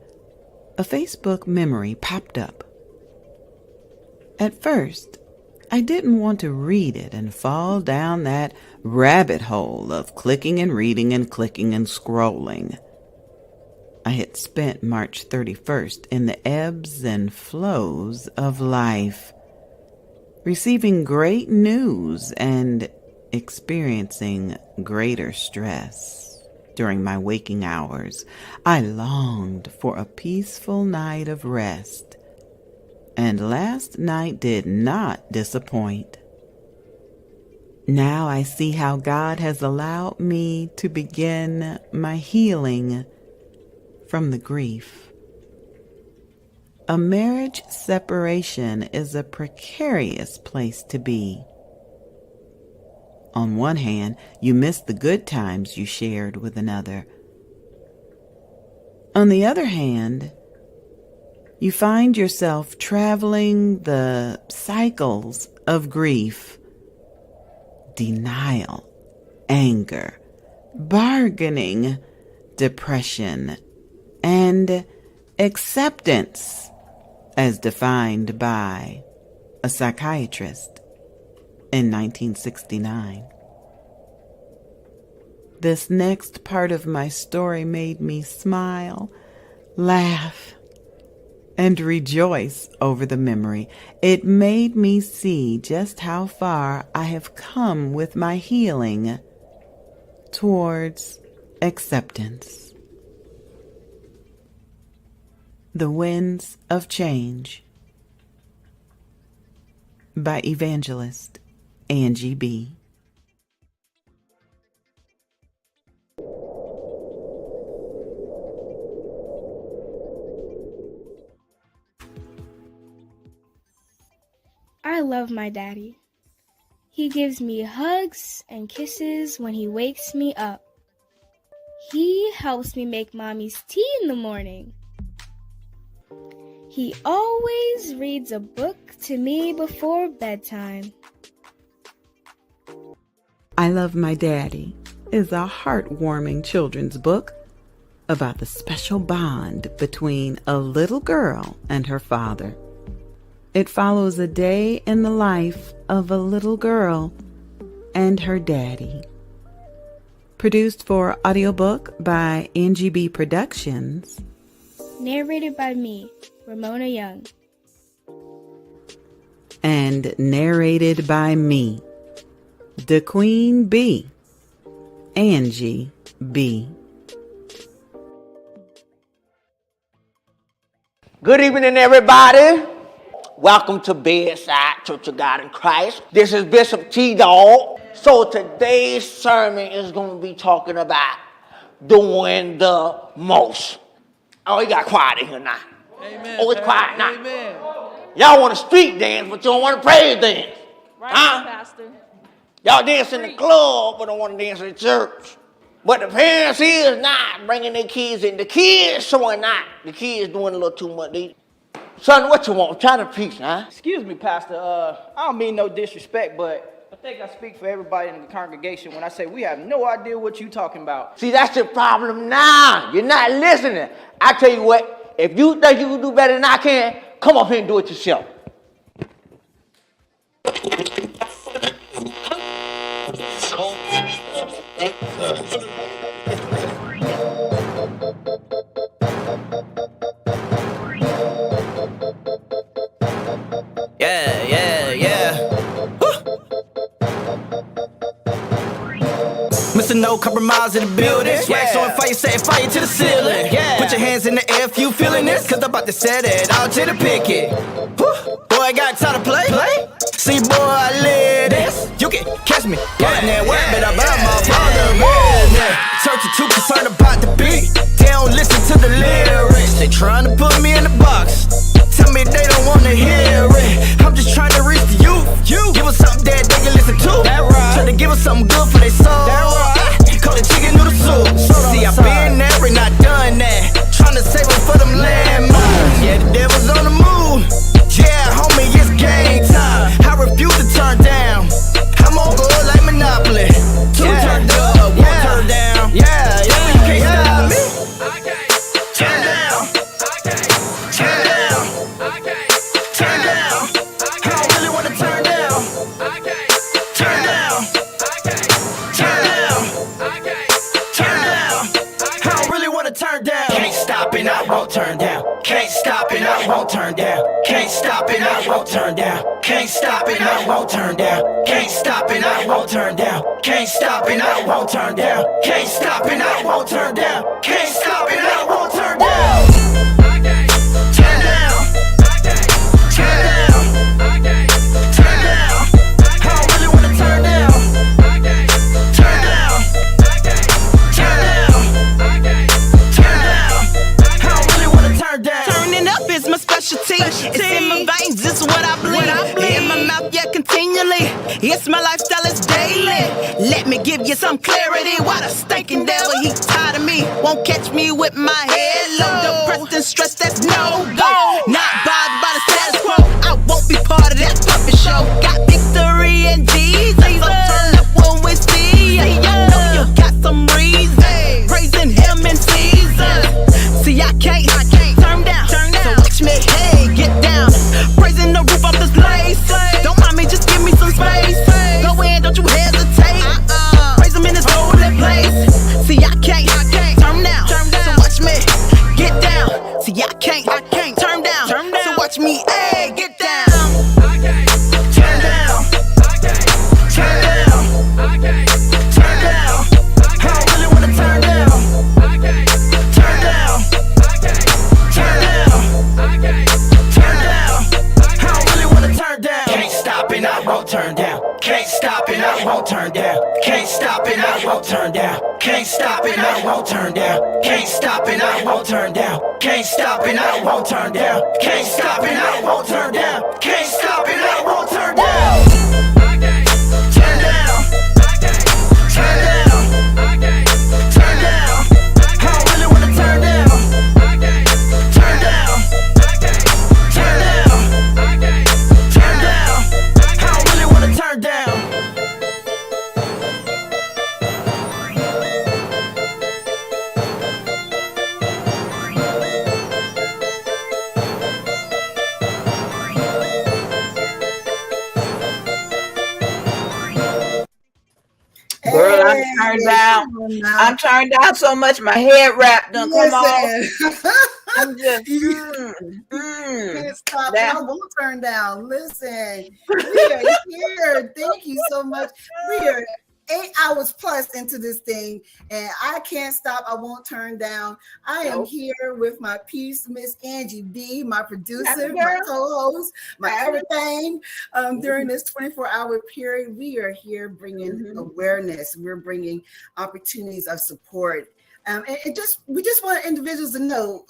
a Facebook memory popped up. At first, I didn't want to read it and fall down that rabbit hole of clicking and reading and clicking and scrolling. I had spent March 31st in the ebbs and flows of life, receiving great news and experiencing greater stress. During my waking hours, I longed for a peaceful night of rest, and last night did not disappoint. Now I see how God has allowed me to begin my healing from the grief. A marriage separation is a precarious place to be. On one hand, you miss the good times you shared with another. On the other hand, you find yourself traveling the cycles of grief, denial, anger, bargaining, depression, and acceptance, as defined by a psychiatrist in 1969. This next part of my story made me smile, laugh, and rejoice over the memory. It made me see just how far I have come with my healing towards acceptance. The Winds of Change by evangelist Angie B. I love my daddy. He gives me hugs and kisses when he wakes me up. He helps me make mommy's tea in the morning. He always reads a book to me before bedtime. I Love My Daddy is a heartwarming children's book about the special bond between a little girl and her father. It follows a day in the life of a little girl and her daddy. Produced for audiobook by Angie B. Productions. Narrated by me, Ramona Young. And narrated by me, the Queen Bee, Angie B. Good evening, everybody. Welcome to Bedside Church of God in Christ. This is Bishop T-Dog. So today's sermon is going to be talking about doing the most. Oh, you got quiet in here now. Amen. Oh, it's quiet now. Amen. Y'all want to street dance, but you don't want to praise dance. Right, huh? Pastor. Y'all dance in the club, but don't want to dance in the church. But the parents is not bringing their kids in. The kids showing not. The kids doing a little too much. Son, what you want? Try to preach, huh? Excuse me, Pastor. I don't mean no disrespect, but I think I speak for everybody in the congregation when I say we have no idea what you're talking about. See, that's your problem now. You're not listening. I tell you what, if you think you can do better than I can, come up here and do it yourself. Mr. No compromise in the building. Swag on fire, set fire to the ceiling. Put your hands in the air if you feeling this, cause I'm about to set it out to the picket. Boy, I got time to play. See, boy, I live this. You can catch me. Getting that work, but about my father. Searching too concerned about the beat. They don't listen to the lyrics. They trying to put me in the box. Tell me they don't wanna hear it. I'm just trying to reach the youth. Give us something that they can listen to. Try to give us something good for their soul. Call it chicken noodle soup. See, I've been there and I done that. Trying to save it for them landmines. Yeah, the devil's on the move. Yeah, homie, it's game time. I refuse to turn down. I'm on board like Monopoly. Two turned up, one turned down. You can't stop me. Turn down. Turn down. Turn down. I don't really wanna turn down. Turn down. Turn down. Turn down. I don't really wanna turn down. Can't stop and I won't turn down. Can't stop and I won't turn down. Can't stop and I won't turn down. Can't stop and I won't turn down. Can't stop and I won't turn down. Can't stop and I won't turn down. Can't stop and I won't turn down. Can't stop and I won't turn down. Turn down. Turn down. Turn down. I don't really wanna turn down. Turn down. Turn down. Turn down. I don't really wanna turn down. Turning up is my specialty. It's in my veins, it's what I bleed. In my mouth, yeah, continually. It's my lifestyle, it's daily. Let me give you some clarity. Why the stinking devil, he tired of me. Won't catch me with my head low. Depressed and stressed, that's no go. Not bothered by the status quo. I won't be part of that puppet show. Got victory and Jesus. So turn up when we see ya. I know you got some reason. Praising him in season. See, I can't turn down. So watch me, hey, get down. Praising the roof off this place. Don't mind me, just give me some space. Go in, don't you hesitate. Praise him in his holy place. See, I can't turn down. So watch me, get down. See, I can't turn down. So watch me, hey, get down. Turn down. Turn down. Turn down. I don't really wanna turn down. Turn down. Turn down. Turn down. I don't really wanna turn down. Can't stop and I won't turn down. Can't stop and I won't turn down. Can't stop and I won't turn down. Can't stop and I won't turn down. Can't stop and I won't turn down. Can't stop and I won't turn down. Can't stop and I won't turn down. Can't stop and I won't turn down. turned down. I'm turned down so much. My head wrap done come off. I'm just can't stop, and I won't turn down. Listen, we are here. Thank you so much. We are 8 hours plus into this thing, and I can't stop. I won't turn down. I am here with my piece, Miss Angie B, my producer, my co-host, my everything. During this 24-hour period, we are here bringing awareness. We're bringing opportunities of support. And we just want individuals to know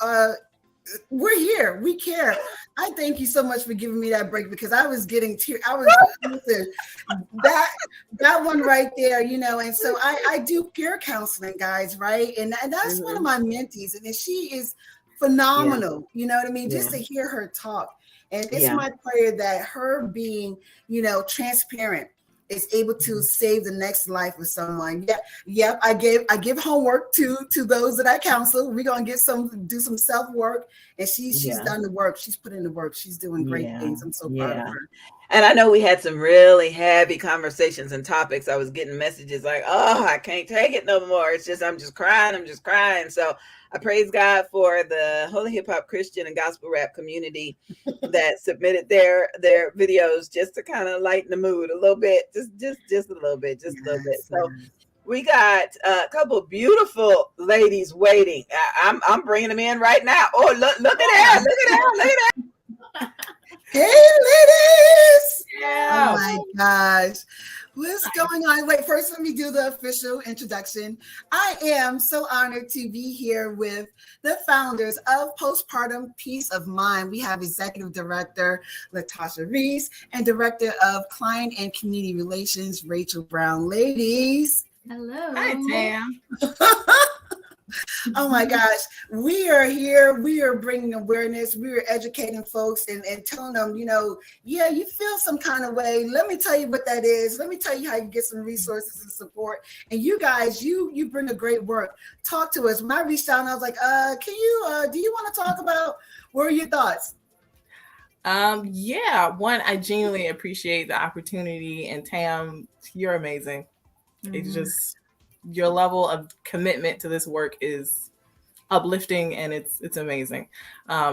we're here. We care. I thank you so much for giving me that break, because I was getting listen, that one right there, and so I do peer counseling, guys, right? And that's one of my mentees, and she is phenomenal. You know what I mean? Just to hear her talk. And it's my prayer that her being, transparent is able to save the next life of someone. Yep. I give homework to those that I counsel. We're gonna do some self-work, and she's done the work. She's put in the work. She's doing great things. I'm so proud of her. And I know we had some really heavy conversations and topics. I was getting messages like, "Oh, I can't take it no more. It's just I'm just crying." So I praise God for the Holy Hip Hop Christian and Gospel Rap community that submitted their videos just to kind of lighten the mood a little bit, just a little bit, So we got a couple of beautiful ladies waiting. I'm bringing them in right now. Oh, look at that! Hey, ladies! Yeah. Oh my gosh. What's going on? Wait, first let me do the official introduction. I am so honored to be here with the founders of Postpartum Peace of Mind. We have Executive Director Latasha Reese and Director of Client and Community Relations, Rachel Brown. Ladies. Hello. Hi, Tam. Oh my gosh, we are here. We are bringing awareness. We are educating folks and telling them, you feel some kind of way. Let me tell you what that is. Let me tell you how you get some resources and support. And you guys, you bring a great work. Talk to us. When I reached out, and I was like, do you want to talk about, what are your thoughts? One, I genuinely appreciate the opportunity, and Tam, you're amazing. It's just, your level of commitment to this work is uplifting, and it's amazing.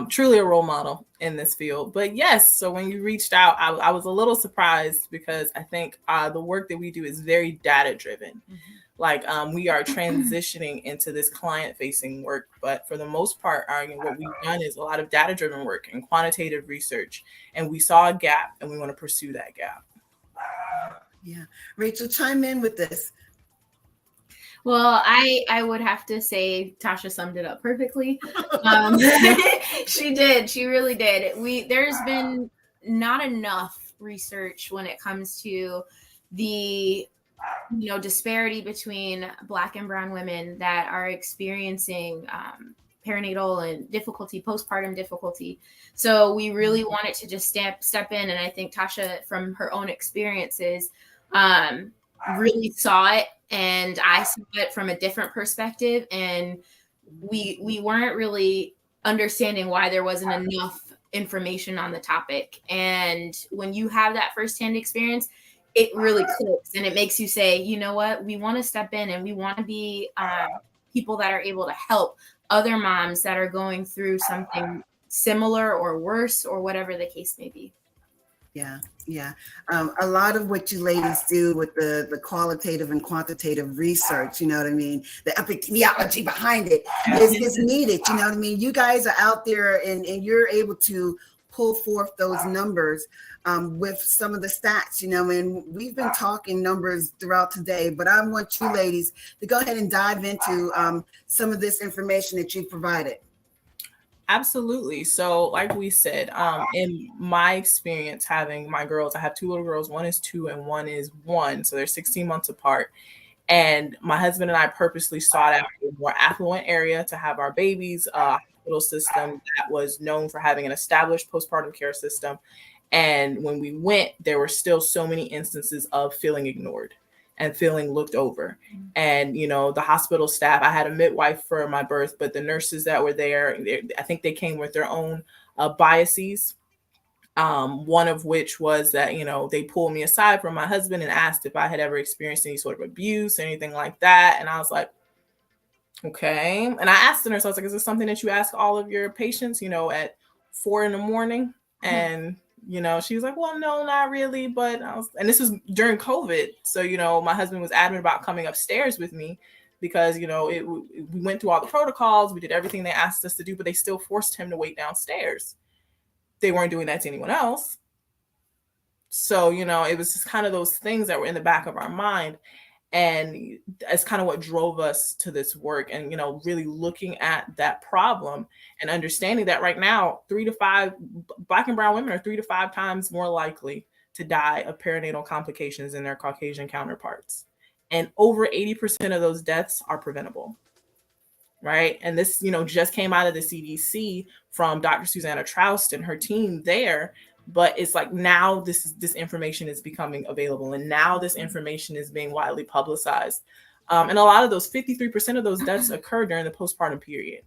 Truly a role model in this field. But yes, so when you reached out, I was a little surprised, because I think the work that we do is very data driven. Like we are transitioning into this client facing work, but for the most part, what we've done is a lot of data driven work and quantitative research, and we saw a gap and we want to pursue that gap. Yeah, Rachel, chime in with this. Well, I would have to say Tasha summed it up perfectly. She did. She really did. There's been not enough research when it comes to the disparity between Black and brown women that are experiencing perinatal and postpartum difficulty. So we really wanted to just step in, and I think Tasha, from her own experiences, really saw it, and I saw it from a different perspective, and we weren't really understanding why there wasn't enough information on the topic. And when you have that firsthand experience, it really clicks, and it makes you say, you know what, we want to step in, and we want to be people that are able to help other moms that are going through something similar or worse, or whatever the case may be. Yeah. A lot of what you ladies do with the qualitative and quantitative research, you know what I mean? The epidemiology behind it is needed, you know what I mean? You guys are out there and you're able to pull forth those numbers with some of the stats, and we've been talking numbers throughout today, but I want you ladies to go ahead and dive into some of this information that you've provided. Absolutely. So like we said, in my experience having my girls, I have two little girls, one is 2 and one is 1. So they're 16 months apart. And my husband and I purposely sought out a more affluent area to have our babies, a hospital system that was known for having an established postpartum care system. And when we went, there were still so many instances of feeling ignored and feeling looked over. And, the hospital staff, I had a midwife for my birth, but the nurses that were there, I think they came with their own biases. One of which was that, you know, they pulled me aside from my husband and asked if I had ever experienced any sort of abuse, anything like that. And I was like, okay. And I asked the nurse, I was like, is this something that you ask all of your patients, you know, at 4 a.m? And, you know, she was like, well, no, not really. But and this was during COVID. So, you know, my husband was adamant about coming upstairs with me because, you know, we went through all the protocols. We did everything they asked us to do, but they still forced him to wait downstairs. They weren't doing that to anyone else. So, you know, it was just kind of those things that were in the back of our mind. And it's kind of what drove us to this work and, you know, really looking at that problem and understanding that right now, 3 to 5 Black and brown women are 3 to 5 times more likely to die of perinatal complications than their Caucasian counterparts. And over 80% of those deaths are preventable. Right. And this, you know, just came out of the CDC from Dr. Susanna Troust and her team there. But it's like now this information is becoming available, and now this information is being widely publicized. And a lot of those 53% of those deaths occur during the postpartum period.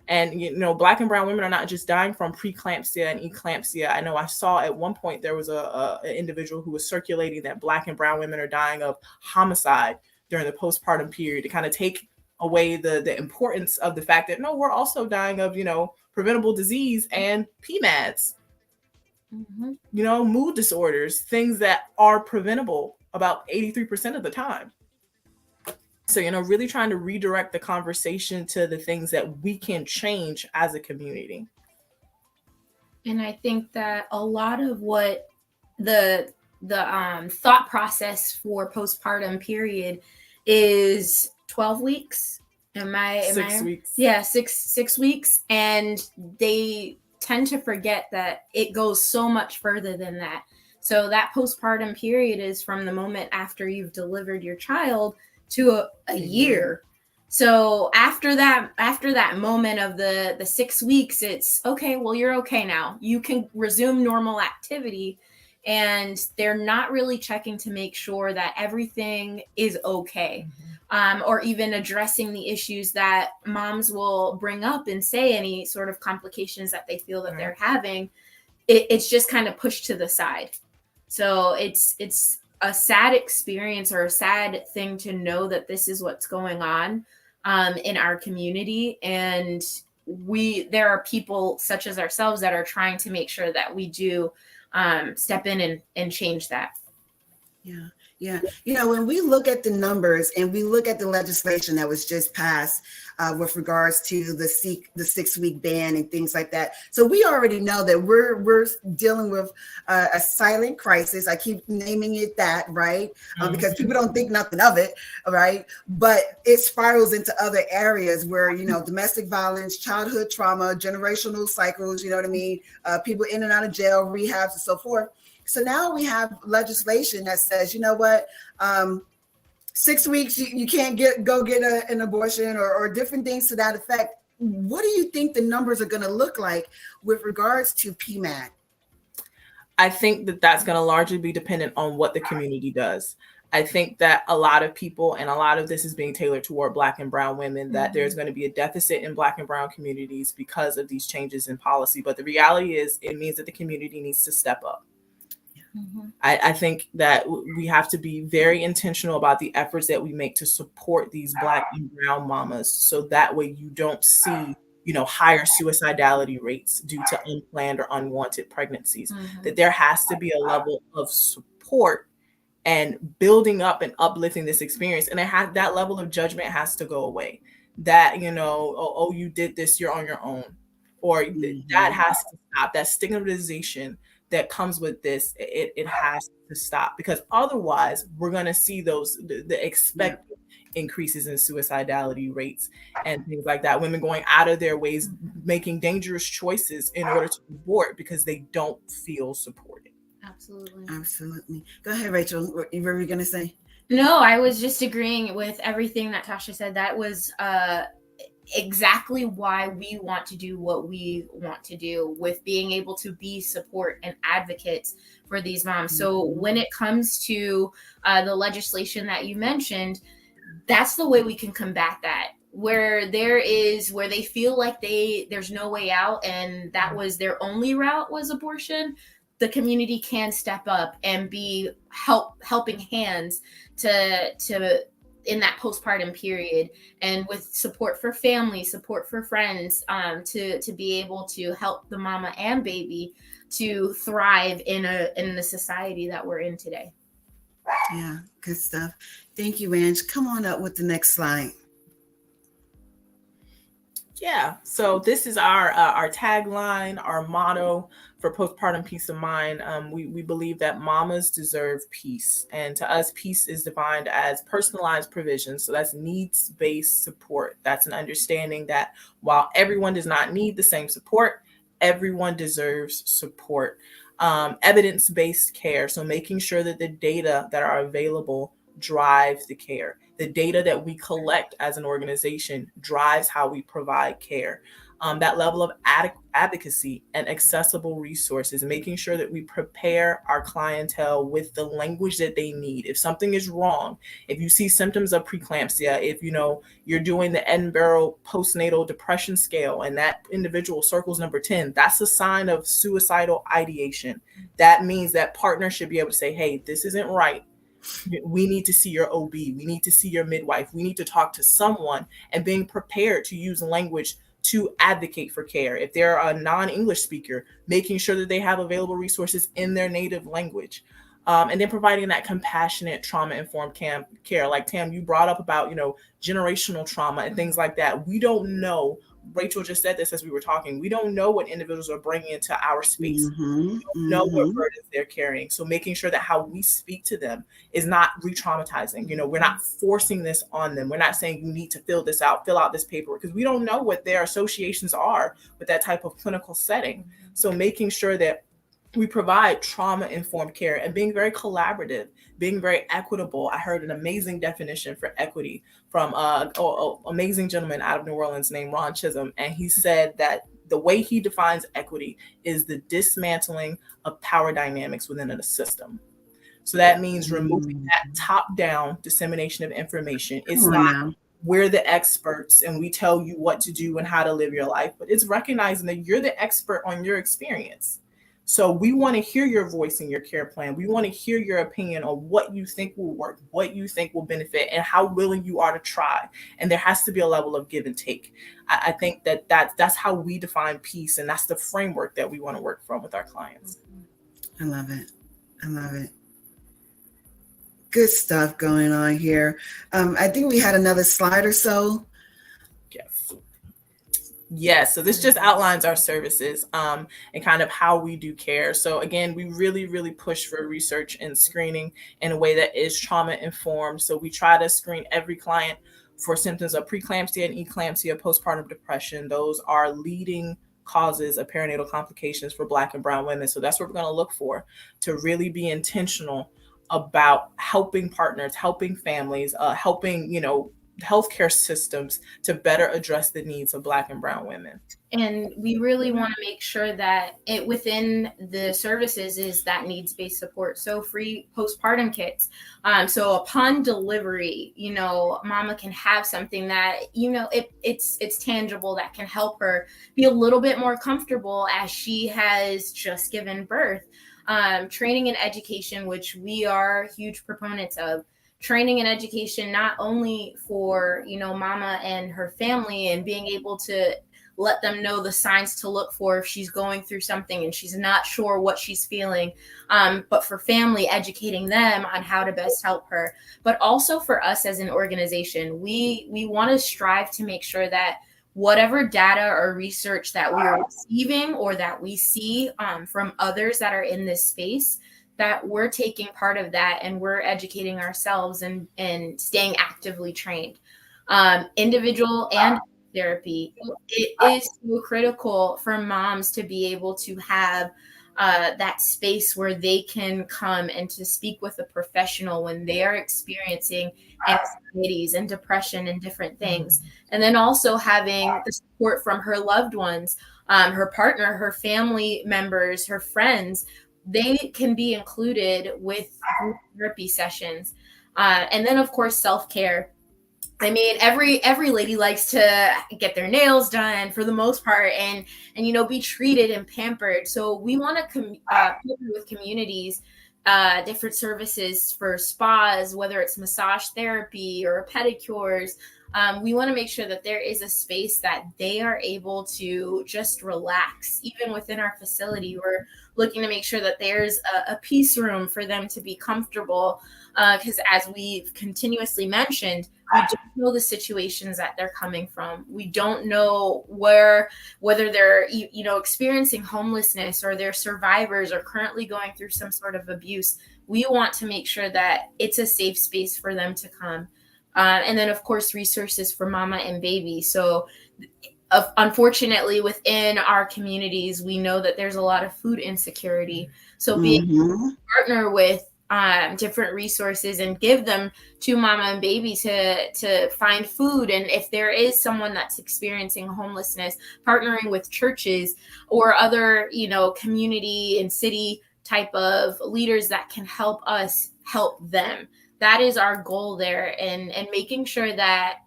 And, you know, Black and brown women are not just dying from preeclampsia and eclampsia. I know I saw at one point there was an individual who was circulating that Black and brown women are dying of homicide during the postpartum period to kind of take away the importance of the fact that, no, we're also dying of, you know, preventable disease and PMADs. You know, mood disorders, things that are preventable about 83% of the time. So, you know, really trying to redirect the conversation to the things that we can change as a community. And I think that a lot of what the thought process for postpartum period is 12 weeks. Am I 6 weeks? Yeah, six weeks. And they tend to forget that it goes so much further than that. So that postpartum period is from the moment after you've delivered your child to a year. So after that moment of the 6 weeks, it's okay, well, you're okay now. You can resume normal activity. And they're not really checking to make sure that everything is okay. Or even addressing the issues that moms will bring up and say any sort of complications that they feel that they're having. It's just kind of pushed to the side. So it's a sad experience or a sad thing to know that this is what's going on in our community. And there are people such as ourselves that are trying to make sure that we do step in and change that. Yeah. Yeah. You know, when we look at the numbers and we look at the legislation that was just passed with regards to the 6-week ban and things like that. So we already know that we're dealing with a silent crisis. I keep naming it that, right? Because people don't think nothing of it, right? But it spirals into other areas where, you know, domestic violence, childhood trauma, generational cycles, you know what I mean? People in and out of jail, rehabs, and so forth. So now we have legislation that says, you know what, 6 weeks, you can't go get an abortion or different things to that effect. What do you think the numbers are going to look like with regards to PMAD? I think that that's going to largely be dependent on what the community does. I think that a lot of people, and a lot of this is being tailored toward Black and brown women, that there's going to be a deficit in Black and brown communities because of these changes in policy. But the reality is it means that the community needs to step up. I think that we have to be very intentional about the efforts that we make to support these Black and brown mamas, so that way you don't see, you know, higher suicidality rates due to unplanned or unwanted pregnancies. That there has to be a level of support and building up and uplifting this experience, and that level of judgment has to go away. That, you know, oh, you did this, you're on your own, or that has to stop. That stigmatization that comes with this, it has to stop, because otherwise we're going to see the expected increases in suicidality rates and things like that. Women going out of their ways, making dangerous choices in order to abort because they don't feel supported. Absolutely. Go ahead, Rachel. What were you going to say? No, I was just agreeing with everything that Tasha said. That was exactly why we want to do what we want to do, with being able to be support and advocates for these moms. So when it comes to the legislation that you mentioned, that's the way we can combat that. Where they feel like there's no way out, and that was their only route was abortion. the community can step up and be helping hands to in that postpartum period, and with support for family, support for friends, to be able to help the mama and baby to thrive in the society that we're in today. Yeah, good stuff. Thank you, Ange. Come on up with the next slide. Yeah, so this is our tagline, our motto for postpartum peace of mind. We believe that mamas deserve peace, and to us, peace is defined as personalized provision. So that's needs-based support. That's an understanding that while everyone does not need the same support, everyone deserves support. Evidence-based care, so making sure that the data that are available drives the care. The data that we collect as an organization drives how we provide care. That level of advocacy and accessible resources, making sure that we prepare our clientele with the language that they need. If something is wrong, if you see symptoms of preeclampsia, if you're doing the Edinburgh postnatal depression scale and that individual circles number 10, that's a sign of suicidal ideation. That means that partner should be able to say, hey, this isn't right. We need to see your OB. We need to see your midwife. We need to talk to someone, and being prepared to use language to advocate for care. If they're a non-English speaker, making sure that they have available resources in their native language. And then providing that compassionate, trauma-informed care. Like Tam, you brought up about, generational trauma and things like that. We don't know. Rachel just said this as we were talking. We don't know what individuals are bringing into our space. We don't know what burdens they're carrying. So making sure that how we speak to them is not re-traumatizing. We're not forcing this on them. We're not saying you need to fill out this paper, because we don't know what their associations are with that type of clinical setting. So making sure that we provide trauma-informed care and being very collaborative, being very equitable. I heard an amazing definition for equity from an amazing gentleman out of New Orleans named Ron Chisholm. And he said that the way he defines equity is the dismantling of power dynamics within a system. So that means removing that top-down dissemination of information. It's not we're the experts and we tell you what to do and how to live your life, but it's recognizing that you're the expert on your experience. So we want to hear your voice in your care plan. We want to hear your opinion on what you think will work, what you think will benefit, and how willing you are to try. And there has to be a level of give and take. I think that's how we define peace, and that's the framework that we want to work from with our clients. I love it. I love it. Good stuff going on here. I think we had another slide or so. Yes, so this just outlines our services and kind of how we do care. So again, we really, really push for research and screening in a way that is trauma informed. So we try to screen every client for symptoms of preeclampsia and eclampsia, postpartum depression. Those are leading causes of perinatal complications for Black and brown women. So that's what we're going to look for, to really be intentional about helping partners, helping families, helping, healthcare systems to better address the needs of Black and brown women. And we really want to make sure that within the services is that needs-based support. So free postpartum kits. So upon delivery, mama can have something that, it's tangible, that can help her be a little bit more comfortable as she has just given birth. Training and education, which we are huge proponents of. Training and education, not only for, mama and her family, and being able to let them know the signs to look for if she's going through something and she's not sure what she's feeling, but for family, educating them on how to best help her. But also for us as an organization, we want to strive to make sure that whatever data or research that we are receiving or that we see from others that are in this space, that we're taking part of that and we're educating ourselves and staying actively trained. Individual and therapy. It is so critical for moms to be able to have that space where they can come and to speak with a professional when they are experiencing anxieties and depression and different things. And then also having the support from her loved ones, her partner, her family members, her friends. They can be included with group therapy sessions. And then, of course, self-care. I mean, every lady likes to get their nails done for the most part, and be treated and pampered. So we want to partner with communities, different services for spas, whether it's massage therapy or pedicures. We want to make sure that there is a space that they are able to just relax, even within our facility. We're looking to make sure that there's a peace room for them to be comfortable, because as we've continuously mentioned, we don't know the situations that they're coming from. We don't know whether they're experiencing homelessness, or they're survivors, or currently going through some sort of abuse. We want to make sure that it's a safe space for them to come. And then, of course, resources for mama and baby. So unfortunately, within our communities, we know that there's a lot of food insecurity. So being able to partner with different resources and give them to mama and baby to find food. And if there is someone that's experiencing homelessness, partnering with churches or other, community and city type of leaders that can help us help them. That is our goal there, and making sure that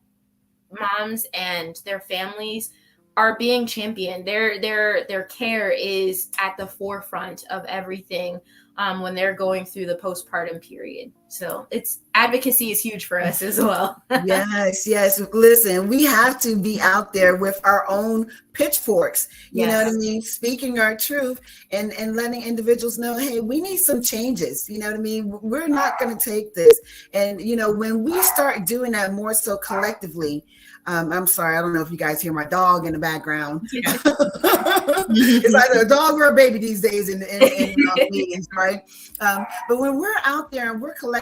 moms and their families are being championed. Their care is at the forefront of everything when they're going through the postpartum period. So advocacy is huge for us as well. Yes. Listen, we have to be out there with our own pitchforks, you know what I mean? Speaking our truth and letting individuals know, hey, we need some changes. You know what I mean? We're not going to take this. And, when we start doing that more so collectively, I'm sorry, I don't know if you guys hear my dog in the background. It's either a dog or a baby these days in meetings, right? But when we're out there and we're collectively,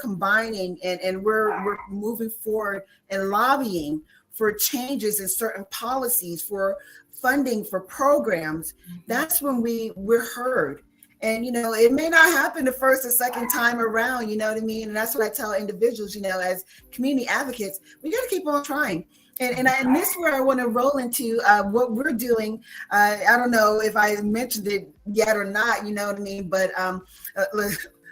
combining and we're moving forward and lobbying for changes in certain policies, for funding, for programs, that's when we're heard. And, it may not happen the first or second time around, you know what I mean? And that's what I tell individuals, as community advocates, we got to keep on trying. And this is where I want to roll into what we're doing. I don't know if I mentioned it yet or not, you know what I mean? But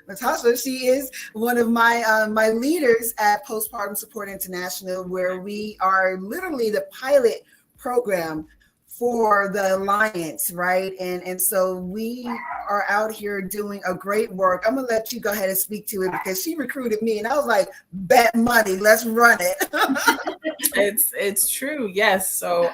Natasha, she is one of my leaders at Postpartum Support International, where we are literally the pilot program for the Alliance, right? And so we are out here doing a great work. I'm gonna let you go ahead and speak to it, because she recruited me and I was like, bet money, let's run it. It's true, yes. So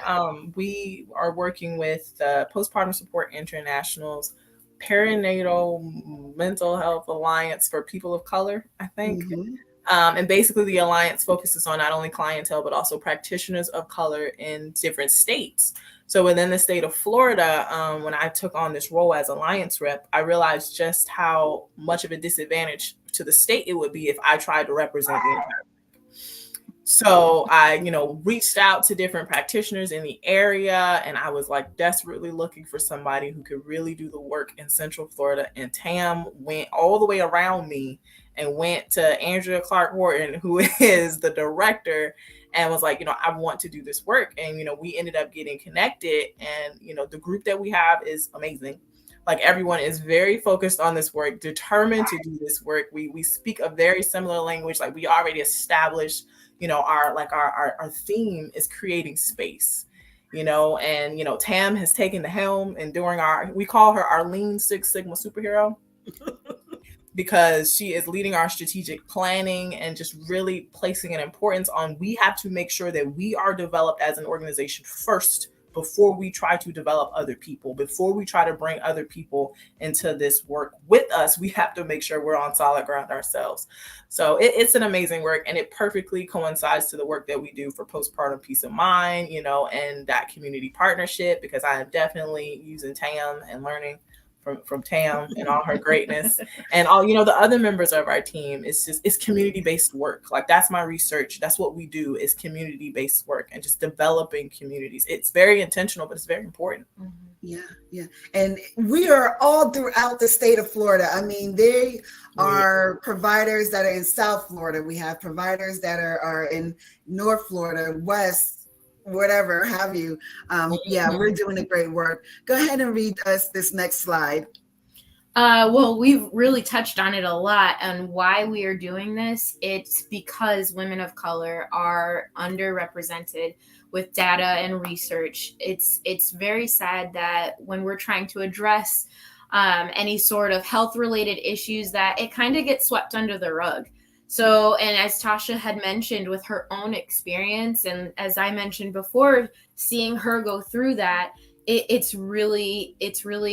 we are working with the Postpartum Support International's Perinatal Mental Health Alliance for People of Color, I think. And basically the Alliance focuses on not only clientele, but also practitioners of color in different states. So within the state of Florida, when I took on this role as Alliance rep, I realized just how much of a disadvantage to the state it would be if I tried to represent the entire. So I, reached out to different practitioners in the area, and I was like desperately looking for somebody who could really do the work in Central Florida. And Tam went all the way around me and went to Andrea Clark Wharton, who is the director, and was like, I want to do this work. And, we ended up getting connected, and, the group that we have is amazing. Like, everyone is very focused on this work, determined to do this work. We speak a very similar language. Like, we already established, our theme is creating space, and, Tam has taken the helm, and we call her our Lean Six Sigma superhero. Because she is leading our strategic planning and just really placing an importance on, we have to make sure that we are developed as an organization first before we try to develop other people, before we try to bring other people into this work with us. We have to make sure we're on solid ground ourselves. So it's an amazing work, and it perfectly coincides to the work that we do for postpartum peace of mind, and that community partnership, because I am definitely using Tam and learning from Tam and all her greatness, and all, the other members of our team. It's community-based work. Like, that's my research. That's what we do, is community-based work and just developing communities. It's very intentional, but it's very important. Yeah. And we are all throughout the state of Florida. I mean, they are providers that are in South Florida. We have providers that are in North Florida, West, whatever have you. We're doing a great work. Go ahead and read us this next slide. Well, we've really touched on it a lot, and why we are doing this. It's because women of color are underrepresented with data and research. It's very sad that when we're trying to address any sort of health related issues, that it kind of gets swept under the rug. So, and as Tasha had mentioned with her own experience, and as I mentioned before, seeing her go through that, it's really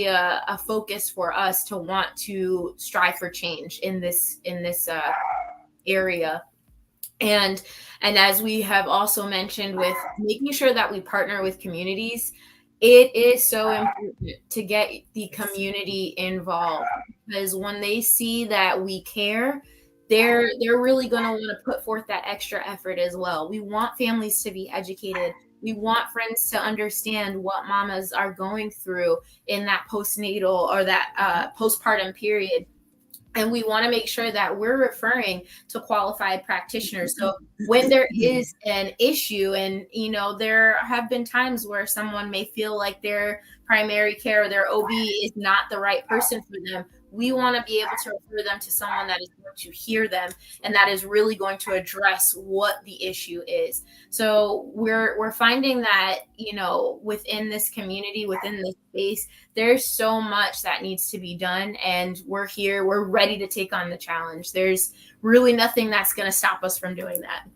a focus for us to want to strive for change in this area. And as we have also mentioned, with making sure that we partner with communities, it is so important to get the community involved, because when they see that we care, they're really going to want to put forth that extra effort as well. We want families to be educated. We want friends to understand what mamas are going through in that postnatal or that postpartum period. And we want to make sure that we're referring to qualified practitioners. So when there is an issue, and there have been times where someone may feel like their primary care or their OB is not the right person for them, we want to be able to refer them to someone that is going to hear them and that is really going to address what the issue is. So we're finding that, within this community, within this space, there's so much that needs to be done, and we're here, we're ready to take on the challenge. There's really nothing that's going to stop us from doing that.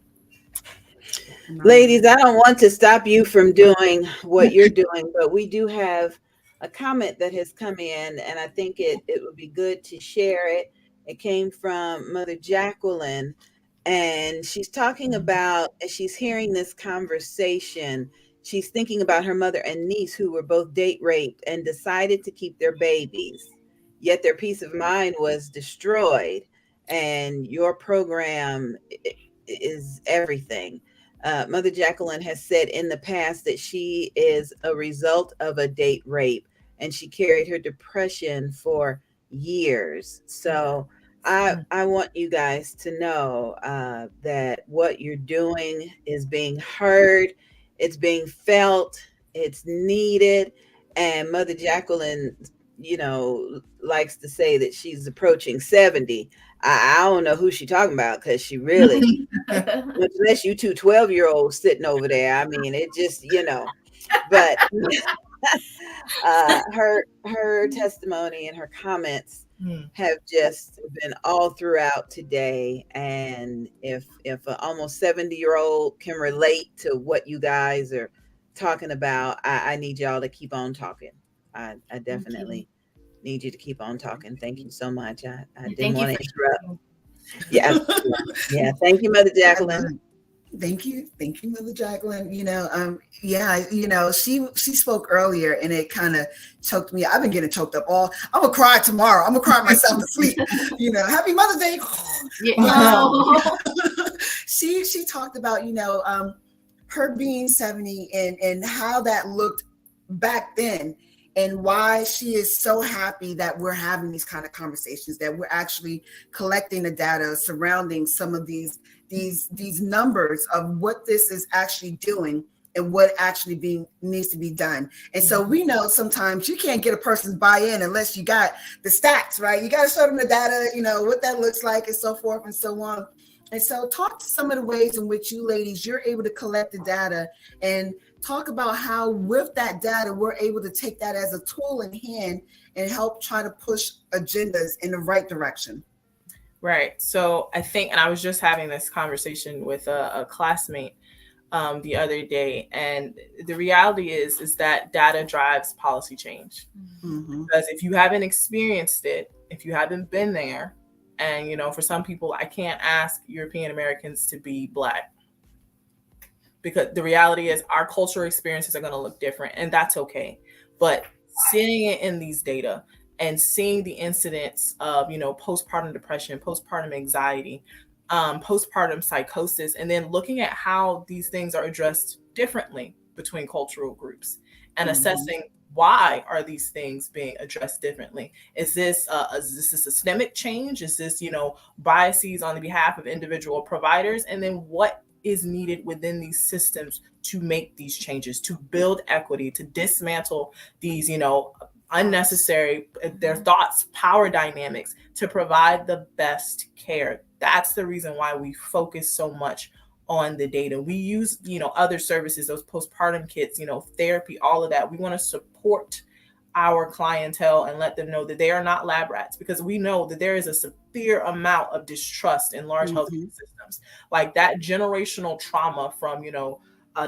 Ladies, I don't want to stop you from doing what you're doing, but we do have a comment that has come in, and I think it would be good to share it. It came from Mother Jacqueline, and she's talking about, as she's hearing this conversation, she's thinking about her mother and niece who were both date raped and decided to keep their babies, yet their peace of mind was destroyed. And your program is everything. Mother Jacqueline has said in the past that she is a result of a date rape, and she carried her depression for years. So I want you guys to know that what you're doing is being heard, it's being felt, it's needed. And Mother Jacqueline, likes to say that she's approaching 70. I don't know who she's talking about, because she really, much less you two 12-year-olds sitting over there. I mean, it just, but her testimony and her comments have just been all throughout today. And if an almost 70-year-old can relate to what you guys are talking about, I need y'all to keep on talking. I definitely need you to keep on talking. Thank you so much. I didn't want to interrupt. Yeah. Thank you, Mother Jacqueline. Thank you, Mother Jacqueline. She spoke earlier, and it kind of choked me. I've been getting choked up all. I'm gonna cry tomorrow. I'm gonna cry myself to sleep. Happy Mother's Day. She talked about her being 70 and how that looked back then, and why she is so happy that we're having these kind of conversations, that we're actually collecting the data surrounding some of these numbers of what this is actually doing and what actually needs to be done. And so we know sometimes you can't get a person's buy-in unless you got the stats, right? You got to show them the data, what that looks like, and so forth and so on. And so talk to some of the ways in which you ladies, you're able to collect the data, and talk about how with that data, we're able to take that as a tool in hand and help try to push agendas in the right direction. Right. So I think, and I was just having this conversation with a classmate the other day, and the reality is that data drives policy change. Because if you haven't experienced it, if you haven't been there, and for some people, I can't ask European Americans to be Black, because the reality is our cultural experiences are going to look different, and that's okay. But seeing it in these data and seeing the incidents of, postpartum depression, postpartum anxiety, postpartum psychosis, and then looking at how these things are addressed differently between cultural groups, and assessing why are these things being addressed differently. Is this a systemic change? Is this, biases on the behalf of individual providers? And then what is needed within these systems to make these changes, to build equity, to dismantle these, unnecessary, their thoughts, power dynamics to provide the best care. That's the reason why we focus so much on the data. We use, other services, those postpartum kits, therapy, all of that. We want to support our clientele and let them know that they are not lab rats, because we know that there is a severe amount of distrust in large healthcare systems. Like that generational trauma from,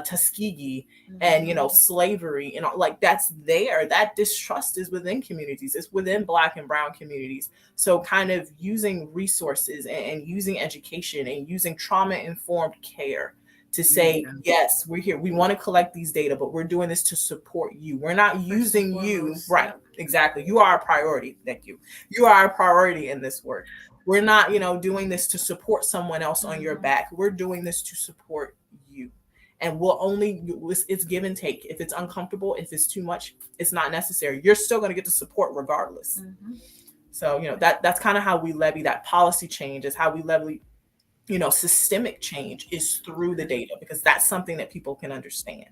Tuskegee and, slavery, like that's there. That distrust is within communities. It's within Black and Brown communities. So kind of using resources and using education and using trauma-informed care to say, yes, we're here. We want to collect these data, but we're doing this to support you. We're not using you. Right. Exactly. You are a priority. Thank you. You are a priority in this work. We're not, doing this to support someone else on your back. We're doing this to support you. And it's give and take. If it's uncomfortable, if it's too much, it's not necessary. You're still going to get the support regardless. So, that's kind of how we levy that policy change, is how we levy, systemic change is through the data, because that's something that people can understand.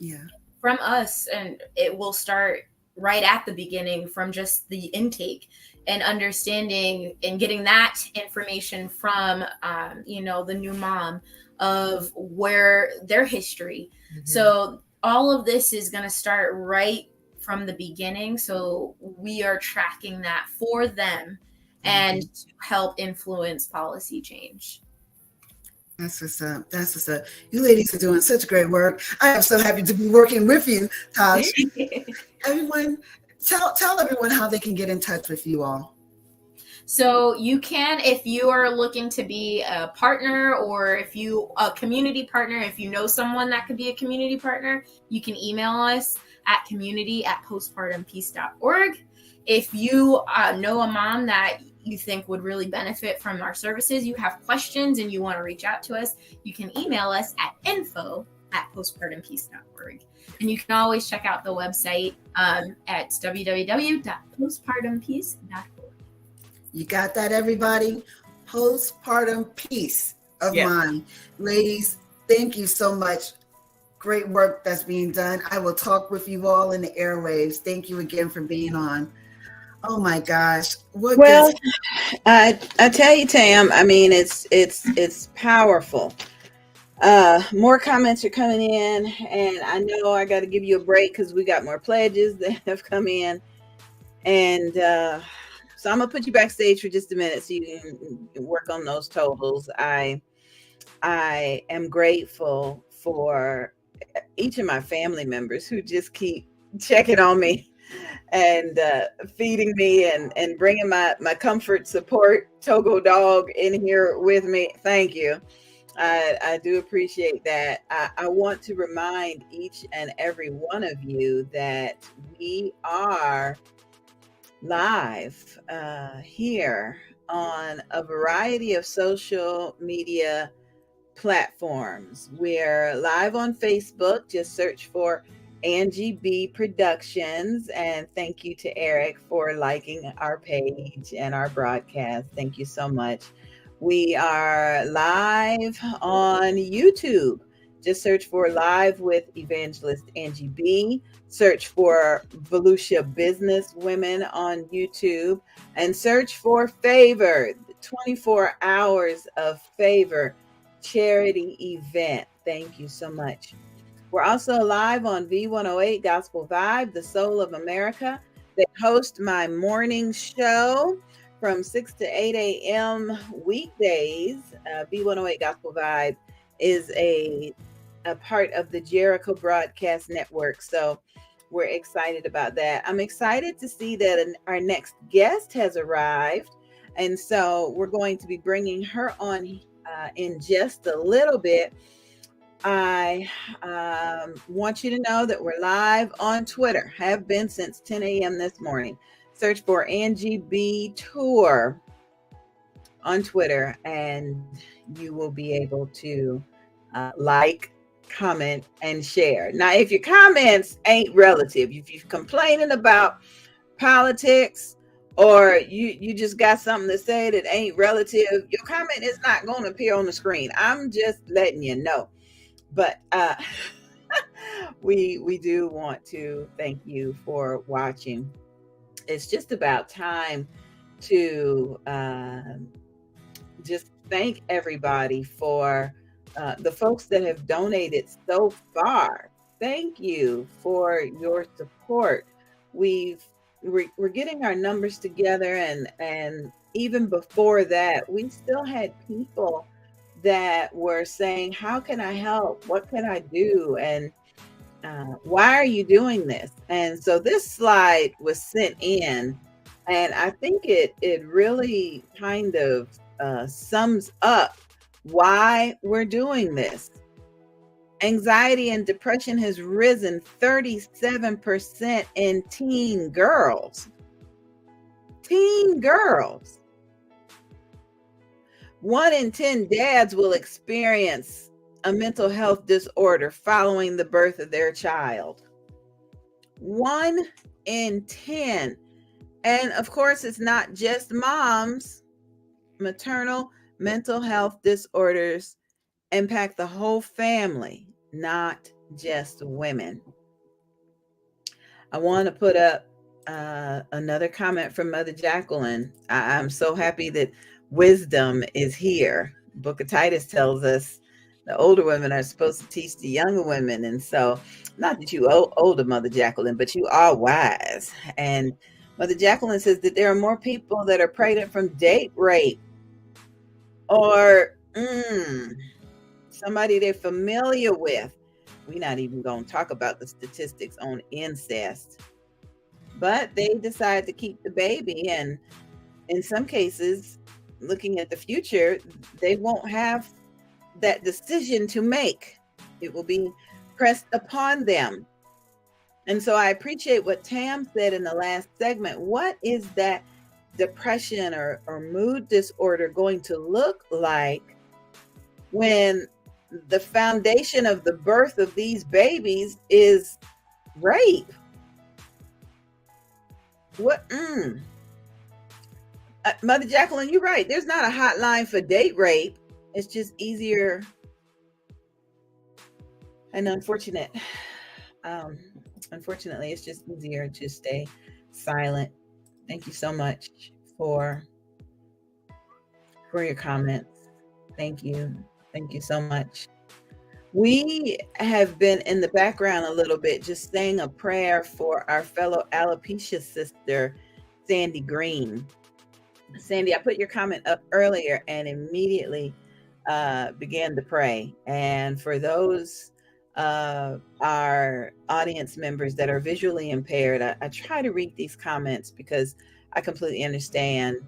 Yeah. From us, and it will start right at the beginning from just the intake and understanding and getting that information from, the new mom of where their history. So all of this is going to start right from the beginning. So we are tracking that for them and to help influence policy change. That's what's up. That's what's up. You ladies are doing such great work. I am so happy to be working with you, Taj. Everyone, tell everyone how they can get in touch with you all. So you can, if you are looking to be a partner, or if you a community partner, if you know someone that could be a community partner, you can email us at community@postpartumpeace.org. If you know a mom that you think would really benefit from our services, you have questions and you want to reach out to us, you can email us at info@postpartumpeace.org. And you can always check out the website at www.postpartumpeace.org. You got that, everybody? Postpartum peace of mind. Ladies, thank you so much. Great work that's being done. I will talk with you all in the airwaves. Thank you again for being on. Oh my gosh. I tell you, Tam, I mean, it's powerful. More comments are coming in, and I know I got to give you a break because we got more pledges that have come in. And so I'm gonna put you backstage for just a minute so you can work on those totals. I am grateful for each of my family members who just keep checking on me and feeding me and bringing my comfort support Togo dog in here with me. Thank you. I do appreciate that. I want to remind each and every one of you that we are live here on a variety of social media platforms. We're live on Facebook. Just search for Angie B Productions. And thank you to Eric for liking our page and our broadcast. Thank you so much. We are live on YouTube. Just search for Live with Evangelist Angie B. Search for Volusia Business Women on YouTube, and search for Favor, 24 Hours of Favor charity event. Thank you so much. We're also live on V108 Gospel Vibe, the Soul of America. They host my morning show from 6 to 8 a.m. weekdays. V108 Gospel Vibe is a part of the Jericho Broadcast Network. So we're excited about that. I'm excited to see that our next guest has arrived. And so we're going to be bringing her on in just a little bit. I want you to know that we're live on Twitter, have been since 10 a.m. this morning. Search for Angie B Tour on Twitter, and you will be able to like, comment, and share. Now, if your comments ain't relative, if you're complaining about politics, or you just got something to say that ain't relative, your comment is not going to appear on the screen. I'm just letting you know. But we do want to thank you for watching. It's just about time to just thank everybody for the folks that have donated so far. Thank you for your support. We're getting our numbers together, and even before that, we still had people that were saying, how can I help? What can I do? And why are you doing this? And so this slide was sent in, and I think it really kind of sums up why we're doing this. Anxiety and depression has risen 37% in teen girls. Teen girls. 1 in 10 dads will experience a mental health disorder following the birth of their child. 1 in 10. And of course, it's not just moms. Maternal mental health disorders impact the whole family, not just women. I want to put up another comment from Mother Jacqueline. I'm so happy that wisdom is here. Book of Titus tells us the older women are supposed to teach the younger women. And so, not that you older, Mother Jacqueline, but you are wise. And Mother Jacqueline says that there are more people that are pregnant from date rape or somebody they're familiar with. We're not even going to talk about the statistics on incest. But they decide to keep the baby. And in some cases, looking at the future, they won't have that decision to make. It will be pressed upon them. And so I appreciate what Tam said in the last segment. What is that depression or mood disorder going to look like when the foundation of the birth of these babies is rape? What? Mother Jacqueline, you're right. There's not a hotline for date rape. It's just easier and unfortunately, it's just easier to stay silent. Thank you so much for your comments. Thank you. Thank you so much. We have been in the background a little bit, just saying a prayer for our fellow alopecia sister, Sandy Green. Sandy, I put your comment up earlier and immediately began to pray. And for those our audience members that are visually impaired, I try to read these comments because I completely understand.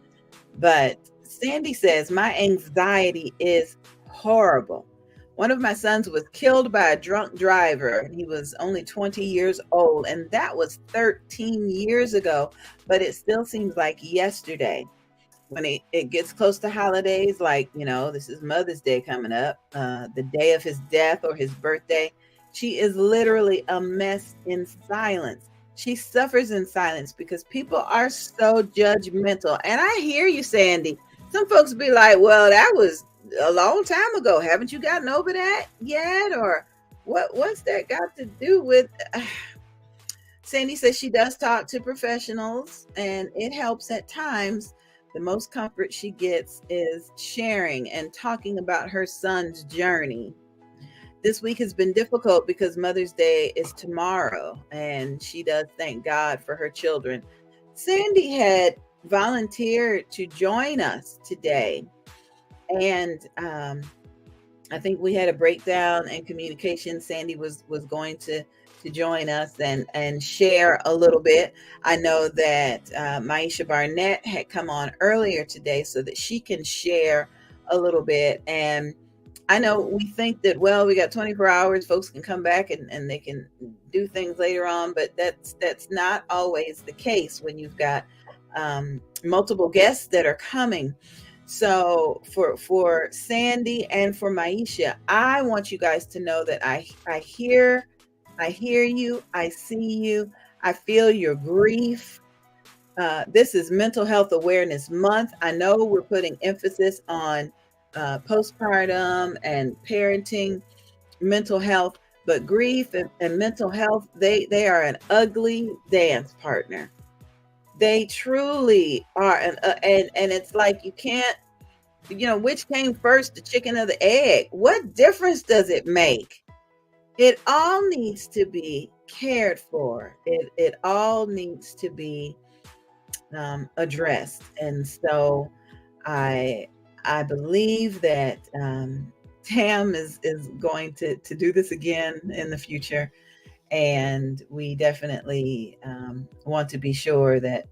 But Sandy says, my anxiety is horrible. One of my sons was killed by a drunk driver. He was only 20 years old, and that was 13 years ago, but it still seems like yesterday. When it gets close to holidays, like, this is Mother's Day coming up, the day of his death or his birthday, she is literally a mess in silence. She suffers in silence because people are so judgmental. And I hear you, Sandy. Some folks be like, well, that was a long time ago. Haven't you gotten over that yet? Or what's that got to do with... Sandy says she does talk to professionals and it helps at times. The most comfort she gets is sharing and talking about her son's journey. This week has been difficult because Mother's Day is tomorrow, and she does thank God for her children. Sandy had volunteered to join us today, and I think we had a breakdown in communication. Sandy was going to join us and share a little bit. I know that Maisha Barnett had come on earlier today so that she can share a little bit. And I know we think that, well, we got 24 hours, folks can come back and they can do things later on, but that's not always the case when you've got multiple guests that are coming. So for Sandy and for Maisha, I want you guys to know that I hear you, I see you, I feel your grief. This is Mental Health Awareness Month. I know we're putting emphasis on postpartum and parenting, mental health, but grief and mental health, they are an ugly dance partner. They truly are. And it's like, you can't, which came first, the chicken or the egg? What difference does it make? It all needs to be cared for. It all needs to be addressed. And so I believe that Tam is going to do this again in the future. And we definitely want to be sure that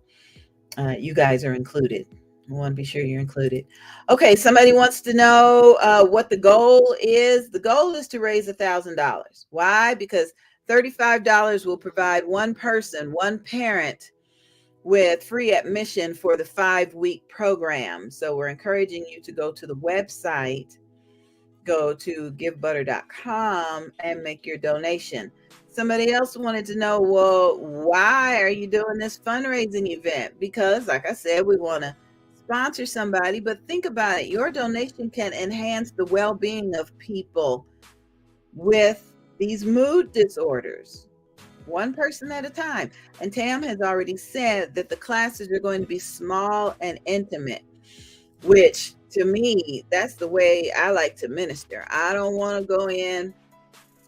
you guys are included. We want to be sure you're included. Okay, somebody wants to know what the goal is. The goal is to raise $1,000. Why? Because $35 will provide one person, one parent, with free admission for the 5-week program. So we're encouraging you to go to the website, go to givebutter.com and make your donation. Somebody else wanted to know, well, why are you doing this fundraising event? Because, like I said, we want to sponsor somebody, but think about it. Your donation can enhance the well-being of people with these mood disorders, one person at a time. And Tam has already said that the classes are going to be small and intimate, which to me, that's the way I like to minister. I don't want to go in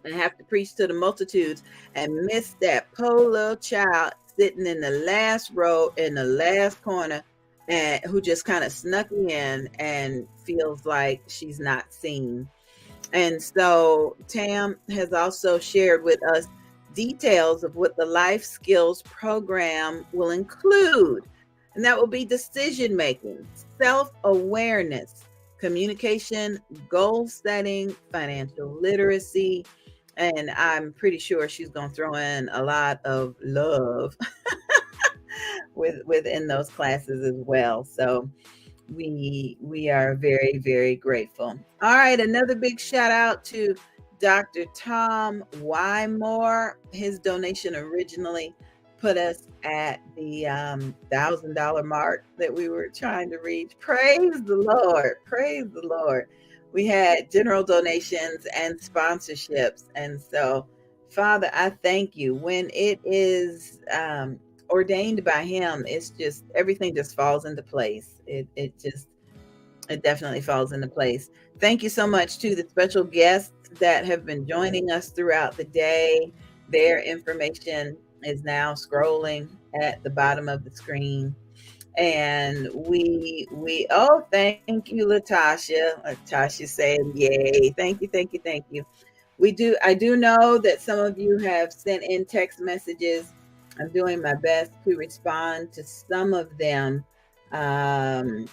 and have to preach to the multitudes and miss that poor little child sitting in the last row in the last corner, and who just kind of snuck in and feels like she's not seen. And so Tam has also shared with us details of what the life skills program will include. And that will be decision making, self-awareness, communication, goal setting, financial literacy. And I'm pretty sure she's going to throw in a lot of love within those classes as well. So we are very, very grateful. All right, another big shout out to Dr. Tom Wymore. His donation originally put us at the $1,000 mark that we were trying to reach. Praise the Lord. Praise the Lord. We had general donations and sponsorships. And so, Father, I thank you. When it is ordained by him, it's just, everything just falls into place. It definitely falls into place. Thank you so much to the special guests that have been joining us throughout the day. Their information is now scrolling at the bottom of the screen. And we thank you, Latasha. Latasha saying yay. Thank you. I do know that some of you have sent in text messages. I'm doing my best to respond to some of them. And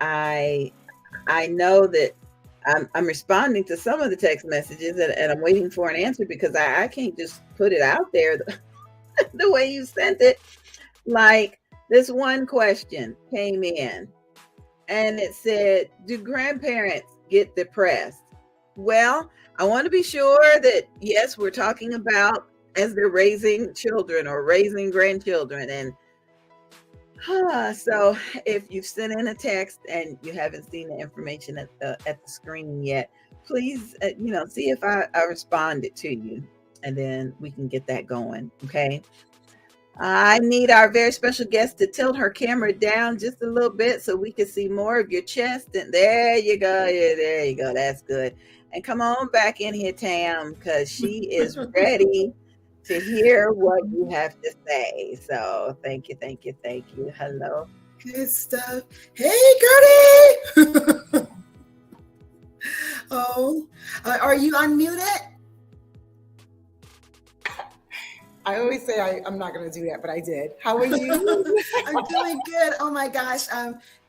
I know that I'm responding to some of the text messages, and I'm waiting for an answer because I can't just put it out there the way you sent it. Like, this one question came in and it said, do grandparents get depressed? Well, I want to be sure that, yes, we're talking about as they're raising children or raising grandchildren. And so if you've sent in a text and you haven't seen the information at the screen yet, please, see if I responded to you, and then we can get that going. Okay. I need our very special guest to tilt her camera down just a little bit so we can see more of your chest. And there you go. Yeah, there you go. That's good. And come on back in here, Tam, because she is ready to hear what you have to say. So thank you. Hello. Good stuff. Hey, Gertie. Are you unmuted? I always say I'm not going to do that, but I did. How are you? I'm doing good. Oh my gosh.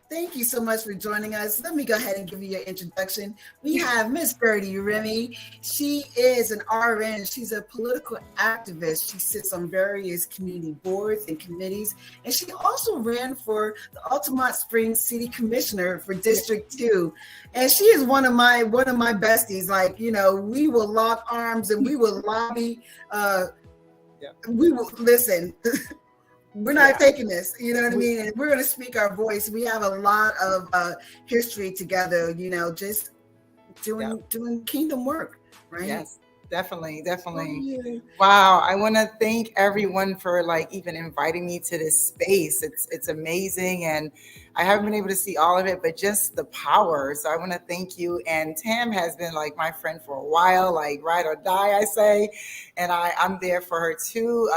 Thank you so much for joining us. Let me go ahead and give you your introduction. We have Miss Gertie Remy. She is an RN. She's a political activist. She sits on various community boards and committees, and she also ran for the Altamont Springs City Commissioner for District 2. And she is one of my besties. Like, we will lock arms and we will lobby. We will listen. We're not taking this, you know what I mean? And we're going to speak our voice. We have a lot of history together, just doing kingdom work, right? Yes. Definitely, Oh, definitely. yeah. Wow, I want to thank everyone for like even inviting me to this space. It's amazing, and I haven't been able to see all of it, but just the power. So I want to thank you. And Tam has been like my friend for a while, like ride or die, I say, and I'm there for her too.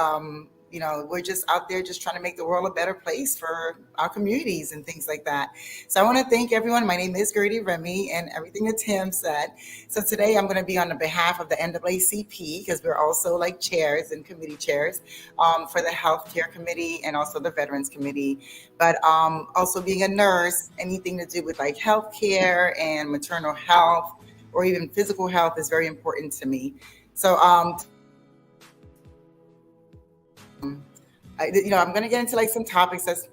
We're just out there just trying to make the world a better place for our communities and things like that. So I want to thank everyone. My name is Gertie Remy, and everything that Tim said. So today I'm going to be on the behalf of the NAACP because we're also like chairs and committee chairs for the Healthcare Committee and also the Veterans Committee. But also being a nurse, anything to do with like healthcare and maternal health or even physical health is very important to me. So I'm going to get into like some topics that's,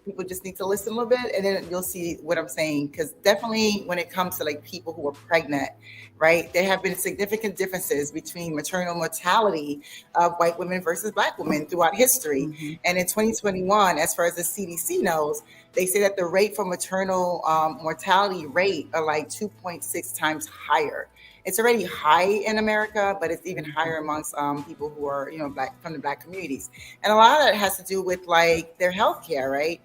people just need to listen a little bit and then you'll see what I'm saying. Because definitely when it comes to like people who are pregnant, right, there have been significant differences between maternal mortality of white women versus Black women throughout history. Mm-hmm. And in 2021, as far as the CDC knows, they say that the rate for maternal mortality rate are like 2.6 times higher. It's already high in America, but it's even higher amongst people who are, Black, from the Black communities. And a lot of that has to do with like their healthcare, right?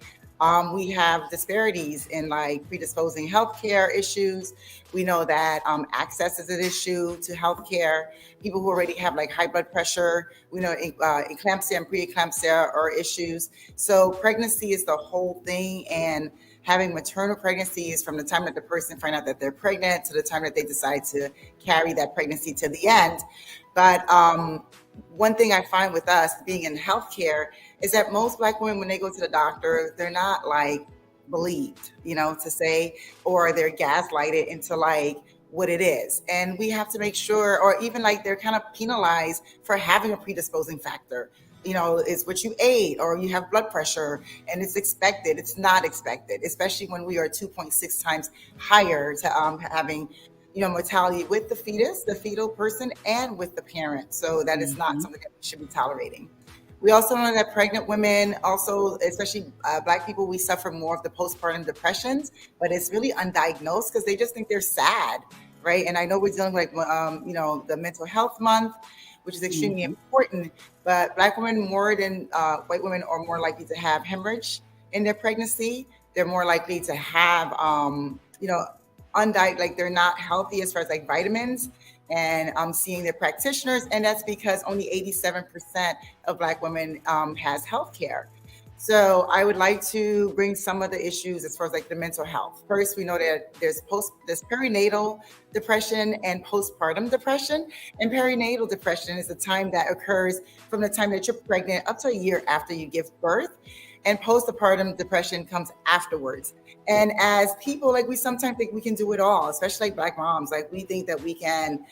We have disparities in like predisposing healthcare issues. We know that access is an issue to healthcare. People who already have like high blood pressure, we know eclampsia and preeclampsia are issues. So pregnancy is the whole thing, and having maternal pregnancies from the time that the person find out that they're pregnant to the time that they decide to carry that pregnancy to the end. But one thing I find with us being in healthcare is that most Black women, when they go to the doctor, they're not like believed, to say, or they're gaslighted into like what it is. And we have to make sure, or even like they're kind of penalized for having a predisposing factor. It's what you ate, or you have blood pressure, and it's expected. It's not expected, especially when we are 2.6 times higher to having, mortality with the fetus, the fetal person, and with the parent. So that is not something that we should be tolerating. We also know that pregnant women, also, especially Black people, we suffer more of the postpartum depressions, but it's really undiagnosed because they just think they're sad, right? And I know we're dealing with, the mental health month, which is extremely important, but Black women more than white women are more likely to have hemorrhage in their pregnancy. They're more likely to have, like they're not healthy as far as like vitamins, and seeing their practitioners. And that's because only 87% of Black women has health care. So I would like to bring some of the issues as far as like the mental health. First, we know that there's perinatal depression and postpartum depression. And perinatal depression is the time that occurs from the time that you're pregnant up to a year after you give birth. And postpartum depression comes afterwards. And as people, like we sometimes think we can do it all, especially like Black moms. Like we think that we can,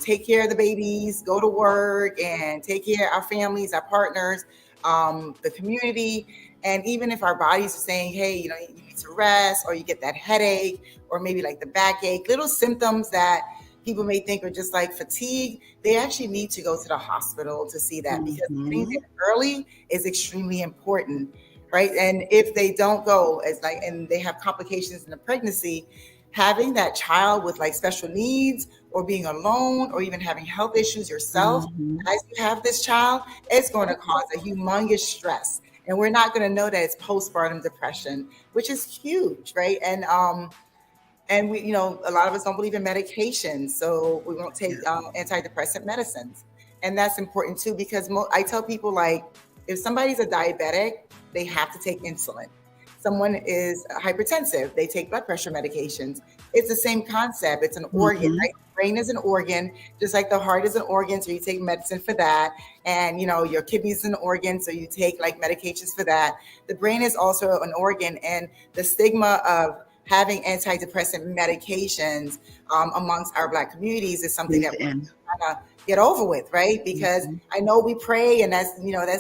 take care of the babies, go to work, and take care of our families, our partners, the community. And even if our bodies are saying, hey, you need to rest, or you get that headache, or maybe like the backache, little symptoms that people may think are just like fatigue, they actually need to go to the hospital to see that, because getting there early is extremely important, right? And if they don't go, and they have complications in the pregnancy, having that child with like special needs, or being alone, or even having health issues yourself as you have this child, it's going to cause a humongous stress. And we're not going to know that it's postpartum depression, which is huge, right? And we, a lot of us don't believe in medication, so we won't take antidepressant medicines. And that's important too, because I tell people, like, if somebody's a diabetic, they have to take insulin. Someone is hypertensive, they take blood pressure medications. It's the same concept. It's an organ, right? The brain is an organ, just like the heart is an organ, so you take medicine for that. And your kidneys is an organ, so you take like medications for that. The brain is also an organ, and the stigma of having antidepressant medications amongst our Black communities is something that we're trying to get over with, right? Because I know we pray, and that's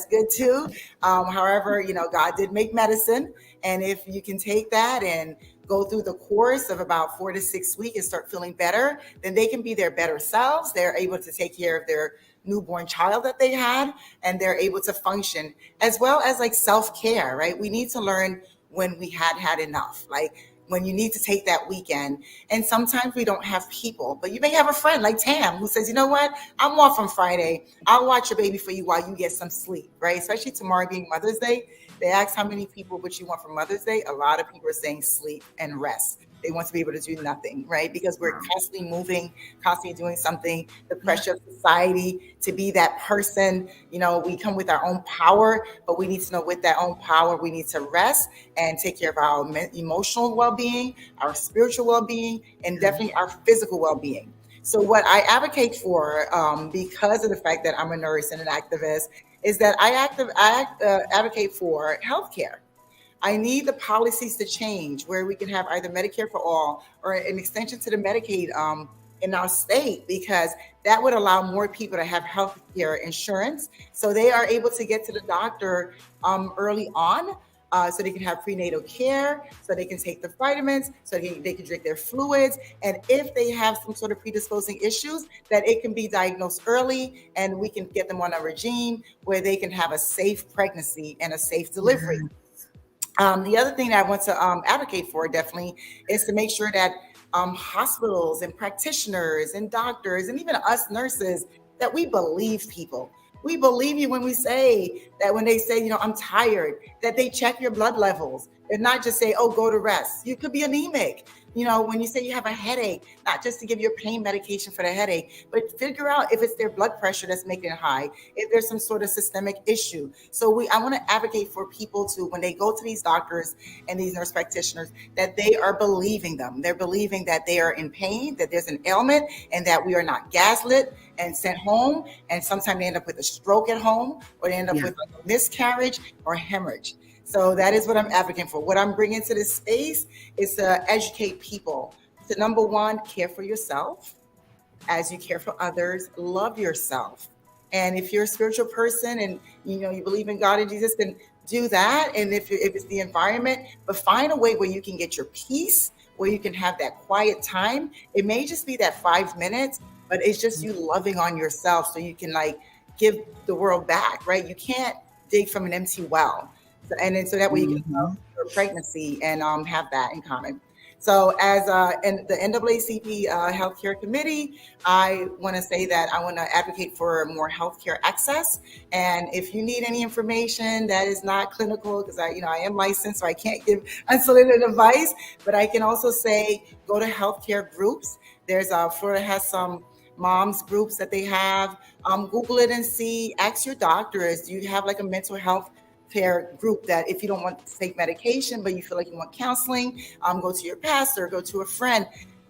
good too. However, God did make medicine, and if you can take that and go through the course of about 4 to 6 weeks and start feeling better, then they can be their better selves. They're able to take care of their newborn child that they had, and they're able to function, as well as like self-care, right? We need to learn when we had enough. Like, when you need to take that weekend. And sometimes we don't have people, but you may have a friend like Tam who says, you know what, I'm off on Friday. I'll watch your baby for you while you get some sleep, right? Especially tomorrow being Mother's Day. They ask how many people would you want for Mother's Day? A lot of people are saying sleep and rest. They want to be able to do nothing, right? Because we're constantly moving, constantly doing something. The pressure of society to be that person, you know, we come with our own power, but we need to know with that own power, we need to rest and take care of our emotional well-being, our spiritual well-being, and definitely our physical well-being. So what I advocate for, because of the fact that I'm a nurse and an activist, is that I advocate for healthcare. I need the policies to change where we can have either Medicare for all or an extension to the Medicaid in our state, because that would allow more people to have health care insurance so they are able to get to the doctor early on. So they can have prenatal care, so they can take the vitamins, so they can drink their fluids. And if they have some sort of predisposing issues, that it can be diagnosed early and we can get them on a regime where they can have a safe pregnancy and a safe delivery. The other thing that I want to advocate for definitely is to make sure that hospitals and practitioners and doctors and even us nurses, that we believe people. We believe you when we say that, when they say, you know, I'm tired, that they check your blood levels and not just say, oh, go to rest. You could be anemic. You know, when you say you have a headache, not just to give you a pain medication for the headache, but figure out if it's their blood pressure that's making it high, if there's some sort of systemic issue. So I want to advocate for people to, when they go to these doctors and these nurse practitioners, that they are believing them. They're believing that they are in pain, that there's an ailment, and that we are not gaslit and sent home. And sometimes they end up with a stroke at home, or they end up with a miscarriage or hemorrhage. So that is what I'm advocating for. What I'm bringing to this space is to educate people to, number one, care for yourself as you care for others. Love yourself. And if you're a spiritual person and you know you believe in God and Jesus, then do that. And if it's the environment, but find a way where you can get your peace, where you can have that quiet time. It may just be that 5 minutes, but it's just you loving on yourself so you can like give the world back, right? You can't dig from an empty well. So that way you can love your pregnancy and have that in common. So as in the NAACP Healthcare Committee, I want to say that I want to advocate for more healthcare access. And if you need any information that is not clinical, because I am licensed, so I can't give unsolicited advice, but I can also say go to healthcare groups. There's Florida has some moms groups that they have. Google it and see. Ask your doctors. Do you have like a mental health care group that if you don't want to take medication, but you feel like you want counseling, go to your pastor, go to a friend.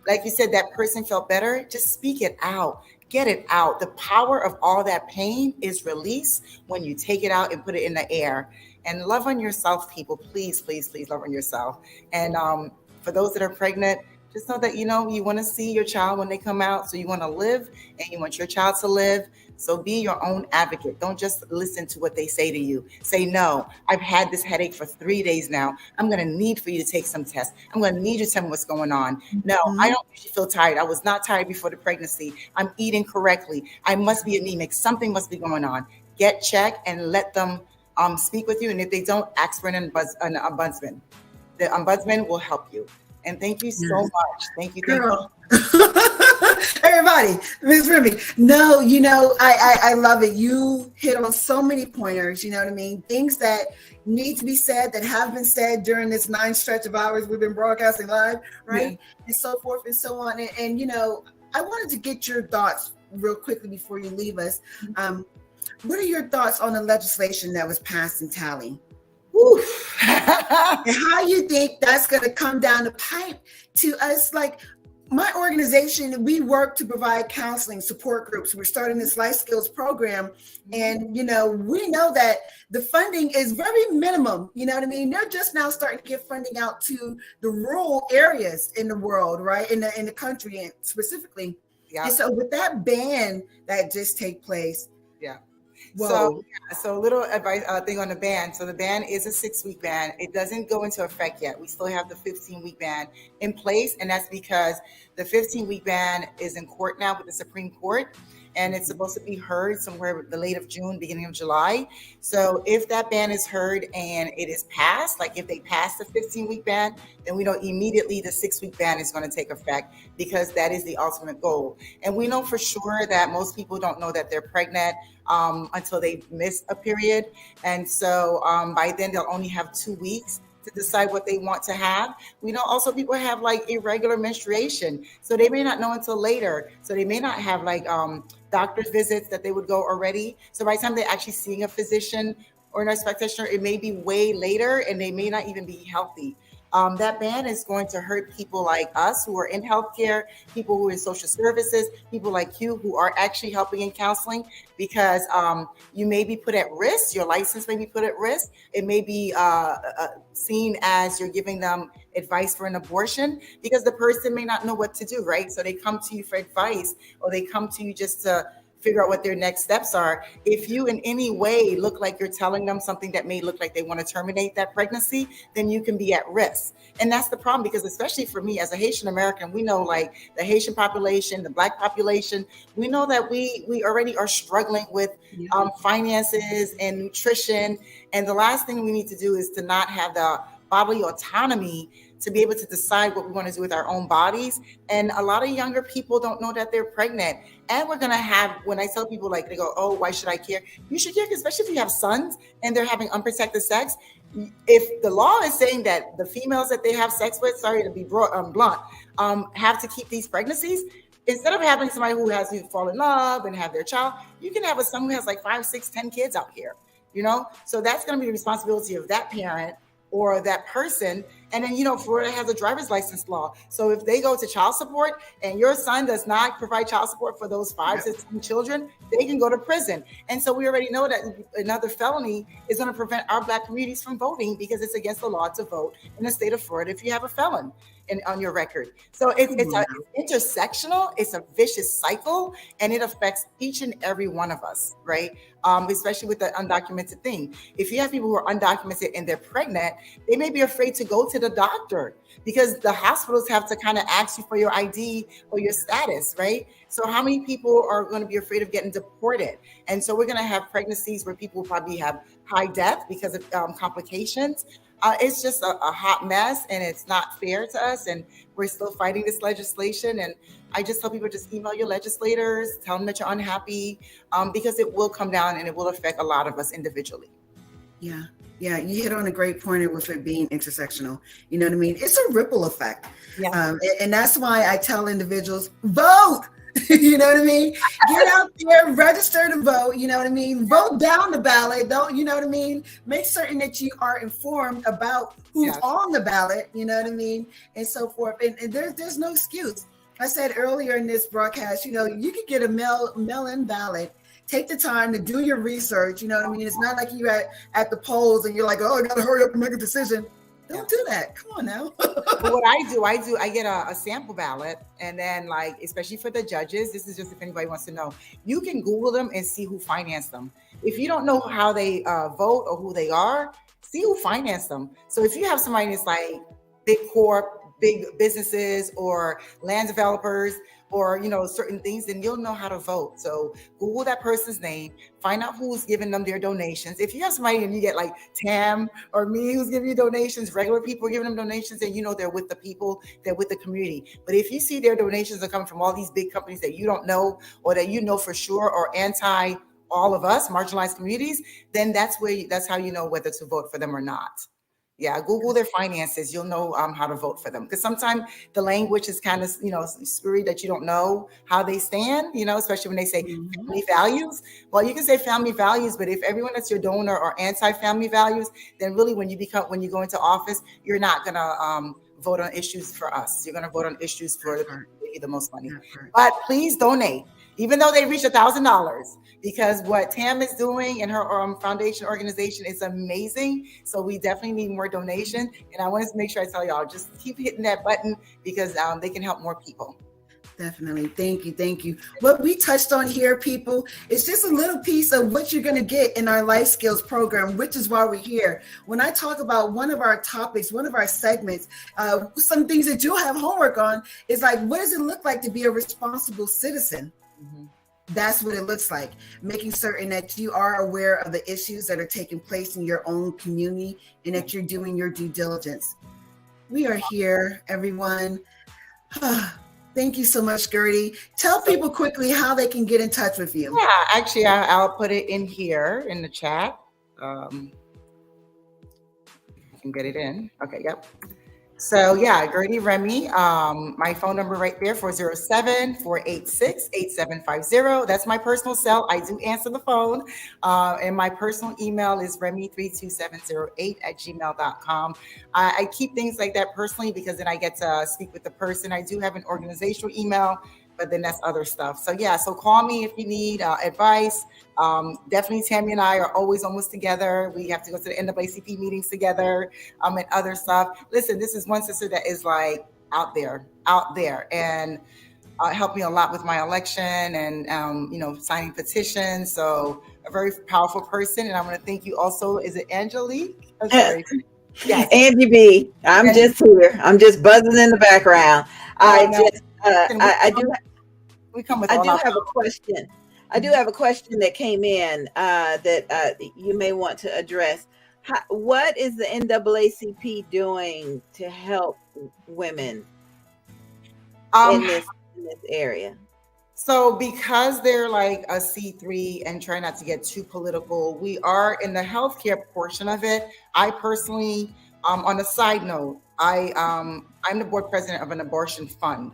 Like you said, that person felt better. Just speak it out. Get it out. The power of all that pain is released when you take it out and put it in the air. And love on yourself, people. Please, please, please love on yourself. And for those that are pregnant, just know that, you want to see your child when they come out. So you want to live and you want your child to live. So be your own advocate. Don't just listen to what they say to you. Say, no, I've had this headache for 3 days now. I'm going to need for you to take some tests. I'm going to need you to tell me what's going on. No, I don't usually feel tired. I was not tired before the pregnancy. I'm eating correctly. I must be anemic. Something must be going on. Get checked and let them speak with you. And if they don't, ask for an ombudsman. The ombudsman will help you. And thank you so much. Thank you. Girl. Everybody, Ms. Remy. No, I love it. You hit on so many pointers, you know what I mean? Things that need to be said, that have been said during this 9 stretch of hours we've been broadcasting live, right? Yeah. And so forth and so on. And I wanted to get your thoughts real quickly before you leave us. What are your thoughts on the legislation that was passed in Tally? And how you think that's going to come down the pipe to us? Like my organization, we work to provide counseling support groups. We're starting this life skills program. And, we know that the funding is very minimum. You know what I mean? They're just now starting to get funding out to the rural areas in the world, right? In the country and specifically. Yeah. And so with that ban that just take place. Yeah. So a little advice thing on the ban. So the ban is a 6-week ban. It doesn't go into effect yet. We still have the 15-week ban in place. And that's because the 15-week ban is in court now with the Supreme Court. and it's supposed to be heard somewhere the late of June, beginning of July. So if that ban is heard and it is passed, like if they pass the 15-week ban, then we know immediately the 6-week ban is going to take effect, because that is the ultimate goal. And we know for sure that most people don't know that they're pregnant until they miss a period. And so by then they'll only have 2 weeks to decide what they want to have. We know also people have like irregular menstruation, so they may not know until later. So they may not have like doctor's visits that they would go already. So by the time they're actually seeing a physician or a nurse practitioner, it may be way later, and they may not even be healthy. That ban is going to hurt people like us who are in healthcare, people who are in social services, people like you who are actually helping in counseling, because you may be put at risk. Your license may be put at risk. It may be seen as you're giving them advice for an abortion, because the person may not know what to do, right? So they come to you for advice, or they come to you just to figure out what their next steps are. If you in any way look like you're telling them something that may look like they want to terminate that pregnancy, then you can be at risk. And that's the problem, because especially for me as a Haitian American, we know like the Haitian population, the Black population, we know that we already are struggling with finances and nutrition. And the last thing we need to do is to not have the bodily autonomy to be able to decide what we want to do with our own bodies. And a lot of younger people don't know that they're pregnant. And we're going to have, when I tell people like, they go, oh, why should I care? You should care, especially if you have sons and they're having unprotected sex. If the law is saying that the females that they have sex with, sorry to be blunt, have to keep these pregnancies, instead of having somebody who has to fall in love and have their child, you can have a son who has like 5, 6, 10 kids out here, you know? So that's going to be the responsibility of that parent or that person. And then, you know, Florida has a driver's license law. So if they go to child support and your son does not provide child support for those 5 to 10 children, they can go to prison. And so we already know that another felony is going to prevent our Black communities from voting, because it's against the law to vote in the state of Florida if you have a felon on your record. So it's intersectional, it's a vicious cycle, and it affects each and every one of us, right? Especially with the undocumented thing. If you have people who are undocumented and they're pregnant, they may be afraid to go to the doctor, because the hospitals have to kind of ask you for your ID or your status, right? So how many people are going to be afraid of getting deported? And so we're going to have pregnancies where people will probably have high death because of complications. It's just a hot mess, and it's not fair to us. And we're still fighting this legislation. And I just tell people, just email your legislators, tell them that you're unhappy, because it will come down and it will affect a lot of us individually. Yeah. Yeah, you hit on a great point with it being intersectional. You know what I mean? It's a ripple effect. Yeah. And that's why I tell individuals, vote. You know what I mean? Get out there, register to vote. You know what I mean? Vote down the ballot. Don't, you know what I mean? Make certain that you are informed about who's on the ballot. You know what I mean? And so forth. And there's no excuse. I said earlier in this broadcast, you know, you could get a mail-in ballot. Take the time to do your research. You know what I mean? It's not like you're at the polls and you're like, oh, I got to hurry up and make a decision. Don't do that. Come on now. But what I get a sample ballot, and then like, especially for the judges, this is just if anybody wants to know, you can Google them and see who financed them. If you don't know how they vote or who they are, see who financed them. So if you have somebody that's like big corp, big businesses or land developers, or, you know, certain things, then you'll know how to vote. So Google that person's name, find out who's giving them their donations. If you have somebody and you get like Tam or me who's giving you donations, regular people giving them donations, and you know they're with the people, they're with the community. But if you see their donations are coming from all these big companies that you don't know, or that you know for sure are anti all of us, marginalized communities, then that's how you know whether to vote for them or not. Yeah, Google their finances. You'll know how to vote for them. Because sometimes the language is kind of, you know, screwy that you don't know how they stand, you know, especially when they say family values. Well, you can say family values, but if everyone that's your donor are anti-family values, then really when you go into office, you're not going to vote on issues for us. You're going to vote on issues for the people who give you the most money. But please donate, even though they reach $1,000. Because what Tam is doing in her foundation organization is amazing. So we definitely need more donation. And I wanted to make sure I tell y'all, just keep hitting that button, because they can help more people. Definitely. Thank you. Thank you. What we touched on here, people, is just a little piece of what you're going to get in our life skills program, which is why we're here. When I talk about one of our topics, one of our segments, some things that you'll have homework on is like, what does it look like to be a responsible citizen? Mm-hmm. That's what it looks like. Making certain that you are aware of the issues that are taking place in your own community and that you're doing your due diligence. We are here, everyone. Thank you so much, Gertie. Tell people quickly how they can get in touch with you. Yeah, actually, I'll put it in here in the chat. You can get it in. Okay, yep. So yeah, Gertie Remy, my phone number right there, 407-486-8750. That's my personal cell. I do answer the phone. And my personal email is remy32708@gmail.com. I keep things like that personally because then I get to speak with the person. I do have an organizational email, but then that's other stuff. So yeah, so call me if you need advice. Definitely Tammy and I are always almost together. We have to go to the NAACP meetings together and other stuff. Listen, this is one sister that is like out there and helped me a lot with my election and, signing petitions. So a very powerful person. And I want to thank you also. Is it Angelique? I'm sorry. Yes. Angie B. I'm just here. I'm just buzzing in the background. I do have a question. I do have a question that came in that you may want to address. What is the NAACP doing to help women in this area? So because they're like a C3 and try not to get too political, we are in the healthcare portion of it. I personally, on a side note, I'm the board president of an abortion fund.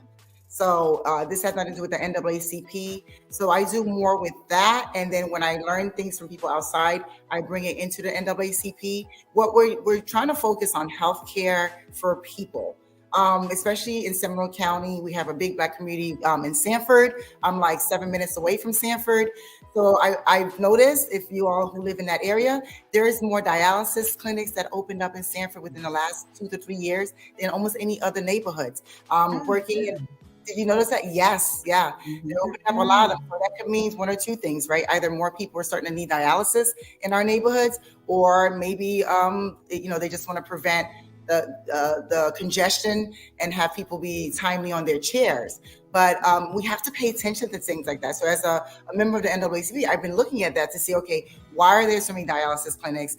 So this has nothing to do with the NAACP. So I do more with that. And then when I learn things from people outside, I bring it into the NAACP. What we're trying to focus on healthcare for people. Especially in Seminole County, we have a big Black community in Sanford. I'm like 7 minutes away from Sanford. So I've noticed, if you all who live in that area, there is more dialysis clinics that opened up in Sanford within the last 2 to 3 years than almost any other neighborhoods. Did you notice that? Yes, yeah. They opened up a lot of them. So that could mean one or two things, right? Either more people are starting to need dialysis in our neighborhoods, or maybe they just want to prevent the congestion and have people be timely on their chairs. But we have to pay attention to things like that. So as a member of the NAACP, I've been looking at that to see, okay, why are there so many dialysis clinics?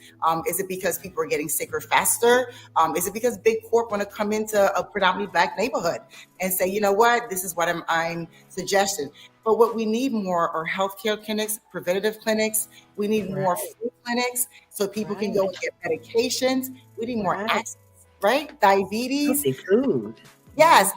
Is it because people are getting sicker faster? Is it because big corp want to come into a predominantly Black neighborhood and say, you know what, this is what I'm suggesting. But what we need more are healthcare clinics, preventative clinics. We need more food clinics so people can go and get medications. We need more access, right? Diabetes. Healthy food. Yes,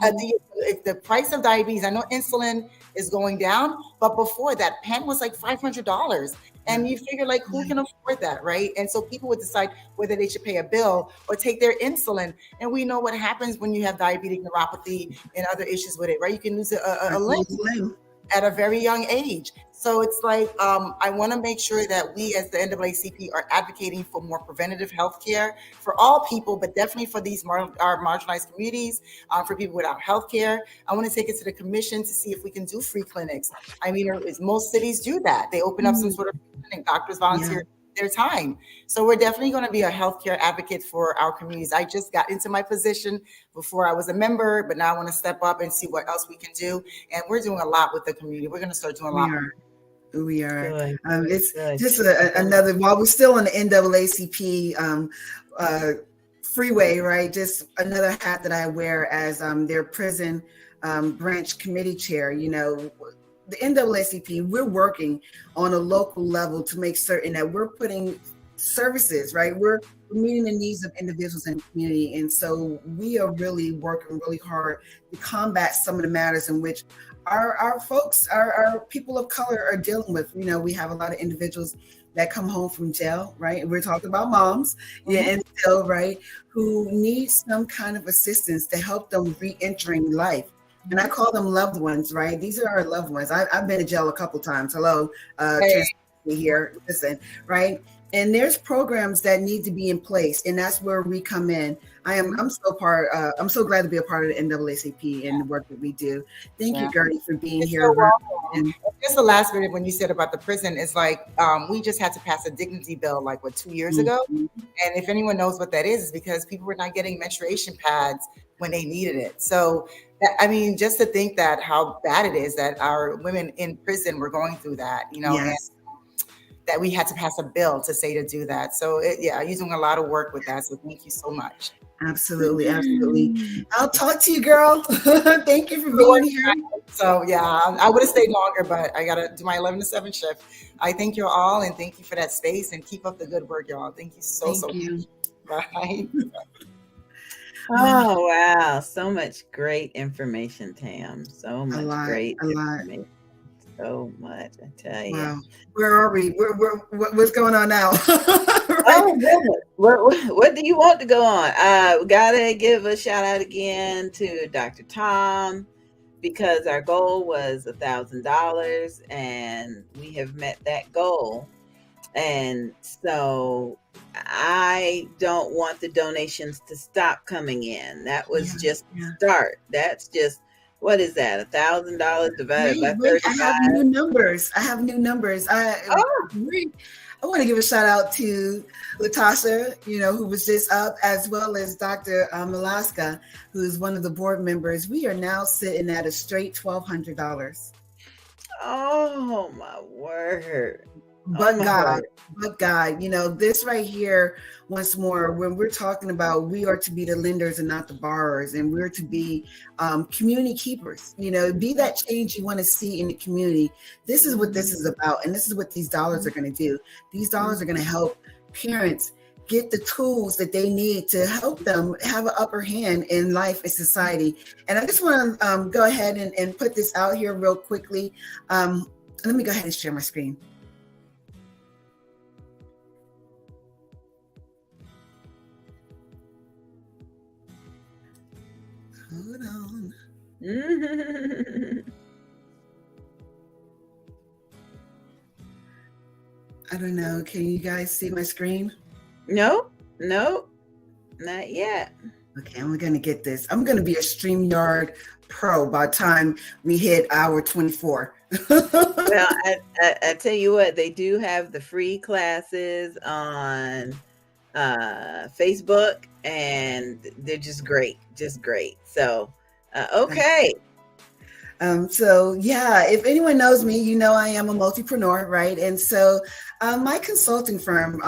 the price of diabetes, I know insulin is going down, but before that, pen was like $500. And you figure like, who can afford that, right? And so people would decide whether they should pay a bill or take their insulin. And we know what happens when you have diabetic neuropathy and other issues with it, right? You can lose a limb at a very young age. So it's like, I want to make sure that we as the NAACP are advocating for more preventative health care for all people, but definitely for these our marginalized communities, for people without health care. I want to take it to the commission to see if we can do free clinics. I mean, most cities do that. They open up some sort of clinic, doctors volunteer their time. So we're definitely going to be a healthcare advocate for our communities. I just got into my position before I was a member, but now I want to step up and see what else we can do. And we're doing a lot with the community. We're going to start doing a lot more. We are. Good. It's just another, while we're still on the NAACP freeway, right? Just another hat that I wear as their prison branch committee chair. You know, the NAACP, we're working on a local level to make certain that we're putting services, right? We're meeting the needs of individuals in the community. And so we are really working really hard to combat some of the matters in which our folks, our people of color are dealing with. You know, we have a lot of individuals that come home from jail, right? And we're talking about moms, in jail, right? Who need some kind of assistance to help them re-entering life. And I call them loved ones, right? These are our loved ones. I've been to jail a couple times. Hello, here, listen, right? And there's programs that need to be in place, and that's where we come in. I'm so glad to be a part of the NAACP and the work that we do. Thank you, Gertie, for being here. And just the last bit of when you said about the prison is like, we just had to pass a dignity bill, 2 years ago. And if anyone knows what that is, because people were not getting menstruation pads when they needed it. So I mean, just to think that how bad it is that our women in prison were going through that, you know, and Yes. that we had to pass a bill to say to do that. So yeah, you're doing a lot of work with that. So thank you so much. Absolutely, absolutely. I'll talk to you, girl. Thank you for being here. So yeah, I would have stayed longer, but I gotta do my 11 to 7 shift. I thank you all and thank you for that space and keep up the good work, y'all. Thank you so Thank you. much. Bye. Oh wow, so much great information, Tam. So much great a lot. information. So much, I tell you. Wow. Where are we? What's going on now? Oh goodness. What do you want to go on? We gotta give a shout out again to Dr. Tom, because our goal was $1,000 and we have met that goal. And so I don't want the donations to stop coming in. That was just the start. That's just, what is that? $1,000 divided by 35. I have new numbers. I want to give a shout out to Latasha, who was just up, as well as Dr. Malaska, who's one of the board members. We are now sitting at a straight $1,200. Oh my word. But God, this right here, once more, when we're talking about we are to be the lenders and not the borrowers, and we're to be community keepers, be that change you want to see in the community. This is what this is about. And this is what these dollars are going to do. These dollars are going to help parents get the tools that they need to help them have an upper hand in life and society. And I just want to go ahead and put this out here real quickly. Let me go ahead and share my screen. Hold on. I don't know. Can you guys see my screen? No, not yet. Okay, I'm going to get this. I'm going to be a StreamYard pro by the time we hit hour 24. Well, I tell you what, they do have the free classes on Facebook, and they're just great. So, okay. So yeah, if anyone knows me, I am a multipreneur, right? And so my consulting firm,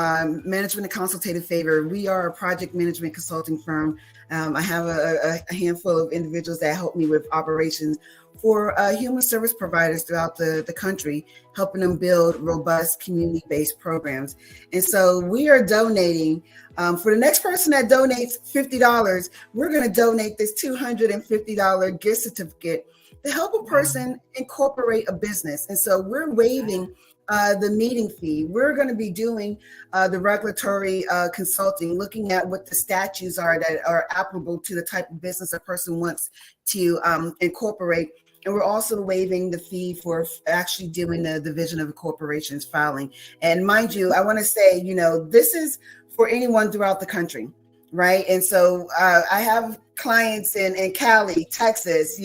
Management and Consultative Favored, we are a project management consulting firm. I have a handful of individuals that help me with operations for human service providers throughout the country, helping them build robust community-based programs. And so we are donating, for the next person that donates $50, we're going to donate this $250 gift certificate to help a person incorporate a business. And so we're waiving the meeting fee. We're going to be doing the regulatory consulting, looking at what the statutes are that are applicable to the type of business a person wants to incorporate. And we're also waiving the fee for actually doing the division of corporations filing. And mind you, I want to say, this is for anyone throughout the country, right? And so I have clients in Cali, Texas,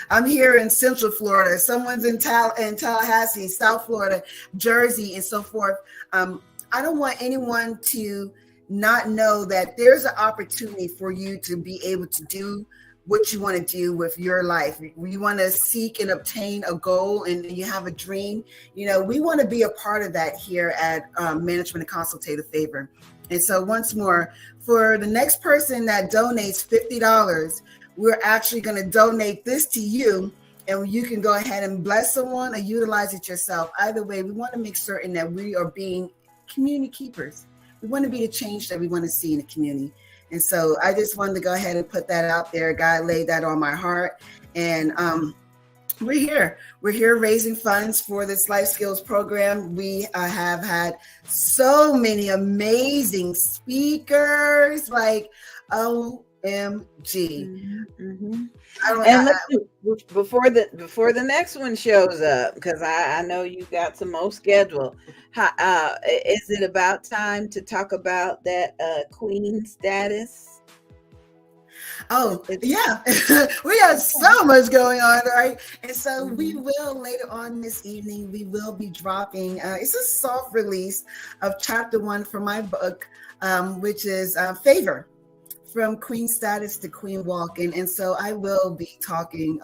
I'm here in Central Florida, someone's in Tallahassee, South Florida, Jersey, and so forth. I don't want anyone to not know that there's an opportunity for you to be able to do what you want to do with your life. You want to seek and obtain a goal and you have a dream. We want to be a part of that here at Management and Consultative Favor. And so once more, for the next person that donates $50, we're actually going to donate this to you, and you can go ahead and bless someone or utilize it yourself. Either way, we want to make certain that we are being community keepers. We want to be the change that we want to see in the community. And so I just wanted to go ahead and put that out there. God laid that on my heart. And we're here. We're here raising funds for this life skills program. We have had so many amazing speakers, like OMG. Before the next one shows up, because I know you got some more schedule. Is it about time to talk about that queen status? Oh, yeah. We have so much going on, right? And so we will, later on this evening, we will be dropping, it's a soft release of chapter 1 from my book, which is Favor. from queen status to queen walk. And so I will be talking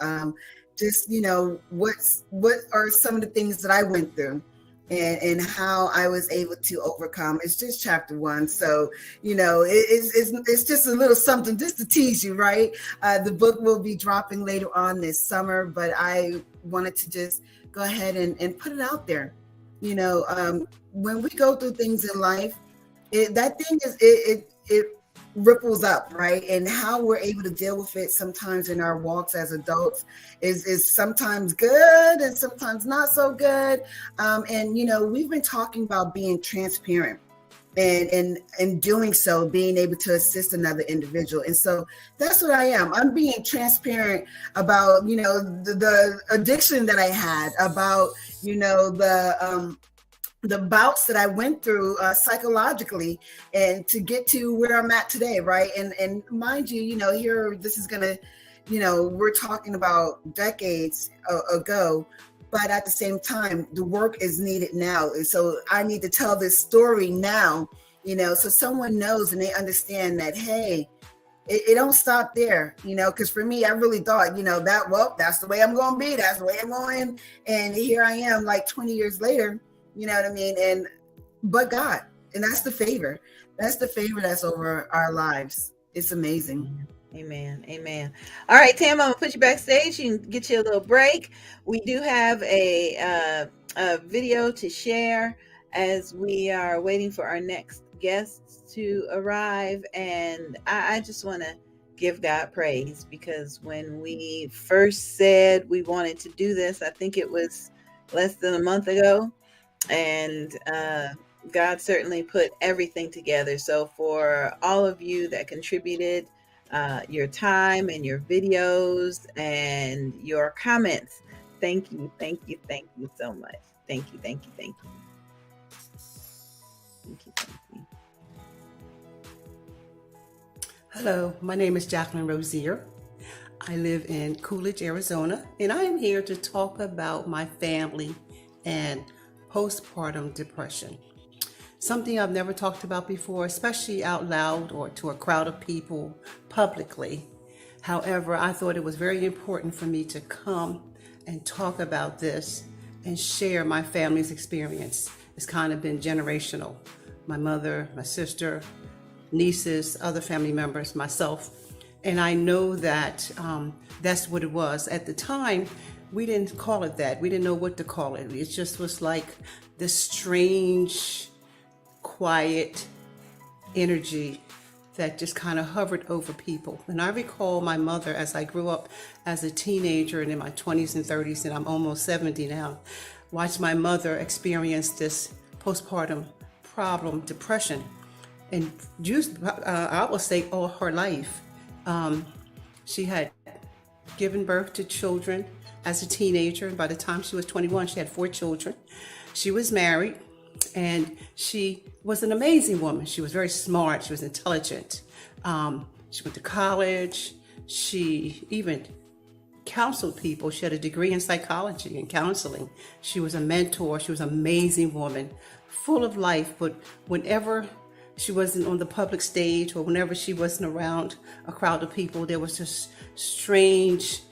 just, what are some of the things that I went through and how I was able to overcome. It's just chapter 1. So, it's just a little something just to tease you, right? The book will be dropping later on this summer, but I wanted to just go ahead and put it out there. When we go through things in life, it ripples up, right? And how we're able to deal with it sometimes in our walks as adults is sometimes good and sometimes not so good. And we've been talking about being transparent and doing so, being able to assist another individual. And so that's what I am. I'm being transparent about, the addiction that I had, about, the bouts that I went through psychologically, and to get to where I'm at today, right? And mind you, here, this is gonna, we're talking about decades ago, but at the same time, the work is needed now. And so I need to tell this story now, so someone knows and they understand that, hey, it don't stop there, because for me, I really thought, that's the way I'm going to be. That's the way I'm going. And here I am, like 20 years later, you know what I mean? But God, and that's the favor. That's the favor that's over our lives. It's amazing. Amen. Amen. All right, Tam, I'm gonna put you backstage. You can get you a little break. We do have a video to share as we are waiting for our next guests to arrive. And I just want to give God praise, because when we first said we wanted to do this, I think it was less than a month ago. And God certainly put everything together. So for all of you that contributed your time and your videos and your comments, thank you so much. Thank you. Thank you. Hello, my name is Jacqueline Rosier. I live in Coolidge, Arizona, and I am here to talk about my family and postpartum depression. Something I've never talked about before, especially out loud or to a crowd of people publicly. However, I thought it was very important for me to come and talk about this and share my family's experience. It's kind of been generational. My mother, my sister, nieces, other family members, myself. And I know that that's what it was. At the time, we didn't call it that. We didn't know what to call it. It just was like this strange, quiet energy that just kind of hovered over people. And I recall my mother, as I grew up as a teenager and in my 20s and 30s, and I'm almost 70 now, watched my mother experience this postpartum problem, depression. And just, I will say, all her life. She had given birth to children as a teenager. And by the time she was 21, she had 4 children. She was married, and she was an amazing woman. She was very smart. She was intelligent. She went to college. She even counseled people. She had a degree in psychology and counseling. She was a mentor. She was an amazing woman, full of life. But whenever she wasn't on the public stage or whenever she wasn't around a crowd of people, there was this strange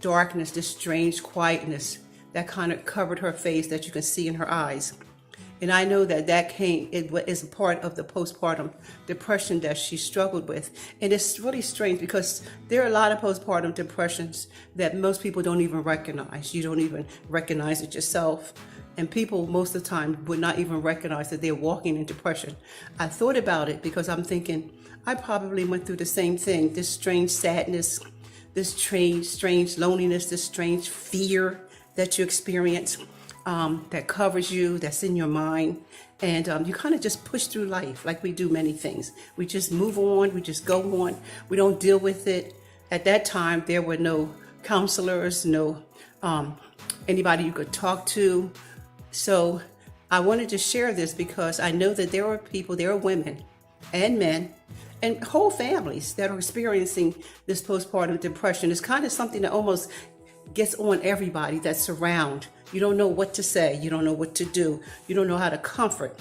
darkness, this strange quietness that kind of covered her face that you can see in her eyes. And I know that it is a part of the postpartum depression that she struggled with. And it's really strange because there are a lot of postpartum depressions that most people don't even recognize. You don't even recognize it yourself. And people most of the time would not even recognize that they're walking in depression. I thought about it because I'm thinking, I probably went through the same thing, this strange sadness, this strange loneliness, this strange fear that you experience that covers you, that's in your mind. And you kind of just push through life like we do many things. We just move on, we just go on. We don't deal with it. At that time, there were no counselors, no anybody you could talk to. So I wanted to share this because I know that there are women and men and whole families that are experiencing this postpartum depression. It's kind of something that almost gets on everybody that's around. You don't know what to say. You don't know what to do. You don't know how to comfort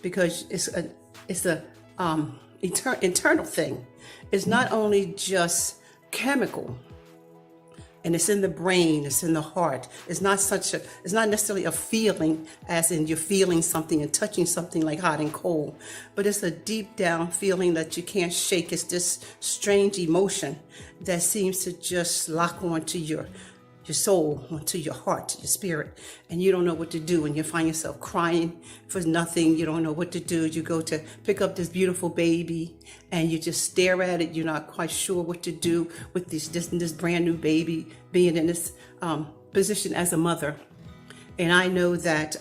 because it's a internal thing. It's not only just chemical, and it's in the brain, it's in the heart. It's not necessarily a feeling as in you're feeling something and touching something like hot and cold, but it's a deep down feeling that you can't shake. It's this strange emotion that seems to just lock onto your soul, onto your heart, your spirit, and you don't know what to do, and you find yourself crying for nothing. You don't know what to do. You go to pick up this beautiful baby and you just stare at it. You're not quite sure what to do with this brand new baby being in this position as a mother. And I know that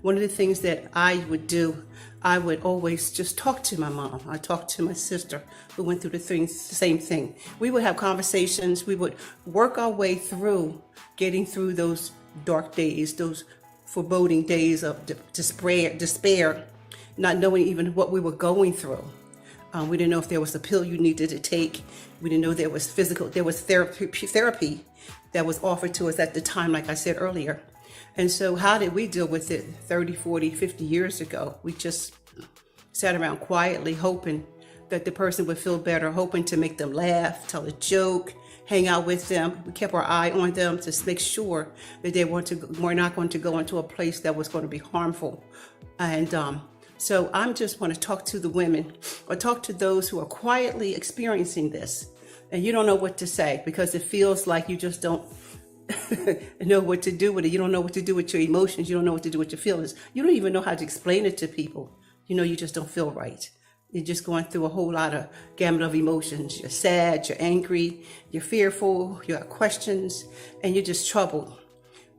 one of the things that I would do, I would always just talk to my mom. I talked to my sister who went through the same thing. We would have conversations. We would work our way through getting through those dark days, those foreboding days of despair, not knowing even what we were going through. We didn't know if there was a pill you needed to take. We didn't know there was therapy that was offered to us at the time, like I said earlier. And so how did we deal with it 30, 40, 50 years ago? We just sat around quietly hoping that the person would feel better, hoping to make them laugh, tell a joke, hang out with them. We kept our eye on them to make sure that they were not going to go into a place that was going to be harmful. And so I'm just want to talk to the women or talk to those who are quietly experiencing this. And you don't know what to say because it feels like you just don't know what to do with it. You don't know what to do with your emotions. You don't know what to do with your feelings. You don't even know how to explain it to people. You just don't feel right. You're just going through a whole lot of gamut of emotions. You're sad, you're angry, you're fearful, you have questions, and you're just troubled.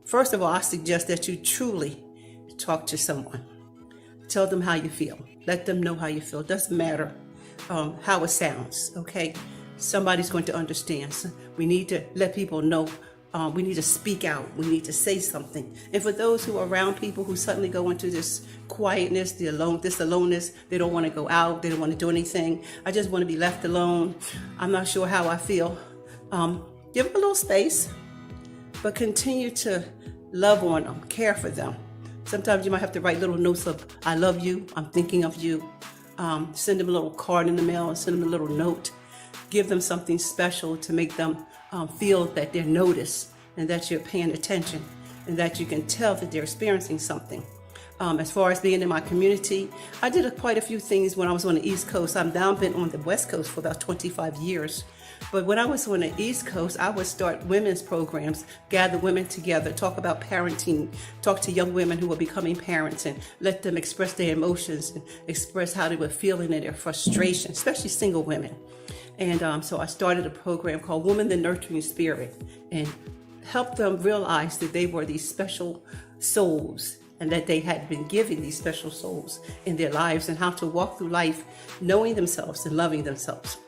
First of all, I suggest that you truly talk to someone. Tell them how you feel. Let them know how you feel. It doesn't matter how it sounds, okay? Somebody's going to understand. So we need to let people know. We need to speak out. We need to say something. And for those who are around people who suddenly go into this quietness, this aloneness, they don't want to go out, they don't want to do anything. I just want to be left alone. I'm not sure how I feel. Give them a little space, but continue to love on them, care for them. Sometimes you might have to write little notes of, I love you, I'm thinking of you. Send them a little card in the mail, send them a little note. Give them something special to make them feel that they're noticed and that you're paying attention and that you can tell that they're experiencing something. As far as being in my community, I did quite a few things when I was on the East Coast. I've now been on the West Coast for about 25 years. But when I was on the East Coast, I would start women's programs, gather women together, talk about parenting, talk to young women who are becoming parents and let them express their emotions and express how they were feeling and their frustration, especially single women. And so I started a program called Woman the Nurturing Spirit and helped them realize that they were these special souls and that they had been given these special souls in their lives and how to walk through life knowing themselves and loving themselves.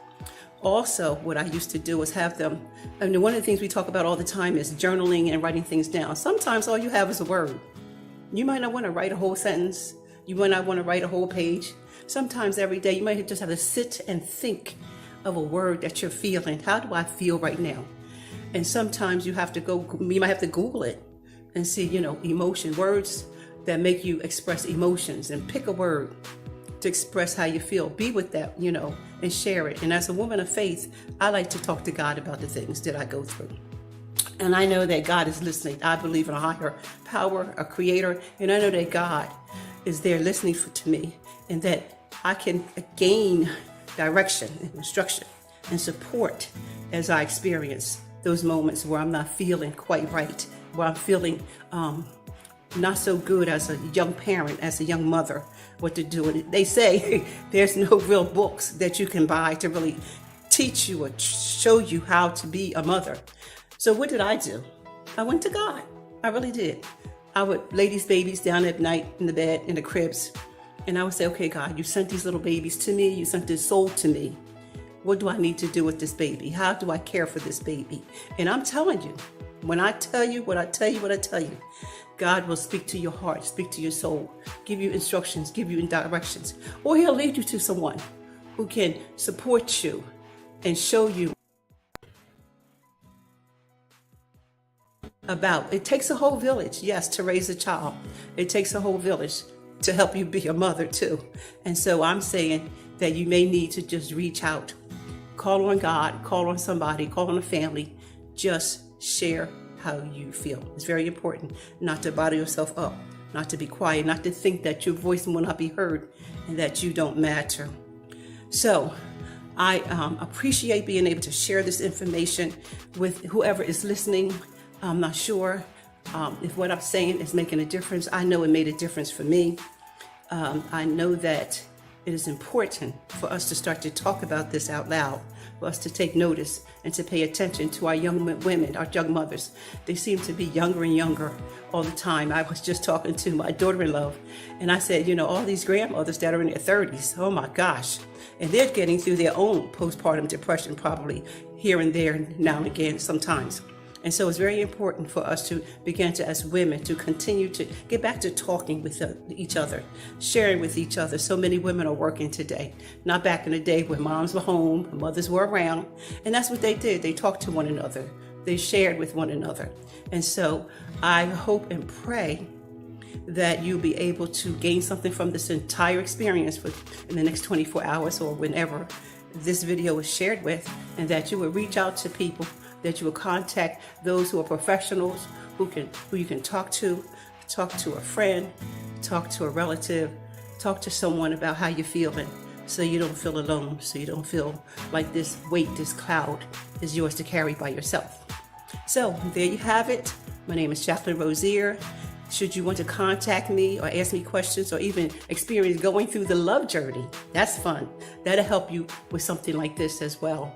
Also, what I used to do was have them, one of the things we talk about all the time is journaling and writing things down. Sometimes all you have is a word. You might not want to write a whole sentence. You might not want to write a whole page. Sometimes every day you might just have to sit and think of a word that you're feeling. How do I feel right now? And sometimes you might have to Google it and see, emotion, words that make you express emotions, and pick a word to express how you feel. Be with that, and share it. And as a woman of faith, I like to talk to God about the things that I go through. And I know that God is listening. I believe in a higher power, a creator, and I know that God is there listening to me and that I can gain direction and instruction and support as I experience those moments where I'm not feeling quite right, where I'm feeling not so good as a young parent, as a young mother, what to do. And they say there's no real books that you can buy to really teach you or show you how to be a mother. So what did I do? I went to God. I really did. I would lay these babies down at night in the bed, in the cribs, and I would say, okay, God, you sent these little babies to me. You sent this soul to me. What do I need to do with this baby? How do I care for this baby? And I'm telling you, when I tell you what I tell you, God will speak to your heart, speak to your soul, give you instructions, give you directions, or he'll lead you to someone who can support you and show you about. It takes a whole village, yes, to raise a child. It takes a whole village to help you be a mother too. And so I'm saying that you may need to just reach out. Call on God, call on somebody, call on a family. Just share how you feel. It's very important not to bottle yourself up, not to be quiet, not to think that your voice will not be heard and that you don't matter. So I appreciate being able to share this information with whoever is listening. I'm not sure if what I'm saying is making a difference. I know it made a difference for me. I know that it is important for us to start to talk about this out loud, for us to take notice and to pay attention to our young women, our young mothers. They seem to be younger and younger all the time. I was just talking to my daughter-in-law, and I said, all these grandmothers that are in their 30s, oh my gosh, and they're getting through their own postpartum depression probably here and there now and again sometimes. And so it's very important for us to begin to, as women, to continue to get back to talking with each other, sharing with each other. So many women are working today, not back in the day when moms were home, mothers were around, and that's what they did. They talked to one another. They shared with one another. And so I hope and pray that you'll be able to gain something from this entire experience in the next 24 hours or whenever this video is shared with, and that you will reach out to people, that you will contact those who are professionals, who you can talk to a friend, talk to a relative, talk to someone about how you're feeling, so you don't feel alone, so you don't feel like this weight, this cloud is yours to carry by yourself. So there you have it. My name is Jacqueline Rosier. Should you want to contact me or ask me questions or even experience going through the love journey, that's fun. That'll help you with something like this as well.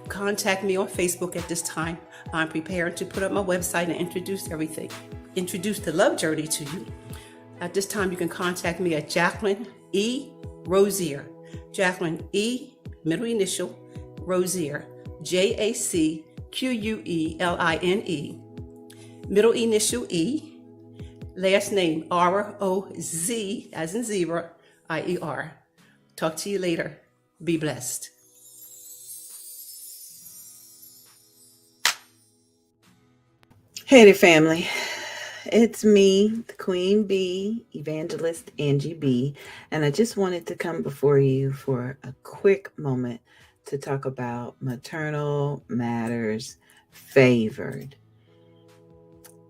Contact me on Facebook at this time. I'm prepared to put up my website and introduce the love journey to you. At this time, you can contact me at Jacqueline E. Rosier. Jacqueline E., middle initial, Rosier, Jacqueline, middle initial E, last name Roz, as in zebra, Ier. Talk to you later. Be blessed. Hey there, family. It's me, the Queen Bee, Evangelist Angie B, and I just wanted to come before you for a quick moment to talk about Maternal Matters Favored.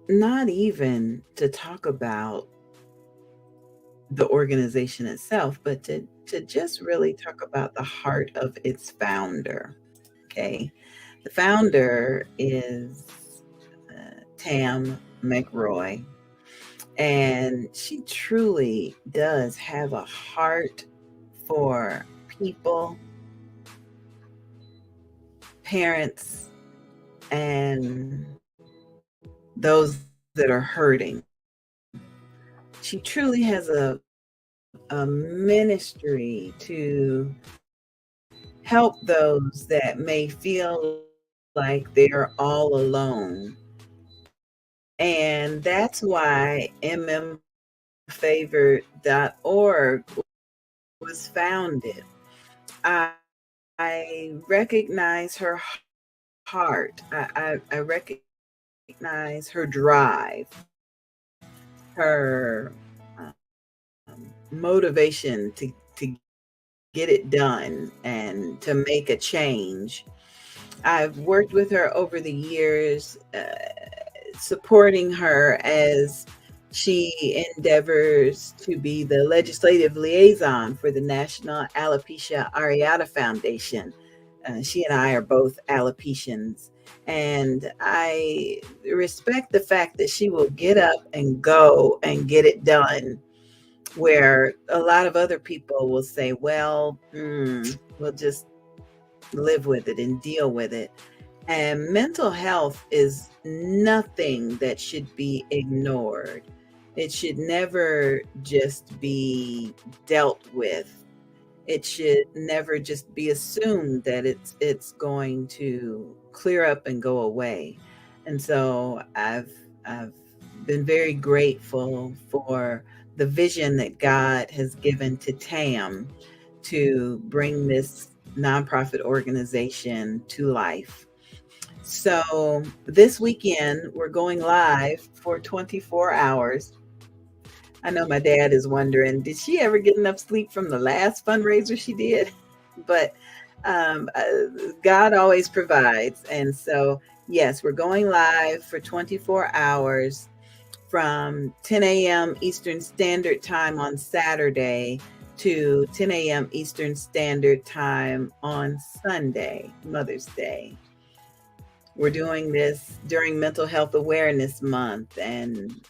Not even to talk about the organization itself, but to just really talk about the heart of its founder. Okay. The founder is Tam McRoy, and she truly does have a heart for people, parents, and those that are hurting. She truly has a ministry to help those that may feel like they're all alone. And that's why mmfavored.org was founded. I recognize her heart. I recognize her drive, her motivation to get it done and to make a change. I've worked with her over the years, supporting her as she endeavors to be the legislative liaison for the National Alopecia Areata Foundation. She and I are both alopecians, and I respect the fact that she will get up and go and get it done, where a lot of other people will say, well, we'll just live with it and deal with it. And mental health is nothing that should be ignored. It should never just be dealt with. It should never just be assumed that it's going to clear up and go away. And so I've been very grateful for the vision that God has given to Tam to bring this nonprofit organization to life. So this weekend, we're going live for 24 hours. I know my dad is wondering, did she ever get enough sleep from the last fundraiser she did? But God always provides. And so, yes, we're going live for 24 hours from 10 a.m. Eastern Standard Time on Saturday to 10 a.m. Eastern Standard Time on Sunday, Mother's Day. We're doing this during Mental Health Awareness Month, and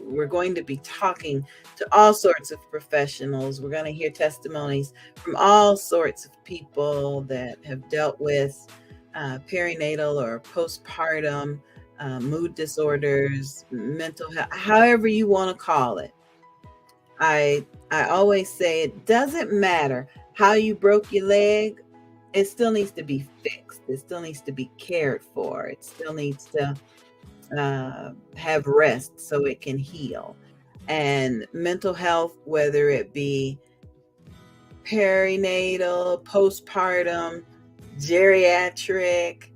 we're going to be talking to all sorts of professionals. We're going to hear testimonies from all sorts of people that have dealt with perinatal or postpartum mood disorders, mental health, however you want to call it. I always say it doesn't matter how you broke your leg, it still needs to be fixed. It still needs to be cared for. It still needs to have rest so it can heal. And mental health, whether it be perinatal, postpartum, geriatric,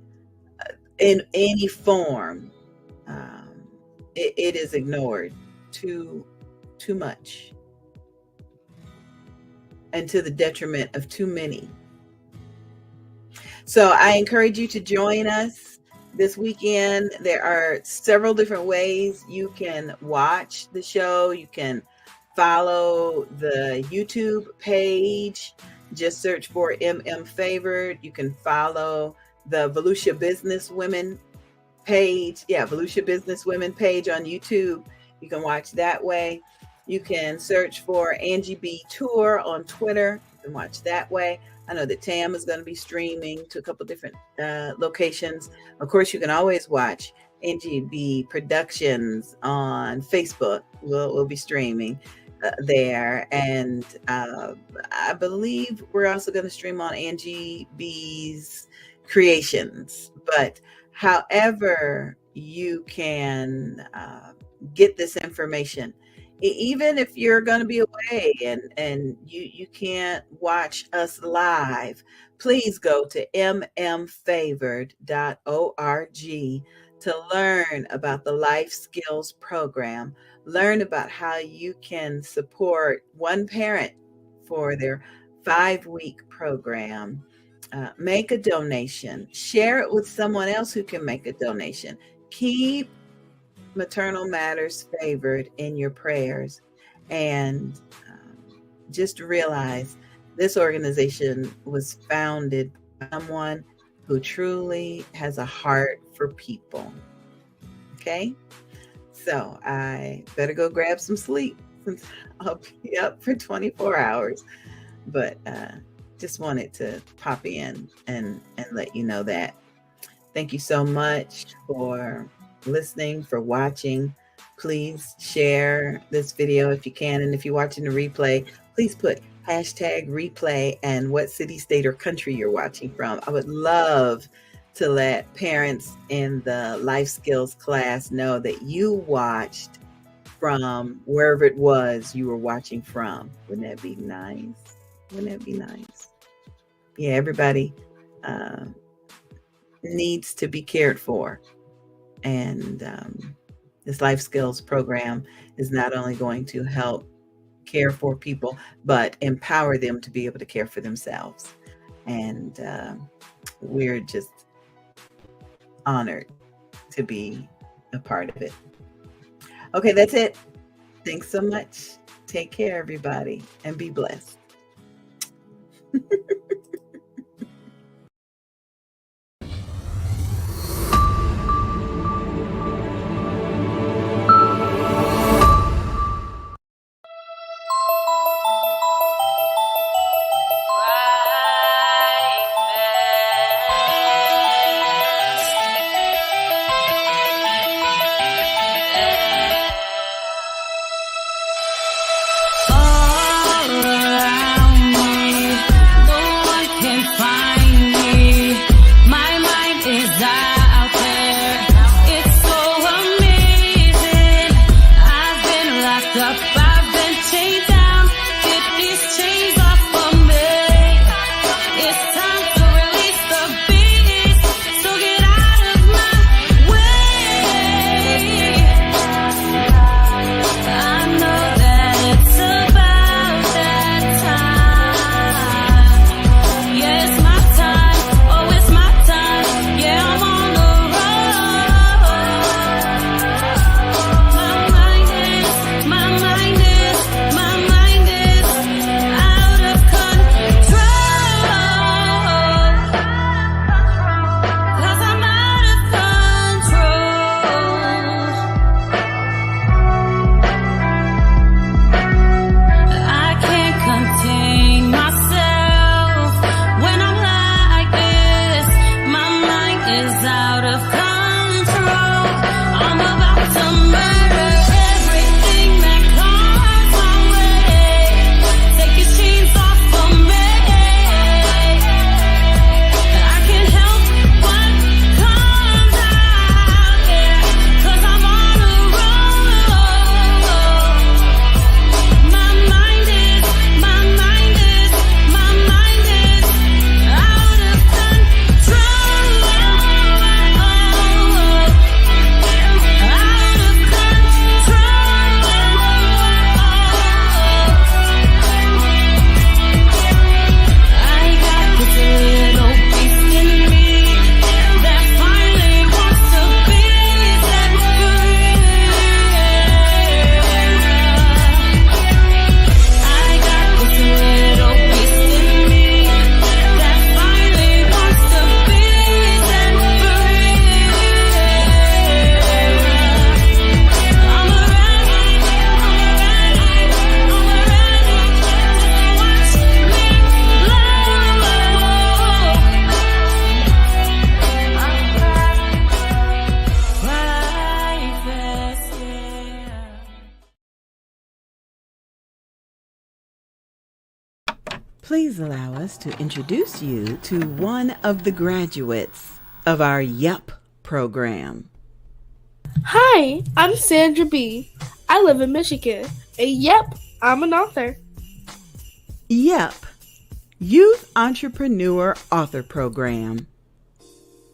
in any form, it is ignored too much, and to the detriment of too many. So I encourage you to join us this weekend. There are several different ways you can watch the show. You can follow the YouTube page. Just search for MM Favored. You can follow the Volusia Business Women page. Yeah, Volusia Business Women page on YouTube. You can watch that way. You can search for Angie B Tour on Twitter. You can watch that way. I know that Tam is going to be streaming to a couple different locations. Of course, you can always watch Angie B Productions on Facebook. We'll be streaming there. And I believe we're also going to stream on Angie B's Creations. But however you can get this information, even if you're going to be away and you can't watch us live, please go to mmfavored.org to learn about the Life Skills Program. Learn about how you can support one parent for their 5-week program. Make a donation. Share it with someone else who can make a donation. Keep Maternal Matters Favored in your prayers, and just realize this organization was founded by someone who truly has a heart for people. Okay, so I better go grab some sleep since I'll be up for 24 hours, but just wanted to pop in and let you know that. Thank you so much for listening, for watching. Please share this video if you can, and if you're watching the replay, please put #replay and what city, state, or country you're watching from. I would love to let parents in the life skills class know that you watched from wherever it was you were watching from. Wouldn't that be nice? Wouldn't that be nice? Yeah, everybody needs to be cared for. And this life skills program is not only going to help care for people, but empower them to be able to care for themselves. And we're just honored to be a part of it. Okay, that's it. Thanks so much. Take care, everybody, and be blessed. All around me, of control. I'm about to murder everything that comes my way. Take your chains off of me. I can't help what comes out, yeah, 'cause I'm on a roll. My mind is out of Please allow us to introduce you to one of the graduates of our YUP program. Hi, I'm Sandra B. I live in Michigan. And yep, I'm an author. YUP, Youth Entrepreneur Author Program.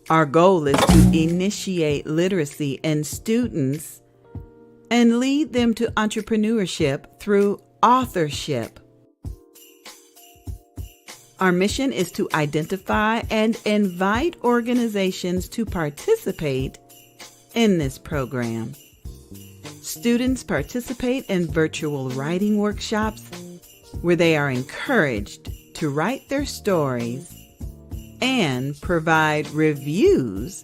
Our goal is to initiate literacy in students and lead them to entrepreneurship through authorship. Our mission is to identify and invite organizations to participate in this program. Students participate in virtual writing workshops where they are encouraged to write their stories and provide reviews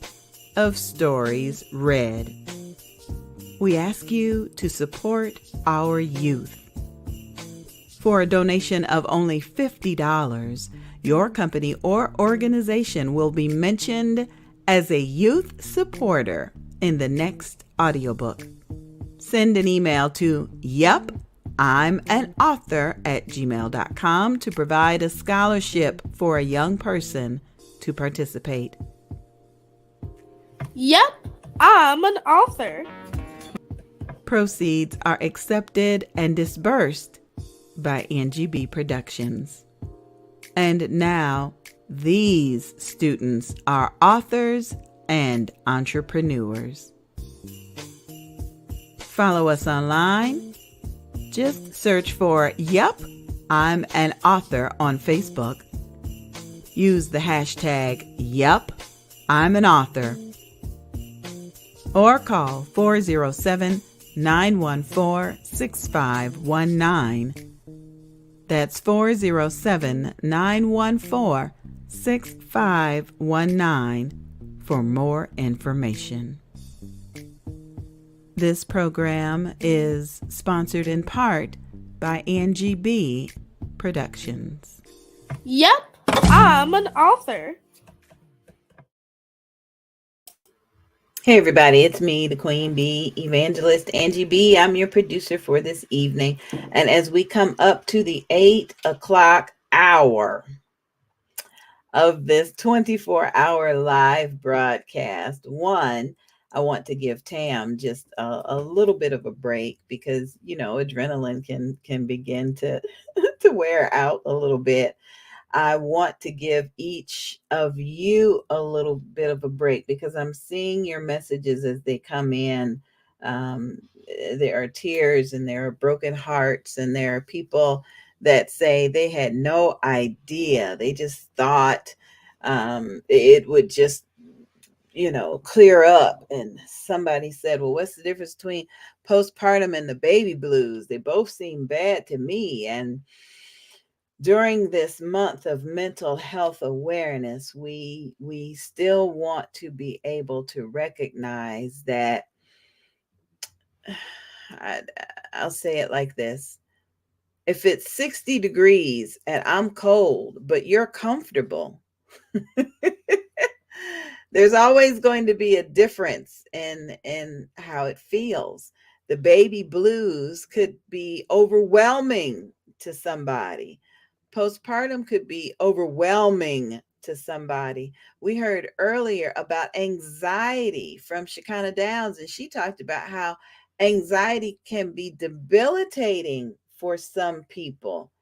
of stories read. We ask you to support our youth. For a donation of only $50, your company or organization will be mentioned as a youth supporter in the next audiobook. Send an email to yup.I'mAnAuthor@gmail.com to provide a scholarship for a young person to participate. Yep, I'm an author. Proceeds are accepted and disbursed by Angie B. Productions. And now, these students are authors and entrepreneurs. Follow us online. Just search for Yup, I'm an Author on Facebook. Use the hashtag Yup, I'm an Author. Or call 407-914-6519. That's 407-914-6519 for more information. This program is sponsored in part by Angie B. Productions. Yep, I'm an author. Hey everybody, it's me, the Queen Bee, Evangelist Angie B. I'm your producer for this evening. And as we come up to the 8 o'clock hour of this 24-hour live broadcast, one, I want to give Tam just a little bit of a break because, you know, adrenaline can begin to, to wear out a little bit. I want to give each of you a little bit of a break because I'm seeing your messages as they come in. There are tears and there are broken hearts and there are people that say they had no idea. They just thought it would just, you know, clear up. And somebody said, well, what's the difference between postpartum and the baby blues? They both seem bad to me. And during this month of mental health awareness, we still want to be able to recognize that, I'll say it like this. If it's 60 degrees and I'm cold, but you're comfortable, There's always going to be a difference in how it feels. The baby blues could be overwhelming to somebody. Postpartum could be overwhelming to somebody. We heard earlier about anxiety from Shekinah Downs, and she talked about how anxiety can be debilitating for some people.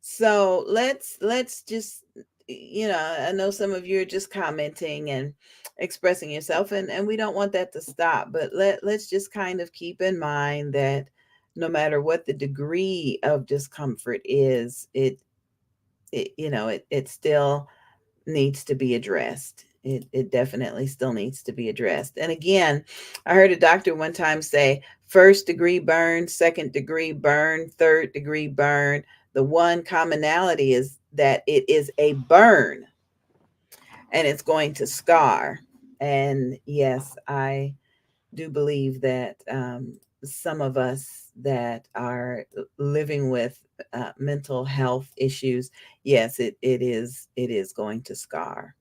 So let's just, I know some of you are just commenting and expressing yourself, and we don't want that to stop, but let's just kind of keep in mind that no matter what the degree of discomfort is, it still needs to be addressed. It definitely still needs to be addressed. And again, I heard a doctor one time say, first degree burn, second degree burn, third degree burn. The one commonality is that it is a burn and it's going to scar. And yes, I do believe that some of us that are living with mental health issues, yes, it is going to scar.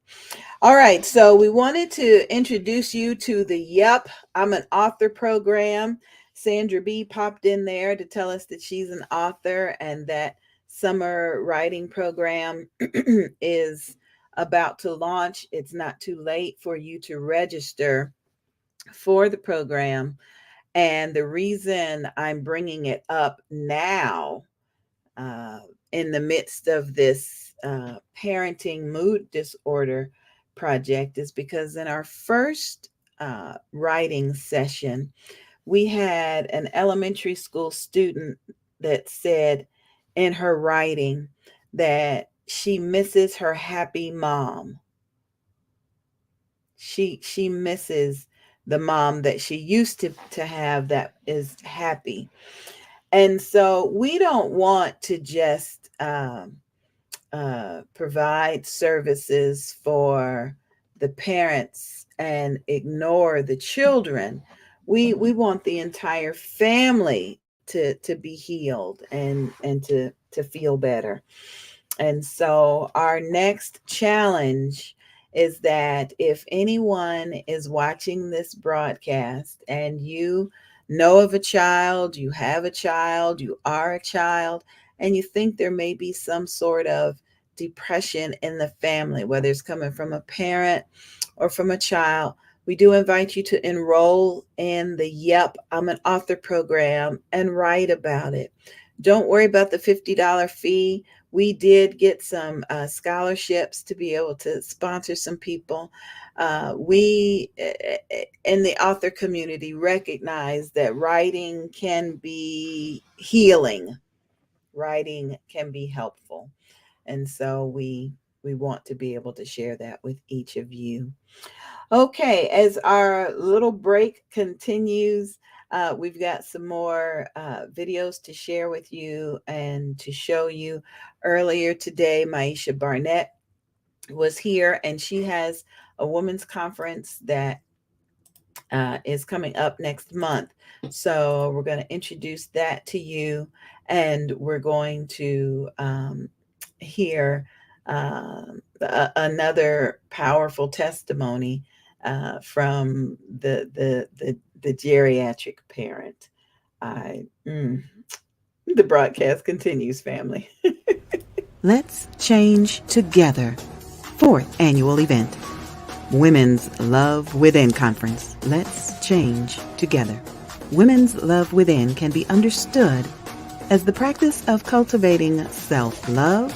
All right, so we wanted to introduce you to the Yup, I'm an Author program. Sandra B popped in there to tell us that she's an author and that summer writing program is about to launch. It's not too late for you to register for the program. And the reason I'm bringing it up now, in the midst of this parenting mood disorder project, is because in our first writing session, we had an elementary school student that said in her writing that she misses her happy mom. She misses the mom that she used to have that is happy. And so we don't want to just provide services for the parents and ignore the children. We want the entire family to be healed and to feel better. And so our next challenge is that if anyone is watching this broadcast and you know of a child, you have a child, you are a child, and you think there may be some sort of depression in the family, whether it's coming from a parent or from a child, we do invite you to enroll in the Yup, I'm an Author program and write about it. Don't worry about the $50 fee. We did get some scholarships to be able to sponsor some people. We, in the author community, recognize that writing can be healing. Writing can be helpful. And so we want to be able to share that with each of you. Okay, as our little break continues, we've got some more videos to share with you and to show you. Earlier today, Maisha Barnett was here, and she has a women's conference that is coming up next month. So we're going to introduce that to you, and we're going to hear another powerful testimony from the geriatric parent. The broadcast continues, family. Let's Change Together. 4th annual event. Women's Love Within Conference. Let's change together. Women's Love Within can be understood as the practice of cultivating self-love,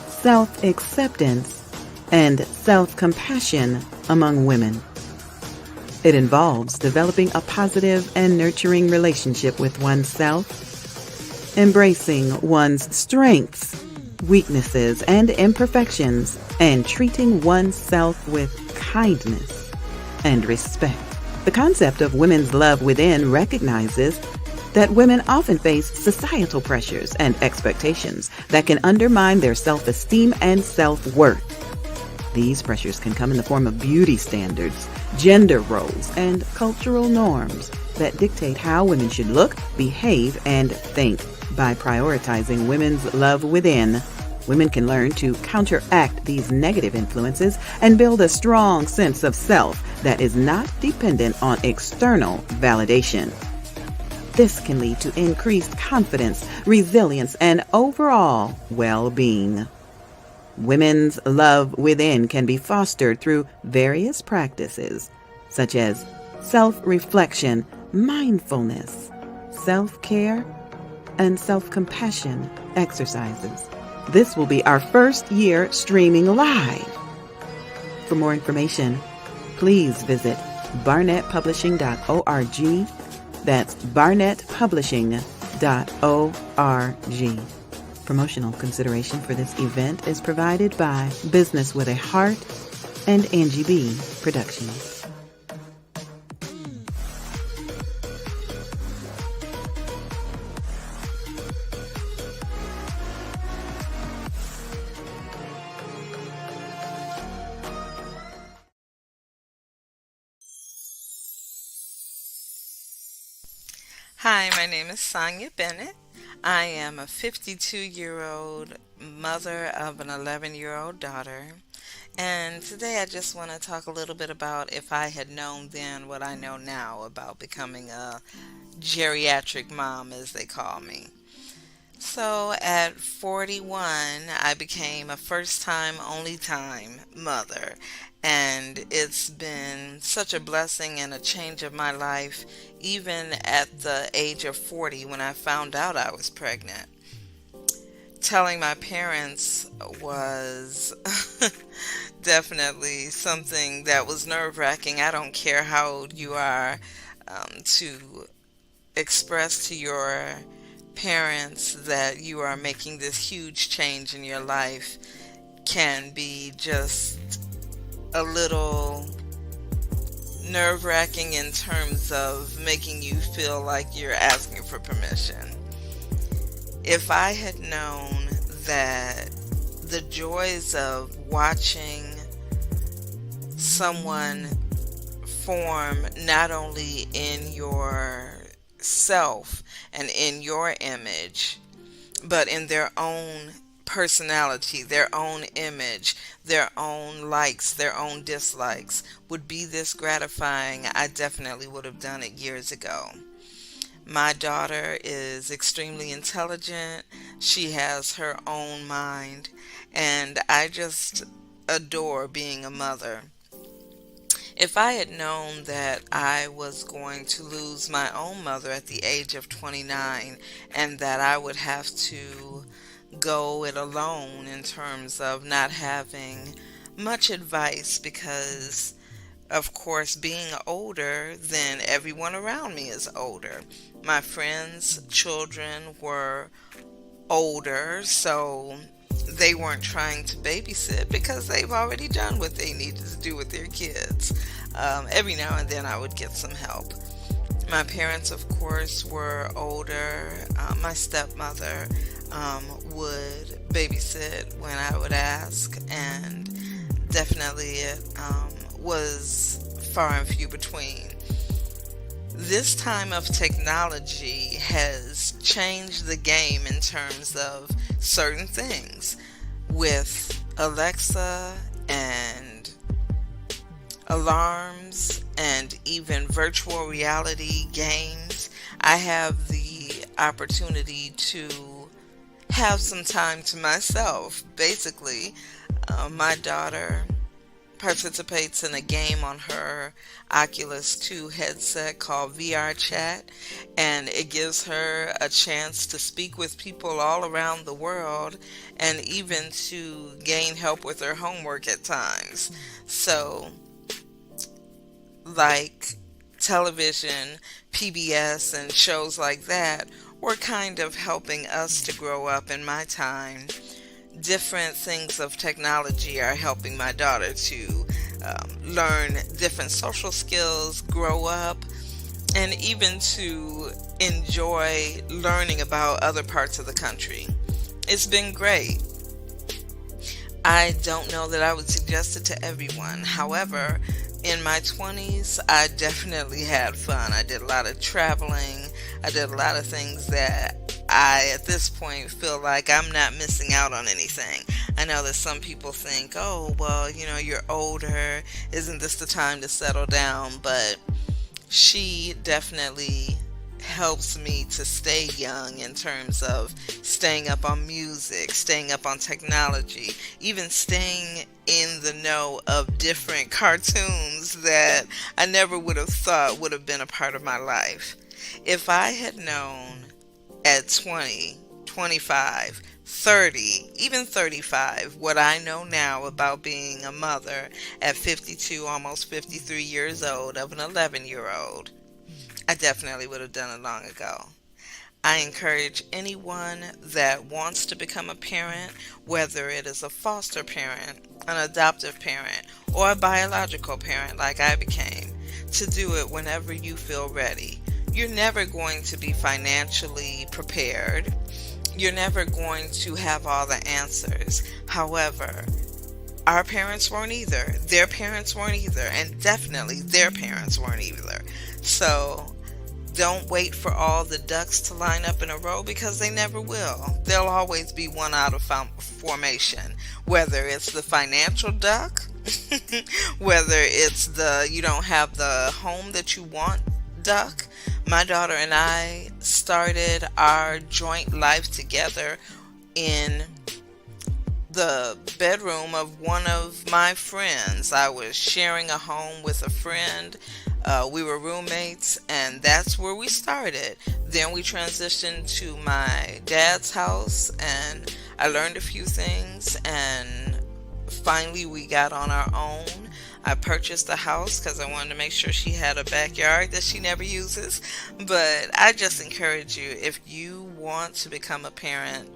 self-acceptance, and self-compassion among women. It involves developing a positive and nurturing relationship with oneself, embracing one's strengths, weaknesses, and imperfections, and treating oneself with kindness and respect. The concept of Women's Love Within recognizes that women often face societal pressures and expectations that can undermine their self-esteem and self-worth. These pressures can come in the form of beauty standards, gender roles, and cultural norms that dictate how women should look, behave, and think. By prioritizing Women's Love Within, Women can learn to counteract these negative influences and build a strong sense of self that is not dependent on external validation. This can lead to increased confidence, resilience, and overall well-being. Women's love within can be fostered through various practices, such as self-reflection, mindfulness, self-care, and self-compassion exercises. This will be our first year streaming live. For more information, please visit barnettpublishing.org. That's barnettpublishing.org. Promotional consideration for this event is provided by Business with a Heart and Angie B Productions. Hi, my name is Sonia Bennett. I am a 52-year-old mother of an 11-year-old daughter. And today I just want to talk a little bit about if I had known then what I know now about becoming a geriatric mom, as they call me. So at 41, I became a first-time, only-time mother. And it's been such a blessing and a change of my life, even at the age of 40 when I found out I was pregnant. Telling my parents was definitely something that was nerve-wracking. I don't care how old you are, to express to your parents that you are making this huge change in your life can be just a little nerve-wracking in terms of making you feel like you're asking for permission. If I had known that the joys of watching someone form not only in yourself and in your image, but in their own personality, their own image, their own likes, their own dislikes, would be this gratifying, I definitely would have done it years ago. My daughter is extremely intelligent. She has her own mind, and I just adore being a mother. If I had known that I was going to lose my own mother at the age of 29 and that I would have to go it alone in terms of not having much advice because, of course, being older than everyone around me is older. My friends' children were older, so they weren't trying to babysit because they've already done what they needed to do with their kids. Every now and then I would get some help. My parents, of course, were older. My stepmother would babysit when I would ask, and definitely it was far and few between. This time of technology has changed the game in terms of certain things. With Alexa and alarms and even virtual reality games, I have the opportunity to have some time to myself. Basically, my daughter participates in a game on her Oculus 2 headset called VR Chat, and it gives her a chance to speak with people all around the world and even to gain help with her homework at times. So, like television, PBS, and shows like that were kind of helping us to grow up in my time. Different things of technology are helping my daughter to learn different social skills, grow up, and even to enjoy learning about other parts of the country. It's been great. I don't know that I would suggest it to everyone. However, in my 20s, I definitely had fun. I did a lot of traveling. I did a lot of things that I, at this point, feel like I'm not missing out on anything. I know that some people think, oh, well, you're older. Isn't this the time to settle down? But she definitely helps me to stay young in terms of staying up on music, staying up on technology, even staying in the know of different cartoons that I never would have thought would have been a part of my life. If I had known at 20, 25, 30, even 35, what I know now about being a mother at 52, almost 53 years old of an 11-year-old, I definitely would have done it long ago. I encourage anyone that wants to become a parent, whether it is a foster parent, an adoptive parent, or a biological parent like I became, to do it whenever you feel ready. You're never going to be financially prepared. You're never going to have all the answers. However, our parents weren't either. Their parents weren't either. And definitely their parents weren't either. So don't wait for all the ducks to line up in a row, because they never will. There'll always be one out of formation. Whether it's the financial duck, whether it's the you don't have the home that you want duck. My daughter and I started our joint life together in the bedroom of one of my friends. I was sharing a home with a friend. We were roommates, and that's where we started. Then we transitioned to my dad's house, and I learned a few things, and finally we got on our own. I purchased a house because I wanted to make sure she had a backyard that she never uses. But I just encourage you, if you want to become a parent,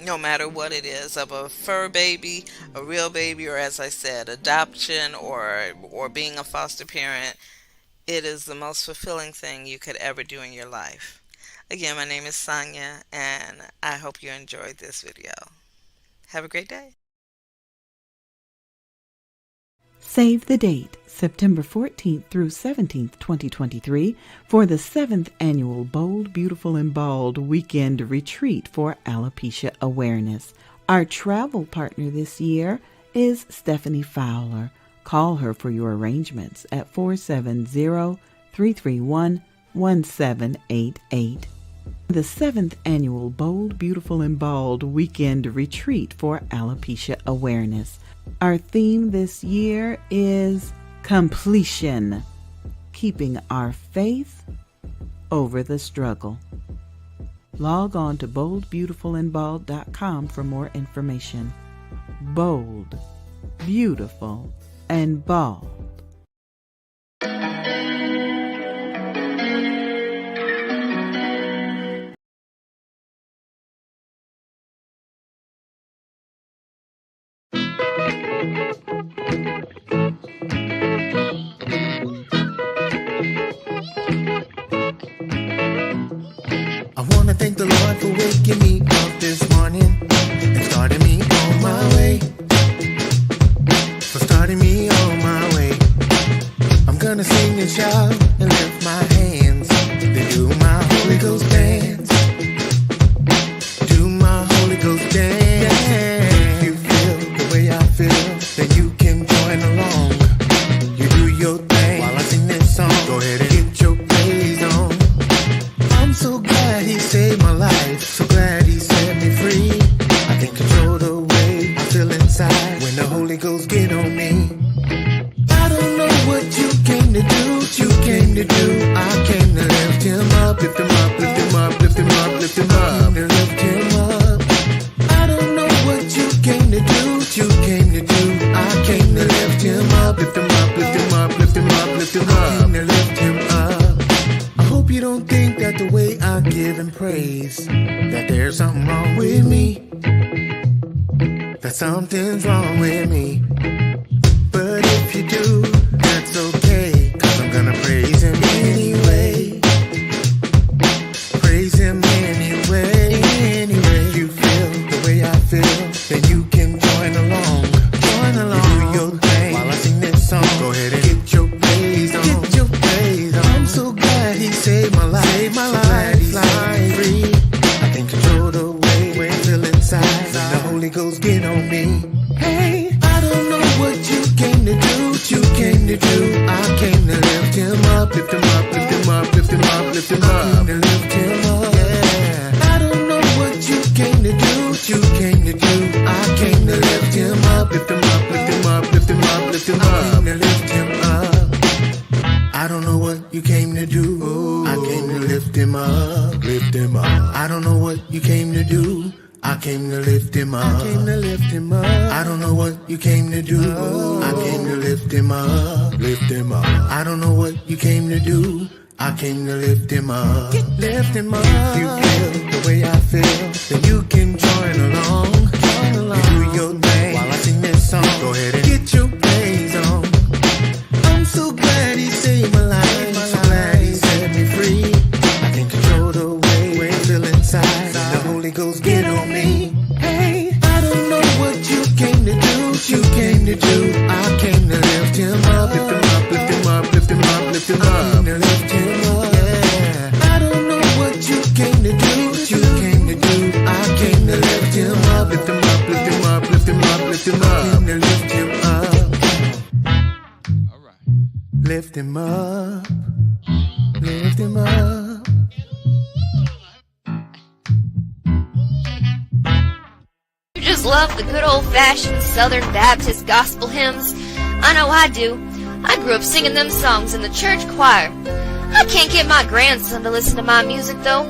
no matter what it is, of a fur baby, a real baby, or as I said, adoption or being a foster parent, it is the most fulfilling thing you could ever do in your life. Again, my name is Sonia, and I hope you enjoyed this video. Have a great day. Save the date, September 14th through 17th, 2023, for the 7th annual Bold, Beautiful, and Bald Weekend Retreat for Alopecia Awareness. Our travel partner this year is Stephanie Fowler. Call her for your arrangements at 470-331-1788. The 7th annual Bold, Beautiful, and Bald Weekend Retreat for Alopecia Awareness. Our theme this year is completion, keeping our faith over the struggle. Log on to boldbeautifulandbald.com for more information. Bold, beautiful, and bald. I want to thank the Lord for waking me up this morning and starting me on my way. For starting me on my way. I'm gonna sing and shout and lift my hands. Then do my Holy Ghost dance. Do my Holy Ghost dance. If you feel the way I feel, then you can join along. You do your thing while I sing this song. Go ahead and get your praise on. I'm so glad he saved my life. So glad he set me free. I can't control the way I feel inside when the Holy Ghost get on me. I don't know what you came to do. You came to do. I came to lift him up, lift him up, lift him up, lift him up, lift him up, to lift him up. I don't know what you came to do. You came to do. I came to lift him up, lift him up, lift him up, lift him up, lift him up, I came to lift him up. I hope you don't think that the way I give him praise, that there's something wrong with me, that something's wrong with me. But if you do, that's okay, 'cause I'm gonna praise him anyway. Praise him anyway, anyway. If you feel the way I feel, then you can join along. Join along. You do your thing while I sing this song. Go ahead and get your praise on. Get your praise on. I'm so glad he saved my life. Saved my life. Glad he set me free. I can up, lift him up, lift him up, lift him up, lift him up. I came to lift him up. Yeah. I don't know what you came to do, what you came to do. I came to lift him up, lift him up, lift him up, lift him up, lift him up. I came to lift him up. I don't know what you came to do. I came to lift him up, lift him up. I don't know what you came to do. I came to lift him up. I came to lift him up. I don't know what you came to do. I came to lift him up, lift him up. I don't know what you came to do. I came to lift him up, lift him up. If you feel the way I feel, then you can join along. You do your thing while I sing this song. Go ahead and get your praise on. I'm so glad he saved my life. I'm so glad he set me free. I can't control the way I feel inside. The Holy Ghost get on me. Hey, I don't know what you came to do. What you came to do. I came to lift him up, lift him up, lift him up, lift him up, lift him up. I came to lift him up. Yeah. I don't know what you came to do. What you came to do. I came to lift him up, lift him up, lift him up, lift him up, lift him up. I came to lift him up. All right. Lift him up, lift him up. You just love the good old-fashioned Southern Baptist gospel hymns? I know I do. I grew up singing them songs in the church choir. I can't get my grandson to listen to my music, though.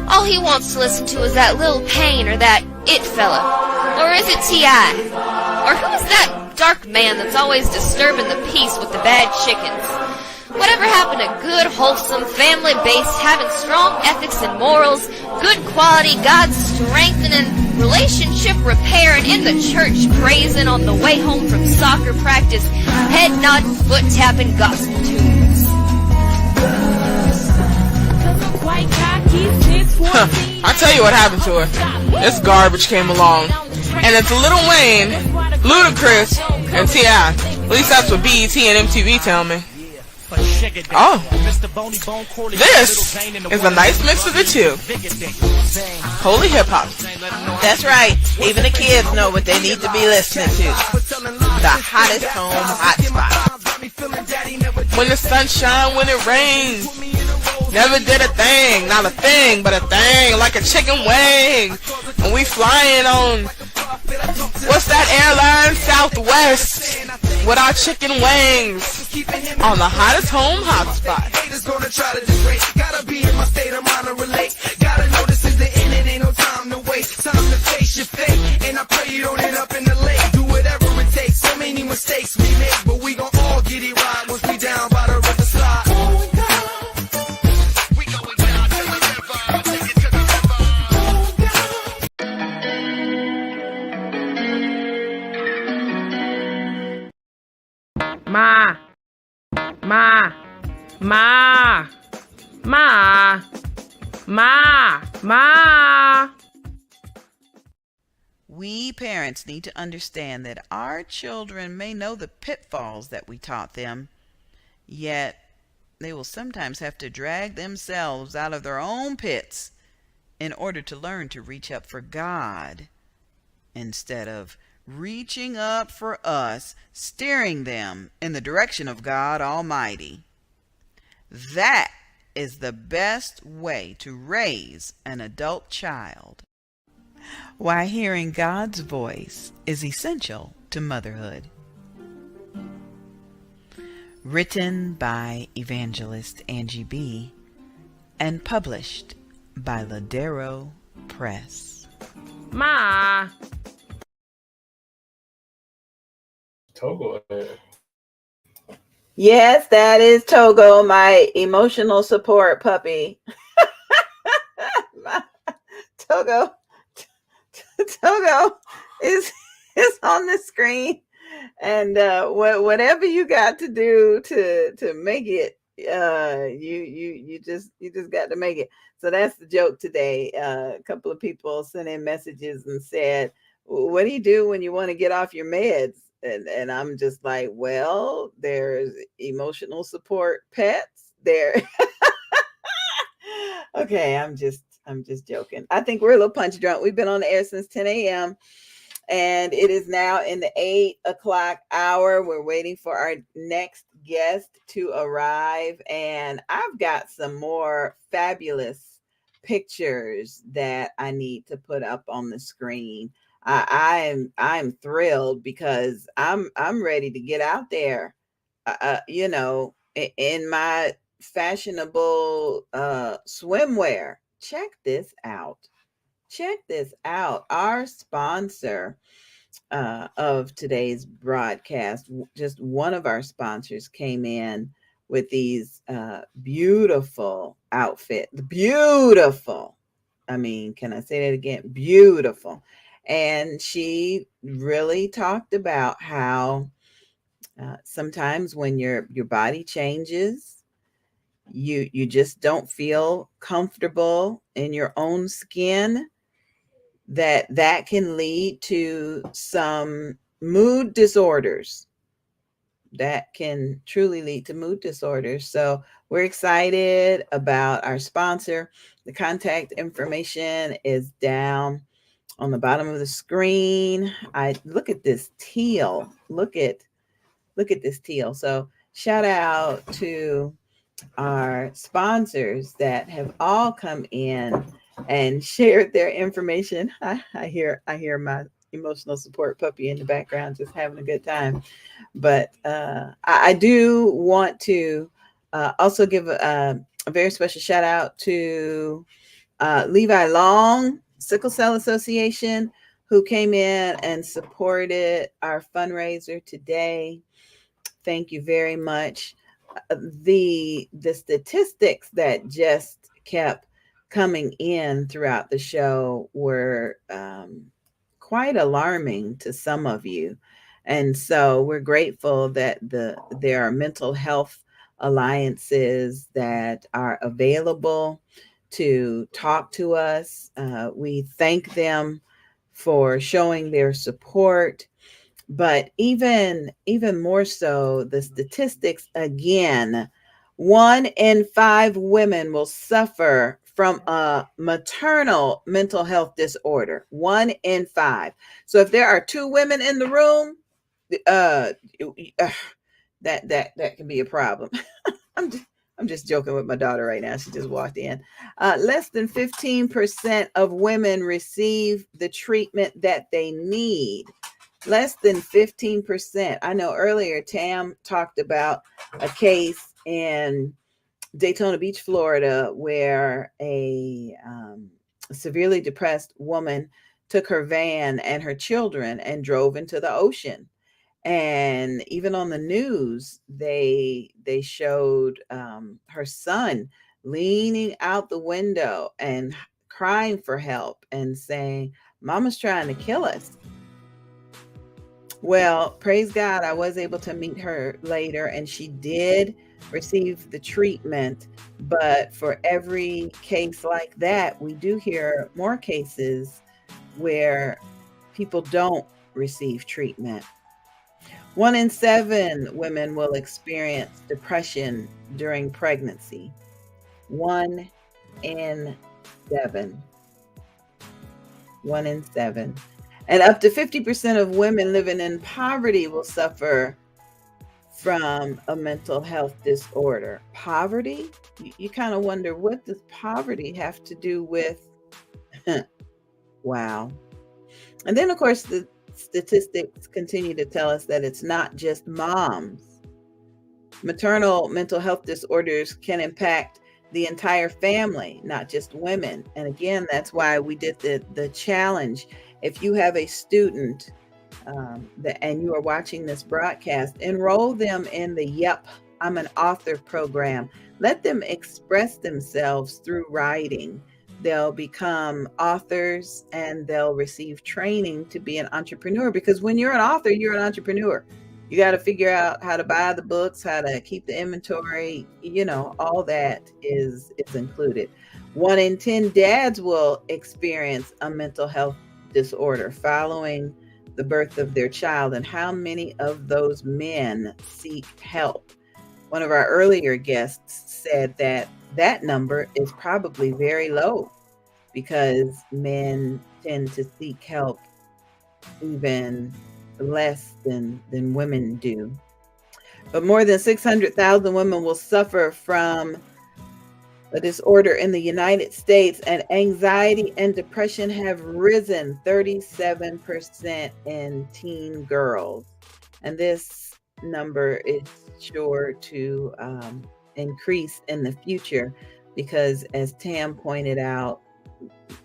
All he wants to listen to is that Lil Payne or that It fella. Or is it T.I.? Or who is that dark man that's always disturbing the peace with the bad chickens? Whatever happened to good, wholesome, family-based, having strong ethics and morals, good quality, God-strengthening, relationship repairing, in the church praising on the way home from soccer practice, head-nodding, foot-tapping gospel tunes? I tell you what happened to her. This garbage came along. And it's Lil Wayne, Ludacris, and T.I. At least that's what BET and MTV tell me. Oh, this is a nice mix of the two. Holy hip-hop. That's right. Even the kids know what they need to be listening to. The hottest home hotspot. When the sun shines, when it rains. Never did a thing, not a thing, but a thing, like a chicken wing. And we flying on, what's that airline? Southwest, with our chicken wings, on the hottest home hotspot. Haters gonna try to disgrace. Gotta be in my state of mind to relate. Gotta know this is the end, it ain't no time to waste. Time to face your fate, and I pray you don't end up in the lake. Do whatever it takes, so many mistakes we make, but we gon' all get it right once we down by the river slide. Ma. We parents need to understand that our children may know the pitfalls that we taught them, yet they will sometimes have to drag themselves out of their own pits in order to learn to reach up for God instead of reaching up for us, steering them in the direction of God Almighty. That is the best way to raise an adult child. Why hearing God's voice is essential to motherhood. Written by evangelist Angie B. and published by Ladero Press. Ma. Togo. Yes, that is Togo, my emotional support puppy. Togo is on the screen, and whatever you got to do to make it, you just got to make it. So that's the joke today. A couple of people sent in messages and said, "What do you do when you want to get off your meds?" And I'm just like, well, there's emotional support pets there. Okay, I'm just joking. I think we're a little punch drunk. We've been on the air since 10 a.m. and it is now in the 8 o'clock hour. We're waiting for our next guest to arrive, and I've got some more fabulous pictures that I need to put up on the screen. I'm thrilled because I'm ready to get out there, in my fashionable swimwear. Check this out. Check this out. Our sponsor of today's broadcast, just one of our sponsors came in with these beautiful outfits. Beautiful. I mean, can I say that again? Beautiful. And she really talked about how sometimes when your body changes, you just don't feel comfortable in your own skin, that can lead to some mood disorders. That can truly lead to mood disorders. So we're excited about our sponsor. The contact information is down on the bottom of the screen. I look at this teal. Look at this teal. So shout out to our sponsors that have all come in and shared their information. I hear my emotional support puppy in the background just having a good time. But I do want to also give a very special shout out to Levi Long, Sickle Cell Association, who came in and supported our fundraiser today. Thank you very much. The statistics that just kept coming in throughout the show were quite alarming to some of you. And so we're grateful that there are mental health alliances that are available to talk to us. We thank them for showing their support. But even more so, the statistics again, 1 in 5 women will suffer from a maternal mental health disorder. 1 in 5. So if there are 2 women in the room, that can be a problem. I'm just joking with my daughter right now. She just walked in. Less than 15% of women receive the treatment that they need. Less than 15%. I know earlier Tam talked about a case in Daytona Beach, Florida, where a severely depressed woman took her van and her children and drove into the ocean. And even on the news, they showed her son leaning out the window and crying for help and saying, "Mama's trying to kill us." Well, praise God, I was able to meet her later, and she did receive the treatment. But for every case like that, we do hear more cases where people don't receive treatment. 1 in 7 women will experience depression during pregnancy. 1 in 7. 1 in 7. And up to 50% of women living in poverty will suffer from a mental health disorder. Poverty? You kind of wonder, what does poverty have to do with? Wow. And then, of course, the statistics continue to tell us that it's not just moms. Maternal mental health disorders can impact the entire family, not just women. And again, that's why we did the challenge. If you have a student and you are watching this broadcast, enroll them in the Yep, I'm an Author program. Let them express themselves through writing. They'll become authors and they'll receive training to be an entrepreneur, because when you're an author, you're an entrepreneur. You got to figure out how to buy the books, how to keep the inventory, all that is included. 1 in 10 dads will experience a mental health disorder following the birth of their child. And how many of those men seek help? One of our earlier guests said that number is probably very low, because men tend to seek help even less than women do. But more than 600,000 women will suffer from a disorder in the United States, and anxiety and depression have risen 37% in teen girls. And this number is sure to increase in the future because, as Tam pointed out,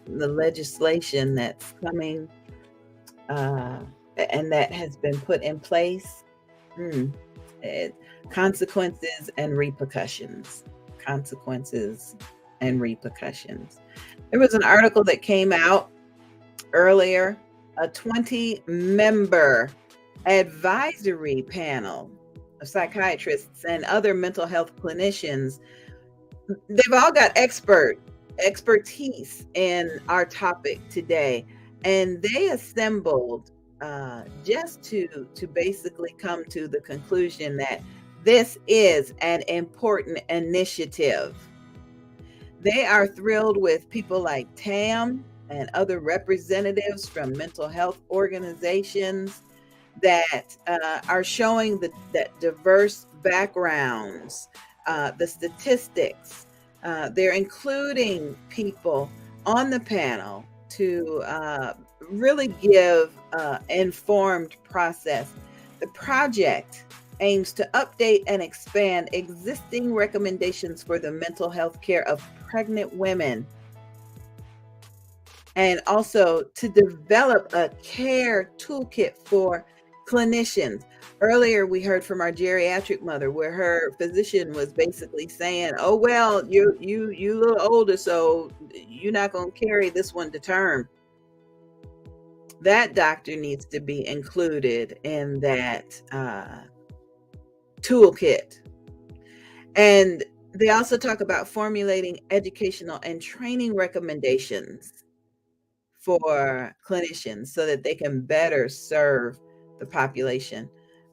the legislation that's coming and that has been put in place, consequences and repercussions. Consequences and repercussions. There was an article that came out earlier, a 20-member advisory panel of psychiatrists and other mental health clinicians. They've all got expertise in our topic today, and they assembled just to basically come to the conclusion that this is an important initiative. They are thrilled with people like Tam and other representatives from mental health organizations that are showing that diverse backgrounds, the statistics. They're including people on the panel to really give informed process. The project aims to update and expand existing recommendations for the mental health care of pregnant women, and also to develop a care toolkit for clinicians. Earlier, we heard from our geriatric mother where her physician was basically saying, oh, well, you a little older, so you're not going to carry this one to term. That doctor needs to be included in that toolkit. And they also talk about formulating educational and training recommendations for clinicians so that they can better serve the population.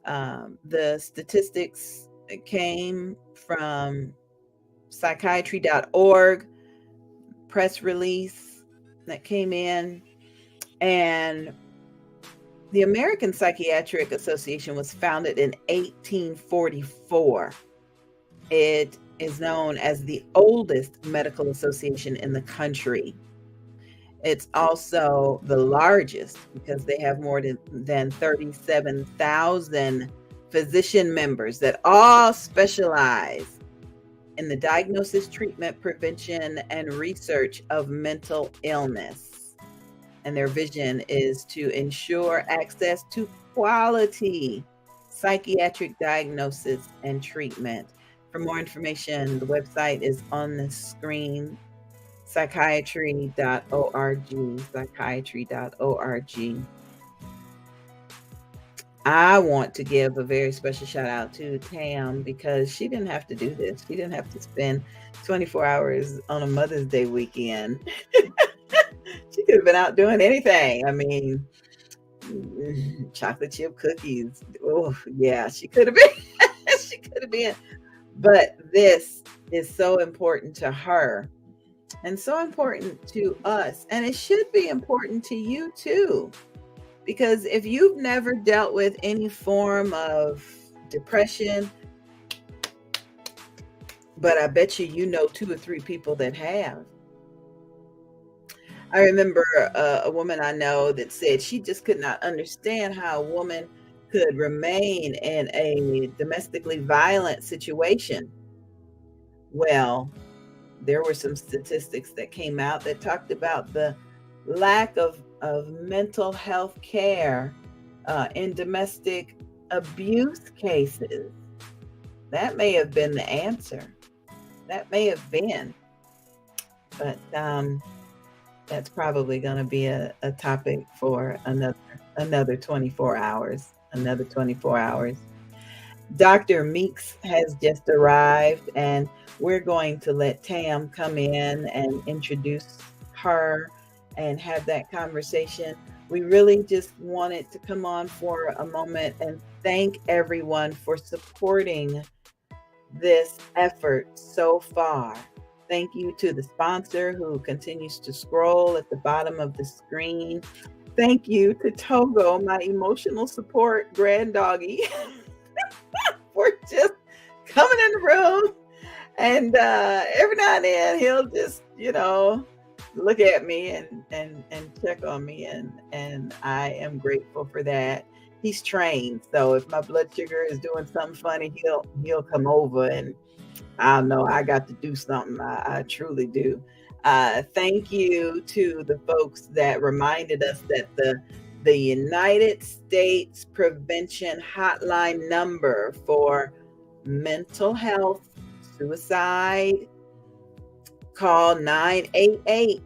The statistics came from psychiatry.org, press release that came in. And the American Psychiatric Association was founded in 1844. It is known as the oldest medical association in the country. It's also the largest because they have more than 37,000 physician members that all specialize in the diagnosis, treatment, prevention, and research of mental illness. And their vision is to ensure access to quality psychiatric diagnosis and treatment. For more information, the website is on the screen, psychiatry.org, psychiatry.org. I want to give a very special shout out to Tam because she didn't have to do this. She didn't have to spend 24 hours on a Mother's Day weekend. She could have been out doing anything. I mean, chocolate chip cookies. Oh, yeah, she could have been. She could have been. But this is so important to her and so important to us. And it should be important to you too. Because if you've never dealt with any form of depression, but I bet you know 2 or 3 people that have. I remember a woman I know that said she just could not understand how a woman could remain in a domestically violent situation. Well, there were some statistics that came out that talked about the lack of mental health care in domestic abuse cases. That may have been the answer. That may have been. But that's probably going to be a topic for another 24 hours. Another 24 hours. Dr. Meeks has just arrived, and we're going to let Tam come in and introduce her and have that conversation. We really just wanted to come on for a moment and thank everyone for supporting this effort so far. Thank you to the sponsor who continues to scroll at the bottom of the screen. Thank you to Togo, my emotional support grand doggy, for just coming in the room. And every now and then he'll just, look at me and check on me. And I am grateful for that. He's trained. So if my blood sugar is doing something funny, he'll come over, and I know I got to do something. I truly do. Thank you to the folks that reminded us that the United States Prevention Hotline number for mental health, suicide, call 988.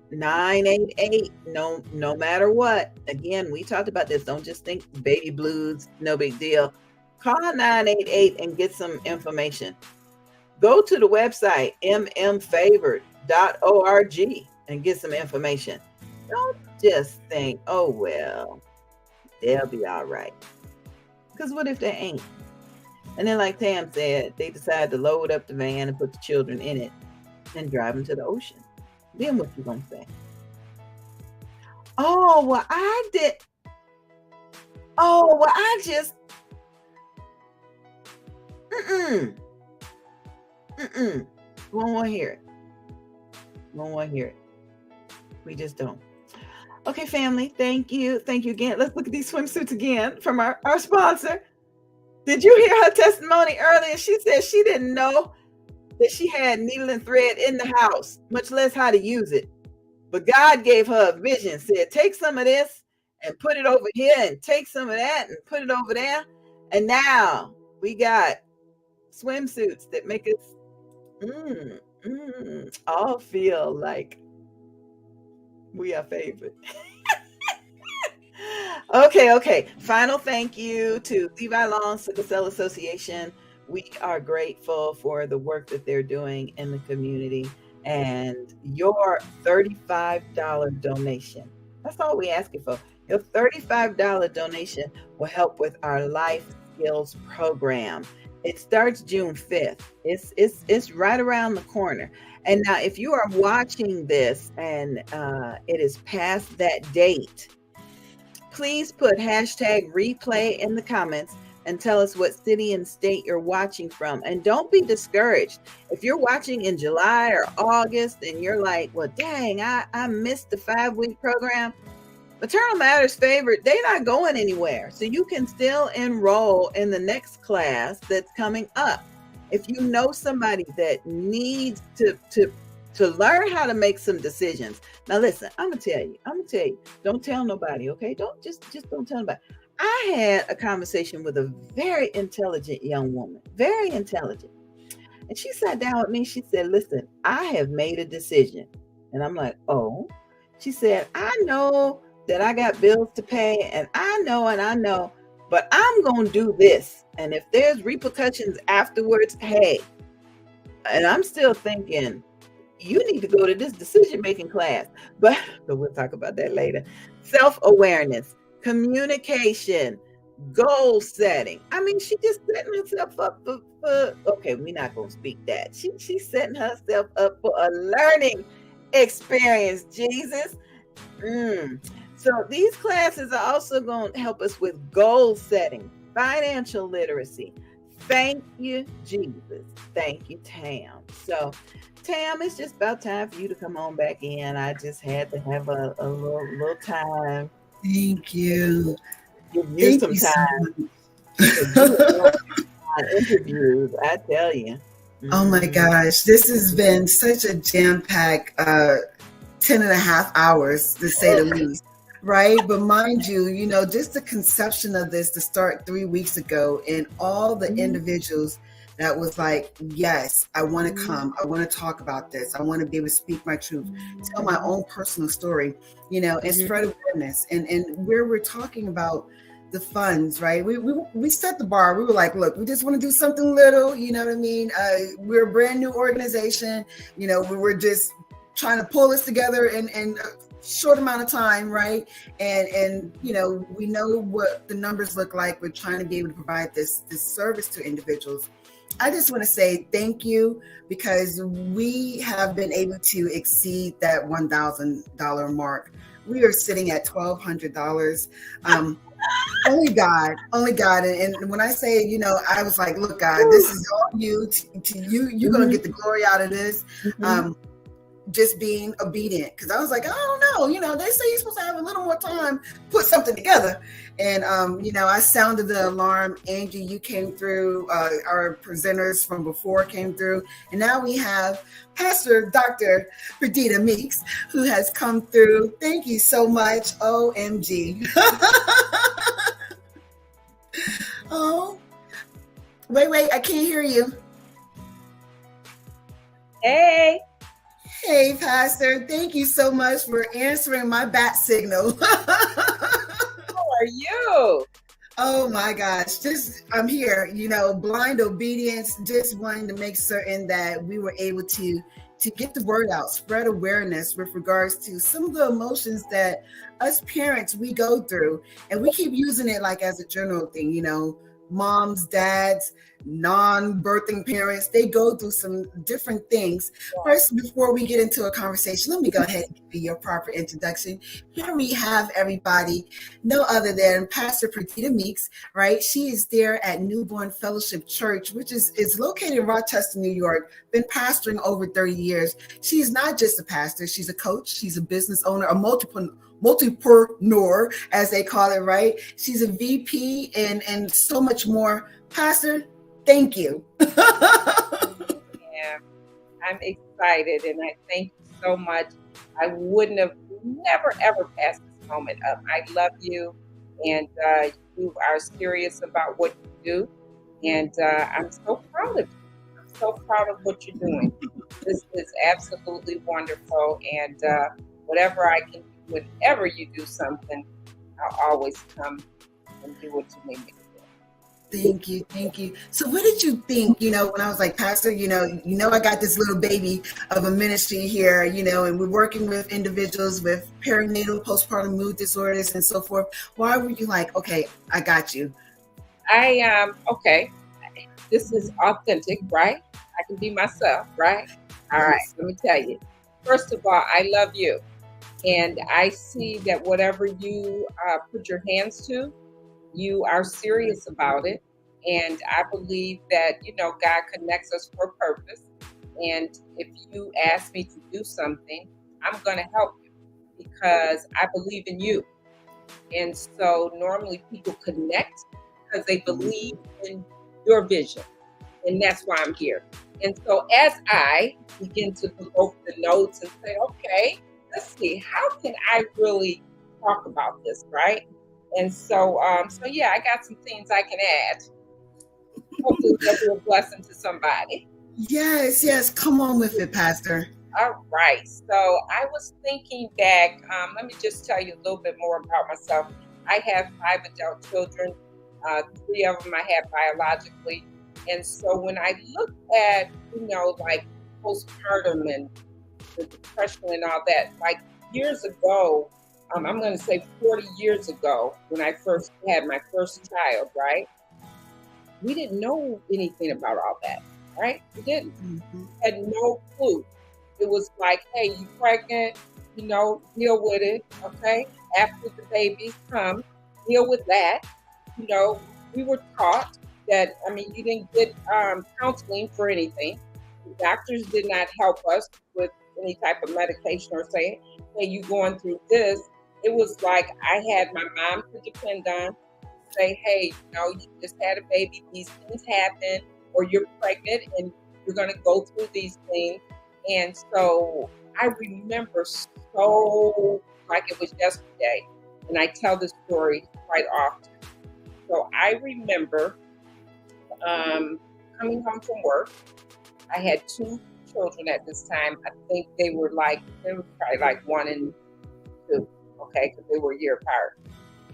988, no matter what. Again, we talked about this. Don't just think baby blues, no big deal. Call 988 and get some information. Go to the website mmfavored.org and get some information. Don't just think, oh well, they'll be all right. Because what if they ain't? And then, like Tam said, they decide to load up the van and put the children in it and drive them to the ocean. Then what you gonna say? Oh, well, I did. Oh, well, I just. Won't want to hear it. Won't want to hear it. We just don't. Okay, family. Thank you. Thank you again. Let's look at these swimsuits again from our sponsor. Did you hear her testimony earlier? She said she didn't know that she had needle and thread in the house, much less how to use it. But God gave her a vision, said, take some of this and put it over here, and take some of that and put it over there. And now we got swimsuits that make us all feel like we are favored. Okay. Final thank you to Levi Long Sickle Cell Association. We are grateful for the work that they're doing in the community, and your $35 donation. That's all we ask you for. Your $35 donation will help with our Life Skills program. It starts June 5th. It's right around the corner. And now, if you are watching this and it is past that date, please put hashtag replay in the comments and tell us what city and state you're watching from. And don't be discouraged. If you're watching in July or August and you're like, well, dang, I missed the 5-week program. Maternal Matters Favored, they're not going anywhere. So you can still enroll in the next class that's coming up. If you know somebody that needs to learn how to make some decisions. Now listen, I'm gonna tell you, don't tell nobody, okay? Don't tell nobody. I had a conversation with a very intelligent young woman, very intelligent. And she sat down with me. She said, listen, I have made a decision. And I'm like, oh. She said, I know that I got bills to pay, and I know, but I'm going to do this. And if there's repercussions afterwards, hey. And I'm still thinking, you need to go to this decision-making class. But we'll talk about that later. Self-awareness, communication, goal setting. I mean, she just setting herself up for okay, we're not going to speak that. She's setting herself up for a learning experience, Jesus. So these classes are also going to help us with goal setting, financial literacy. Thank you, Jesus. Thank you, Tam. So, Tam, it's just about time for you to come on back in. I just had to have a little time. Thank you. Give you some time. Interviews, I tell you. Oh my gosh, this has been such a jam-packed 10 and a half hours, to say the least. Right. But mind you, just the conception of this to start 3 weeks ago, and all the individuals that was like, yes, I want to come. I want to talk about this. I want to be able to speak my truth, tell my own personal story, and spread awareness. And where we're talking about the funds, right? We set the bar. We were like, look, we just want to do something little, you know what I mean? We're a brand new organization. We were just trying to pull this together in short amount of time, right? And we know what the numbers look like. We're trying to be able to provide this service to individuals. I just want to say thank you, because we have been able to exceed that $1,000 mark. We are sitting at $1,200. Only God, only God. And when I say, you know, I was like, look, God, this is all you. You're gonna get the glory out of this. Just being obedient, because I was like, I don't know, you know, they say you're supposed to have a little more time, put something together. And you know, I sounded the alarm. Angie, you came through. Our presenters from before came through, and now we have Pastor Dr. Perdita Meeks, who has come through. Thank you so much. OMG. Oh, wait, I can't hear you. Hey. Hey, Pastor. Thank you so much for answering my bat signal. How are you? Oh my gosh. I'm here, you know, blind obedience, just wanting to make certain that we were able to get the word out, spread awareness with regards to some of the emotions that us parents, we go through. And we keep using it like as a general thing, you know, moms, dads, non-birthing parents, they go through some different things. First, before we get into a conversation, let me go ahead and give you your proper introduction. Here we have everybody, no other than Pastor Perdita Meeks, right? She is there at Newborn Fellowship Church, which is located in Rochester, New York, been pastoring over 30 years. She's not just a pastor, she's a coach, she's a business owner, a multipreneur, as they call it, right? She's a VP and so much more. Pastor, thank you. Yeah, I'm excited and I thank you so much. I wouldn't have never ever passed this moment up. I love you and you are serious about what you do. And I'm so proud of you. I'm so proud of what you're doing. This is absolutely wonderful. And whatever I can do, whenever you do something, I'll always come and do what you need me to do. Thank you. So what did you think, you know, when I was like, Pastor, you know, I got this little baby of a ministry here, you know, and we're working with individuals with perinatal, postpartum mood disorders and so forth. Why were you like, okay, I got you? Okay, this is authentic, right? I can be myself, right? All right, let me tell you. First of all, I love you. And I see that whatever you put your hands to, you are serious about it. And I believe that, you know, God connects us for a purpose. And if you ask me to do something, I'm going to help you because I believe in you. And so normally people connect because they believe in your vision. And that's why I'm here. And so as I begin to look over the notes and say, okay, let's see, how can I really talk about this, right? And so, yeah, I got some things I can add. Hopefully that'll be a blessing to somebody. Yes. Come on with it, Pastor. All right. So I was thinking back, let me just tell you a little bit more about myself. I have 5 adult children. 3 of them I had biologically. And so when I look at, you know, like postpartum and the depression and all that, like years ago, I'm going to say 40 years ago, when I first had my first child, right? We didn't know anything about all that, right? We didn't. Had no clue. It was like, hey, you pregnant, you know, deal with it, okay? After the babies come, deal with that. You know, we were taught that, I mean, you didn't get counseling for anything. The doctors did not help us with any type of medication or say, hey, you going through this. It was like I had my mom to depend on, say, hey, you know, you just had a baby, these things happen, or you're pregnant and you're going to go through these things. And so I remember so like it was yesterday, and I tell this story quite often. So I remember coming home from work. I had 2 children at this time. I think they were probably like 1 and 2. Okay, because they were a year apart.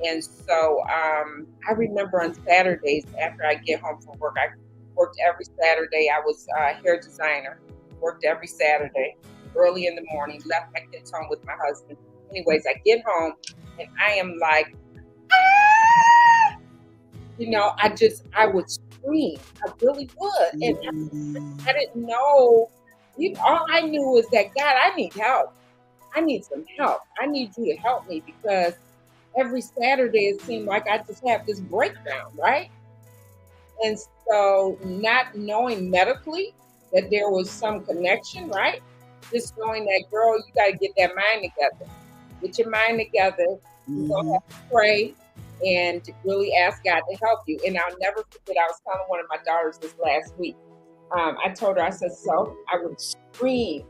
And so I remember on Saturdays after I get home from work, I worked every Saturday. I was a hair designer, worked every Saturday, early in the morning, left my kids home with my husband. Anyways, I get home and I am like, ah! You know, I would scream. I really would. And I didn't know, all I knew was that, God, I need help. I need some help. I need you to help me because every Saturday it seemed like I just have this breakdown, right? And so not knowing medically that there was some connection, right? Just knowing that, girl, you got to get that mind together. Get your mind together. You're going to have to pray and really ask God to help you. And I'll never forget, I was telling one of my daughters this last week. I told her, I said, so I would scream.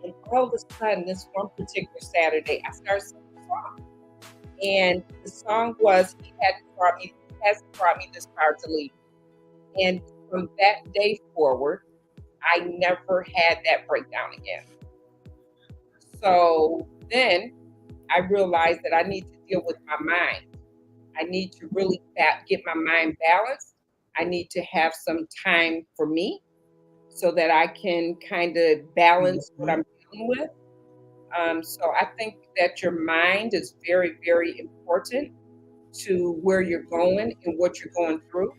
And all of a sudden, this one particular Saturday, I started singing a song. And the song was, He hasn't brought me this far to leave. And from that day forward, I never had that breakdown again. So then I realized that I need to deal with my mind. I need to really get my mind balanced. I need to have some time for me so that I can kind of balance what I'm dealing with. So I think that your mind is very, very important to where you're going and what you're going through.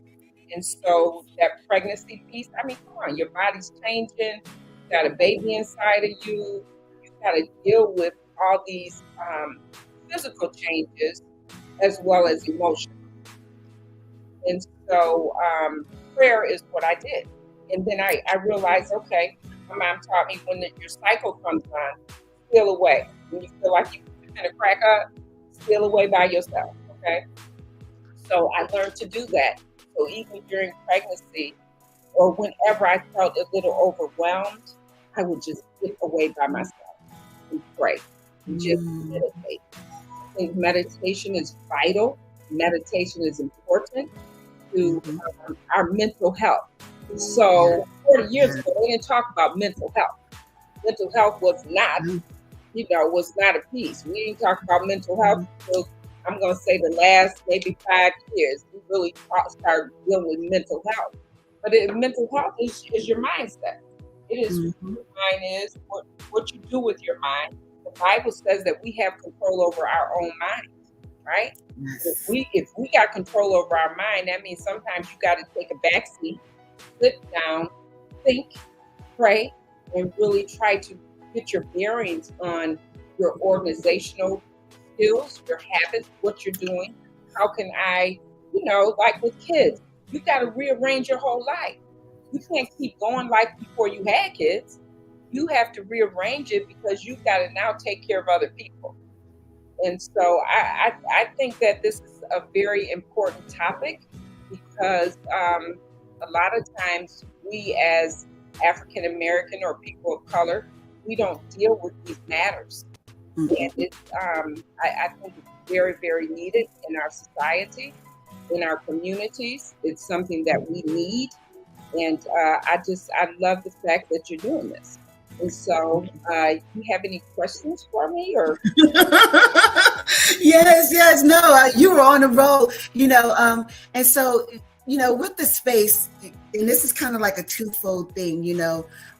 And so that pregnancy piece, I mean, come on, your body's changing. You got a baby inside of you. You got to deal with all these physical changes as well as emotional. And so prayer is what I did. And then I realized, okay, my mom taught me when your cycle comes on, steal away. When you feel like you're going to crack up, steal away by yourself, okay? So I learned to do that. So even during pregnancy or whenever I felt a little overwhelmed, I would just get away by myself and pray and just meditate. I think meditation is vital. Meditation is important to our mental health. So 40 years ago, they didn't talk about mental health. Mental health was not, was not a piece. We didn't talk about mental health until, I'm going to say, the last maybe 5 years. We really started dealing with mental health. But mental health is your mindset. It is what your mind is, what you do with your mind. The Bible says that we have control over our own mind, right? Yes. If we got control over our mind, that means sometimes you got to take a back seat, sit down, think, pray, and really try to get your bearings on your organizational skills, your habits, what you're doing. How can I, like with kids, you got to rearrange your whole life. You can't keep going like before you had kids. You have to rearrange it because you've got to now take care of other people. And so I think that this is a very important topic because a lot of times we as African American or people of color, we don't deal with these matters. And it's, I think it's very, very needed in our society, in our communities. It's something that we need. And I love the fact that you're doing this. And so, you have any questions for me, or? Yes. No, you were on the roll, and so, with the space, and this is kind of like a twofold thing,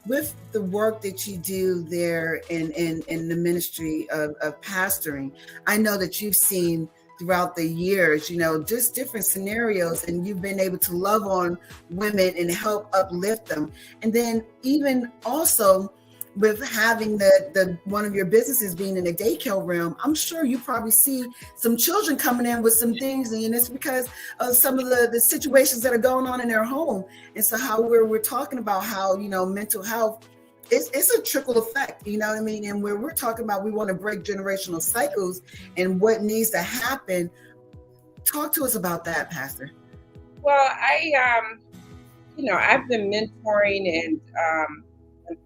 with the work that you do there in the ministry of pastoring. I know that you've seen throughout the years, just different scenarios, and you've been able to love on women and help uplift them. And then even also with having the one of your businesses being in the daycare realm, I'm sure you probably see some children coming in with some things, and it's because of some of the situations that are going on in their home. And so how we're talking about how, mental health, it's a trickle effect, you know what I mean? And where we're talking about we want to break generational cycles and what needs to happen. Talk to us about that, Pastor. Well, I've been mentoring and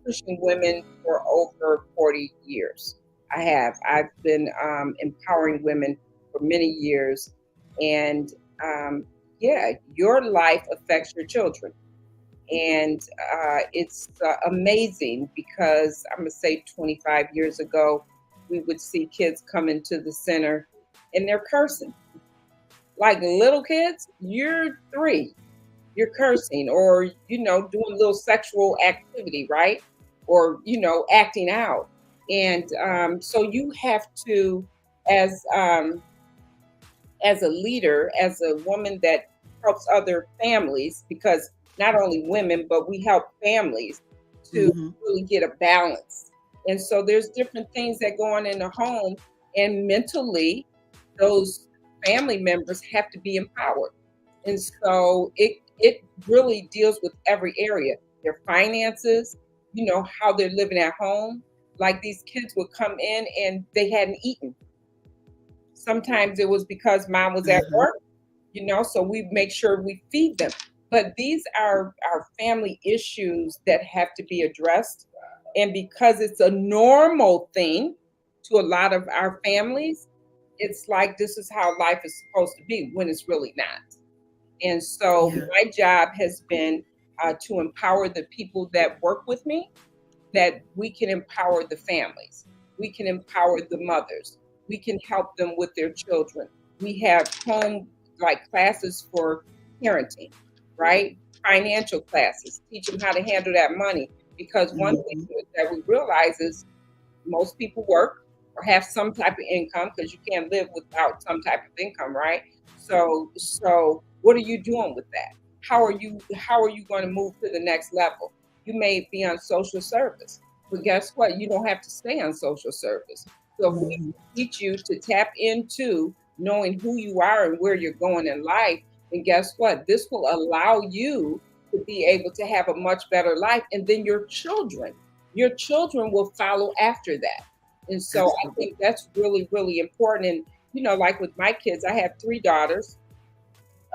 pushing women for over 40 years. I have. I've been empowering women for many years. And your life affects your children. And it's amazing because I'm going to say 25 years ago, we would see kids come into the center and they're cursing. Like little kids, you're 3. You're cursing or, doing a little sexual activity, right? Or, acting out. And so you have to, as a leader, as a woman that helps other families, because not only women, but we help families to really get a balance. And so there's different things that go on in the home, and mentally, those family members have to be empowered. And so it really deals with every area, their finances, how they're living at home. Like these kids would come in and they hadn't eaten. Sometimes it was because mom was at work, so we make sure we feed them. But these are our family issues that have to be addressed. And because it's a normal thing to a lot of our families, it's like this is how life is supposed to be when it's really not. And so my job has been to empower the people that work with me, that we can empower the families. We can empower the mothers. We can help them with their children. We have home classes for parenting, right? Financial classes, teach them how to handle that money. Because one thing that we realize is most people work or have some type of income, because you can't live without some type of income, right? So what are you doing with that? How are you going to move to the next level? You may be on social service, but guess what? You don't have to stay on social service. So if we teach you to tap into knowing who you are and where you're going in life, then guess what? This will allow you to be able to have a much better life. And then your children will follow after that. And so I think that's really, really important. And, like with my kids, I have 3 daughters.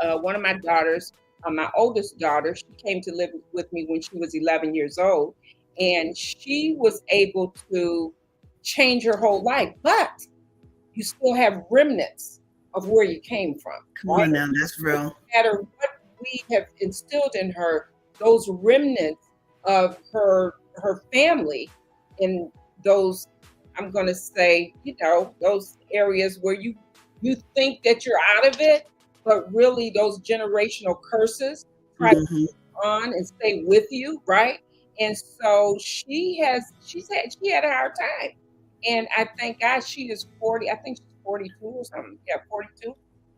One of my daughters, my oldest daughter, she came to live with me when she was 11 years old. And she was able to change her whole life, but you still have remnants of where you came from. Come on now, that's real. No matter what we have instilled in her, those remnants of her family in those, I'm going to say, those areas where you think that you're out of it, but really those generational curses try to keep on and stay with you, right? And so she had a hard time. And I thank God she is 40, I think she's 42 or something. Yeah, 42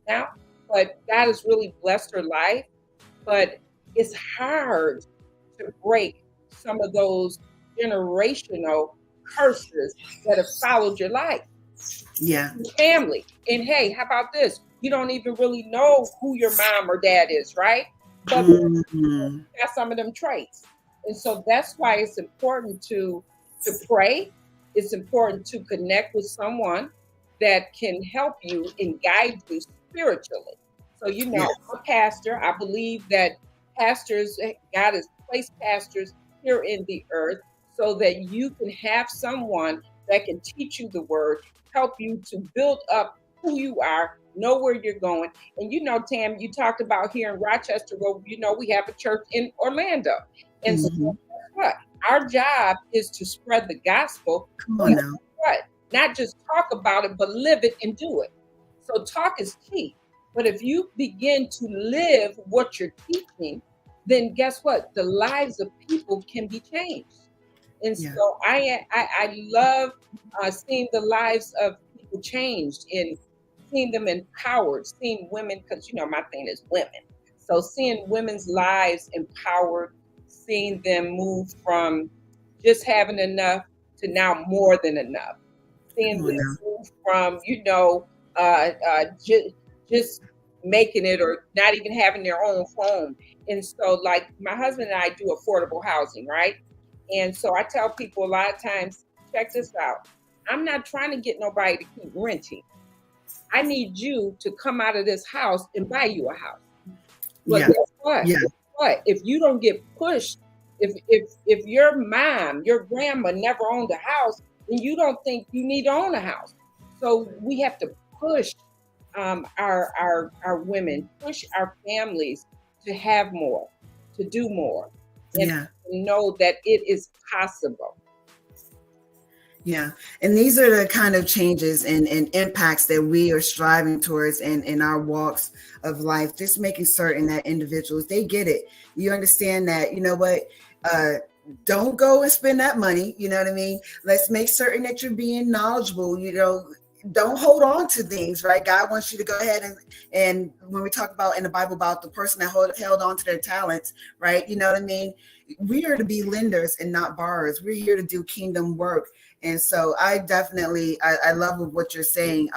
now. But God has really blessed her life. But it's hard to break some of those generational curses that have followed your life. Yeah. Your family. And hey, how about this? You don't even really know who your mom or dad is, right? But got some of them traits. And so that's why it's important to pray. It's important to connect with someone that can help you and guide you spiritually. So, I'm a pastor. I believe that pastors, God has placed pastors here in the earth so that you can have someone that can teach you the word, help you to build up who you are, know where you're going. And Tam, you talked about here in Rochester, well, we have a church in Orlando. And so guess what? Our job is to spread the gospel. Come on now. What? Not just talk about it, but live it and do it. So talk is key. But if you begin to live what you're teaching, then guess what? The lives of people can be changed. And so I love seeing the lives of people changed and seeing them empowered, seeing women, because my thing is women. So seeing women's lives empowered, seeing them move from just having enough to now more than enough. Seeing them move from, just making it or not even having their own home. And so like my husband and I do affordable housing, right? And so I tell people a lot of times, check this out. I'm not trying to get nobody to keep renting. I need you to come out of this house and buy you a house. But guess what? Yeah. Guess what? If you don't get pushed, if your mom, your grandma never owned a house, then you don't think you need to own a house. So we have to push our women, push our families to have more, to do more, and know that it is possible. Yeah. And these are the kind of changes and impacts that we are striving towards in our walks of life, just making certain that individuals, they get it. You understand that, don't go and spend that money. You know what I mean? Let's make certain that you're being knowledgeable, don't hold on to things, right? God wants you to go ahead and when we talk about in the Bible about the person that held on to their talents, right? You know what I mean? We are to be lenders and not borrowers. We're here to do kingdom work. And so I definitely, I love what you're saying.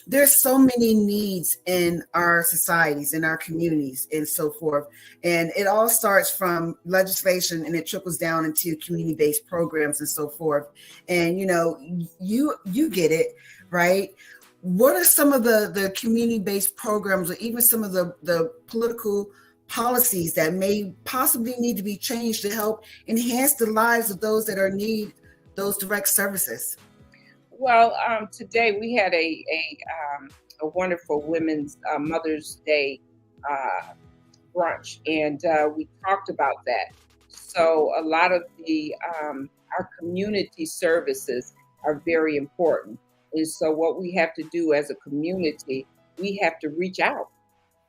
there's so many needs in our societies, in our communities, and so forth. And it all starts from legislation and it trickles down into community-based programs and so forth. And you get it, right? What are some of the community-based programs, or even some of the political policies that may possibly need to be changed to help enhance the lives of those that are in need those direct services? Well, today we had a wonderful Women's Mother's Day brunch, and we talked about that. So a lot of our community services are very important. And so what we have to do as a community, we have to reach out.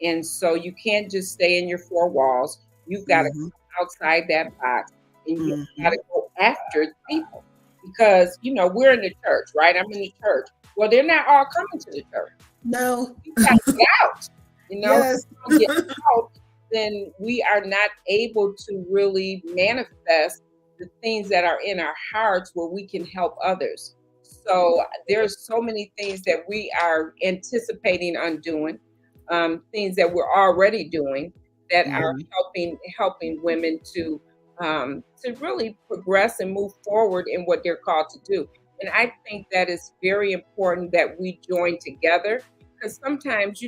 And so you can't just stay in your four walls. You've got to come outside that box, and you've got to go after people. Because, we're in the church, right? I'm in the church. Well, they're not all coming to the church. No. You got to get out. Yes. If we don't get out, then we are not able to really manifest the things that are in our hearts where we can help others. So there's so many things that we are anticipating on doing, things that we're already doing that are helping women to really progress and move forward in what they're called to do. And I think that is very important that we join together, because sometimes,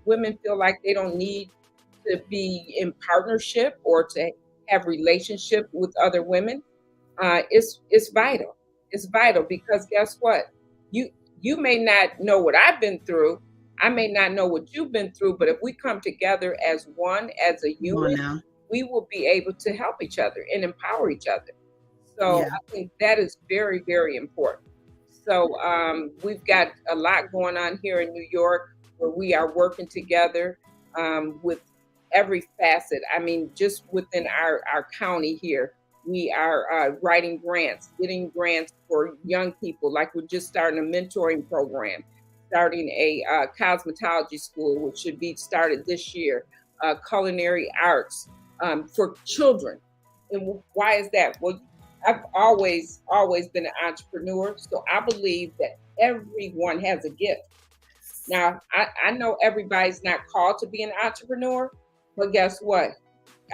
women feel like they don't need to be in partnership or to have relationship with other women. It's vital. It's vital because guess what? You may not know what I've been through. I may not know what you've been through, but if we come together as one, as a unit, we will be able to help each other and empower each other. So I think that is very, very important. So we've got a lot going on here in New York where we are working together with every facet. I mean, just within our county here, we are writing grants, getting grants for young people. Like we're just starting a mentoring program, starting a cosmetology school, which should be started this year, culinary arts for children. And why is that? Well, I've always been an entrepreneur, so I believe that everyone has a gift. Now, I know everybody's not called to be an entrepreneur, but guess what?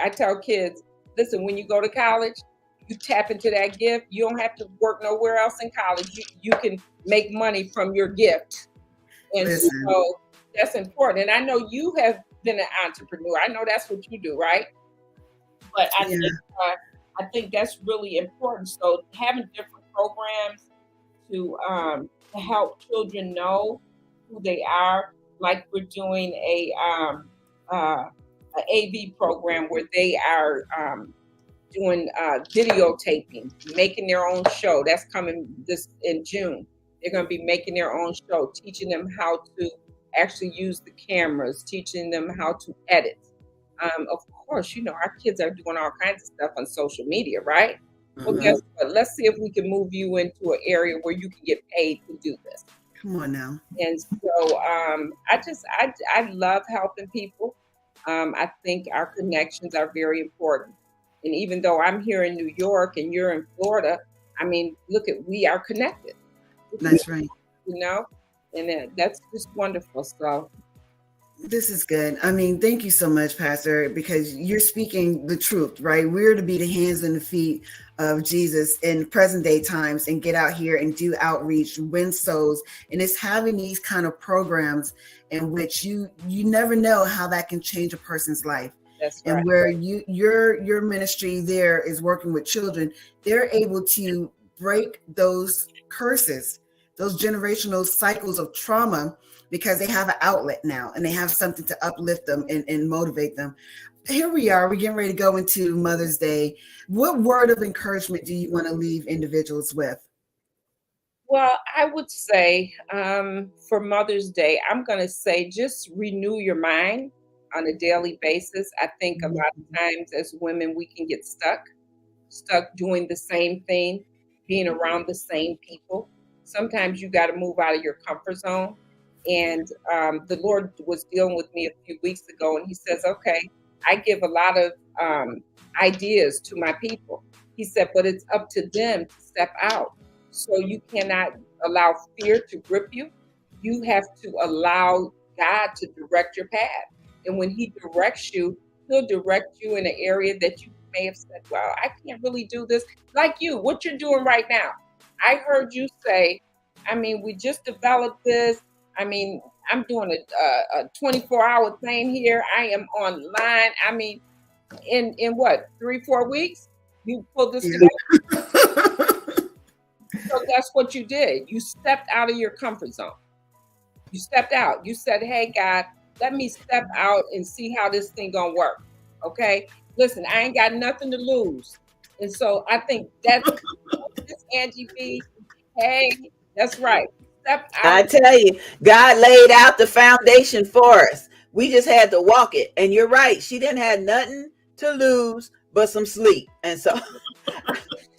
I tell kids, listen, when you go to college, you tap into that gift. You don't have to work nowhere else in college. You can make money from your gift. And so that's important. And I know you have been an entrepreneur. I know that's what you do, right? But I think that's really important. So having different programs to help children know who they are, like we're doing a AV program where they are doing videotaping, making their own show. That's coming this in June. They're going to be making their own show, teaching them how to actually use the cameras, teaching them how to edit. Of course, our kids are doing all kinds of stuff on social media, right? Well, guess what? Let's see if we can move you into an area where you can get paid to do this. Come on now. And so I love helping people. I think our connections are very important. And even though I'm here in New York and you're in Florida, I mean, we are connected. That's right. And that's just wonderful. So this is good. I mean, thank you so much, Pastor, because you're speaking the truth, right? We're to be the hands and the feet of Jesus in present day times and get out here and do outreach, win souls. And it's having these kind of programs in which you never know how that can change a person's life. That's right. And where your ministry there is working with children, they're able to break those curses, those generational cycles of trauma, because they have an outlet now and they have something to uplift them and motivate them. Here we are, we're getting ready to go into Mother's Day. What word of encouragement do you want to leave individuals with? Well, I would say for Mother's Day, I'm going to say just renew your mind on a daily basis. I think a lot of times as women, we can get stuck doing the same thing, being around the same people. Sometimes you got to move out of your comfort zone. And the Lord was dealing with me a few weeks ago, and he says, okay, I give a lot of ideas to my people. He said, but it's up to them to step out. So you cannot allow fear to grip you. You have to allow God to direct your path. And when he directs you, he'll direct you in an area that you may have said, well, I can't really do this. Like you, what you're doing right now. I heard you say, I mean, we just developed this. I mean, I'm doing a 24-hour thing here. I am online. I mean, in what, 3-4 weeks, you pulled this together. So that's what you did. You stepped out of your comfort zone. You stepped out. You said, hey, God, let me step out and see how this thing gonna work. Okay? Listen, I ain't got nothing to lose. And so I think that's Angie B. Hey, that's right. Step out. I tell you, God laid out the foundation for us. We just had to walk it. And you're right. She didn't have nothing to lose but some sleep. And so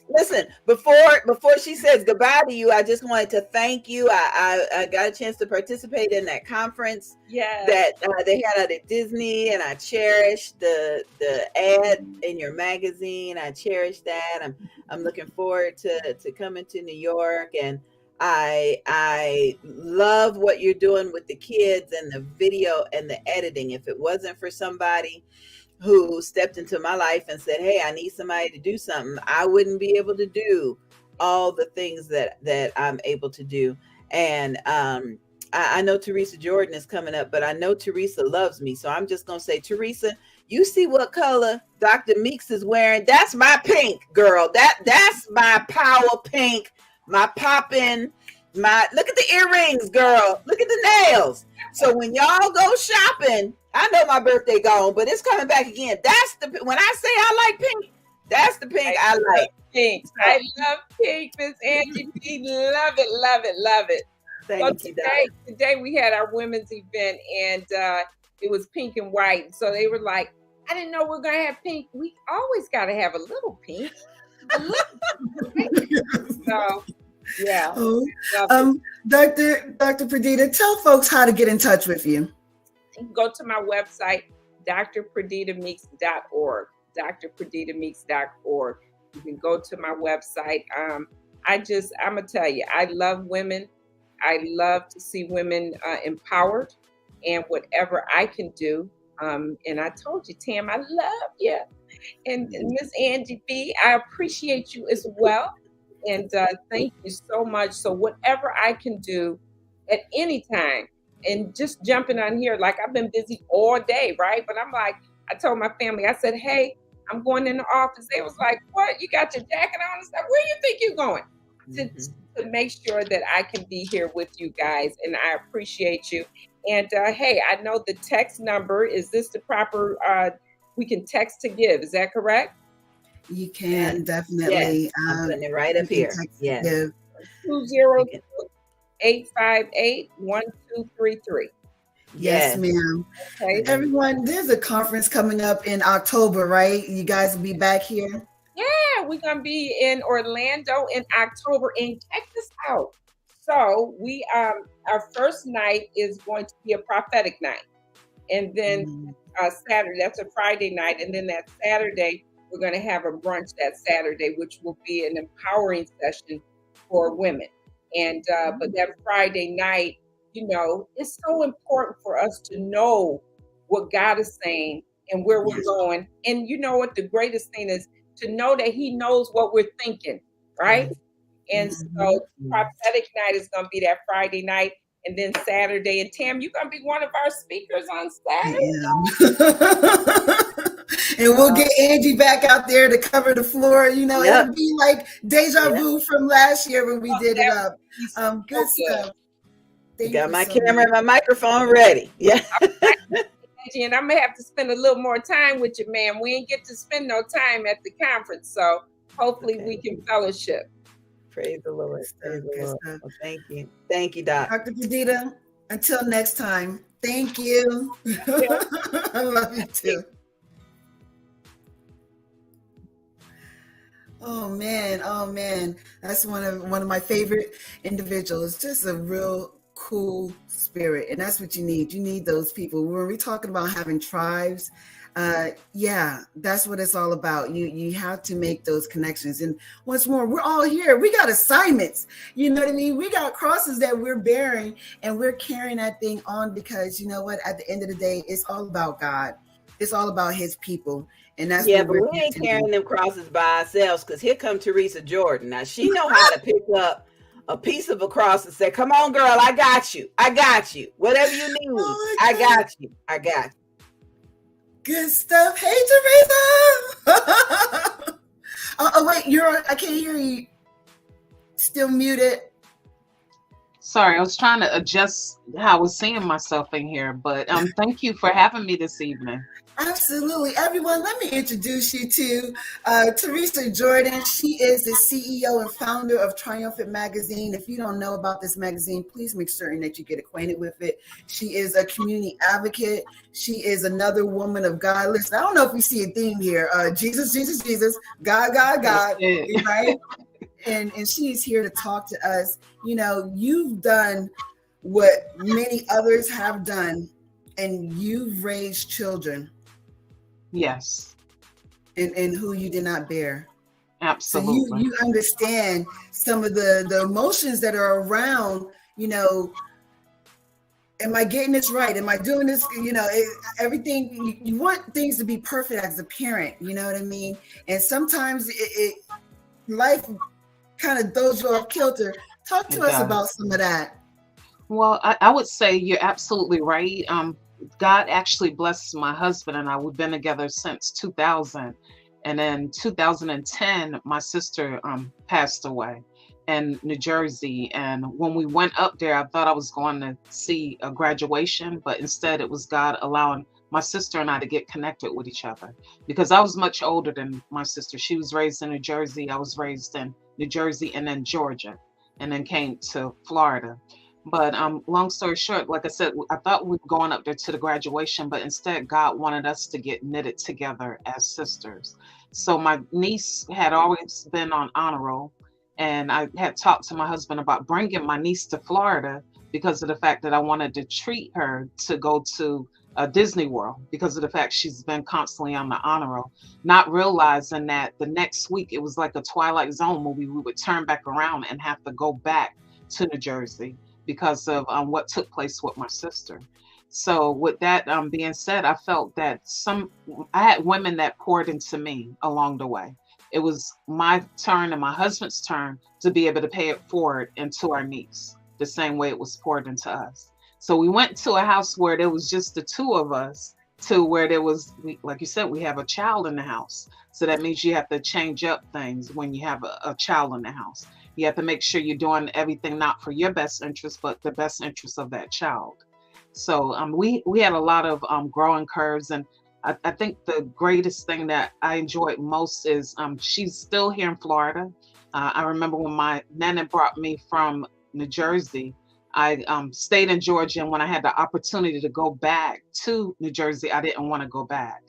listen, before she says goodbye to you, I just wanted to thank you. I got a chance to participate in that conference that they had out at Disney, and I cherished the ad in your magazine. I cherished that. I'm looking forward to coming to New York, and I love what you're doing with the kids and the video and the editing. If it wasn't for somebody who stepped into my life and said, hey, I need somebody to do something, I wouldn't be able to do all the things that I'm able to do. And I know Teresa Jordan is coming up, but I know Teresa loves me. So I'm just going to say, Teresa, you see what color Dr. Meeks is wearing? That's my pink, girl. That's my power pink, my popping, look at the earrings, girl. Look at the nails. So when y'all go shopping, I know my birthday gone, but it's coming back again. That's when I say I like pink, that's the pink I like. Pink. I love pink, Miss Angie B. Love it, love it, love it. Thank you, today we had our women's event, and it was pink and white. So they were like, I didn't know we're gonna have pink. We always gotta have a little pink. A little pink. So yeah. Dr. Perdita, tell folks how to get in touch with you. You can go to my website, drperditameeks.org, drperditameeks.org. You can go to my website. I'm gonna tell you, I love women. I love to see women empowered, and whatever I can do. And I told you, Tam, I love you. And Miss Angie B, I appreciate you as well. And thank you so much. So whatever I can do at any time, and just jumping on here, like I've been busy all day, right? But I'm like, I told my family, I said, hey, I'm going in the office. They was like, what? You got your jacket on and stuff? Where do you think you're going? To make sure that I can be here with you guys. And I appreciate you. And hey, I know the text number. Is this the proper, we can text to give. Is that correct? You can definitely. Yes. I'm putting it right up here. Yes. 202-858-1233. Yes, ma'am. Okay. Everyone, there's a conference coming up in October, right? You guys will be back here. Yeah, we're gonna be in Orlando in October, and check this out. So we our first night is going to be a prophetic night, and then Saturday, that's a Friday night, and then that Saturday we're going to have a brunch that Saturday, which will be an empowering session for women. And but that Friday night, you know, it's so important for us to know what God is saying and where we're going. And you know what the greatest thing is? To know that he knows what we're thinking, right? And so prophetic night is going to be that Friday night, and then Saturday. And Tam, you're going to be one of our speakers on Saturday. And we'll get Angie back out there to cover the floor. You know, it'll be like deja vu from last year when we did it up. Good stuff. Got my camera and my microphone ready. Yeah. And I'm gonna have to spend a little more time with you, man. We ain't get to spend no time at the conference, so hopefully we can fellowship. Praise the Lord. Praise the Lord. Well, thank you, Doc. Dr. Perdita, until next time, thank you. I love you too. Oh man, that's one of my favorite individuals. Just a real cool spirit, and that's what you need. You need those people. When we're talking about having tribes, Yeah, that's what it's all about. You have to make those connections. And once more, we're all here. We got assignments. You know what I mean? We got crosses that we're bearing, and we're carrying that thing on because you know what? At the end of the day, it's all about God. It's all about His people, and that's Yeah, what but we're we here ain't to carrying do. them crosses by ourselves because here come Teresa Jordan. Now she know how to pick up a piece of a cross and say, "Come on, girl, I got you. I got you. Whatever you need, Oh I got you. I got you." Good stuff. Hey, Teresa. Oh, wait, I can't hear you. Still muted. Sorry, I was trying to adjust how I was seeing myself in here, but thank you for having me this evening. Absolutely. Everyone, let me introduce you to Teresa Jordan. She is the CEO and founder of Triumphant Magazine. If you don't know about this magazine, please make certain that you get acquainted with it. She is a community advocate. She is another woman of God. Listen, I don't know if you see a theme here. Jesus, Jesus, Jesus, God, God, God, right? And she is here to talk to us. You know, you've done what many others have done, and you've raised children. Yes. And who you did not bear. Absolutely. So you understand some of the emotions that are around, you know, am I getting this right? Am I doing this? You know, everything, you want things to be perfect as a parent, you know what I mean? And sometimes life kind of throws you off kilter. Talk to us about some of that. Well, I would say you're absolutely right. God actually blessed my husband and I. We've been together since 2000. And then 2010, my sister passed away in New Jersey. And when we went up there, I thought I was going to see a graduation, but instead it was God allowing my sister and I to get connected with each other because I was much older than my sister. She was raised in New Jersey. I was raised in New Jersey and then Georgia and then came to Florida. But long story short, like I said, I thought we were going up there to the graduation, but instead God wanted us to get knitted together as sisters. So my niece had always been on honor roll, and I had talked to my husband about bringing my niece to Florida because of the fact that I wanted to treat her to go to Disney World because of the fact she's been constantly on the honor roll, not realizing that the next week it was like a Twilight Zone movie. We would turn back around and have to go back to New Jersey because of what took place with my sister. So with that being said, I felt that I had women that poured into me along the way. It was my turn and my husband's turn to be able to pay it forward into our niece, the same way it was poured into us. So we went to a house where there was just the two of us to where there was, like you said, we have a child in the house. So that means you have to change up things when you have a child in the house. You have to make sure you're doing everything not for your best interest, but the best interest of that child. So we had a lot of growing curves, and I think the greatest thing that I enjoyed most is she's still here in Florida. I remember when my nana brought me from New Jersey, I stayed in Georgia, and when I had the opportunity to go back to New Jersey, I didn't want to go back.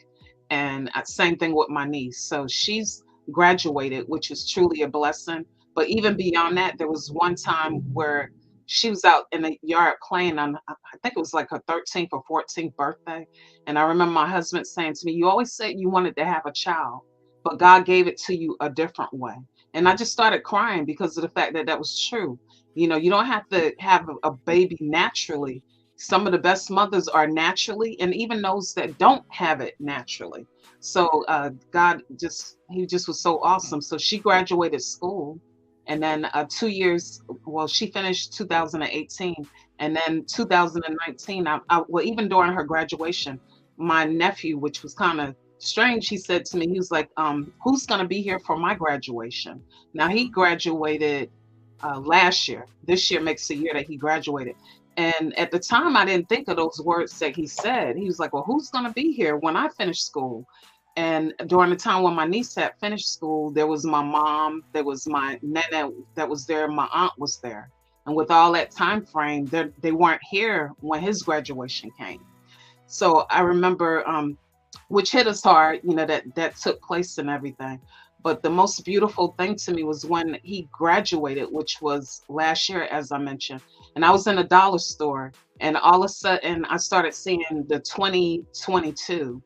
And same thing with my niece. So she's graduated, which is truly a blessing. But even beyond that, there was one time where she was out in the yard playing on, I think it was like her 13th or 14th birthday. And I remember my husband saying to me, "You always said you wanted to have a child, but God gave it to you a different way." And I just started crying because of the fact that that was true. You know, you don't have to have a baby naturally. Some of the best mothers are naturally, and even those that don't have it naturally. So God he just was so awesome. So she graduated school, and then 2 years, well, she finished 2018, and then 2019. Well, even during her graduation, my nephew, which was kind of strange, he said to me, he was like, "Who's going to be here for my graduation?" Now he graduated last year. This year makes a year that he graduated. And at the time, I didn't think of those words that he said. He was like, "Well, who's going to be here when I finish school?" And during the time when my niece had finished school, there was my mom, there was my nana that was there, my aunt was there. And with all that time frame, they weren't here when his graduation came. So I remember, which hit us hard, you know, that took place and everything. But the most beautiful thing to me was when he graduated, which was last year, as I mentioned. And I was in a dollar store, and all of a sudden I started seeing the 2022.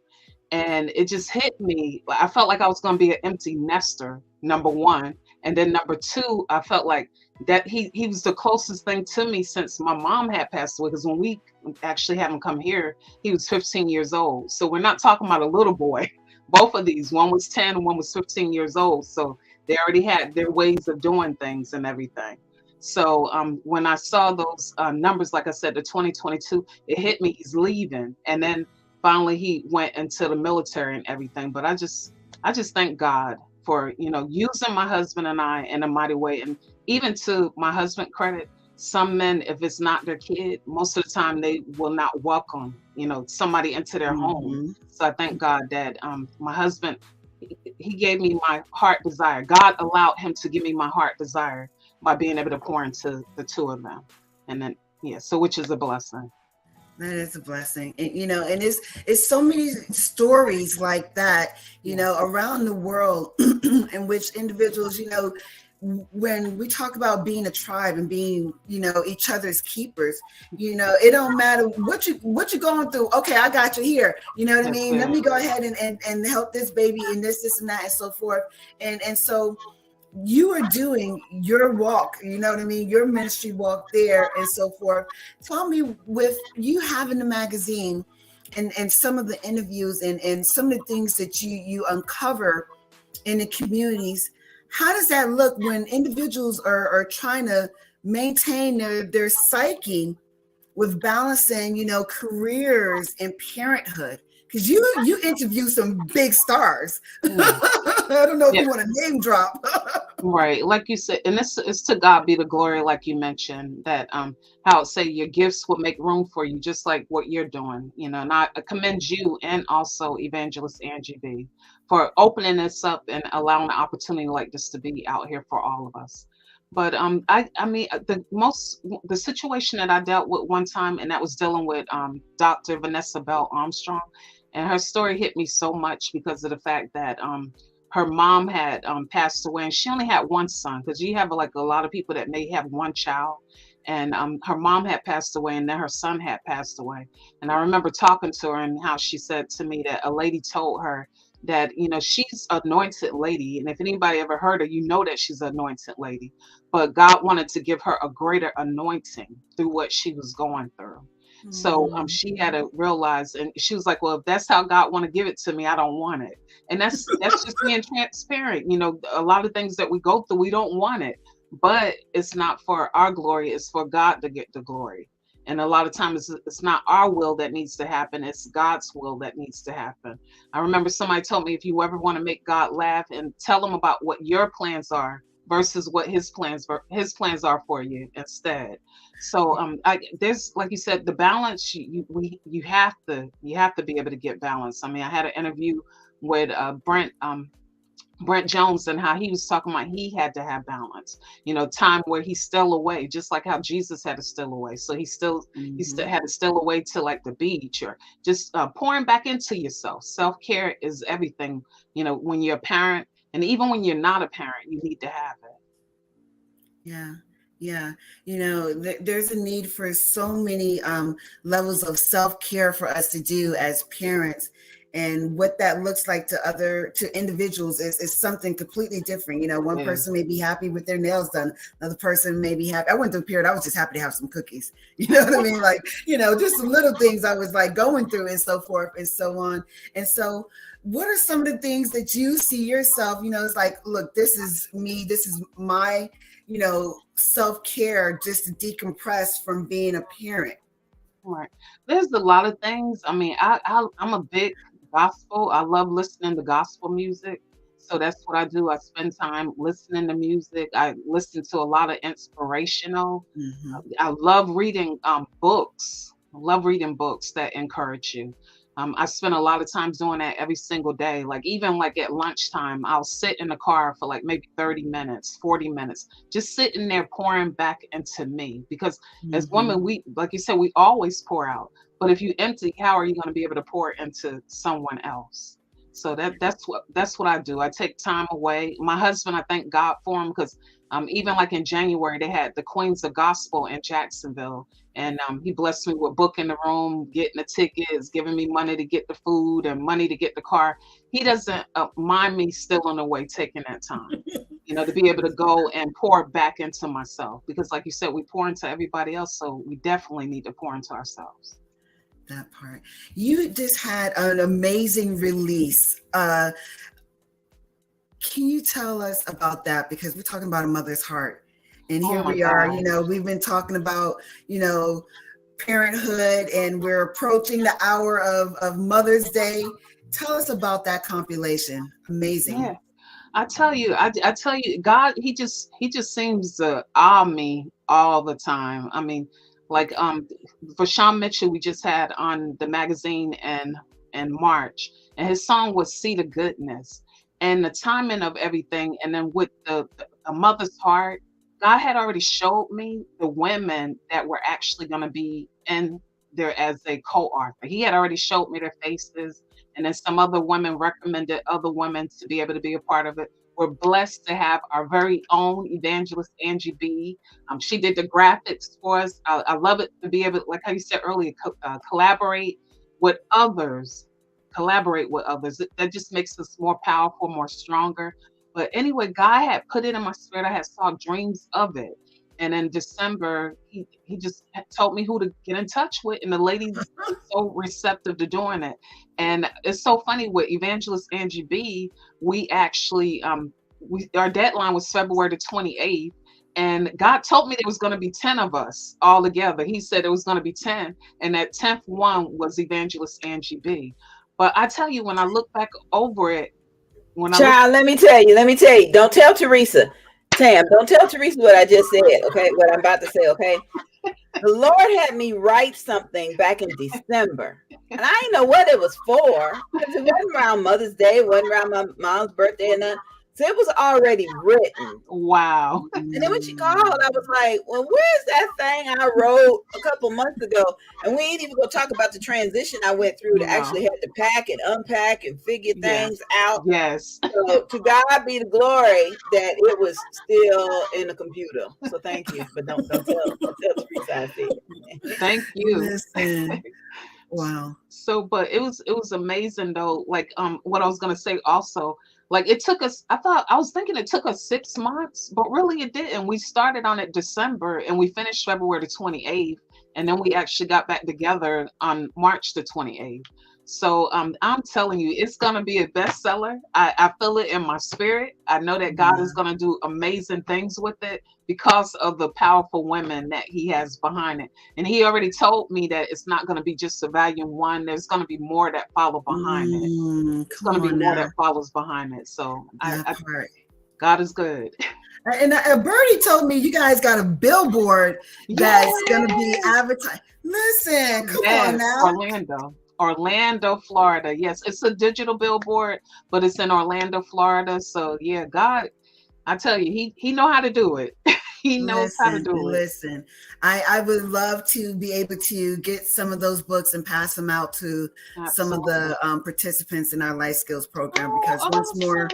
And it just hit me. I felt like I was going to be an empty nester, number one. And then number two, I felt like that he was the closest thing to me since my mom had passed away. Because when we actually had him come here, he was 15 years old. So we're not talking about a little boy. Both of these, one was 10 and one was 15 years old. So they already had their ways of doing things and everything. So when I saw those numbers, like I said, the 2022, it hit me. He's leaving, and then finally he went into the military and everything. But I just thank God for using my husband and I in a mighty way. And even to my husband credit, some men, if it's not their kid, most of the time they will not welcome somebody into their home. So I thank God that my husband, he gave me my heart desire. God allowed him to give me my heart desire by being able to pour into the two of them. And then, so which is a blessing. That is a blessing. And, and it's so many stories like that, around the world in which individuals, when we talk about being a tribe and being, each other's keepers, it don't matter what you're going through. Okay, I got you here. You know what I mean? Let me go ahead and help this baby and this and that and so forth. And so you are doing your walk, you know what I mean? Your ministry walk there and so forth. Tell me, with you having the magazine and some of the interviews and some of the things that you uncover in the communities, how does that look when individuals are trying to maintain their psyche with balancing, careers and parenthood? Because you interview some big stars. I don't know if you want to name drop. Right, like you said, and it's to God be the glory, like you mentioned, that how it say your gifts will make room for you, just like what you're doing, and I commend you and also Evangelist Angie B for opening this up and allowing an opportunity like this to be out here for all of us. But I mean, the situation that I dealt with one time, and that was dealing with Dr. Vanessa Bell Armstrong, and her story hit me so much because of the fact that her mom had passed away, and she only had one son, because you have like a lot of people that may have one child, and her mom had passed away, and then her son had passed away. And I remember talking to her and how she said to me that a lady told her that she's an anointed lady, and if anybody ever heard her, that she's an anointed lady, but God wanted to give her a greater anointing through what she was going through. So she had to realize, and she was like, well, if that's how God want to give it to me, I don't want it. And that's just being transparent. A lot of things that we go through, we don't want it, but it's not for our glory, it's for God to get the glory. And a lot of times it's not our will that needs to happen, it's God's will that needs to happen. I remember somebody told me, if you ever want to make God laugh, and tell him about what your plans are versus what his plans are for you instead. So there's, like you said, the balance, you have to be able to get balance. I mean, I had an interview with Brent Jones, and how he was talking about he had to have balance, time where he's still away, just like how Jesus had to still away. So he still had to still away to like the beach, or just pouring back into yourself. Self-care is everything, when you're a parent, and even when you're not a parent, you need to have it. Yeah. There's a need for so many levels of self-care for us to do as parents. And what that looks like to individuals is something completely different. One person may be happy with their nails done. Another person may be happy. I went through a period, I was just happy to have some cookies. You know what I mean? Like, just some little things I was like going through and so forth and so on. And so what are some of the things that you see yourself, it's like, look, this is me, this is my, self-care, just to decompress from being a parent? Right. There's a lot of things. I mean, I'm a big gospel. I love listening to gospel music. So that's what I do. I spend time listening to music. I listen to a lot of inspirational. I love reading books. I love reading books that encourage you. I spend a lot of time doing that every single day. Like even like at lunchtime, I'll sit in the car for like maybe 30 minutes, 40 minutes, just sitting there pouring back into me. Because as women, we, like you said, we always pour out. But if you empty, how are you going to be able to pour into someone else? So that's what I do. I take time away. My husband, I thank God for him, because Even like in January, they had the Queens of Gospel in Jacksonville. And he blessed me with booking the room, getting the tickets, giving me money to get the food and money to get the car. He doesn't mind me still in a way taking that time, to be able to go and pour back into myself. Because like you said, we pour into everybody else. So we definitely need to pour into ourselves. That part. You just had an amazing release. Can you tell us about that? Because we're talking about a mother's heart. And here we are, we've been talking about, parenthood, and we're approaching the hour of Mother's Day. Tell us about that compilation. Amazing. Yeah. I tell you, God, he just seems to awe me all the time. I mean, like for Sean Mitchell, we just had on the magazine in March, and his song was "See the Goodness." And the timing of everything, and then with the mother's heart, God had already showed me the women that were actually going to be in there as a co-author. He had already showed me their faces, and then some other women recommended other women to be able to be a part of it. We're blessed to have our very own evangelist, Angie B. She did the graphics for us. I love it to be able, like how you said earlier, collaborate with others. That just makes us more powerful, more stronger. But anyway, God had put it in my spirit. I had saw dreams of it. And in December, he just told me who to get in touch with. And the ladies are so receptive to doing it. And it's so funny with Evangelist Angie B, we actually, our deadline was February the 28th. And God told me there was going to be 10 of us all together. He said it was going to be 10. And that 10th one was Evangelist Angie B. But I tell you, when I look back over it, let me tell you, don't tell Teresa. Tam, don't tell Teresa what I just said, okay? What I'm about to say, okay? The Lord had me write something back in December, and I didn't know what it was for, because it wasn't around Mother's Day, it wasn't around my mom's birthday, and nothing. So it was already written. Wow. And then when she called, I was like, well, where's that thing I wrote a couple months ago? And we ain't even gonna talk about the transition I went through to actually have to pack and unpack and figure things out. Yes. So to God be the glory that it was still in the computer. So thank you, but don't tell Teresa I said. Thank you. Listen. Wow. So, but it was amazing though. Like what I was gonna say also, like it took us, I was thinking it took us 6 months, but really it didn't. We started on it December and we finished February the 28th. And then we actually got back together on March the 28th. So I'm telling you, it's going to be a bestseller. I feel it in my spirit. I know that God is going to do amazing things with it because of the powerful women that he has behind it. And he already told me that it's not going to be just a volume 1. There's going to be more that follow behind it. It's going to be more that follows behind it. So God is good. And Bertie told me you guys got a billboard that's going to be advertised. Listen, come on now. Orlando, Florida. Yes, it's a digital billboard, but it's in Orlando, Florida. So yeah, God, I tell you, he know how to do it. He knows how to do it. Listen, I would love to be able to get some of those books and pass them out to some of the participants in our life skills program, because once more,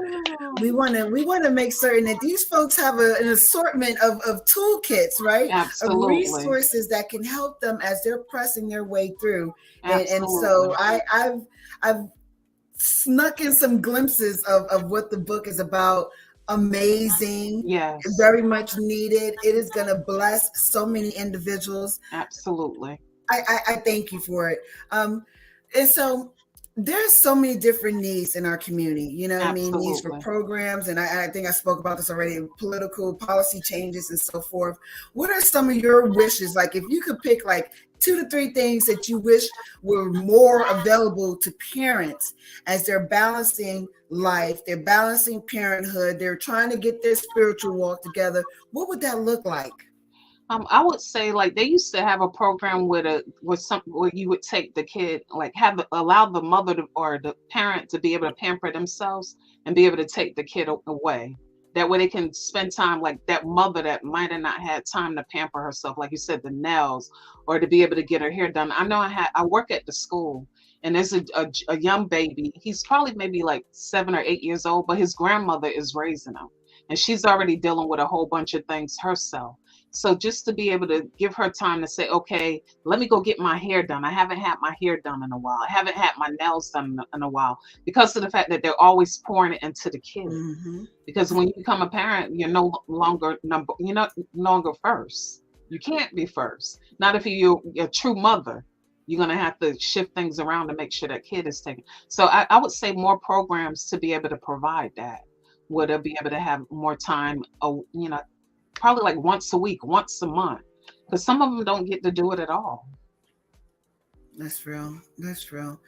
we want to make certain that these folks have an assortment of toolkits, right? Absolutely. Of resources that can help them as they're pressing their way through. And so I've snuck in some glimpses of what the book is about. Amazing. Yes. Very much needed. It is going to bless so many individuals. Absolutely. I thank you for it. And so there's so many different needs in our community, you know what I mean? Needs for programs. And I think I spoke about this already, political policy changes and so forth. What are some of your wishes? Like if you could pick like 2 to 3 things that you wish were more available to parents as they're balancing life, they're balancing parenthood, they're trying to get their spiritual walk together, what would that look like? I would say like they used to have a program where you would take the kid, like allow the mother or the parent to be able to pamper themselves and be able to take the kid away. That way they can spend time, like that mother that might have not had time to pamper herself, like you said, the nails, or to be able to get her hair done. I know I work at the school, and there's a young baby. He's probably maybe like 7 or 8 years old, but his grandmother is raising him. and she's already dealing with a whole bunch of things herself. So just to be able to give her time to say, okay, let me go get my hair done. I haven't had my hair done in a while. I haven't had my nails done in a while, because of the fact that they're always pouring it into the kid. Because when you become a parent, you're no longer first. You can't be first. Not if you're a true mother. You're going to have to shift things around to make sure that kid is taken. So I would say more programs to be able to provide that. Would they be able to have more time, probably like once a week, once a month, because some of them don't get to do it at all. That's real. That's real.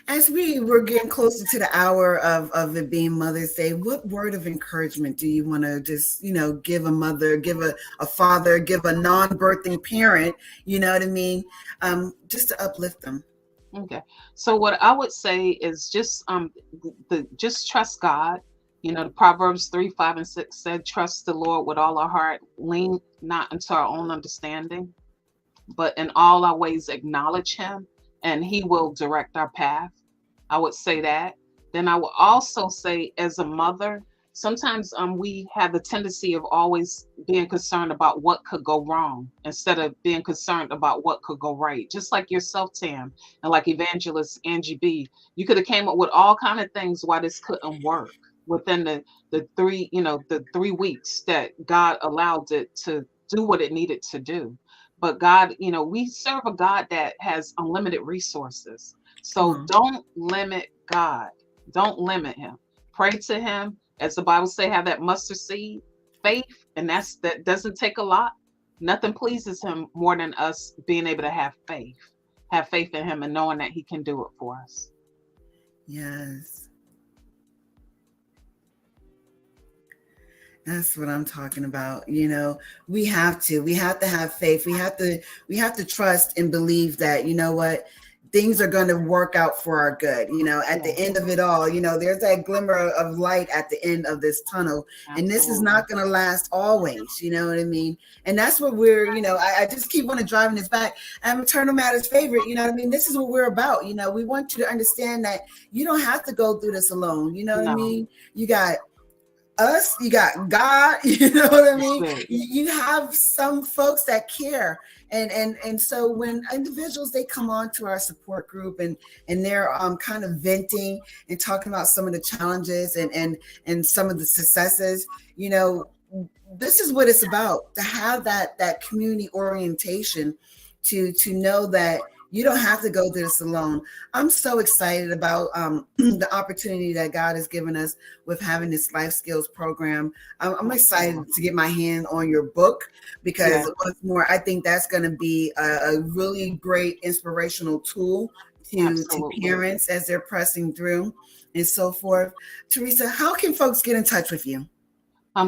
As we're getting closer to the hour of it being Mother's Day, what word of encouragement do you want to just, give a mother, give a father, give a non-birthing parent, you know what I mean? Just to uplift them. Okay. So what I would say is just trust God. The Proverbs 3, 5, and 6 said, trust the Lord with all our heart, lean not into our own understanding, but in all our ways acknowledge him, and he will direct our path. I would say that. Then I would also say, as a mother, sometimes we have the tendency of always being concerned about what could go wrong instead of being concerned about what could go right. Just like yourself, Tam, and like Evangelist Angie B, you could have came up with all kind of things why this couldn't work within the 3 weeks that God allowed it to do what it needed to do. But God, we serve a God that has unlimited resources. So don't limit God. Don't limit him. Pray to him. As the Bible say, have that mustard seed faith. And that doesn't take a lot. Nothing pleases him more than us being able to have faith. Have faith in him and knowing that he can do it for us. Yes. That's what I'm talking about. We have to have faith. We have to trust and believe that, things are going to work out for our good. At the end of it all, there's that glimmer of light at the end of this tunnel. Absolutely. And this is not going to last always. You know what I mean? And that's what we're, I just keep on driving this back. And Maternal Matters Favored, you know what I mean? This is what we're about. We want you to understand that you don't have to go through this alone. You know what I mean? You got us, you got God, you know what I mean? Right. You have some folks that care. And so when individuals, they come on to our support group and they're kind of venting and talking about some of the challenges and some of the successes, this is what it's about, to have that community orientation, to know that you don't have to go through this alone. I'm so excited about the opportunity that God has given us with having this life skills program. I'm excited to get my hand on your book, because once more, I think that's going to be a really great inspirational tool to parents as they're pressing through and so forth. Teresa, how can folks get in touch with you?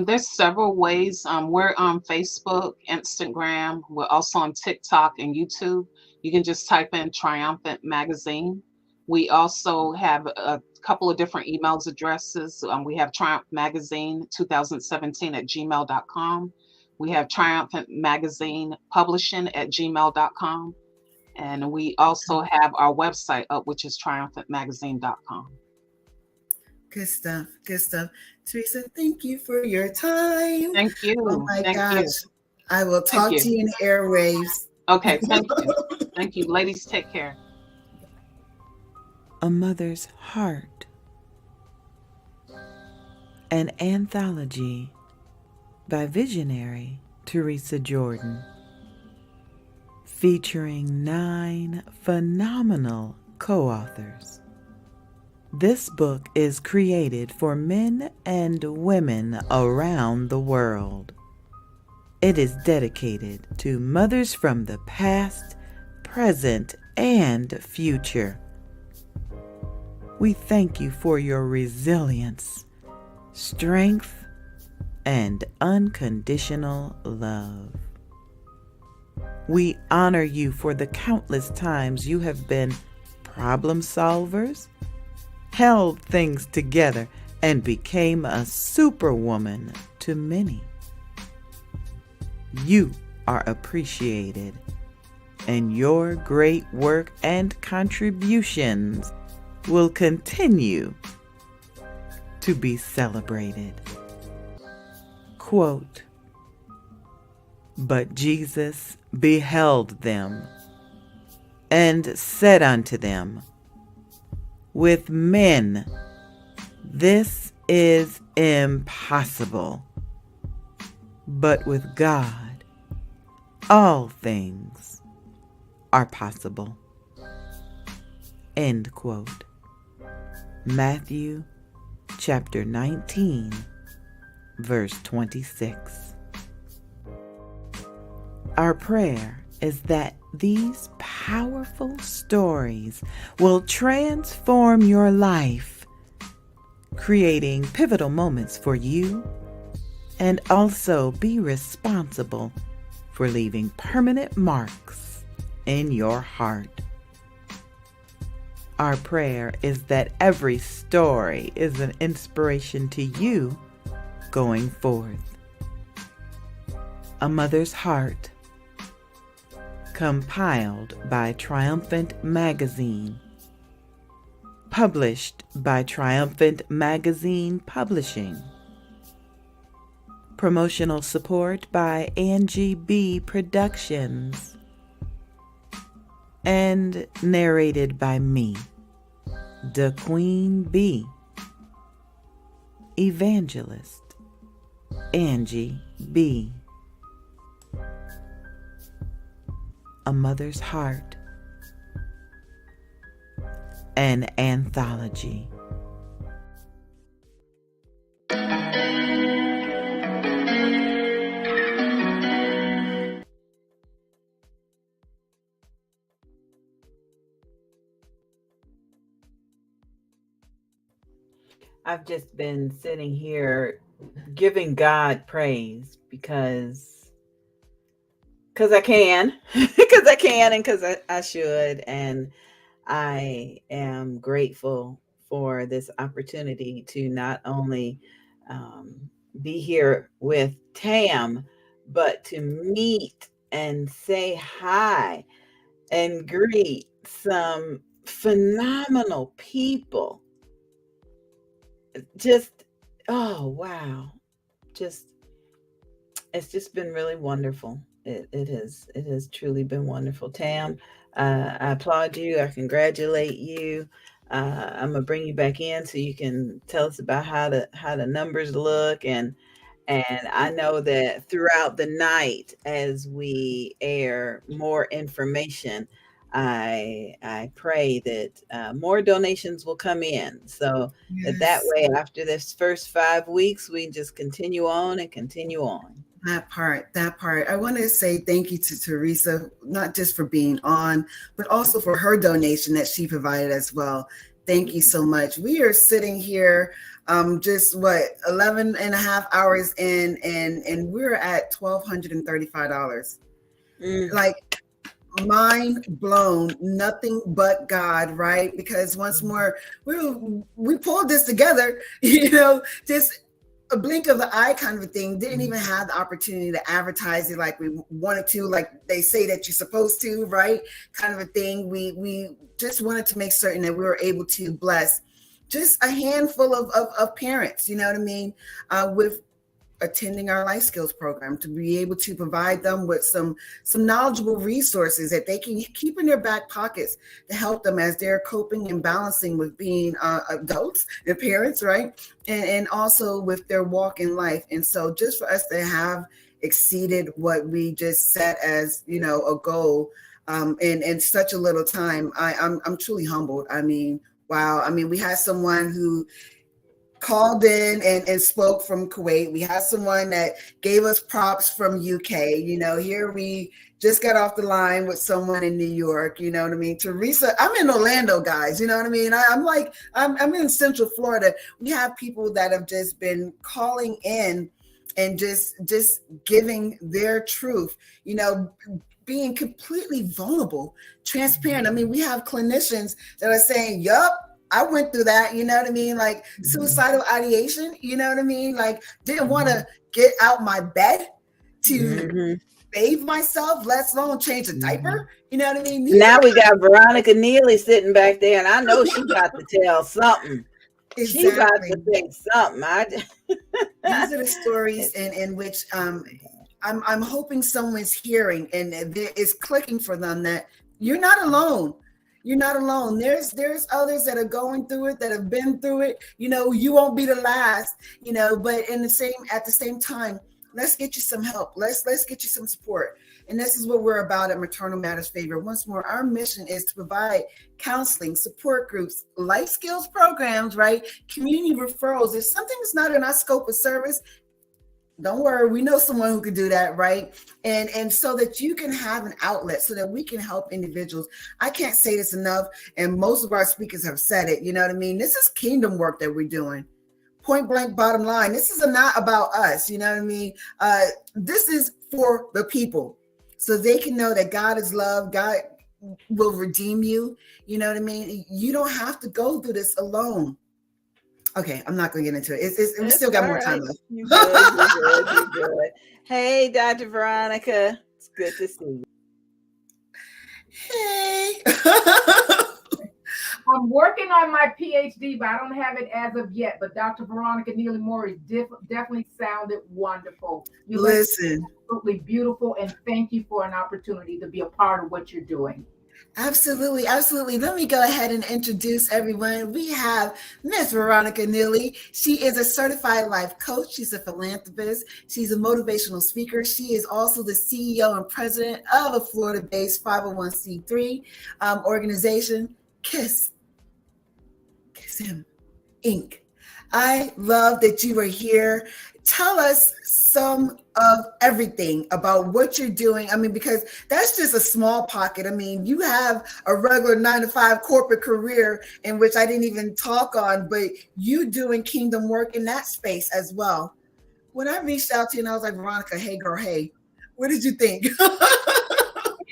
There's several ways. We're on Facebook, Instagram. We're also on TikTok and YouTube. You can just type in Triumphant Magazine. We also have a couple of different emails addresses. We have Triumph Magazine 2017 at gmail.com. We have Triumphant Magazine Publishing at gmail.com. And we also have our website up, which is triumphantmagazine.com. Good stuff. Good stuff. Teresa, thank you for your time. Thank you. Oh my gosh. I will talk to you in the airwaves. Okay, thank you. Thank you. Ladies, take care. A Mother's Heart. An anthology by visionary Teresa Jordan, featuring 9 phenomenal co-authors. This book is created for men and women around the world. It is dedicated to mothers from the past, present, and future. We thank you for your resilience, strength, and unconditional love. We honor you for the countless times you have been problem solvers, held things together, and became a superwoman to many. You are appreciated, and your great work and contributions will continue to be celebrated. Quote, "But Jesus beheld them and said unto them, With men this is impossible, but with God all things are possible." End quote. Matthew chapter 19, verse 26. Our prayer is that these powerful stories will transform your life, creating pivotal moments for you, and also be responsible for leaving permanent marks in your heart. Our prayer is that every story is an inspiration to you going forth. A Mother's Heart, compiled by Triumphant Magazine, published by Triumphant Magazine Publishing, promotional support by Angie B. Productions, and narrated by me, the Queen Bee, Evangelist Angie B. A Mother's Heart, an anthology. I've just been sitting here giving God praise because I can, because I can, and because I should. And I am grateful for this opportunity to not only be here with Tam, but to meet and say hi and greet some phenomenal people. Just, oh, wow. It's just been really wonderful. It has truly been wonderful. Tam, I applaud you. I congratulate you. I'm gonna bring you back in so you can tell us about how the numbers look, and I know that throughout the night as we air more information, I pray that more donations will come in, so that way after this first 5 weeks we just continue on and continue on. That part. I want to say thank you to Teresa, not just for being on, but also for her donation that she provided as well. Thank you so much. We are sitting here just 11 and a half hours in, and we're at $1,235. Like, mind blown, nothing but God, right? Because once more, we pulled this together, just a blink of the eye kind of a thing. Didn't even have the opportunity to advertise it like we wanted to, like they say that you're supposed to, right? Kind of a thing. We just wanted to make certain that we were able to bless just a handful of parents, you know what I mean, with attending our life skills program, to be able to provide them with some knowledgeable resources that they can keep in their back pockets to help them as they're coping and balancing with being adults and parents, right? And also with their walk in life. And so just for us to have exceeded what we just set as, a goal in such a little time, I'm truly humbled. I mean, wow. I mean, we had someone who called in and spoke from Kuwait. We had someone that gave us props from UK. Here we just got off the line with someone in New York. You know what I mean? Teresa, I'm in Orlando, guys. You know what I mean? I'm in Central Florida. We have people that have just been calling in and just giving their truth, being completely vulnerable, transparent. I mean, we have clinicians that are saying, yup, I went through that, you know what I mean? Like suicidal ideation, you know what I mean? Like didn't want to get out my bed to bathe myself, let alone change a diaper. You know what I mean? Now we got Veronica Neely sitting back there, and I know she got to tell something. She about Exactly. to say something. These are the stories in which I'm hoping someone's hearing and is clicking for them that you're not alone. You're not alone. There's others that are going through it, that have been through it. You won't be the last. But at the same time, let's get you some help. Let's get you some support. And this is what we're about at Maternal Matters Favored. Once more, our mission is to provide counseling, support groups, life skills programs, right? Community referrals. If something's not in our scope of service, don't worry, we know someone who can do that, right? And so that you can have an outlet so that we can help individuals. I can't say this enough, and most of our speakers have said it. You know what I mean? This is kingdom work that we're doing. Point blank, bottom line. This is not about us. You know what I mean? This is for the people, so they can know that God is love. God will redeem you. You know what I mean? You don't have to go through this alone. Okay, I'm not going to get into it. We still got more time left. You're good. You're good. Hey, Dr. Veronica. It's good to see you. Hey. I'm working on my PhD, but I don't have it as of yet. But Dr. Veronica Neely Morris definitely sounded wonderful. You Listen. Absolutely beautiful, and thank you for an opportunity to be a part of what you're doing. Absolutely, absolutely. Let me go ahead and introduce everyone. We have Miss Veronica Neely. She is a certified life coach. She's a philanthropist. She's a motivational speaker. She is also the CEO and president of a Florida-based 501c3 organization, Kiss Him, Inc. I love that you are here. Tell us some of everything about what you're doing. I mean, because that's just a small pocket. I mean, you have a regular 9-to-5 corporate career in which I didn't even talk on, but you doing kingdom work in that space as well. When I reached out to you and I was like, Veronica, hey girl, hey, what did you think? You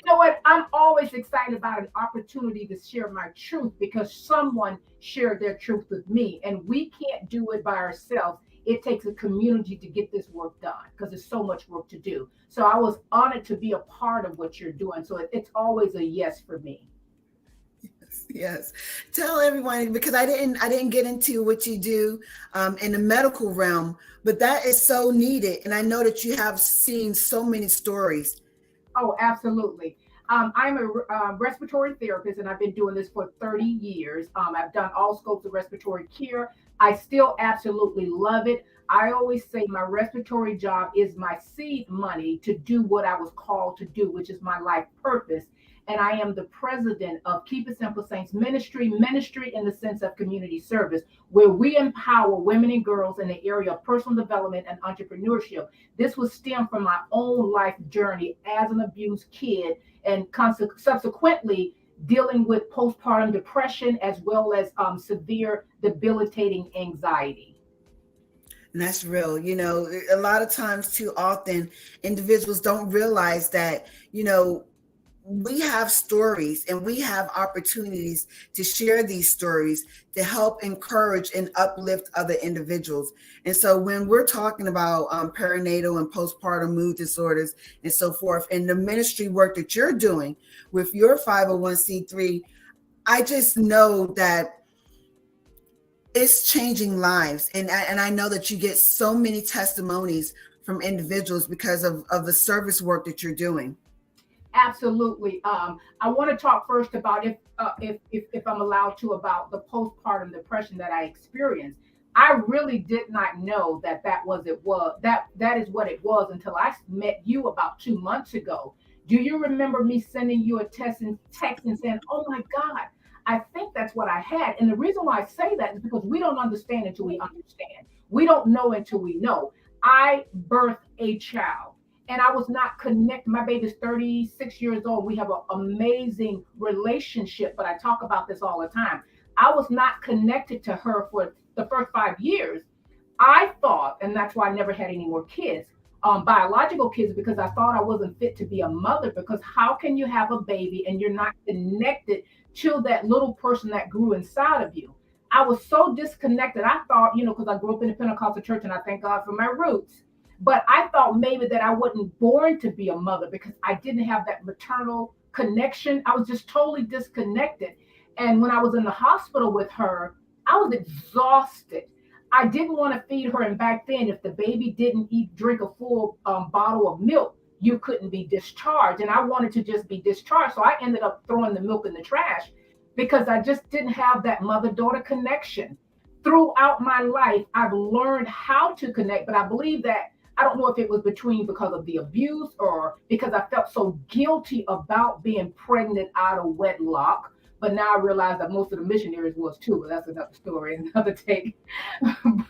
know what? I'm always excited about an opportunity to share my truth because someone shared their truth with me, and we can't do it by ourselves. It takes a community to get this work done because there's so much work to do. So I was honored to be a part of what you're doing. So it's always a yes for me. Yes. Tell everyone, because I didn't get into what you do in the medical realm, but that is so needed. And I know that you have seen so many stories. Oh, absolutely. I'm a respiratory therapist, and I've been doing this for 30 years. I've done all scopes of respiratory care. I still absolutely love it. I always say my respiratory job is my seed money to do what I was called to do, which is my life purpose. And I am the president of Keep It Simple Saints Ministry in the sense of community service, where we empower women and girls in the area of personal development and entrepreneurship. This was stemmed from my own life journey as an abused kid, and subsequently dealing with postpartum depression as well as severe debilitating anxiety. And that's real. A lot of times too often individuals don't realize that, we have stories and we have opportunities to share these stories to help encourage and uplift other individuals. And so when we're talking about perinatal and postpartum mood disorders and so forth, and the ministry work that you're doing with your 501c3, I just know that it's changing lives. And I know that you get so many testimonies from individuals because of the service work that you're doing. Absolutely. I want to talk first about if I'm allowed to, about the postpartum depression that I experienced. I really did not know that is what it was until I met you about 2 months ago. Do you remember me sending you a text and saying, "Oh my God, I think that's what I had"? And the reason why I say that is because we don't understand until we understand. We don't know until we know. I birthed a child. And I was not connected. My baby's 36 years old. We have an amazing relationship, but I talk about this all the time. I was not connected to her for the first 5 years. I thought, and that's why I never had any more kids, biological kids, because I thought I wasn't fit to be a mother, because how can you have a baby and you're not connected to that little person that grew inside of you? I was so disconnected. I thought, because I grew up in a Pentecostal church and I thank God for my roots. But I thought maybe that I wasn't born to be a mother because I didn't have that maternal connection. I was just totally disconnected. And when I was in the hospital with her, I was exhausted. I didn't want to feed her. And back then, if the baby didn't drink a full bottle of milk, you couldn't be discharged. And I wanted to just be discharged. So I ended up throwing the milk in the trash because I just didn't have that mother-daughter connection. Throughout my life, I've learned how to connect, but I believe that, I don't know if it was because of the abuse or because I felt so guilty about being pregnant out of wedlock. But now I realize that most of the missionaries was too, but that's another story, another take.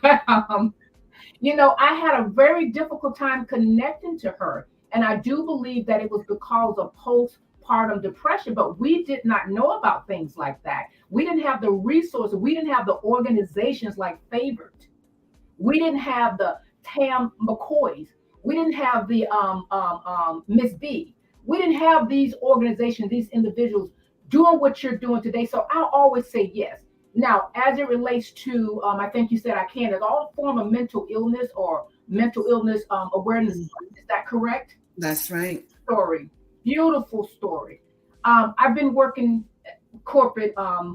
But, I had a very difficult time connecting to her. And I do believe that it was because of postpartum depression, but we did not know about things like that. We didn't have the resources. We didn't have the organizations like Favored. We didn't have the Tam McCoys. We didn't have the Miss B. We didn't have these organizations, these individuals doing what you're doing today. So I'll always say yes. Now, as it relates to, I think you said I can, it's all form of mental illness or mental illness awareness. Is that correct? That's right. Story. Beautiful story. I've been working corporate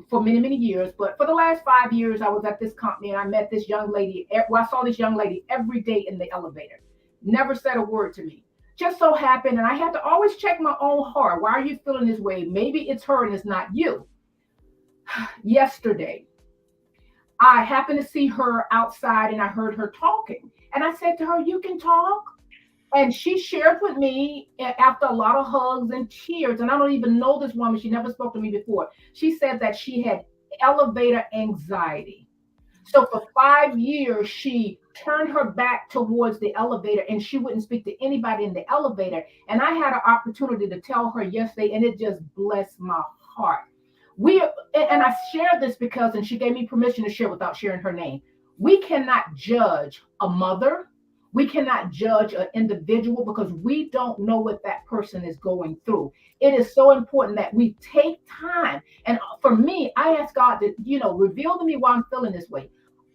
for many, many years, but for the last 5 years, I was at this company and I met this young lady. I saw this young lady every day in the elevator. Never said a word to me. Just so happened, and I had to always check my own heart. Why are you feeling this way? Maybe it's her and it's not you. Yesterday, I happened to see her outside and I heard her talking. And I said to her, you can talk? And she shared with me after a lot of hugs and tears, and I don't even know this woman. She never spoke to me before. She said that she had elevator anxiety. So for 5 years, she turned her back towards the elevator and she wouldn't speak to anybody in the elevator. And I had an opportunity to tell her yesterday, and it just blessed my heart. And I shared this because, and she gave me permission to share without sharing her name. We cannot judge a mother. We cannot judge an individual because we don't know what that person is going through. It is so important that we take time. And for me, I ask God to, reveal to me why I'm feeling this way.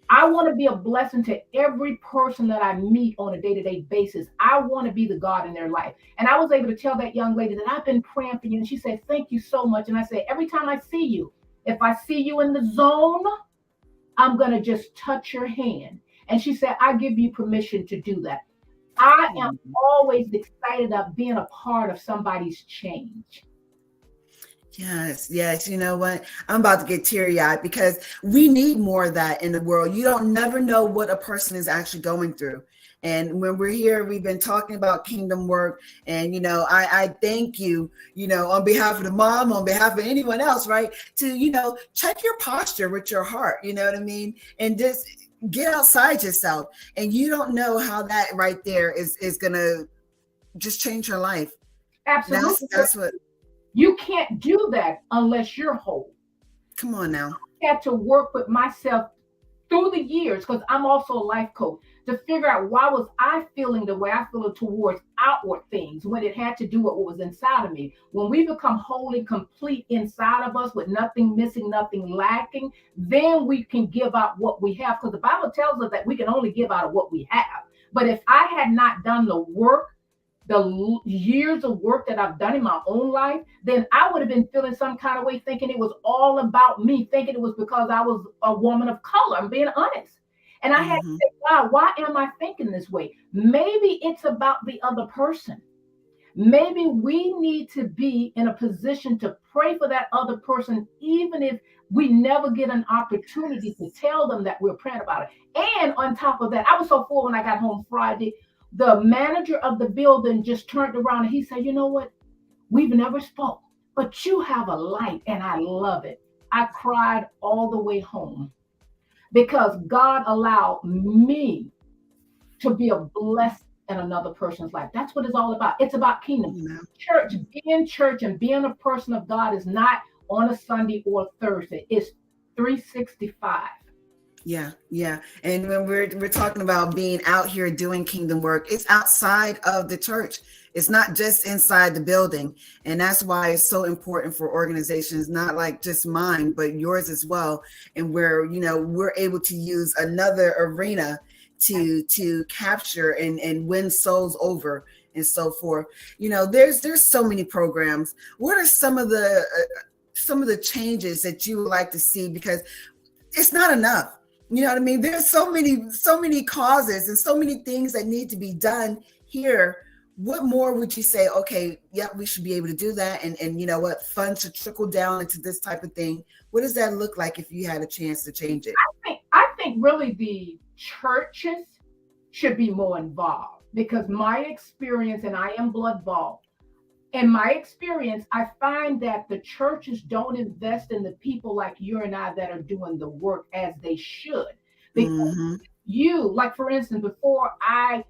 I want to be a blessing to every person that I meet on a day-to-day basis. I want to be the God in their life. And I was able to tell that young lady that I've been praying for you. And she said, thank you so much. And I said, every time I see you, if I see you in the zone, I'm going to just touch your hand. And she said, I give you permission to do that. I am always excited about being a part of somebody's change. Yes. You know what? I'm about to get teary-eyed because we need more of that in the world. You don't never know what a person is actually going through. And when we're here, we've been talking about kingdom work. And, I thank you, on behalf of the mom, on behalf of anyone else, right? To, check your posture with your heart, you know what I mean? And just get outside yourself. And you don't know how that right there is going to just change your life. Absolutely. That's what. You can't do that unless you're whole. Come on now. I had to work with myself through the years, because I'm also a life coach, to figure out why was I feeling the way I feel towards outward things when it had to do with what was inside of me. When we become wholly complete inside of us with nothing missing, nothing lacking, then we can give out what we have, because the Bible tells us that we can only give out of what we have. But if I had not done the work, the years of work that I've done in my own life, then I would have been feeling some kind of way, thinking it was all about me, thinking it was because I was a woman of color. I'm being honest. And I had to say, God, why am I thinking this way? Maybe it's about the other person. Maybe we need to be in a position to pray for that other person, even if we never get an opportunity to tell them that we're praying about it. And on top of that, I was so full when I got home Friday. The manager of the building just turned around and he said, you know what? We've never spoke, but you have a light and I love it. I cried all the way home because God allowed me to be a blessing in another person's life. That's what it's all about. It's about kingdom. Church and being a person of God is not on a Sunday or Thursday. It's 365. Yeah. And when we're talking about being out here doing kingdom work, it's outside of the church. It's not just inside the building. And that's why it's so important for organizations, not like just mine, but yours as well. And where, we're able to use another arena to capture and win souls over and so forth. There's so many programs. What are some of the changes that you would like to see? Because it's not enough. You know what I mean? There's so many causes and so many things that need to be done here. What more would you say? Okay, yeah, we should be able to do that. And you know what? Funds should trickle down into this type of thing. What does that look like if you had a chance to change it? I think really the churches should be more involved, because my experience, and I am blood bought, in my experience, I find that the churches don't invest in the people like you and I that are doing the work as they should. Because like for instance, before I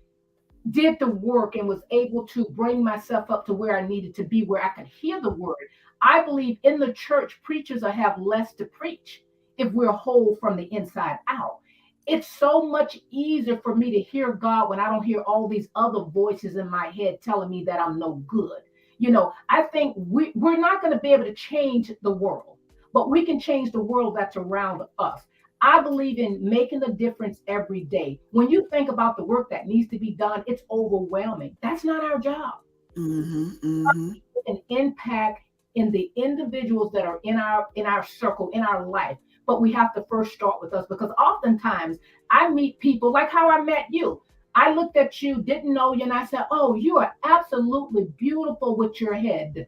did the work and was able to bring myself up to where I needed to be, where I could hear the word, I believe in the church, preachers will have less to preach if we're whole from the inside out. It's so much easier for me to hear God when I don't hear all these other voices in my head telling me that I'm no good. You know, I think we're not going to be able to change the world, but we can change the world that's around us. I believe in making a difference every day. When you think about the work that needs to be done, it's overwhelming. That's not our job. An impact in the individuals that are in our circle, in our life. But we have to first start with us, because oftentimes I meet people like how I met you. I looked at you, didn't know you, and I said, "Oh, you are absolutely beautiful with your head."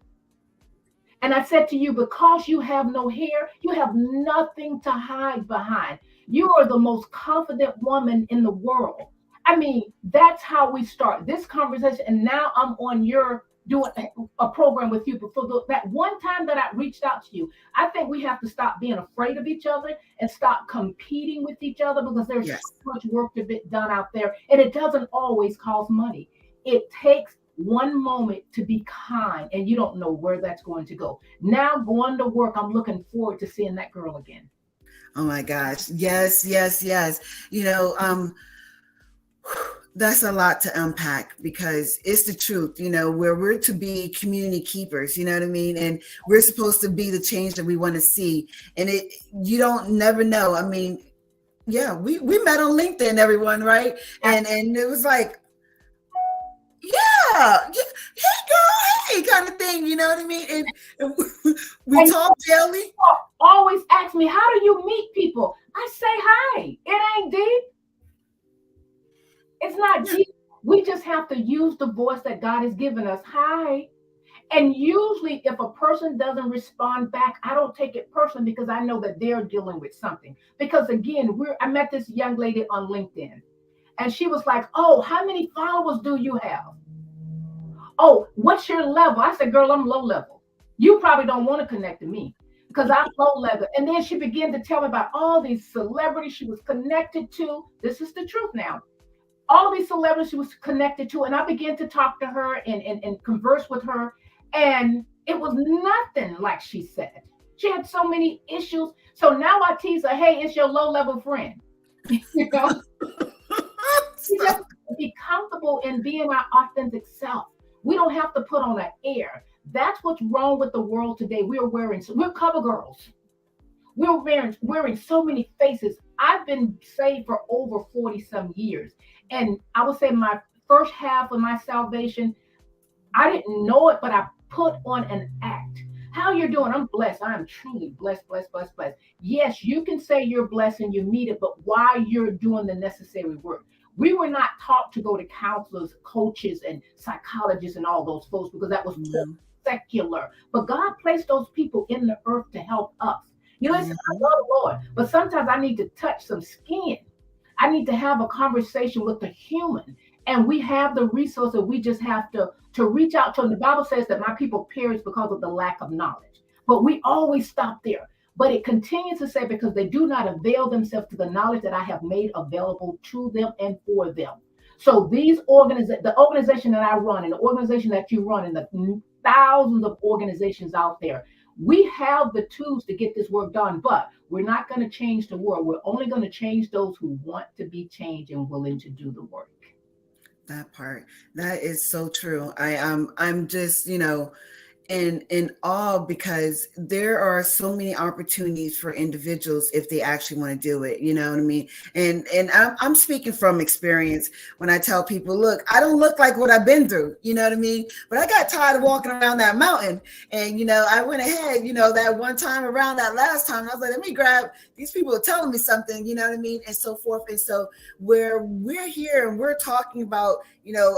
And I said to you, because you have no hair, you have nothing to hide behind. You are the most confident woman in the world. I mean, that's how we start this conversation. And now I'm on your doing a program with you. But for that one time that I reached out to you, I think we have to stop being afraid of each other and stop competing with each other, because there's so much work to be done out there. And it doesn't always cost money. It takes one moment to be kind, and you don't know where that's going to go. Now going to work, I'm looking forward to seeing that girl again. Oh my gosh. Yes. You know, that's a lot to unpack, because it's the truth, you know, where we're to be community keepers, you know what I mean? And we're supposed to be the change that we want to see. And you don't never know. I mean, yeah, we met on LinkedIn, everyone, right? And it was like, yeah, hey girl, hey, kind of thing, you know what I mean? And we talk daily. Always ask me, how do you meet people? I say hi. It ain't deep. It's not deep. We just have to use the voice that God has given us. Hi. And usually if a person doesn't respond back, I don't take it personally, because I know that they're dealing with something. Because again, I met this young lady on LinkedIn, and she was like, "Oh, how many followers do you have? Oh, what's your level?" I said, "Girl, I'm low level. You probably don't want to connect to me, because I'm low level." And then she began to tell me about all these celebrities she was connected to. This is the truth now. All these celebrities she was connected to. And I began to talk to her and converse with her. And it was nothing like she said. She had so many issues. So now I tease her, "Hey, it's your low level friend." You know? We just be comfortable in being our authentic self. We don't have to put on an air. That's what's wrong with the world today. We're cover girls. We're wearing so many faces. I've been saved for over 40 some years. And I would say my first half of my salvation, I didn't know it, but I put on an act. How you're doing? I'm blessed. I am truly blessed. Yes, you can say you're blessed and you meet it, but why you're doing the necessary work. We were not taught to go to counselors, coaches, and psychologists and all those folks, because that was secular. But God placed those people in the earth to help us. You know, I love the Lord, but sometimes I need to touch some skin. I need to have a conversation with the human. And we have the resources. We just have to reach out to them. The Bible says that my people perish because of the lack of knowledge. But we always stop there. But it continues to say, because they do not avail themselves to the knowledge that I have made available to them and for them. So the organization that I run, and the organization that you run, and the thousands of organizations out there, we have the tools to get this work done, but we're not going to change the world. We're only going to change those who want to be changed and willing to do the work. That part, that is so true. I'm just, you know, in awe because there are so many opportunities for individuals if they actually want to do it. You know what I mean? And I'm speaking from experience when I tell people, look, I don't look like what I've been through. You know what I mean? But I got tired of walking around that mountain, and I went ahead. That one time around that last time, I was like, let me grab these people are telling me something. You know what I mean? And so forth. And so where we're here and we're talking about,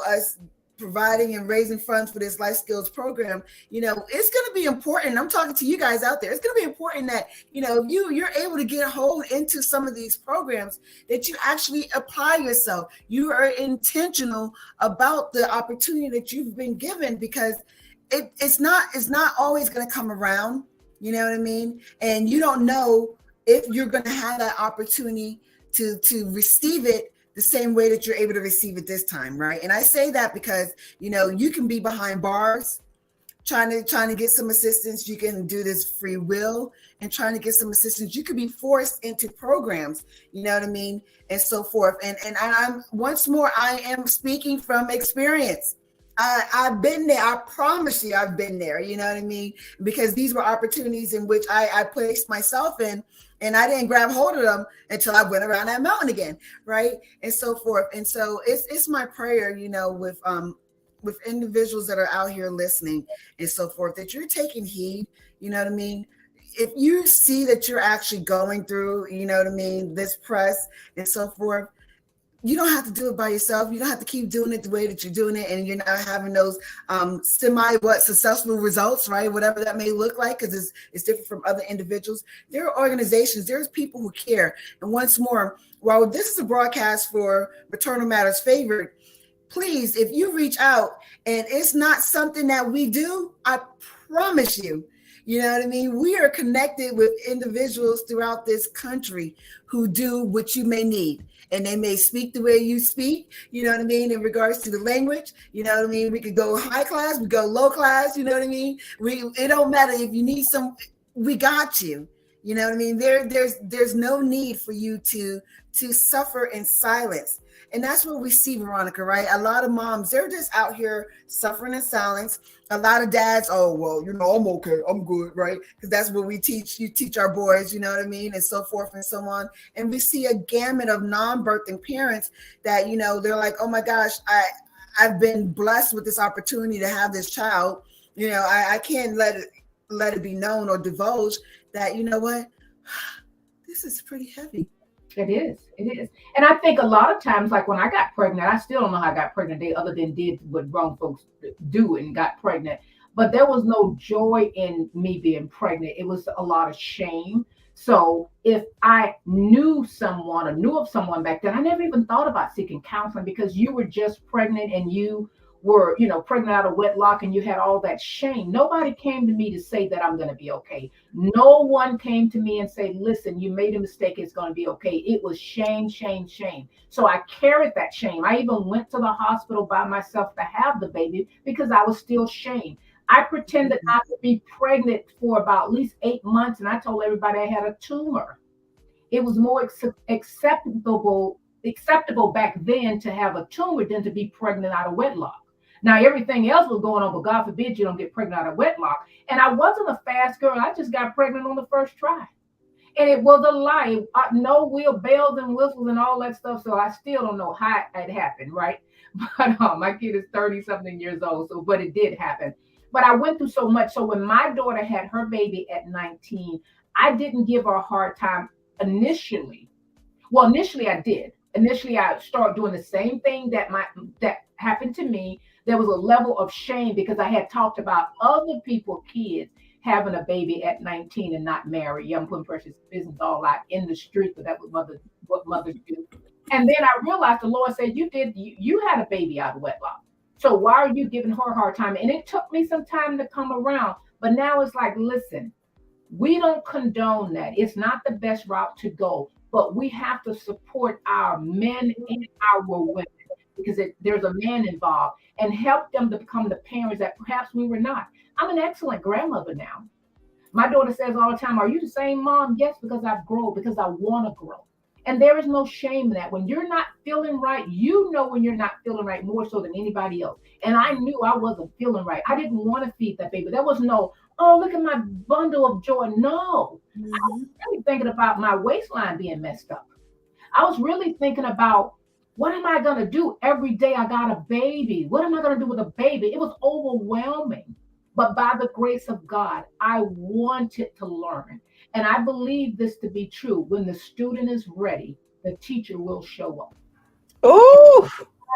us providing and raising funds for this life skills program, it's going to be important. I'm talking to you guys out there. It's going to be important that, you're able to get a hold into some of these programs, that you actually apply yourself. You are intentional about the opportunity that you've been given, because it's not always going to come around. You know what I mean? And you don't know if you're going to have that opportunity to receive it the same way that you're able to receive it this time, right? And I say that because, you can be behind bars trying to get some assistance. You can do this free will and trying to get some assistance. You could be forced into programs, you know what I mean? And so forth. And I'm once more, I am speaking from experience. I've been there. I promise you I've been there, you know what I mean? Because these were opportunities in which I placed myself in, and I didn't grab hold of them until I went around that mountain again, right? And so forth. And so it's my prayer, with individuals that are out here listening and so forth, that you're taking heed, you know what I mean? If you see that you're actually going through, you know what I mean, this press and so forth, you don't have to do it by yourself. You don't have to keep doing it the way that you're doing it, and you're not having those successful results, right? Whatever that may look like, because it's different from other individuals. There are organizations, there's people who care. And once more, while this is a broadcast for Maternal Matters Favored, please, if you reach out and it's not something that we do, I promise you, you know what I mean? We are connected with individuals throughout this country who do what you may need. And they may speak the way you speak, you know what I mean, in regards to the language, you know what I mean? We could go high class, we go low class, you know what I mean? It don't matter if you need we got you. You know what I mean? There's no need for you to suffer in silence. And that's what we see, Veronica, right? A lot of moms, they're just out here suffering in silence. A lot of dads, oh, well, I'm okay, I'm good, right? Because that's what we teach. You teach our boys, you know what I mean? And so forth and so on. And we see a gamut of non-birthing parents that, they're like, oh my gosh, I've been blessed with this opportunity to have this child. I can't let it be known or divulged that, you know what, this is pretty heavy. It is. And I think a lot of times, like when I got pregnant, I still don't know how I got pregnant other than did what grown folks do and got pregnant. But there was no joy in me being pregnant. It was a lot of shame. So if I knew someone or knew of someone back then, I never even thought about seeking counseling, because you were just pregnant and you were, pregnant out of wedlock, and you had all that shame. Nobody came to me to say that I'm going to be okay. No one came to me and said, listen, you made a mistake, it's going to be okay. It was shame, shame, shame. So I carried that shame. I even went to the hospital by myself to have the baby because I was still shamed. I pretended not to be pregnant for about at least 8 months, and I told everybody I had a tumor. It was more acceptable back then to have a tumor than to be pregnant out of wedlock. Now, everything else was going on, but God forbid you don't get pregnant out of wedlock. And I wasn't a fast girl. I just got pregnant on the first try. And it was a lie. No wheel, bells and whistles and all that stuff. So I still don't know how it happened, right? But my kid is 30-something years old, but it did happen. But I went through so much. So when my daughter had her baby at 19, I didn't give her a hard time initially. Well, initially I did. Initially, I started doing the same thing that happened to me. There was a level of shame because I had talked about other people's kids having a baby at 19 and not married. Yeah, I'm putting precious business all out in the street, but that was what mothers do. And then I realized the Lord said, you had a baby out of wedlock. So why are you giving her a hard time? And it took me some time to come around. But now it's like, listen, we don't condone that. It's not the best route to go. But we have to support our men and our women, because there's a man involved, and help them to become the parents that perhaps we were not. I'm an excellent grandmother now. My daughter says all the time, are you the same mom? Yes, because I've grown, because I want to grow. And there is no shame in that. When you're not feeling right, you know when you're not feeling right more so than anybody else. And I knew I wasn't feeling right. I didn't want to feed that baby. There was no, oh, look at my bundle of joy. No, I was really thinking about my waistline being messed up. I was really thinking about, what am I going to do every day? I got a baby. What am I going to do with a baby? It was overwhelming. But by the grace of God, I wanted to learn. And I believe this to be true. When the student is ready, the teacher will show up. Oh,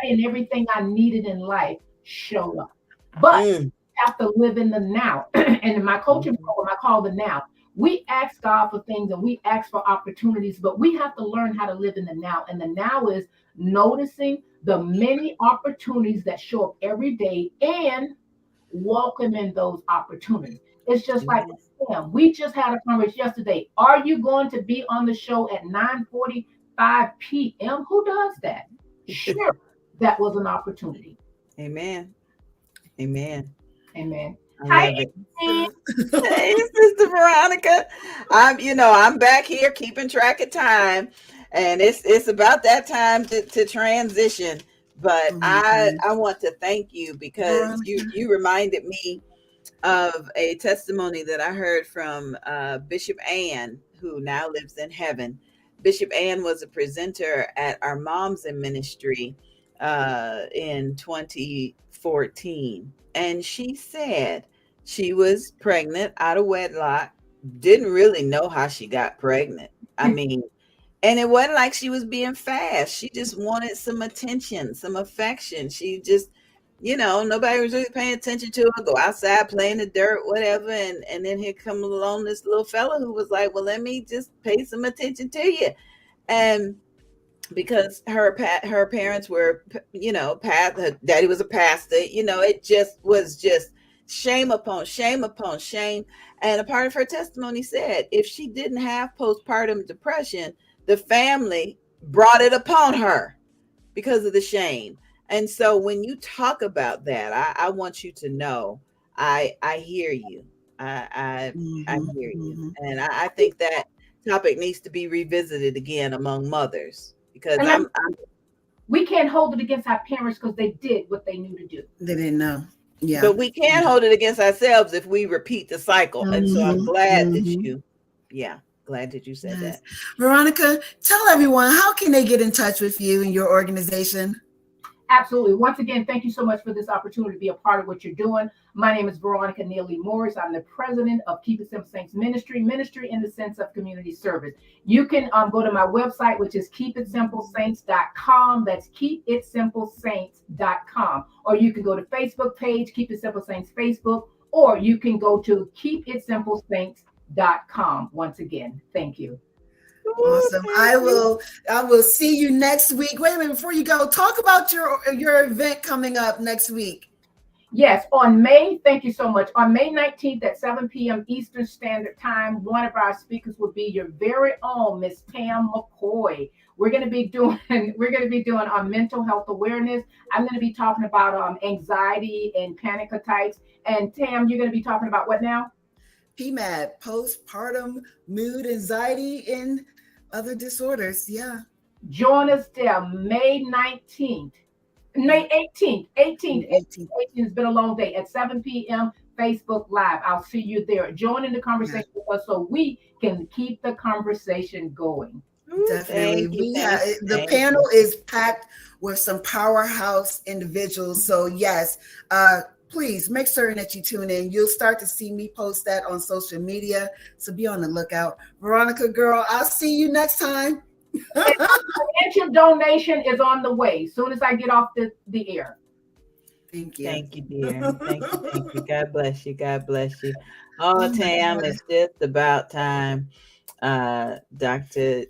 and everything I needed in life show up. But you have to live in the now. And in my coaching program, I call the now. We ask God for things and we ask for opportunities, but we have to learn how to live in the now. And the now is noticing the many opportunities that show up every day and welcoming those opportunities. It's just like Sam. We just had a conversation yesterday. Are you going to be on the show at 9:45 p.m.? Who does that? Sure, that was an opportunity. Amen. Amen. Amen. I love it. Hey, Sister Veronica. I'm back here keeping track of time, and it's about that time to transition. But I want to thank you because you reminded me of a testimony that I heard from Bishop Ann, who now lives in heaven. Bishop Ann was a presenter at our Moms in Ministry in 2014. And she said she was pregnant out of wedlock, didn't really know how she got pregnant. I mean, and it wasn't like she was being fast. She just wanted some attention, some affection. She just, nobody was really paying attention to her, go outside, play in the dirt, whatever. And then here comes along this little fella who was like, well, let me just pay some attention to you. And because her parents were, her daddy was a pastor, it just was just shame upon shame upon shame. And a part of her testimony said, if she didn't have postpartum depression, the family brought it upon her because of the shame. And so when you talk about that, I want you to know, I hear you. I hear you. And I think that topic needs to be revisited again among mothers. Because we can't hold it against our parents because they did what they knew to do. They didn't know. Yeah. But we can hold it against ourselves if we repeat the cycle. And so I'm glad that glad that you said that. Veronica, tell everyone, how can they get in touch with you and your organization? Absolutely. Once again, thank you so much for this opportunity to be a part of what you're doing. My name is Veronica Neely Morris. I'm the president of Keep It Simple Saints Ministry in the sense of community service. You can go to my website, which is keepitsimplesaints.com. That's keepitsimplesaints.com. Or you can go to Facebook page, Keep It Simple Saints Facebook, or you can go to keepitsimplesaints.com. Once again, thank you. Awesome. I will see you next week. Wait a minute, before you go, talk about your event coming up next week. Yes, thank you so much. On May 19th at 7 p.m. Eastern Standard Time, one of our speakers will be your very own Miss Tam McCoy. We're going to be doing mental health awareness. I'm going to be talking about anxiety and panic attacks. And Tam, you're going to be talking about what now? PMAD, postpartum mood, anxiety, and other disorders. Yeah. Join us there May 19th. May 18th. 18th. It's been a long day at 7 p.m. Facebook Live. I'll see you there. Join in the conversation with us so we can keep the conversation going. Definitely. The panel is packed with some powerhouse individuals. So yes, please make certain that you tune in. You'll start to see me post that on social media. So be on the lookout. Veronica, girl, I'll see you next time. Financial donation is on the way as soon as I get off the air. Thank you. Thank you, dear. Thank you. God bless you. God bless you. Oh, Tam, it's just about time. Dr.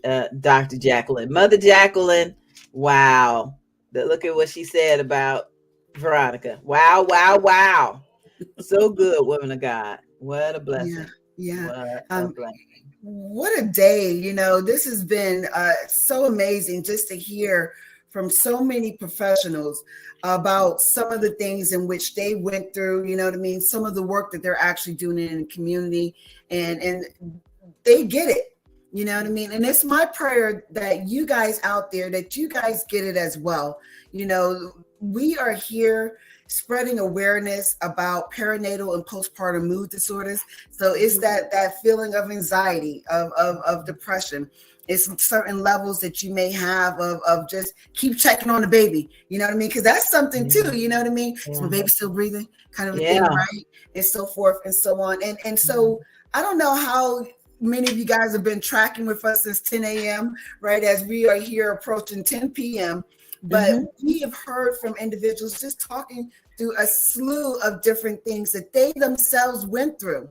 Jacqueline, Mother Jacqueline. Wow. Look at what she said about Veronica. Wow. So good, woman of God. What a blessing. Yeah. What a blessing. What a day. This has been so amazing just to hear from so many professionals about some of the things in which they went through, some of the work that they're actually doing in the community, and they get it. You know what I mean? And it's my prayer that you guys out there, that you guys get it as well. You know, we are here spreading awareness about perinatal and postpartum mood disorders. So it's that feeling of anxiety, of depression. It's certain levels that you may have of just keep checking on the baby. You know what I mean? Because that's something too. You know what I mean? Is my baby still breathing? Kind of a thing, right? And so forth and so on. And so I don't know how many of you guys have been tracking with us since 10 a.m., right? As we are here approaching 10 p.m. But we have heard from individuals just talking through a slew of different things that they themselves went through.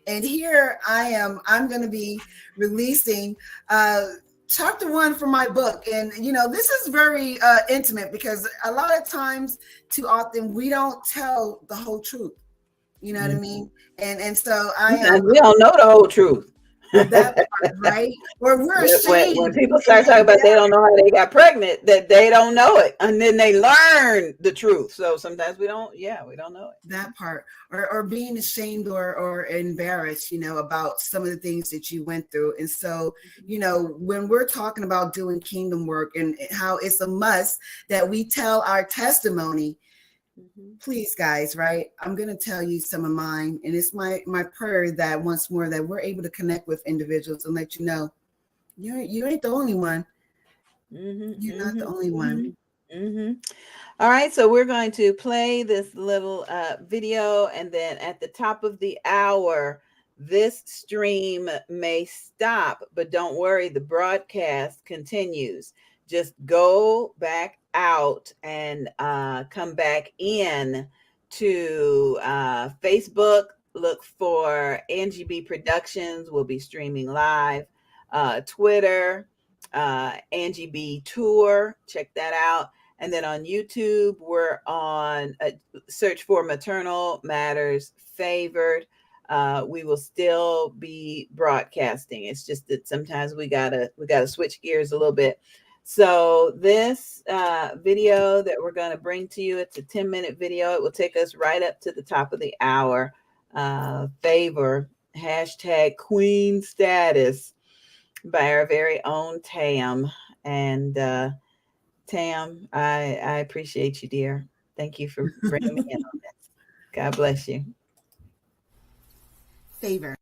And here I am. I'm going to be releasing chapter 1 from my book. And, you know, this is very intimate because a lot of times, too often, we don't tell the whole truth. You know what I mean? And so we don't know the whole truth. That part, right? Or we're ashamed. When people start talking about they don't know how they got pregnant, that they don't know it, and then they learn the truth. So sometimes we don't know it. That part, or being ashamed or embarrassed, you know, about some of the things that you went through. And so, you know, when we're talking about doing kingdom work and how it's a must that we tell our testimony. Please, guys, right? I'm going to tell you some of mine. And it's my prayer that once more that we're able to connect with individuals and let you know you ain't the only one. You're not the only one. All right, so we're going to play this little video, and then at the top of the hour, this stream may stop, but don't worry, the broadcast continues. Just go back out and come back in to Facebook. Look for Angie B Productions. We'll be streaming live. Twitter, Angie B Tour. Check that out. And then on YouTube, we're on search for Maternal Matters Favored. We will still be broadcasting. It's just that sometimes we gotta switch gears a little bit. So this video that we're going to bring to you, it's a 10-minute video. It will take us right up to the top of the hour. Favor, hashtag Queen Status by our very own Tam. And Tam, I appreciate you, dear. Thank you for bringing me in on this. God bless you. Favor.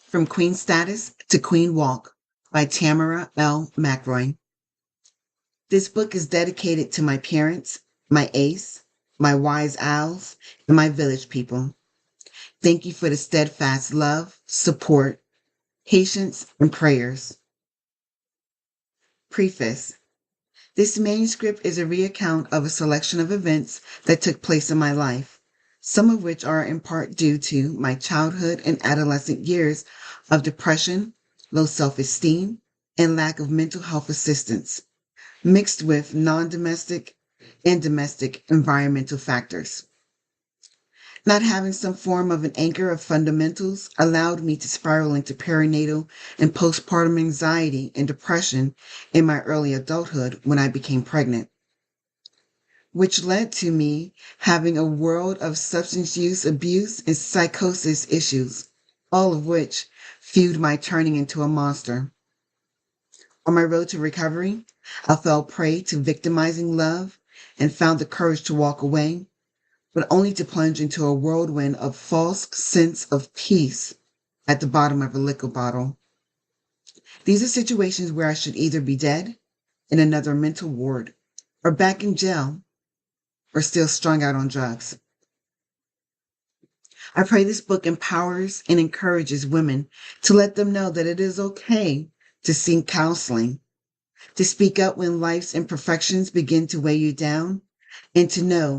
From Queen Status to Queen Walk by Tamara L. McRoy. This book is dedicated to my parents, my ace, my wise owls, and my village people. Thank you for the steadfast love, support, patience, and prayers. Preface. This manuscript is a recount of a selection of events that took place in my life, some of which are in part due to my childhood and adolescent years of depression, low self-esteem, and lack of mental health assistance, mixed with non-domestic and domestic environmental factors. Not having some form of an anchor of fundamentals allowed me to spiral into perinatal and postpartum anxiety and depression in my early adulthood when I became pregnant, which led to me having a world of substance use, abuse, and psychosis issues, all of which fueled my turning into a monster. On my road to recovery, I fell prey to victimizing love and found the courage to walk away, but only to plunge into a whirlwind of false sense of peace at the bottom of a liquor bottle. These are situations where I should either be dead, in another mental ward, or back in jail, or still strung out on drugs. I pray this book empowers and encourages women to let them know that it is okay to seek counseling, to speak up when life's imperfections begin to weigh you down, and to know